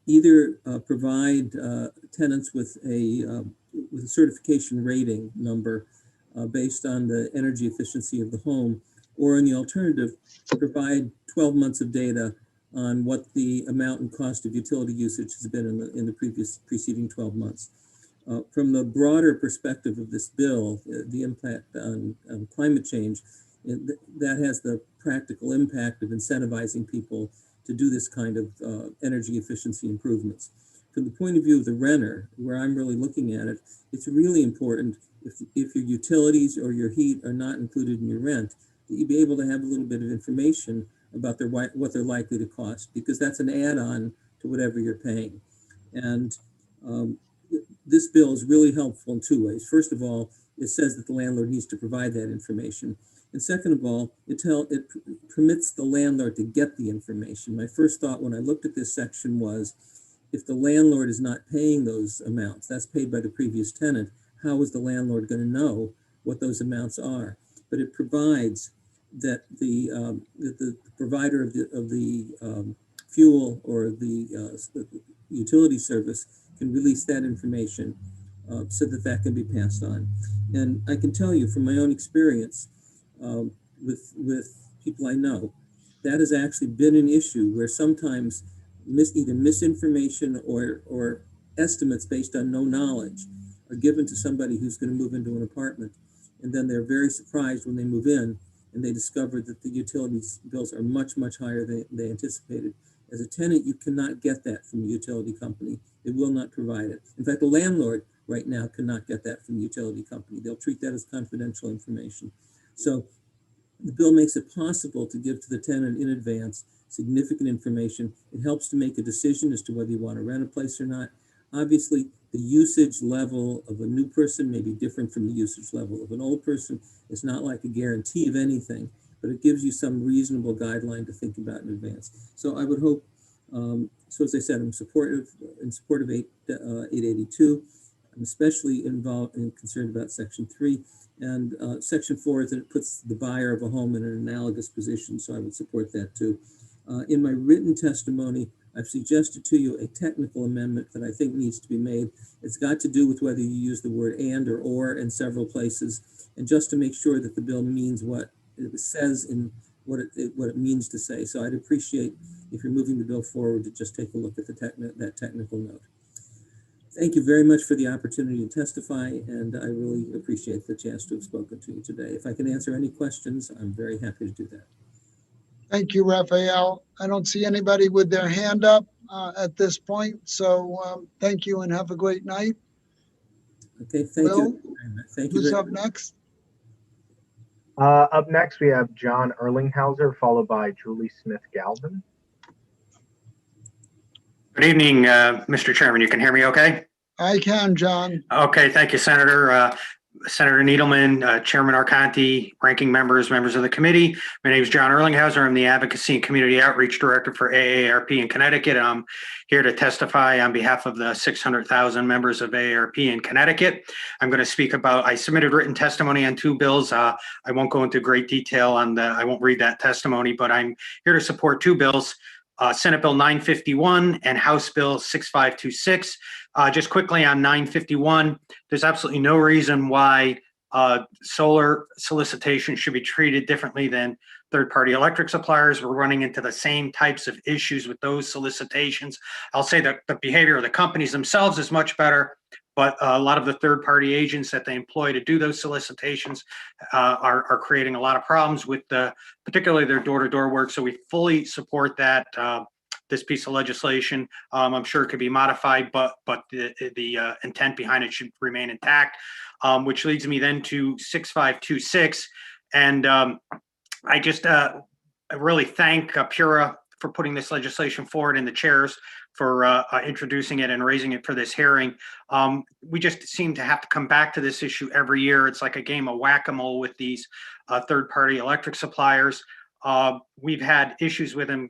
Speaker 8: either provide tenants with a certification rating number based on the energy efficiency of the home, or in the alternative, provide 12 months of data on what the amount and cost of utility usage has been in the preceding 12 months. From the broader perspective of this bill, the impact on climate change, that has the practical impact of incentivizing people to do this kind of energy efficiency improvements. From the point of view of the renter, where I'm really looking at it, it's really important if your utilities or your heat are not included in your rent, that you be able to have a little bit of information about what they're likely to cost, because that's an add-on to whatever you're paying. And this bill is really helpful in 2 ways. First of all, it says that the landlord needs to provide that information. And second of all, it permits the landlord to get the information. My first thought when I looked at this section was, if the landlord is not paying those amounts, that's paid by the previous tenant, how is the landlord going to know what those amounts are? But it provides that the provider of the fuel or the utility service can release that information so that can be passed on. And I can tell you from my own experience with people I know, that has actually been an issue where sometimes either misinformation or estimates based on no knowledge are given to somebody who's going to move into an apartment. And then they're very surprised when they move in and they discover that the utilities bills are much, much higher than they anticipated. As a tenant, you cannot get that from a utility company. It will not provide it. In fact, the landlord right now cannot get that from the utility company. They'll treat that as confidential information. So the bill makes it possible to give to the tenant in advance significant information. It helps to make a decision as to whether you want to rent a place or not. Obviously, the usage level of a new person may be different from the usage level of an old person. It's not like a guarantee of anything, but it gives you some reasonable guideline to think about in advance. So I would hope, so as I said, I'm in support of 882. I'm especially involved and concerned about Section 3. And Section 4 is that it puts the buyer of a home in an analogous position, so I would support that too. In my written testimony, I've suggested to you a technical amendment that I think needs to be made. It's got to do with whether you use the word and or in several places, and just to make sure that the bill means what it says in what it means to say. So I'd appreciate if you're moving the bill forward to just take a look at that technical note. Thank you very much for the opportunity to testify, and I really appreciate the chance to have spoken to you today. If I can answer any questions, I'm very happy to do that.
Speaker 4: Thank you, Raphael. I don't see anybody with their hand up at this point. So thank you and have a great night.
Speaker 8: Okay, thank you. Thank you.
Speaker 4: Who's up next?
Speaker 1: Up next, we have John Erlinghauser, followed by Julie Smith-Galvin.
Speaker 20: Good evening, Mr. Chairman. You can hear me okay?
Speaker 4: I can, John.
Speaker 20: Okay, thank you, Senator. Senator Needleman, Chairman Arconti, ranking members of the committee. My name is John Erlinghauser. I'm the Advocacy and Community Outreach Director for AARP in Connecticut. I'm here to testify on behalf of the 600,000 members of AARP in Connecticut. I'm going to speak about, I submitted written testimony on 2 bills. I won't go into great detail on I won't read that testimony, but I'm here to support 2 bills. Senate Bill 951 and House Bill 6526. Just quickly on 951, there's absolutely no reason why solar solicitation should be treated differently than third-party electric suppliers. We're running into the same types of issues with those solicitations. I'll say that the behavior of the companies themselves is much better, but a lot of the third-party agents that they employ to do those solicitations are creating a lot of problems with particularly their door-to-door work. So we fully support that this piece of legislation. I'm sure it could be modified, but the intent behind it should remain intact. Which leads me then to 6526, and I just I really thank PURA for putting this legislation forward and the chairs for introducing it and raising it for this hearing. We just seem to have to come back to this issue every year. It's like a game of whack-a-mole with these third-party electric suppliers. We've had issues with them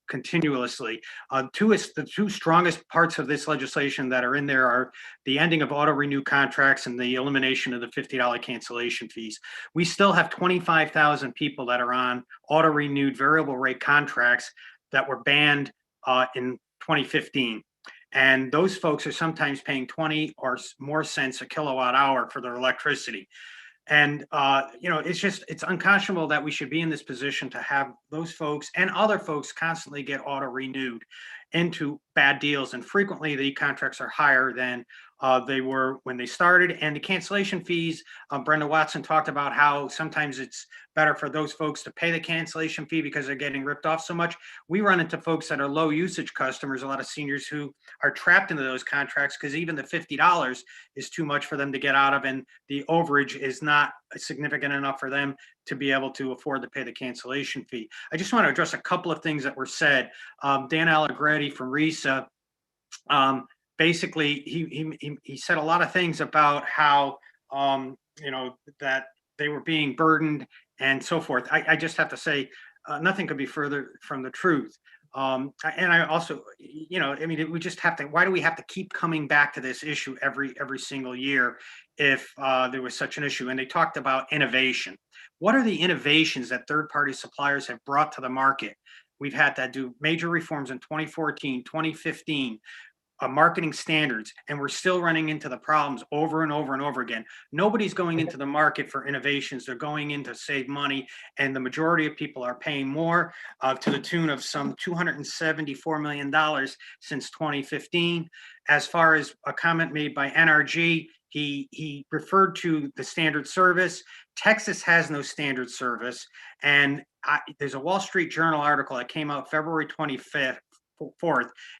Speaker 20: continuously. The 2 strongest parts of this legislation that are in there are the ending of auto-renew contracts and the elimination of the $50 cancellation fees. We still have 25,000 people that are on auto-renewed variable rate contracts that were banned in 2015. And those folks are sometimes paying 20 or more cents a kilowatt hour for their electricity. And, it's unconscionable that we should be in this position to have those folks and other folks constantly get auto renewed into bad deals. And frequently the contracts are higher than they were when they started. And the cancellation fees, Brenda Watson talked about how sometimes it's better for those folks to pay the cancellation fee because they're getting ripped off so much. We run into folks that are low usage customers, a lot of seniors who are trapped into those contracts because even the $50 is too much for them to get out of, and the overage is not significant enough for them to be able to afford to pay the cancellation fee. I just want to address a couple of things that were said. Dan Allegretti from RISA, basically he said a lot of things about how that they were being burdened and so forth. I just have to say, nothing could be further from the truth. And I also, I mean, we just have to, why do we have to keep coming back to this issue every single year if there was such an issue? And they talked about innovation. What are the innovations that third-party suppliers have brought to the market? We've had to do major reforms in 2014, 2015, marketing standards, and we're still running into the problems over and over and over again. Nobody's going into the market for innovations. They're going in to save money, and the majority of people are paying more, to the tune of some $274 million since 2015. As far as a comment made by NRG, he referred to the standard service. Texas has no standard service, and there's a Wall Street Journal article that came out February 25th,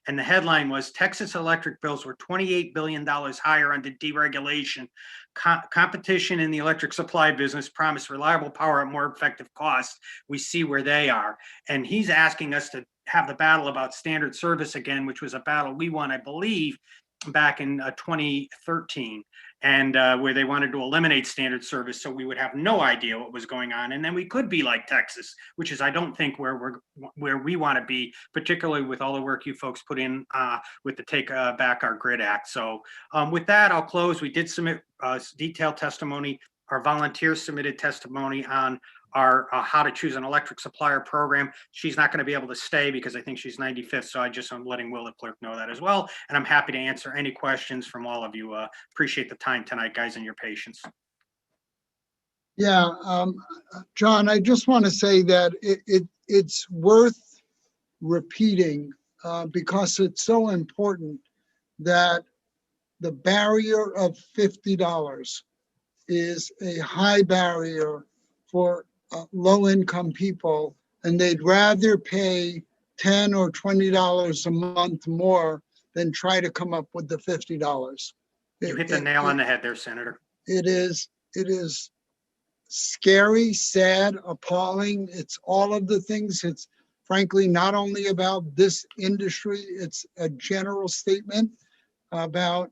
Speaker 20: and the headline was Texas electric bills were $28 billion higher under deregulation. Competition in the electric supply business promised reliable power at more effective costs. We see where they are. And he's asking us to have the battle about standard service again, which was a battle we won, I believe, back in 2013, and where they wanted to eliminate standard service so we would have no idea what was going on, and then we could be like Texas, which is I don't think where we want to be, particularly with all the work you folks put in with the Take Back Our Grid Act. So with that, I'll close. We did submit detailed testimony. Our volunteers submitted testimony on our how to choose an electric supplier program. She's not going to be able to stay because I think she's 95th. So I'm letting Will the clerk know that as well. And I'm happy to answer any questions from all of you. Appreciate the time tonight, guys, and your patience.
Speaker 4: Yeah, John, I just want to say that it's worth repeating because it's so important that the barrier of $50 is a high barrier for low-income people, and they'd rather pay $10 or $20 a month more than try to come up with the $50.
Speaker 20: You hit the nail on the head there, Senator.
Speaker 4: It is scary, sad, appalling. It's all of the things. It's frankly not only about this industry, it's a general statement about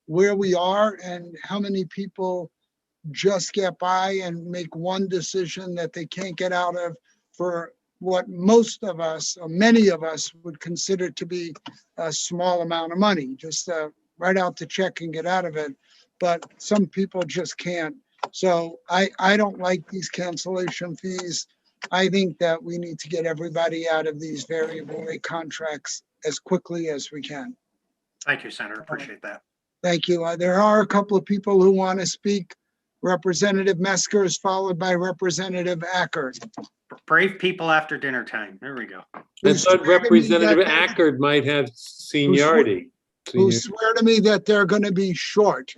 Speaker 4: where we are and how many people just get by and make one decision that they can't get out of for what most of us, or many of us, would consider to be a small amount of money. Just write out the check and get out of it. But some people just can't. So I don't like these cancellation fees. I think that we need to get everybody out of these variable rate contracts as quickly as we can.
Speaker 20: Thank you, Senator. Appreciate that.
Speaker 4: Thank you. There are a couple of people who want to speak. Representative Mesker is followed by Representative Acker.
Speaker 20: Brave people after dinner time. There we go.
Speaker 13: I thought Representative Acker might have seniority.
Speaker 4: Who swear to me that they're going to be short.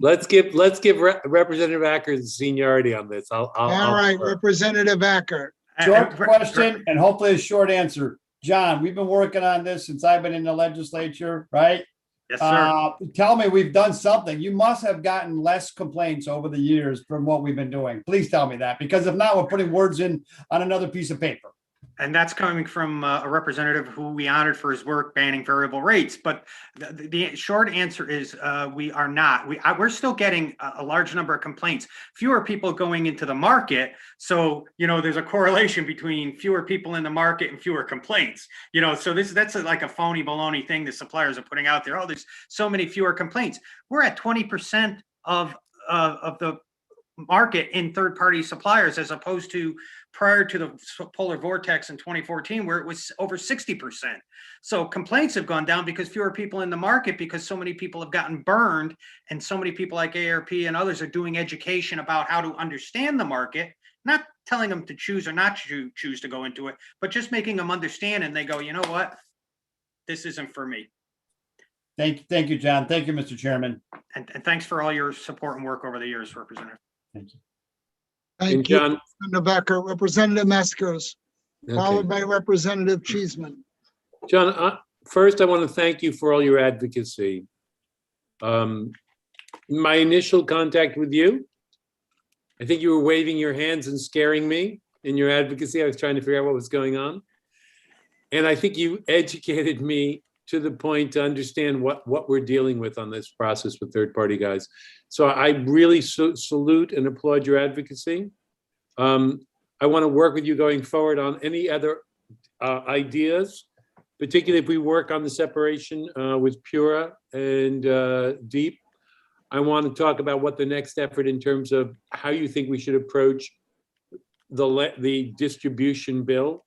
Speaker 13: Let's give Representative Acker the seniority on this. All
Speaker 4: right, Representative Acker.
Speaker 3: Short question and hopefully a short answer. John, we've been working on this since I've been in the legislature, right?
Speaker 20: Yes, sir.
Speaker 3: Tell me we've done something. You must have gotten less complaints over the years from what we've been doing. Please tell me that, because if not, we're putting words in on another piece of paper.
Speaker 20: And that's coming from a representative who we honored for his work banning variable rates. But the short answer is we are not. We're still getting a large number of complaints. Fewer people going into the market. So, there's a correlation between fewer people in the market and fewer complaints. So that's like a phony baloney thing the suppliers are putting out there. Oh, there's so many fewer complaints. We're at 20% of the market in third-party suppliers, as opposed to prior to the polar vortex in 2014, where it was over 60%. So complaints have gone down because fewer people in the market, because so many people have gotten burned, and so many people like ARP and others are doing education about how to understand the market, not telling them to choose or not choose to go into it, but just making them understand, and they go, you know what, this isn't for me.
Speaker 3: Thank you, John. Thank you, Mr. Chairman.
Speaker 20: And thanks for all your support and work over the years, Representative.
Speaker 3: Thank you.
Speaker 4: Thank you, Representative Becker. Representative Meskers, followed by Representative Cheeseman.
Speaker 13: John, first I want to thank you for all your advocacy. My initial contact with you, I think you were waving your hands and scaring me in your advocacy. I was trying to figure out what was going on. And I think you educated me to the point to understand what we're dealing with on this process with third-party guys. So I really salute and applaud your advocacy. I want to work with you going forward on any other ideas, particularly if we work on the separation with PURA and DEEP. I want to talk about what the next effort in terms of how you think we should approach the distribution bill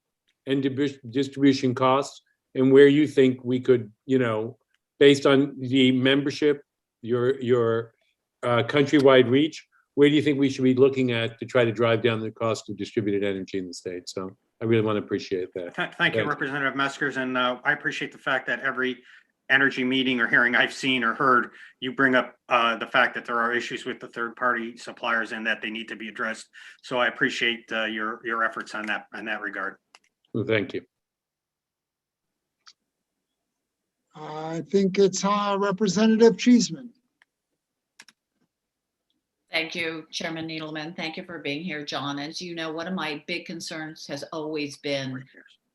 Speaker 13: and distribution costs, and where you think we could, based on the membership, your countrywide reach, where do you think we should be looking at to try to drive down the cost of distributed energy in the state? So I really want to appreciate that.
Speaker 20: Thank you, Representative Meskers. And I appreciate the fact that every energy meeting or hearing I've seen or heard, you bring up the fact that there are issues with the third-party suppliers and that they need to be addressed. So I appreciate your efforts on that regard.
Speaker 13: Well, thank you.
Speaker 4: I think it's Representative Cheeseman.
Speaker 2: Thank you, Chairman Needleman. Thank you for being here, John. As you know, one of my big concerns has always been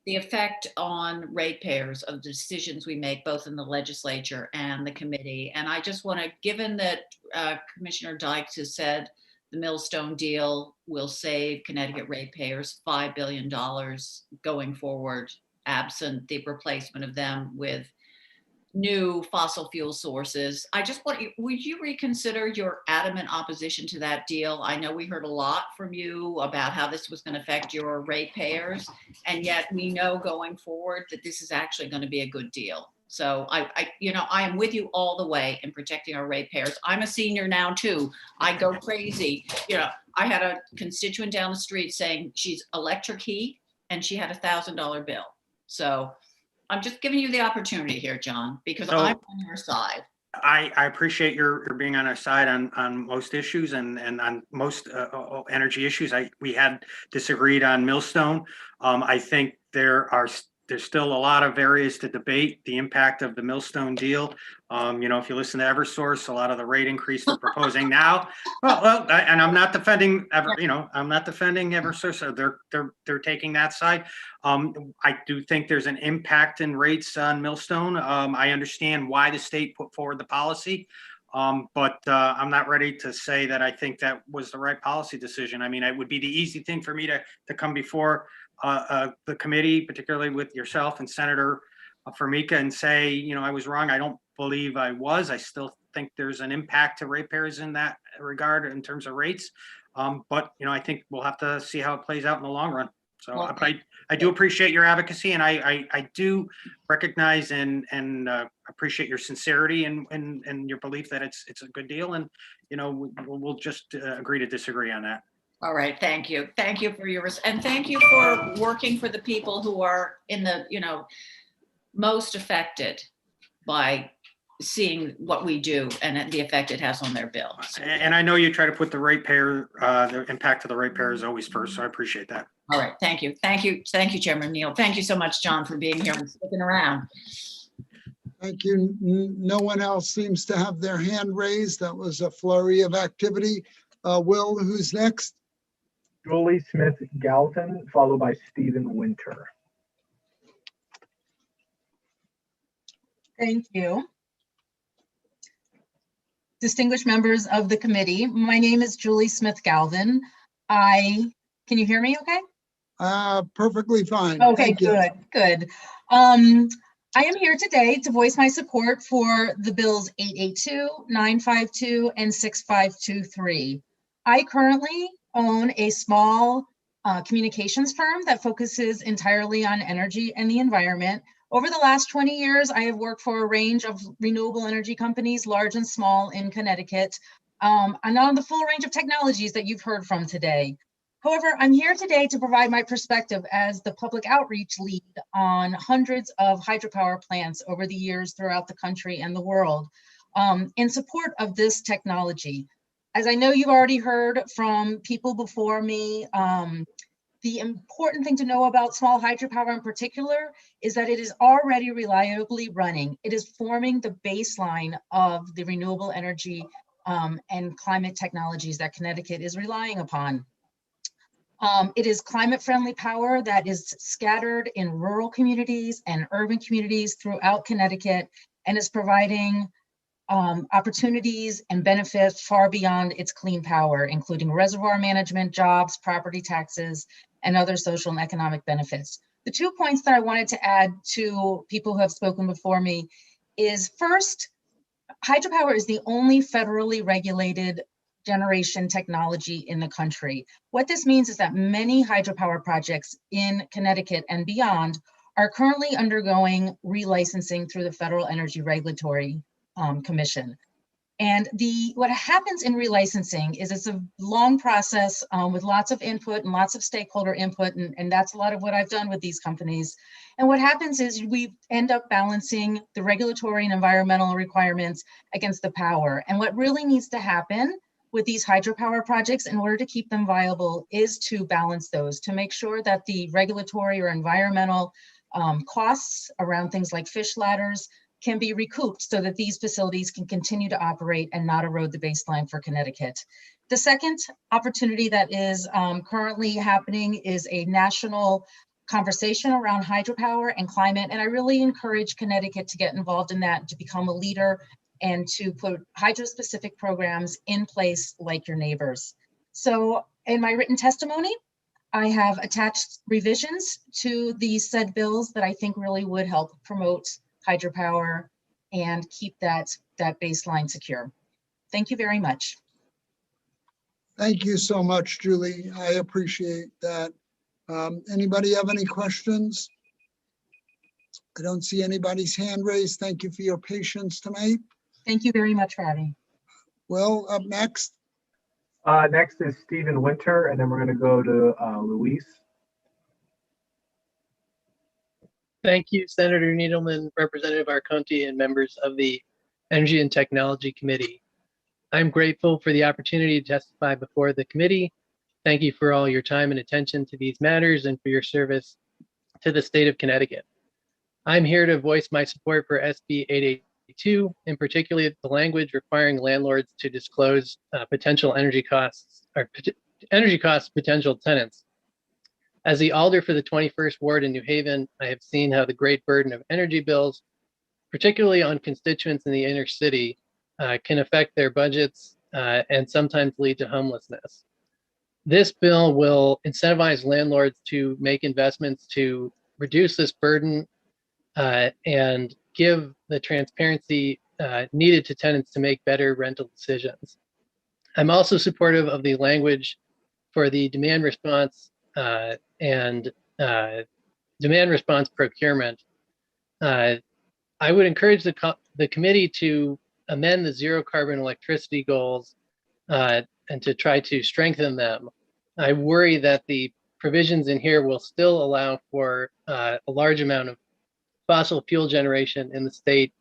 Speaker 2: the effect on ratepayers of the decisions we make, both in the legislature and the committee. And I just want to, given that Commissioner Dykes has said the Millstone deal will save Connecticut ratepayers $5 billion going forward, absent the replacement of them with new fossil fuel sources. I just want you, would you reconsider your adamant opposition to that deal? I know we heard a lot from you about how this was going to affect your ratepayers, and yet we know going forward that this is actually going to be a good deal. So I am with you all the way in protecting our ratepayers. I'm a senior now too. I go crazy. I had a constituent down the street saying she's electric heat and she had $1,000 bill. So I'm just giving you the opportunity here, John, because I'm on your side.
Speaker 20: I appreciate your being on our side on most issues and on most energy issues. We had disagreed on Millstone. I think there's still a lot of areas to debate the impact of the Millstone deal. If you listen to Eversource, a lot of the rate increase they're proposing now. And I'm not defending I'm not defending Eversource. So they're taking that side. I do think there's an impact in rates on Millstone. I understand why the state put forward the policy. But I'm not ready to say that I think that was the right policy decision. I mean, it would be the easy thing for me to come before the committee, particularly with yourself and Senator Formica, and say, I was wrong. I don't believe I was. I still think there's an impact to ratepayers in that regard in terms of rates. But I think we'll have to see how it plays out in the long run. So I do appreciate your advocacy, and I do recognize and appreciate your sincerity and your belief that it's a good deal. And we'll just agree to disagree on that.
Speaker 2: All right, thank you. Thank you for and thank you for working for the people who are in the, most affected by seeing what we do and the effect it has on their bill.
Speaker 20: And I know you try to put the impact of the ratepayers always first, so I appreciate that.
Speaker 2: All right, thank you. Thank you, Chairman Neal. Thank you so much, John, for being here and sticking around.
Speaker 4: Thank you. No one else seems to have their hand raised. That was a flurry of activity. Will, who's next?
Speaker 1: Julie Smith Galton, followed by Stephen Winter.
Speaker 21: Thank you. Distinguished members of the committee, my name is Julie Smith Galvin. Can you hear me okay?
Speaker 4: Perfectly fine.
Speaker 21: Okay, good. I am here today to voice my support for the bills 882, 952, and 6523. I currently own a small communications firm that focuses entirely on energy and the environment. Over the last 20 years, I have worked for a range of renewable energy companies, large and small, in Connecticut, and on the full range of technologies that you've heard from today. However, I'm here today to provide my perspective as the public outreach lead on hundreds of hydropower plants over the years throughout the country and the world in support of this technology. As I know you've already heard from people before me, the important thing to know about small hydropower in particular is that it is already reliably running. It is forming the baseline of the renewable energy and climate technologies that Connecticut is relying upon. It is climate-friendly power that is scattered in rural communities and urban communities throughout Connecticut and is providing opportunities and benefits far beyond its clean power, including reservoir management, jobs, property taxes, and other social and economic benefits. The 2 points that I wanted to add to people who have spoken before me is, first, hydropower is the only federally regulated generation technology in the country. What this means is that many hydropower projects in Connecticut and beyond are currently undergoing relicensing through the Federal Energy Regulatory Commission. And what happens in relicensing is it's a long process with lots of input and lots of stakeholder input, and that's a lot of what I've done with these companies. And what happens is we end up balancing the regulatory and environmental requirements against the power. And what really needs to happen with these hydropower projects in order to keep them viable is to balance those, to make sure that the regulatory or environmental costs around things like fish ladders can be recouped so that these facilities can continue to operate and not erode the baseline for Connecticut. The second opportunity that is currently happening is a national conversation around hydropower and climate. And I really encourage Connecticut to get involved in that, to become a leader and to put hydro-specific programs in place like your neighbors. So in my written testimony, I have attached revisions to these said bills that I think really would help promote hydropower and keep that baseline secure. Thank you very much.
Speaker 4: Thank you so much, Julie. I appreciate that. Anybody have any questions? I don't see anybody's hand raised. Thank you for your patience tonight.
Speaker 21: Thank you very much for having me.
Speaker 4: Well, up next.
Speaker 1: Next is Stephen Winter, and then we're going to go to Luis.
Speaker 6: Thank you, Senator Needleman, Representative Arconti, and members of the Energy and Technology Committee. I'm grateful for the opportunity to testify before the committee. Thank you for all your time and attention to these matters and for your service to the state of Connecticut. I'm here to voice my support for SB 882, in particular the language requiring landlords to disclose potential energy costs or energy costs potential tenants. As the alder for the 21st Ward in New Haven, I have seen how the great burden of energy bills, particularly on constituents in the inner city, can affect their budgets and sometimes lead to homelessness. This bill will incentivize landlords to make investments to reduce this burden and give the transparency needed to tenants to make better rental decisions. I'm also supportive of the language for the demand response and demand response procurement. I would encourage the committee to amend the zero carbon electricity goals and to try to strengthen them. I worry that the provisions in here will still allow for a large amount of fossil fuel generation in the state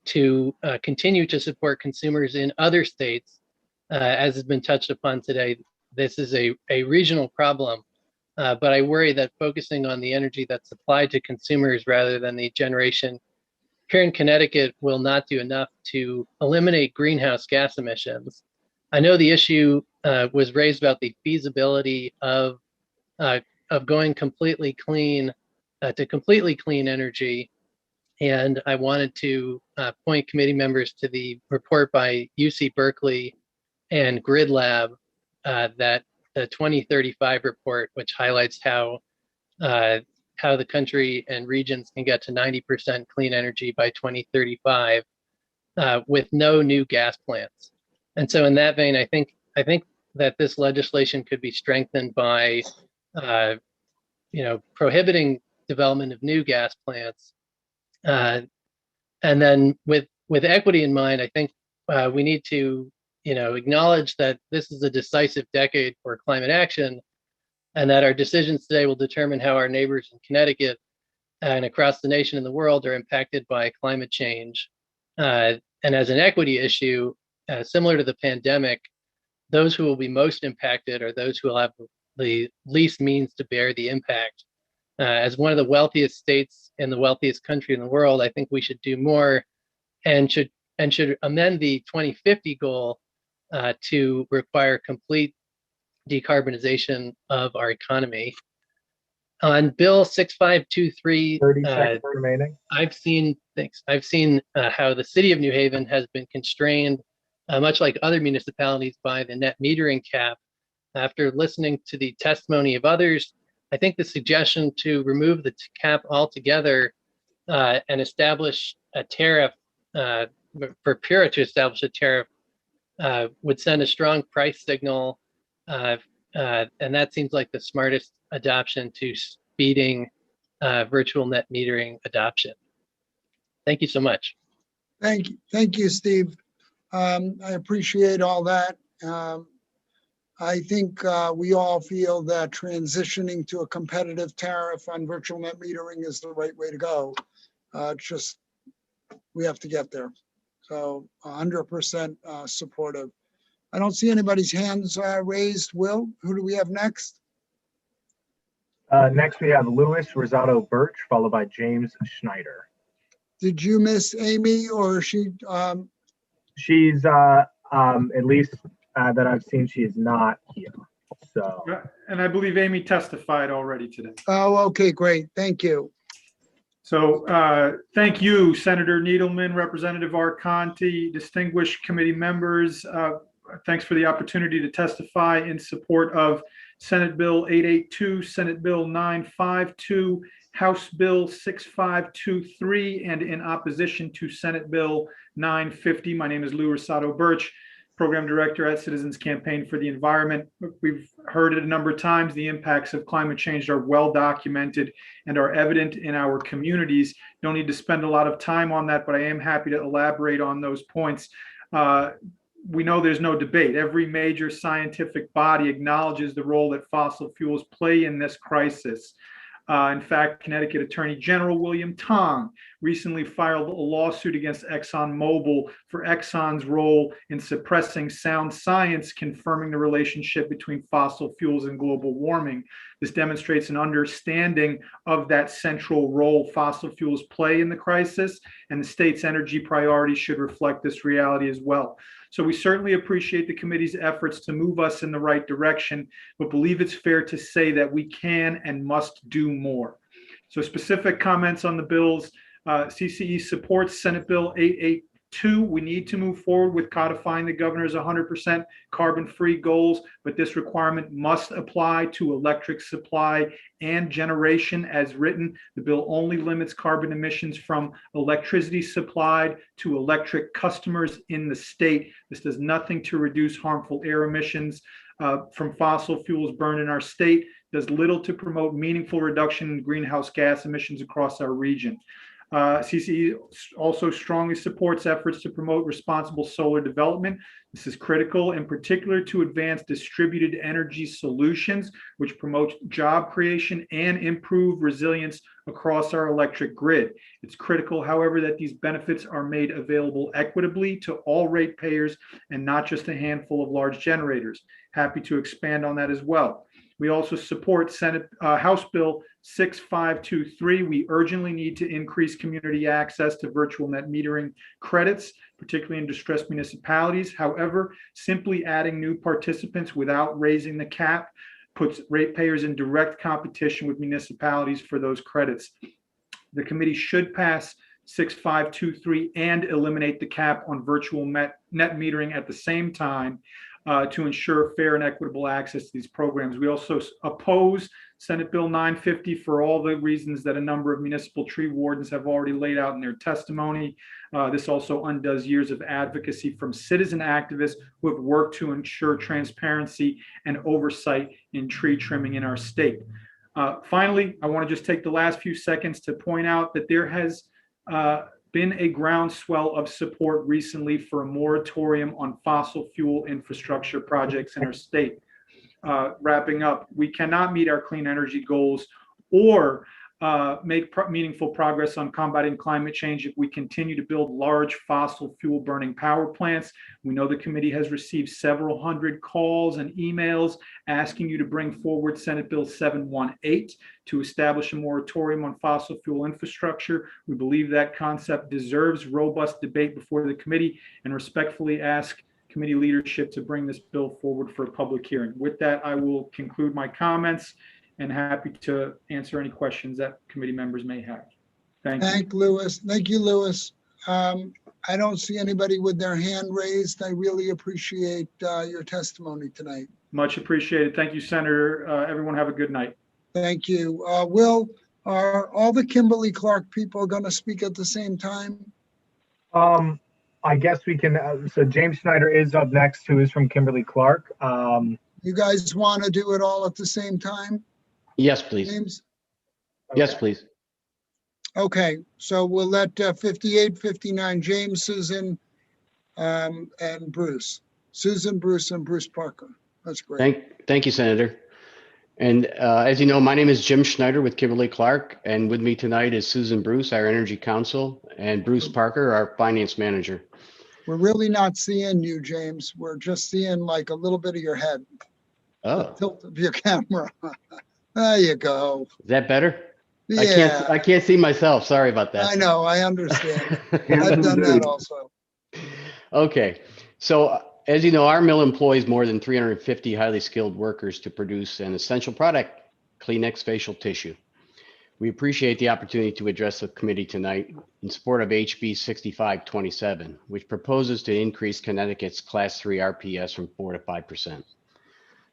Speaker 6: to continue to support consumers in other states. As has been touched upon today, this is a regional problem, but I worry that focusing on the energy that's supplied to consumers rather than the generation here in Connecticut will not do enough to eliminate greenhouse gas emissions. I know the issue was raised about the feasibility of going completely clean to completely clean energy. And I wanted to point committee members to the report by UC Berkeley and Grid Lab, that the 2035 report, which highlights how the country and regions can get to 90% clean energy by 2035 with no new gas plants. And so in that vein, I think that this legislation could be strengthened by prohibiting development of new gas plants. And then with equity in mind, I think we need to acknowledge that this is a decisive decade for climate action, and that our decisions today will determine how our neighbors in Connecticut and across the nation and the world are impacted by climate change. And as an equity issue, similar to the pandemic, those who will be most impacted are those who will have the least means to bear the impact. As one of the wealthiest states in the wealthiest country in the world, I think we should do more and should amend the 2050 goal to require complete decarbonization of our economy. On Bill 6523,
Speaker 1: 30 seconds remaining.
Speaker 6: I've seen how the city of New Haven has been constrained, much like other municipalities, by the net metering cap. After listening to the testimony of others, I think the suggestion to remove the cap altogether and establish a tariff for PURA to establish a tariff would send a strong price signal, and that seems like the smartest adoption to speeding virtual net metering adoption. Thank you so much.
Speaker 4: Thank you, Steve. I appreciate all that. I think we all feel that transitioning to a competitive tariff on virtual net metering is the right way to go. Just, we have to get there. So 100% supportive. I don't see anybody's hands raised. Will, who do we have next?
Speaker 1: Next, we have Louis Rosado Birch, followed by James Schneider.
Speaker 4: Did you miss Amy, or she?
Speaker 1: She's at least that I've seen, she is not here. So.
Speaker 9: And I believe Amy testified already today.
Speaker 4: Oh, okay, great. Thank you.
Speaker 9: So thank you, Senator Needleman, Representative Arconti, distinguished committee members. Thanks for the opportunity to testify in support of Senate Bill 882, Senate Bill 952, House Bill 6523, and in opposition to Senate Bill 950. My name is Lou Rosado Birch, Program Director at Citizens Campaign for the Environment. We've heard it a number of times. The impacts of climate change are well documented and are evident in our communities. Don't need to spend a lot of time on that, but I am happy to elaborate on those points. We know there's no debate. Every major scientific body acknowledges the role that fossil fuels play in this crisis. In fact, Connecticut Attorney General William Tong recently filed a lawsuit against ExxonMobil for Exxon's role in suppressing sound science, confirming the relationship between fossil fuels and global warming. This demonstrates an understanding of that central role fossil fuels play in the crisis, and the state's energy priorities should reflect this reality as well. So we certainly appreciate the committee's efforts to move us in the right direction, but believe it's fair to say that we can and must do more. So specific comments on the bills. CCE supports Senate Bill 882. We need to move forward with codifying the governor's 100% carbon-free goals, but this requirement must apply to electric supply and generation as written. The bill only limits carbon emissions from electricity supplied to electric customers in the state. This does nothing to reduce harmful air emissions from fossil fuels burned in our state, does little to promote meaningful reduction in greenhouse gas emissions across our region. CCE also strongly supports efforts to promote responsible solar development. This is critical, in particular, to advance distributed energy solutions, which promote job creation and improve resilience across our electric grid. It's critical, however, that these benefits are made available equitably to all ratepayers and not just a handful of large generators. Happy to expand on that as well. We also support House Bill 6523. We urgently need to increase community access to virtual net metering credits, particularly in distressed municipalities. However, simply adding new participants without raising the cap puts ratepayers in direct competition with municipalities for those credits. The committee should pass 6523 and eliminate the cap on virtual net metering at the same time, to ensure fair and equitable access to these programs. We also oppose Senate Bill 950 for all the reasons that a number of municipal tree wardens have already laid out in their testimony. This also undoes years of advocacy from citizen activists who have worked to ensure transparency and oversight in tree trimming in our state. Finally, I want to just take the last few seconds to point out that there has been a groundswell of support recently for a moratorium on fossil fuel infrastructure projects in our state. Wrapping up, we cannot meet our clean energy goals or make meaningful progress on combating climate change if we continue to build large fossil fuel burning power plants. We know the committee has received several hundred calls and emails asking you to bring forward Senate Bill 718 to establish a moratorium on fossil fuel infrastructure. We believe that concept deserves robust debate before the committee and respectfully ask committee leadership to bring this bill forward for a public hearing. With that, I will conclude my comments and happy to answer any questions that committee members may have. Thank you.
Speaker 4: Thank you, Louis. I don't see anybody with their hand raised. I really appreciate your testimony tonight.
Speaker 9: Much appreciated. Thank you, Senator. Everyone have a good night.
Speaker 4: Thank you. Will, are all the Kimberly-Clark people going to speak at the same time?
Speaker 1: I guess we can, so James Schneider is up next, who is from Kimberly-Clark.
Speaker 4: You guys want to do it all at the same time?
Speaker 12: Yes, please.
Speaker 4: James?
Speaker 12: Yes, please.
Speaker 4: Okay, so we'll let 58, 59, James, Susan, and Bruce. Susan, Bruce, and Bruce Parker. That's great.
Speaker 12: Thank you, Senator. And as you know, my name is Jim Schneider with Kimberly-Clark, and with me tonight is Susan Bruce, our Energy Counsel, and Bruce Parker, our Finance Manager.
Speaker 4: We're really not seeing you, James. We're just seeing like a little bit of your head.
Speaker 12: Oh.
Speaker 4: The tilt of your camera. There you go.
Speaker 12: Is that better?
Speaker 4: Yeah.
Speaker 12: I can't see myself. Sorry about that.
Speaker 4: I know. I understand. I've done that also.
Speaker 12: Okay. So as you know, our mill employs more than 350 highly skilled workers to produce an essential product, Kleenex facial tissue. We appreciate the opportunity to address the committee tonight in support of HB 6527, which proposes to increase Connecticut's Class 3 RPS from 4 to 5%.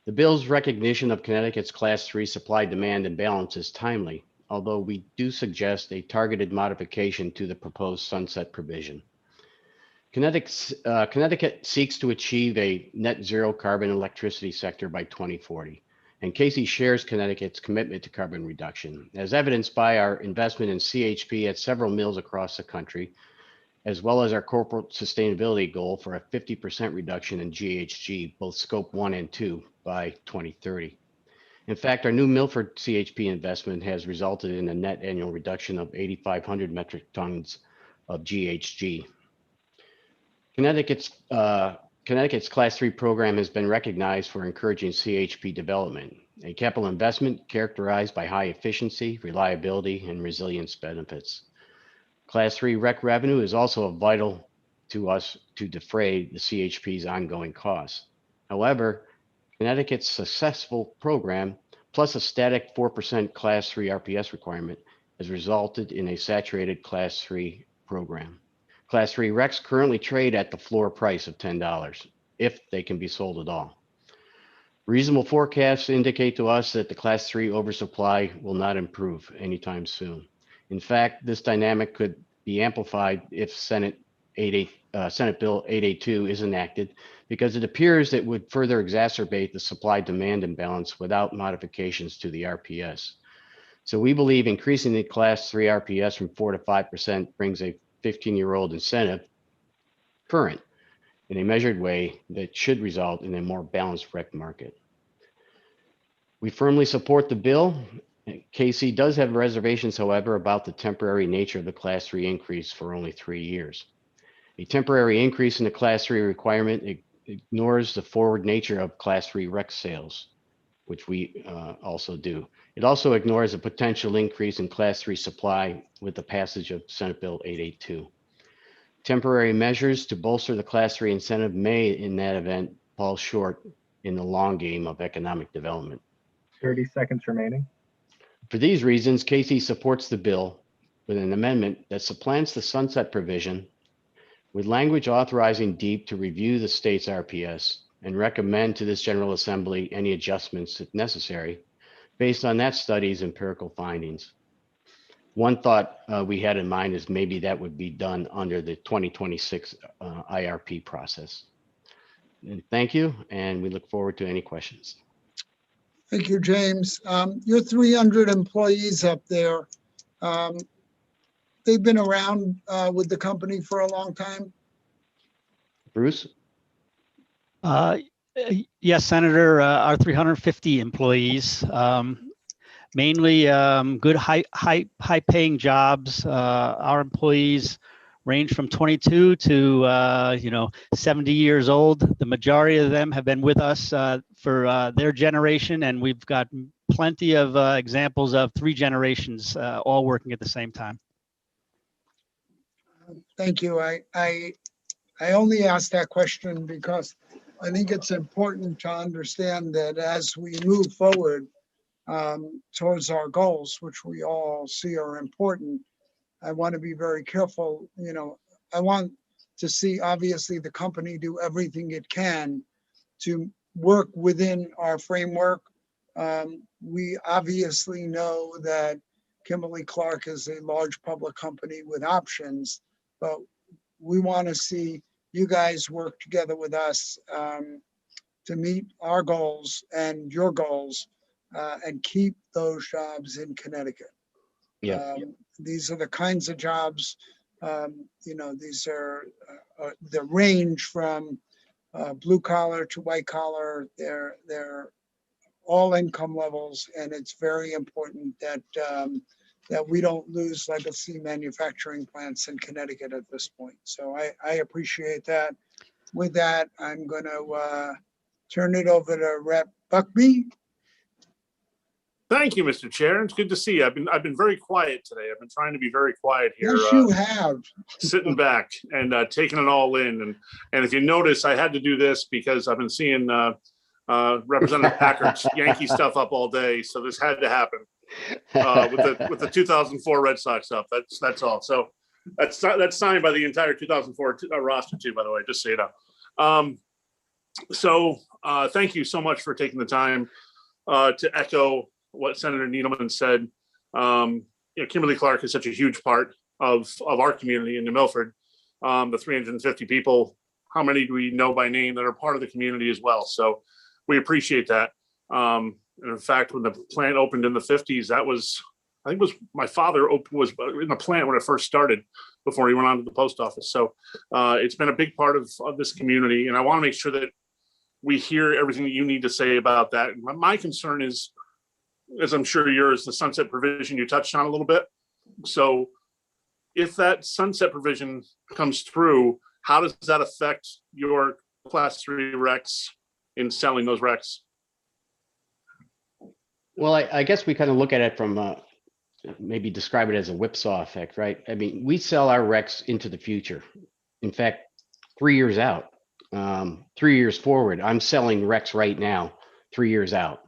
Speaker 12: The bill's recognition of Connecticut's Class 3 supply-demand imbalance is timely, although we do suggest a targeted modification to the proposed sunset provision. Connecticut seeks to achieve a net zero carbon electricity sector by 2040, and Casey shares Connecticut's commitment to carbon reduction, as evidenced by our investment in CHP at several mills across the country, as well as our corporate sustainability goal for a 50% reduction in GHG, both scope 1 and 2 by 2030. In fact, our new Milford CHP investment has resulted in a net annual reduction of 8,500 metric tons of GHG. Connecticut's Class 3 program has been recognized for encouraging CHP development, a capital investment characterized by high efficiency, reliability, and resilience benefits. Class 3 REC revenue is also vital to us to defray the CHP's ongoing costs. However, Connecticut's successful program, plus a static 4% Class 3 RPS requirement, has resulted in a saturated Class 3 program. Class 3 RECs currently trade at the floor price of $10, if they can be sold at all. Reasonable forecasts indicate to us that the Class 3 oversupply will not improve anytime soon. In fact, this dynamic could be amplified if Senate Bill 882 is enacted, because it appears that would further exacerbate the supply-demand imbalance without modifications to the RPS. So we believe increasing the Class 3 RPS from 4 to 5% brings a 15-year-old incentive current in a measured way that should result in a more balanced REC market. We firmly support the bill. KC does have reservations, however, about the temporary nature of the Class 3 increase for only 3 years. A temporary increase in the Class 3 requirement ignores the forward nature of Class 3 REC sales, which we also do. It also ignores a potential increase in Class 3 supply with the passage of Senate Bill 882. Temporary measures to bolster the Class 3 incentive may, in that event, fall short in the long game of economic development.
Speaker 1: 30 seconds remaining.
Speaker 12: For these reasons, KC supports the bill with an amendment that supplants the sunset provision with language authorizing DEEP to review the state's RPS and recommend to this General Assembly any adjustments if necessary based on that study's empirical findings. One thought we had in mind is maybe that would be done under the 2026 IRP process. And thank you, and we look forward to any questions.
Speaker 4: Thank you, James. Your 300 employees up there, they've been around with the company for a long time?
Speaker 12: Bruce?
Speaker 22: Yes, Senator, our 350 employees, mainly good high paying jobs. Our employees range from 22 to 70 years old. The majority of them have been with us for their generation, and we've got plenty of examples of 3 generations all working at the same time.
Speaker 4: Thank you. I only asked that question because I think it's important to understand that as we move forward, towards our goals, which we all see are important. I want to be very careful. I want to see, obviously, the company do everything it can to work within our framework. We obviously know that Kimberly-Clark is a large public company with options, but we want to see you guys work together with us to meet our goals and your goals and keep those jobs in Connecticut.
Speaker 12: Yeah.
Speaker 4: These are the kinds of jobs, these are the range from blue collar to white collar. They're all income levels, and it's very important that that we don't lose legacy manufacturing plants in Connecticut at this point. So I appreciate that. With that, I'm going to turn it over to Rep. Buckby.
Speaker 10: Thank you, Mr. Chair. It's good to see you. I've been very quiet today. I've been trying to be very quiet here.
Speaker 4: Yes, you have.
Speaker 10: Sitting back and taking it all in. And if you notice, I had to do this because I've been seeing Representative Packard's Yankee stuff up all day. So this had to happen with the 2004 Red Sox up. That's all. So that's signed by the entire 2004 roster too, by the way, just so you know. So thank you so much for taking the time to echo what Senator Needleman said. Kimberly-Clark is such a huge part of our community in New Milford. The 350 people, how many do we know by name that are part of the community as well? So we appreciate that. And in fact, when the plant opened in the 50s, I think it was my father was in the plant when it first started before he went on to the post office. So it's been a big part of this community. And I want to make sure that we hear everything that you need to say about that. My concern is, as I'm sure yours, the sunset provision you touched on a little bit. So if that sunset provision comes through, how does that affect your class 3 RECs in selling those RECs?
Speaker 12: Well, I guess we kind of look at it from maybe describe it as a whipsaw effect, right? I mean, we sell our RECs into the future. In fact, 3 years out, 3 years forward. I'm selling RECs right now, 3 years out.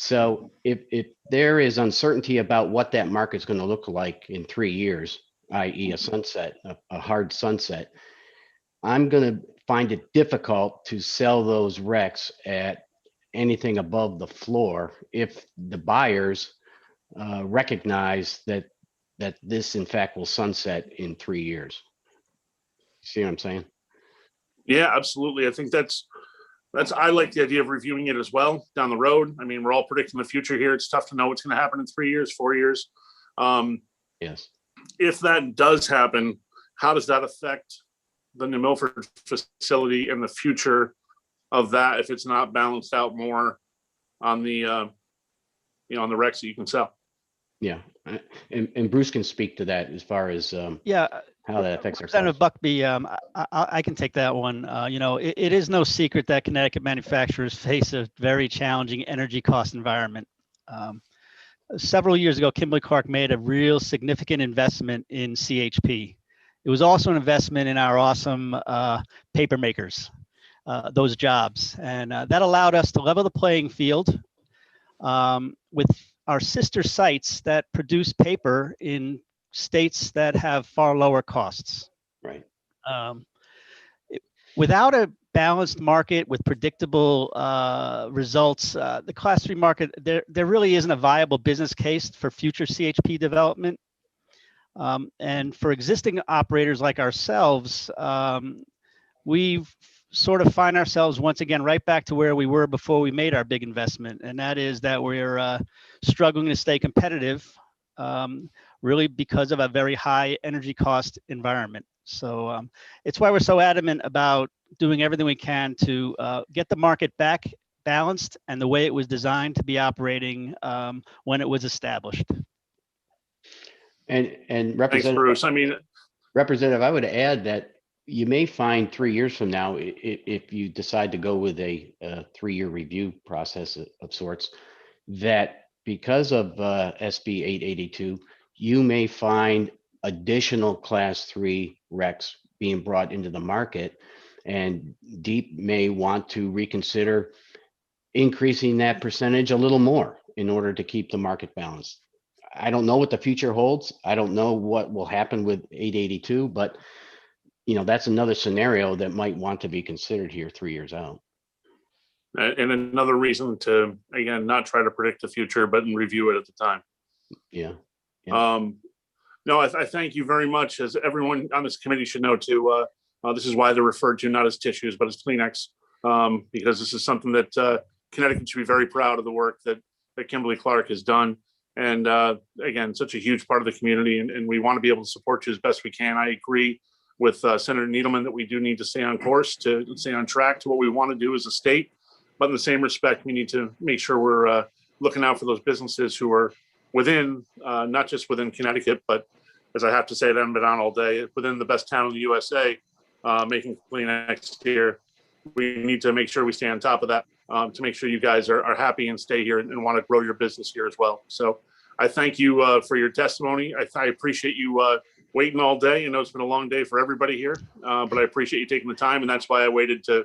Speaker 12: So if there is uncertainty about what that market's going to look like in 3 years, i.e. a sunset, a hard sunset, I'm going to find it difficult to sell those RECs at anything above the floor if the buyers recognize that this in fact will sunset in 3 years. See what I'm saying?
Speaker 10: Yeah, absolutely. I think I like the idea of reviewing it as well down the road. I mean, we're all predicting the future here. It's tough to know what's going to happen in 3 years, 4 years.
Speaker 12: Yes.
Speaker 10: If that does happen, how does that affect the New Milford facility and the future of that if it's not balanced out more on the on the RECs that you can sell?
Speaker 12: Yeah, and Bruce can speak to that as far as how that affects our
Speaker 22: Senator Buckby, I can take that one. It is no secret that Connecticut manufacturers face a very challenging energy cost environment. Several years ago, Kimberly-Clark made a real significant investment in CHP. It was also an investment in our awesome paper makers, those jobs. And that allowed us to level the playing field with our sister sites that produce paper in states that have far lower costs.
Speaker 12: Right.
Speaker 22: Without a balanced market with predictable results, the class 3 market, there really isn't a viable business case for future CHP development. And for existing operators like ourselves, we've sort of find ourselves once again right back to where we were before we made our big investment. And that is that we're struggling to stay competitive, really because of a very high energy cost environment. So it's why we're so adamant about doing everything we can to get the market back balanced and the way it was designed to be operating when it was established.
Speaker 12: And Representative,
Speaker 10: thanks, Bruce. I mean,
Speaker 12: Representative, I would add that you may find 3 years from now, if you decide to go with a 3-year review process of sorts, that because of SB 882, you may find additional class 3 RECs being brought into the market, and DEEP may want to reconsider increasing that percentage a little more in order to keep the market balanced. I don't know what the future holds. I don't know what will happen with 882, but that's another scenario that might want to be considered here 3 years out.
Speaker 10: And another reason to, again, not try to predict the future, but review it at the time.
Speaker 12: Yeah.
Speaker 10: No, I thank you very much. As everyone on this committee should know too, this is why they're referred to not as tissues, but as Kleenex, because this is something that Connecticut should be very proud of the work that Kimberly Clark has done. And again, such a huge part of the community, and we want to be able to support you as best we can. I agree with Senator Needleman that we do need to stay on course, to stay on track to what we want to do as a state. But in the same respect, we need to make sure we're looking out for those businesses who are within, not just within Connecticut, but as I have to say, I haven't been on all day, within the best town in the USA, making Kleenex here. We need to make sure we stay on top of that to make sure you guys are happy and stay here and want to grow your business here as well. So I thank you for your testimony. I appreciate you waiting all day. I know it's been a long day for everybody here, but I appreciate you taking the time, and that's why I waited to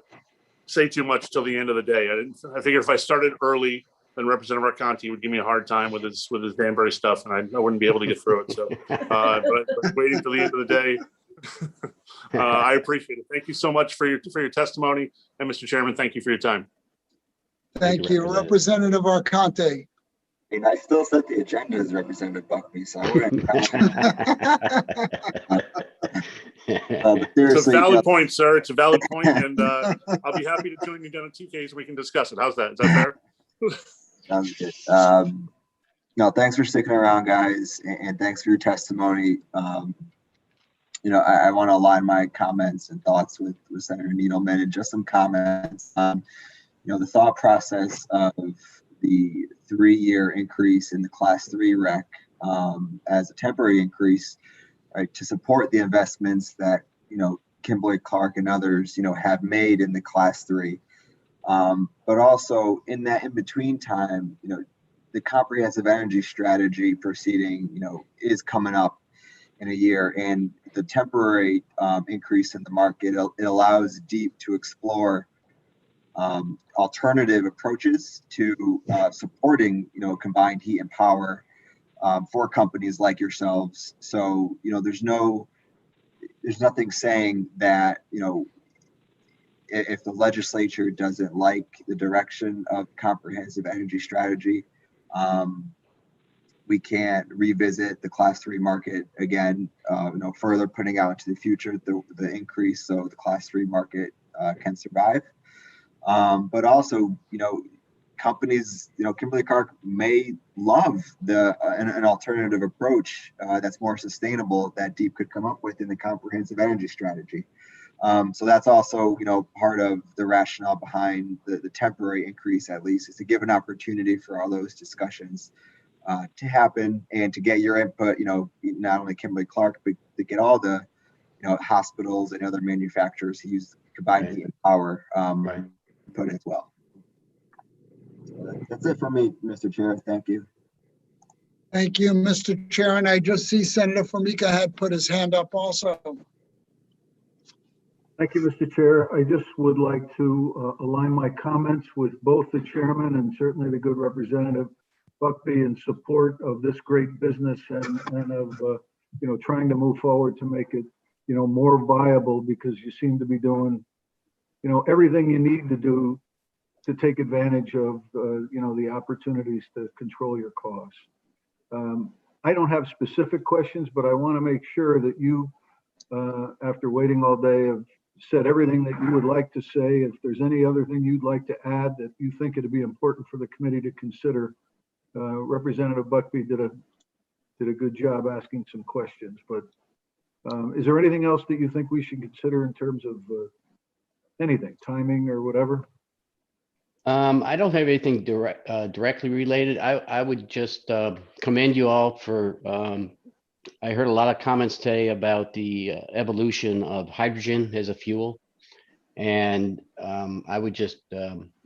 Speaker 10: say too much till the end of the day. I figured if I started early, then Representative Arconti would give me a hard time with his Danbury stuff, and I wouldn't be able to get through it. So, but waiting till the end of the day, I appreciate it. Thank you so much for your testimony, and Mr. Chairman, thank you for your time.
Speaker 4: Thank you, Representative Arconti.
Speaker 2: And I still set the agenda as Representative Buckby, so I wouldn't.
Speaker 10: It's a valid point, sir. It's a valid point, and I'll be happy to join you down at TK so we can discuss it. How's that? Is that fair?
Speaker 2: Sounds good. No, thanks for sticking around, guys, and thanks for your testimony. I want to align my comments and thoughts with Senator Needleman, and just some comments. The thought process of the 3-year increase in the Class 3 rec as a temporary increase, right, to support the investments that Kimberly Clark and others have made in the Class 3. But also in that in-between time, the comprehensive energy strategy proceeding, is coming up in a year, and the temporary increase in the market, it allows DEEP to explore alternative approaches to supporting, combined heat and power for companies like yourselves. So, there's nothing saying that, if the legislature doesn't like the direction of comprehensive energy strategy, we can't revisit the Class 3 market again, further putting out into the future the increase so the Class 3 market can survive. But also, companies, Kimberly Clark may love an alternative approach that's more sustainable that DEEP could come up with in the comprehensive energy strategy. So that's also, part of the rationale behind the temporary increase, at least, is to give an opportunity for all those discussions to happen and to get your input, not only Kimberly Clark, but to get all the, hospitals and other manufacturers who use combined heat and power input as well. So that's it for me, Mr. Chair. Thank you.
Speaker 4: Thank you, Mr. Chair. And I just see Senator Formica had put his hand up also.
Speaker 16: Thank you, Mr. Chair. I just would like to align my comments with both the chairman and certainly the good Representative Buckby in support of this great business and of trying to move forward to make it more viable, because you seem to be doing everything you need to do to take advantage of the opportunities to control your costs. I don't have specific questions, but I want to make sure that you, after waiting all day, have said everything that you would like to say. If there's any other thing you'd like to add that you think it'd be important for the committee to consider, Representative Buckby did a good job asking some questions. But is there anything else that you think we should consider in terms of anything, timing or whatever?
Speaker 12: I don't have anything directly related. I would just commend you all for, I heard a lot of comments today about the evolution of hydrogen as a fuel. And I would just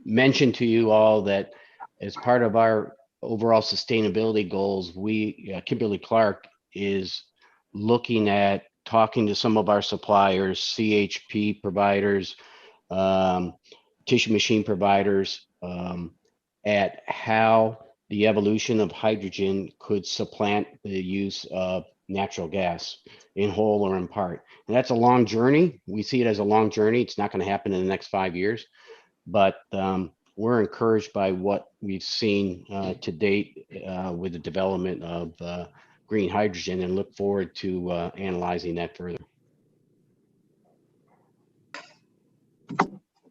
Speaker 12: mention to you all that as part of our overall sustainability goals, Kimberly Clark is looking at talking to some of our suppliers, CHP providers, tissue machine providers, at how the evolution of hydrogen could supplant the use of natural gas in whole or in part. And that's a long journey. We see it as a long journey. It's not going to happen in the next 5 years, but we're encouraged by what we've seen to date with the development of green hydrogen and look forward to analyzing that further.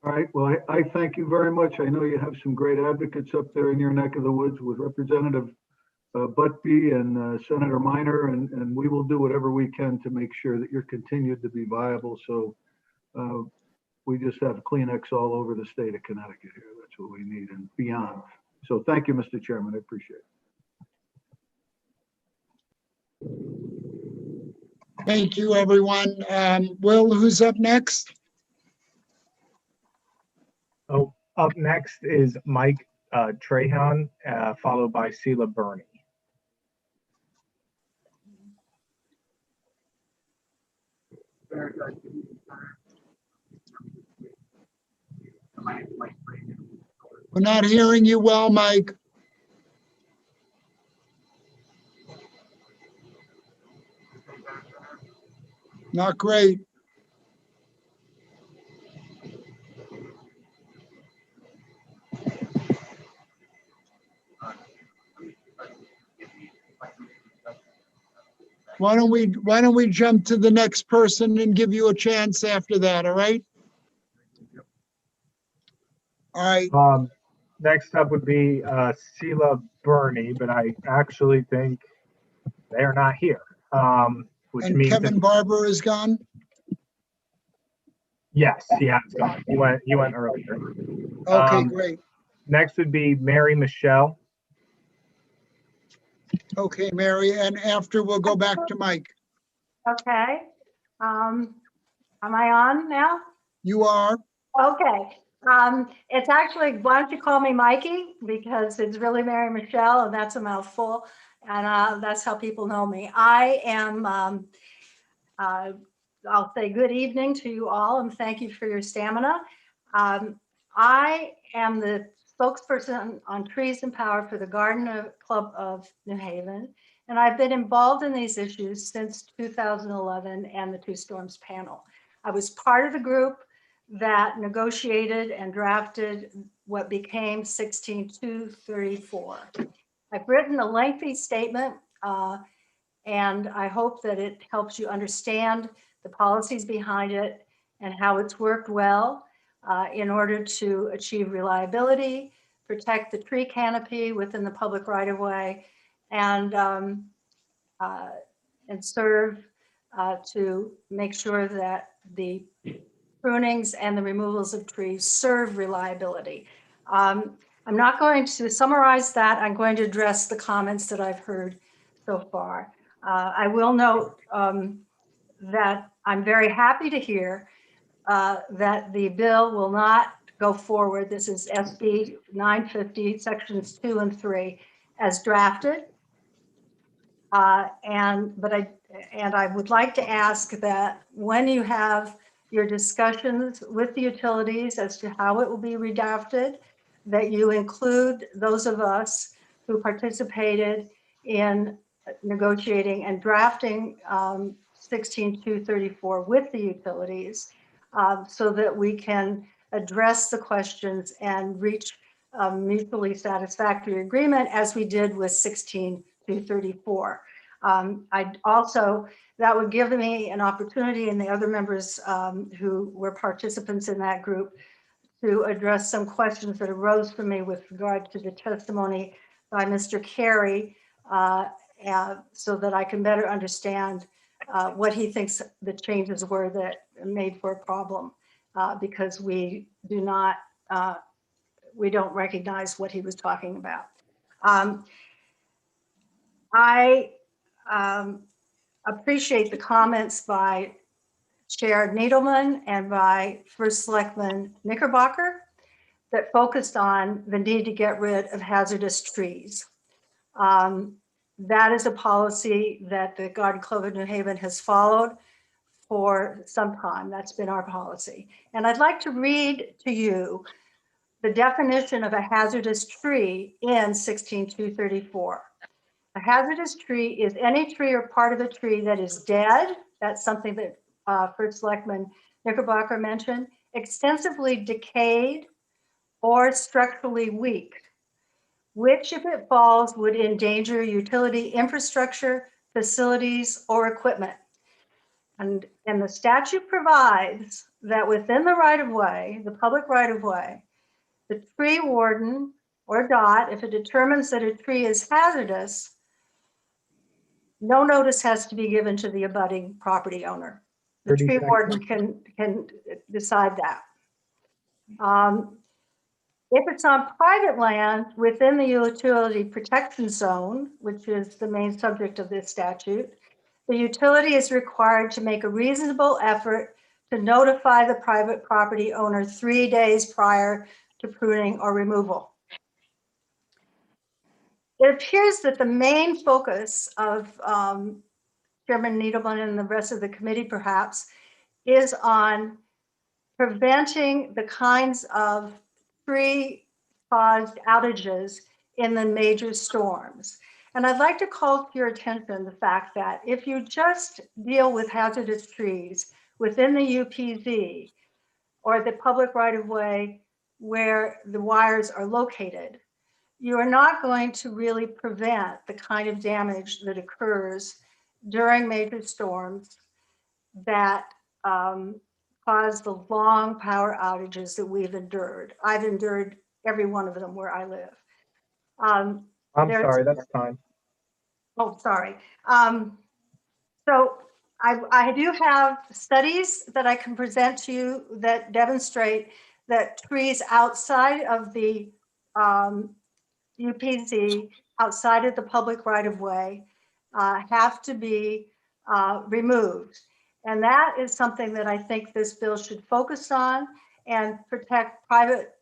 Speaker 16: All right, well, I thank you very much. I know you have some great advocates up there in your neck of the woods with Representative Buckby and Senator Minor, and we will do whatever we can to make sure that you're continued to be viable. So we just have Kleenex all over the state of Connecticut here. That's what we need and beyond. So thank you, Mr. Chairman. I appreciate it.
Speaker 4: Thank you, everyone. Will, who's up next?
Speaker 1: Oh, up next is Mike Trahan, followed by Sheila Burney.
Speaker 4: We're not hearing you well, Mike. Not great. Why don't we jump to the next person and give you a chance after that, all right? All right.
Speaker 1: Next up would be Sheila Burney, but I actually think they are not here. Which
Speaker 4: And
Speaker 1: means
Speaker 4: Kevin Barber is gone?
Speaker 1: Yes, he has gone. He went earlier.
Speaker 4: Okay, great.
Speaker 1: Next would be Mary Michelle.
Speaker 4: Okay, Mary, and after we'll go back to Mike.
Speaker 11: Okay. Am I on now?
Speaker 4: You are.
Speaker 11: Okay. It's actually, why don't you call me Mikey? Because it's really Mary Michelle, and that's a mouthful. And that's how people know me. I am, I'll say good evening to you all, and thank you for your stamina. I am the spokesperson on Trees and Power for the Garden Club of New Haven, and I've been involved in these issues since 2011 and the Two Storms panel. I was part of the group that negotiated and drafted what became 16234. I've written a lengthy statement, and I hope that it helps you understand the policies behind it and how it's worked well in order to achieve reliability, protect the tree canopy within the public right-of-way, and serve to make sure that the prunings and the removals of trees serve reliability. I'm not going to summarize that. I'm going to address the comments that I've heard so far. I will note that I'm very happy to hear that the bill will not go forward. This is SB 950, sections 2 and 3, as drafted. And I would like to ask that when you have your discussions with the utilities as to how it will be redacted, that you include those of us who participated in negotiating and drafting 16234 with the utilities, so that we can address the questions and reach a mutually satisfactory agreement as we did with 16234. I'd also, that would give me an opportunity and the other members who were participants in that group to address some questions that arose for me with regard to the testimony by Mr. Carey, so that I can better understand what he thinks the changes were that made for a problem, because we don't recognize what he was talking about. I appreciate the comments by Chair Needleman and by First Selectman Knickerbocker that focused on the need to get rid of hazardous trees. That is a policy that the Garden Club of New Haven has followed for some time. That's been our policy. And I'd like to read to you the definition of a hazardous tree in 16234. A hazardous tree is any tree or part of a tree that is dead. That's something that First Selectman Knickerbocker mentioned. Extensively decayed or structurally weak, which, if it falls, would endanger utility infrastructure, facilities, or equipment. And the statute provides that within the right-of-way, the public right-of-way, the tree warden or DOT, if it determines that a tree is hazardous, no notice has to be given to the abutting property owner. The tree warden can decide that. If it's on private land within the utility protection zone, which is the main subject of this statute, the utility is required to make a reasonable effort to notify the private property owner 3 days prior to pruning or removal. It appears that the main focus of Chairman Needleman and the rest of the committee perhaps is on preventing the kinds of tree-caused outages in the major storms. And I'd like to call to your attention the fact that if you just deal with hazardous trees within the UPZ or the public right-of-way where the wires are located, you are not going to really prevent the kind of damage that occurs during major storms that cause the long power outages that we've endured. I've endured every one of them where I live.
Speaker 1: I'm sorry, that's time.
Speaker 11: Oh, sorry. So I do have studies that I can present to you that demonstrate that trees outside of the UPZ, outside of the public right-of-way, have to be removed. And that is something that I think this bill should focus on and protect private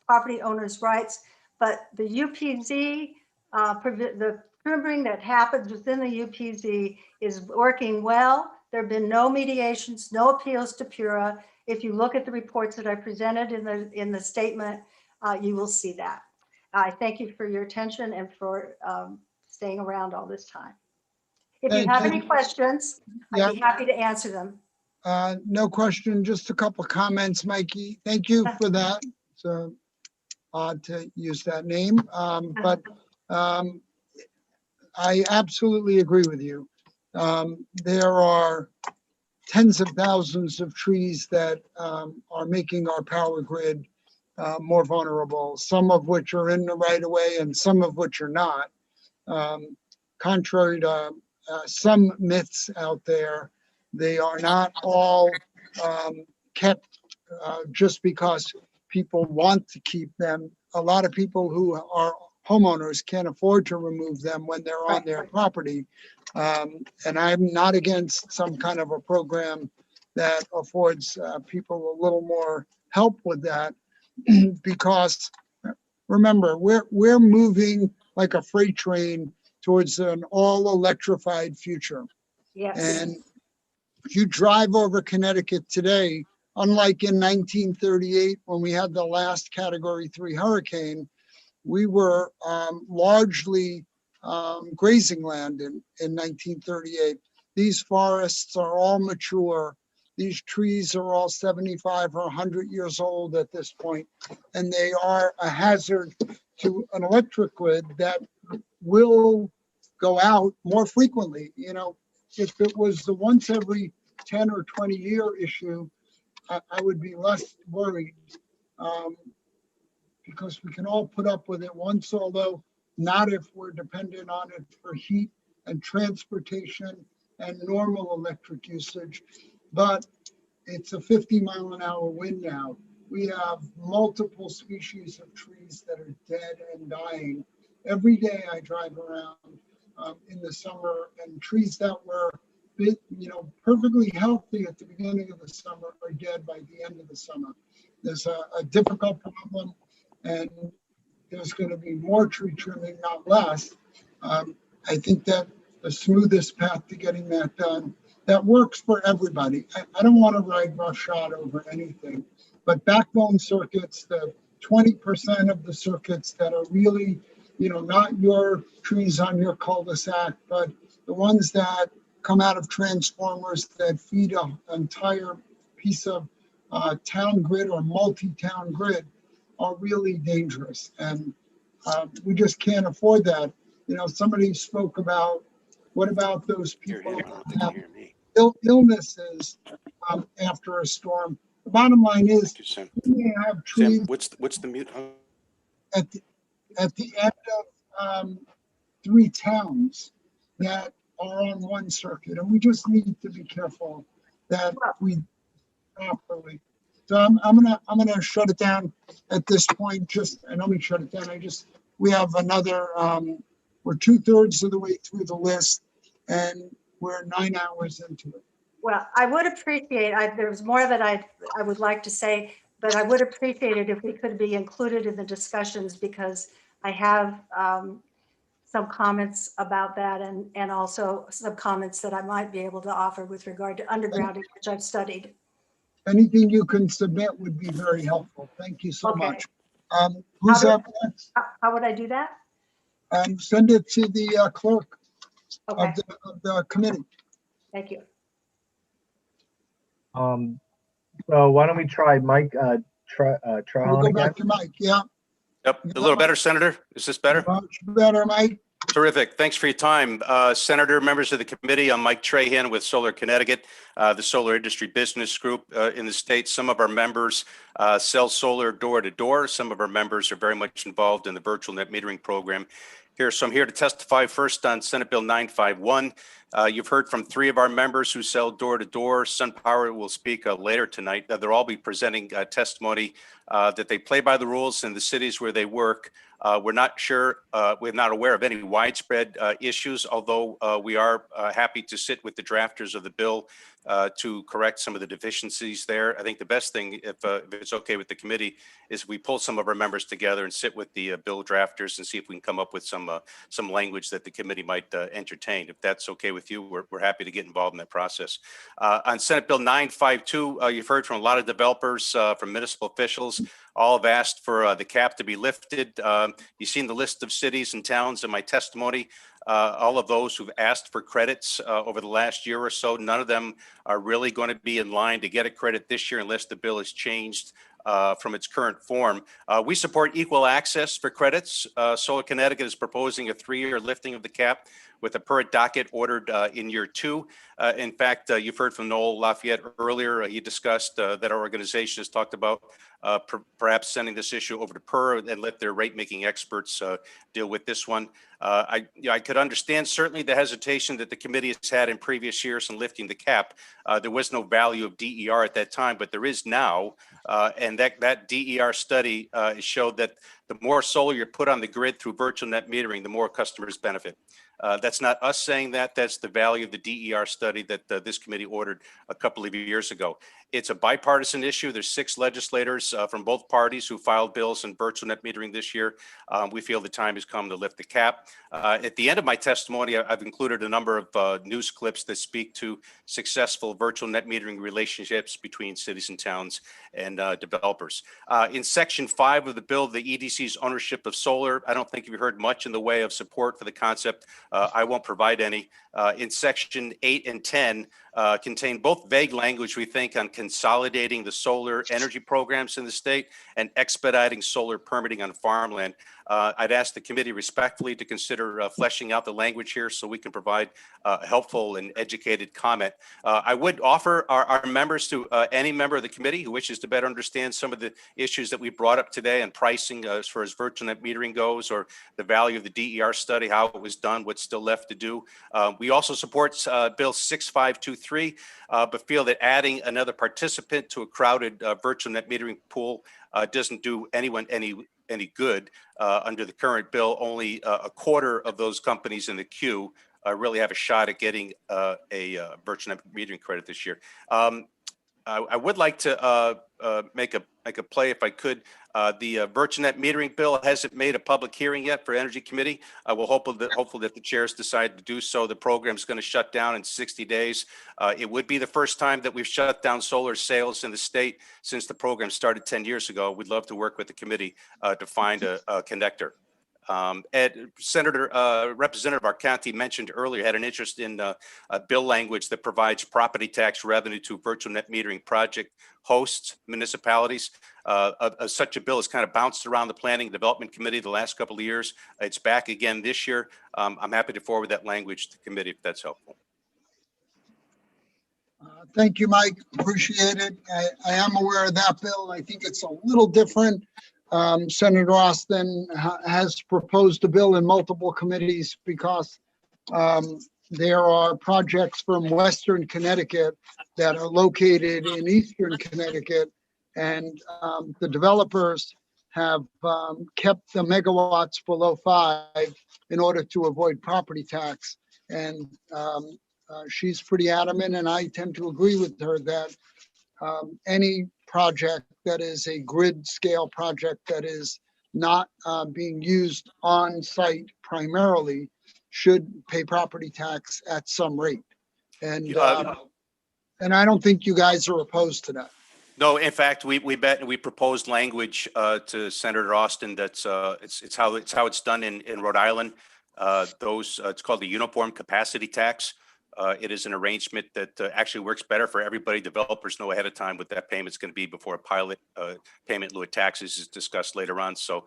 Speaker 11: property owners' rights. But the UPZ, the pruning that happens within the UPZ is working well. There have been no mediations, no appeals to PURA. If you look at the reports that I presented in the statement, you will see that. I thank you for your attention and for staying around all this time. If you have any questions, I'd be happy to answer them.
Speaker 4: No question, just a couple of comments, Mikey. Thank you for that. It's odd to use that name, but I absolutely agree with you. There are tens of thousands of trees that are making our power grid more vulnerable, some of which are in the right of way and some of which are not. Contrary to some myths out there, they are not all kept just because people want to keep them. A lot of people who are homeowners can't afford to remove them when they're on their property. And I'm not against some kind of a program that affords people a little more help with that, because remember, we're moving like a freight train towards an all electrified future.
Speaker 11: Yes.
Speaker 4: And if you drive over Connecticut today, unlike in 1938 when we had the last Category 3 hurricane, we were largely grazing land in 1938. These forests are all mature. These trees are all 75 or 100 years old at this point, and they are a hazard to an electric grid that will go out more frequently. You know, if it was the once every 10 or 20 year issue, I would be less worried, because we can all put up with it once, although not if we're dependent on it for heat and transportation and normal electric usage. But it's a 50-mile-an-hour wind now. We have multiple species of trees that are dead and dying. Every day I drive around in the summer, and trees that were, perfectly healthy at the beginning of the summer are dead by the end of the summer. There's a difficult problem, and there's going to be more tree trimming, not less. I think that the smoothest path to getting that done, that works for everybody. I don't want to ride roughshod over anything, but backbone circuits, the 20% of the circuits that are really, not your trees on your cul-de-sac, but the ones that come out of transformers that feed an entire piece of town grid or multi-town grid are really dangerous. And we just can't afford that. Somebody spoke about, what about those people who have illnesses after a storm? The bottom line is, we may have trees
Speaker 14: What's the mute?
Speaker 4: at the end of 3 towns that are on one circuit, and we just need to be careful that we properly. So I'm gonna shut it down at this point. And let me shut it down. We have another. We're 2/3 of the way through the list, and we're 9 hours into it.
Speaker 11: Well, I would appreciate, there's more that I would like to say, but I would appreciate it if we could be included in the discussions, because I have some comments about that, and also some comments that I might be able to offer with regard to undergrounding, which I've studied.
Speaker 4: Anything you can submit would be very helpful. Thank you so much. Who's up next?
Speaker 11: How would I do that?
Speaker 4: Send it to the clerk
Speaker 11: Okay.
Speaker 4: of the committee.
Speaker 11: Thank you.
Speaker 1: So why don't we try Mike, try
Speaker 4: We'll
Speaker 1: on
Speaker 4: go
Speaker 1: again?
Speaker 4: back to Mike. Yeah,
Speaker 14: Yep, a little better, Senator. Is this better?
Speaker 4: much better, Mike.
Speaker 14: Terrific. Thanks for your time. Senator, members of the committee, I'm Mike Trahan with Solar Connecticut, the solar industry business group in the state. Some of our members sell solar door to door. Some of our members are very much involved in the virtual net metering program here. So I'm here to testify first on Senate Bill 951. You've heard from 3 of our members who sell door to door. SunPower will speak later tonight. They'll all be presenting testimony that they play by the rules in the cities where they work. We're not aware of any widespread issues, although we are happy to sit with the drafters of the bill to correct some of the deficiencies there. I think the best thing, if it's okay with the committee, is we pull some of our members together and sit with the bill drafters and see if we can come up with some language that the committee might entertain. If that's okay with you, we're happy to get involved in that process. On Senate Bill 952, you've heard from a lot of developers, from municipal officials. All have asked for the cap to be lifted. You've seen the list of cities and towns in my testimony. All of those who've asked for credits over the last year or so, none of them are really going to be in line to get a credit this year unless the bill is changed from its current form. We support equal access for credits. Solar Connecticut is proposing a 3-year lifting of the cap with a PURA docket ordered in year 2. In fact, you've heard from Noel Lafayette earlier. He discussed that our organization has talked about perhaps sending this issue over to PURA and let their rate-making experts deal with this one. I could understand certainly the hesitation that the committee has had in previous years in lifting the cap. There was no value of DER at that time, but there is now. And that DER study showed that the more solar you put on the grid through virtual net metering, the more customers benefit. That's not us saying that. That's the value of the DER study that this committee ordered a couple of years ago. It's a bipartisan issue. There's 6 legislators from both parties who filed bills in virtual net metering this year. We feel the time has come to lift the cap. At the end of my testimony, I've included a number of news clips that speak to successful virtual net metering relationships between cities and towns and developers. In Section 5 of the bill, the EDC's ownership of solar, I don't think you've heard much in the way of support for the concept. I won't provide any. In Section 8 and 10 contain both vague language, we think, on consolidating the solar energy programs in the state and expediting solar permitting on farmland. I'd ask the committee respectfully to consider fleshing out the language here so we can provide helpful and educated comment. I would offer our members to any member of the committee who wishes to better understand some of the issues that we brought up today on pricing as far as virtual net metering goes, or the value of the DER study, how it was done, what's still left to do. We also support Bill 6523, but feel that adding another participant to a crowded virtual net metering pool doesn't do anyone any good. Under the current bill, only a quarter of those companies in the queue really have a shot at getting a virtual net metering credit this year. I would like to make a play if I could. The virtual net metering bill hasn't made a public hearing yet for Energy Committee. We'll hopeful that the chairs decide to do so. The program's going to shut down in 60 days. It would be the first time that we've shut down solar sales in the state since the program started 10 years ago. We'd love to work with the committee to find a connector. Representative Arcanti mentioned earlier had an interest in a bill language that provides property tax revenue to virtual net metering project hosts, municipalities. Such a bill has kind of bounced around the Planning and Development Committee the last couple of years. It's back again this year. I'm happy to forward that language to the committee if that's helpful.
Speaker 4: Thank you, Mike. Appreciate it. I am aware of that bill. I think it's a little different. Senator Austin has proposed a bill in multiple committees because there are projects from Western Connecticut that are located in Eastern Connecticut, and the developers have kept the megawatts below 5 in order to avoid property tax. And she's pretty adamant, and I tend to agree with her that any project that is a grid scale project that is not being used on site primarily should pay property tax at some rate. And I don't think you guys are opposed to that.
Speaker 14: No, in fact, we proposed language to Senator Austin. That's it's how it's done in Rhode Island. It's called the uniform capacity tax. It is an arrangement that actually works better for everybody. Developers know ahead of time what that payment's going to be before a pilot payment in lieu of taxes is discussed later on. So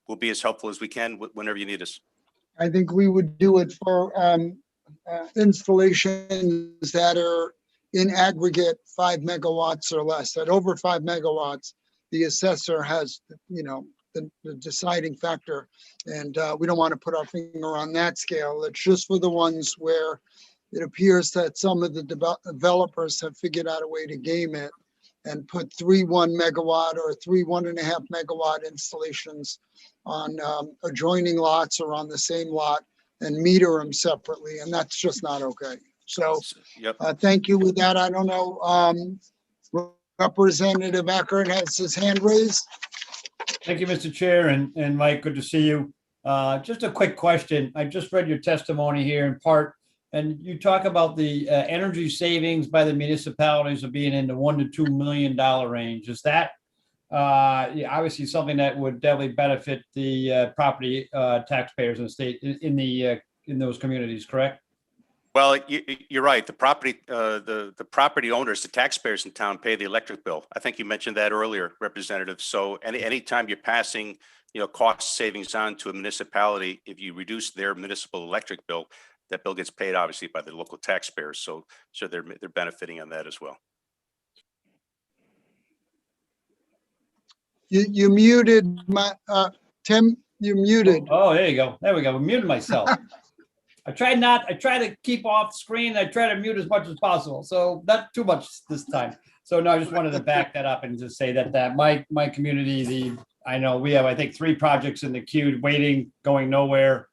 Speaker 14: we'll be as helpful as we can whenever you need us.
Speaker 4: I think we would do it for installations that are in aggregate 5 megawatts or less. At over 5 megawatts, the assessor has, the deciding factor. And we don't want to put our finger on that scale. It's just for the ones where it appears that some of the developers have figured out a way to game it and put 3 1 megawatt or 3 1.5 megawatt installations on adjoining lots or on the same lot and meter them separately. And that's just not okay. So thank you with that. I don't know. Representative Eckert has his hand raised.
Speaker 3: Thank you, Mr. Chair, and Mike, good to see you. Just a quick question. I just read your testimony here in part, and you talk about the energy savings by the municipalities of being in the $1 to $2 million range. Is that obviously something that would definitely benefit the property taxpayers in the state in those communities, correct?
Speaker 14: Well, you're right. The property owners, the taxpayers in town pay the electric bill. I think you mentioned that earlier, Representative. So anytime you're passing, cost savings on to a municipality, if you reduce their municipal electric bill, that bill gets paid obviously by the local taxpayers. So they're benefiting on that as well.
Speaker 4: You muted my Tim. You muted.
Speaker 3: Oh, there you go. There we go. I muted myself. I try to keep off screen. I try to mute as much as possible. So not too much this time. So no, I just wanted to back that up and just say that my community, I know we have, I think 3 projects in the queue waiting, going nowhere.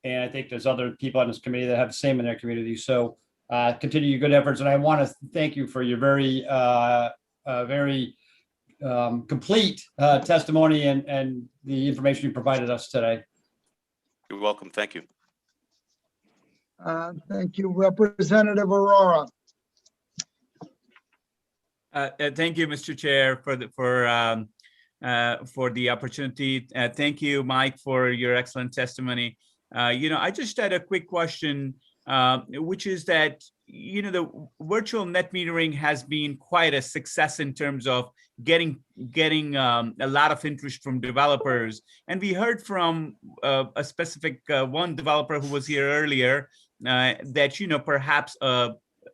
Speaker 3: And I think there's other people on this committee that have the same in their community. So continue your good efforts. And I want to thank you for your very complete testimony and the information you provided us today.
Speaker 14: You're welcome. Thank you.
Speaker 4: Thank you, Representative Aurora.
Speaker 15: Thank you, Mr. Chair, for the opportunity. Thank you, Mike, for your excellent testimony. I just had a quick question, which is that, the virtual net metering has been quite a success in terms of getting a lot of interest from developers. And we heard from a specific one developer who was here earlier that, perhaps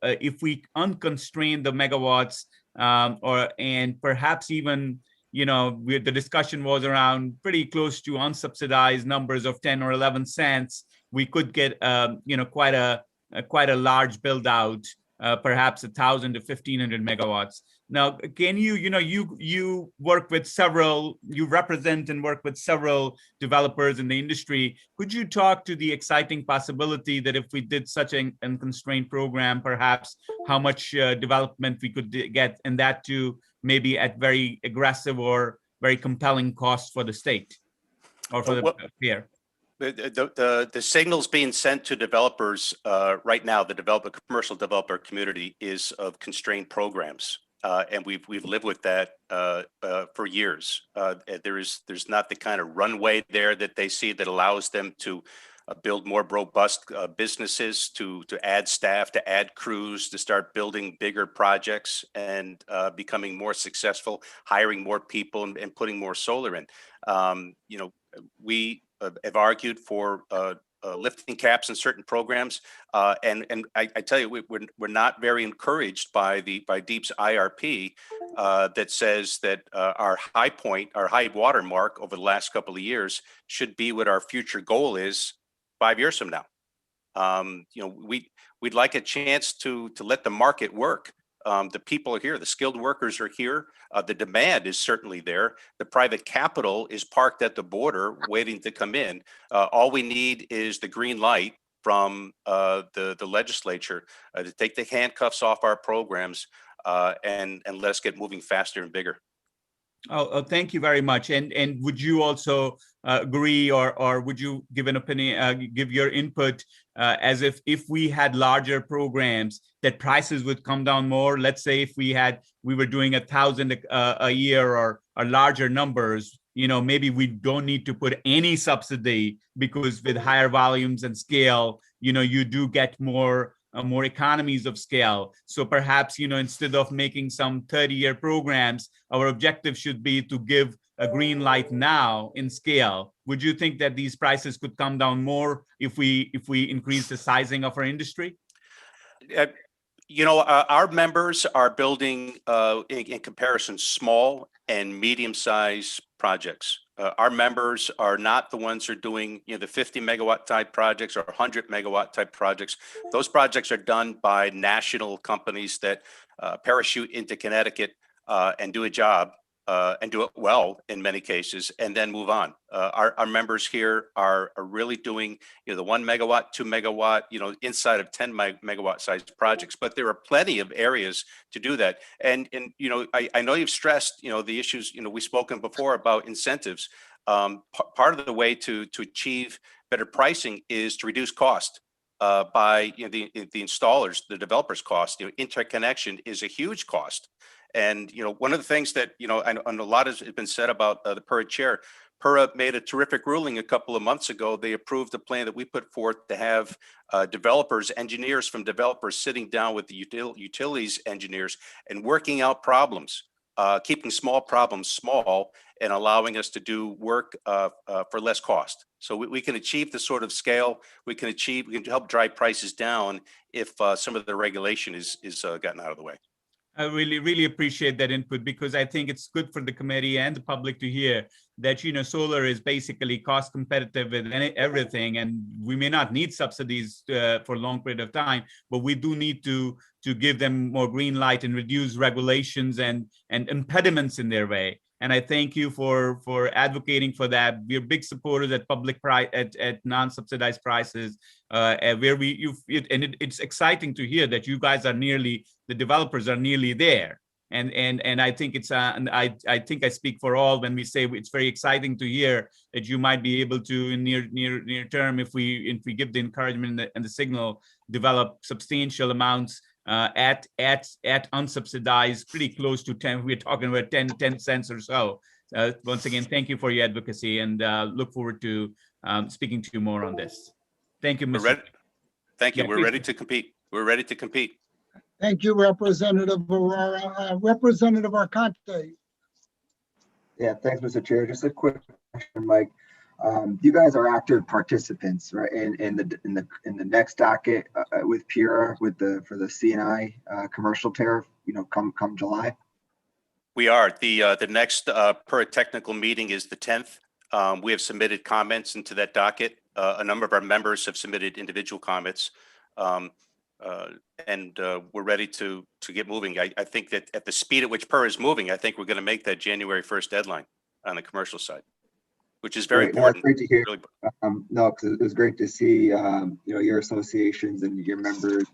Speaker 15: if we unconstrain the megawatts and perhaps even, the discussion was around pretty close to unsubsidized numbers of 10 or 11 cents, we could get, quite a large build out perhaps 1,000 to 1,500 megawatts. Now, can you work with several, you represent and work with several developers in the industry. Could you talk to the exciting possibility that if we did such an unconstrained program, perhaps how much development we could get, and that too maybe at very aggressive or very compelling cost for the state or for the payer?
Speaker 14: The signals being sent to developers right now, the commercial developer community, is of constrained programs, and we've lived with that for years. There's not the kind of runway there that they see that allows them to build more robust businesses, to add staff, to add crews, to start building bigger projects and becoming more successful, hiring more people and putting more solar in. We have argued for lifting caps in certain programs, and I tell you, we're not very encouraged by DEEP's IRP that says that our high point, our high water mark over the last couple of years should be what our future goal is 5 years from now. We'd like a chance to let the market work. The people are here, the skilled workers are here. The demand is certainly there. The private capital is parked at the border waiting to come in. All we need is the green light from the legislature to take the handcuffs off our programs and let us get moving faster and bigger.
Speaker 15: Oh, thank you very much. And would you also agree, or would you give an opinion, give your input as if we had larger programs that prices would come down more? Let's say if we were doing 1,000 a year or larger numbers, maybe we don't need to put any subsidy, because with higher volumes and scale, you do get more economies of scale. So perhaps, instead of making some 30-year programs, our objective should be to give a green light now in scale. Would you think that these prices could come down more if we increase the sizing of our industry?
Speaker 14: Our members are building, in comparison, small and medium-sized projects. Our members are not the ones who are doing, the 50 megawatt type projects or 100 megawatt type projects. Those projects are done by national companies that parachute into Connecticut and do a job and do it well in many cases, and then move on. Our members here are really doing, the 1 megawatt, 2 megawatt, inside of 10 megawatt sized projects. But there are plenty of areas to do that. And I know you've stressed, the issues, we've spoken before about incentives. Part of the way to achieve better pricing is to reduce cost by the installers, the developers' cost. Interconnection is a huge cost. And, one of the things that, and a lot has been said about the PURA chair, PURA made a terrific ruling a couple of months ago. They approved a plan that we put forth to have developers, engineers from developers sitting down with the utilities engineers and working out problems, keeping small problems small and allowing us to do work for less cost. So we can achieve the sort of scale, we can help drive prices down if some of the regulation is gotten out of the way.
Speaker 15: I really, really appreciate that input, because I think it's good for the committee and the public to hear that, solar is basically cost competitive with everything. And we may not need subsidies for a long period of time, but we do need to give them more green light and reduce regulations and impediments in their way. And I thank you for advocating for that. We're big supporters at public price at non-subsidized prices, where it's exciting to hear that you guys are the developers are nearly there. And I think I think I speak for all when we say it's very exciting to hear that you might be able to, in near term, if we give the encouragement and the signal, develop substantial amounts at unsubsidized, pretty close to 10. We're talking about 10 cents or so. Once again, thank you for your advocacy, and look forward to speaking to you more on this. Thank you, Mr.
Speaker 14: Thank you. We're ready to compete. We're ready to compete.
Speaker 4: Thank you, Representative Aurora. Representative Arcante.
Speaker 2: Yeah, thanks, Mr. Chair. Just a quick question, Mike. You guys are active participants, right? In the next docket with PURA for the C&I commercial tariff, come July.
Speaker 14: We are. The next PURA technical meeting is the 10th. We have submitted comments into that docket. A number of our members have submitted individual comments. and we're ready to get moving. I think that at the speed at which PURA is moving, I think we're going to make that January 1st deadline on the commercial side, which is very
Speaker 2: Great. No, it's
Speaker 14: important.
Speaker 2: great to hear.
Speaker 14: Really,
Speaker 2: No, because it was great to see, your associations and your members,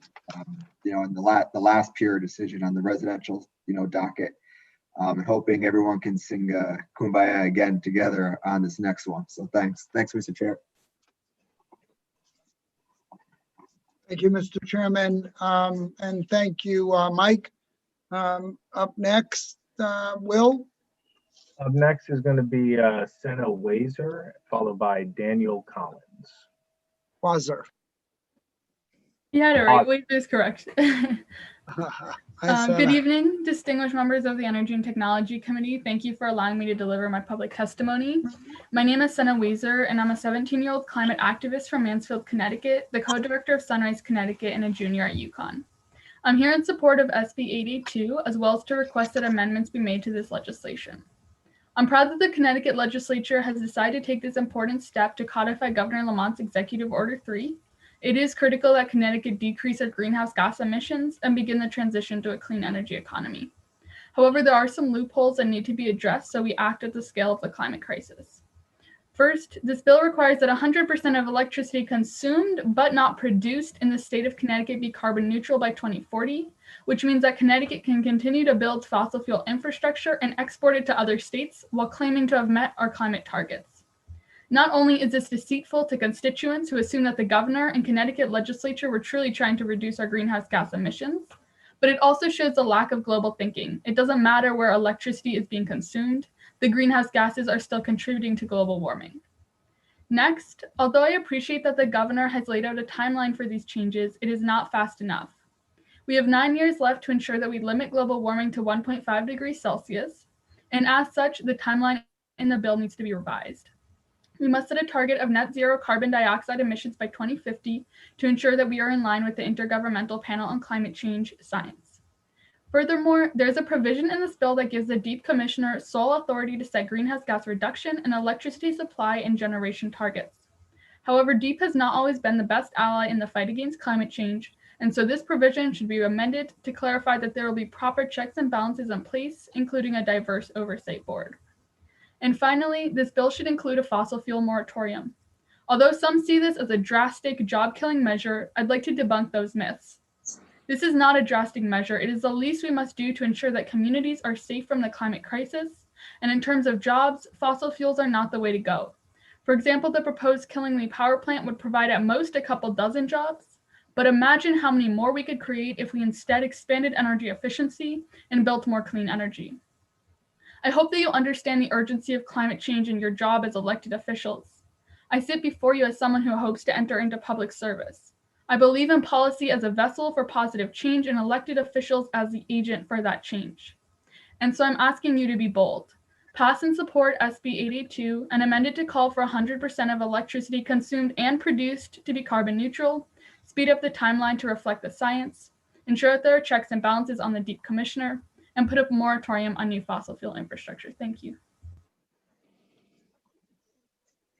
Speaker 2: in the last PURA decision on the residential, docket, and hoping everyone can sing Kumbaya again together on this next one. So thanks, Mr. Chair.
Speaker 4: Thank you, Mr. Chairman, and thank you, Mike. Up next, Will.
Speaker 1: Up next is going to be Senna Wazer, followed by Daniel Collins.
Speaker 4: Wazer.
Speaker 5: You had it right. Wazer is correct.
Speaker 4: Hi,
Speaker 5: Good evening, distinguished members of the Energy and Technology Committee. Thank you for allowing me to deliver my public testimony. My name is Senna Wazer, and I'm a 17-year-old climate activist from Mansfield, Connecticut, the co-director of Sunrise Connecticut, and a junior at UConn. I'm here in support of SB 882, as well as to request that amendments be made to this legislation. I'm proud that the Connecticut legislature has decided to take this important step to codify Governor Lamont's Executive Order 3. It is critical that Connecticut decrease our greenhouse gas emissions and begin the transition to a clean energy economy. However, there are some loopholes that need to be addressed so we act at the scale of the climate crisis. First, this bill requires that 100% of electricity consumed but not produced in the state of Connecticut be carbon neutral by 2040, which means that Connecticut can continue to build fossil fuel infrastructure and export it to other states while claiming to have met our climate targets. Not only is this deceitful to constituents who assume that the governor and Connecticut legislature were truly trying to reduce our greenhouse gas emissions, but it also shows a lack of global thinking. It doesn't matter where electricity is being consumed, the greenhouse gases are still contributing to global warming. Next, although I appreciate that the governor has laid out a timeline for these changes, it is not fast enough. We have 9 years left to ensure that we limit global warming to 1.5 degrees Celsius, and as such, the timeline in the bill needs to be revised. We must set a target of net zero carbon dioxide emissions by 2050 to ensure that we are in line with the Intergovernmental Panel on Climate Change science. Furthermore, there's a provision in this bill that gives the DEEP Commissioner sole authority to set greenhouse gas reduction and electricity supply and generation targets. However, DEEP has not always been the best ally in the fight against climate change, and so this provision should be amended to clarify that there will be proper checks and balances in place, including a diverse oversight board. And finally, this bill should include a fossil fuel moratorium. Although some see this as a drastic job-killing measure, I'd like to debunk those myths. This is not a drastic measure. It is the least we must do to ensure that communities are safe from the climate crisis. And in terms of jobs, fossil fuels are not the way to go. For example, the proposed Killingly power plant would provide at most a couple dozen jobs, but imagine how many more we could create if we instead expanded energy efficiency and built more clean energy. I hope that you understand the urgency of climate change in your job as elected officials. I sit before you as someone who hopes to enter into public service. I believe in policy as a vessel for positive change and elected officials as the agent for that change. And so I'm asking you to be bold. Pass and support SB 882 and amend it to call for 100% of electricity consumed and produced to be carbon neutral, speed up the timeline to reflect the science, ensure that there are checks and balances on the DEEP Commissioner, and put up a moratorium on new fossil fuel infrastructure. Thank you.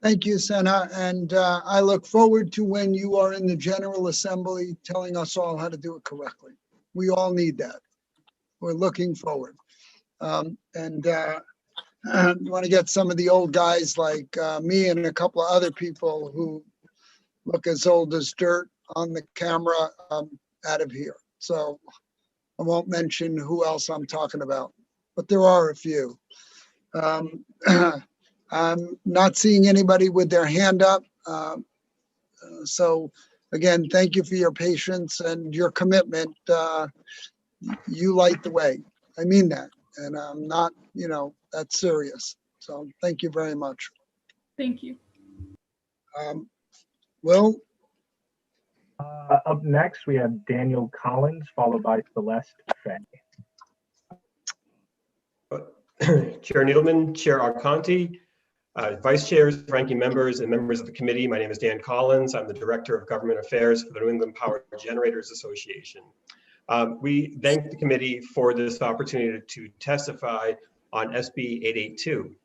Speaker 4: Thank you, Senna. And I look forward to when you are in the General Assembly telling us all how to do it correctly. We all need that. We're looking forward. I want to get some of the old guys like me and a couple of other people who look as old as dirt on the camera out of here. So I won't mention who else I'm talking about, but there are a few. I'm not seeing anybody with their hand up. So again, thank you for your patience and your commitment. You light the way. I mean that. And I'm not, that's serious. So thank you very much.
Speaker 5: Thank you.
Speaker 4: Will?
Speaker 1: Up next, we have Daniel Collins, followed by Celeste Fay.
Speaker 17: Chair Needleman, Chair Arconti, Vice Chairs, ranking members, and members of the committee. My name is Dan Collins. I'm the Director of Government Affairs for the New England Power Generators Association. We thank the committee for this opportunity to testify on SB 882.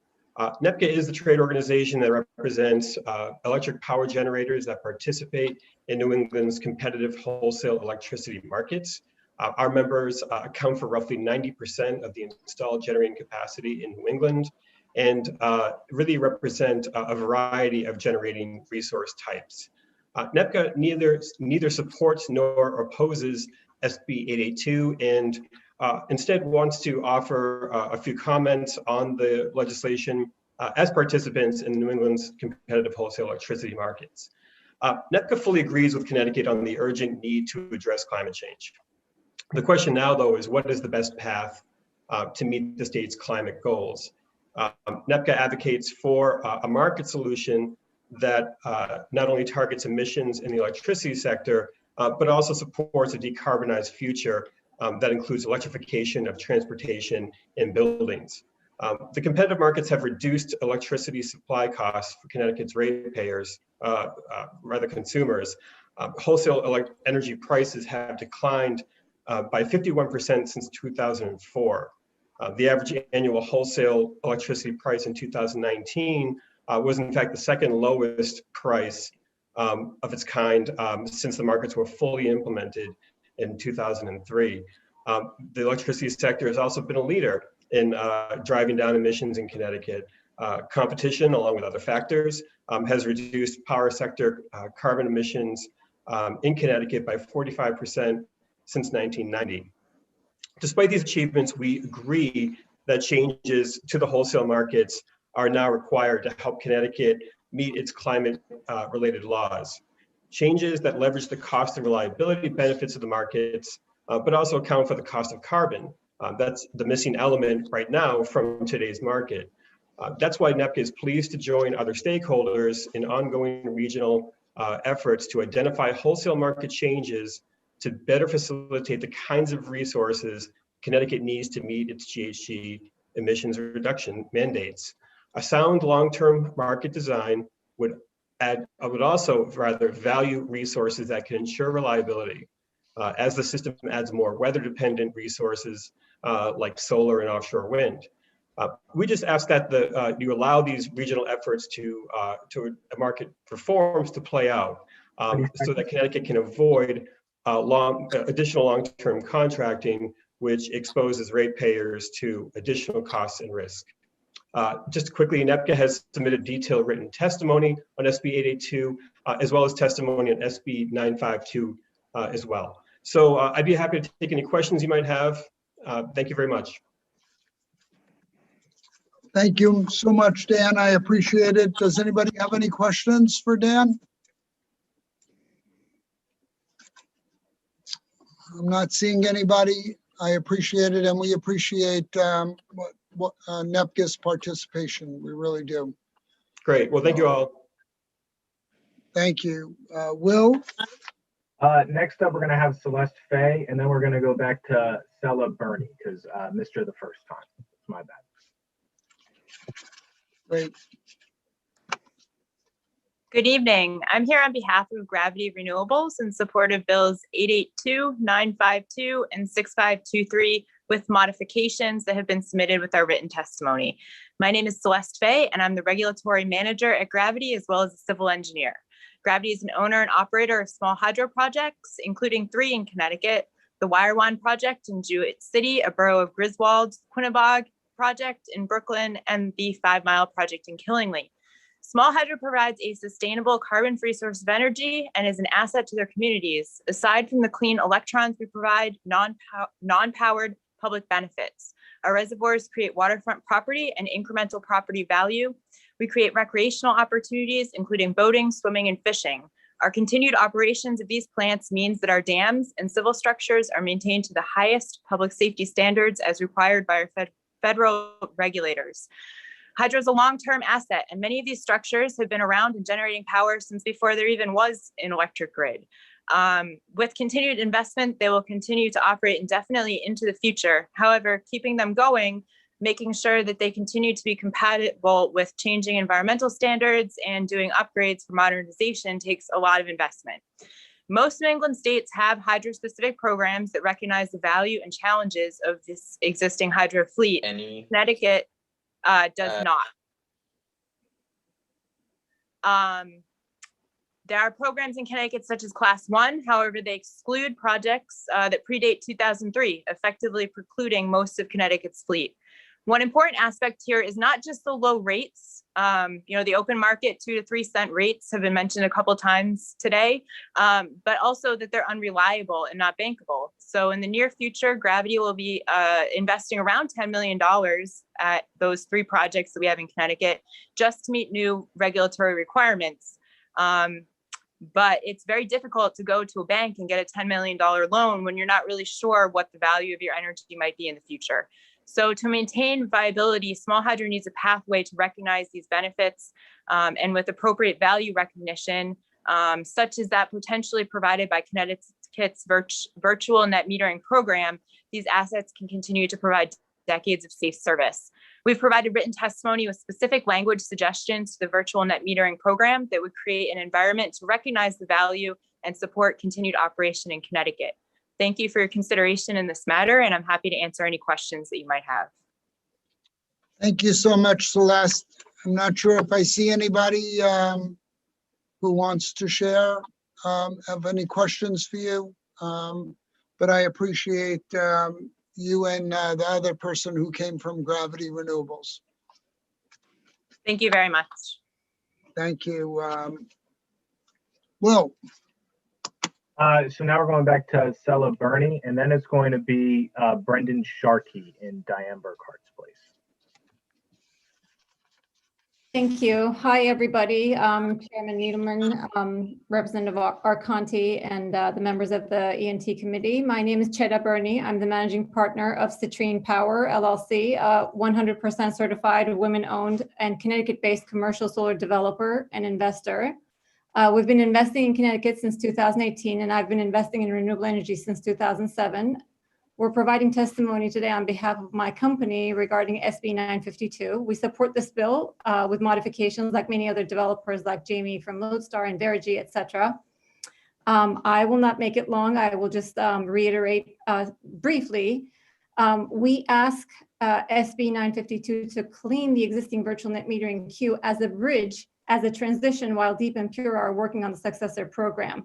Speaker 17: NEPCA is the trade organization that represents electric power generators that participate in New England's competitive wholesale electricity markets. Our members account for roughly 90% of the installed generating capacity in New England and really represent a variety of generating resource types. NEPCA neither supports nor opposes SB 882 and instead wants to offer a few comments on the legislation as participants in New England's competitive wholesale electricity markets. NEPCA fully agrees with Connecticut on the urgent need to address climate change. The question now, though, is what is the best path to meet the state's climate goals? NEPCA advocates for a market solution that not only targets emissions in the electricity sector, but also supports a decarbonized future that includes electrification of transportation and buildings. The competitive markets have reduced electricity supply costs for Connecticut's ratepayers, rather consumers. Wholesale energy prices have declined by 51% since 2004. The average annual wholesale electricity price in 2019 was in fact the second lowest price of its kind since the markets were fully implemented in 2003. The electricity sector has also been a leader in driving down emissions in Connecticut. Competition, along with other factors, has reduced power sector carbon emissions in Connecticut by 45% since 1990. Despite these achievements, we agree that changes to the wholesale markets are now required to help Connecticut meet its climate-related laws. Changes that leverage the cost and reliability benefits of the markets, but also account for the cost of carbon. That's the missing element right now from today's market. That's why NEPCA is pleased to join other stakeholders in ongoing regional efforts to identify wholesale market changes to better facilitate the kinds of resources Connecticut needs to meet its GHG emissions reduction mandates. A sound long-term market design would also rather value resources that can ensure reliability as the system adds more weather-dependent resources like solar and offshore wind. We just ask that you allow these regional efforts to market reforms to play out so that Connecticut can avoid additional long-term contracting, which exposes ratepayers to additional costs and risk. Just quickly, NEPCA has submitted detailed written testimony on SB 882, as well as testimony on SB 952 as well. So I'd be happy to take any questions you might have. Thank you very much.
Speaker 4: Thank you so much, Dan. I appreciate it. Does anybody have any questions for Dan? I'm not seeing anybody. I appreciate it, and we appreciate NEPCA's participation. We really do.
Speaker 17: Great. Well, thank you all.
Speaker 4: Thank you. Will?
Speaker 1: Next up, we're going to have Celeste Fay, and then we're going to go back to Stella Burney because missed her the first time. It's my bad.
Speaker 4: Great.
Speaker 7: Good evening. I'm here on behalf of Gravity Renewables in support of Bills 882, 952, and 6523 with modifications that have been submitted with our written testimony. My name is Celeste Fay, and I'm the regulatory manager at Gravity as well as a civil engineer. Gravity is an owner and operator of small hydro projects, including 3 in Connecticut, the Wirewan project in Jewett City, a borough of Griswold, Quinnebog project in Brooklyn, and the 5 Mile project in Killingly. Small hydro provides a sustainable carbon-free source of energy and is an asset to their communities. Aside from the clean electrons we provide, non-powered public benefits. Our reservoirs create waterfront property and incremental property value. We create recreational opportunities, including boating, swimming, and fishing. Our continued operations of these plants means that our dams and civil structures are maintained to the highest public safety standards as required by our federal regulators. Hydro is a long-term asset, and many of these structures have been around and generating power since before there even was an electric grid. With continued investment, they will continue to operate indefinitely into the future. However, keeping them going, making sure that they continue to be compatible with changing environmental standards and doing upgrades for modernization takes a lot of investment. Most New England states have hydro-specific programs that recognize the value and challenges of this existing hydro fleet. Connecticut does not. There are programs in Connecticut such as Class 1, however, they exclude projects that predate 2003, effectively precluding most of Connecticut's fleet. One important aspect here is not just the low rates. The open market 2 to 3 cent rates have been mentioned a couple times today, but also that they're unreliable and not bankable. So in the near future, Gravity will be investing around $10 million at those 3 projects that we have in Connecticut just to meet new regulatory requirements. But it's very difficult to go to a bank and get a $10 million loan when you're not really sure what the value of your energy might be in the future. So to maintain viability, small hydro needs a pathway to recognize these benefits and with appropriate value recognition, such as that potentially provided by Connecticut's virtual net metering program, these assets can continue to provide decades of safe service. We've provided written testimony with specific language suggestions to the virtual net metering program that would create an environment to recognize the value and support continued operation in Connecticut. Thank you for your consideration in this matter, and I'm happy to answer any questions that you might have.
Speaker 4: Thank you so much, Celeste. I'm not sure if I see anybody who wants to share, have any questions for you, but I appreciate you and the other person who came from Gravity Renewables.
Speaker 7: Thank you very much.
Speaker 4: Thank you. Will.
Speaker 1: So now we're going back to Sella Burney, and then it's going to be Brendan Sharkey in Diane Burkhart's place.
Speaker 18: Thank you. Hi, everybody. Chairman Needleman, Representative Arconti, and the members of the E&T committee. My name is Cheda Burney. I'm the managing partner of Citrine Power, LLC, a 100% certified, women-owned, and Connecticut-based commercial solar developer and investor. We've been investing in Connecticut since 2018, and I've been investing in renewable energy since 2007. We're providing testimony today on behalf of my company regarding SB 952. We support this bill with modifications like many other developers like Jamie from Lodestar and Verigy, et cetera. I will not make it long. I will just reiterate briefly. We ask SB 952 to clean the existing virtual net metering queue as a bridge, as a transition, while DEEP and PURA are working on the successor program.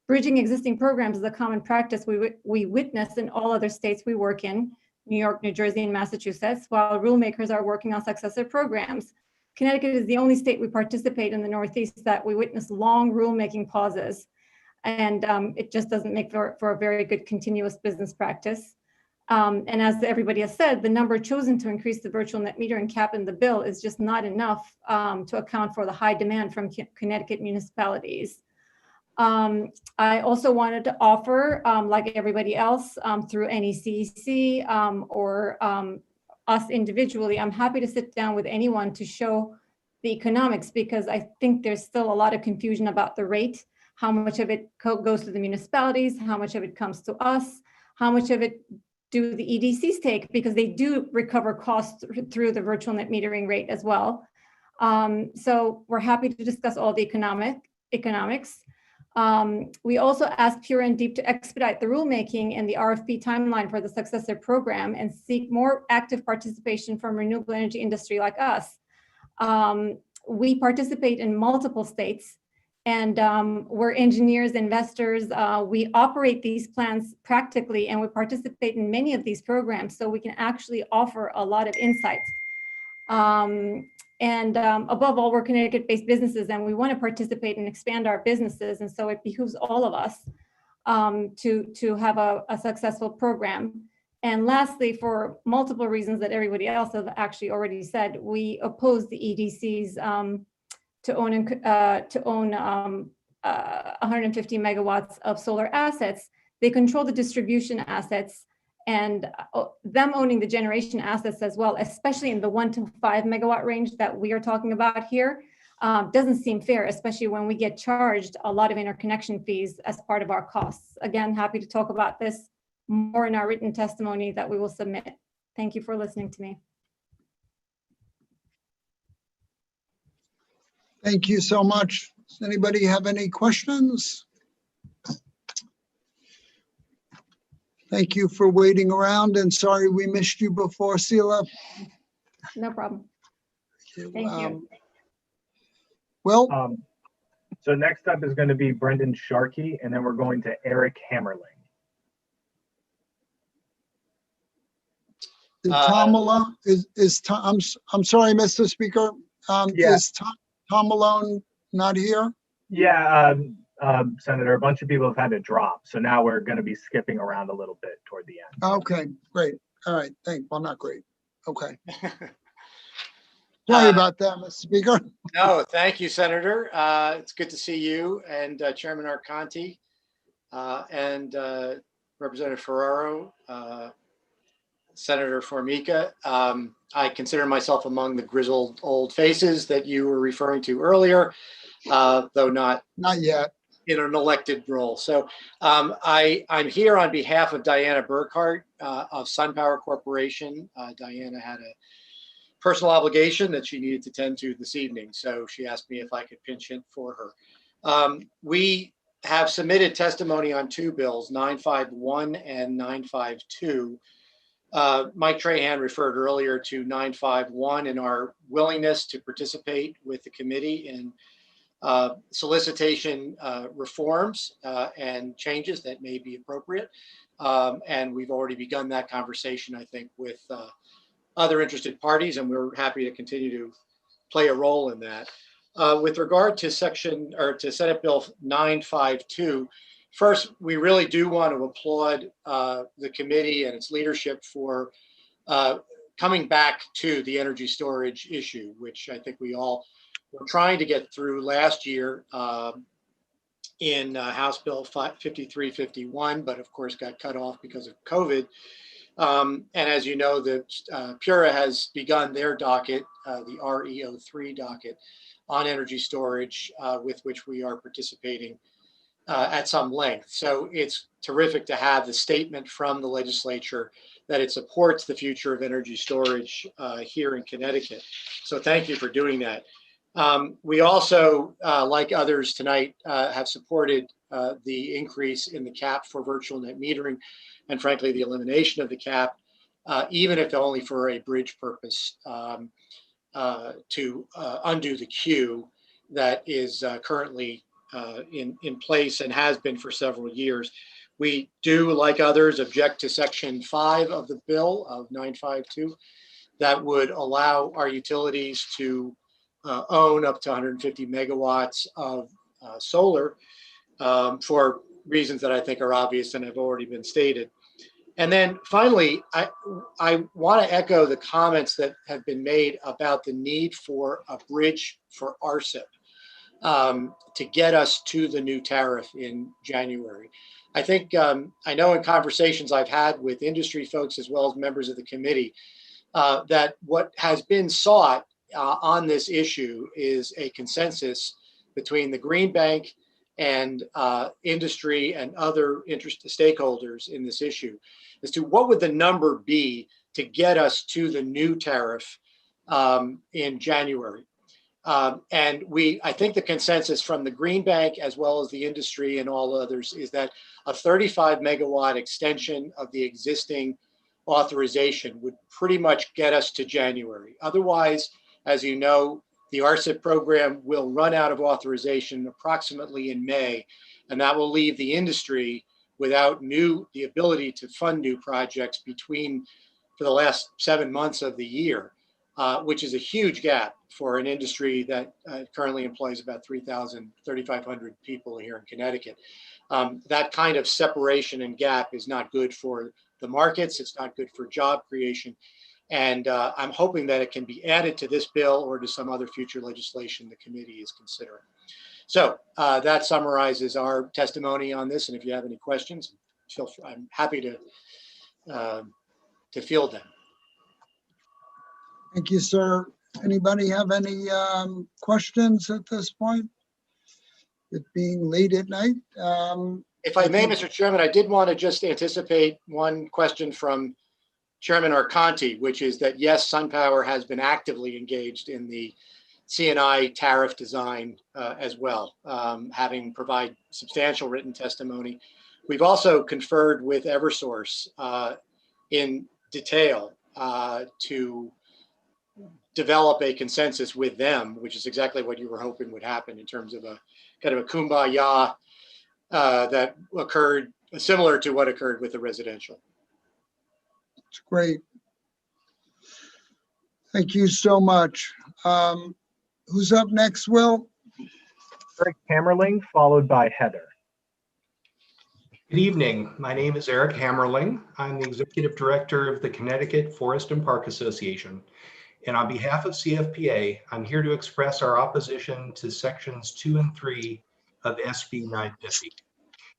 Speaker 18: Bridging existing programs is a common practice we witness in all other states we work in, New York, New Jersey, and Massachusetts, while rulemakers are working on successor programs. Connecticut is the only state we participate in the Northeast that we witness long rulemaking pauses. And it just doesn't make for a very good continuous business practice. And as everybody has said, the number chosen to increase the virtual net metering cap in the bill is just not enough to account for the high demand from Connecticut municipalities. I also wanted to offer, like everybody else, through NECEC or us individually, I'm happy to sit down with anyone to show the economics, because I think there's still a lot of confusion about the rate, how much of it goes to the municipalities, how much of it comes to us, how much of it do the EDCs take, because they do recover costs through the virtual net metering rate as well. So we're happy to discuss all the economics. We also asked PURA and DEEP to expedite the rulemaking and the RFP timeline for the successor program and seek more active participation from renewable energy industry like us. We participate in multiple states, and we're engineers, investors. We operate these plants practically, and we participate in many of these programs, so we can actually offer a lot of insights. And above all, we're Connecticut-based businesses, and we want to participate and expand our businesses. And so it behooves all of us to have a successful program. And lastly, for multiple reasons that everybody else have actually already said, we oppose the EDCs to own 150 megawatts of solar assets. They control the distribution assets, and them owning the generation assets as well, especially in the 1 to 5 megawatt range that we are talking about here, doesn't seem fair, especially when we get charged a lot of interconnection fees as part of our costs. Again, happy to talk about this more in our written testimony that we will submit. Thank you for listening to me.
Speaker 4: Thank you so much. Does anybody have any questions? Thank you for waiting around, and sorry we missed you before, Sela.
Speaker 18: No problem. Thank you.
Speaker 4: Well,
Speaker 1: So next up is going to be Brendan Sharkey, and then we're going to Eric Hammerling.
Speaker 4: Is Tom Malone, is Tom, I'm sorry, Mr. Speaker.
Speaker 1: Yeah.
Speaker 4: Is Tom Malone not here?
Speaker 1: Yeah, Senator, a bunch of people have had to drop. So now we're going to be skipping around a little bit toward the end.
Speaker 4: Okay, great. All right, well, not great. Okay. Sorry about that, Mr. Speaker.
Speaker 8: No, thank you, Senator. It's good to see you and Chairman Arconti and Representative Ferraro, Senator Formica. I consider myself among the grizzled old faces that you were referring to earlier, though not
Speaker 4: yet
Speaker 8: in an elected role. So I'm here on behalf of Diana Burkhart of SunPower Corporation. Diana had a personal obligation that she needed to tend to this evening. So she asked me if I could pinch hit for her. We have submitted testimony on two bills, 951 and 952. Mike Trahan referred earlier to 951 and our willingness to participate with the committee in solicitation reforms and changes that may be appropriate. And we've already begun that conversation, I think, with other interested parties, and we're happy to continue to play a role in that. With regard to Senate Bill 952, first, we really do want to applaud the committee and its leadership for coming back to the energy storage issue, which I think we all were trying to get through last year in House Bill 5351, but of course got cut off because of COVID. And as you know, the PURA has begun their docket, the REO3 docket, on energy storage, with which we are participating at some length. So it's terrific to have the statement from the legislature that it supports the future of energy storage here in Connecticut. So thank you for doing that. We also, like others tonight, have supported the increase in the cap for virtual net metering, and frankly, the elimination of the cap, even if only for a bridge purpose, to undo the queue that is currently in place and has been for several years. We do, like others, object to Section 5 of the bill of 952 that would allow our utilities to own up to 150 megawatts of solar for reasons that I think are obvious and have already been stated. And then finally, I want to echo the comments that have been made about the need for a bridge for RCIP to get us to the new tariff in January. I think, I know in conversations I've had with industry folks as well as members of the committee, that what has been sought on this issue is a consensus between the Green Bank and industry and other interested stakeholders in this issue as to what would the number be to get us to the new tariff in January. And I think the consensus from the Green Bank as well as the industry and all others is that a 35 megawatt extension of the existing authorization would pretty much get us to January. Otherwise, as you know, the RCIP program will run out of authorization approximately in May, and that will leave the industry without the ability to fund new projects for the last 7 months of the year, which is a huge gap for an industry that currently employs about 3,500 people here in Connecticut. That kind of separation and gap is not good for the markets. It's not good for job creation. And I'm hoping that it can be added to this bill or to some other future legislation the committee is considering. So that summarizes our testimony on this. And if you have any questions, I'm happy to field them.
Speaker 4: Thank you, sir. Anybody have any questions at this point? It being late at night.
Speaker 8: If I may, Mr. Chairman, I did want to just anticipate one question from Chairman Arconti, which is that yes, SunPower has been actively engaged in the C&I tariff design as well, having provided substantial written testimony. We've also conferred with Eversource in detail to develop a consensus with them, which is exactly what you were hoping would happen in terms of a kind of a kumbaya that occurred similar to what occurred with the residential.
Speaker 4: It's great. Thank you so much. Who's up next, Will?
Speaker 1: Eric Hammerling, followed by Heather.
Speaker 13: Good evening. My name is Eric Hammerling. I'm the Executive Director of the Connecticut Forest and Park Association. And on behalf of CFPA, I'm here to express our opposition to sections 2 and 3 of SB 950.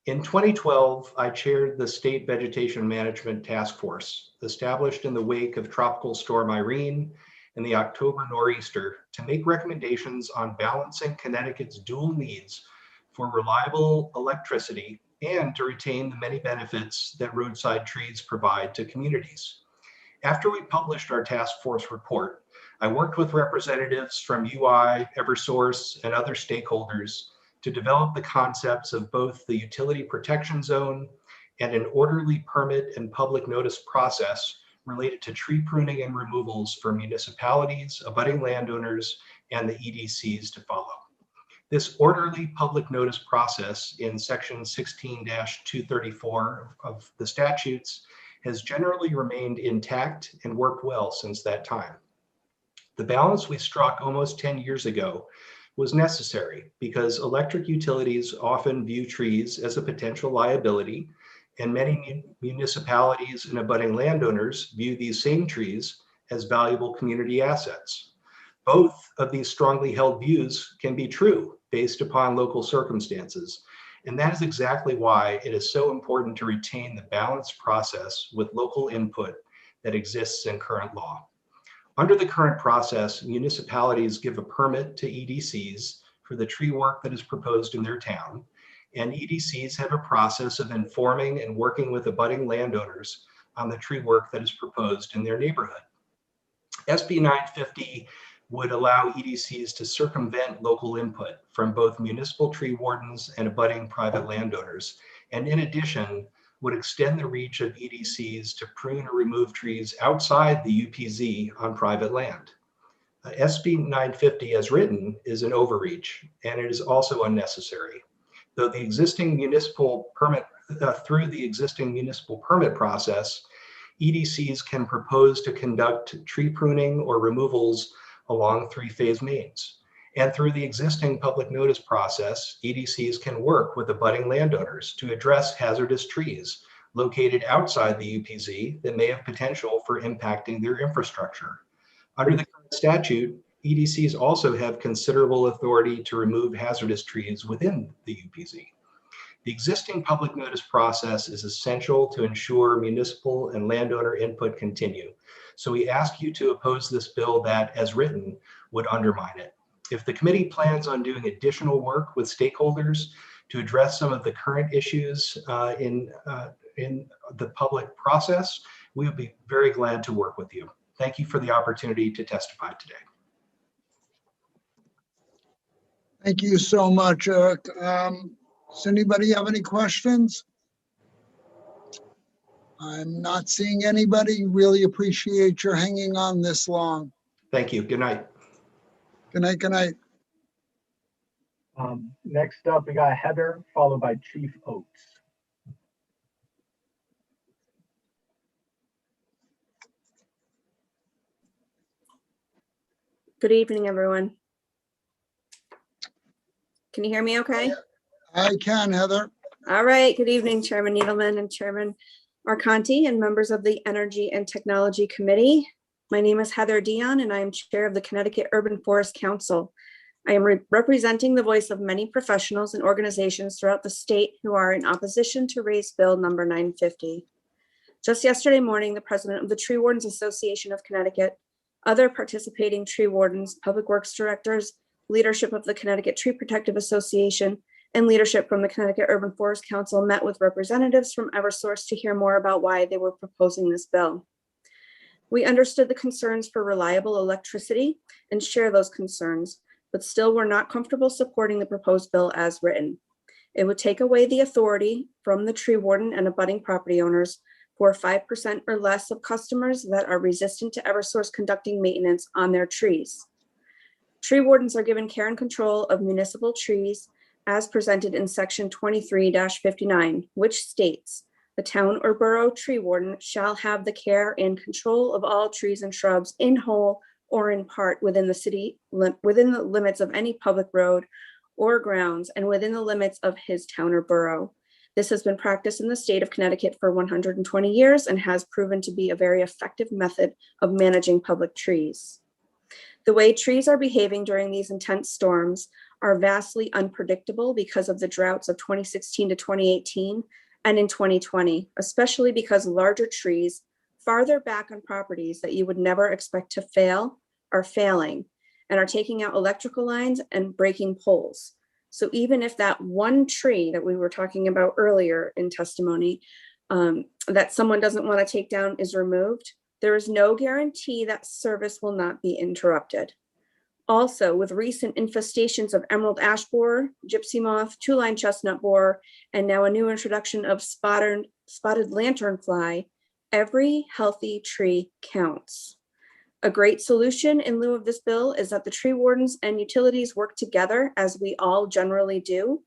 Speaker 13: In 2012, I chaired the State Vegetation Management Task Force, established in the wake of Tropical Storm Irene and the October nor'easter, to make recommendations on balancing Connecticut's dual needs for reliable electricity and to retain the many benefits that roadside trees provide to communities. After we published our task force report, I worked with representatives from UI, Eversource, and other stakeholders to develop the concepts of both the utility protection zone and an orderly permit and public notice process related to tree pruning and removals for municipalities, abutting landowners, and the EDCs to follow. This orderly public notice process in section 16-234 of the statutes has generally remained intact and worked well since that time. The balance we struck almost 10 years ago was necessary because electric utilities often view trees as a potential liability, and many municipalities and abutting landowners view these same trees as valuable community assets. Both of these strongly held views can be true based upon local circumstances, and that is exactly why it is so important to retain the balanced process with local input that exists in current law. Under the current process, municipalities give a permit to EDCs for the tree work that is proposed in their town, and EDCs have a process of informing and working with abutting landowners on the tree work that is proposed in their neighborhood. SB 950 would allow EDCs to circumvent local input from both municipal tree wardens and abutting private landowners, and in addition, would extend the reach of EDCs to prune or remove trees outside the UPZ on private land. SB 950 as written is an overreach, and it is also unnecessary. Though the existing municipal permit, through the existing municipal permit process, EDCs can propose to conduct tree pruning or removals along three-phase mains. And through the existing public notice process, EDCs can work with abutting landowners to address hazardous trees located outside the UPZ that may have potential for impacting their infrastructure. Under the current statute, EDCs also have considerable authority to remove hazardous trees within the UPZ. The existing public notice process is essential to ensure municipal and landowner input continue. So we ask you to oppose this bill that, as written, would undermine it. If the committee plans on doing additional work with stakeholders to address some of the current issues in the public process, we would be very glad to work with you. Thank you for the opportunity to testify today.
Speaker 4: Thank you so much, Eric. Does anybody have any questions? I'm not seeing anybody. Really appreciate your hanging on this long.
Speaker 13: Thank you. Good night.
Speaker 4: Good night. Good night.
Speaker 1: Next up, we got Heather, followed by Chief Oates.
Speaker 19: Good evening, everyone. Can you hear me okay?
Speaker 4: I can, Heather.
Speaker 19: All right. Good evening, Chairman Needleman and Chairman Arconti and members of the Energy and Technology Committee. My name is Heather Dion, and I am Chair of the Connecticut Urban Forest Council. I am representing the voice of many professionals and organizations throughout the state who are in opposition to raise Bill number 950. Just yesterday morning, the president of the Tree Wardens Association of Connecticut, other participating tree wardens, public works directors, leadership of the Connecticut Tree Protective Association, and leadership from the Connecticut Urban Forest Council met with representatives from Eversource to hear more about why they were proposing this bill. We understood the concerns for reliable electricity and share those concerns, but still were not comfortable supporting the proposed bill as written. It would take away the authority from the tree warden and abutting property owners for 5% or less of customers that are resistant to Eversource conducting maintenance on their trees. Tree wardens are given care and control of municipal trees as presented in section 23-59, which states the town or borough tree warden shall have the care and control of all trees and shrubs in whole or in part within the limits of any public road or grounds and within the limits of his town or borough. This has been practiced in the state of Connecticut for 120 years and has proven to be a very effective method of managing public trees. The way trees are behaving during these intense storms are vastly unpredictable because of the droughts of 2016 to 2018 and in 2020, especially because larger trees farther back on properties that you would never expect to fail are failing and are taking out electrical lines and breaking poles. So even if that one tree that we were talking about earlier in testimony that someone doesn't want to take down is removed, there is no guarantee that service will not be interrupted. Also, with recent infestations of emerald ash borer, gypsy moth, two-line chestnut borer, and now a new introduction of spotted lanternfly, every healthy tree counts. A great solution in lieu of this bill is that the tree wardens and utilities work together, as we all generally do.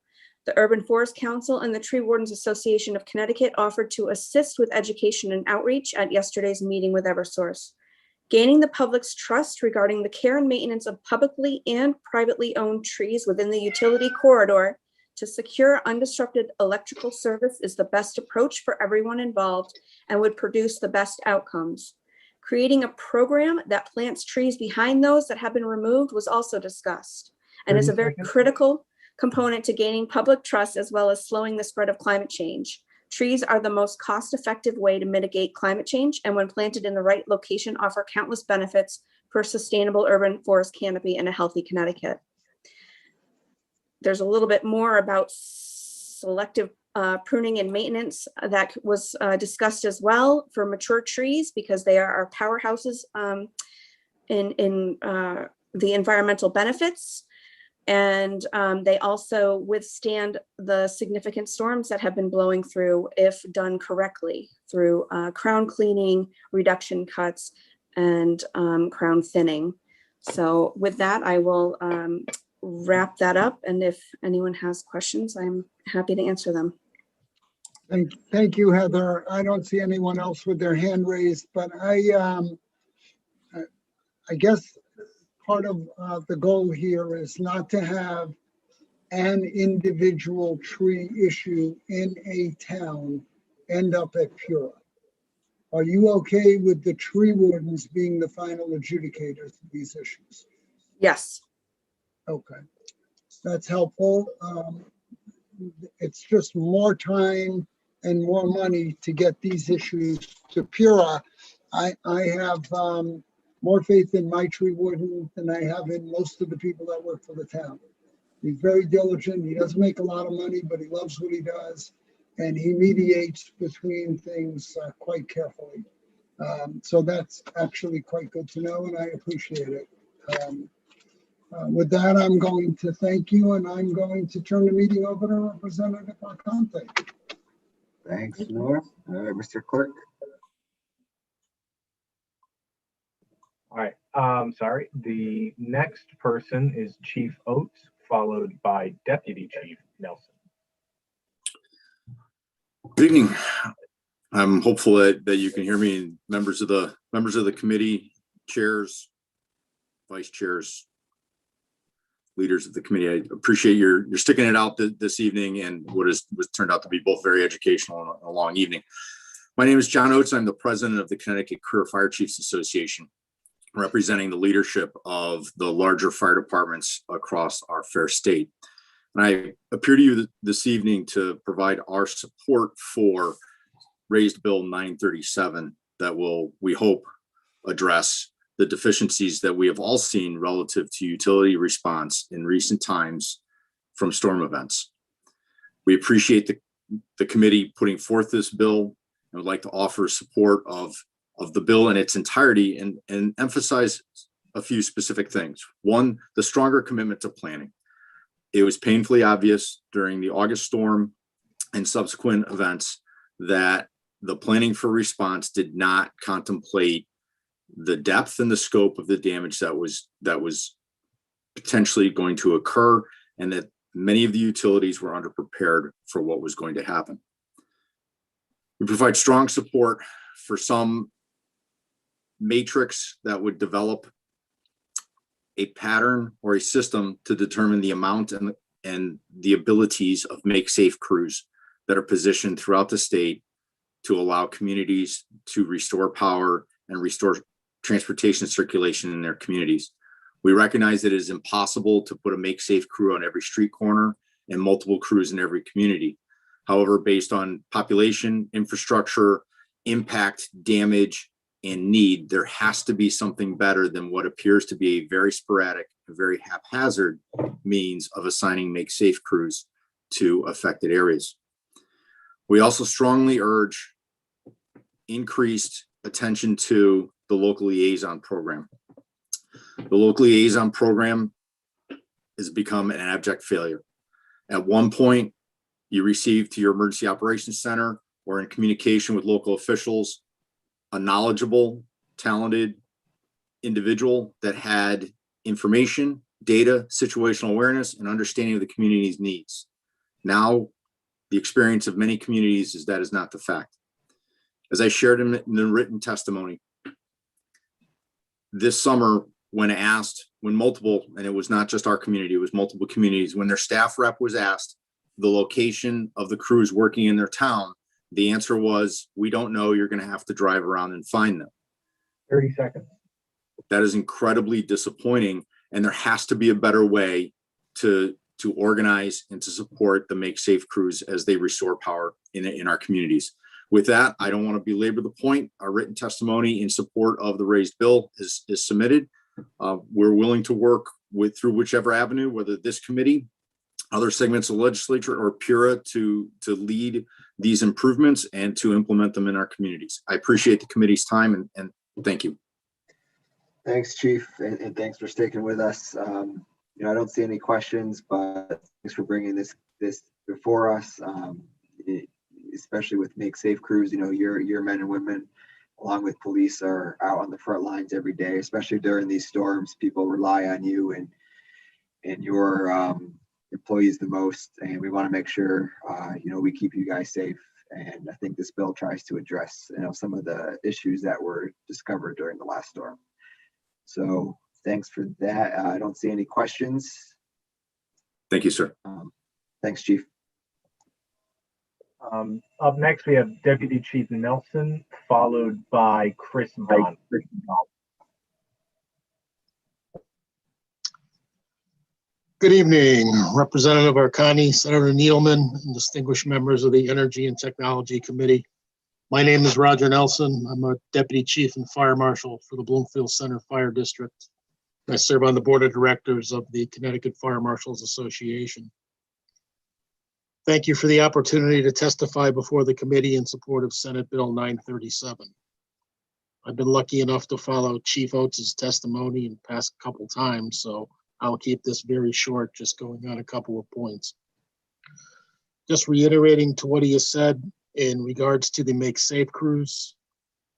Speaker 19: The Urban Forest Council and the Tree Wardens Association of Connecticut offered to assist with education and outreach at yesterday's meeting with Eversource. Gaining the public's trust regarding the care and maintenance of publicly and privately owned trees within the utility corridor to secure undisrupted electrical service is the best approach for everyone involved and would produce the best outcomes. Creating a program that plants trees behind those that have been removed was also discussed and is a very critical component to gaining public trust as well as slowing the spread of climate change. Trees are the most cost-effective way to mitigate climate change, and when planted in the right location, offer countless benefits for sustainable urban forest canopy and a healthy Connecticut. There's a little bit more about selective pruning and maintenance that was discussed as well for mature trees, because they are our powerhouses in the environmental benefits. And they also withstand the significant storms that have been blowing through if done correctly through crown cleaning, reduction cuts, and crown thinning. So with that, I will wrap that up. And if anyone has questions, I'm happy to answer them.
Speaker 4: Thank you, Heather. I don't see anyone else with their hand raised, but I guess part of the goal here is not to have an individual tree issue in a town end up at PURA. Are you okay with the tree wardens being the final adjudicators of these issues?
Speaker 19: Yes.
Speaker 4: Okay, that's helpful. It's just more time and more money to get these issues to PURA. I have more faith in my tree warden than I have in most of the people that work for the town. He's very diligent. He doesn't make a lot of money, but he loves what he does. And he mediates between things quite carefully. So that's actually quite good to know, and I appreciate it. With that, I'm going to thank you, and I'm going to turn the meeting over to Representative Arconte.
Speaker 2: Thanks, Nora. Mr. Clerk.
Speaker 1: All right, sorry. The next person is Chief Oates, followed by Deputy Chief Nelson.
Speaker 20: Good evening. I'm hopeful that you can hear me, and members of the committee, chairs, vice chairs, leaders of the committee. I appreciate your sticking it out this evening and what turned out to be both very educational and a long evening. My name is John Oates. I'm the president of the Connecticut Career Fire Chiefs Association, representing the leadership of the larger fire departments across our fair state. And I appear to you this evening to provide our support for raised Bill 937 that will, we hope, address the deficiencies that we have all seen relative to utility response in recent times from storm events. We appreciate the committee putting forth this bill and would like to offer support of the bill in its entirety and emphasize a few specific things. One, the stronger commitment to planning. It was painfully obvious during the August storm and subsequent events that the planning for response did not contemplate the depth and the scope of the damage that was potentially going to occur, and that many of the utilities were underprepared for what was going to happen. We provide strong support for some matrix that would develop a pattern or a system to determine the amount and the abilities of make safe crews that are positioned throughout the state to allow communities to restore power and restore transportation circulation in their communities. We recognize that it is impossible to put a make safe crew on every street corner and multiple crews in every community. However, based on population, infrastructure, impact, damage, and need, there has to be something better than what appears to be a very sporadic, very haphazard means of assigning make safe crews to affected areas. We also strongly urge increased attention to the local liaison program. The local liaison program has become an abject failure. At one point, you received to your emergency operations center or in communication with local officials a knowledgeable, talented individual that had information, data, situational awareness, and understanding of the community's needs. Now, the experience of many communities is that is not the fact. As I shared in the written testimony, this summer, when multiple, and it was not just our community, it was multiple communities, when their staff rep was asked the location of the crews working in their town, the answer was, we don't know, you're going to have to drive around and find them.
Speaker 1: 30 seconds.
Speaker 20: That is incredibly disappointing, and there has to be a better way to organize and to support the make safe crews as they restore power in our communities. With that, I don't want to belabor the point. Our written testimony in support of the raised bill is submitted. We're willing to work through whichever avenue, whether this committee, other segments of the legislature, or PURA to lead these improvements and to implement them in our communities. I appreciate the committee's time and thank you.
Speaker 2: Thanks, Chief, and thanks for sticking with us. I don't see any questions, but thanks for bringing this before us, especially with make safe crews. Your men and women, along with police, are out on the front lines every day, especially during these storms. People rely on you and your employees the most, and we want to make sure we keep you guys safe. And I think this bill tries to address some of the issues that were discovered during the last storm. So thanks for that. I don't see any questions.
Speaker 20: Thank you, sir.
Speaker 2: Thanks, Chief.
Speaker 1: Up next, we have Deputy Chief Nelson, followed by Chris Vaughn.
Speaker 6: Good evening, Representative Arcani, Senator Needleman, and distinguished members of the Energy and Technology Committee. My name is Roger Nelson. I'm a Deputy Chief and Fire Marshal for the Bloomfield Center Fire District. I serve on the Board of Directors of the Connecticut Fire Marshals Association. Thank you for the opportunity to testify before the committee in support of Senate Bill 937. I've been lucky enough to follow Chief Oates' testimony in the past couple times, so I'll keep this very short, just going on a couple of points. Just reiterating to what he has said in regards to the Make Safe crews,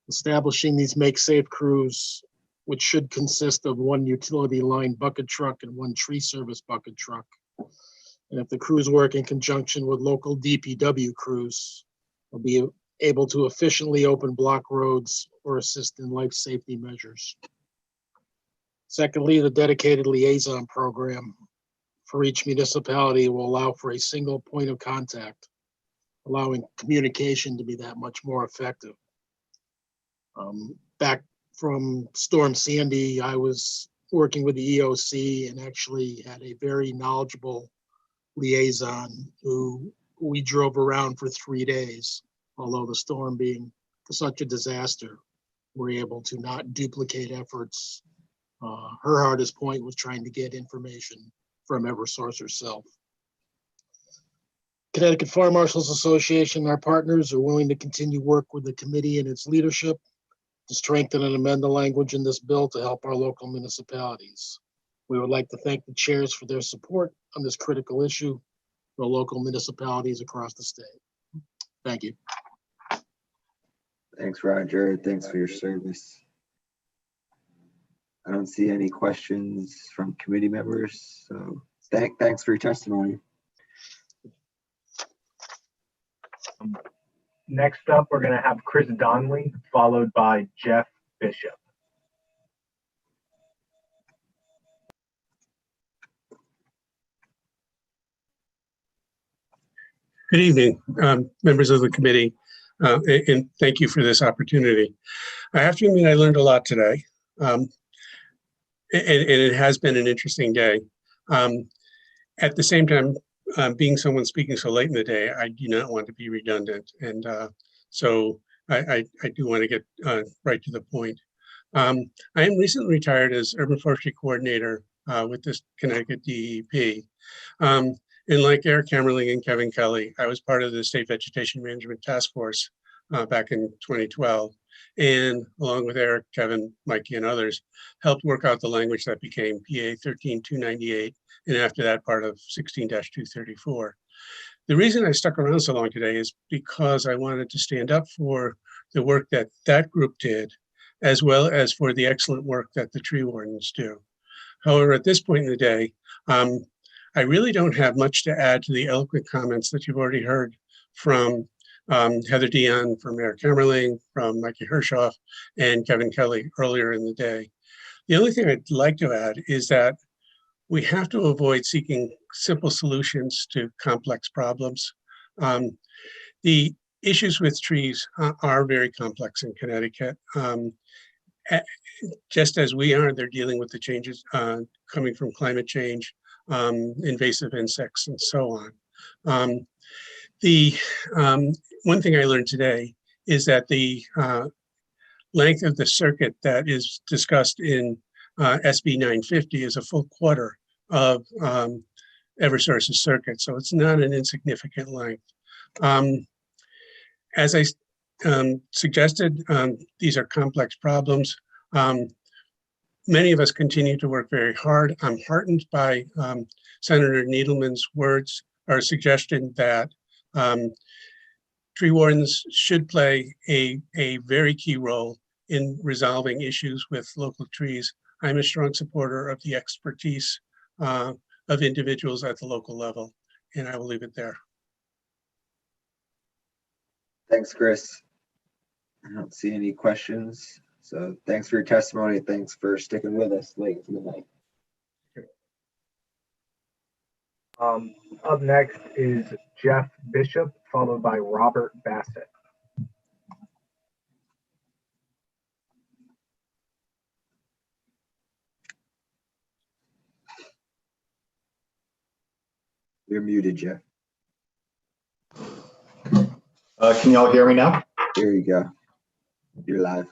Speaker 6: establishing these Make Safe crews, which should consist of one utility line bucket truck and one tree service bucket truck. And if the crews work in conjunction with local DPW crews, they'll be able to efficiently open block roads or assist in life safety measures. Secondly, the dedicated liaison program for each municipality will allow for a single point of contact, allowing communication to be that much more effective. Back from Storm Sandy, I was working with the EOC and actually had a very knowledgeable liaison who we drove around for 3 days. Although the storm being such a disaster, we're able to not duplicate efforts. Her hardest point was trying to get information from Eversource herself. Connecticut Fire Marshals Association and our partners are willing to continue work with the committee and its leadership to strengthen and amend the language in this bill to help our local municipalities. We would like to thank the chairs for their support on this critical issue for local municipalities across the state. Thank you.
Speaker 2: Thanks, Roger. Thanks for your service. I don't see any questions from committee members, so thanks for your testimony.
Speaker 1: Next up, we're going to have Chris Donnelly, followed by Jeff Bishop.
Speaker 9: Good evening, members of the committee, and thank you for this opportunity. I have to admit I learned a lot today, and it has been an interesting day. At the same time, being someone speaking so late in the day, I do not want to be redundant, and so I do want to get right to the point. I am recently retired as Urban Forestry Coordinator with this Connecticut DEP. And like Eric Kammerling and Kevin Kelly, I was part of the State Vegetation Management Task Force back in 2012. And along with Eric, Kevin, Mikey, and others, helped work out the language that became PA 13298, and after that part of 16-234. The reason I stuck around so long today is because I wanted to stand up for the work that that group did, as well as for the excellent work that the tree wardens do. However, at this point in the day, I really don't have much to add to the eloquent comments that you've already heard from Heather Dion, from Eric Kammerling, from Mikey Hershoff, and Kevin Kelly earlier in the day. The only thing I'd like to add is that we have to avoid seeking simple solutions to complex problems. The issues with trees are very complex in Connecticut. Just as we are, they're dealing with the changes coming from climate change, invasive insects, and so on. One thing I learned today is that the length of the circuit that is discussed in SB 950 is a full quarter of Eversource's circuit, so it's not an insignificant length. As I suggested, these are complex problems. Many of us continue to work very hard. I'm heartened by Senator Needleman's words or suggestion that tree wardens should play a very key role in resolving issues with local trees. I'm a strong supporter of the expertise of individuals at the local level, and I will leave it there.
Speaker 2: Thanks, Chris. I don't see any questions. So thanks for your testimony. Thanks for sticking with us late into the night.
Speaker 1: Up next is Jeff Bishop, followed by Robert Bassett.
Speaker 2: You're muted, Jeff.
Speaker 21: Can y'all hear me now?
Speaker 2: Here you go. You're live.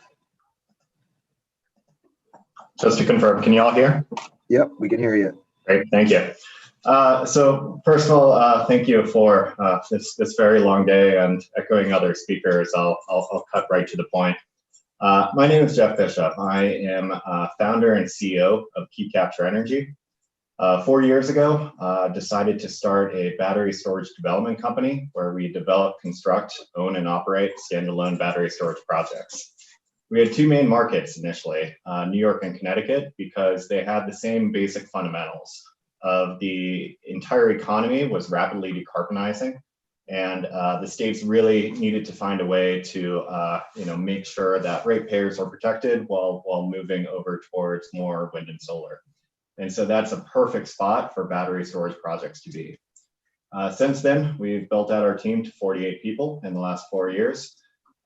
Speaker 21: Just to confirm, can you all hear?
Speaker 2: Yep, we can hear you.
Speaker 21: Great, thank you. So first of all, thank you for this very long day, and echoing other speakers, I'll cut right to the point. My name is Jeff Bishop. I am founder and CEO of Key Capture Energy. 4 years ago, decided to start a battery storage development company where we develop, construct, own, and operate standalone battery storage projects. We had two main markets initially, New York and Connecticut, because they had the same basic fundamentals of the entire economy was rapidly decarbonizing, and the states really needed to find a way to make sure that ratepayers are protected while moving over towards more wind and solar. And so that's a perfect spot for battery storage projects to be. Since then, we've built out our team to 48 people in the last 4 years.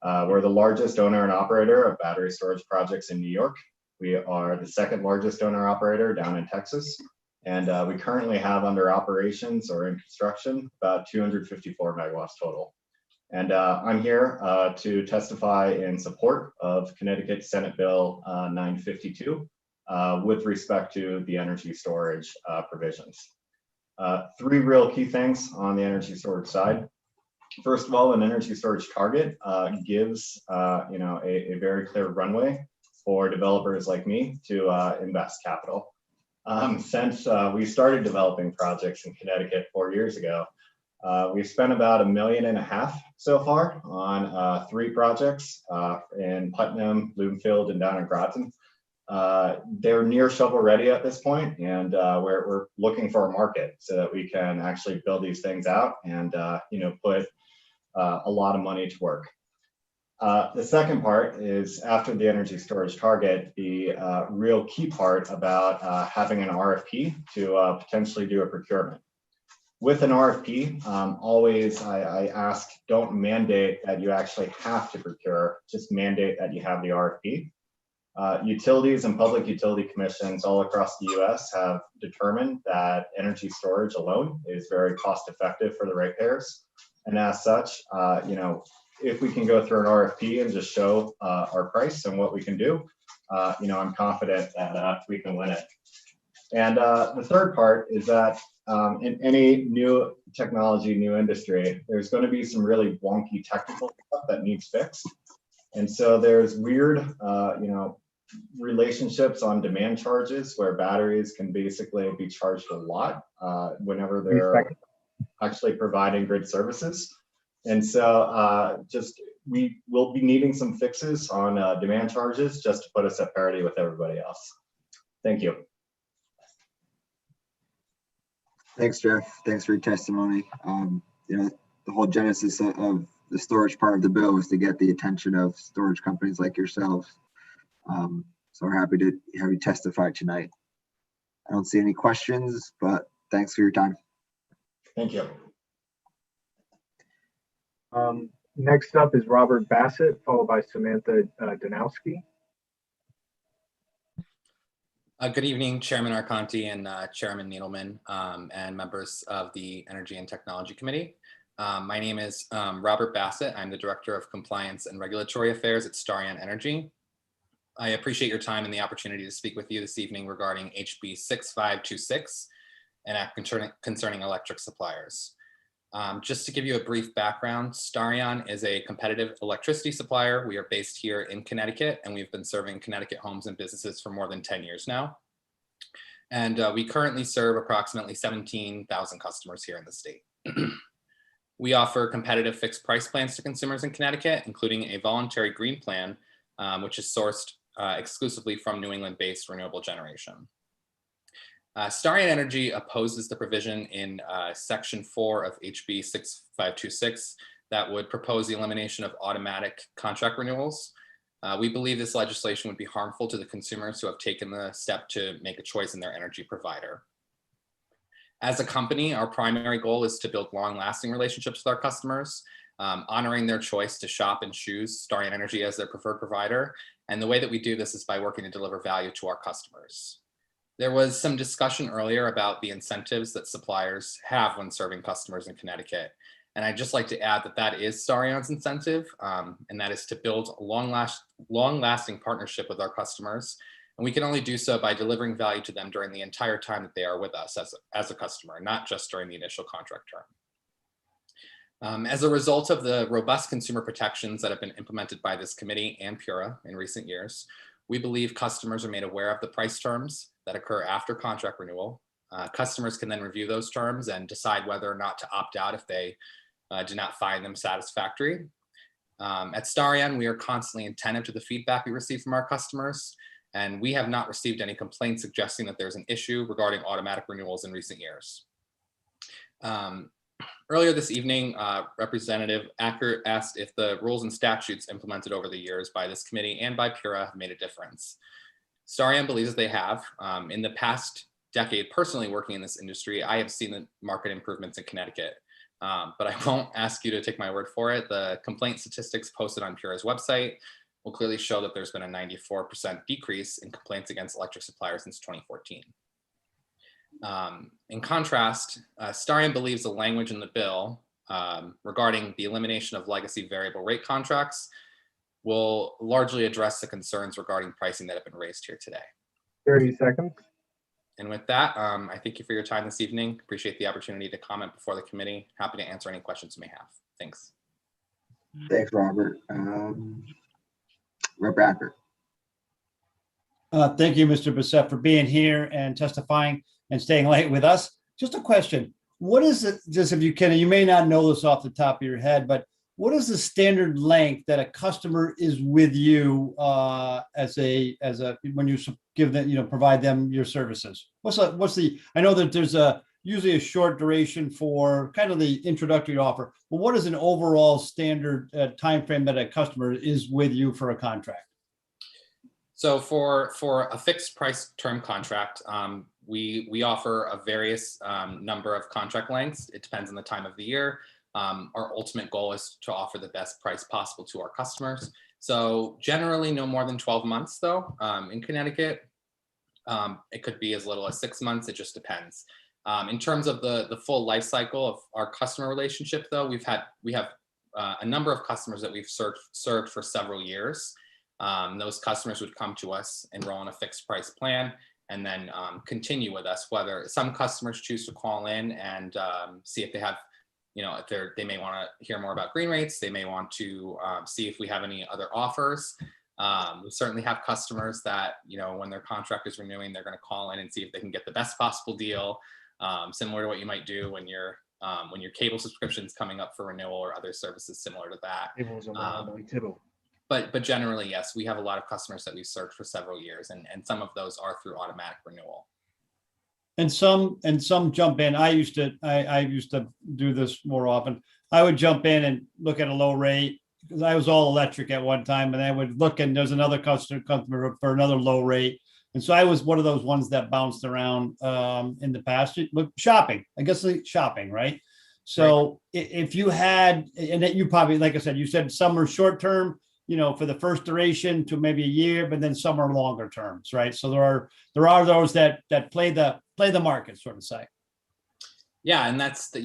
Speaker 21: We're the largest owner and operator of battery storage projects in New York. We are the second largest owner operator down in Texas. And we currently have under operations or in construction about 254 megawatts total. And I'm here to testify in support of Connecticut Senate Bill 952 with respect to the energy storage provisions. Three real key things on the energy storage side. First of all, an energy storage target gives a very clear runway for developers like me to invest capital. Since we started developing projects in Connecticut 4 years ago, we've spent about $1.5 million so far on 3 projects in Putnam, Bloomfield, and down in Groton. They're near shovel ready at this point, and we're looking for a market so that we can actually build these things out and put a lot of money to work. The second part is after the energy storage target, the real key part about having an RFP to potentially do a procurement. With an RFP, always I ask, don't mandate that you actually have to procure, just mandate that you have the RFP. Utilities and public utility commissions all across the US have determined that energy storage alone is very cost effective for the ratepayers. And as such, you know, if we can go through an RFP and just show our price and what we can do, you know, I'm confident that we can win it. And the third part is that in any new technology, new industry, there's going to be some really wonky technical stuff that needs fixed. And so there's weird, you know, relationships on demand charges where batteries can basically be charged a lot whenever they're actually providing grid services. And so we will be needing some fixes on demand charges just to put us at parity with everybody else. Thank you.
Speaker 2: Thanks, Jeff. Thanks for your testimony. You know, the whole genesis of the storage part of the bill was to get the attention of storage companies like yourselves. So we're happy to have you testify tonight. I don't see any questions, but thanks for your time.
Speaker 21: Thank you.
Speaker 1: Next up is Robert Bassett, followed by Samantha Danowski.
Speaker 10: Good evening, Chairman Arconti and Chairman Needleman and members of the Energy and Technology Committee. My name is Robert Bassett. I'm the Director of Compliance and Regulatory Affairs at Starion Energy. I appreciate your time and the opportunity to speak with you this evening regarding HB 6526, an act concerning electric suppliers. Just to give you a brief background, Starion is a competitive electricity supplier. We are based here in Connecticut, and we've been serving Connecticut homes and businesses for more than 10 years now. And we currently serve approximately 17,000 customers here in the state. We offer competitive fixed price plans to consumers in Connecticut, including a voluntary green plan, which is sourced exclusively from New England-based renewable generation. Starion Energy opposes the provision in Section 4 of HB 6526 that would propose the elimination of automatic contract renewals. We believe this legislation would be harmful to the consumers who have taken the step to make a choice in their energy provider. As a company, our primary goal is to build long-lasting relationships with our customers, honoring their choice to shop and choose Starion Energy as their preferred provider. And the way that we do this is by working to deliver value to our customers. There was some discussion earlier about the incentives that suppliers have when serving customers in Connecticut. And I'd just like to add that that is Starion's incentive, and that is to build a long-lasting partnership with our customers. And we can only do so by delivering value to them during the entire time that they are with us as a customer, not just during the initial contract term. As a result of the robust consumer protections that have been implemented by this committee and PURA in recent years, we believe customers are made aware of the price terms that occur after contract renewal. Customers can then review those terms and decide whether or not to opt out if they do not find them satisfactory. At Starion, we are constantly attentive to the feedback we receive from our customers, and we have not received any complaints suggesting that there's an issue regarding automatic renewals in recent years. Earlier this evening, Representative Acker asked if the rules and statutes implemented over the years by this committee and by PURA have made a difference. Starion believes they have. In the past decade, personally working in this industry, I have seen the market improvements in Connecticut, but I won't ask you to take my word for it. The complaint statistics posted on PURA's website will clearly show that there's been a 94% decrease in complaints against electric suppliers since 2014. In contrast, Starion believes the language in the bill regarding the elimination of legacy variable rate contracts will largely address the concerns regarding pricing that have been raised here today.
Speaker 1: 30 seconds.
Speaker 10: And with that, I thank you for your time this evening. Appreciate the opportunity to comment before the committee. Happy to answer any questions you may have. Thanks.
Speaker 2: Thanks, Robert. Rep. Acker.
Speaker 3: Thank you, Mr. Bassett, for being here and testifying and staying late with us. Just a question. What is it, just if you can, you may not know this off the top of your head, but what is the standard length that a customer is with you when you give them, provide them your services? What's the, I know that there's usually a short duration for kind of the introductory offer. Well, what is an overall standard timeframe that a customer is with you for a contract?
Speaker 10: So for a fixed price term contract, we offer a various number of contract lengths. It depends on the time of the year. Our ultimate goal is to offer the best price possible to our customers. So generally no more than 12 months though. In Connecticut, it could be as little as 6 months. It just depends. In terms of the full life cycle of our customer relationship though, we have a number of customers that we've served for several years. Those customers would come to us, enroll in a fixed price plan, and then continue with us. Whether some customers choose to call in and see if they have, if they may want to hear more about green rates, they may want to see if we have any other offers. We certainly have customers that, when their contract is renewing, they're going to call in and see if they can get the best possible deal, similar to what you might do when your cable subscription is coming up for renewal or other services similar to that. But generally, yes, we have a lot of customers that we've served for several years, and some of those are through automatic renewal.
Speaker 3: And some jump in. I used to do this more often. I would jump in and look at a low rate because I was all electric at one time, and I would look and there's another customer for another low rate. And so I was one of those ones that bounced around in the past. But shopping, I guess shopping, right? So if you had, and that you probably, like I said, you said some are short term, for the first duration to maybe a year, but then some are longer terms, right? So there are those that play the market, sort of say.
Speaker 10: Yeah, and that's a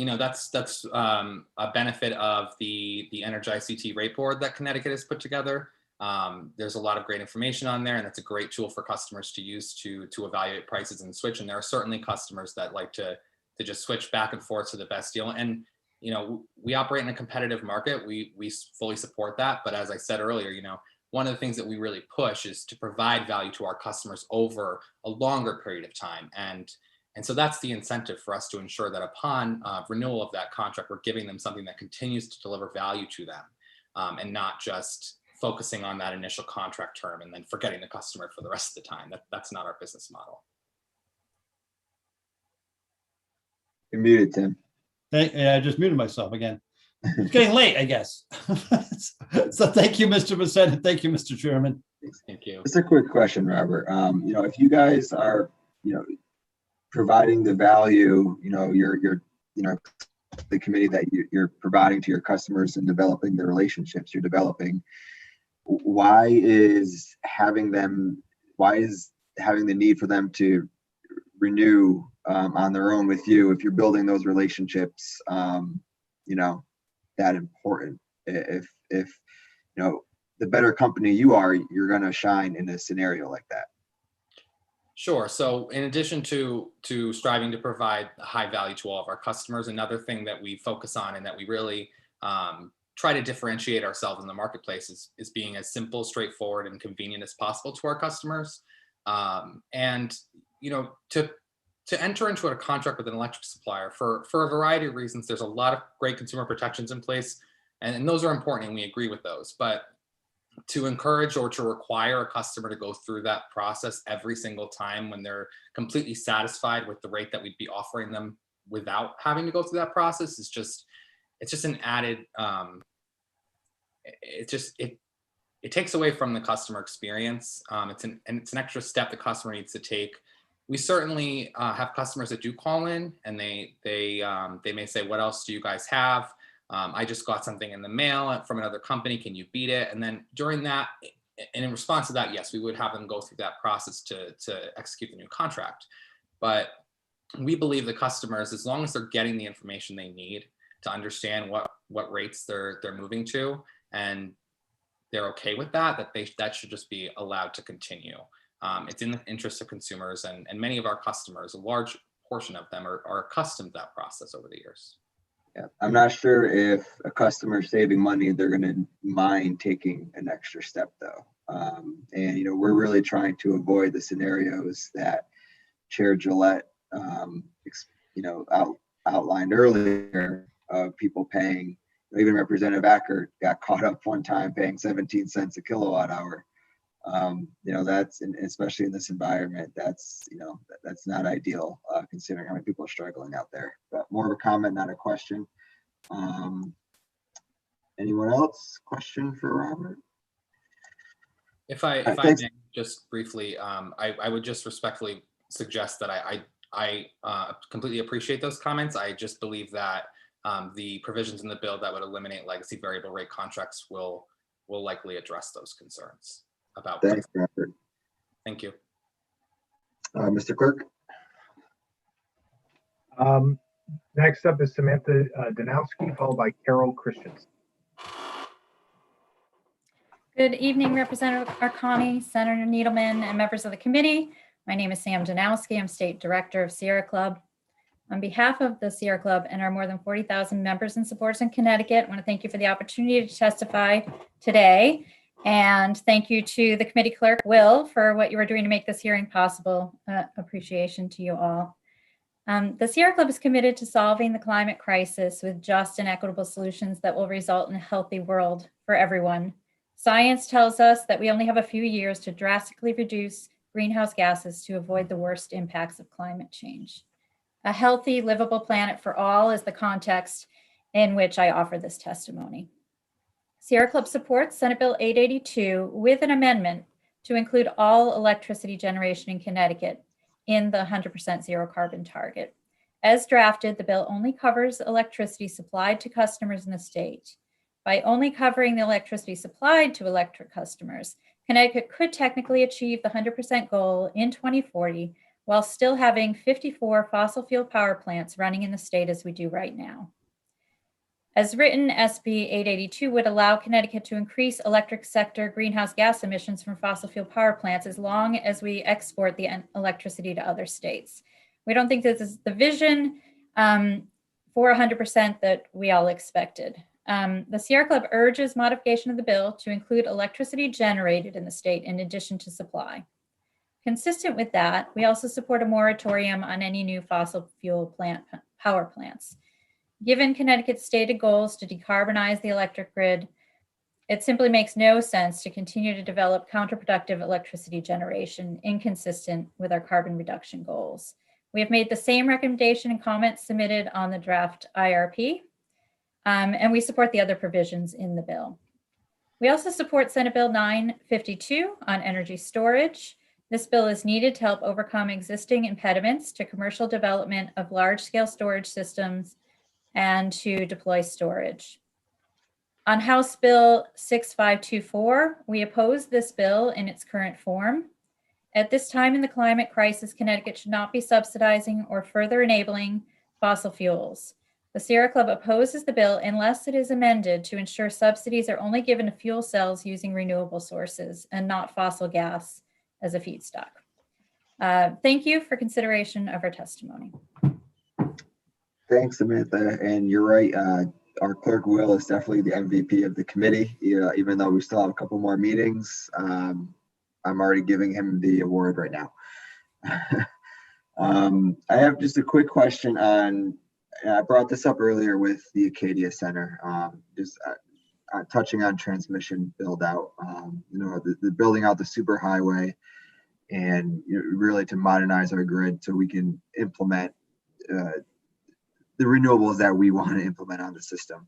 Speaker 10: benefit of the Energize-CT rate board that Connecticut has put together. There's a lot of great information on there, and it's a great tool for customers to use to evaluate prices and switch. And there are certainly customers that like to just switch back and forth to the best deal. And we operate in a competitive market. We fully support that. But as I said earlier, one of the things that we really push is to provide value to our customers over a longer period of time. And so that's the incentive for us to ensure that upon renewal of that contract, we're giving them something that continues to deliver value to them, and not just focusing on that initial contract term and then forgetting the customer for the rest of the time. That's not our business model.
Speaker 2: You're muted, Tim.
Speaker 3: I just muted myself again. It's getting late, I guess. So thank you, Mr. Bassett. Thank you, Mr. Chairman.
Speaker 10: Thank you.
Speaker 2: Just a quick question, Robert. If you guys are, providing the value, the committee that you're providing to your customers and developing the relationships you're developing, why is having the need for them to renew on their own with you, if you're building those relationships, that important? If the better company you are, you're going to shine in a scenario like that.
Speaker 10: Sure. So in addition to striving to provide high value to all of our customers, another thing that we focus on and that we really try to differentiate ourselves in the marketplace is being as simple, straightforward, and convenient as possible to our customers. To enter into a contract with an electric supplier for a variety of reasons, there's a lot of great consumer protections in place, and those are important, and we agree with those. But to encourage or to require a customer to go through that process every single time when they're completely satisfied with the rate that we'd be offering them without having to go through that process is just an added, it takes away from the customer experience. It's an extra step the customer needs to take. We certainly have customers that do call in, and they may say, "What else do you guys have? I just got something in the mail from another company. Can you beat it?" And then during that, and in response to that, yes, we would have them go through that process to execute the new contract. But we believe the customers, as long as they're getting the information they need to understand what rates they're moving to, and they're okay with that should just be allowed to continue. It's in the interest of consumers, and many of our customers, a large portion of them are accustomed to that process over the years.
Speaker 2: Yeah, I'm not sure if a customer saving money, they're going to mind taking an extra step though. And we're really trying to avoid the scenarios that Chair Gillette, outlined earlier, of people paying. Even Representative Acker got caught up one time paying 17 cents a kilowatt hour That's, and especially in this environment, that's, that's not ideal, considering how many people are struggling out there. But more of a comment, not a question. Anyone else? Question for Robert?
Speaker 10: If I
Speaker 2: Thanks.
Speaker 10: may just briefly, I would just respectfully suggest that I completely appreciate those comments. I just believe that the provisions in the bill that would eliminate legacy variable rate contracts will likely address those concerns about.
Speaker 2: Thanks, Robert.
Speaker 10: Thank you.
Speaker 2: Mr. Clerk?
Speaker 1: Next up is Samantha Danowski, followed by Carol Christians.
Speaker 12: Good evening, Representative Arcani, Senator Needleman, and members of the committee. My name is Sam Danowski. I'm State Director of Sierra Club. On behalf of the Sierra Club and our more than 40,000 members and supporters in Connecticut, I want to thank you for the opportunity to testify today. And thank you to the committee clerk, Will, for what you are doing to make this hearing possible. Appreciation to you all. The Sierra Club is committed to solving the climate crisis with just and equitable solutions that will result in a healthy world for everyone. Science tells us that we only have a few years to drastically reduce greenhouse gases to avoid the worst impacts of climate change. A healthy, livable planet for all is the context in which I offer this testimony. Sierra Club supports Senate Bill 882 with an amendment to include all electricity generation in Connecticut in the 100% zero carbon target. As drafted, the bill only covers electricity supplied to customers in the state. By only covering the electricity supplied to electric customers, Connecticut could technically achieve the 100% goal in 2040 while still having 54 fossil fuel power plants running in the state as we do right now. As written, SB 882 would allow Connecticut to increase electric sector greenhouse gas emissions from fossil fuel power plants as long as we export the electricity to other states. We don't think this is the vision for 100% that we all expected. The Sierra Club urges modification of the bill to include electricity generated in the state in addition to supply. Consistent with that, we also support a moratorium on any new fossil fuel power plants. Given Connecticut's stated goals to decarbonize the electric grid, it simply makes no sense to continue to develop counterproductive electricity generation inconsistent with our carbon reduction goals. We have made the same recommendation and comments submitted on the draft IRP. And we support the other provisions in the bill. We also support Senate Bill 952 on energy storage. This bill is needed to help overcome existing impediments to commercial development of large-scale storage systems and to deploy storage. On House Bill 6524, we oppose this bill in its current form. At this time in the climate crisis, Connecticut should not be subsidizing or further enabling fossil fuels. The Sierra Club opposes the bill unless it is amended to ensure subsidies are only given to fuel cells using renewable sources and not fossil gas as a feedstock. Thank you for consideration of our testimony.
Speaker 2: Thanks, Samantha. And you're right. Our clerk, Will, is definitely the MVP of the committee. Even though we still have a couple more meetings, I'm already giving him the award right now. I have just a quick question on, I brought this up earlier with the Acadia Center, touching on transmission build out, the building out the superhighway and really to modernize our grid so we can implement the renewables that we want to implement on the system.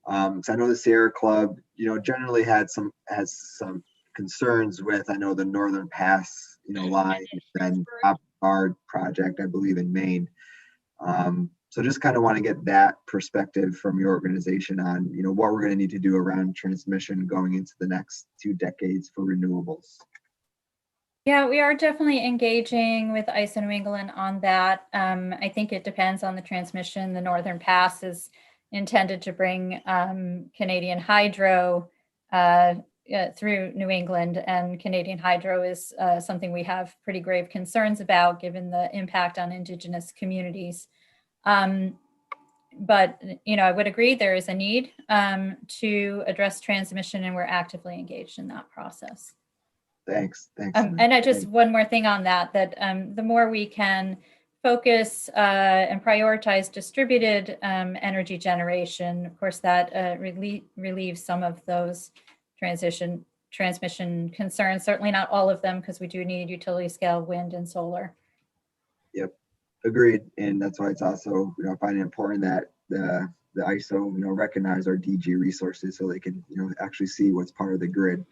Speaker 2: So I know the Sierra Club, generally has some concerns with, I know the Northern Pass, line and our project, I believe in Maine. So just kind of want to get that perspective from your organization on, what we're going to need to do around transmission going into the next 2 decades for renewables.
Speaker 12: Yeah, we are definitely engaging with ISO New England on that. I think it depends on the transmission. The Northern Pass is intended to bring Canadian hydro through New England, and Canadian hydro is something we have pretty grave concerns about given the impact on Indigenous communities. But, I would agree there is a need to address transmission, and we're actively engaged in that process.
Speaker 2: Thanks.
Speaker 12: And I just one more thing on that the more we can focus and prioritize distributed energy generation, of course, that relieves some of those transition transmission concerns, certainly not all of them, because we do need utility scale wind and solar.
Speaker 2: Yep, agreed. And that's why it's also, I find it important that the ISO, recognize our DG resources so they can, actually see what's part of the grid.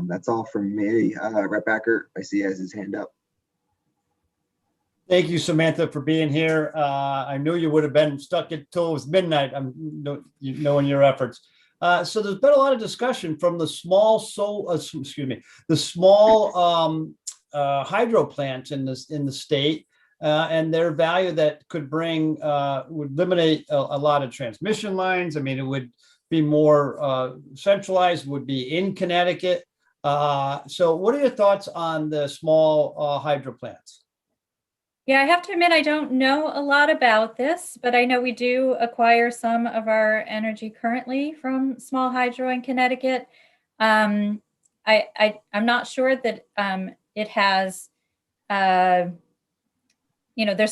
Speaker 2: That's all from me. Rep Backer, I see he has his hand up.
Speaker 3: Thank you, Samantha, for being here. I knew you would have been stuck until it was midnight. Knowing your efforts. So there's been a lot of discussion from the small hydro plants in the state and their value that could bring would eliminate a lot of transmission lines. I mean, it would be more centralized, would be in Connecticut. So what are your thoughts on the small hydro plants?
Speaker 12: Yeah, I have to admit, I don't know a lot about this, but I know we do acquire some of our energy currently from small hydro in Connecticut. I'm not sure that it has, there's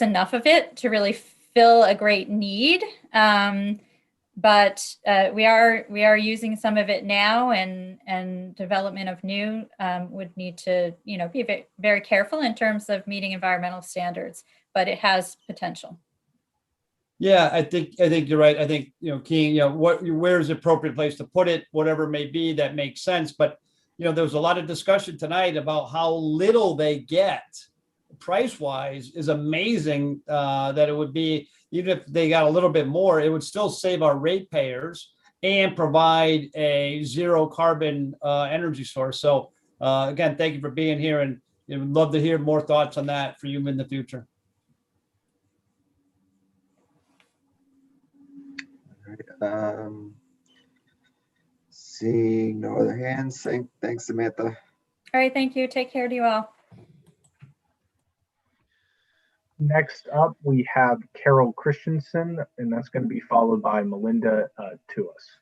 Speaker 12: enough of it to really fill a great need. But we are using some of it now, and development of new would need to be very careful in terms of meeting environmental standards, but it has potential.
Speaker 3: Yeah, I think you're right. I think King, where's the appropriate place to put it, whatever it may be, that makes sense. But there was a lot of discussion tonight about how little they get price wise. Is amazing that it would be. Even if they got a little bit more, it would still save our ratepayers and provide a zero carbon energy source. So again, thank you for being here, and would love to hear more thoughts on that for you in the future.
Speaker 2: All right. Seeing no other hands, thanks, Samantha.
Speaker 12: All right, thank you. Take care to you all.
Speaker 1: Next up, we have Carol Christensen, and that's going to be followed by Melinda Tuas.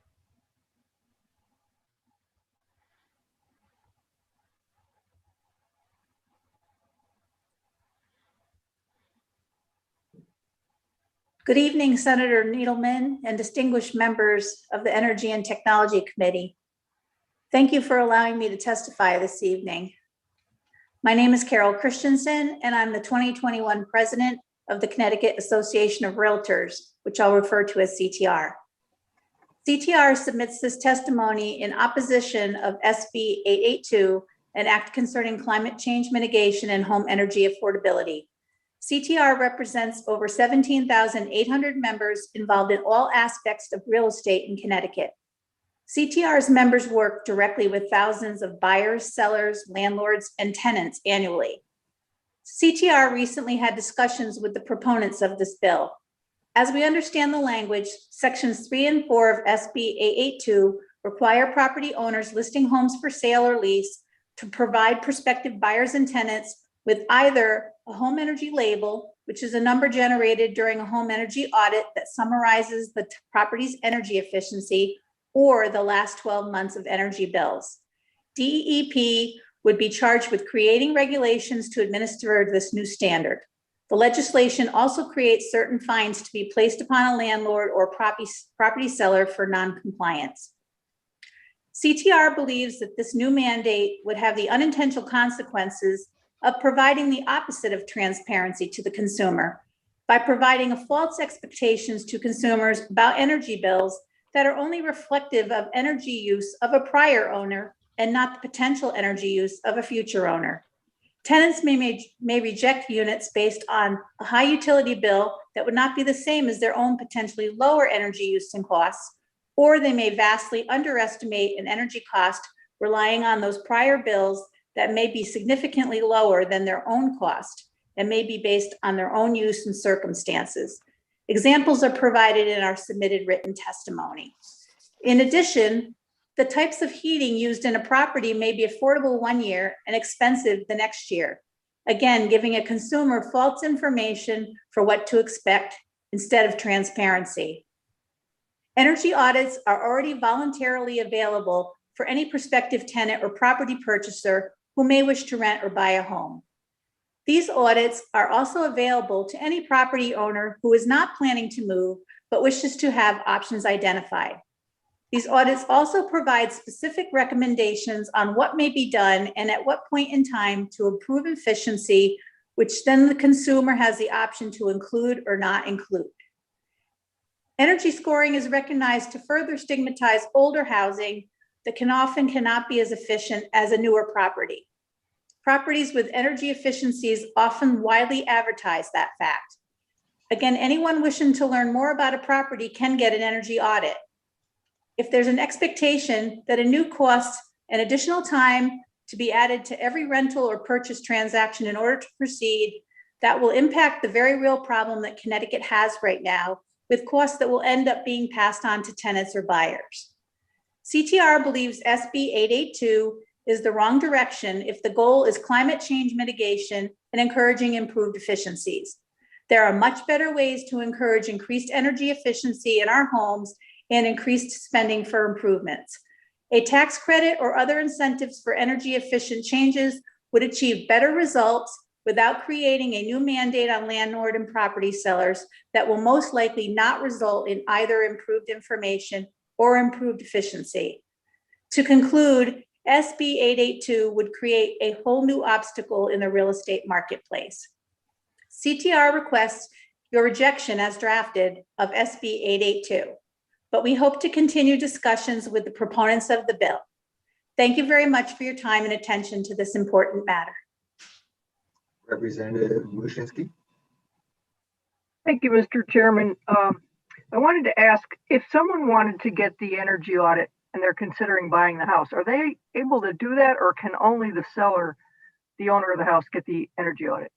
Speaker 16: Good evening, Senator Needleman and distinguished members of the Energy and Technology Committee. Thank you for allowing me to testify this evening. My name is Carol Christensen, and I'm the 2021 president of the Connecticut Association of Realtors, which I'll refer to as CTR. CTR submits this testimony in opposition of SB 882, an act concerning climate change mitigation and home energy affordability. CTR represents over 17,800 members involved in all aspects of real estate in Connecticut. CTR's members work directly with thousands of buyers, sellers, landlords, and tenants annually. CTR recently had discussions with the proponents of this bill. As we understand the language, sections 3 and 4 of SB 882 require property owners listing homes for sale or lease to provide prospective buyers and tenants with either a home energy label, which is a number generated during a home energy audit that summarizes the property's energy efficiency, or the last 12 months of energy bills. DEP would be charged with creating regulations to administer this new standard. The legislation also creates certain fines to be placed upon a landlord or property seller for non-compliance. CTR believes that this new mandate would have the unintentional consequences of providing the opposite of transparency to the consumer by providing false expectations to consumers about energy bills that are only reflective of energy use of a prior owner and not the potential energy use of a future owner. Tenants may reject units based on a high utility bill that would not be the same as their own potentially lower energy use and costs, or they may vastly underestimate an energy cost relying on those prior bills that may be significantly lower than their own cost and may be based on their own use and circumstances. Examples are provided in our submitted written testimony. In addition, the types of heating used in a property may be affordable one year and expensive the next year. Again, giving a consumer false information for what to expect instead of transparency. Energy audits are already voluntarily available for any prospective tenant or property purchaser who may wish to rent or buy a home. These audits are also available to any property owner who is not planning to move but wishes to have options identified. These audits also provide specific recommendations on what may be done and at what point in time to improve efficiency, which then the consumer has the option to include or not include. Energy scoring is recognized to further stigmatize older housing that cannot be as efficient as a newer property. Properties with energy efficiencies often widely advertise that fact. Again, anyone wishing to learn more about a property can get an energy audit. If there's an expectation that a new cost and additional time to be added to every rental or purchase transaction in order to proceed, that will impact the very real problem that Connecticut has right now, with costs that will end up being passed on to tenants or buyers. CTR believes SB 882 is the wrong direction if the goal is climate change mitigation and encouraging improved efficiencies. There are much better ways to encourage increased energy efficiency in our homes and increased spending for improvements. A tax credit or other incentives for energy efficient changes would achieve better results without creating a new mandate on landlord and property sellers that will most likely not result in either improved information or improved efficiency. To conclude, SB 882 would create a whole new obstacle in the real estate marketplace. CTR requests your rejection as drafted of SB 882, but we hope to continue discussions with the proponents of the bill. Thank you very much for your time and attention to this important matter.
Speaker 2: Representative Mushinski.
Speaker 11: Thank you, Mr. Chairman. I wanted to ask, if someone wanted to get the energy audit and they're considering buying the house, are they able to do that, or can only the seller, the owner of the house, get the energy audit?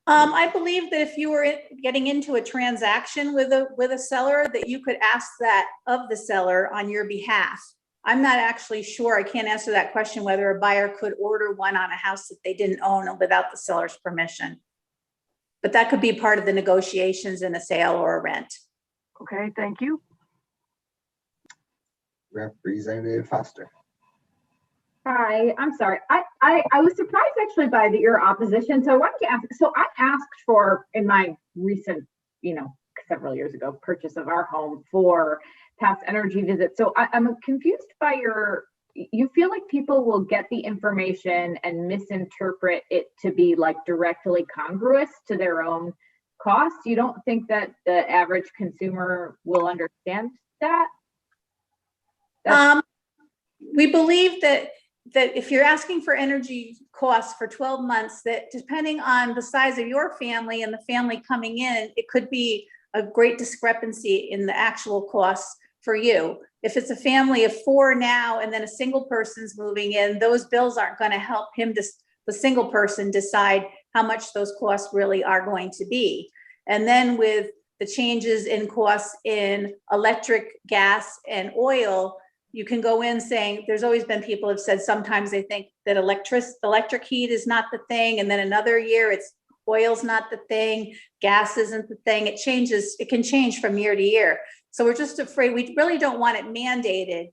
Speaker 16: I believe that if you were getting into a transaction with a seller, that you could ask that of the seller on your behalf. I'm not actually sure. I can't answer that question, whether a buyer could order one on a house that they didn't own without the seller's permission. But that could be part of the negotiations in a sale or a rent.
Speaker 11: Okay, thank you.
Speaker 2: Representative Foster.
Speaker 22: Hi, I'm sorry. I was surprised actually by your opposition. So I wanted to ask, so I asked for, in my recent, several years ago, purchase of our home for past energy visits. So I'm confused by you feel like people will get the information and misinterpret it to be like directly congruous to their own costs. You don't think that the average consumer will understand that?
Speaker 16: We believe that if you're asking for energy costs for 12 months, that depending on the size of your family and the family coming in, it could be a great discrepancy in the actual costs for you. If it's a family of 4 now and then a single person's moving in, those bills aren't going to help the single person decide how much those costs really are going to be. And then with the changes in costs in electric, gas, and oil, you can go in saying, there's always been people have said sometimes they think that electric heat is not the thing, and then another year it's oil's not the thing, gas isn't the thing. It can change from year to year. So we're just afraid, we really don't want it mandated.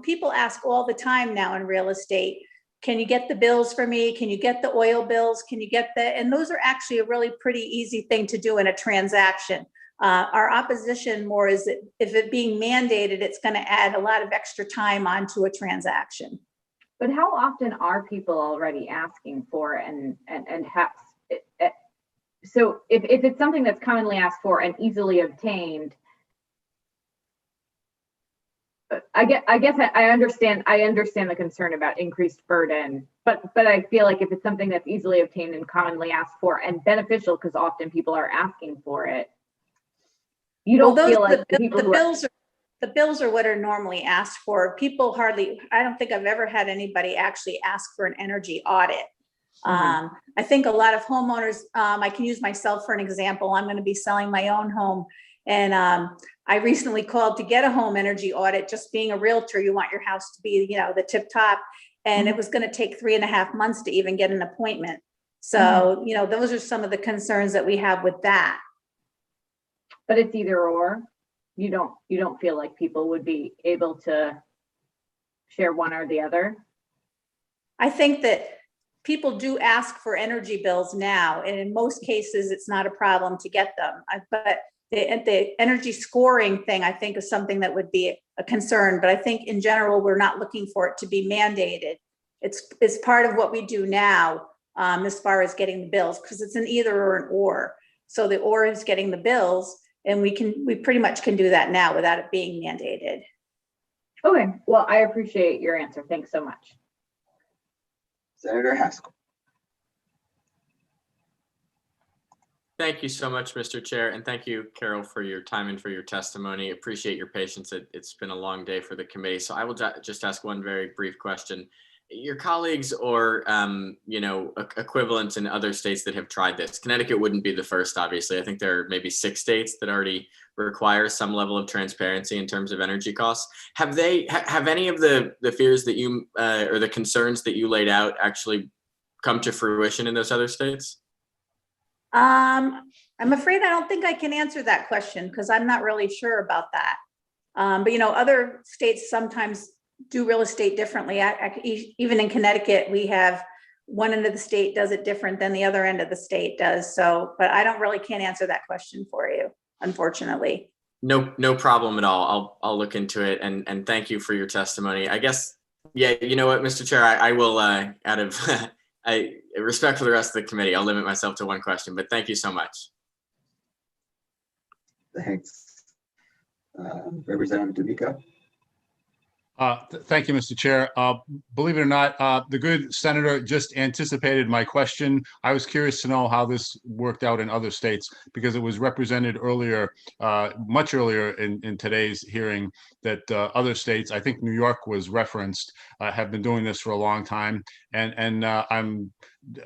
Speaker 16: People ask all the time now in real estate, can you get the bills for me? Can you get the oil bills? Can you get and those are actually a really pretty easy thing to do in a transaction. Our opposition more is that if it being mandated, it's going to add a lot of extra time onto a transaction.
Speaker 22: But how often are people already asking for and have, so if it's something that's commonly asked for and easily obtained, I guess I understand the concern about increased burden, but I feel like if it's something that's easily obtained and commonly asked for and beneficial, because often people are asking for it, you don't feel like
Speaker 16: the bills are what are normally asked for. People I don't think I've ever had anybody actually ask for an energy audit. I think a lot of homeowners, I can use myself for an example. I'm going to be selling my own home. And I recently called to get a home energy audit. Just being a realtor, you want your house to be, the tip top. And it was going to take 3.5 months to even get an appointment. So, those are some of the concerns that we have with that.
Speaker 22: But it's either or. You don't feel like people would be able to share one or the other?
Speaker 16: I think that people do ask for energy bills now, and in most cases, it's not a problem to get them. But the energy scoring thing, I think, is something that would be a concern. But I think in general, we're not looking for it to be mandated. It's part of what we do now as far as getting the bills, because it's an either or an or. So the or is getting the bills, and we pretty much can do that now without it being mandated.
Speaker 22: Okay, well, I appreciate your answer. Thanks so much.
Speaker 2: Senator Haskell.
Speaker 14: Thank you so much, Mr. Chair, and thank you, Carol, for your time and for your testimony. Appreciate your patience. It's been a long day for the committee, so I will just ask one very brief question. Your colleagues or equivalents in other states that have tried this, Connecticut wouldn't be the first, obviously. I think there are maybe 6 states that already require some level of transparency in terms of energy costs. Have any of the fears that you or the concerns that you laid out actually come to fruition in those other states?
Speaker 16: I'm afraid I don't think I can answer that question because I'm not really sure about that. But other states sometimes do real estate differently. Even in Connecticut, we have one end of the state does it different than the other end of the state does. So, but I can't answer that question for you, unfortunately.
Speaker 14: No problem at all. I'll look into it, and thank you for your testimony. I guess, yeah, you know what, Mr. Chair, I will out of respect for the rest of the committee, I'll limit myself to one question, but thank you so much.
Speaker 2: Thanks. Representative D'Amico.
Speaker 15: Thank you, Mr. Chair. Believe it or not, the good senator just anticipated my question. I was curious to know how this worked out in other states because it was represented earlier, much earlier in today's hearing, that other states, I think New York was referenced, have been doing this for a long time. And I'm,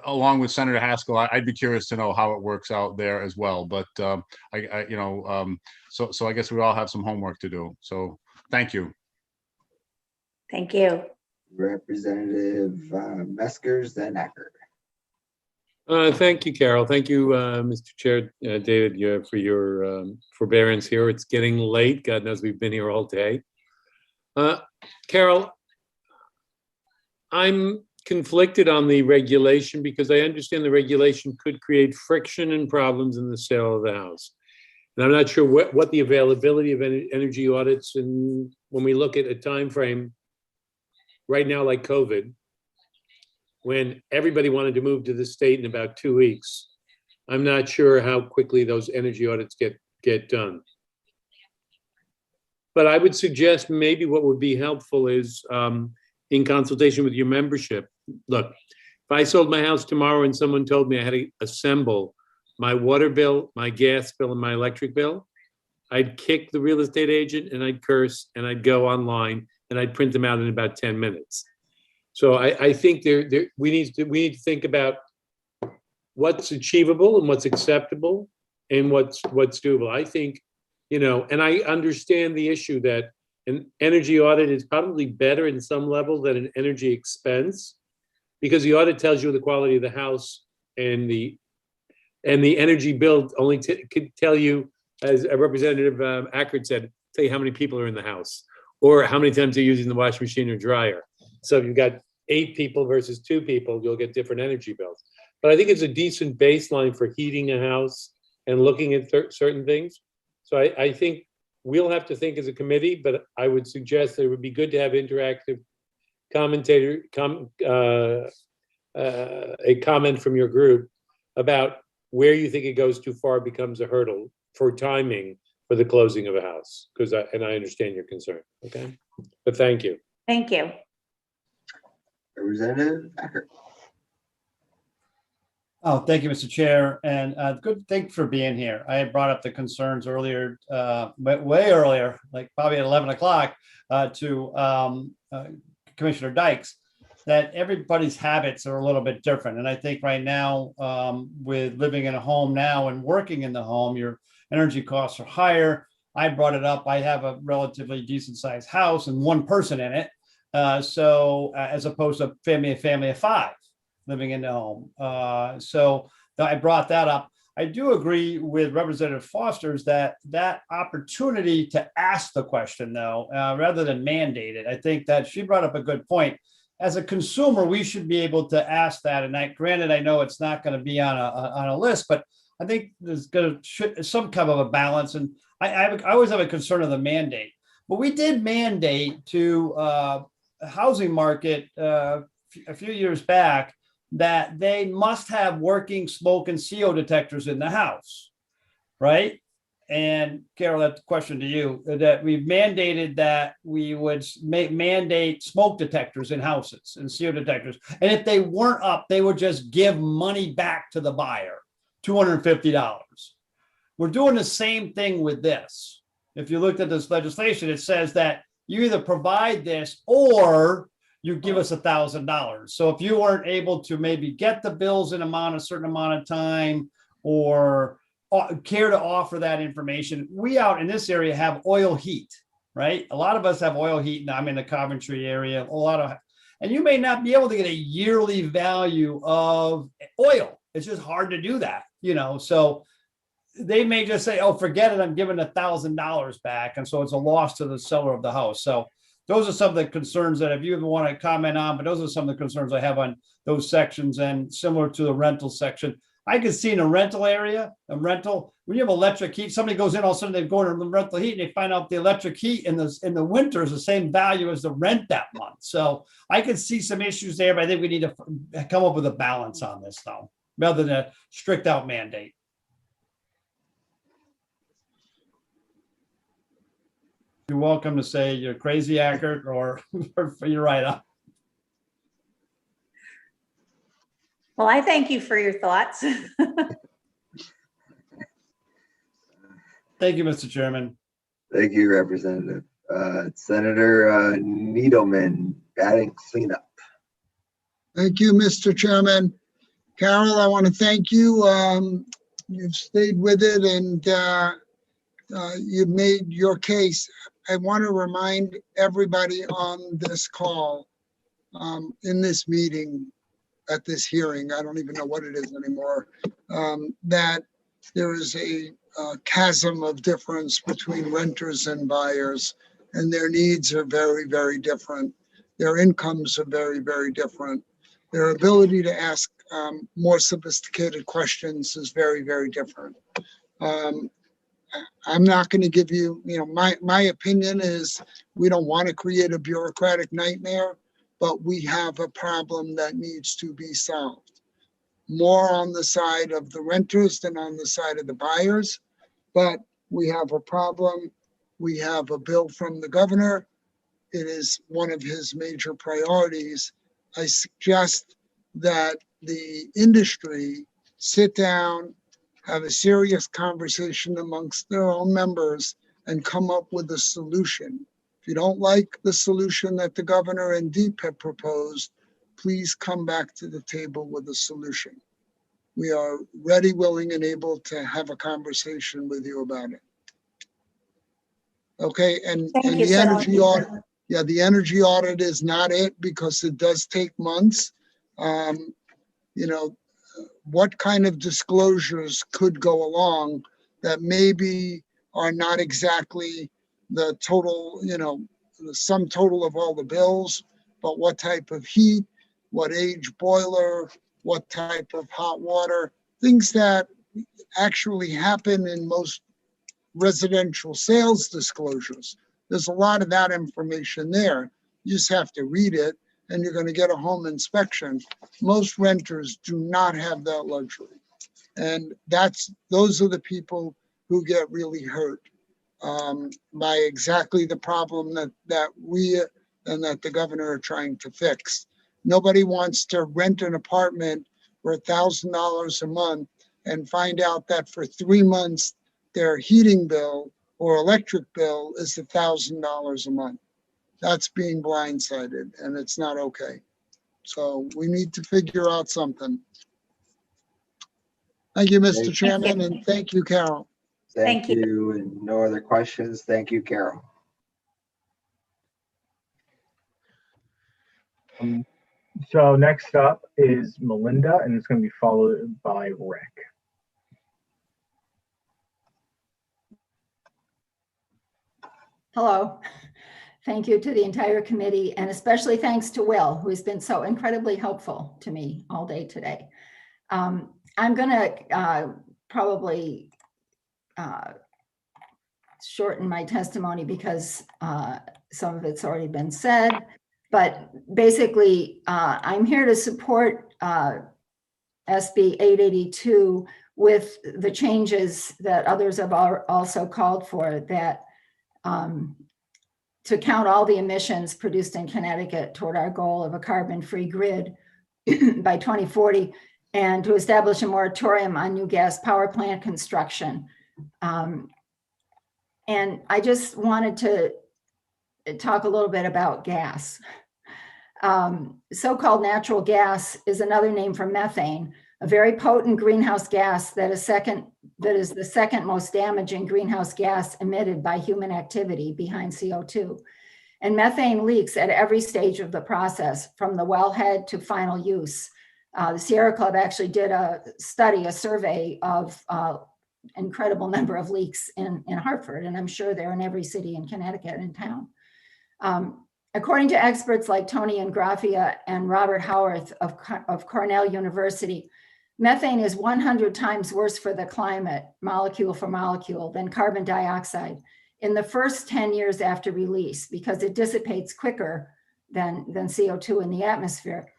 Speaker 15: along with Senator Haskell, I'd be curious to know how it works out there as well. But so I guess we all have some homework to do. So thank you.
Speaker 16: Thank you.
Speaker 2: Representative Meskers, then Acker.
Speaker 23: Thank you, Carol. Thank you, Mr. Chair, David, for your forbearance here. It's getting late. God knows we've been here all day. Carol, I'm conflicted on the regulation because I understand the regulation could create friction and problems in the sale of the house. And I'm not sure what the availability of energy audits, and when we look at a time frame right now, like COVID, when everybody wanted to move to the state in about 2 weeks, I'm not sure how quickly those energy audits get done. But I would suggest maybe what would be helpful is in consultation with your membership. Look, if I sold my house tomorrow and someone told me I had to assemble my water bill, my gas bill, and my electric bill, I'd kick the real estate agent and I'd curse and I'd go online and I'd print them out in about 10 minutes. So I think we need to think about what's achievable and what's acceptable and what's doable. I think, and I understand the issue that an energy audit is probably better in some level than an energy expense, because the audit tells you the quality of the house, and the energy bill only could tell you, as a Representative Ackert said, tell you how many people are in the house or how many times they're using the washing machine or dryer. So if you've got 8 people versus 2 people, you'll get different energy bills. But I think it's a decent baseline for heating a house and looking at certain things. So I think we'll have to think as a committee, but I would suggest that it would be good to have interactive a comment from your group about where you think it goes too far becomes a hurdle for timing for the closing of a house. And I understand your concern, okay? But thank you.
Speaker 16: Thank you.
Speaker 2: Representative Acker.
Speaker 3: Oh, thank you, Mr. Chair, and good. Thank you for being here. I had brought up the concerns earlier, way earlier, like probably at 11 o'clock, to Commissioner Dykes, that everybody's habits are a little bit different. And I think right now, with living in a home now and working in the home, your energy costs are higher. I brought it up. I have a relatively decent sized house and 1 person in it. So as opposed to a family of 5 living in the home. So I brought that up. I do agree with Representative Foster's that opportunity to ask the question, though, rather than mandate it. I think that she brought up a good point. As a consumer, we should be able to ask that. And granted, I know it's not going to be on a list, but I think there's should some kind of a balance. And I always have a concern of the mandate, but we did mandate to a housing market a few years back that they must have working smoke and CO detectors in the house, right? And Carol, that's a question to you, that we've mandated that we would mandate smoke detectors in houses and CO detectors. And if they weren't up, they would just give money back to the buyer, $250. We're doing the same thing with this. If you looked at this legislation, it says that you either provide this or you give us $1,000. So if you weren't able to maybe get the bills in a certain amount of time or care to offer that information, we out in this area have oil heat, right? A lot of us have oil heat, and I'm in the Coventry area, and you may not be able to get a yearly value of oil. It's just hard to do that, so they may just say, oh, forget it, I'm giving $1,000 back. And so it's a loss to the seller of the house. So those are some of the concerns that if you even want to comment on, but those are some of the concerns I have on those sections. And similar to the rental section, I could see in a rental area, when you have electric heat, somebody goes in, all of a sudden they go into the rental heat and they find out the electric heat in the winter is the same value as the rent that month. So I could see some issues there, but I think we need to come up with a balance on this though, rather than a strict out mandate. You're welcome to say you're crazy accurate or you're right up.
Speaker 16: Well, I thank you for your thoughts.
Speaker 3: Thank you, Mr. Chairman.
Speaker 2: Thank you, Representative. Senator Needleman, batting cleanup.
Speaker 4: Thank you, Mr. Chairman. Carol, I want to thank you. You've stayed with it and you've made your case. I want to remind everybody on this call, in this meeting, at this hearing, I don't even know what it is anymore, that there is a chasm of difference between renters and buyers, and their needs are very, very different. Their incomes are very, very different. Their ability to ask more sophisticated questions is very, very different. I'm not going to give you, my opinion is we don't want to create a bureaucratic nightmare, but we have a problem that needs to be solved. More on the side of the renters than on the side of the buyers, but we have a problem. We have a bill from the governor. It is one of his major priorities. I suggest that the industry sit down, have a serious conversation amongst their own members and come up with a solution. If you don't like the solution that the governor and DEEP have proposed, please come back to the table with a solution. We are ready, willing, and able to have a conversation with you about it. Okay, and the energy audit, the energy audit is not it because it does take months. What kind of disclosures could go along that maybe are not exactly the total, the sum total of all the bills, but what type of heat, what age boiler, what type of hot water, things that actually happen in most residential sales disclosures. There's a lot of that information there. You just have to read it and you're going to get a exam. Most renters do not have that luxury. And those are the people who get really hurt by exactly the problem that we and that the governor are trying to fix. Nobody wants to rent an apartment for $1,000 a month and find out that for 3 months, their heating bill or electric bill is $1,000 a month. That's being blindsided and it's not okay. So we need to figure out something. Thank you, Mr. Chairman, and thank you, Carol.
Speaker 2: Thank you. And no other questions. Thank you, Carol.
Speaker 1: So next up is Melinda, and it's going to be followed by Rick.
Speaker 5: Hello. Thank you to the entire committee, and especially thanks to Will, who has been so incredibly helpful to me all day today. I'm going to probably shorten my testimony because some of it's already been said. But basically, I'm here to support SB 882 with the changes that others have also called for, that to count all the emissions produced in Connecticut toward our goal of a carbon-free grid by 2040, and to establish a moratorium on new gas power plant construction. And I just wanted to talk a little bit about gas. So-called natural gas is another name for methane, a very potent greenhouse gas that is the second most damaging greenhouse gas emitted by human activity behind CO2. And methane leaks at every stage of the process, from the wellhead to final use. The Sierra Club actually did a survey of incredible number of leaks in Hartford, and I'm sure they're in every city in Connecticut and town. According to experts like Tony Ingraffia and Robert Howarth of Cornell University, methane is 100 times worse for the climate, molecule for molecule, than carbon dioxide in the first 10 years after release, because it dissipates quicker than CO2 in the atmosphere.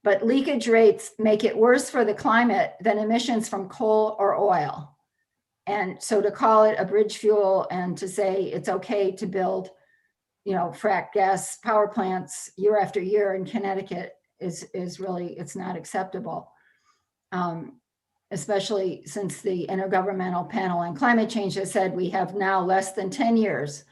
Speaker 5: But leakage rates make it worse for the climate than emissions from coal or oil. And so to call it a bridge fuel and to say it's okay to build, frack gas power plants year after year in Connecticut is really, it's not acceptable. Especially since the Intergovernmental Panel on Climate Change has said we have now less than 10 years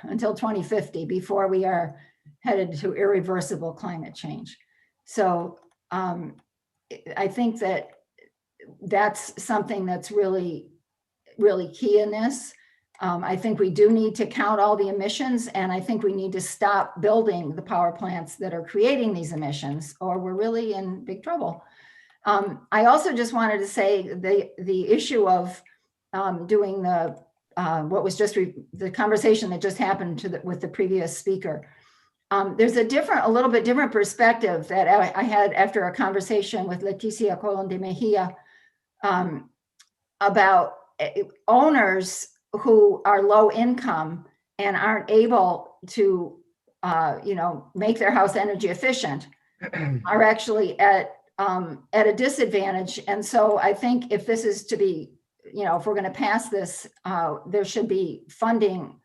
Speaker 5: until 2050 before we are headed to irreversible climate change. So I think that that's something that's really, really key in this. I think we do need to count all the emissions, and I think we need to stop building the power plants that are creating these emissions, or we're really in big trouble. I also just wanted to say the issue of doing the what was just the conversation that just happened with the previous speaker. There's a little bit different perspective that I had after a conversation with Leticia Colon de Mejia about owners who are low income and aren't able to, make their house energy efficient, are actually at a disadvantage. And so I think if this is to be, if we're going to pass this, there should be funding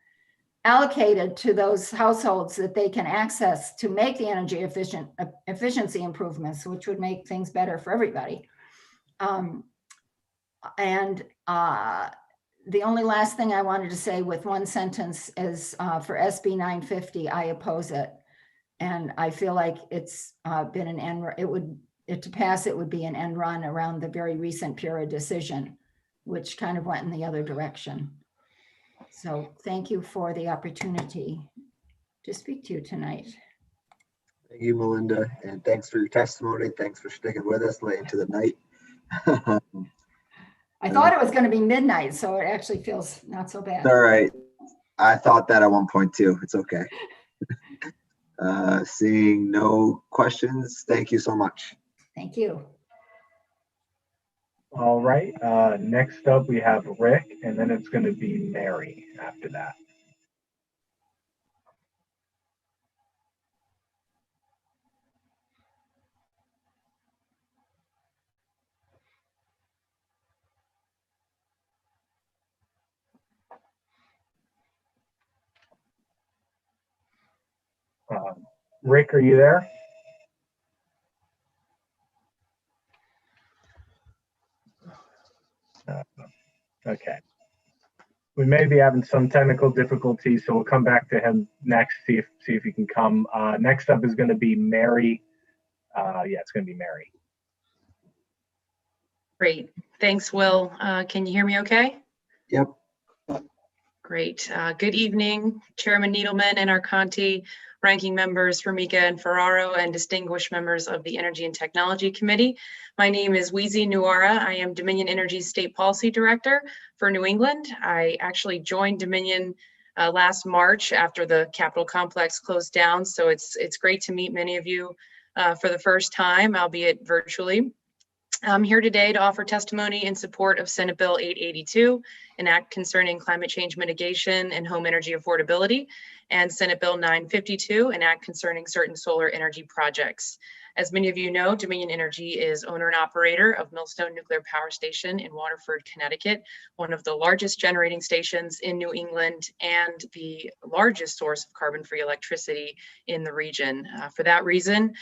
Speaker 5: allocated to those households that they can access to make the energy efficiency improvements, which would make things better for everybody. The only last thing I wanted to say with one sentence is for SB 950, I oppose it. And I feel like it's been an end, to pass it would be an end run around the very recent PURA decision, which kind of went in the other direction. So thank you for the opportunity to speak to you tonight.
Speaker 2: Thank you, Melinda, and thanks for your testimony. Thanks for sticking with us late into the night.
Speaker 5: I thought it was going to be midnight, so it actually feels not so bad.
Speaker 2: All right. I thought that at one point too. It's okay. Seeing no questions, thank you so much.
Speaker 5: Thank you.
Speaker 1: All right. Next up, we have Rick, and then it's going to be Mary after that. Rick, are you there? Okay. We may be having some technical difficulties, so we'll come back to him next, see if he can come. Next up is going to be Mary. Yeah, it's going to be Mary.
Speaker 7: Great. Thanks, Will. Can you hear me okay?
Speaker 2: Yep.
Speaker 7: Great. Good evening, Chairman Needleman and Arconti, ranking members Formica and Ferraro, and distinguished members of the Energy and Technology Committee. My name is Weezy Nuara. I am Dominion Energy State Policy Director for New England. I actually joined Dominion last March after the Capitol complex closed down. So it's great to meet many of you for the first time, albeit virtually. I'm here today to offer testimony in support of Senate Bill 882, an act concerning climate change mitigation and home energy affordability, and Senate Bill 952, an act concerning certain solar energy projects. As many of you know, Dominion Energy is owner and operator of Millstone Nuclear Power Station in Waterford, Connecticut, one of the largest generating stations in New England and the largest source of carbon-free electricity in the region. For that reason,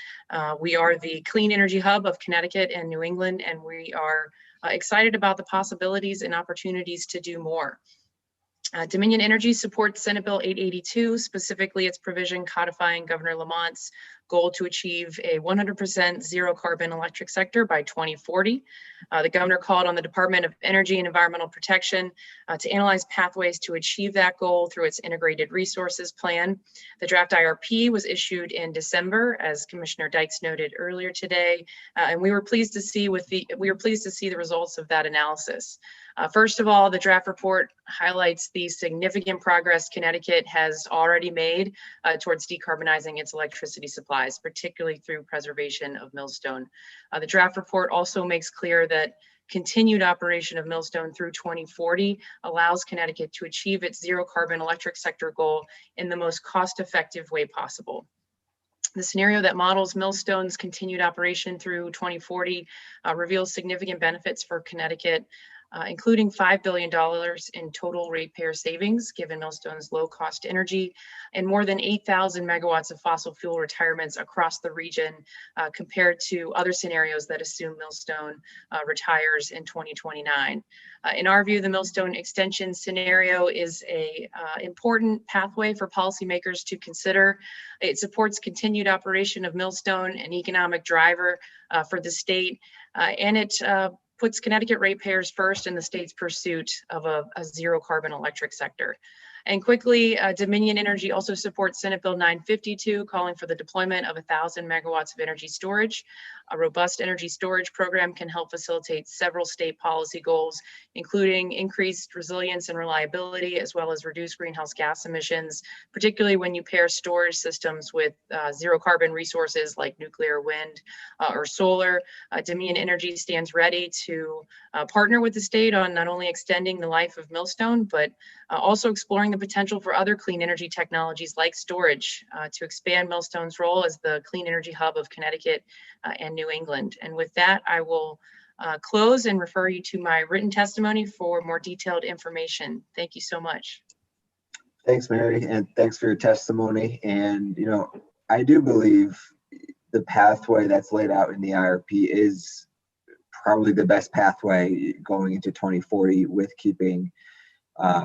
Speaker 7: we are the clean energy hub of Connecticut and New England, and we are excited about the possibilities and opportunities to do more. Dominion Energy supports Senate Bill 882, specifically its provision codifying Governor Lamont's goal to achieve a 100% zero carbon electric sector by 2040. The governor called on the Department of Energy and Environmental Protection to analyze pathways to achieve that goal through its integrated resources plan. The draft IRP was issued in December, as Commissioner Dykes noted earlier today, and we were pleased to see the results of that analysis. First of all, the draft report highlights the significant progress Connecticut has already made towards decarbonizing its electricity supplies, particularly through preservation of Millstone. The draft report also makes clear that continued operation of Millstone through 2040 allows Connecticut to achieve its zero carbon electric sector goal in the most cost-effective way possible. The scenario that models Millstone's continued operation through 2040 reveals significant benefits for Connecticut, including $5 billion in total ratepayer savings, given Millstone's low-cost energy, and more than 8,000 megawatts of fossil fuel retirements across the region, compared to other scenarios that assume Millstone retires in 2029. In our view, the Millstone extension scenario is an important pathway for policymakers to consider. It supports continued operation of Millstone, an economic driver for the state, and it puts Connecticut ratepayers first in the state's pursuit of a zero carbon electric sector. And quickly, Dominion Energy also supports Senate Bill 952, calling for the deployment of 1,000 megawatts of energy storage. A robust energy storage program can help facilitate several state policy goals, including increased resilience and reliability, as well as reduced greenhouse gas emissions, particularly when you pair storage systems with zero carbon resources like nuclear, wind, or solar. Dominion Energy stands ready to partner with the state on not only extending the life of Millstone, but also exploring the potential for other clean energy technologies like storage to expand Millstone's role as the clean energy hub of Connecticut and New England. And with that, I will close and refer you to my written testimony for more detailed information. Thank you so much.
Speaker 2: Thanks, Mary, and thanks for your testimony. And, I do believe the pathway that's laid out in the IRP is probably the best pathway going into 2040 with keeping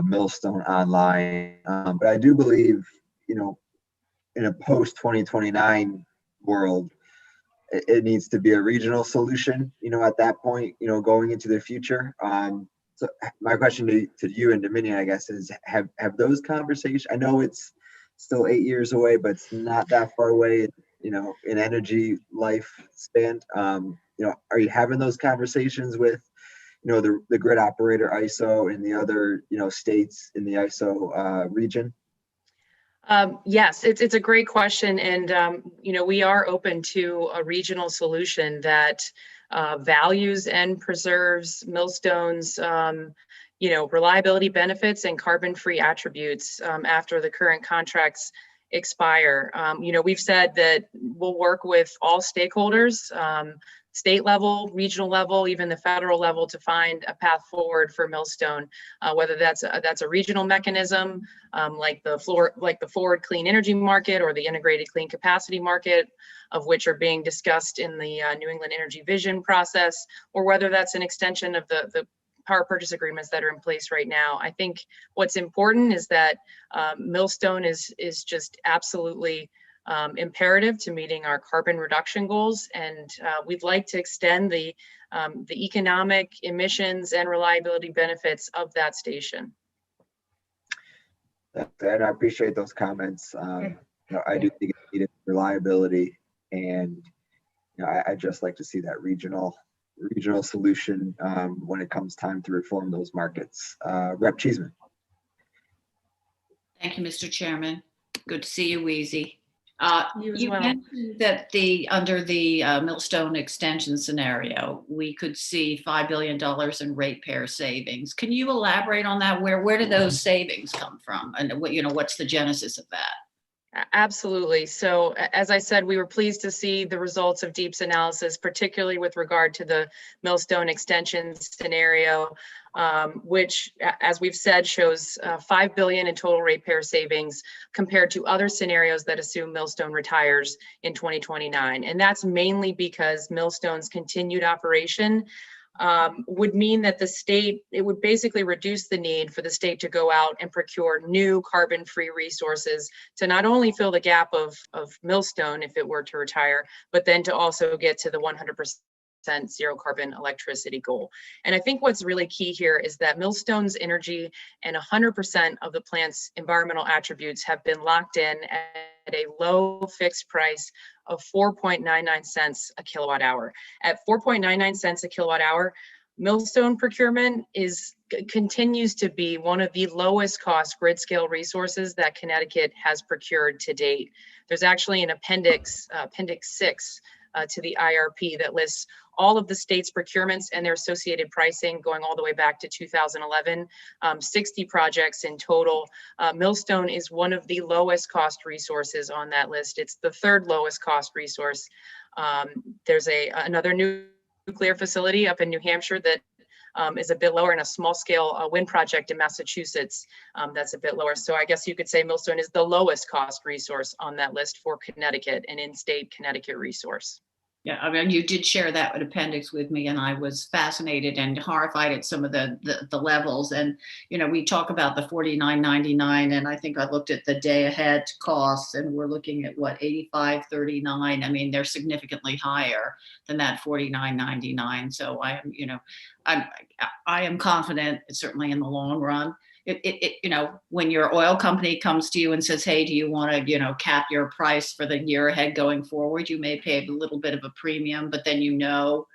Speaker 2: Millstone online. But I do believe, in a post-2029 world, it needs to be a regional solution, at that point, going into the future. So my question to you and Dominion, I guess, is have those conversations, I know it's still 8 years away, but it's not that far away, in energy lifespan. Are you having those conversations with, the grid operator ISO and the other, states in the ISO region?
Speaker 7: Yes, it's a great question. And, we are open to a regional solution that values and preserves Millstone's, reliability benefits and carbon-free attributes after the current contracts expire. We've said that we'll work with all stakeholders, state level, regional level, even the federal level, to find a path forward for Millstone, whether that's a regional mechanism like the forward clean energy market or the integrated clean capacity market, of which are being discussed in the New England Energy Vision process, or whether that's an extension of the power purchase agreements that are in place right now. I think what's important is that Millstone is just absolutely imperative to meeting our carbon reduction goals, and we'd like to extend the economic, emissions, and reliability benefits of that station.
Speaker 2: And I appreciate those comments. I do think it's needed reliability, and I just like to see that regional solution when it comes time to reform those markets. Rep. Cheeseman.
Speaker 8: Thank you, Mr. Chairman. Good to see you, Wheezy.
Speaker 7: You as
Speaker 8: You
Speaker 7: well.
Speaker 8: mentioned that under the Millstone extension scenario, we could see $5 billion in ratepayer savings. Can you elaborate on that? Where do those savings come from? And what's the genesis of that?
Speaker 7: Absolutely. So as I said, we were pleased to see the results of DEEP's analysis, particularly with regard to the Millstone extension scenario, which, as we've said, shows $5 billion in total ratepayer savings compared to other scenarios that assume Millstone retires in 2029. And that's mainly because Millstone's continued operation would mean that it would basically reduce the need for the state to go out and procure new carbon-free resources to not only fill the gap of Millstone if it were to retire, but then to also get to the 100% zero carbon electricity goal. And I think what's really key here is that Millstone's energy and 100% of the plant's environmental attributes have been locked in at a low fixed price of 4.99 cents a kilowatt hour. At 4.99 cents a kilowatt hour, Millstone procurement continues to be one of the lowest cost grid scale resources that Connecticut has procured to date. There's actually an appendix 6 to the IRP that lists all of the state's procurements and their associated pricing going all the way back to 2011, 60 projects in total. Millstone is one of the lowest cost resources on that list. It's the third lowest cost resource. There's another nuclear facility up in New Hampshire that is a bit lower, and a small scale wind project in Massachusetts that's a bit lower. So I guess you could say Millstone is the lowest cost resource on that list for Connecticut, an in-state Connecticut resource.
Speaker 8: Yeah, I mean, you did share that appendix with me, and I was fascinated and horrified at some of the levels. And we talk about the $49.99, and I think I looked at the day ahead costs, and we're looking at what, $85.39. I mean, they're significantly higher than that $49.99. So I am confident, certainly in the long run. When your oil company comes to you and says, hey, do you want to, cap your price for the year ahead going forward, you may pay a little bit of a premium, but then you know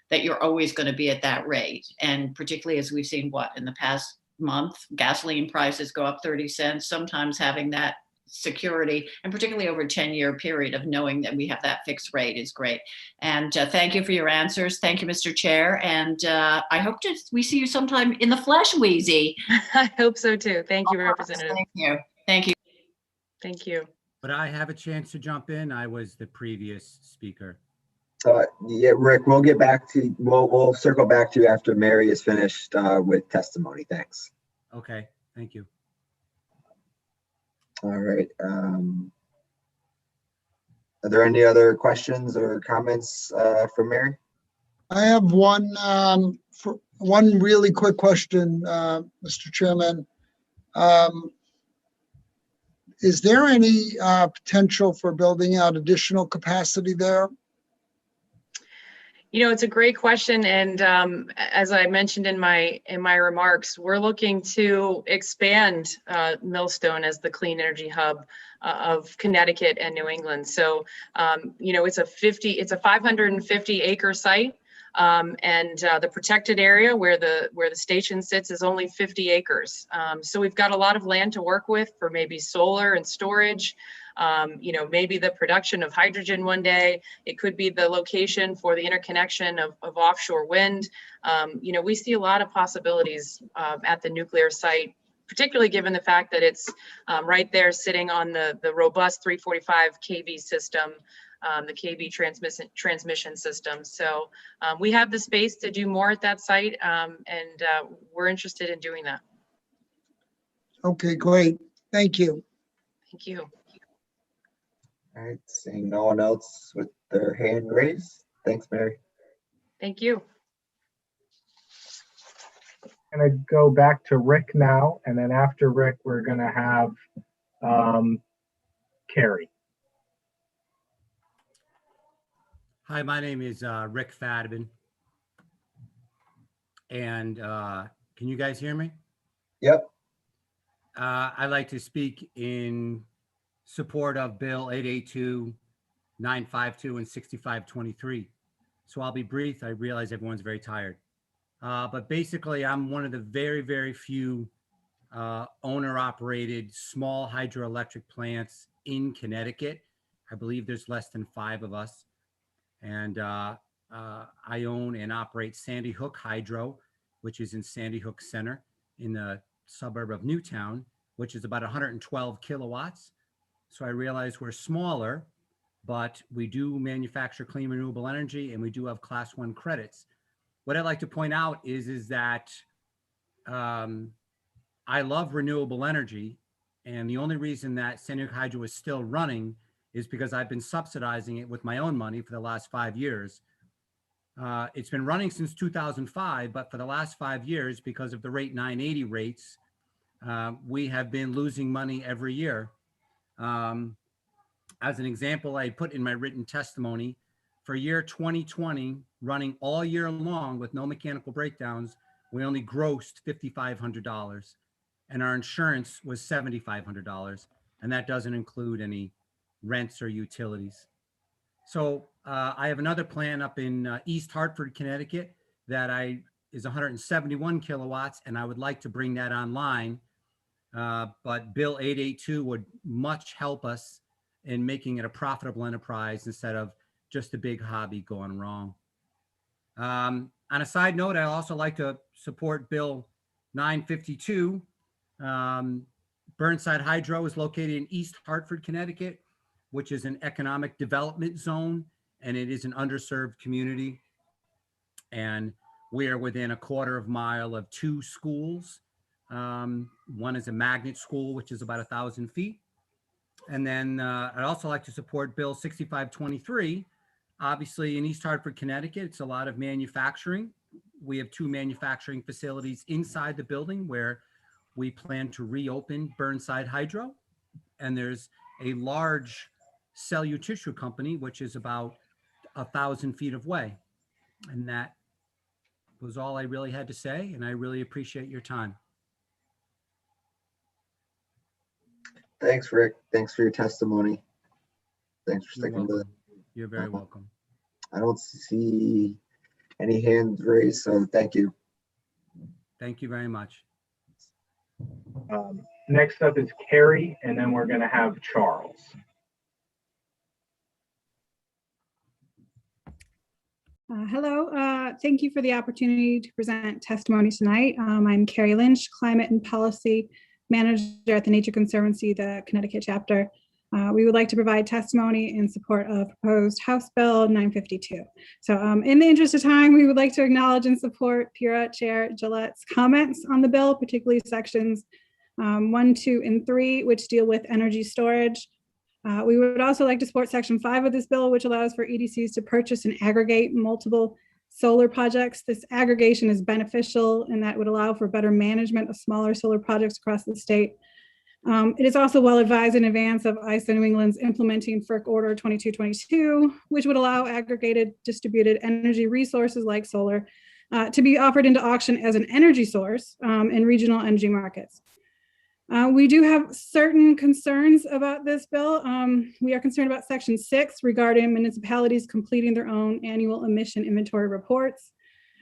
Speaker 8: that you're always going to be at that rate. And particularly as we've seen in the past month, gasoline prices go up 30 cents, sometimes having that security, and particularly over a 10-year period of knowing that we have that fixed rate is great. And thank you for your answers. Thank you, Mr. Chair. And I hope we see you sometime in the flesh, Wheezy.
Speaker 7: I hope so too. Thank you, Representative.
Speaker 8: Thank you. Thank you.
Speaker 7: Thank you.
Speaker 17: But I have a chance to jump in. I was the previous speaker.
Speaker 2: Yeah, Rick, we'll circle back to you after Mary is finished with testimony. Thanks.
Speaker 17: Okay, thank you.
Speaker 2: All right. Are there any other questions or comments for Mary?
Speaker 4: I have one really quick question, Mr. Chairman. Is there any potential for building out additional capacity there?
Speaker 7: It's a great question, and as I mentioned in my remarks, we're looking to expand Millstone as the clean energy hub of Connecticut and New England. So, it's a 550 acre site, and the protected area where the station sits is only 50 acres. So we've got a lot of land to work with for maybe solar and storage. Maybe the production of hydrogen one day. It could be the location for the interconnection of offshore wind. We see a lot of possibilities at the nuclear site, particularly given the fact that it's right there sitting on the robust 345 kV system, the kV transmission system. So we have the space to do more at that site, and we're interested in doing that.
Speaker 4: Okay, great. Thank you.
Speaker 7: Thank you.
Speaker 2: All right, seeing no one else with their hand raised. Thanks, Mary.
Speaker 7: Thank you.
Speaker 1: I'm gonna go back to Rick now, and then after Rick, we're gonna have Carrie.
Speaker 17: Hi, my name is Rick Fadman. And can you guys hear me?
Speaker 2: Yep.
Speaker 17: I'd like to speak in support of Bill 882, 952, and 6523. So I'll be brief. I realize everyone's very tired. But basically, I'm one of the very, very few owner-operated small hydroelectric plants in Connecticut. I believe there's less than 5 of us. And I own and operate Sandy Hook Hydro, which is in Sandy Hook Center in the suburb of Newtown, which is about 112 kilowatts. So I realize we're smaller, but we do manufacture clean renewable energy and we do have class 1 credits. What I'd like to point out is that I love renewable energy. And the only reason that Sandy Hook Hydro is still running is because I've been subsidizing it with my own money for the last 5 years. It's been running since 2005, but for the last 5 years, because of the rate 980 rates, we have been losing money every year. As an example, I put in my written testimony for year 2020, running all year long with no mechanical breakdowns, we only grossed $5,500 and our insurance was $7,500. And that doesn't include any rents or utilities. So I have another plan up in East Hartford, Connecticut that is 171 kilowatts, and I would like to bring that online. But Bill 882 would much help us in making it a profitable enterprise instead of just a big hobby going wrong. On a side note, I also like to support Bill 952. Burnside Hydro is located in East Hartford, Connecticut, which is an economic development zone, and it is an underserved community. And we are within a quarter of a mile of 2 schools. One is a magnet school, which is about 1,000 feet. And then I'd also like to support Bill 6523. Obviously in East Hartford, Connecticut, it's a lot of manufacturing. We have 2 manufacturing facilities inside the building where we plan to reopen Burnside Hydro. And there's a large cellular tissue company, which is about 1,000 feet away. And that was all I really had to say. And I really appreciate your time.
Speaker 2: Thanks, Rick. Thanks for your testimony. Thanks for sticking with it.
Speaker 17: You're very welcome.
Speaker 2: I don't see any hands raised, so thank you.
Speaker 17: Thank you very much.
Speaker 1: Next up is Carrie, and then we're going to have Charles.
Speaker 13: Hello, thank you for the opportunity to present testimony tonight. I'm Carrie Lynch, Climate and Policy Manager at the Nature Conservancy, the Connecticut chapter. We would like to provide testimony in support of proposed House Bill 952. So in the interest of time, we would like to acknowledge and support PURA Chair Gillette's comments on the bill, particularly sections 1, 2, and 3, which deal with energy storage. We would also like to support section 5 of this bill, which allows for EDCs to purchase and aggregate multiple solar projects. This aggregation is beneficial and that would allow for better management of smaller solar projects across the state. It is also well advised in advance of ISO New England's implementing FERC Order 2222, which would allow aggregated distributed energy resources like solar to be offered into auction as an energy source in regional energy markets. We do have certain concerns about this bill. We are concerned about section 6 regarding municipalities completing their own annual emission inventory reports.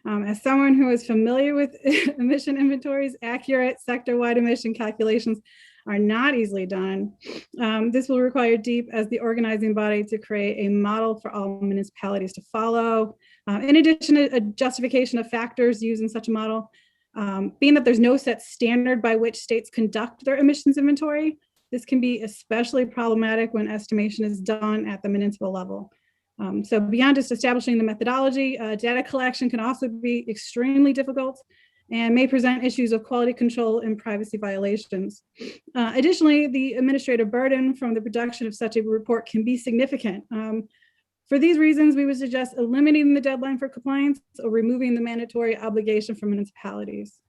Speaker 13: As someone who is familiar with emission inventories, accurate sector-wide emission calculations are not easily done. This will require DEEP as the organizing body to create a model for all municipalities to follow. In addition, a justification of factors used in such a model, being that there's no set standard by which states conduct their emissions inventory, this can be especially problematic when estimation is done at the municipal level. So beyond just establishing the methodology, data collection can also be extremely difficult and may present issues of quality control and privacy violations. Additionally, the administrative burden from the production of such a report can be significant. For these reasons, we would suggest eliminating the deadline for compliance or removing the mandatory obligation for municipalities.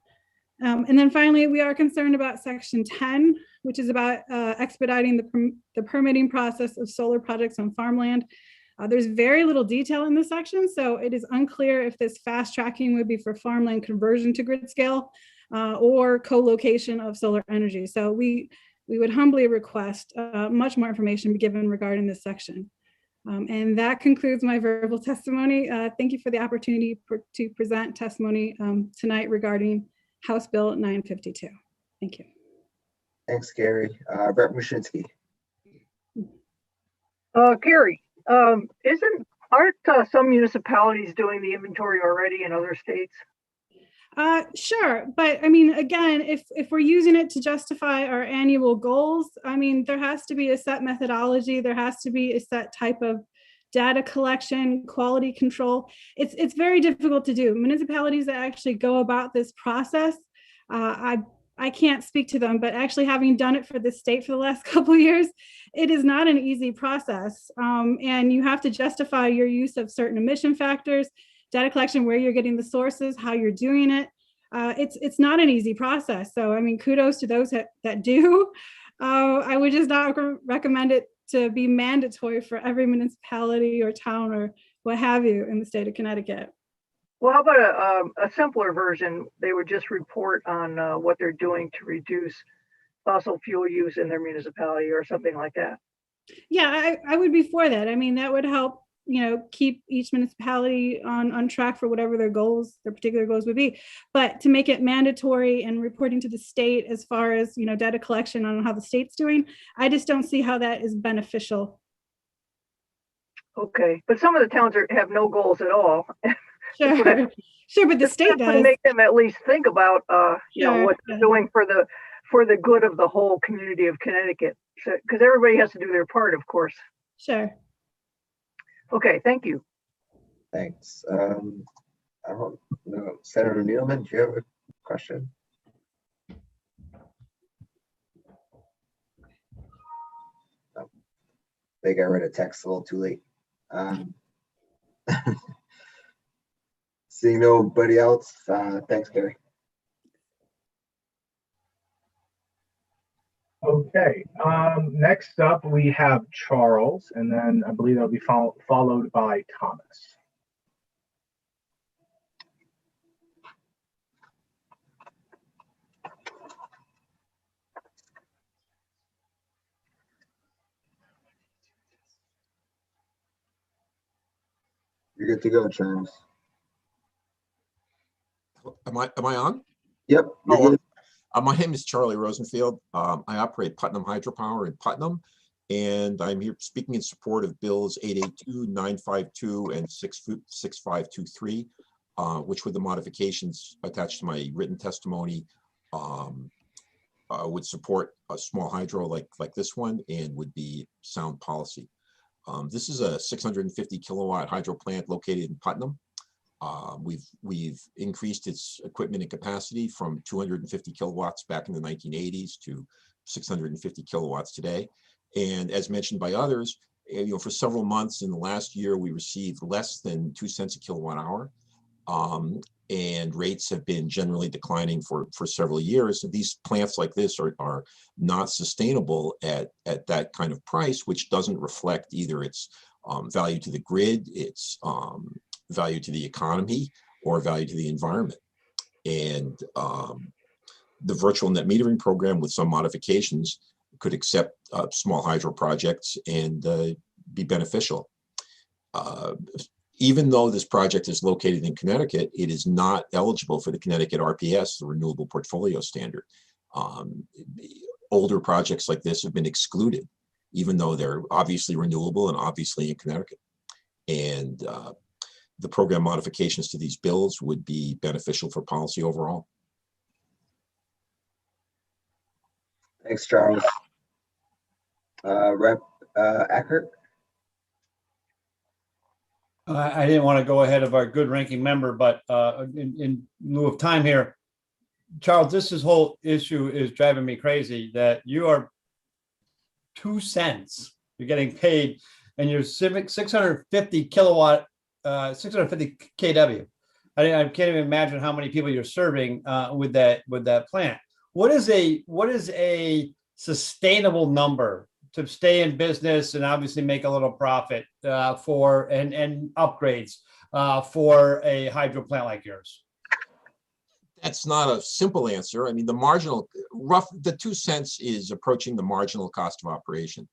Speaker 13: And then finally, we are concerned about section 10, which is about expediting the permitting process of solar projects on farmland. There's very little detail in this section, so it is unclear if this fast tracking would be for farmland conversion to grid scale or co-location of solar energy. So we would humbly request much more information be given regarding this section. And that concludes my verbal testimony. Thank you for the opportunity to present testimony tonight regarding House Bill 952. Thank you.
Speaker 2: Thanks, Gary. Brett Mushinsky.
Speaker 11: Carrie, aren't some municipalities doing the inventory already in other states?
Speaker 13: Sure, but I mean, again, if we're using it to justify our annual goals, I mean, there has to be a set methodology, there has to be a set type of data collection, quality control. It's very difficult to do. Municipalities that actually go about this process, I can't speak to them, but actually having done it for the state for the last couple of years, it is not an easy process. And you have to justify your use of certain emission factors, data collection, where you're getting the sources, how you're doing it. It's not an easy process. So, I mean, kudos to those that do. I would just not recommend it to be mandatory for every municipality or town or what have you in the state of Connecticut.
Speaker 11: Well, how about a simpler version? They would just report on what they're doing to reduce fossil fuel use in their municipality or something like that.
Speaker 13: Yeah, I would be for that. I mean, that would help, keep each municipality on track for whatever their particular goals would be. But to make it mandatory and reporting to the state as far as, data collection on how the state's doing, I just don't see how that is beneficial.
Speaker 11: Okay, but some of the towns have no goals at all.
Speaker 13: Sure, but the state does.
Speaker 11: Make them at least think about, what they're doing for the good of the whole community of Connecticut. Because everybody has to do their part, of course.
Speaker 13: Sure.
Speaker 11: Okay, thank you.
Speaker 2: Thanks. I don't know, Senator Needleman, do you have a question? No. They got rid of text a little too late. Seeing nobody else, thanks, Gary.
Speaker 1: Okay, next up we have Charles, and then I believe that'll be followed by Thomas.
Speaker 2: You're good to go, Charles.
Speaker 18: Am I on?
Speaker 2: Yep.
Speaker 18: My name is Charlie Rosenfield. I operate Putnam Hydropower in Putnam, and I'm here speaking in support of bills 882, 952, and 6523, which with the modifications attached to my written testimony would support a small hydro like this one and would be sound policy. This is a 650 kilowatt hydro plant located in Putnam. We've increased its equipment and capacity from 250 kilowatts back in the 1980s to 650 kilowatts today. And as mentioned by others, for several months in the last year, we received less than 2 cents a kilowatt hour. And rates have been generally declining for several years. So these plants like this are not sustainable at that kind of price, which doesn't reflect either its value to the grid, its value to the economy, or value to the environment. And the virtual net metering program with some modifications could accept small hydro projects and be beneficial. Even though this project is located in Connecticut, it is not eligible for the Connecticut RPS, the Renewable Portfolio Standard. Older projects like this have been excluded, even though they're obviously renewable and obviously in Connecticut. And the program modifications to these bills would be beneficial for policy overall.
Speaker 2: Thanks, Charles. Rep. Eckert.
Speaker 3: I didn't want to go ahead of our good ranking member, but in lieu of time here, Charles, this whole issue is driving me crazy that you are 2 cents. You're getting paid and you're 650 kilowatt, 650 kW. I can't even imagine how many people you're serving with that plant. What is a sustainable number to stay in business and obviously make a little profit for and upgrades for a hydro plant like yours?
Speaker 18: That's not a simple answer. I mean, the 2 cents is approaching the marginal cost of operation.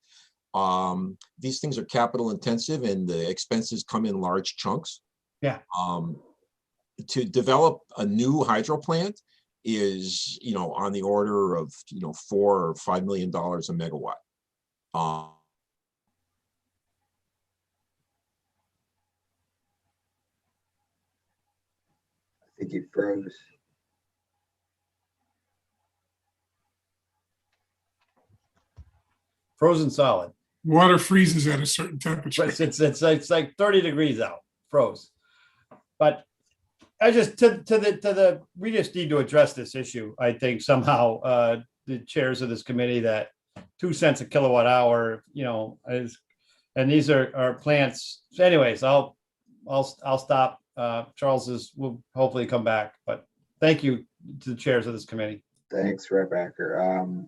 Speaker 18: These things are capital intensive and the expenses come in large chunks.
Speaker 3: Yeah.
Speaker 18: To develop a new hydro plant is, on the order of, $4 or $5 million a megawatt.
Speaker 2: think you froze.
Speaker 3: Frozen solid.
Speaker 6: Water freezes at a certain temperature.
Speaker 3: But it's like 30 degrees out, froze. But I just we just need to address this issue. I think somehow the chairs of this committee that 2 cents a kilowatt hour, is, and these are plants. So anyways, I'll stop. Charles will hopefully come back, but thank you to the chairs of this committee.
Speaker 2: Thanks, Rep. Acker.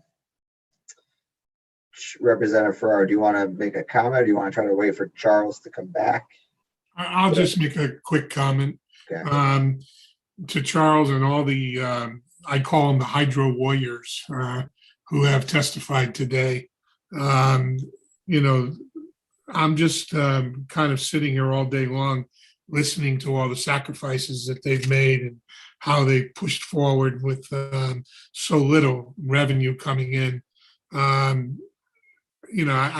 Speaker 2: Representative Ferraro, do you want to make a comment or do you want to try to wait for Charles to come back?
Speaker 6: I'll just make a quick comment.
Speaker 2: Okay.
Speaker 6: To Charles and all the, I call them the hydro warriors who have testified today. I'm just kind of sitting here all day long listening to all the sacrifices that they've made and how they pushed forward with so little revenue coming in. I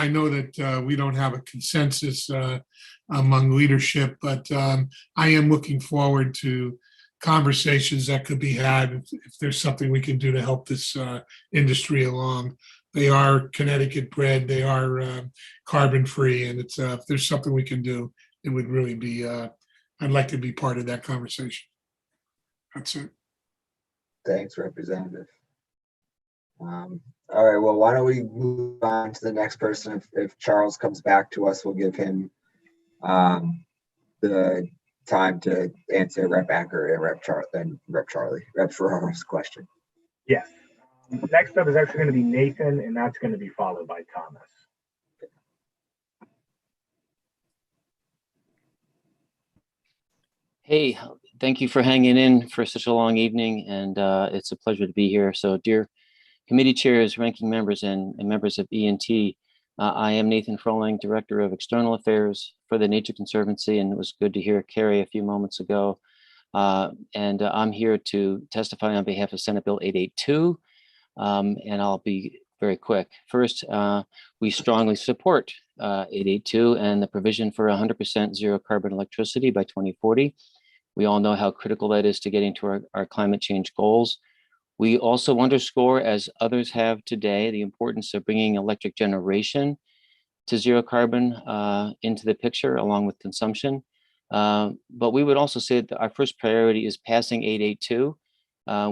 Speaker 6: know that we don't have a consensus among leadership, but I am looking forward to conversations that could be had if there's something we can do to help this industry along. They are Connecticut bred, they are carbon free, and it's if there's something we can do, it would really be, I'd like to be part of that conversation. That's it.
Speaker 2: Thanks, Representative. All right, well, why don't we move on to the next person? If Charles comes back to us, we'll give him the time to answer Rep. Acker and Rep. Ferraro's question.
Speaker 1: Yes. Next up is actually going to be Nathan, and that's going to be followed by Thomas.
Speaker 19: Hey, thank you for hanging in for such a long evening, and it's a pleasure to be here. So, dear committee chairs, ranking members, and members of E&T, I am Nathan Froling, Director of External Affairs for the Nature Conservancy, and it was good to hear Carrie a few moments ago. I'm here to testify on behalf of Senate Bill 882, and I'll be very quick. First, we strongly support 882 and the provision for 100% zero carbon electricity by 2040. We all know how critical that is to getting to our climate change goals. We also underscore, as others have today, the importance of bringing electric generation to zero carbon into the picture along with consumption. But we would also say that our first priority is passing 882.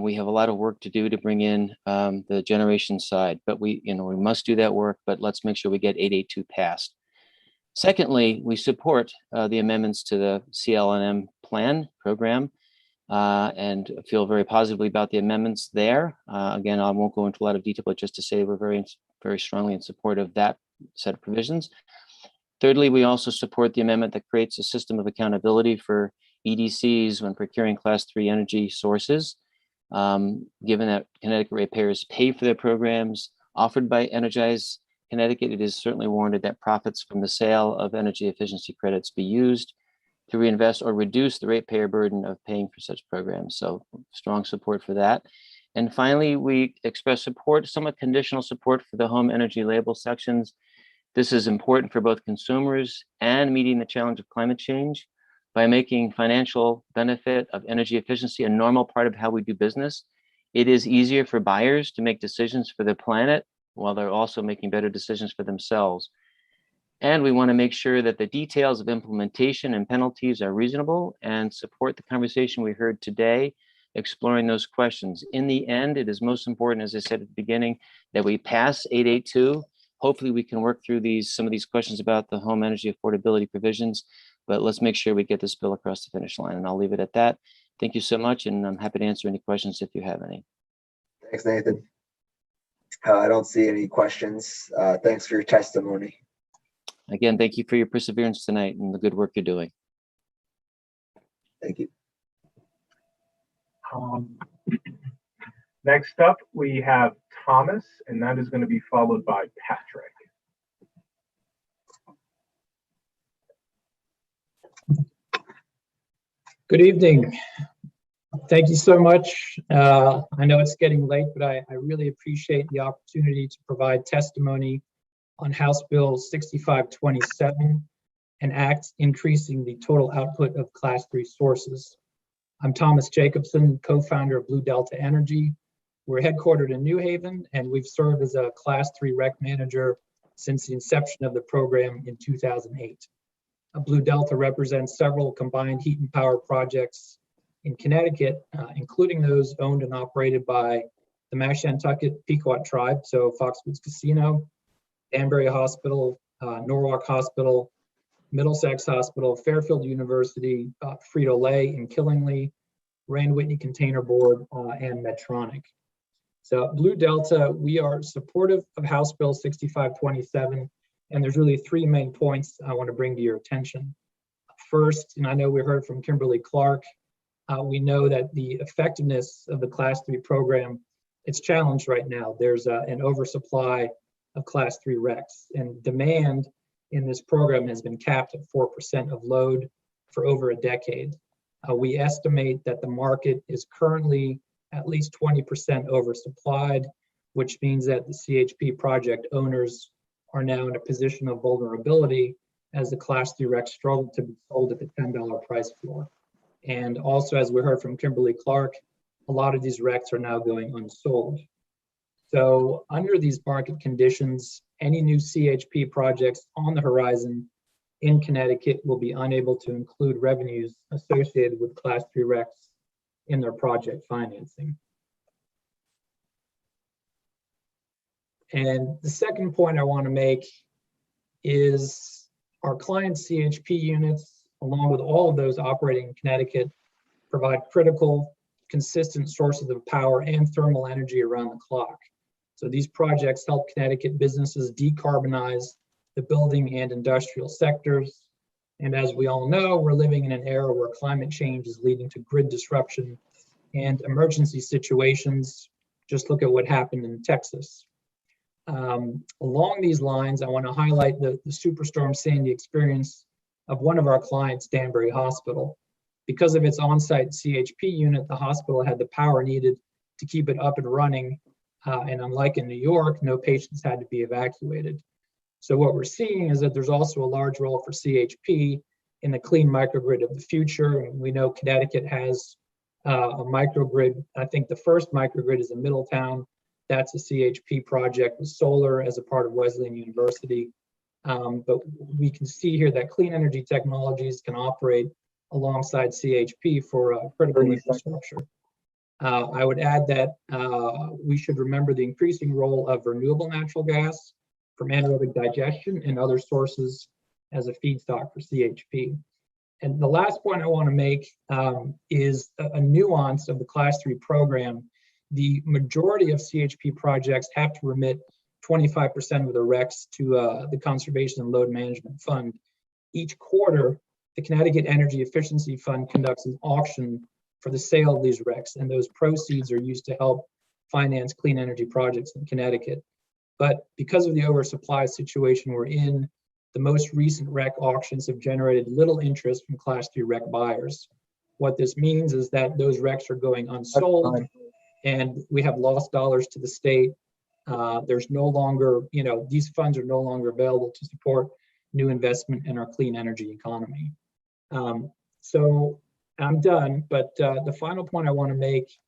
Speaker 19: We have a lot of work to do to bring in the generation side, but we must do that work, but let's make sure we get 882 passed. Secondly, we support the amendments to the CLNM plan program and feel very positively about the amendments there. Again, I won't go into a lot of detail, but just to say we're very, very strongly in support of that set of provisions. Thirdly, we also support the amendment that creates a system of accountability for EDCs when procuring Class 3 energy sources. Given that Connecticut ratepayers pay for their programs offered by Energize Connecticut, it is certainly warranted that profits from the sale of energy efficiency credits be used to reinvest or reduce the ratepayer burden of paying for such programs. So strong support for that. And finally, we express support, somewhat conditional support for the home energy label sections. This is important for both consumers and meeting the challenge of climate change by making financial benefit of energy efficiency a normal part of how we do business. It is easier for buyers to make decisions for the planet while they're also making better decisions for themselves. And we want to make sure that the details of implementation and penalties are reasonable and support the conversation we heard today, exploring those questions. In the end, it is most important, as I said at the beginning, that we pass 882. Hopefully we can work through some of these questions about the home energy affordability provisions, but let's make sure we get this bill across the finish line, and I'll leave it at that. Thank you so much, and I'm happy to answer any questions if you have any.
Speaker 2: Thanks, Nathan. I don't see any questions. Thanks for your testimony.
Speaker 19: Again, thank you for your perseverance tonight and the good work you're doing.
Speaker 2: Thank you.
Speaker 1: Next up, we have Thomas, and that is going to be followed by Patrick.
Speaker 20: Good evening. Thank you so much. I know it's getting late, but I really appreciate the opportunity to provide testimony on House Bill 6527, an act increasing the total output of Class 3 sources. I'm Thomas Jacobson, co-founder of Blue Delta Energy. We're headquartered in New Haven, and we've served as a Class 3 rec manager since the inception of the program in 2008. Blue Delta represents several combined heat and power projects in Connecticut, including those owned and operated by the Mashantucket Pequot tribe, so Foxwoods Casino, Danbury Hospital, Norwalk Hospital, Middlesex Hospital, Fairfield University, Frito-Lay in Killingly, Rand Whitney Container Board, and Medtronic. So Blue Delta, we are supportive of House Bill 6527, and there's really three main points I want to bring to your attention. First, and I know we heard from Kimberly Clark, we know that the effectiveness of the Class 3 program, it's challenged right now. There's an oversupply of Class 3 recs, and demand in this program has been capped at 4% of load for over a decade. We estimate that the market is currently at least 20% oversupplied, which means that the CHP project owners are now in a position of vulnerability as the Class 3 recs struggle to be sold at the $10 price floor. And also, as we heard from Kimberly Clark, a lot of these recs are now going unsold. So under these market conditions, any new CHP projects on the horizon in Connecticut will be unable to include revenues associated with Class 3 recs in their project financing. And the second point I want to make is our client CHP units, along with all of those operating in Connecticut, provide critical, consistent sources of power and thermal energy around the clock. So these projects help Connecticut businesses decarbonize the building and industrial sectors. And as we all know, we're living in an era where climate change is leading to grid disruption and emergency situations. Just look at what happened in Texas. Along these lines, I want to highlight the Superstorm Sandy experience of one of our clients, Danbury Hospital. Because of its on-site CHP unit, the hospital had the power needed to keep it up and running. And unlike in New York, no patients had to be evacuated. So what we're seeing is that there's also a large role for CHP in the clean microgrid of the future. And we know Connecticut has a microgrid. I think the first microgrid is in Middletown. That's a CHP project with solar as a part of Wesleyan University. But we can see here that clean energy technologies can operate alongside CHP for critical infrastructure. I would add that we should remember the increasing role of renewable natural gas from anaerobic digestion and other sources as a feedstock for CHP. And the last point I want to make is a nuance of the Class 3 program. The majority of CHP projects have to remit 25% of the RECs to the Conservation and Load Management Fund. Each quarter, the Connecticut Energy Efficiency Fund conducts an auction for the sale of these RECs, and those proceeds are used to help finance clean energy projects in Connecticut. But because of the oversupply situation we're in, the most recent REC auctions have generated little interest from Class 3 REC buyers. What this means is that those RECs are going unsold, and we have lost dollars to the state. There's no longer, these funds are no longer available to support new investment in our clean energy economy. So I'm done, but the final point I want to make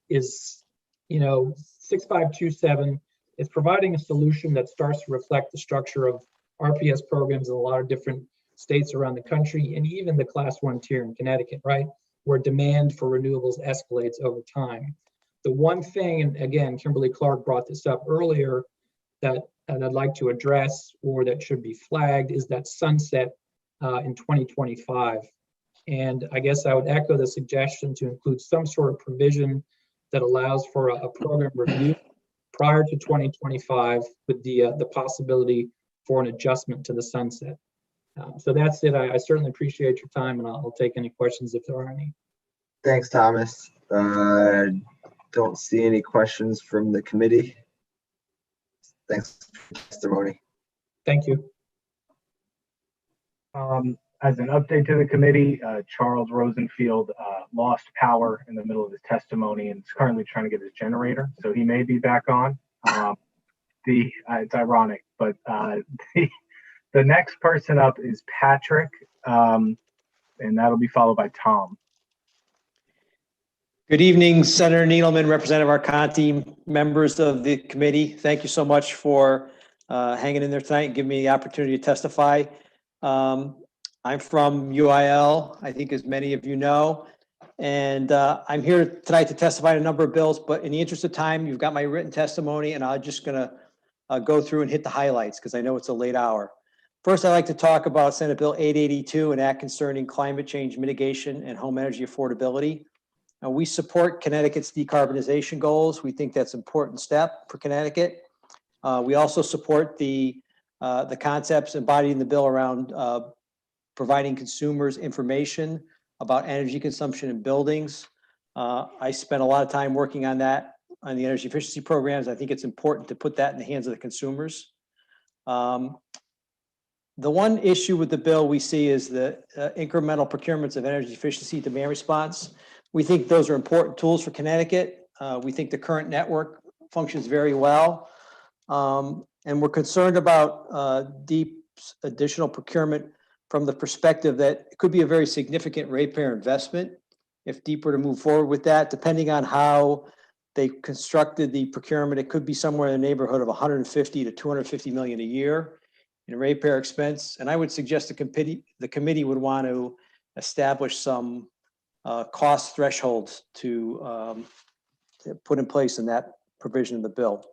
Speaker 20: is, 6527 is providing a solution that starts to reflect the structure of RPS programs in a lot of different states around the country, and even the Class 1 tier in Connecticut, right? Where demand for renewables escalates over time. The one thing, and again, Kimberly Clark brought this up earlier, that I'd like to address, or that should be flagged, is that sunset in 2025. And I guess I would echo the suggestion to include some sort of provision that allows for a program review prior to 2025 with the possibility for an adjustment to the sunset. So that's it. I certainly appreciate your time, and I'll take any questions if there are any.
Speaker 2: Thanks, Thomas. Don't see any questions from the committee. Thanks for the testimony.
Speaker 20: Thank you.
Speaker 1: As an update to the committee, Charles Rosenfield lost power in the middle of his testimony and is currently trying to get his generator, so he may be back on. It's ironic, but the next person up is Patrick, and that'll be followed by Tom.
Speaker 9: Good evening, Senator Needleman, Representative Arconti, members of the committee. Thank you so much for hanging in there tonight and giving me the opportunity to testify. I'm from UIL, I think as many of you know, and I'm here tonight to testify on a number of bills, but in the interest of time, you've got my written testimony and I'm just gonna go through and hit the highlights because I know it's a late hour. First, I'd like to talk about Senate Bill 882, an act concerning climate change mitigation and home energy affordability. We support Connecticut's decarbonization goals. We think that's an important step for Connecticut. We also support the concepts embodied in the bill around providing consumers information about energy consumption in buildings. I spent a lot of time working on that, on the energy efficiency programs. I think it's important to put that in the hands of the consumers. The one issue with the bill we see is the incremental procurements of energy efficiency demand response. We think those are important tools for Connecticut. We think the current network functions very well. And we're concerned about deep additional procurement from the perspective that it could be a very significant ratepayer investment if DEEP were to move forward with that. Depending on how they constructed the procurement, it could be somewhere in the neighborhood of 150 to 250 million a year in ratepayer expense. And I would suggest the committee would want to establish some cost thresholds to put in place in that provision of the bill.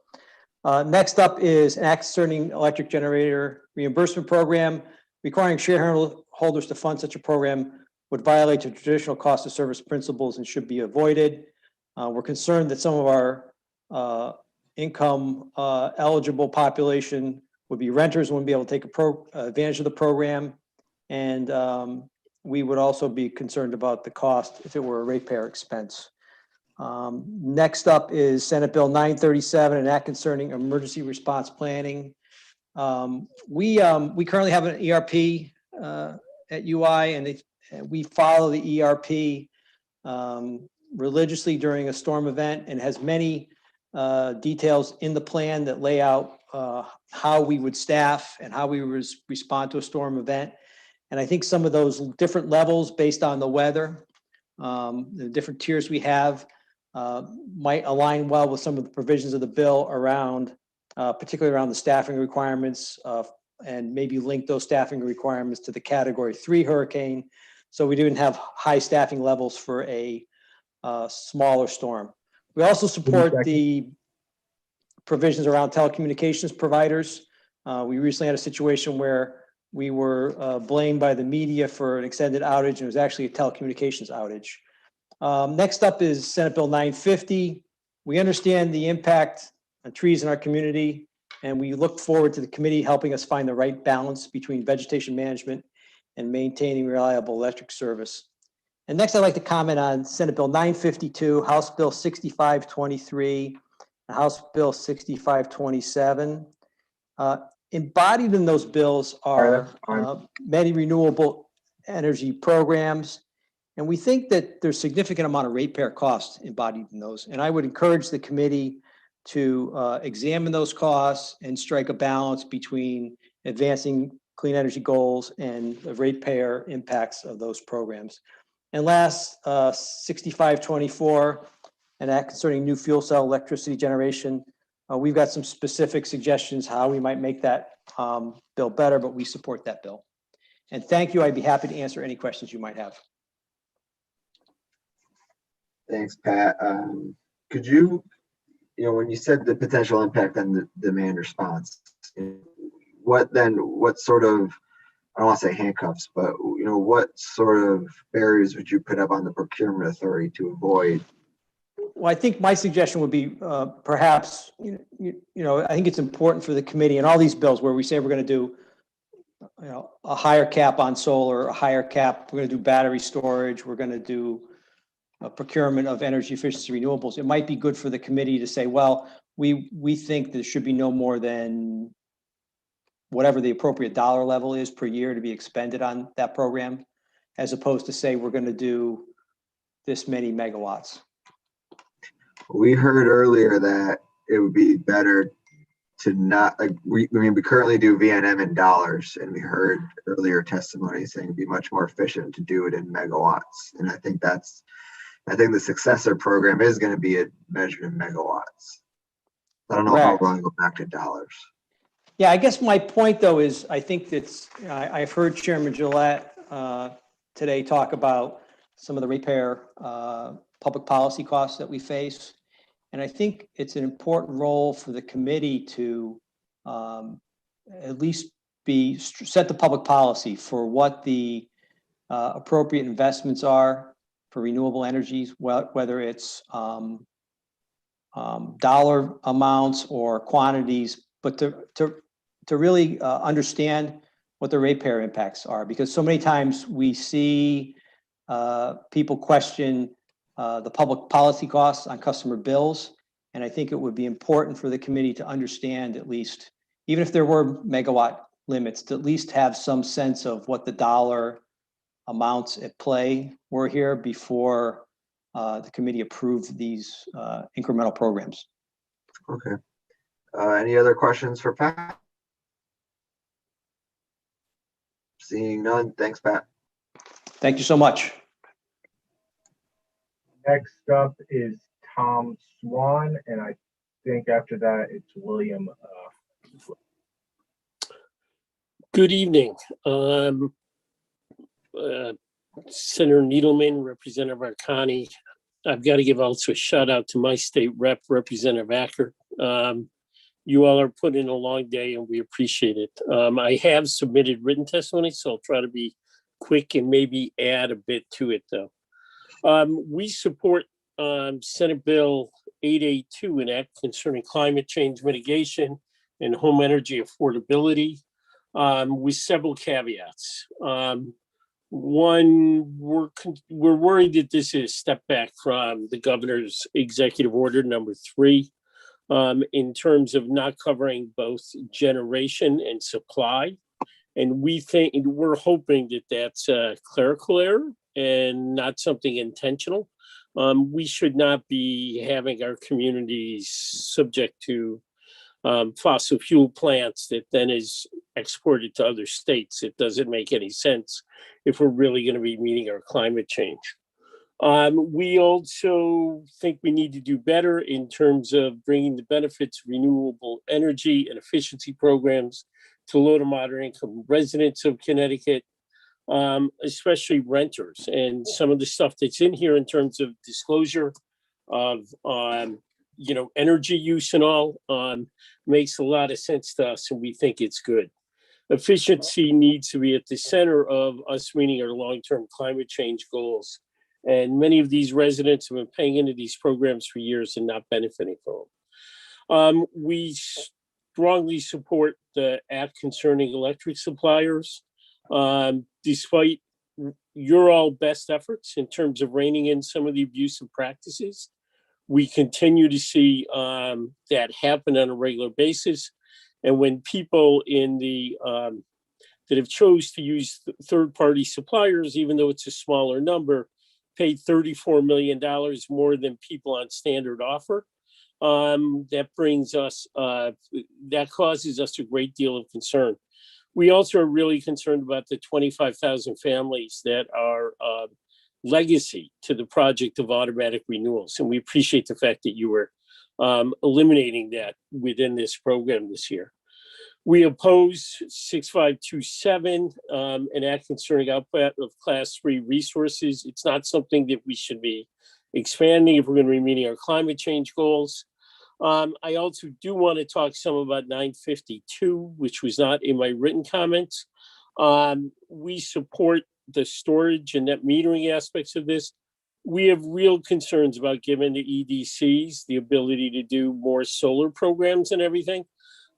Speaker 9: Next up is an act concerning electric generator reimbursement program. Requiring shareholders to fund such a program would violate the traditional cost of service principles and should be avoided. We're concerned that some of our income eligible population would be renters, wouldn't be able to take advantage of the program. And we would also be concerned about the cost if it were a ratepayer expense. Next up is Senate Bill 937, an act concerning emergency response planning. We currently have an ERP at UI, and we follow the ERP religiously during a storm event, and has many details in the plan that lay out how we would staff and how we would respond to a storm event. And I think some of those different levels based on the weather, the different tiers we have, might align well with some of the provisions of the bill around, particularly around the staffing requirements, and maybe link those staffing requirements to the Category 3 hurricane, so we didn't have high staffing levels for a smaller storm. We also support the provisions around telecommunications providers. We recently had a situation where we were blamed by the media for an extended outage, and it was actually a telecommunications outage. Next up is Senate Bill 950. We understand the impact on trees in our community, and we look forward to the committee helping us find the right balance between vegetation management and maintaining reliable electric service. And next, I'd like to comment on Senate Bill 952, House Bill 6523, and House Bill 6527. Embodied in those bills are many renewable energy programs. And we think that there's significant amount of ratepayer costs embodied in those. And I would encourage the committee to examine those costs and strike a balance between advancing clean energy goals and the ratepayer impacts of those programs. And last, 6524, an act concerning new fuel cell electricity generation. We've got some specific suggestions how we might make that bill better, but we support that bill. And thank you. I'd be happy to answer any questions you might have.
Speaker 2: Thanks, Pat. Could you, when you said the potential impact on the demand response, what sort of, I don't want to say handcuffs, but what sort of barriers would you put up on the procurement authority to avoid?
Speaker 9: Well, I think my suggestion would be perhaps, I think it's important for the committee and all these bills where we say we're going to do, a higher cap on solar, a higher cap, we're going to do battery storage, we're going to do a procurement of energy efficiency renewables. It might be good for the committee to say, well, we think there should be no more than whatever the appropriate dollar level is per year to be expended on that program, as opposed to say we're going to do this many megawatts.
Speaker 2: We heard earlier that it would be better to not, we currently do VNM in dollars, and we heard earlier testimony saying it'd be much more efficient to do it in megawatts. And I think that's I think the successor program is going to be measured in megawatts. I don't know if I
Speaker 9: Correct.
Speaker 2: want to go back to dollars.
Speaker 9: Yeah, I guess my point though is I think that's, I've heard Chairman Gillette today talk about some of the repair public policy costs that we face. And I think it's an important role for the committee to at least set the public policy for what the appropriate investments are for renewable energies, whether it's dollar amounts or quantities, but to really understand what the ratepayer impacts are, because so many times we see people question the public policy costs on customer bills. And I think it would be important for the committee to understand, at least, even if there were megawatt limits, to at least have some sense of what the dollar amounts at play were here before the committee approved these incremental programs.
Speaker 2: Okay. Any other questions for Pat? Seeing none. Thanks, Pat.
Speaker 9: Thank you so much.
Speaker 1: Next up is Tom Swan, and I think after that it's William.
Speaker 10: Good evening. Senator Needleman, Representative Arcani. I've got to give also a shout out to my state rep, Representative Acker. You all are putting in a long day and we appreciate it. I have submitted written testimony, so I'll try to be quick and maybe add a bit to it though. We support Senate Bill 882, an act concerning climate change mitigation and home energy affordability, with several caveats. One, we're worried that this is a step back from the governor's executive order number 3 in terms of not covering both generation and supply. And we're hoping that that's a clerical error and not something intentional. We should not be having our communities subject to fossil fuel plants that then is exported to other states. It doesn't make any sense if we're really going to be meeting our climate change. We also think we need to do better in terms of bringing the benefits of renewable energy and efficiency programs to low to moderate income residents of Connecticut, especially renters. And some of the stuff that's in here in terms of disclosure of energy use and all makes a lot of sense to us, and we think it's good. Efficiency needs to be at the center of us meeting our long-term climate change goals. And many of these residents have been paying into these programs for years and not benefiting from them. We strongly support the act concerning electric suppliers. Despite your all best efforts in terms of reining in some of the abusive practices, we continue to see that happen on a regular basis. And when people in the that have chose to use third-party suppliers, even though it's a smaller number, paid $34 million more than people on standard offer, that causes us a great deal of concern. We also are really concerned about the 25,000 families that are legacy to the project of automatic renewals. And we appreciate the fact that you were eliminating that within this program this year. We oppose 6527, an act concerning output of class 3 resources. It's not something that we should be expanding if we're going to be meeting our climate change goals. I also do want to talk some about 952, which was not in my written comments. We support the storage and net metering aspects of this. We have real concerns about giving the EDCs the ability to do more solar programs and everything,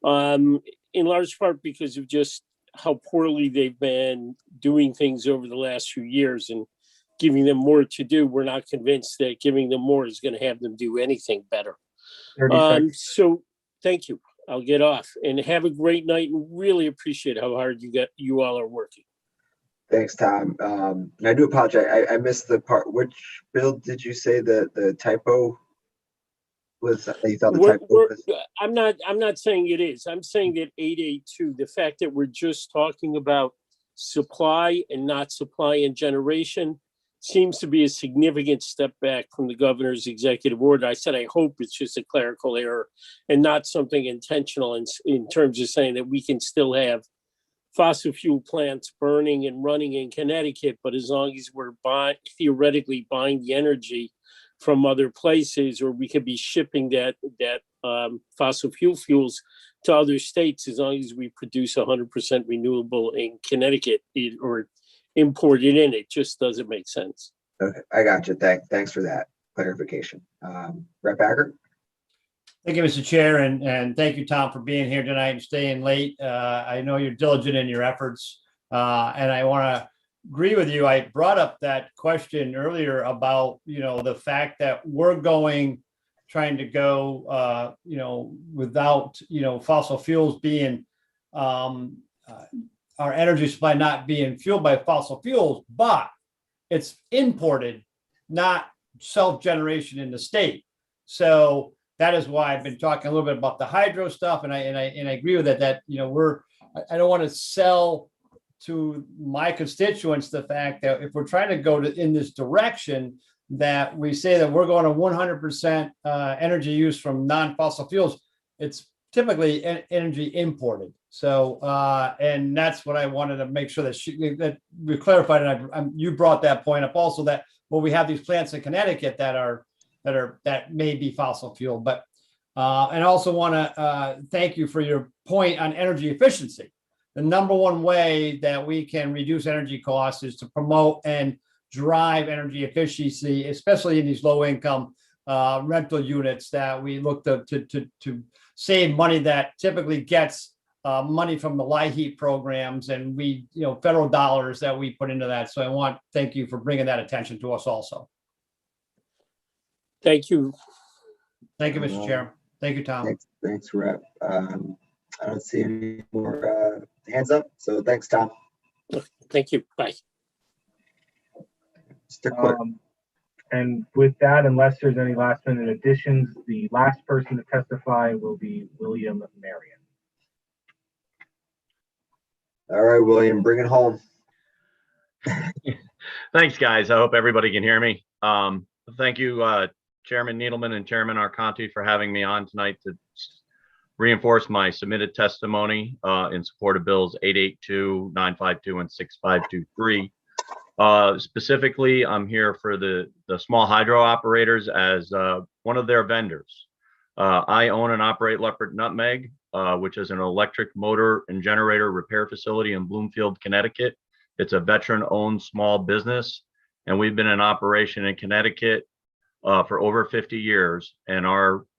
Speaker 10: in large part because of just how poorly they've been doing things over the last few years, and giving them more to do. We're not convinced that giving them more is going to have them do anything better. So thank you. I'll get off and have a great night, and really appreciate how hard you all are working.
Speaker 2: Thanks, Tom. I do apologize. I missed the part. Which bill did you say the typo was? You thought the typo was?
Speaker 10: I'm not saying it is. I'm saying that 882, the fact that we're just talking about supply and not supply and generation, seems to be a significant step back from the governor's executive order. I said, I hope it's just a clerical error and not something intentional in terms of saying that we can still have fossil fuel plants burning and running in Connecticut, but as long as we're theoretically buying the energy from other places, or we could be shipping that fossil fuels to other states, as long as we produce 100% renewable in Connecticut or import it in, it just doesn't make sense.
Speaker 2: Okay, I got you. Thanks for that clarification. Rep. Haggard?
Speaker 3: Thank you, Mr. Chair, and thank you, Tom, for being here tonight and staying late. I know you're diligent in your efforts, and I want to agree with you. I brought up that question earlier about, the fact that we're trying to go, without, fossil fuels being, our energy supply not being fueled by fossil fuels, but it's imported, not self-generation in the state. So that is why I've been talking a little bit about the hydro stuff, and I agree with that. I don't want to sell to my constituents the fact that if we're trying to go in this direction, that we say that we're going to 100% energy use from non-fossil fuels, it's typically energy imported. So, and that's what I wanted to make sure that we clarified. And you brought that point up also, that we have these plants in Connecticut that may be fossil fuel, but and I also want to thank you for your point on energy efficiency. The number one way that we can reduce energy costs is to promote and drive energy efficiency, especially in these low income rental units, that we look to save money that typically gets money from the LIHEAP programs, and federal dollars that we put into that. So I want to thank you for bringing that attention to us also.
Speaker 10: Thank you.
Speaker 3: Thank you, Mr. Chair. Thank you, Tom.
Speaker 2: Thanks, Rep. I don't see any more hands up, so thanks, Tom.
Speaker 10: Thank you. Bye.
Speaker 1: And with that, unless there's any last minute additions, the last person to testify will be William Marion.
Speaker 2: All right, William, bring it home.
Speaker 12: Thanks, guys. I hope everybody can hear me. Thank you, Chairman Needleman and Chairman Arconti, for having me on tonight to reinforce my submitted testimony in support of bills 882, 952, and 6523. Specifically, I'm here for the small hydro operators as one of their vendors. I own and operate Leopard Nutmeg, which is an electric motor and generator repair facility in Bloomfield, Connecticut. It's a veteran-owned small business, and we've been in operation in Connecticut for over 50 years. And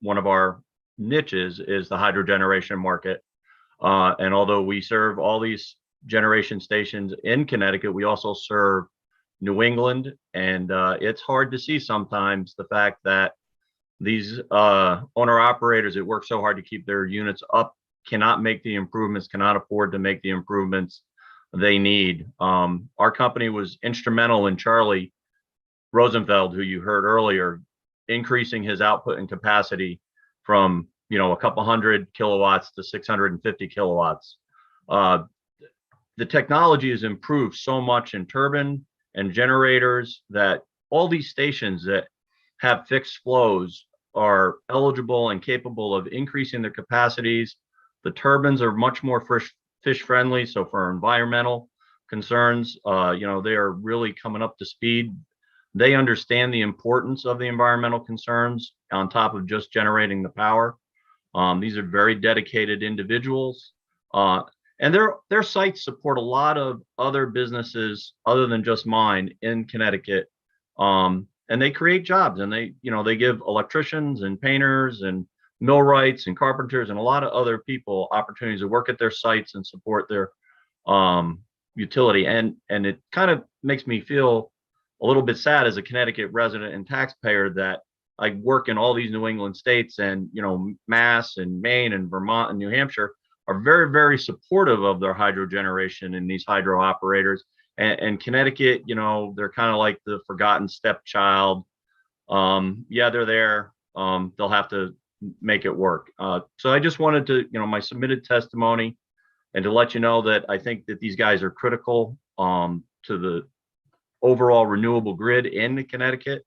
Speaker 12: one of our niches is the hydro generation market. And although we serve all these generation stations in Connecticut, we also serve New England, and it's hard to see sometimes the fact that these owner operators that work so hard to keep their units up cannot make the improvements, cannot afford to make the improvements they need. Our company was instrumental in Charlie Rosenfeld, who you heard earlier, increasing his output and capacity from a couple hundred kilowatts to 650 kilowatts. The technology has improved so much in turbine and generators that all these stations that have fixed flows are eligible and capable of increasing their capacities. The turbines are much more fish friendly. So for environmental concerns, they are really coming up to speed. They understand the importance of the environmental concerns on top of just generating the power. These are very dedicated individuals. And their sites support a lot of other businesses other than just mine in Connecticut. And they create jobs, and they give electricians and painters and millwrights and carpenters and a lot of other people opportunities to work at their sites and support their utility. And it kind of makes me feel a little bit sad as a Connecticut resident and taxpayer that I work in all these New England states, and Mass and Maine and Vermont and New Hampshire are very, very supportive of their hydro generation and these hydro operators. And Connecticut, they're kind of like the forgotten stepchild. Yeah, they're there. They'll have to make it work. So I just wanted to, my submitted testimony, and to let you know that I think that these guys are critical to the overall renewable grid in Connecticut.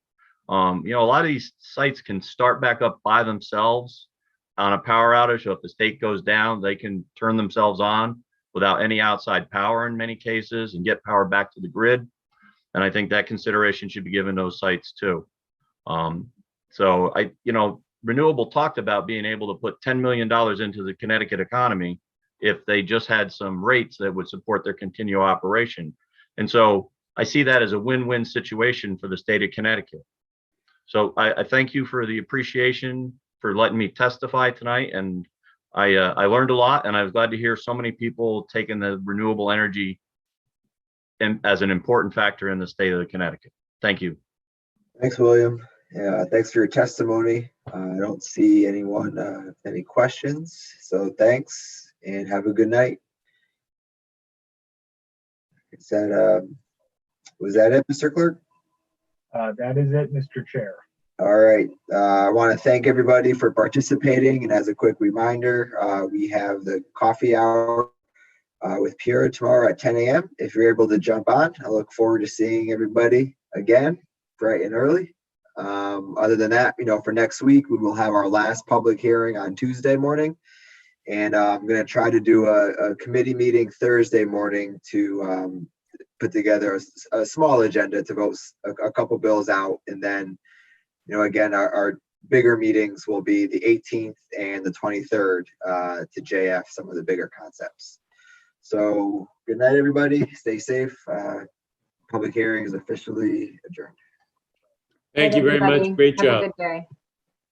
Speaker 12: You know, a lot of these sites can start back up by themselves on a power outage. So if the state goes down, they can turn themselves on without any outside power in many cases and get power back to the grid. And I think that consideration should be given those sites too. So you know, Renewable talked about being able to put $10 million into the Connecticut economy if they just had some rates that would support their continual operation. And so I see that as a win-win situation for the state of Connecticut. So I thank you for the appreciation for letting me testify tonight. And I learned a lot, and I was glad to hear so many people taking the renewable energy as an important factor in the state of Connecticut. Thank you.
Speaker 2: Thanks, William. Yeah, thanks for your testimony. I don't see anyone, any questions. So thanks and have a good night. Is that, was that it, Mr. Clerk?
Speaker 1: That is it, Mr. Chair.
Speaker 2: All right. I want to thank everybody for participating. And as a quick reminder, we have the coffee hour with PURA tomorrow at 10 a.m. If you're able to jump on, I look forward to seeing everybody again bright and early. Other than that, you know, for next week, we will have our last public hearing on Tuesday morning. And I'm going to try to do a committee meeting Thursday morning to put together a small agenda to vote a couple bills out. And then, you know, again, our bigger meetings will be the 18th and the 23rd to JF some of the bigger concepts. So good night, everybody. Stay safe. Public hearing is officially adjourned.
Speaker 23: Thank you very much. Great job.
Speaker 14: Have a good day.